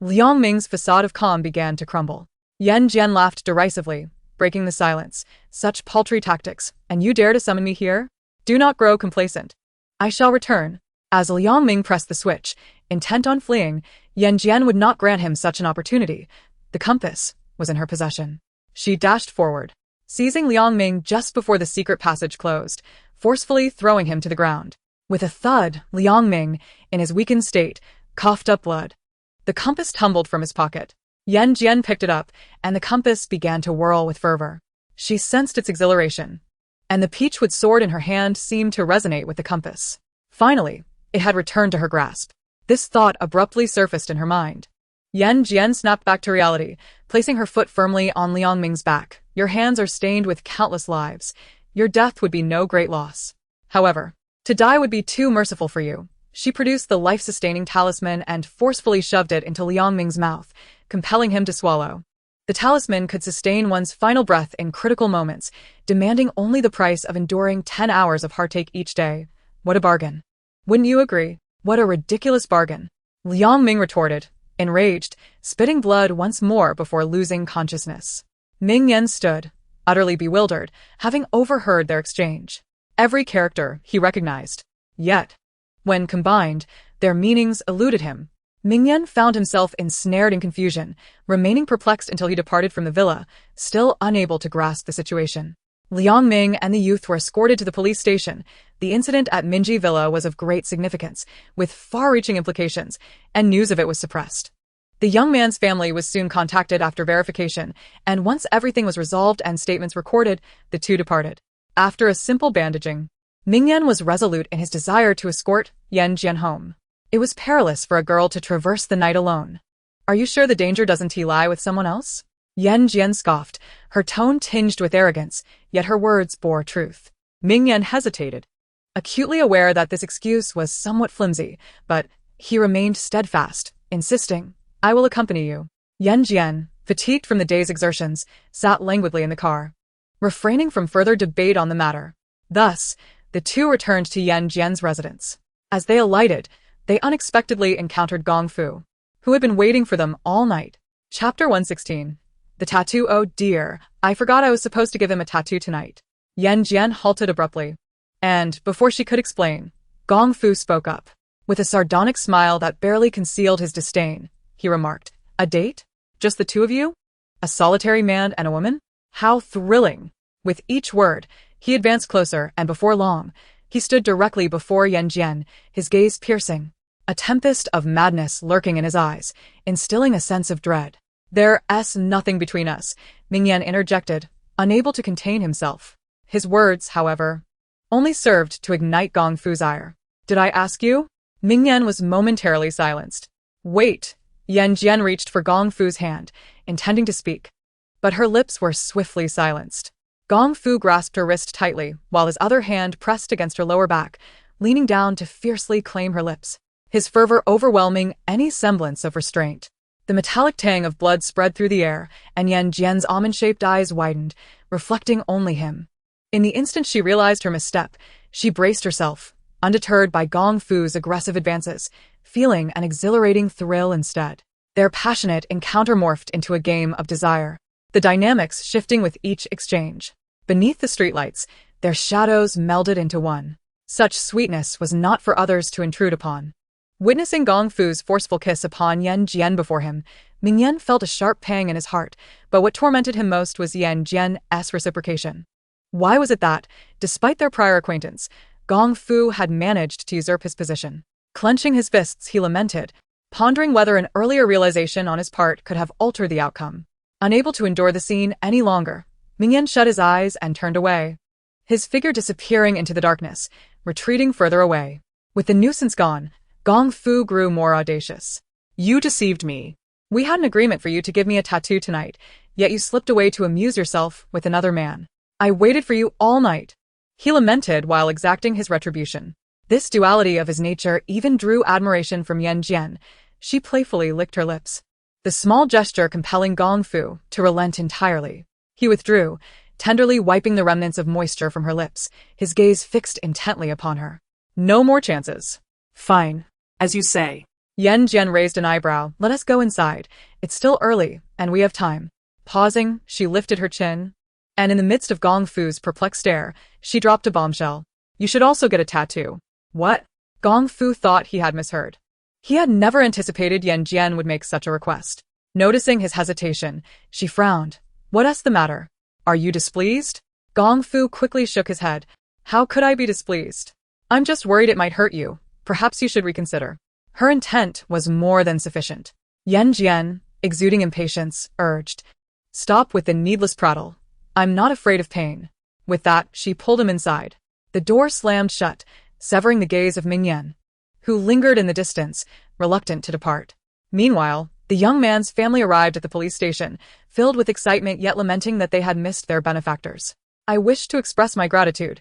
Liang Ming's facade of calm began to crumble. Yan Jin laughed derisively, breaking the silence. Such paltry tactics, and you dare to summon me here? Do not grow complacent. I shall return. As Liang Ming pressed the switch, intent on fleeing, Yan Jin would not grant him such an opportunity. The compass was in her possession. She dashed forward, seizing Liang Ming just before the secret passage closed, forcefully throwing him to the ground. With a thud, Liang Ming, in his weakened state, coughed up blood. The compass tumbled from his pocket. Yan Jin picked it up, and the compass began to whirl with fervor. She sensed its exhilaration, and the peachwood sword in her hand seemed to resonate with the compass. Finally, it had returned to her grasp. This thought abruptly surfaced in her mind. Yan Jin snapped back to reality, placing her foot firmly on Liang Ming's back. Your hands are stained with countless lives. Your death would be no great loss. However, To die would be too merciful for you. She produced the life-sustaining talisman and forcefully shoved it into Liang Ming's mouth, compelling him to swallow. The talisman could sustain one's final breath in critical moments, demanding only the price of enduring 10 hours of heartache each day. What a bargain. Wouldn't you agree? What a ridiculous bargain. Liang Ming retorted, enraged, spitting blood once more before losing consciousness. Ming Yan stood, utterly bewildered, having overheard their exchange. Every character he recognized. Yet, when combined, their meanings eluded him. Ming Yan found himself ensnared in confusion, remaining perplexed until he departed from the villa, still unable to grasp the situation. Liang Ming and the youth were escorted to the police station. The incident at Minji Villa was of great significance, with far-reaching implications, and news of it was suppressed. The young man's family was soon contacted after verification, and once everything was resolved and statements recorded, the two departed. After a simple bandaging, Ming Yan was resolute in his desire to escort Yan Jin home. It was perilous for a girl to traverse the night alone. Are you sure the danger doesn't lie with someone else? Yan Jin scoffed, her tone tinged with arrogance, yet her words bore truth. Ming Yan hesitated, acutely aware that this excuse was somewhat flimsy, but he remained steadfast, insisting, I will accompany you. Yan Jin, fatigued from the day's exertions, sat languidly in the car, refraining from further debate on the matter. Thus, the two returned to Yan Jin's residence. As they alighted, they unexpectedly encountered Gong Fu, who had been waiting for them all night. Chapter 116. The tattoo. Oh dear, I forgot I was supposed to give him a tattoo tonight. Yan Jin halted abruptly. And, before she could explain, Gong Fu spoke up. With a sardonic smile that barely concealed his disdain, he remarked, a date? Just the two of you? A solitary man and a woman? How thrilling! With each word, he advanced closer, and before long, he stood directly before Yan Jin, his gaze piercing, a tempest of madness lurking in his eyes, instilling a sense of dread. There's nothing between us, Ming Yan interjected, unable to contain himself. His words, however, only served to ignite Gong Fu's ire. Did I ask you? Ming Yan was momentarily silenced. Wait! Yan Jin reached for Gong Fu's hand, intending to speak, but her lips were swiftly silenced. Gong Fu grasped her wrist tightly, while his other hand pressed against her lower back, leaning down to fiercely claim her lips, his fervor overwhelming any semblance of restraint. The metallic tang of blood spread through the air, and Yan Jin's almond-shaped eyes widened, reflecting only him. In the instant she realized her misstep, she braced herself, undeterred by Gong Fu's aggressive advances, feeling an exhilarating thrill instead. Their passionate encounter morphed into a game of desire, the dynamics shifting with each exchange. Beneath the streetlights, their shadows melded into one. Such sweetness was not for others to intrude upon. Witnessing Gong Fu's forceful kiss upon Yan Jin before him, Ming Yan felt a sharp pang in his heart, but what tormented him most was Yan Jin's reciprocation. Why was it that, despite their prior acquaintance, Gong Fu had managed to usurp his position? Clenching his fists, he lamented, pondering whether an earlier realization on his part could have altered the outcome. Unable to endure the scene any longer, Ming Yan shut his eyes and turned away, his figure disappearing into the darkness, retreating further away. With the nuisance gone, Gong Fu grew more audacious. You deceived me. We had an agreement for you to give me a tattoo tonight, yet you slipped away to amuse yourself with another man. I waited for you all night. He lamented while exacting his retribution. This duality of his nature even drew admiration from Yan Jin. She playfully licked her lips, the small gesture compelling Gong Fu to relent entirely. He withdrew, tenderly wiping the remnants of moisture from her lips, his gaze fixed intently upon her. No more chances. Fine. As you say. Yan Jin raised an eyebrow. Let us go inside. It's still early, and we have time. Pausing, she lifted her chin, and in the midst of Gong Fu's perplexed stare, she dropped a bombshell. You should also get a tattoo. What? Gong Fu thought he had misheard. He had never anticipated Yan Jin would make such a request. Noticing his hesitation, she frowned. What's the matter? Are you displeased? Gong Fu quickly shook his head. How could I be displeased? I'm just worried it might hurt you. Perhaps you should reconsider. Her intent was more than sufficient. Yan Jin, exuding impatience, urged, Stop with the needless prattle. I'm not afraid of pain. With that, she pulled him inside. The door slammed shut, severing the gaze of Ming Yan, who lingered in the distance, reluctant to depart. Meanwhile, the young man's family arrived at the police station, filled with excitement yet lamenting that they had missed their benefactors. I wish to express my gratitude,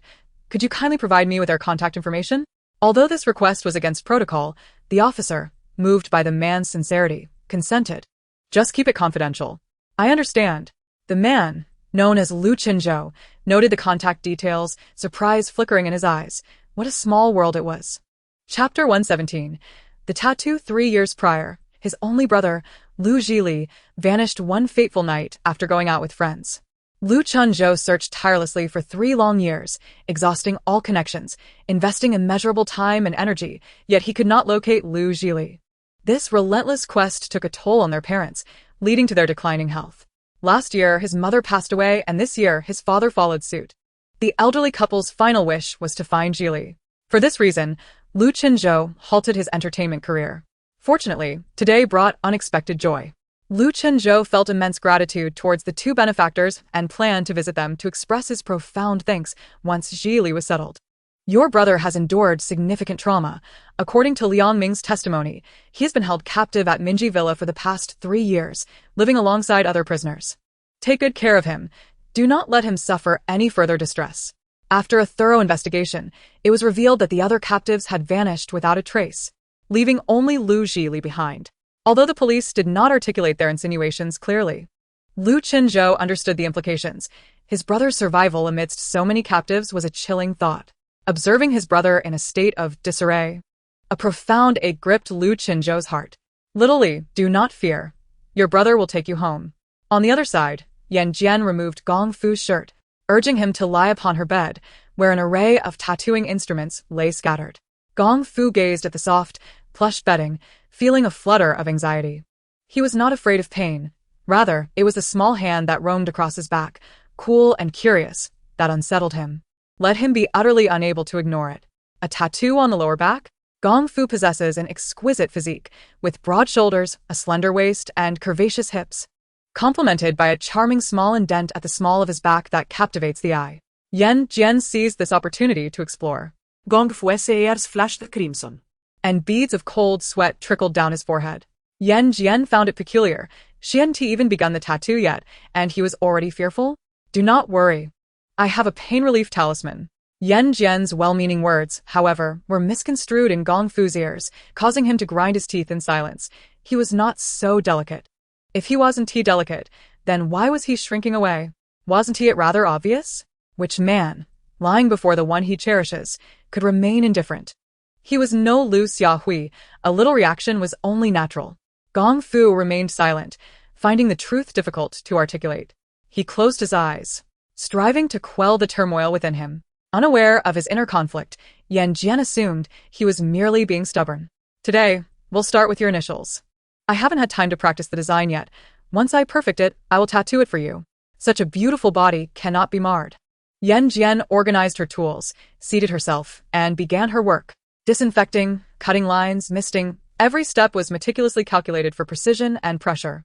Could you kindly provide me with their contact information? Although this request was against protocol, the officer, moved by the man's sincerity, consented. Just keep it confidential. I understand. The man, known as Lu Qinzhou, noted the contact details, surprise flickering in his eyes. What a small world it was. Chapter 117. The tattoo 3 years prior, his only brother, Lu Zhili, vanished one fateful night after going out with friends. Lu Qinzhou searched tirelessly for 3 long years, exhausting all connections, investing immeasurable time and energy, yet he could not locate Lu Zhili. This relentless quest took a toll on their parents, leading to their declining health. Last year, his mother passed away, and this year, his father followed suit. The elderly couple's final wish was to find Zhili. For this reason, Lu Qinzhou halted his entertainment career. Fortunately, today brought unexpected joy. Lu Qinzhou felt immense gratitude towards the 2 benefactors and planned to visit them to express his profound thanks once Zhili was settled. Your brother has endured significant trauma. According to Liang Ming's testimony, he has been held captive at Minji Villa for the past 3 years, living alongside other prisoners. Take good care of him. Do not let him suffer any further distress. After a thorough investigation, it was revealed that the other captives had vanished without a trace, leaving only Lu Zhili behind. Although the police did not articulate their insinuations clearly, Lu Qinzhou understood the implications. His brother's survival amidst so many captives was a chilling thought. Observing his brother in a state of disarray, a profound ache gripped Lu Qinzhou's heart. Little Li, do not fear. Your brother will take you home. On the other side, Yan Jin removed Gong Fu's shirt, urging him to lie upon her bed, where an array of tattooing instruments lay scattered. Gong Fu gazed at the soft, plush bedding, feeling a flutter of anxiety. He was not afraid of pain. Rather, it was the small hand that roamed across his back, cool and curious, that unsettled him. Let him be utterly unable to ignore it. A tattoo on the lower back? Gong Fu possesses an exquisite physique, with broad shoulders, a slender waist, and curvaceous hips, complemented by a charming small indent at the small of his back that captivates the eye. Yan Jin seized this opportunity to explore. Gong Fu's ears flashed crimson, and beads of cold sweat trickled down his forehead. Yan Jin found it peculiar. She hadn't even begun the tattoo yet, and he was already fearful? Do not worry. I have a pain relief talisman. Yan Jin's well-meaning words, however, were misconstrued in Gong Fu's ears, causing him to grind his teeth in silence. He was not so delicate. If he wasn't delicate, then why was he shrinking away? Wasn't it rather obvious? Which man, lying before the one he cherishes, could remain indifferent? He was no Lu Xiaohui. A little reaction was only natural. Gong Fu remained silent, finding the truth difficult to articulate. He closed his eyes, striving to quell the turmoil within him. Unaware of his inner conflict, Yan Jin assumed he was merely being stubborn. Today, we'll start with your initials. I haven't had time to practice the design yet. Once I perfect it, I will tattoo it for you. Such a beautiful body cannot be marred. Yan Jin organized her tools, seated herself, and began her work. Disinfecting, cutting lines, misting, every step was meticulously calculated for precision and pressure.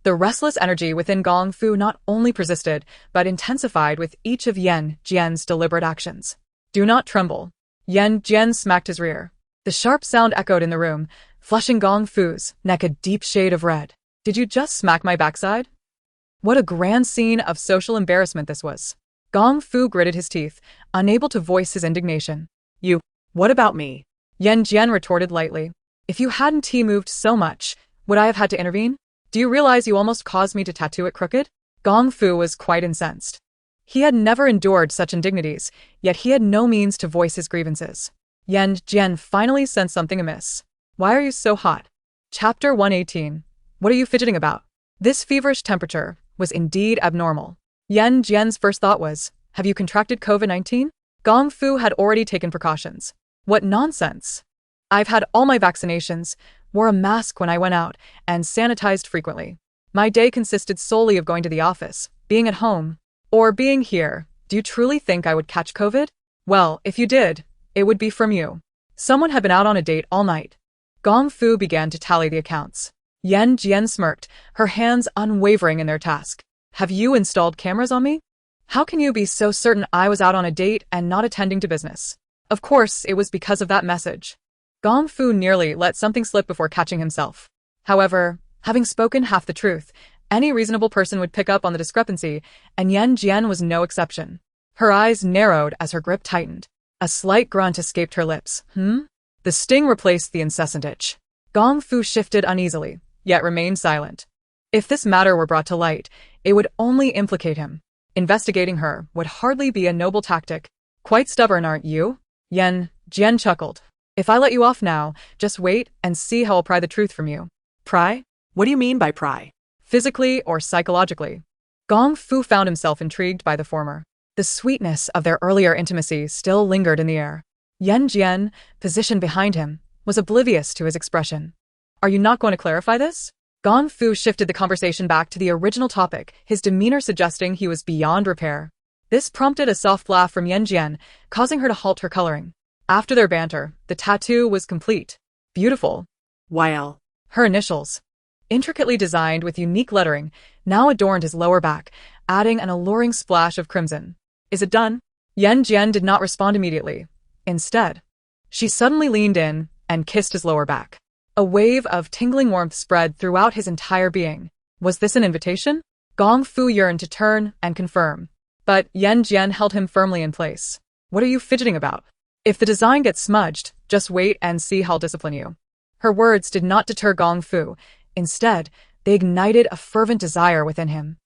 The restless energy within Gong Fu not only persisted, but intensified with each of Yan Jin's deliberate actions. Do not tremble. Yan Jin smacked his rear. The sharp sound echoed in the room, flushing Gong Fu's neck a deep shade of red. Did you just smack my backside? What a grand scene of social embarrassment this was. Gong Fu gritted his teeth, unable to voice his indignation. What about me? Yan Jin retorted lightly. If you hadn't moved so much, would I have had to intervene? Do you realize you almost caused me to tattoo it crooked? Gong Fu was quite incensed. He had never endured such indignities, yet he had no means to voice his grievances. Yan Jin finally sensed something amiss. Why are you so hot? Chapter 118. What are you fidgeting about? This feverish temperature was indeed abnormal. Yan Jin's first thought was, have you contracted COVID-19? Gong Fu had already taken precautions. What nonsense! I've had all my vaccinations, wore a mask when I went out, and sanitized frequently. My day consisted solely of going to the office, being at home, or being here. Do you truly think I would catch COVID? Well, if you did, it would be from you. Someone had been out on a date all night. Gong Fu began to tally the accounts. Yan Jin smirked, her hands unwavering in their task. Have you installed cameras on me? How can you be so certain I was out on a date and not attending to business? Of course, it was because of that message. Gong Fu nearly let something slip before catching himself. However, having spoken half the truth, any reasonable person would pick up on the discrepancy, and Yan Jin was no exception. Her eyes narrowed as her grip tightened. A slight grunt escaped her lips. The sting replaced the incessant itch. Gong Fu shifted uneasily, yet remained silent. If this matter were brought to light, it would only implicate him. Investigating her would hardly be a noble tactic. Quite stubborn, aren't you? Yan Jin chuckled. If I let you off now, just wait and see how I'll pry the truth from you. Pry? What do you mean by pry? Physically or psychologically? Gong Fu found himself intrigued by the former. The sweetness of their earlier intimacy still lingered in the air. Yan Jin, positioned behind him, was oblivious to his expression. Are you not going to clarify this? Gong Fu shifted the conversation back to the original topic, his demeanor suggesting he was beyond repair. This prompted a soft laugh from Yan Jin, causing her to halt her coloring. After their banter, the tattoo was complete. Beautiful. YL. Her initials, intricately designed with unique lettering, now adorned his lower back, adding an alluring splash of crimson. Is it done? Yan Jin did not respond immediately. Instead, she suddenly leaned in and kissed his lower back. A wave of tingling warmth spread throughout his entire being. Was this an invitation? Gong Fu yearned to turn and confirm. But Yan Jin held him firmly in place. What are you fidgeting about? If the design gets smudged, just wait and see how I'll discipline you. Her words did not deter Gong Fu. Instead, they ignited a fervent desire within him.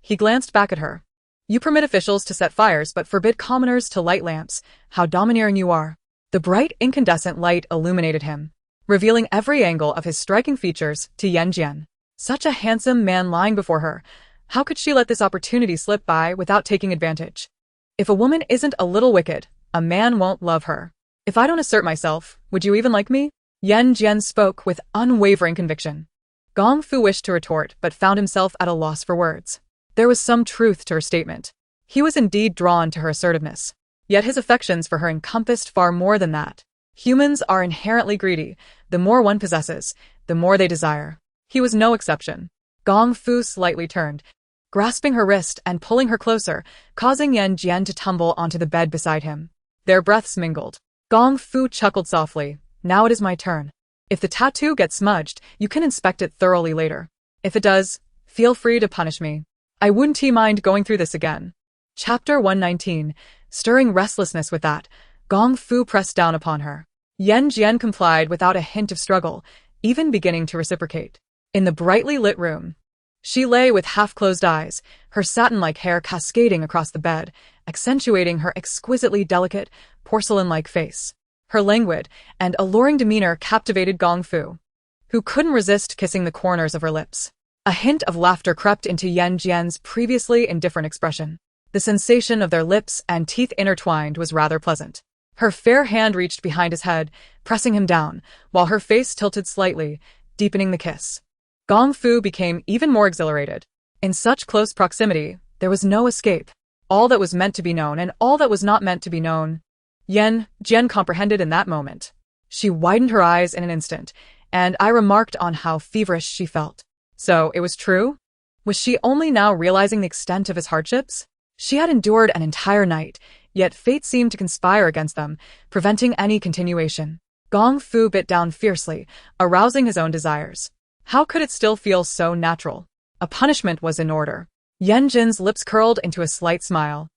He glanced back at her. You permit officials to set fires but forbid commoners to light lamps. How domineering you are. The bright incandescent light illuminated him, revealing every angle of his striking features to Yan Jin. Such a handsome man lying before her. How could she let this opportunity slip by without taking advantage? If a woman isn't a little wicked, a man won't love her. If I don't assert myself, would you even like me? Yan Jin spoke with unwavering conviction. Gong Fu wished to retort but found himself at a loss for words. There was some truth to her statement. He was indeed drawn to her assertiveness. Yet his affections for her encompassed far more than that. Humans are inherently greedy. The more one possesses, the more they desire. He was no exception. Gong Fu slightly turned, grasping her wrist and pulling her closer, causing Yan Jin to tumble onto the bed beside him. Their breaths mingled. Gong Fu chuckled softly. Now it is my turn. If the tattoo gets smudged, you can inspect it thoroughly later. If it does, feel free to punish me. I wouldn't mind going through this again. Chapter 119. Stirring restlessness with that, Gong Fu pressed down upon her. Yan Jin complied without a hint of struggle, even beginning to reciprocate. In the brightly lit room, she lay with half-closed eyes, her satin-like hair cascading across the bed, accentuating her exquisitely delicate, porcelain-like face. Her languid and alluring demeanor captivated Gong Fu, who couldn't resist kissing the corners of her lips. A hint of laughter crept into Yan Jin's previously indifferent expression. The sensation of their lips and teeth intertwined was rather pleasant. Her fair hand reached behind his head, pressing him down, while her face tilted slightly, deepening the kiss. Gong Fu became even more exhilarated. In such close proximity, there was no escape. All that was meant to be known and all that was not meant to be known. Yan Jin comprehended in that moment. She widened her eyes in an instant, and I remarked on how feverish she felt. So, it was true? Was she only now realizing the extent of his hardships? She had endured an entire night, yet fate seemed to conspire against them, preventing any continuation. Gong Fu bit down fiercely, arousing his own desires. How could it still feel so natural? A punishment was in order. Yan Jin's lips curled into a slight smile.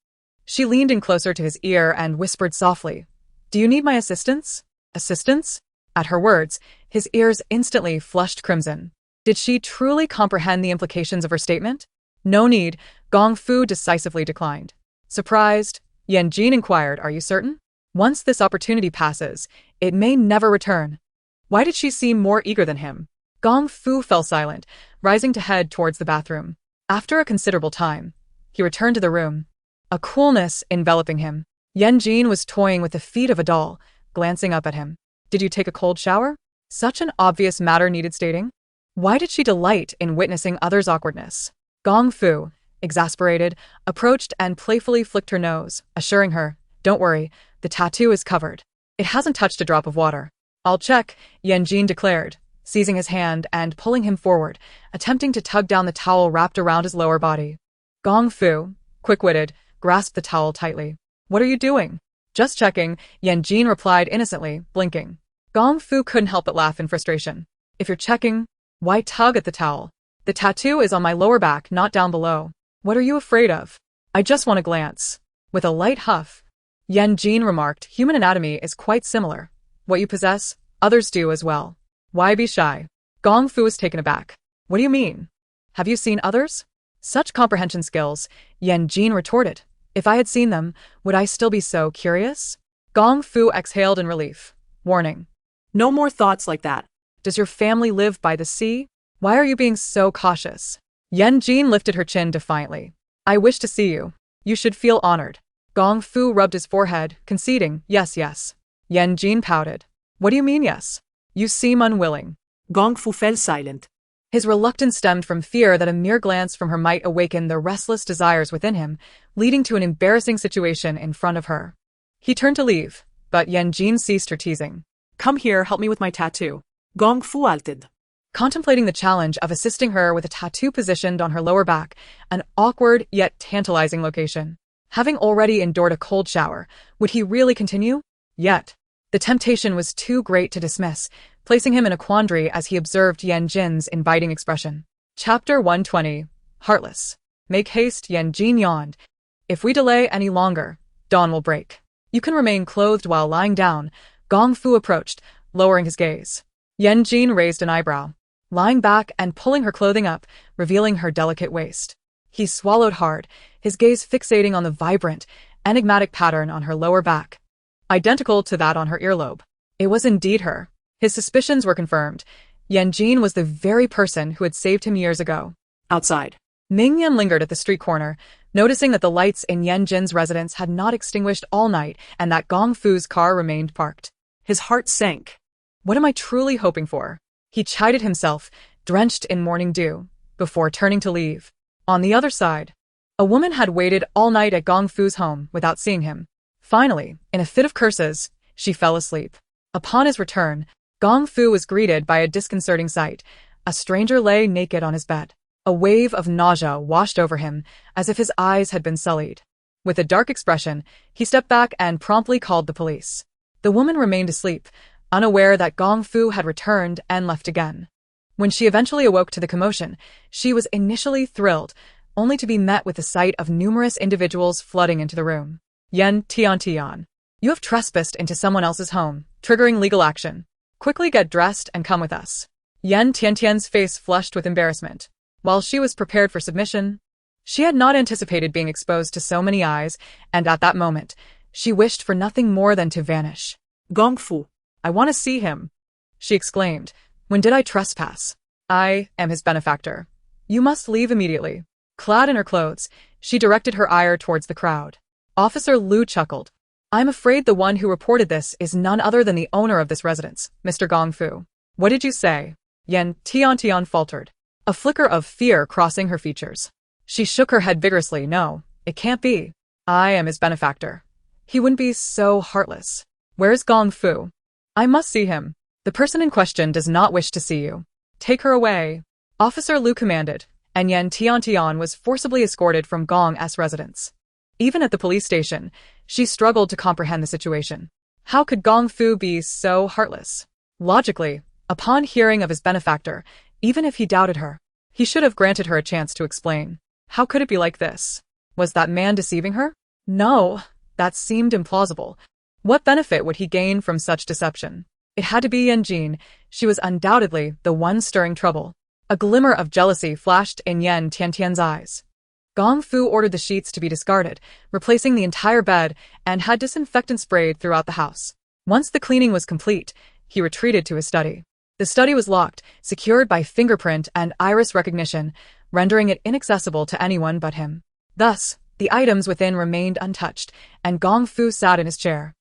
She leaned in closer to his ear and whispered softly, "Do you need my assistance?" Assistance? At her words, his ears instantly flushed crimson. Did she truly comprehend the implications of her statement? No need, Gong Fu decisively declined. Surprised, Yan Jin inquired, "Are you certain? Once this opportunity passes, it may never return." Why did she seem more eager than him? Gong Fu fell silent, rising to head towards the bathroom. After a considerable time, he returned to the room, a coolness enveloping him. Yan Jin was toying with the feet of a doll, glancing up at him. Did you take a cold shower? Such an obvious matter needed stating. Why did she delight in witnessing others' awkwardness? Gong Fu, exasperated, approached and playfully flicked her nose, assuring her, "Don't worry, the tattoo is covered. It hasn't touched a drop of water." "I'll check," Yan Jin declared, seizing his hand and pulling him forward, attempting to tug down the towel wrapped around his lower body. Gong Fu, quick-witted, grasped the towel tightly. "What are you doing?" "Just checking," Yan Jin replied innocently, blinking. Gong Fu couldn't help but laugh in frustration. "If you're checking, why tug at the towel? The tattoo is on my lower back, not down below. What are you afraid of?" "I just want a glance." With a light huff, Yan Jin remarked, human anatomy is quite similar. What you possess, others do as well. Why be shy? Gong Fu was taken aback. What do you mean? Have you seen others? Such comprehension skills, Yan Jin retorted. If I had seen them, would I still be so curious? Gong Fu exhaled in relief. Warning. No more thoughts like that. Does your family live by the sea? Why are you being so cautious? Yan Jin lifted her chin defiantly. I wish to see you. You should feel honored. Gong Fu rubbed his forehead, conceding, yes, yes. Yan Jin pouted. What do you mean yes? You seem unwilling. Gong Fu fell silent. His reluctance stemmed from fear that a mere glance from her might awaken the restless desires within him, leading to an embarrassing situation in front of her. He turned to leave, but Yan Jin ceased her teasing. Come here, help me with my tattoo. Gong Fu halted. Contemplating the challenge of assisting her with a tattoo positioned on her lower back, an awkward yet tantalizing location. Having already endured a cold shower, would he really continue? Yet, the temptation was too great to dismiss, placing him in a quandary as he observed Yan Jin's inviting expression. Chapter 120. Heartless. Make haste, Yan Jin yawned. If we delay any longer, dawn will break. You can remain clothed while lying down. Gong Fu approached, lowering his gaze. Yan Jin raised an eyebrow, lying back and pulling her clothing up, revealing her delicate waist. He swallowed hard, his gaze fixating on the vibrant, enigmatic pattern on her lower back, identical to that on her earlobe. It was indeed her. His suspicions were confirmed. Yan Jin was the very person who had saved him years ago. Outside. Ming Yan lingered at the street corner, noticing that the lights in Yan Jin's residence had not extinguished all night and that Gong Fu's car remained parked. His heart sank. What am I truly hoping for? He chided himself, drenched in morning dew, before turning to leave. On the other side, a woman had waited all night at Gong Fu's home without seeing him. Finally, in a fit of curses, she fell asleep. Upon his return, Gong Fu was greeted by a disconcerting sight. A stranger lay naked on his bed. A wave of nausea washed over him, as if his eyes had been sullied. With a dark expression, he stepped back and promptly called the police. The woman remained asleep, unaware that Gong Fu had returned and left again. When she eventually awoke to the commotion, she was initially thrilled, only to be met with the sight of numerous individuals flooding into the room. Yan Tian, you have trespassed into someone else's home, triggering legal action. Quickly get dressed and come with us. Yan Tian's face flushed with embarrassment. While she was prepared for submission, she had not anticipated being exposed to so many eyes, and at that moment, she wished for nothing more than to vanish. Gong Fu. I want to see him, she exclaimed. When did I trespass? I am his benefactor. You must leave immediately. Clad in her clothes, she directed her ire towards the crowd. Officer Lu chuckled. I'm afraid the one who reported this is none other than the owner of this residence, Mr. Gong Fu. What did you say? Yan Tian faltered, a flicker of fear crossing her features. She shook her head vigorously. No, it can't be. I am his benefactor. He wouldn't be so heartless. Where's Gong Fu? I must see him. The person in question does not wish to see you. Take her away. Officer Lu commanded, and Yan Tian was forcibly escorted from Gong's residence. Even at the police station, she struggled to comprehend the situation. How could Gong Fu be so heartless? Logically, upon hearing of his benefactor, even if he doubted her, he should have granted her a chance to explain. How could it be like this? Was that man deceiving her? No, that seemed implausible. What benefit would he gain from such deception? It had to be Yan Jin. She was undoubtedly the one stirring trouble. A glimmer of jealousy flashed in Yan Tian's eyes. Gong Fu ordered the sheets to be discarded, replacing the entire bed, and had disinfectant sprayed throughout the house. Once the cleaning was complete, he retreated to his study. The study was locked, secured by fingerprint and iris recognition, rendering it inaccessible to anyone but him. Thus, the items within remained untouched, and Gong Fu sat in his chair,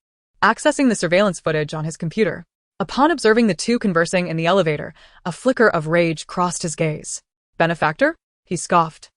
accessing the surveillance footage on his computer. Upon observing the two conversing in the elevator, a flicker of rage crossed his gaze. Benefactor? He scoffed.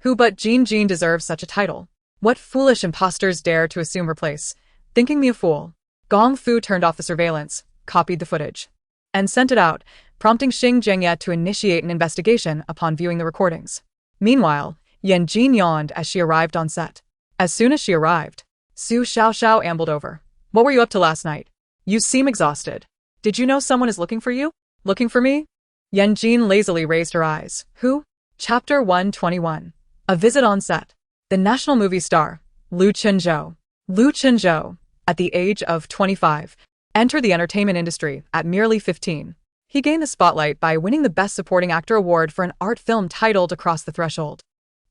Who but Jin deserves such a title? What foolish impostors dare to assume her place? Thinking me a fool. Gong Fu turned off the surveillance, copied the footage, and sent it out, prompting Xing Zhengye to initiate an investigation upon viewing the recordings. Meanwhile, Yan Jin yawned as she arrived on set. As soon as she arrived, Su Xiao ambled over. What were you up to last night? You seem exhausted. Did you know someone is looking for you? Looking for me? Yan Jin lazily raised her eyes. Who? Chapter 121. A visit on set. The national movie star, Lu Chenzhou. Lu Chenzhou, at the age of 25, entered the entertainment industry at merely 15. He gained the spotlight by winning the Best Supporting Actor award for an art film titled Across the Threshold,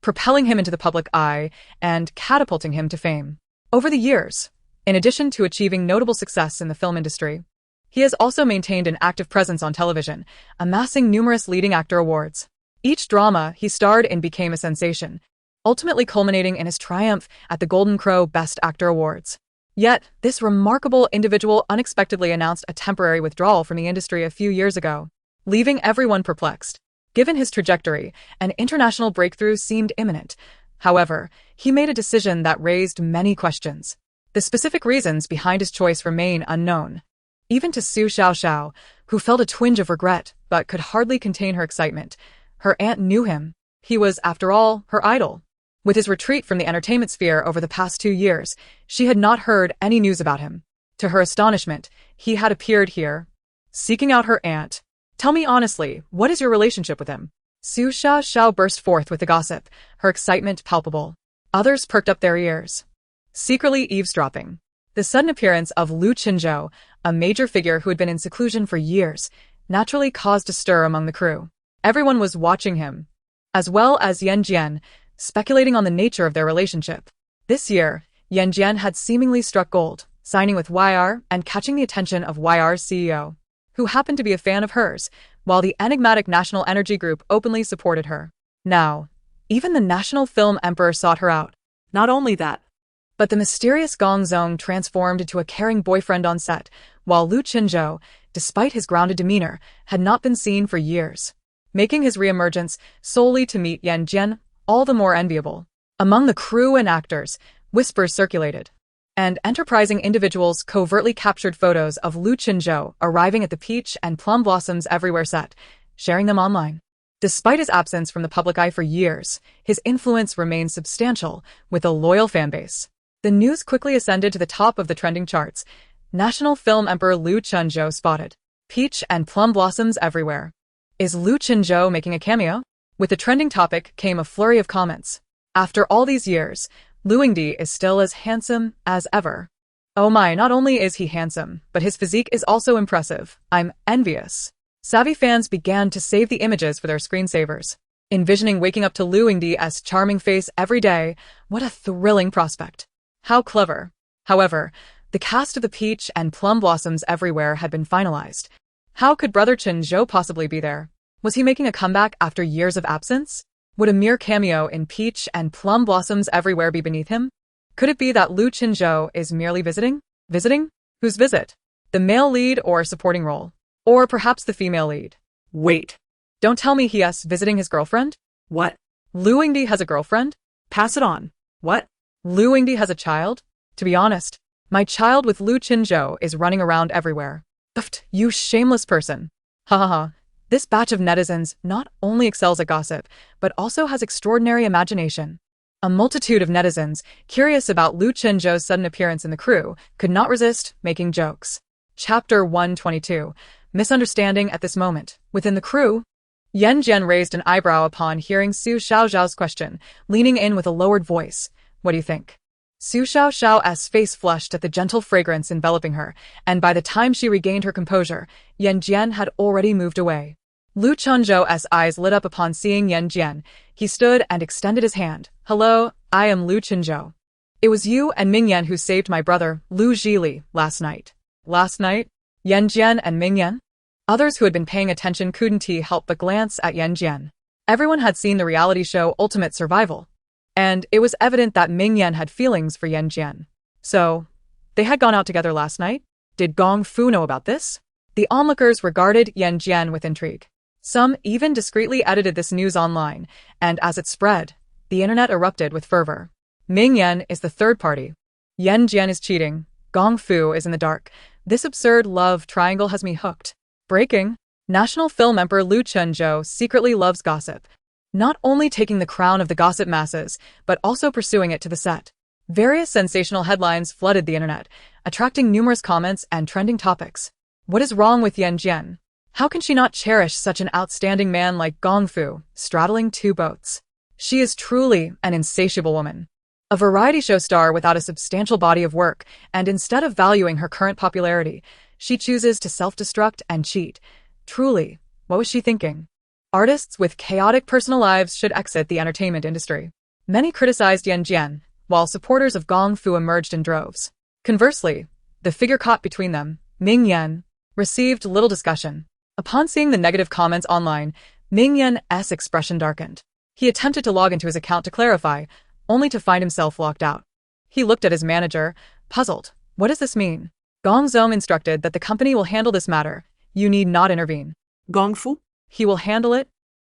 propelling him into the public eye and catapulting him to fame. Over the years, in addition to achieving notable success in the film industry, he has also maintained an active presence on television, amassing numerous leading actor awards. Each drama he starred in became a sensation, ultimately culminating in his triumph at the Golden Crow Best Actor Awards. Yet, this remarkable individual unexpectedly announced a temporary withdrawal from the industry a few years ago, leaving everyone perplexed. Given his trajectory, an international breakthrough seemed imminent. However, he made a decision that raised many questions. The specific reasons behind his choice remain unknown. Even to Su Xiaoxiao, who felt a twinge of regret but could hardly contain her excitement. Her aunt knew him. He was, after all, her idol. With his retreat from the entertainment sphere over the past 2 years, she had not heard any news about him. To her astonishment, he had appeared here, seeking out her aunt. "Tell me honestly, what is your relationship with him?" Su Xiaoxiao burst forth with the gossip, her excitement palpable. Others perked up their ears, secretly eavesdropping. The sudden appearance of Lu Chenzhou, a major figure who had been in seclusion for years, naturally caused a stir among the crew. Everyone was watching him, as well as Yan Jin, speculating on the nature of their relationship. This year, Yan Jin had seemingly struck gold, signing with YR and catching the attention of YR's CEO, who happened to be a fan of hers, while the enigmatic National Energy Group openly supported her. Now, even the National Film Emperor sought her out. Not only that, But the mysterious Gong Zong transformed into a caring boyfriend on set, while Lu Chenzhou, despite his grounded demeanor, had not been seen for years, making his reemergence solely to meet Yan Jin all the more enviable. Among the crew and actors, whispers circulated, and enterprising individuals covertly captured photos of Lu Chenzhou arriving at the Peach and Plum Blossoms Everywhere set, sharing them online. Despite his absence from the public eye for years, his influence remained substantial, with a loyal fanbase. The news quickly ascended to the top of the trending charts. National Film Emperor Lu Chenzhou spotted. Peach and Plum Blossoms Everywhere. Is Lu Chenzhou making a cameo? With the trending topic came a flurry of comments. After all these years, Lu Yingdi is still as handsome as ever. Oh my, not only is he handsome, but his physique is also impressive. I'm envious. Savvy fans began to save the images for their screensavers, envisioning waking up to Lu Yingdi's charming face every day. What a thrilling prospect. How clever. However, the cast of the Peach and Plum Blossoms Everywhere had been finalized. How could Brother Chenzhou possibly be there? Was he making a comeback after years of absence? Would a mere cameo in Peach and Plum Blossoms Everywhere be beneath him? Could it be that Lu Chenzhou is merely visiting? Visiting? Whose visit? The male lead or supporting role? Or perhaps the female lead? wait. Don't tell me he's visiting his girlfriend? What? Lu Yingdi has a girlfriend? Pass it on. What? Lu Yingdi has a child? To be honest, my child with Lu Chenzhou is running around everywhere. Pfft, you shameless person. Ha ha ha. This batch of netizens not only excels at gossip, but also has extraordinary imagination. A multitude of netizens, curious about Lu Chenzhou's sudden appearance in the crew, could not resist making jokes. Chapter 122. Misunderstanding at this moment. Within the crew, Yan Jin raised an eyebrow upon hearing Su Xiaoxiao's question, leaning in with a lowered voice. What do you think? Su Xiaoxiao's face flushed at the gentle fragrance enveloping her, and by the time she regained her composure, Yan Jin had already moved away. Lu Chenzhou's eyes lit up upon seeing Yan Jin. He stood and extended his hand. Hello, I am Lu Chenzhou. It was you and Mingyan who saved my brother, Lu Zhili, last night. Last night? Yan Jin and Mingyan? Others who had been paying attention couldn't help but glance at Yan Jin. Everyone had seen the reality show Ultimate Survival, and it was evident that Mingyan had feelings for Yan Jin. So, they had gone out together last night? Did Gong Fu know about this? The onlookers regarded Yan Jin with intrigue. Some even discreetly edited this news online, and as it spread, the internet erupted with fervor. Mingyan is the third party. Yan Jin is cheating. Gong Fu is in the dark. This absurd love triangle has me hooked. Breaking. National Film Emperor Lu Chenzhou secretly loves gossip, not only taking the crown of the gossip masses, but also pursuing it to the set. Various sensational headlines flooded the internet, attracting numerous comments and trending topics. What is wrong with Yan Jin? How can she not cherish such an outstanding man like Gong Fu, straddling two boats? She is truly an insatiable woman. A variety show star without a substantial body of work, and instead of valuing her current popularity, she chooses to self-destruct and cheat. Truly, what was she thinking? Artists with chaotic personal lives should exit the entertainment industry. Many criticized Yan Jin, while supporters of Gong Fu emerged in droves. Conversely, the figure caught between them, Ming Yan, received little discussion. Upon seeing the negative comments online, Ming Yan's expression darkened. He attempted to log into his account to clarify, only to find himself locked out. He looked at his manager, puzzled. What does this mean? Gong Zong instructed that the company will handle this matter. You need not intervene. Gong Fu? He will handle it?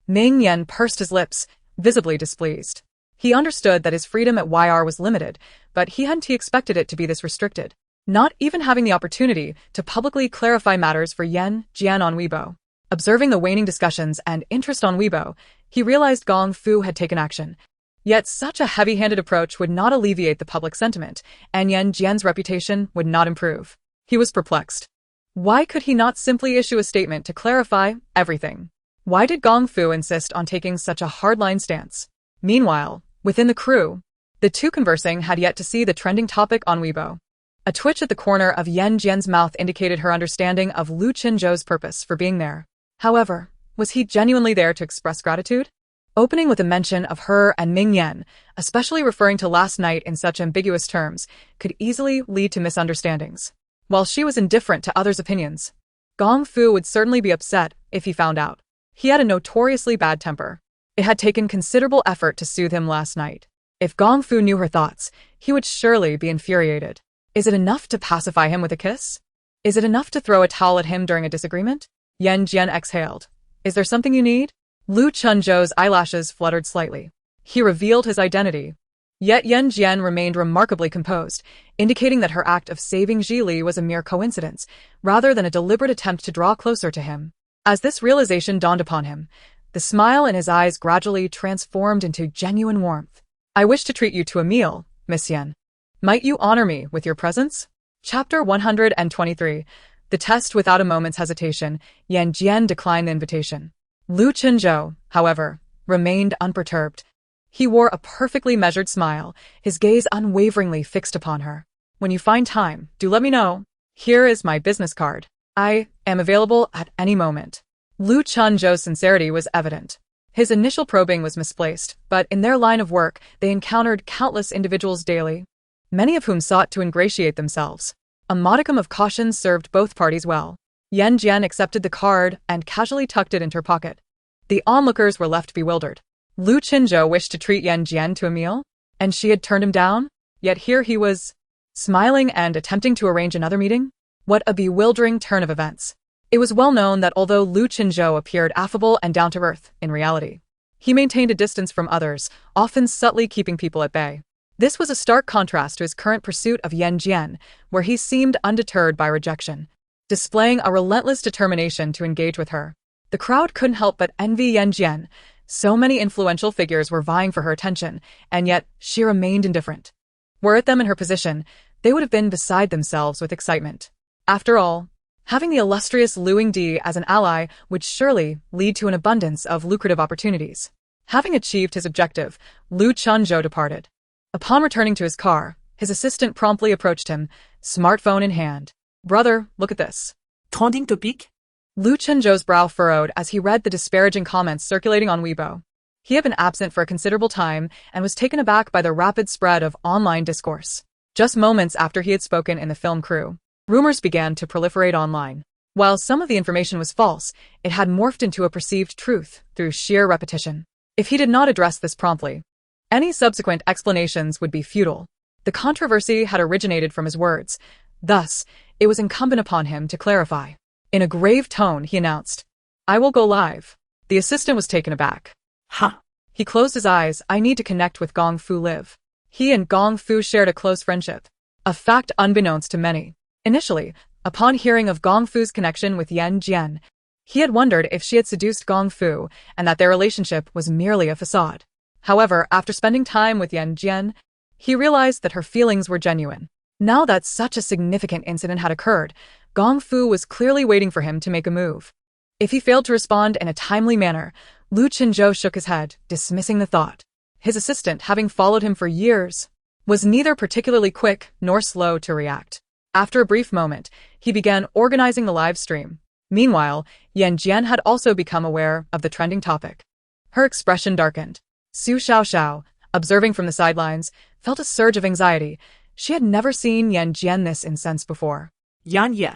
Ming Yan pursed his lips, visibly displeased. He understood that his freedom at YR was limited, but he hadn't expected it to be this restricted. Not even having the opportunity to publicly clarify matters for Yan Jin on Weibo. Observing the waning discussions and interest on Weibo, he realized Gong Fu had taken action. Yet such a heavy-handed approach would not alleviate the public sentiment, and Yan Jin's reputation would not improve. He was perplexed. Why could he not simply issue a statement to clarify everything? Why did Gong Fu insist on taking such a hardline stance? Meanwhile, within the crew, the two conversing had yet to see the trending topic on Weibo. A twitch at the corner of Yan Jin's mouth indicated her understanding of Lu Qinzhou's purpose for being there. However, was he genuinely there to express gratitude? Opening with a mention of her and Ming Yan, especially referring to last night in such ambiguous terms, could easily lead to misunderstandings. While she was indifferent to others' opinions, Gong Fu would certainly be upset if he found out. He had a notoriously bad temper. It had taken considerable effort to soothe him last night. If Gong Fu knew her thoughts, he would surely be infuriated. Is it enough to pacify him with a kiss? Is it enough to throw a towel at him during a disagreement? Yan Jin exhaled. Is there something you need? Lu Qinzhou's eyelashes fluttered slightly. He revealed his identity. Yet Yan Jin remained remarkably composed, indicating that her act of saving Ji Li was a mere coincidence, rather than a deliberate attempt to draw closer to him. As this realization dawned upon him, the smile in his eyes gradually transformed into genuine warmth. I wish to treat you to a meal, Miss Yan. Might you honor me with your presence? Chapter 123. The test. Without a moment's hesitation, Yan Jin declined the invitation. Lu Qinzhou, however, remained unperturbed. He wore a perfectly measured smile, his gaze unwaveringly fixed upon her. When you find time, do let me know. Here is my business card. I am available at any moment. Lu Qinzhou's sincerity was evident. His initial probing was misplaced, but in their line of work, they encountered countless individuals daily, many of whom sought to ingratiate themselves. A modicum of caution served both parties well. Yan Jin accepted the card and casually tucked it into her pocket. The onlookers were left bewildered. Lu Qinzhou wished to treat Yan Jin to a meal, and she had turned him down? Yet here he was, smiling and attempting to arrange another meeting? What a bewildering turn of events. It was well known that although Lu Qinzhou appeared affable and down-to-earth, in reality, he maintained a distance from others, often subtly keeping people at bay. This was a stark contrast to his current pursuit of Yan Jin, where he seemed undeterred by rejection, displaying a relentless determination to engage with her. The crowd couldn't help but envy Yan Jin. So many influential figures were vying for her attention, and yet she remained indifferent. Were it them in her position, they would have been beside themselves with excitement. After all, having the illustrious Lu Yingdi as an ally would surely lead to an abundance of lucrative opportunities. Having achieved his objective, Lu Qinzhou departed. Upon returning to his car, his assistant promptly approached him, smartphone in hand. Brother, look at this. Trending topic? Lu Qinzhou's brow furrowed as he read the disparaging comments circulating on Weibo. He had been absent for a considerable time and was taken aback by the rapid spread of online discourse. Just moments after he had spoken in the film crew, rumors began to proliferate online. While some of the information was false, it had morphed into a perceived truth through sheer repetition. If he did not address this promptly, any subsequent explanations would be futile. The controversy had originated from his words. Thus, it was incumbent upon him to clarify. In a grave tone, he announced, I will go live. The assistant was taken aback. Ha! He closed his eyes. I need to connect with Gong Fu Live. He and Gong Fu shared a close friendship, a fact unbeknownst to many. Initially, upon hearing of Gong Fu's connection with Yan Jin, he had wondered if she had seduced Gong Fu and that their relationship was merely a facade. However, after spending time with Yan Jin, he realized that her feelings were genuine. Now that such a significant incident had occurred, Gong Fu was clearly waiting for him to make a move. If he failed to respond in a timely manner, Lu Qinzhou shook his head, dismissing the thought. His assistant, having followed him for years, was neither particularly quick nor slow to react. After a brief moment, he began organizing the live stream. Meanwhile, Yan Jin had also become aware of the trending topic. Her expression darkened. Su Xiaoxiao, observing from the sidelines, felt a surge of anxiety. She had never seen Yan Jin this incensed before. Yan Ye.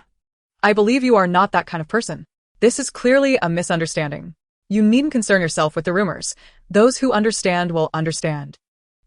I believe you are not that kind of person. This is clearly a misunderstanding. You needn't concern yourself with the rumors. Those who understand will understand.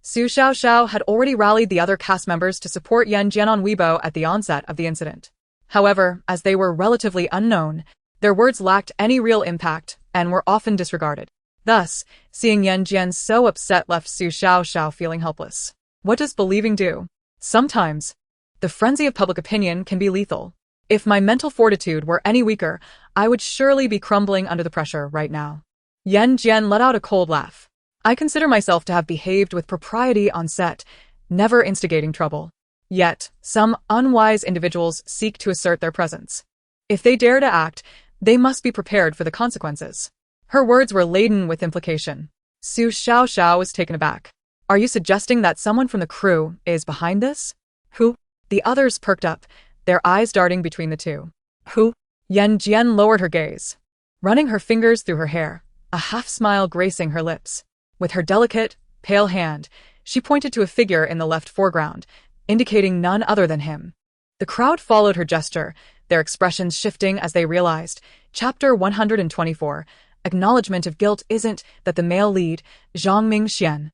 Su Xiaoxiao had already rallied the other cast members to support Yan Jin on Weibo at the onset of the incident. However, as they were relatively unknown, their words lacked any real impact and were often disregarded. Thus, seeing Yan Jin so upset left Su Xiaoxiao feeling helpless. What does believing do? Sometimes, the frenzy of public opinion can be lethal. If my mental fortitude were any weaker, I would surely be crumbling under the pressure right now. Yan Jin let out a cold laugh. I consider myself to have behaved with propriety on set, never instigating trouble. Yet, some unwise individuals seek to assert their presence. If they dare to act, they must be prepared for the consequences. Her words were laden with implication. Su Xiaoxiao was taken aback. Are you suggesting that someone from the crew is behind this? Who? The others perked up, their eyes darting between the two. Who? Yan Jin lowered her gaze, running her fingers through her hair, a half-smile gracing her lips. With her delicate, pale hand, she pointed to a figure in the left foreground, indicating none other than him. The crowd followed her gesture, their expressions shifting as they realized. Chapter 124, Acknowledgement of Guilt isn't that the male lead, Zhang Mingxian,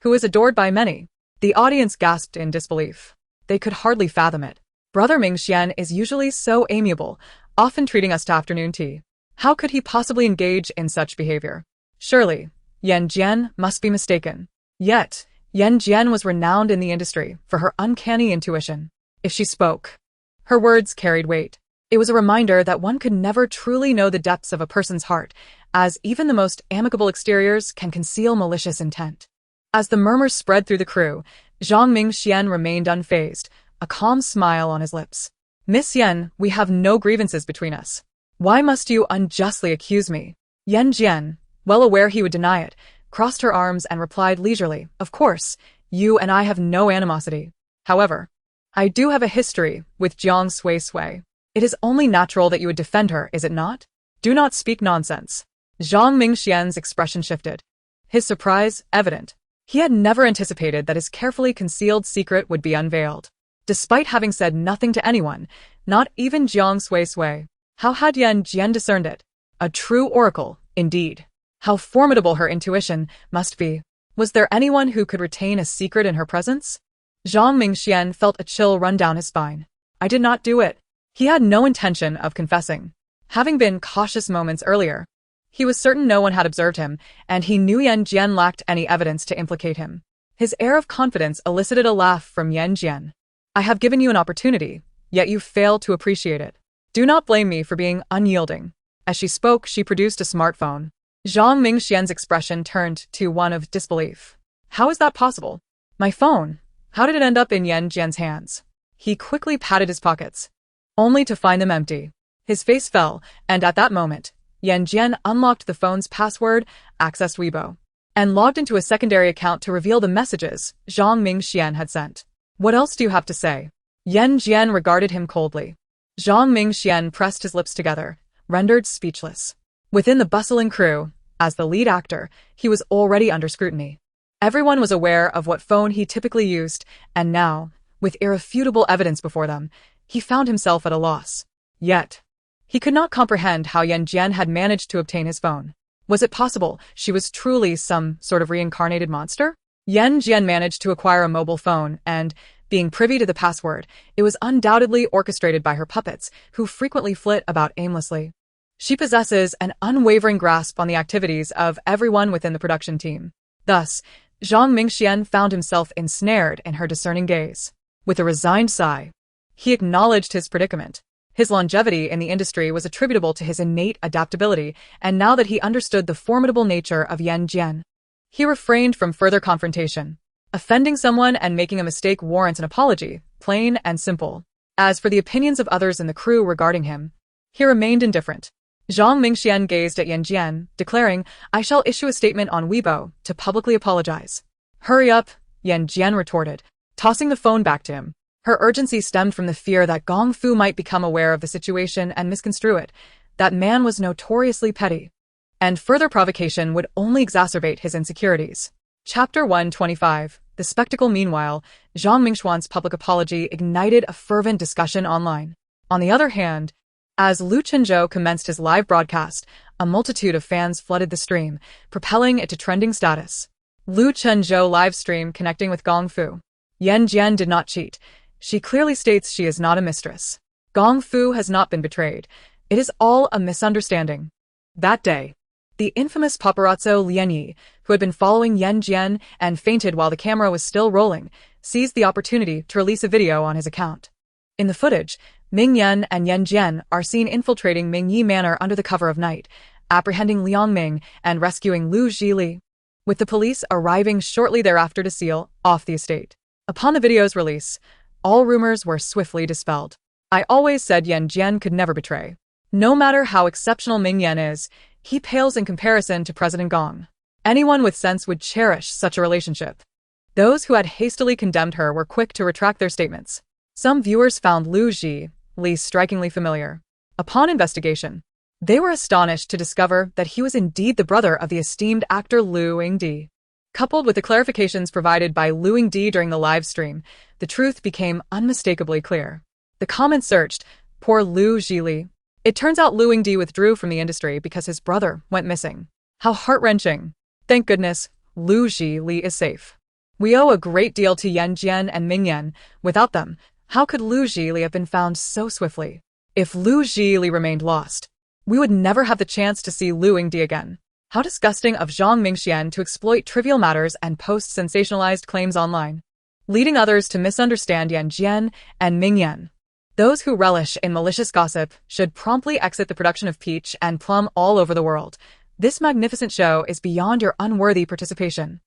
who is adored by many. The audience gasped in disbelief. They could hardly fathom it. Brother Mingxian is usually so amiable, often treating us to afternoon tea. How could he possibly engage in such behavior? Surely, Yan Jin must be mistaken. Yet, Yan Jin was renowned in the industry for her uncanny intuition. If she spoke, her words carried weight. It was a reminder that one could never truly know the depths of a person's heart, as even the most amicable exteriors can conceal malicious intent. As the murmurs spread through the crew, Zhang Mingxian remained unfazed, a calm smile on his lips. Miss Yan, we have no grievances between us. Why must you unjustly accuse me? Yan Jin, well aware he would deny it, crossed her arms and replied leisurely, of course, you and I have no animosity. However, I do have a history with Jiang Sui Sui. It is only natural that you would defend her, is it not? Do not speak nonsense. Zhang Mingxian's expression shifted. His surprise evident. He had never anticipated that his carefully concealed secret would be unveiled. Despite having said nothing to anyone, not even Jiang Sui Sui, how had Yan Jin discerned it? A true oracle, indeed. How formidable her intuition must be. Was there anyone who could retain a secret in her presence? Zhang Mingxian felt a chill run down his spine. I did not do it. He had no intention of confessing. Having been cautious moments earlier, he was certain no one had observed him, and he knew Yan Jin lacked any evidence to implicate him. His air of confidence elicited a laugh from Yan Jin. I have given you an opportunity, yet you fail to appreciate it. Do not blame me for being unyielding. As she spoke, she produced a smartphone. Zhang Mingxian's expression turned to one of disbelief. How is that possible? My phone. How did it end up in Yan Jin's hands? He quickly patted his pockets, only to find them empty. His face fell, and at that moment, Yan Jin unlocked the phone's password, accessed Weibo, and logged into a secondary account to reveal the messages Zhang Mingxian had sent. What else do you have to say? Yan Jin regarded him coldly. Zhang Mingxian pressed his lips together, rendered speechless. Within the bustling crew, as the lead actor, he was already under scrutiny. Everyone was aware of what phone he typically used, and now, with irrefutable evidence before them, he found himself at a loss. Yet, he could not comprehend how Yan Jin had managed to obtain his phone. Was it possible she was truly some sort of reincarnated monster? Yan Jin managed to acquire a mobile phone and, being privy to the password, it was undoubtedly orchestrated by her puppets, who frequently flit about aimlessly. She possesses an unwavering grasp on the activities of everyone within the production team. Thus, Zhang Mingxian found himself ensnared in her discerning gaze. With a resigned sigh, he acknowledged his predicament. His longevity in the industry was attributable to his innate adaptability, and now that he understood the formidable nature of Yan Jin, he refrained from further confrontation. Offending someone and making a mistake warrants an apology, plain and simple. As for the opinions of others in the crew regarding him, he remained indifferent. Zhang Mingxian gazed at Yan Jin, declaring, I shall issue a statement on Weibo to publicly apologize. Hurry up, Yan Jin retorted, tossing the phone back to him. Her urgency stemmed from the fear that Gong Fu might become aware of the situation and misconstrue it. That man was notoriously petty, and further provocation would only exacerbate his insecurities. Chapter 125. The spectacle. Meanwhile, Zhang Mingxuan's public apology ignited a fervent discussion online. On the other hand, as Lu Chenzhou commenced his live broadcast, a multitude of fans flooded the stream, propelling it to trending status. Lu Chenzhou live stream connecting with Gong Fu. Yan Jin did not cheat. She clearly states she is not a mistress. Gong Fu has not been betrayed. It is all a misunderstanding. That day, the infamous paparazzo Lian Yi, who had been following Yan Jin and fainted while the camera was still rolling, seized the opportunity to release a video on his account. In the footage, Ming Yan and Yan Jin are seen infiltrating Ming Yi Manor under the cover of night, apprehending Liang Ming and rescuing Lu Zhili, with the police arriving shortly thereafter to seal off the estate. Upon the video's release, all rumors were swiftly dispelled. I always said Yan Jin could never betray. No matter how exceptional Ming Yan is, he pales in comparison to President Gong. Anyone with sense would cherish such a relationship. Those who had hastily condemned her were quick to retract their statements. Some viewers found Lu Zhili strikingly familiar. Upon investigation, they were astonished to discover that he was indeed the brother of the esteemed actor Lu Yingdi. Coupled with the clarifications provided by Lu Yingdi during the live stream, the truth became unmistakably clear. The comments surged, "Poor Lu Zhili." It turns out Lu Yingdi withdrew from the industry because his brother went missing. How heart-wrenching. Thank goodness, Lu Zhili is safe. We owe a great deal to Yan Jin and Ming Yan. Without them, how could Lu Zhili have been found so swiftly? If Lu Zhili remained lost, we would never have the chance to see Lu Yingdi again. How disgusting of Zhang Mingxian to exploit trivial matters and post sensationalized claims online, leading others to misunderstand Yan Jin and Ming Yan. Those who relish in malicious gossip should promptly exit the production of Peach and Plum all over the world. This magnificent show is beyond your unworthy participation.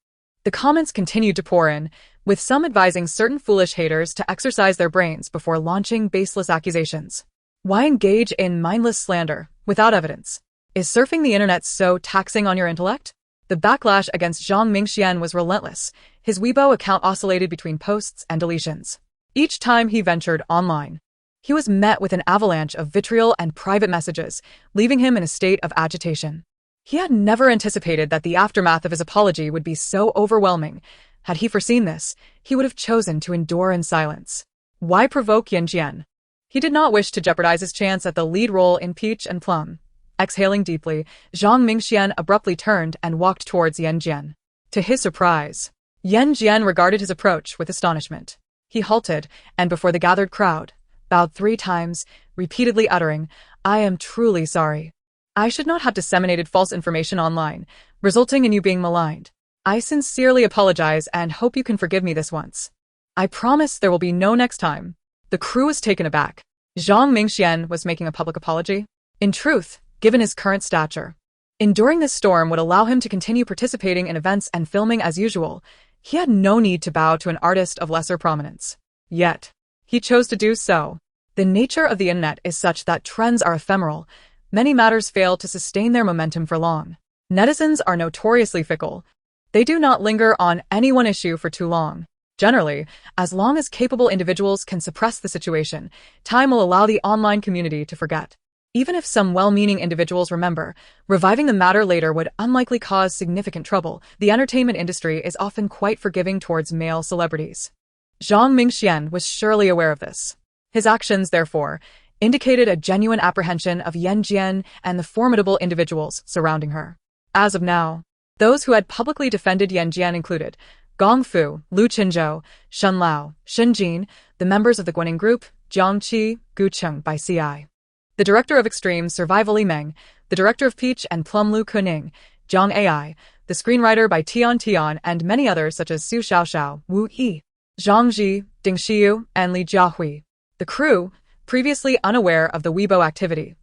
The comments continued to pour in, with some advising certain foolish haters to exercise their brains before launching baseless accusations. Why engage in mindless slander without evidence? Is surfing the internet so taxing on your intellect? The backlash against Zhang Mingxian was relentless. His Weibo account oscillated between posts and deletions. Each time he ventured online, he was met with an avalanche of vitriol and private messages, leaving him in a state of agitation. He had never anticipated that the aftermath of his apology would be so overwhelming. Had he foreseen this, he would have chosen to endure in silence. Why provoke Yan Jin? He did not wish to jeopardize his chance at the lead role in Peach and Plum. Exhaling deeply, Zhang Mingxian abruptly turned and walked towards Yan Jin. To his surprise, Yan Jin regarded his approach with astonishment. He halted, and before the gathered crowd, bowed 3 times, repeatedly uttering, "I am truly sorry. I should not have disseminated false information online, resulting in you being maligned. I sincerely apologize and hope you can forgive me this once. I promise there will be no next time." The crew was taken aback. Zhang Mingxian was making a public apology? In truth, given his current stature, enduring this storm would allow him to continue participating in events and filming as usual. He had no need to bow to an artist of lesser prominence. Yet, he chose to do so. The nature of the internet is such that trends are ephemeral. Many matters fail to sustain their momentum for long. Netizens are notoriously fickle. They do not linger on any one issue for too long. Generally, as long as capable individuals can suppress the situation, time will allow the online community to forget. Even if some well-meaning individuals remember, reviving the matter later would unlikely cause significant trouble. The entertainment industry is often quite forgiving towards male celebrities. Zhang Mingxian was surely aware of this. His actions, therefore, indicated a genuine apprehension of Yan Jin and the formidable individuals surrounding her. As of now, those who had publicly defended Yan Jin included Gong Fu, Lu Chenzhou, Shen Lao, Shen Jin, the members of the Guaning Group, Jiang Qi, Gu Cheng by CI, the director of Extreme Survival Li Meng, the director of Peach and Plum Lu Kuning, Jiang Ai, the screenwriter by Tian, and many others such as Su Xiaoxiao, Wu Yi, Zhang Ji, Ding Xiyu, and Li Jiahui. The crew, previously unaware of the Weibo activity,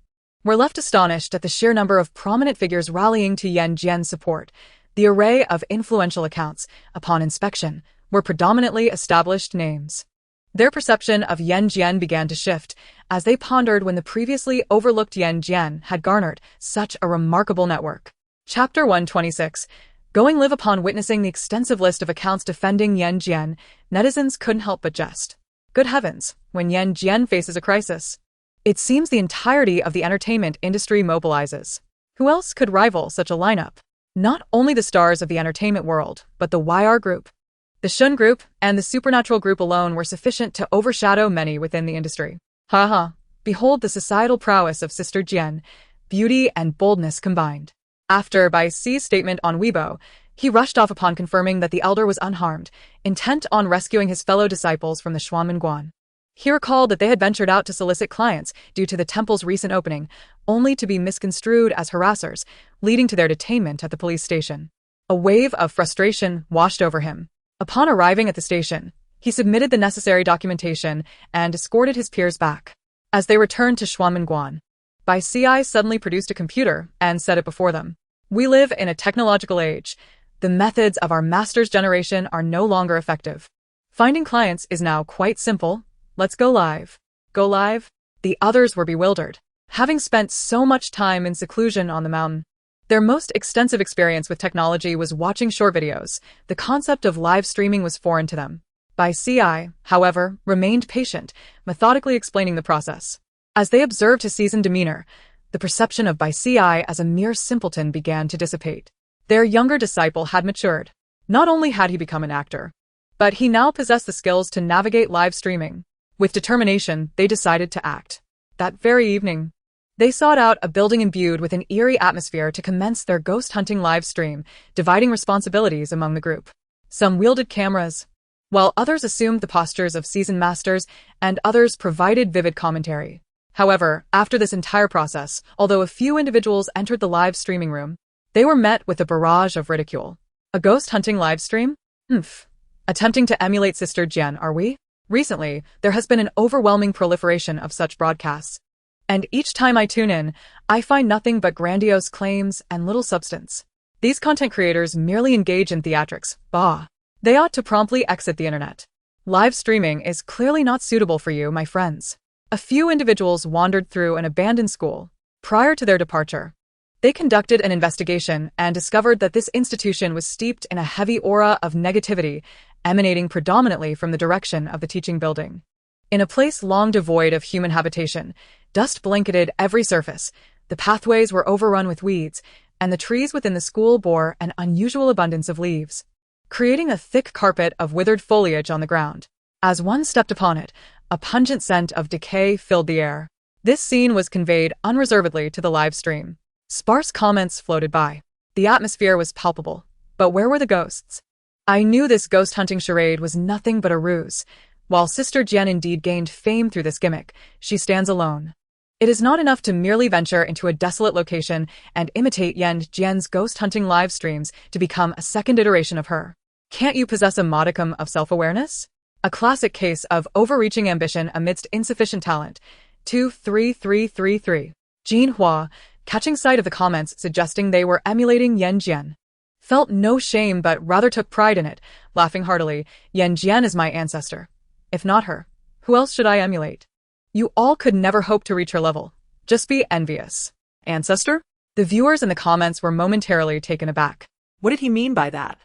were left astonished at the sheer number of prominent figures rallying to Yan Jin's support. The array of influential accounts, upon inspection, were predominantly established names. Their perception of Yan Jin began to shift, as they pondered when the previously overlooked Yan Jin had garnered such a remarkable network. Chapter 126. Going live upon witnessing the extensive list of accounts defending Yan Jin, netizens couldn't help but jest. Good heavens, when Yan Jin faces a crisis, it seems the entirety of the entertainment industry mobilizes. Who else could rival such a lineup? Not only the stars of the entertainment world, but the YR Group. The Shun Group and the Supernatural Group alone were sufficient to overshadow many within the industry. Haha, behold the societal prowess of Sister Jian, beauty and boldness combined. After Bai Si's statement on Weibo, he rushed off upon confirming that the elder was unharmed, intent on rescuing his fellow disciples from the Xuanmenguan. He recalled that they had ventured out to solicit clients due to the temple's recent opening, only to be misconstrued as harassers, leading to their detainment at the police station. A wave of frustration washed over him. Upon arriving at the station, he submitted the necessary documentation and escorted his peers back. As they returned to Xuanmenguan, Bai Si suddenly produced a computer and set it before them. We live in a technological age. The methods of our master's generation are no longer effective. Finding clients is now quite simple. Let's go live. Go live? The others were bewildered. Having spent so much time in seclusion on the mountain, their most extensive experience with technology was watching short videos. The concept of live streaming was foreign to them. Bai Si, however, remained patient, methodically explaining the process. As they observed his seasoned demeanor, the perception of Bai Si as a mere simpleton began to dissipate. Their younger disciple had matured. Not only had he become an actor, but he now possessed the skills to navigate live streaming. With determination, they decided to act. That very evening, they sought out a building imbued with an eerie atmosphere to commence their ghost hunting live stream, dividing responsibilities among the group. Some wielded cameras, while others assumed the postures of seasoned masters and others provided vivid commentary. However, after this entire process, although a few individuals entered the live streaming room, they were met with a barrage of ridicule. A ghost hunting live stream? Attempting to emulate Sister Jian, are we? Recently, there has been an overwhelming proliferation of such broadcasts. And each time I tune in, I find nothing but grandiose claims and little substance. These content creators merely engage in theatrics. Bah! They ought to promptly exit the internet. Live streaming is clearly not suitable for you, my friends. A few individuals wandered through an abandoned school. Prior to their departure, they conducted an investigation and discovered that this institution was steeped in a heavy aura of negativity, emanating predominantly from the direction of the teaching building. In a place long devoid of human habitation, dust blanketed every surface, the pathways were overrun with weeds, and the trees within the school bore an unusual abundance of leaves, creating a thick carpet of withered foliage on the ground. As one stepped upon it, a pungent scent of decay filled the air. This scene was conveyed unreservedly to the live stream. Sparse comments floated by. The atmosphere was palpable. But where were the ghosts? I knew this ghost hunting charade was nothing but a ruse. While Sister Jian indeed gained fame through this gimmick, she stands alone. It is not enough to merely venture into a desolate location and imitate Yan Jin's ghost hunting live streams to become a second iteration of her. Can't you possess a modicum of self-awareness? A classic case of overreaching ambition amidst insufficient talent. 23333. Jean Hua, catching sight of the comments suggesting they were emulating Yan Jin, felt no shame but rather took pride in it, laughing heartily. Yan Jin is my ancestor. If not her, who else should I emulate? You all could never hope to reach her level. Just be envious. Ancestor? The viewers in the comments were momentarily taken aback. What did he mean by that?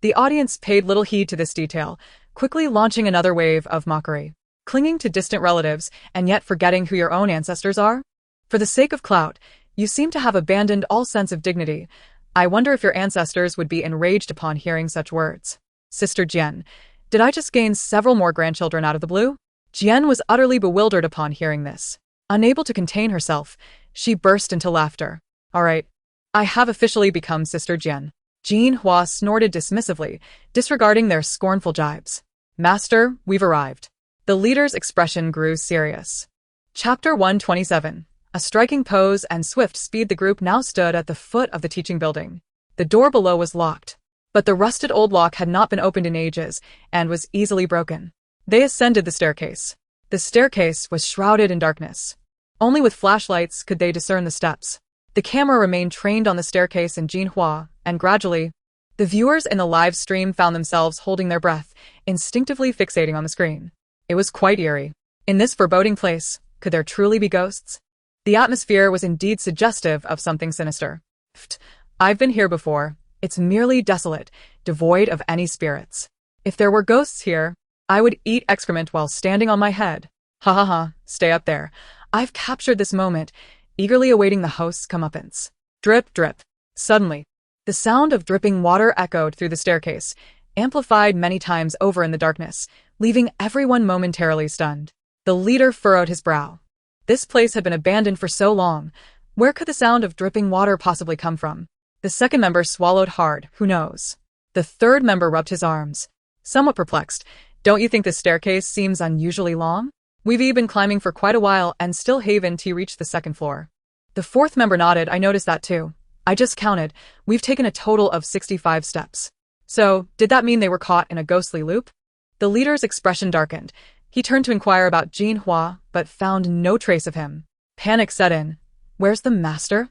The audience paid little heed to this detail, quickly launching another wave of mockery. Clinging to distant relatives and yet forgetting who your own ancestors are? For the sake of clout, you seem to have abandoned all sense of dignity. I wonder if your ancestors would be enraged upon hearing such words. Sister Jian, did I just gain several more grandchildren out of the blue? Jian was utterly bewildered upon hearing this. Unable to contain herself, she burst into laughter. All right, I have officially become Sister Jian. Jean Hua snorted dismissively, disregarding their scornful jibes. Master, we've arrived. The leader's expression grew serious. Chapter 127. A striking pose and swift speed. The group now stood at the foot of the teaching building. The door below was locked, but the rusted old lock had not been opened in ages and was easily broken. They ascended the staircase. The staircase was shrouded in darkness. Only with flashlights could they discern the steps. The camera remained trained on the staircase in Jean Hua, and gradually, the viewers in the live stream found themselves holding their breath, instinctively fixating on the screen. It was quite eerie. In this foreboding place, could there truly be ghosts? The atmosphere was indeed suggestive of something sinister. I've been here before. It's merely desolate, devoid of any spirits. If there were ghosts here, I would eat excrement while standing on my head. Ha ha ha, stay up there. I've captured this moment, eagerly awaiting the host's comeuppance. Drip, drip. Suddenly, the sound of dripping water echoed through the staircase, amplified many times over in the darkness, leaving everyone momentarily stunned. The leader furrowed his brow. This place had been abandoned for so long. Where could the sound of dripping water possibly come from? The second member swallowed hard, who knows? The third member rubbed his arms, somewhat perplexed. Don't you think this staircase seems unusually long? We've been climbing for quite a while and still haven't reached the second floor. The fourth member nodded. I noticed that too. I just counted. We've taken a total of 65 steps. So, did that mean they were caught in a ghostly loop? The leader's expression darkened. He turned to inquire about Jin Hua, but found no trace of him. Panic set in. Where's the master?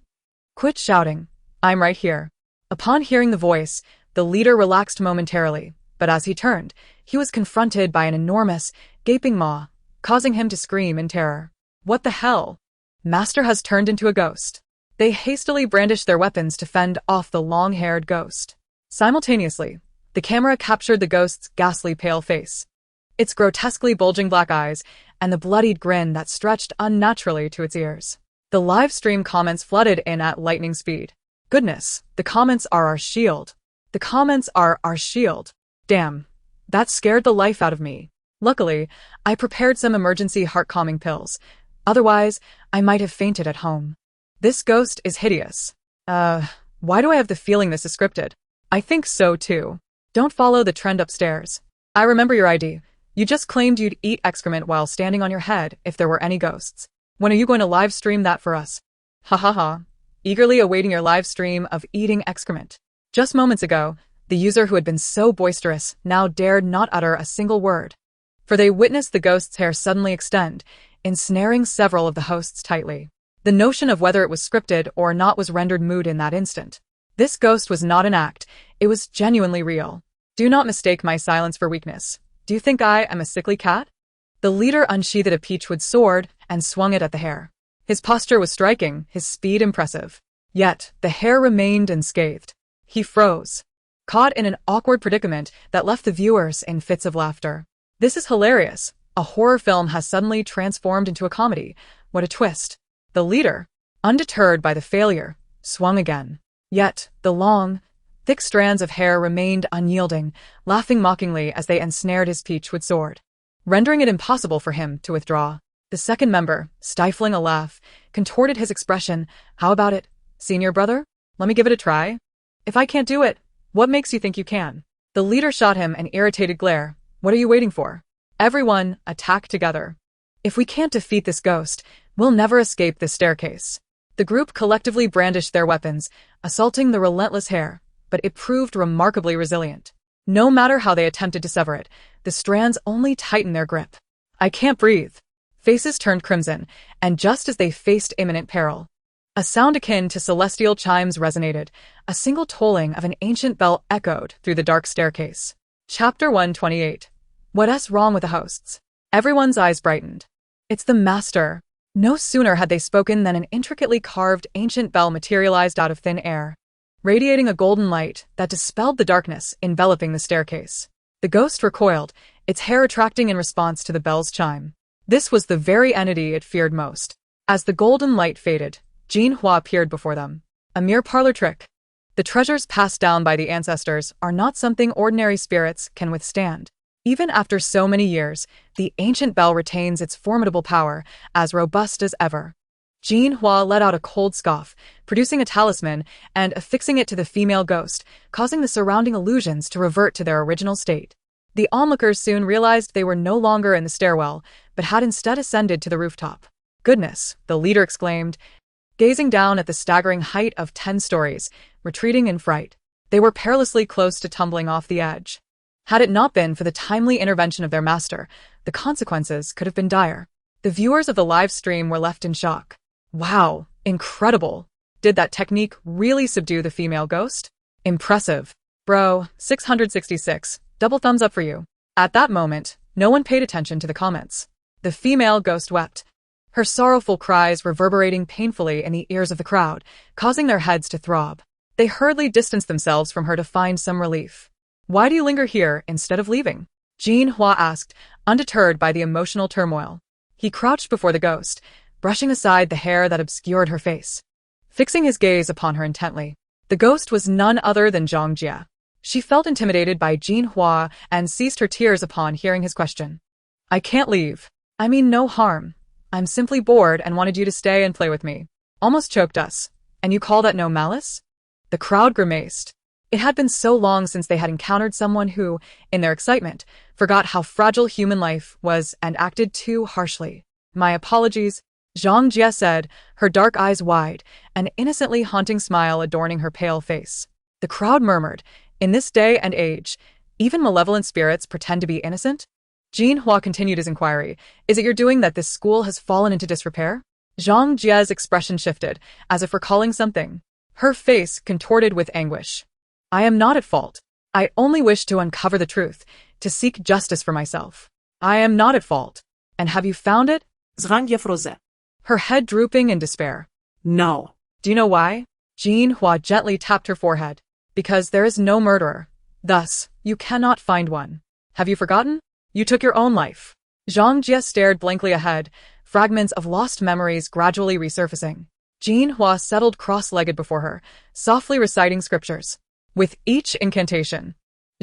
Quit shouting. I'm right here. Upon hearing the voice, the leader relaxed momentarily, but as he turned, he was confronted by an enormous, gaping maw, causing him to scream in terror. What the hell? Master has turned into a ghost. They hastily brandished their weapons to fend off the long-haired ghost. Simultaneously, the camera captured the ghost's ghastly pale face, its grotesquely bulging black eyes, and the bloodied grin that stretched unnaturally to its ears. The live stream comments flooded in at lightning speed. Goodness, the comments are our shield. The comments are our shield. Damn, that scared the life out of me. Luckily, I prepared some emergency heart-calming pills. Otherwise, I might have fainted at home. This ghost is hideous. Why do I have the feeling this is scripted? I think so too. Don't follow the trend upstairs. I remember your ID. You just claimed you'd eat excrement while standing on your head if there were any ghosts. When are you going to live stream that for us? Ha ha ha. Eagerly awaiting your live stream of eating excrement. Just moments ago, the user who had been so boisterous now dared not utter a single word. For they witnessed the ghost's hair suddenly extend, ensnaring several of the hosts tightly. The notion of whether it was scripted or not was rendered moot in that instant. This ghost was not an act, it was genuinely real. Do not mistake my silence for weakness. Do you think I am a sickly cat? The leader unsheathed a peachwood sword and swung it at the hare. His posture was striking, his speed impressive. Yet, the hare remained unscathed. He froze, caught in an awkward predicament that left the viewers in fits of laughter. This is hilarious. A horror film has suddenly transformed into a comedy. What a twist. The leader, undeterred by the failure, swung again. Yet, the long, thick strands of hair remained unyielding, laughing mockingly as they ensnared his peachwood sword, rendering it impossible for him to withdraw. The second member, stifling a laugh, contorted his expression. How about it, senior brother? Let me give it a try. If I can't do it, what makes you think you can? The leader shot him an irritated glare. What are you waiting for? Everyone, attack together. If we can't defeat this ghost, we'll never escape this staircase. The group collectively brandished their weapons, assaulting the relentless hare, but it proved remarkably resilient. No matter how they attempted to sever it, the strands only tightened their grip. I can't breathe. Faces turned crimson, and just as they faced imminent peril, a sound akin to celestial chimes resonated. A single tolling of an ancient bell echoed through the dark staircase. Chapter 128. What's wrong with the hosts? Everyone's eyes brightened. It's the master. No sooner had they spoken than an intricately carved ancient bell materialized out of thin air, radiating a golden light that dispelled the darkness enveloping the staircase. The ghost recoiled, its hair retracting in response to the bell's chime. This was the very entity it feared most. As the golden light faded, Jin Hua appeared before them. A mere parlor trick. The treasures passed down by the ancestors are not something ordinary spirits can withstand. Even after so many years, the ancient bell retains its formidable power, as robust as ever. Jin Hua let out a cold scoff, producing a talisman and affixing it to the female ghost, causing the surrounding illusions to revert to their original state. The onlookers soon realized they were no longer in the stairwell, but had instead ascended to the rooftop. Goodness, the leader exclaimed, gazing down at the staggering height of 10 stories, retreating in fright. They were perilously close to tumbling off the edge. Had it not been for the timely intervention of their master, the consequences could have been dire. The viewers of the live stream were left in shock. Wow, incredible. Did that technique really subdue the female ghost? Impressive. Bro, 666, double thumbs up for you. At that moment, no one paid attention to the comments. The female ghost wept, her sorrowful cries reverberating painfully in the ears of the crowd, causing their heads to throb. They hurriedly distanced themselves from her to find some relief. Why do you linger here instead of leaving? Jin Hua asked, undeterred by the emotional turmoil. He crouched before the ghost, brushing aside the hair that obscured her face. Fixing his gaze upon her intently, the ghost was none other than Zhang Jie. She felt intimidated by Jin Hua and ceased her tears upon hearing his question. I can't leave. I mean no harm. I'm simply bored and wanted you to stay and play with me. Almost choked us. And you call that no malice? The crowd grimaced. It had been so long since they had encountered someone who, in their excitement, forgot how fragile human life was and acted too harshly. My apologies, Zhang Jie said, her dark eyes wide, an innocently haunting smile adorning her pale face. The crowd murmured, in this day and age, even malevolent spirits pretend to be innocent? Jin Hua continued his inquiry. Is it your doing that this school has fallen into disrepair? Zhang Jie's expression shifted, as if recalling something. Her face contorted with anguish. I am not at fault. I only wish to uncover the truth, to seek justice for myself. I am not at fault. And have you found it? Zhang Jie froze. Her head drooping in despair. No. Do you know why? Jin Hua gently tapped her forehead. Because there is no murderer. Thus, you cannot find one. Have you forgotten? You took your own life. Zhang Jie stared blankly ahead, fragments of lost memories gradually resurfacing. Jin Hua settled cross-legged before her, softly reciting scriptures. With each incantation,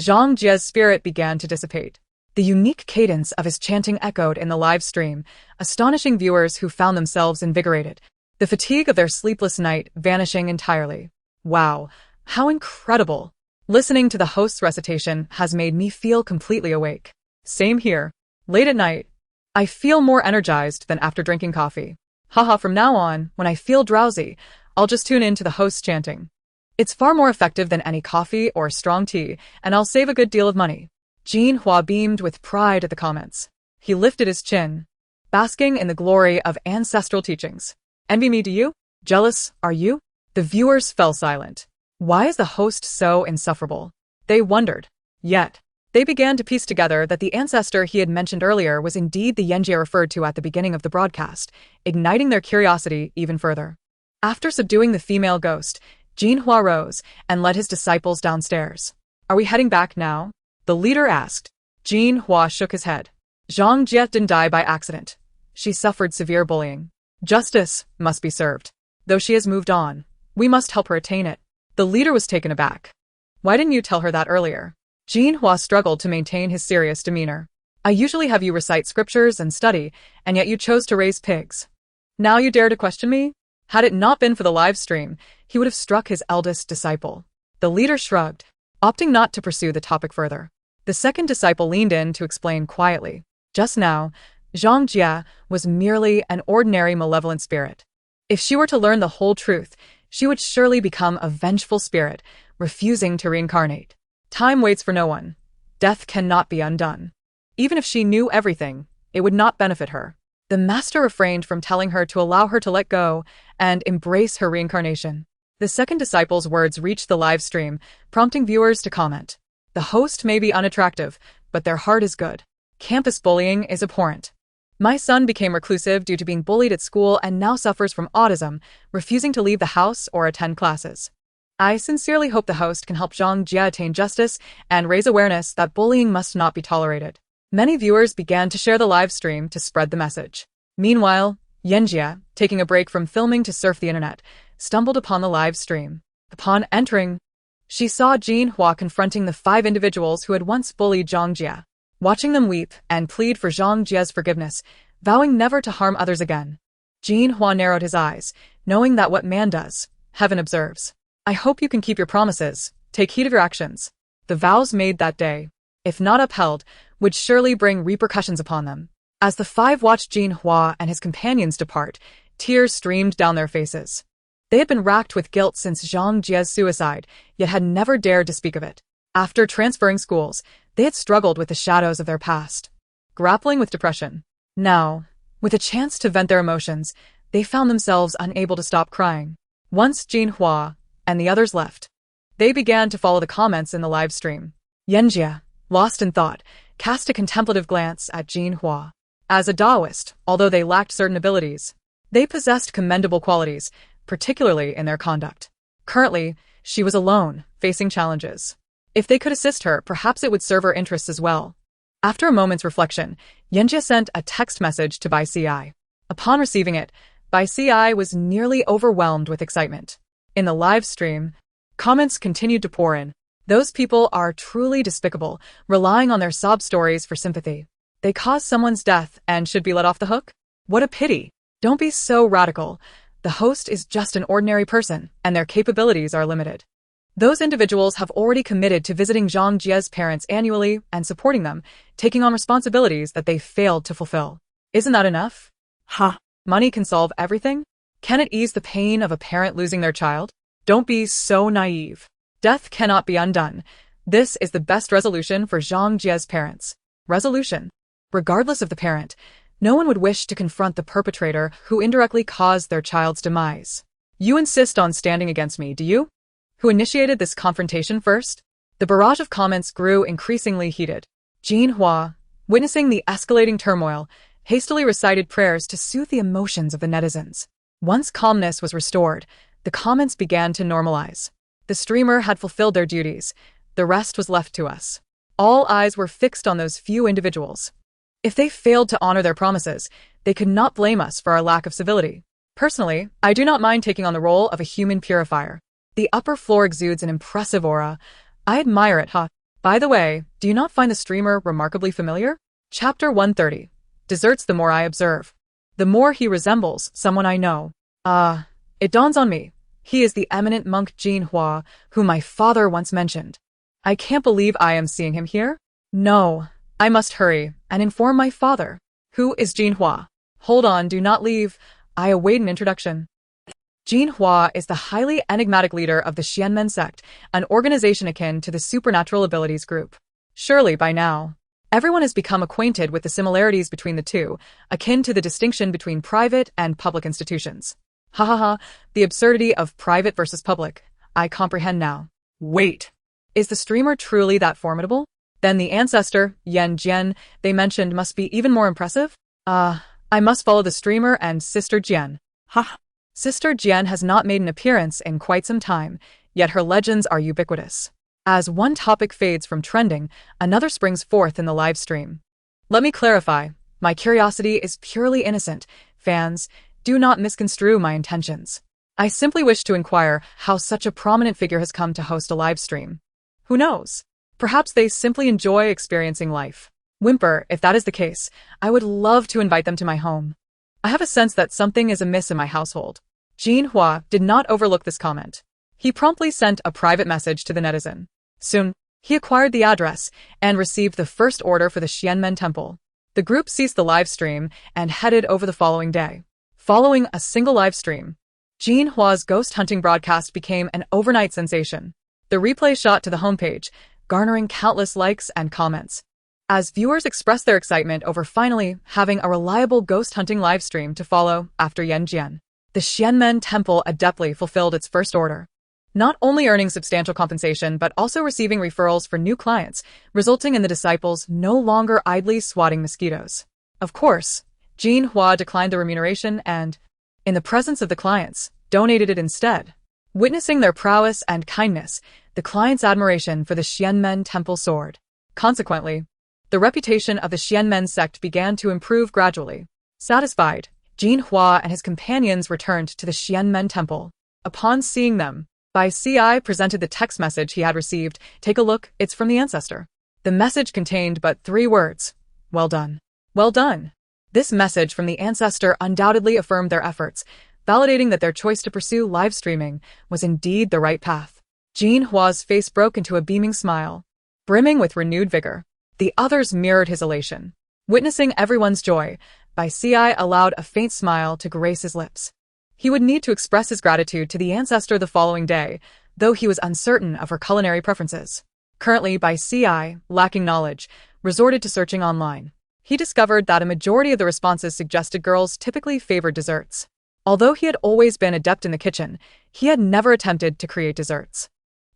Zhang Jie's spirit began to dissipate. The unique cadence of his chanting echoed in the live stream, astonishing viewers who found themselves invigorated, the fatigue of their sleepless night vanishing entirely. Wow, how incredible! Listening to the host's recitation has made me feel completely awake. Same here. Late at night, I feel more energized than after drinking coffee. Haha, from now on, when I feel drowsy, I'll just tune in to the host's chanting. It's far more effective than any coffee or strong tea, and I'll save a good deal of money. Jin Hua beamed with pride at the comments. He lifted his chin, basking in the glory of ancestral teachings. Envy me, do you? Jealous, are you? The viewers fell silent. Why is the host so insufferable? They wondered. Yet, they began to piece together that the ancestor he had mentioned earlier was indeed the Yan Jin referred to at the beginning of the broadcast, igniting their curiosity even further. After subduing the female ghost, Jin Hua rose and led his disciples downstairs. Are we heading back now? The leader asked. Jin Hua shook his head. Zhang Jie didn't die by accident. She suffered severe bullying. Justice must be served. Though she has moved on, we must help her attain it. The leader was taken aback. Why didn't you tell her that earlier? Jin Hua struggled to maintain his serious demeanor. I usually have you recite scriptures and study, and yet you chose to raise pigs. Now you dare to question me? Had it not been for the live stream, he would have struck his eldest disciple. The leader shrugged, opting not to pursue the topic further. The second disciple leaned in to explain quietly. Just now, Zhang Jie was merely an ordinary malevolent spirit. If she were to learn the whole truth, she would surely become a vengeful spirit, refusing to reincarnate. Time waits for no one. Death cannot be undone. Even if she knew everything, it would not benefit her. The master refrained from telling her to allow her to let go and embrace her reincarnation. The second disciple's words reached the live stream, prompting viewers to comment. The host may be unattractive, but their heart is good. Campus bullying is abhorrent. My son became reclusive due to being bullied at school and now suffers from autism, refusing to leave the house or attend classes. I sincerely hope the host can help Zhang Jie attain justice and raise awareness that bullying must not be tolerated. Many viewers began to share the live stream to spread the message. Meanwhile, Yan Jin, taking a break from filming to surf the internet, stumbled upon the live stream. Upon entering, she saw Jin Hua confronting the 5 individuals who had once bullied Zhang Jie. Watching them weep and plead for Zhang Jie's forgiveness, vowing never to harm others again. Jin Hua narrowed his eyes, knowing that what man does, heaven observes. I hope you can keep your promises, take heed of your actions. The vows made that day, if not upheld, would surely bring repercussions upon them. As the 5 watched Jin Hua and his companions depart, tears streamed down their faces. They had been racked with guilt since Zhang Jie's suicide, yet had never dared to speak of it. After transferring schools, they had struggled with the shadows of their past, grappling with depression. Now, with a chance to vent their emotions, they found themselves unable to stop crying. Once Jin Hua and the others left, they began to follow the comments in the live stream. Yan Jin, lost in thought, cast a contemplative glance at Jin Hua. As a Taoist, although they lacked certain abilities, they possessed commendable qualities, particularly in their conduct. Currently, She was alone, facing challenges. If they could assist her, perhaps it would serve her interests as well. After a moment's reflection, Yan Jin sent a text message to Bai Si. Upon receiving it, Bai Si was nearly overwhelmed with excitement. In the live stream, comments continued to pour in. Those people are truly despicable, relying on their sob stories for sympathy. They caused someone's death and should be let off the hook? What a pity. Don't be so radical. The host is just an ordinary person, and their capabilities are limited. Those individuals have already committed to visiting Zhang Jie's parents annually and supporting them, taking on responsibilities that they failed to fulfill. Isn't that enough? Money can solve everything? Can it ease the pain of a parent losing their child? Don't be so naive. Death cannot be undone. This is the best resolution for Zhang Jie's parents. Resolution. Regardless of the parent, no one would wish to confront the perpetrator who indirectly caused their child's demise. You insist on standing against me, do you? Who initiated this confrontation first? The barrage of comments grew increasingly heated. Jin Hua, witnessing the escalating turmoil, hastily recited prayers to soothe the emotions of the netizens. Once calmness was restored, the comments began to normalize. The streamer had fulfilled their duties. The rest was left to us. All eyes were fixed on those few individuals. If they failed to honor their promises, they could not blame us for our lack of civility. Personally, I do not mind taking on the role of a human purifier. The upper floor exudes an impressive aura. I admire it, By the way, do you not find the streamer remarkably familiar? Chapter 130. Deserts the more I observe. The more he resembles someone I know. It dawns on me. He is the eminent monk Jin Hua, whom my father once mentioned. I can't believe I am seeing him here. No, I must hurry and inform my father. Who is Jin Hua? Hold on, do not leave. I await an introduction. Jin Hua is the highly enigmatic leader of the Xianmen sect, an organization akin to the Supernatural Abilities Group. Surely by now, everyone has become acquainted with the similarities between the two, akin to the distinction between private and public institutions. The absurdity of private versus public. I comprehend now. Wait. Is the streamer truly that formidable? Then the ancestor, Yan Jin, they mentioned must be even more impressive? I must follow the streamer and Sister Jian. Sister Jian has not made an appearance in quite some time, yet her legends are ubiquitous. As one topic fades from trending, another springs forth in the live stream. Let me clarify, my curiosity is purely innocent. Fans, do not misconstrue my intentions. I simply wish to inquire how such a prominent figure has come to host a live stream. Who knows? Perhaps they simply enjoy experiencing life. Whimper, if that is the case, I would love to invite them to my home. I have a sense that something is amiss in my household. Jin Hua did not overlook this comment. He promptly sent a private message to the netizen. Soon, he acquired the address and received the first order for the Xianmen temple. The group ceased the live stream and headed over the following day. Following a single live stream, Jin Hua's ghost hunting broadcast became an overnight sensation. The replay shot to the homepage, garnering countless likes and comments. As viewers expressed their excitement over finally having a reliable ghost hunting livestream to follow after Yan Jin, the Xianmen Temple adeptly fulfilled its first order. Not only earning substantial compensation but also receiving referrals for new clients, resulting in the disciples no longer idly swatting mosquitoes. Of course, Jin Hua declined the remuneration and, in the presence of the clients, donated it instead. Witnessing their prowess and kindness, the clients' admiration for the Xianmen Temple soared. Consequently, the reputation of the Xianmen sect began to improve gradually. Satisfied, Jin Hua and his companions returned to the Xianmen Temple. Upon seeing them, Bai Si presented the text message he had received. Take a look, it's from the ancestor. The message contained but 3 words. Well done. Well done. This message from the ancestor undoubtedly affirmed their efforts, validating that their choice to pursue live streaming was indeed the right path. Jin Hua's face broke into a beaming smile, brimming with renewed vigor. The others mirrored his elation. Witnessing everyone's joy, Bai Si allowed a faint smile to grace his lips. He would need to express his gratitude to the ancestor the following day, though he was uncertain of her culinary preferences. Currently, Bai Si, lacking knowledge, resorted to searching online. He discovered that a majority of the responses suggested girls typically favored desserts. Although he had always been adept in the kitchen, he had never attempted to create desserts.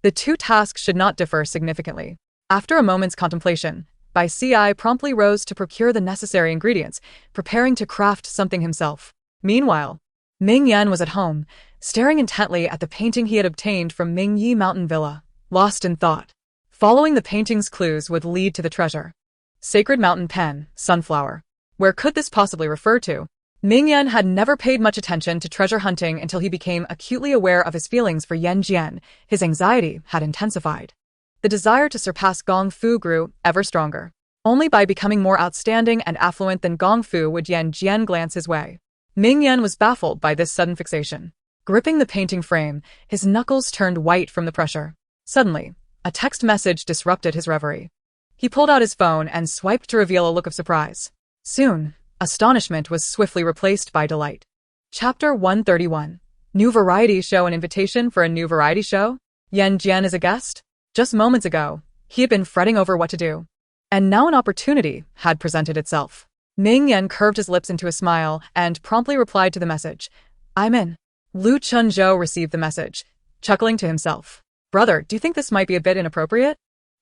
The two tasks should not differ significantly. After a moment's contemplation, Bai Si promptly rose to procure the necessary ingredients, preparing to craft something himself. Meanwhile, Ming Yan was at home, staring intently at the painting he had obtained from Mingyi Mountain Villa, lost in thought. Following the painting's clues would lead to the treasure. Sacred Mountain Pen, Sunflower. Where could this possibly refer to? Ming Yan had never paid much attention to treasure hunting until he became acutely aware of his feelings for Yan Jin. His anxiety had intensified. The desire to surpass Gong Fu grew ever stronger. Only by becoming more outstanding and affluent than Gong Fu would Yan Jin glance his way. Ming Yan was baffled by this sudden fixation. Gripping the painting frame, his knuckles turned white from the pressure. Suddenly, a text message disrupted his reverie. He pulled out his phone and swiped to reveal a look of surprise. Soon, astonishment was swiftly replaced by delight. Chapter 131. New variety show. An invitation for a new variety show? Yan Jin is a guest? Just moments ago, he had been fretting over what to do. And now an opportunity had presented itself. Ming Yan curved his lips into a smile and promptly replied to the message. I'm in. Lu Chunzhou received the message, chuckling to himself. Brother, do you think this might be a bit inappropriate?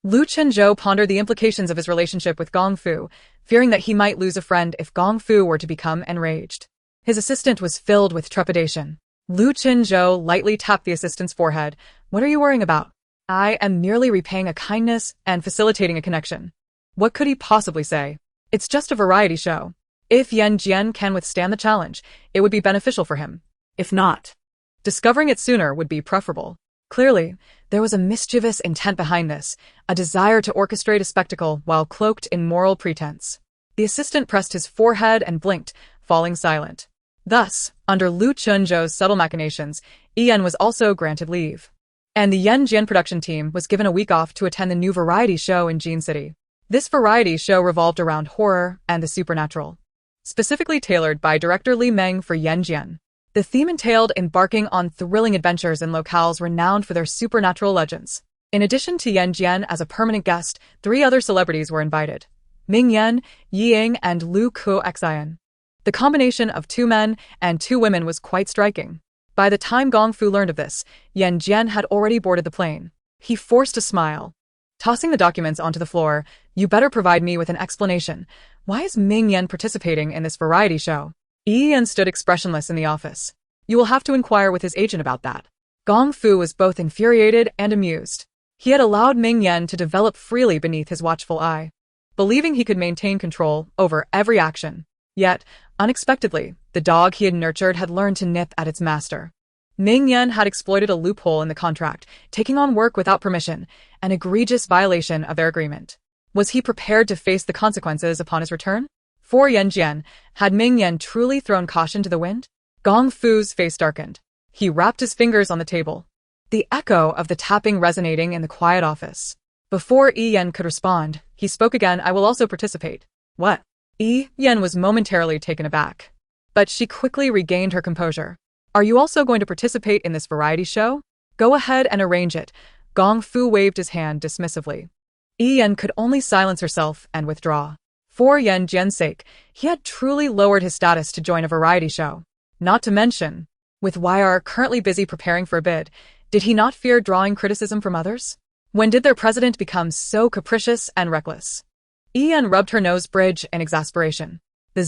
Lu Chunzhou pondered the implications of his relationship with Gong Fu, fearing that he might lose a friend if Gong Fu were to become enraged. His assistant was filled with trepidation. Lu Chunzhou lightly tapped the assistant's forehead. What are you worrying about? I am merely repaying a kindness and facilitating a connection. What could he possibly say? It's just a variety show. If Yan Jin can withstand the challenge, it would be beneficial for him. If not, discovering it sooner would be preferable. Clearly, there was a mischievous intent behind this, a desire to orchestrate a spectacle while cloaked in moral pretense. The assistant pressed his forehead and blinked, falling silent. Thus, under Lu Chunzhou's subtle machinations, Yan was also granted leave. And the Yan Jin production team was given a week off to attend the new variety show in Jin City. This variety show revolved around horror and the supernatural. Specifically tailored by director Li Meng for Yan Jin. The theme entailed embarking on thrilling adventures in locales renowned for their supernatural legends. In addition to Yan Jin as a permanent guest, 3 other celebrities were invited. Ming Yan, Yi Ying, and Lu Kuo-xian. The combination of 2 men and 2 women was quite striking. By the time Gong Fu learned of this, Yan Jin had already boarded the plane. He forced a smile. Tossing the documents onto the floor, you better provide me with an explanation. Why is Ming Yan participating in this variety show? Yi Yan stood expressionless in the office. You will have to inquire with his agent about that. Gong Fu was both infuriated and amused. He had allowed Ming Yan to develop freely beneath his watchful eye, believing he could maintain control over every action. Yet, unexpectedly, the dog he had nurtured had learned to nip at its master. Ming Yan had exploited a loophole in the contract, taking on work without permission, an egregious violation of their agreement. Was he prepared to face the consequences upon his return? For Yan Jin, had Ming Yan truly thrown caution to the wind? Gong Fu's face darkened. He rapped his fingers on the table, the echo of the tapping resonating in the quiet office. Before Yi Yan could respond, he spoke again. I will also participate. What? Yi Yan was momentarily taken aback, but she quickly regained her composure. Are you also going to participate in this variety show? Go ahead and arrange it. Gong Fu waved his hand dismissively. Yi Yan could only silence herself and withdraw. For Yan Jin's sake, he had truly lowered his status to join a variety show. Not to mention, with YR currently busy preparing for a bid, did he not fear drawing criticism from others? When did their president become so capricious and reckless? Yi Yan rubbed her nose bridge in exasperation. The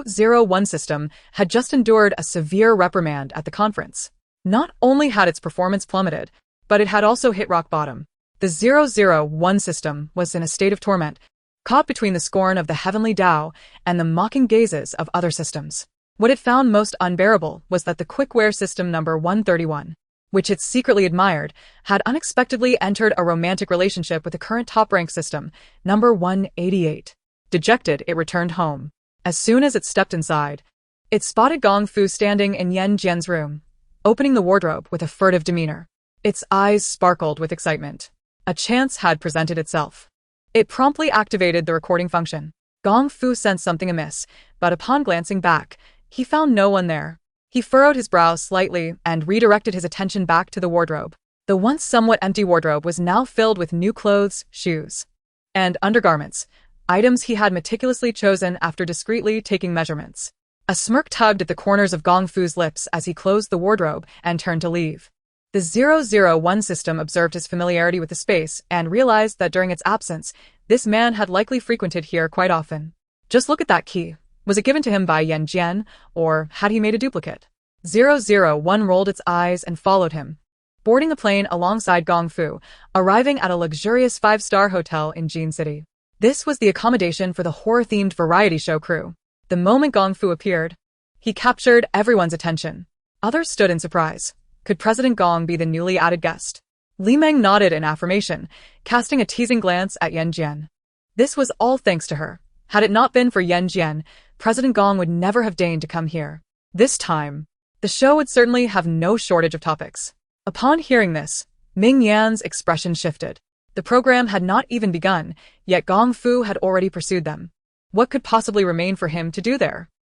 001 system had just endured a severe reprimand at the conference. Not only had its performance plummeted, but it had also hit rock bottom. The 001 system was in a state of torment, caught between the scorn of the heavenly Tao and the mocking gazes of other systems. What it found most unbearable was that the quickware system number 131, which it secretly admired, had unexpectedly entered a romantic relationship with the current top-ranked system, number 188. Dejected, it returned home. As soon as it stepped inside, it spotted Gong Fu standing in Yan Jin's room, opening the wardrobe with a furtive demeanor. Its eyes sparkled with excitement. A chance had presented itself. It promptly activated the recording function. Gong Fu sensed something amiss, but upon glancing back, he found no one there. He furrowed his brow slightly and redirected his attention back to the wardrobe. The once somewhat empty wardrobe was now filled with new clothes, shoes, and undergarments, items he had meticulously chosen after discreetly taking measurements. A smirk tugged at the corners of Gong Fu's lips as he closed the wardrobe and turned to leave. The 001 system observed his familiarity with the space and realized that during its absence, this man had likely frequented here quite often. Just look at that key. Was it given to him by Yan Jin, or had he made a duplicate? 001 rolled its eyes and followed him, boarding the plane alongside Gong Fu, arriving at a luxurious five-star hotel in Jin City. This was the accommodation for the horror-themed variety show crew. The moment Gong Fu appeared, he captured everyone's attention. Others stood in surprise. Could President Gong be the newly added guest? Li Meng nodded in affirmation, casting a teasing glance at Yan Jin. This was all thanks to her. Had it not been for Yan Jin, President Gong would never have deigned to come here. This time, the show would certainly have no shortage of topics. Upon hearing this, Ming Yan's expression shifted. The program had not even begun, yet Gong Fu had already pursued them. What could possibly remain for him to do there?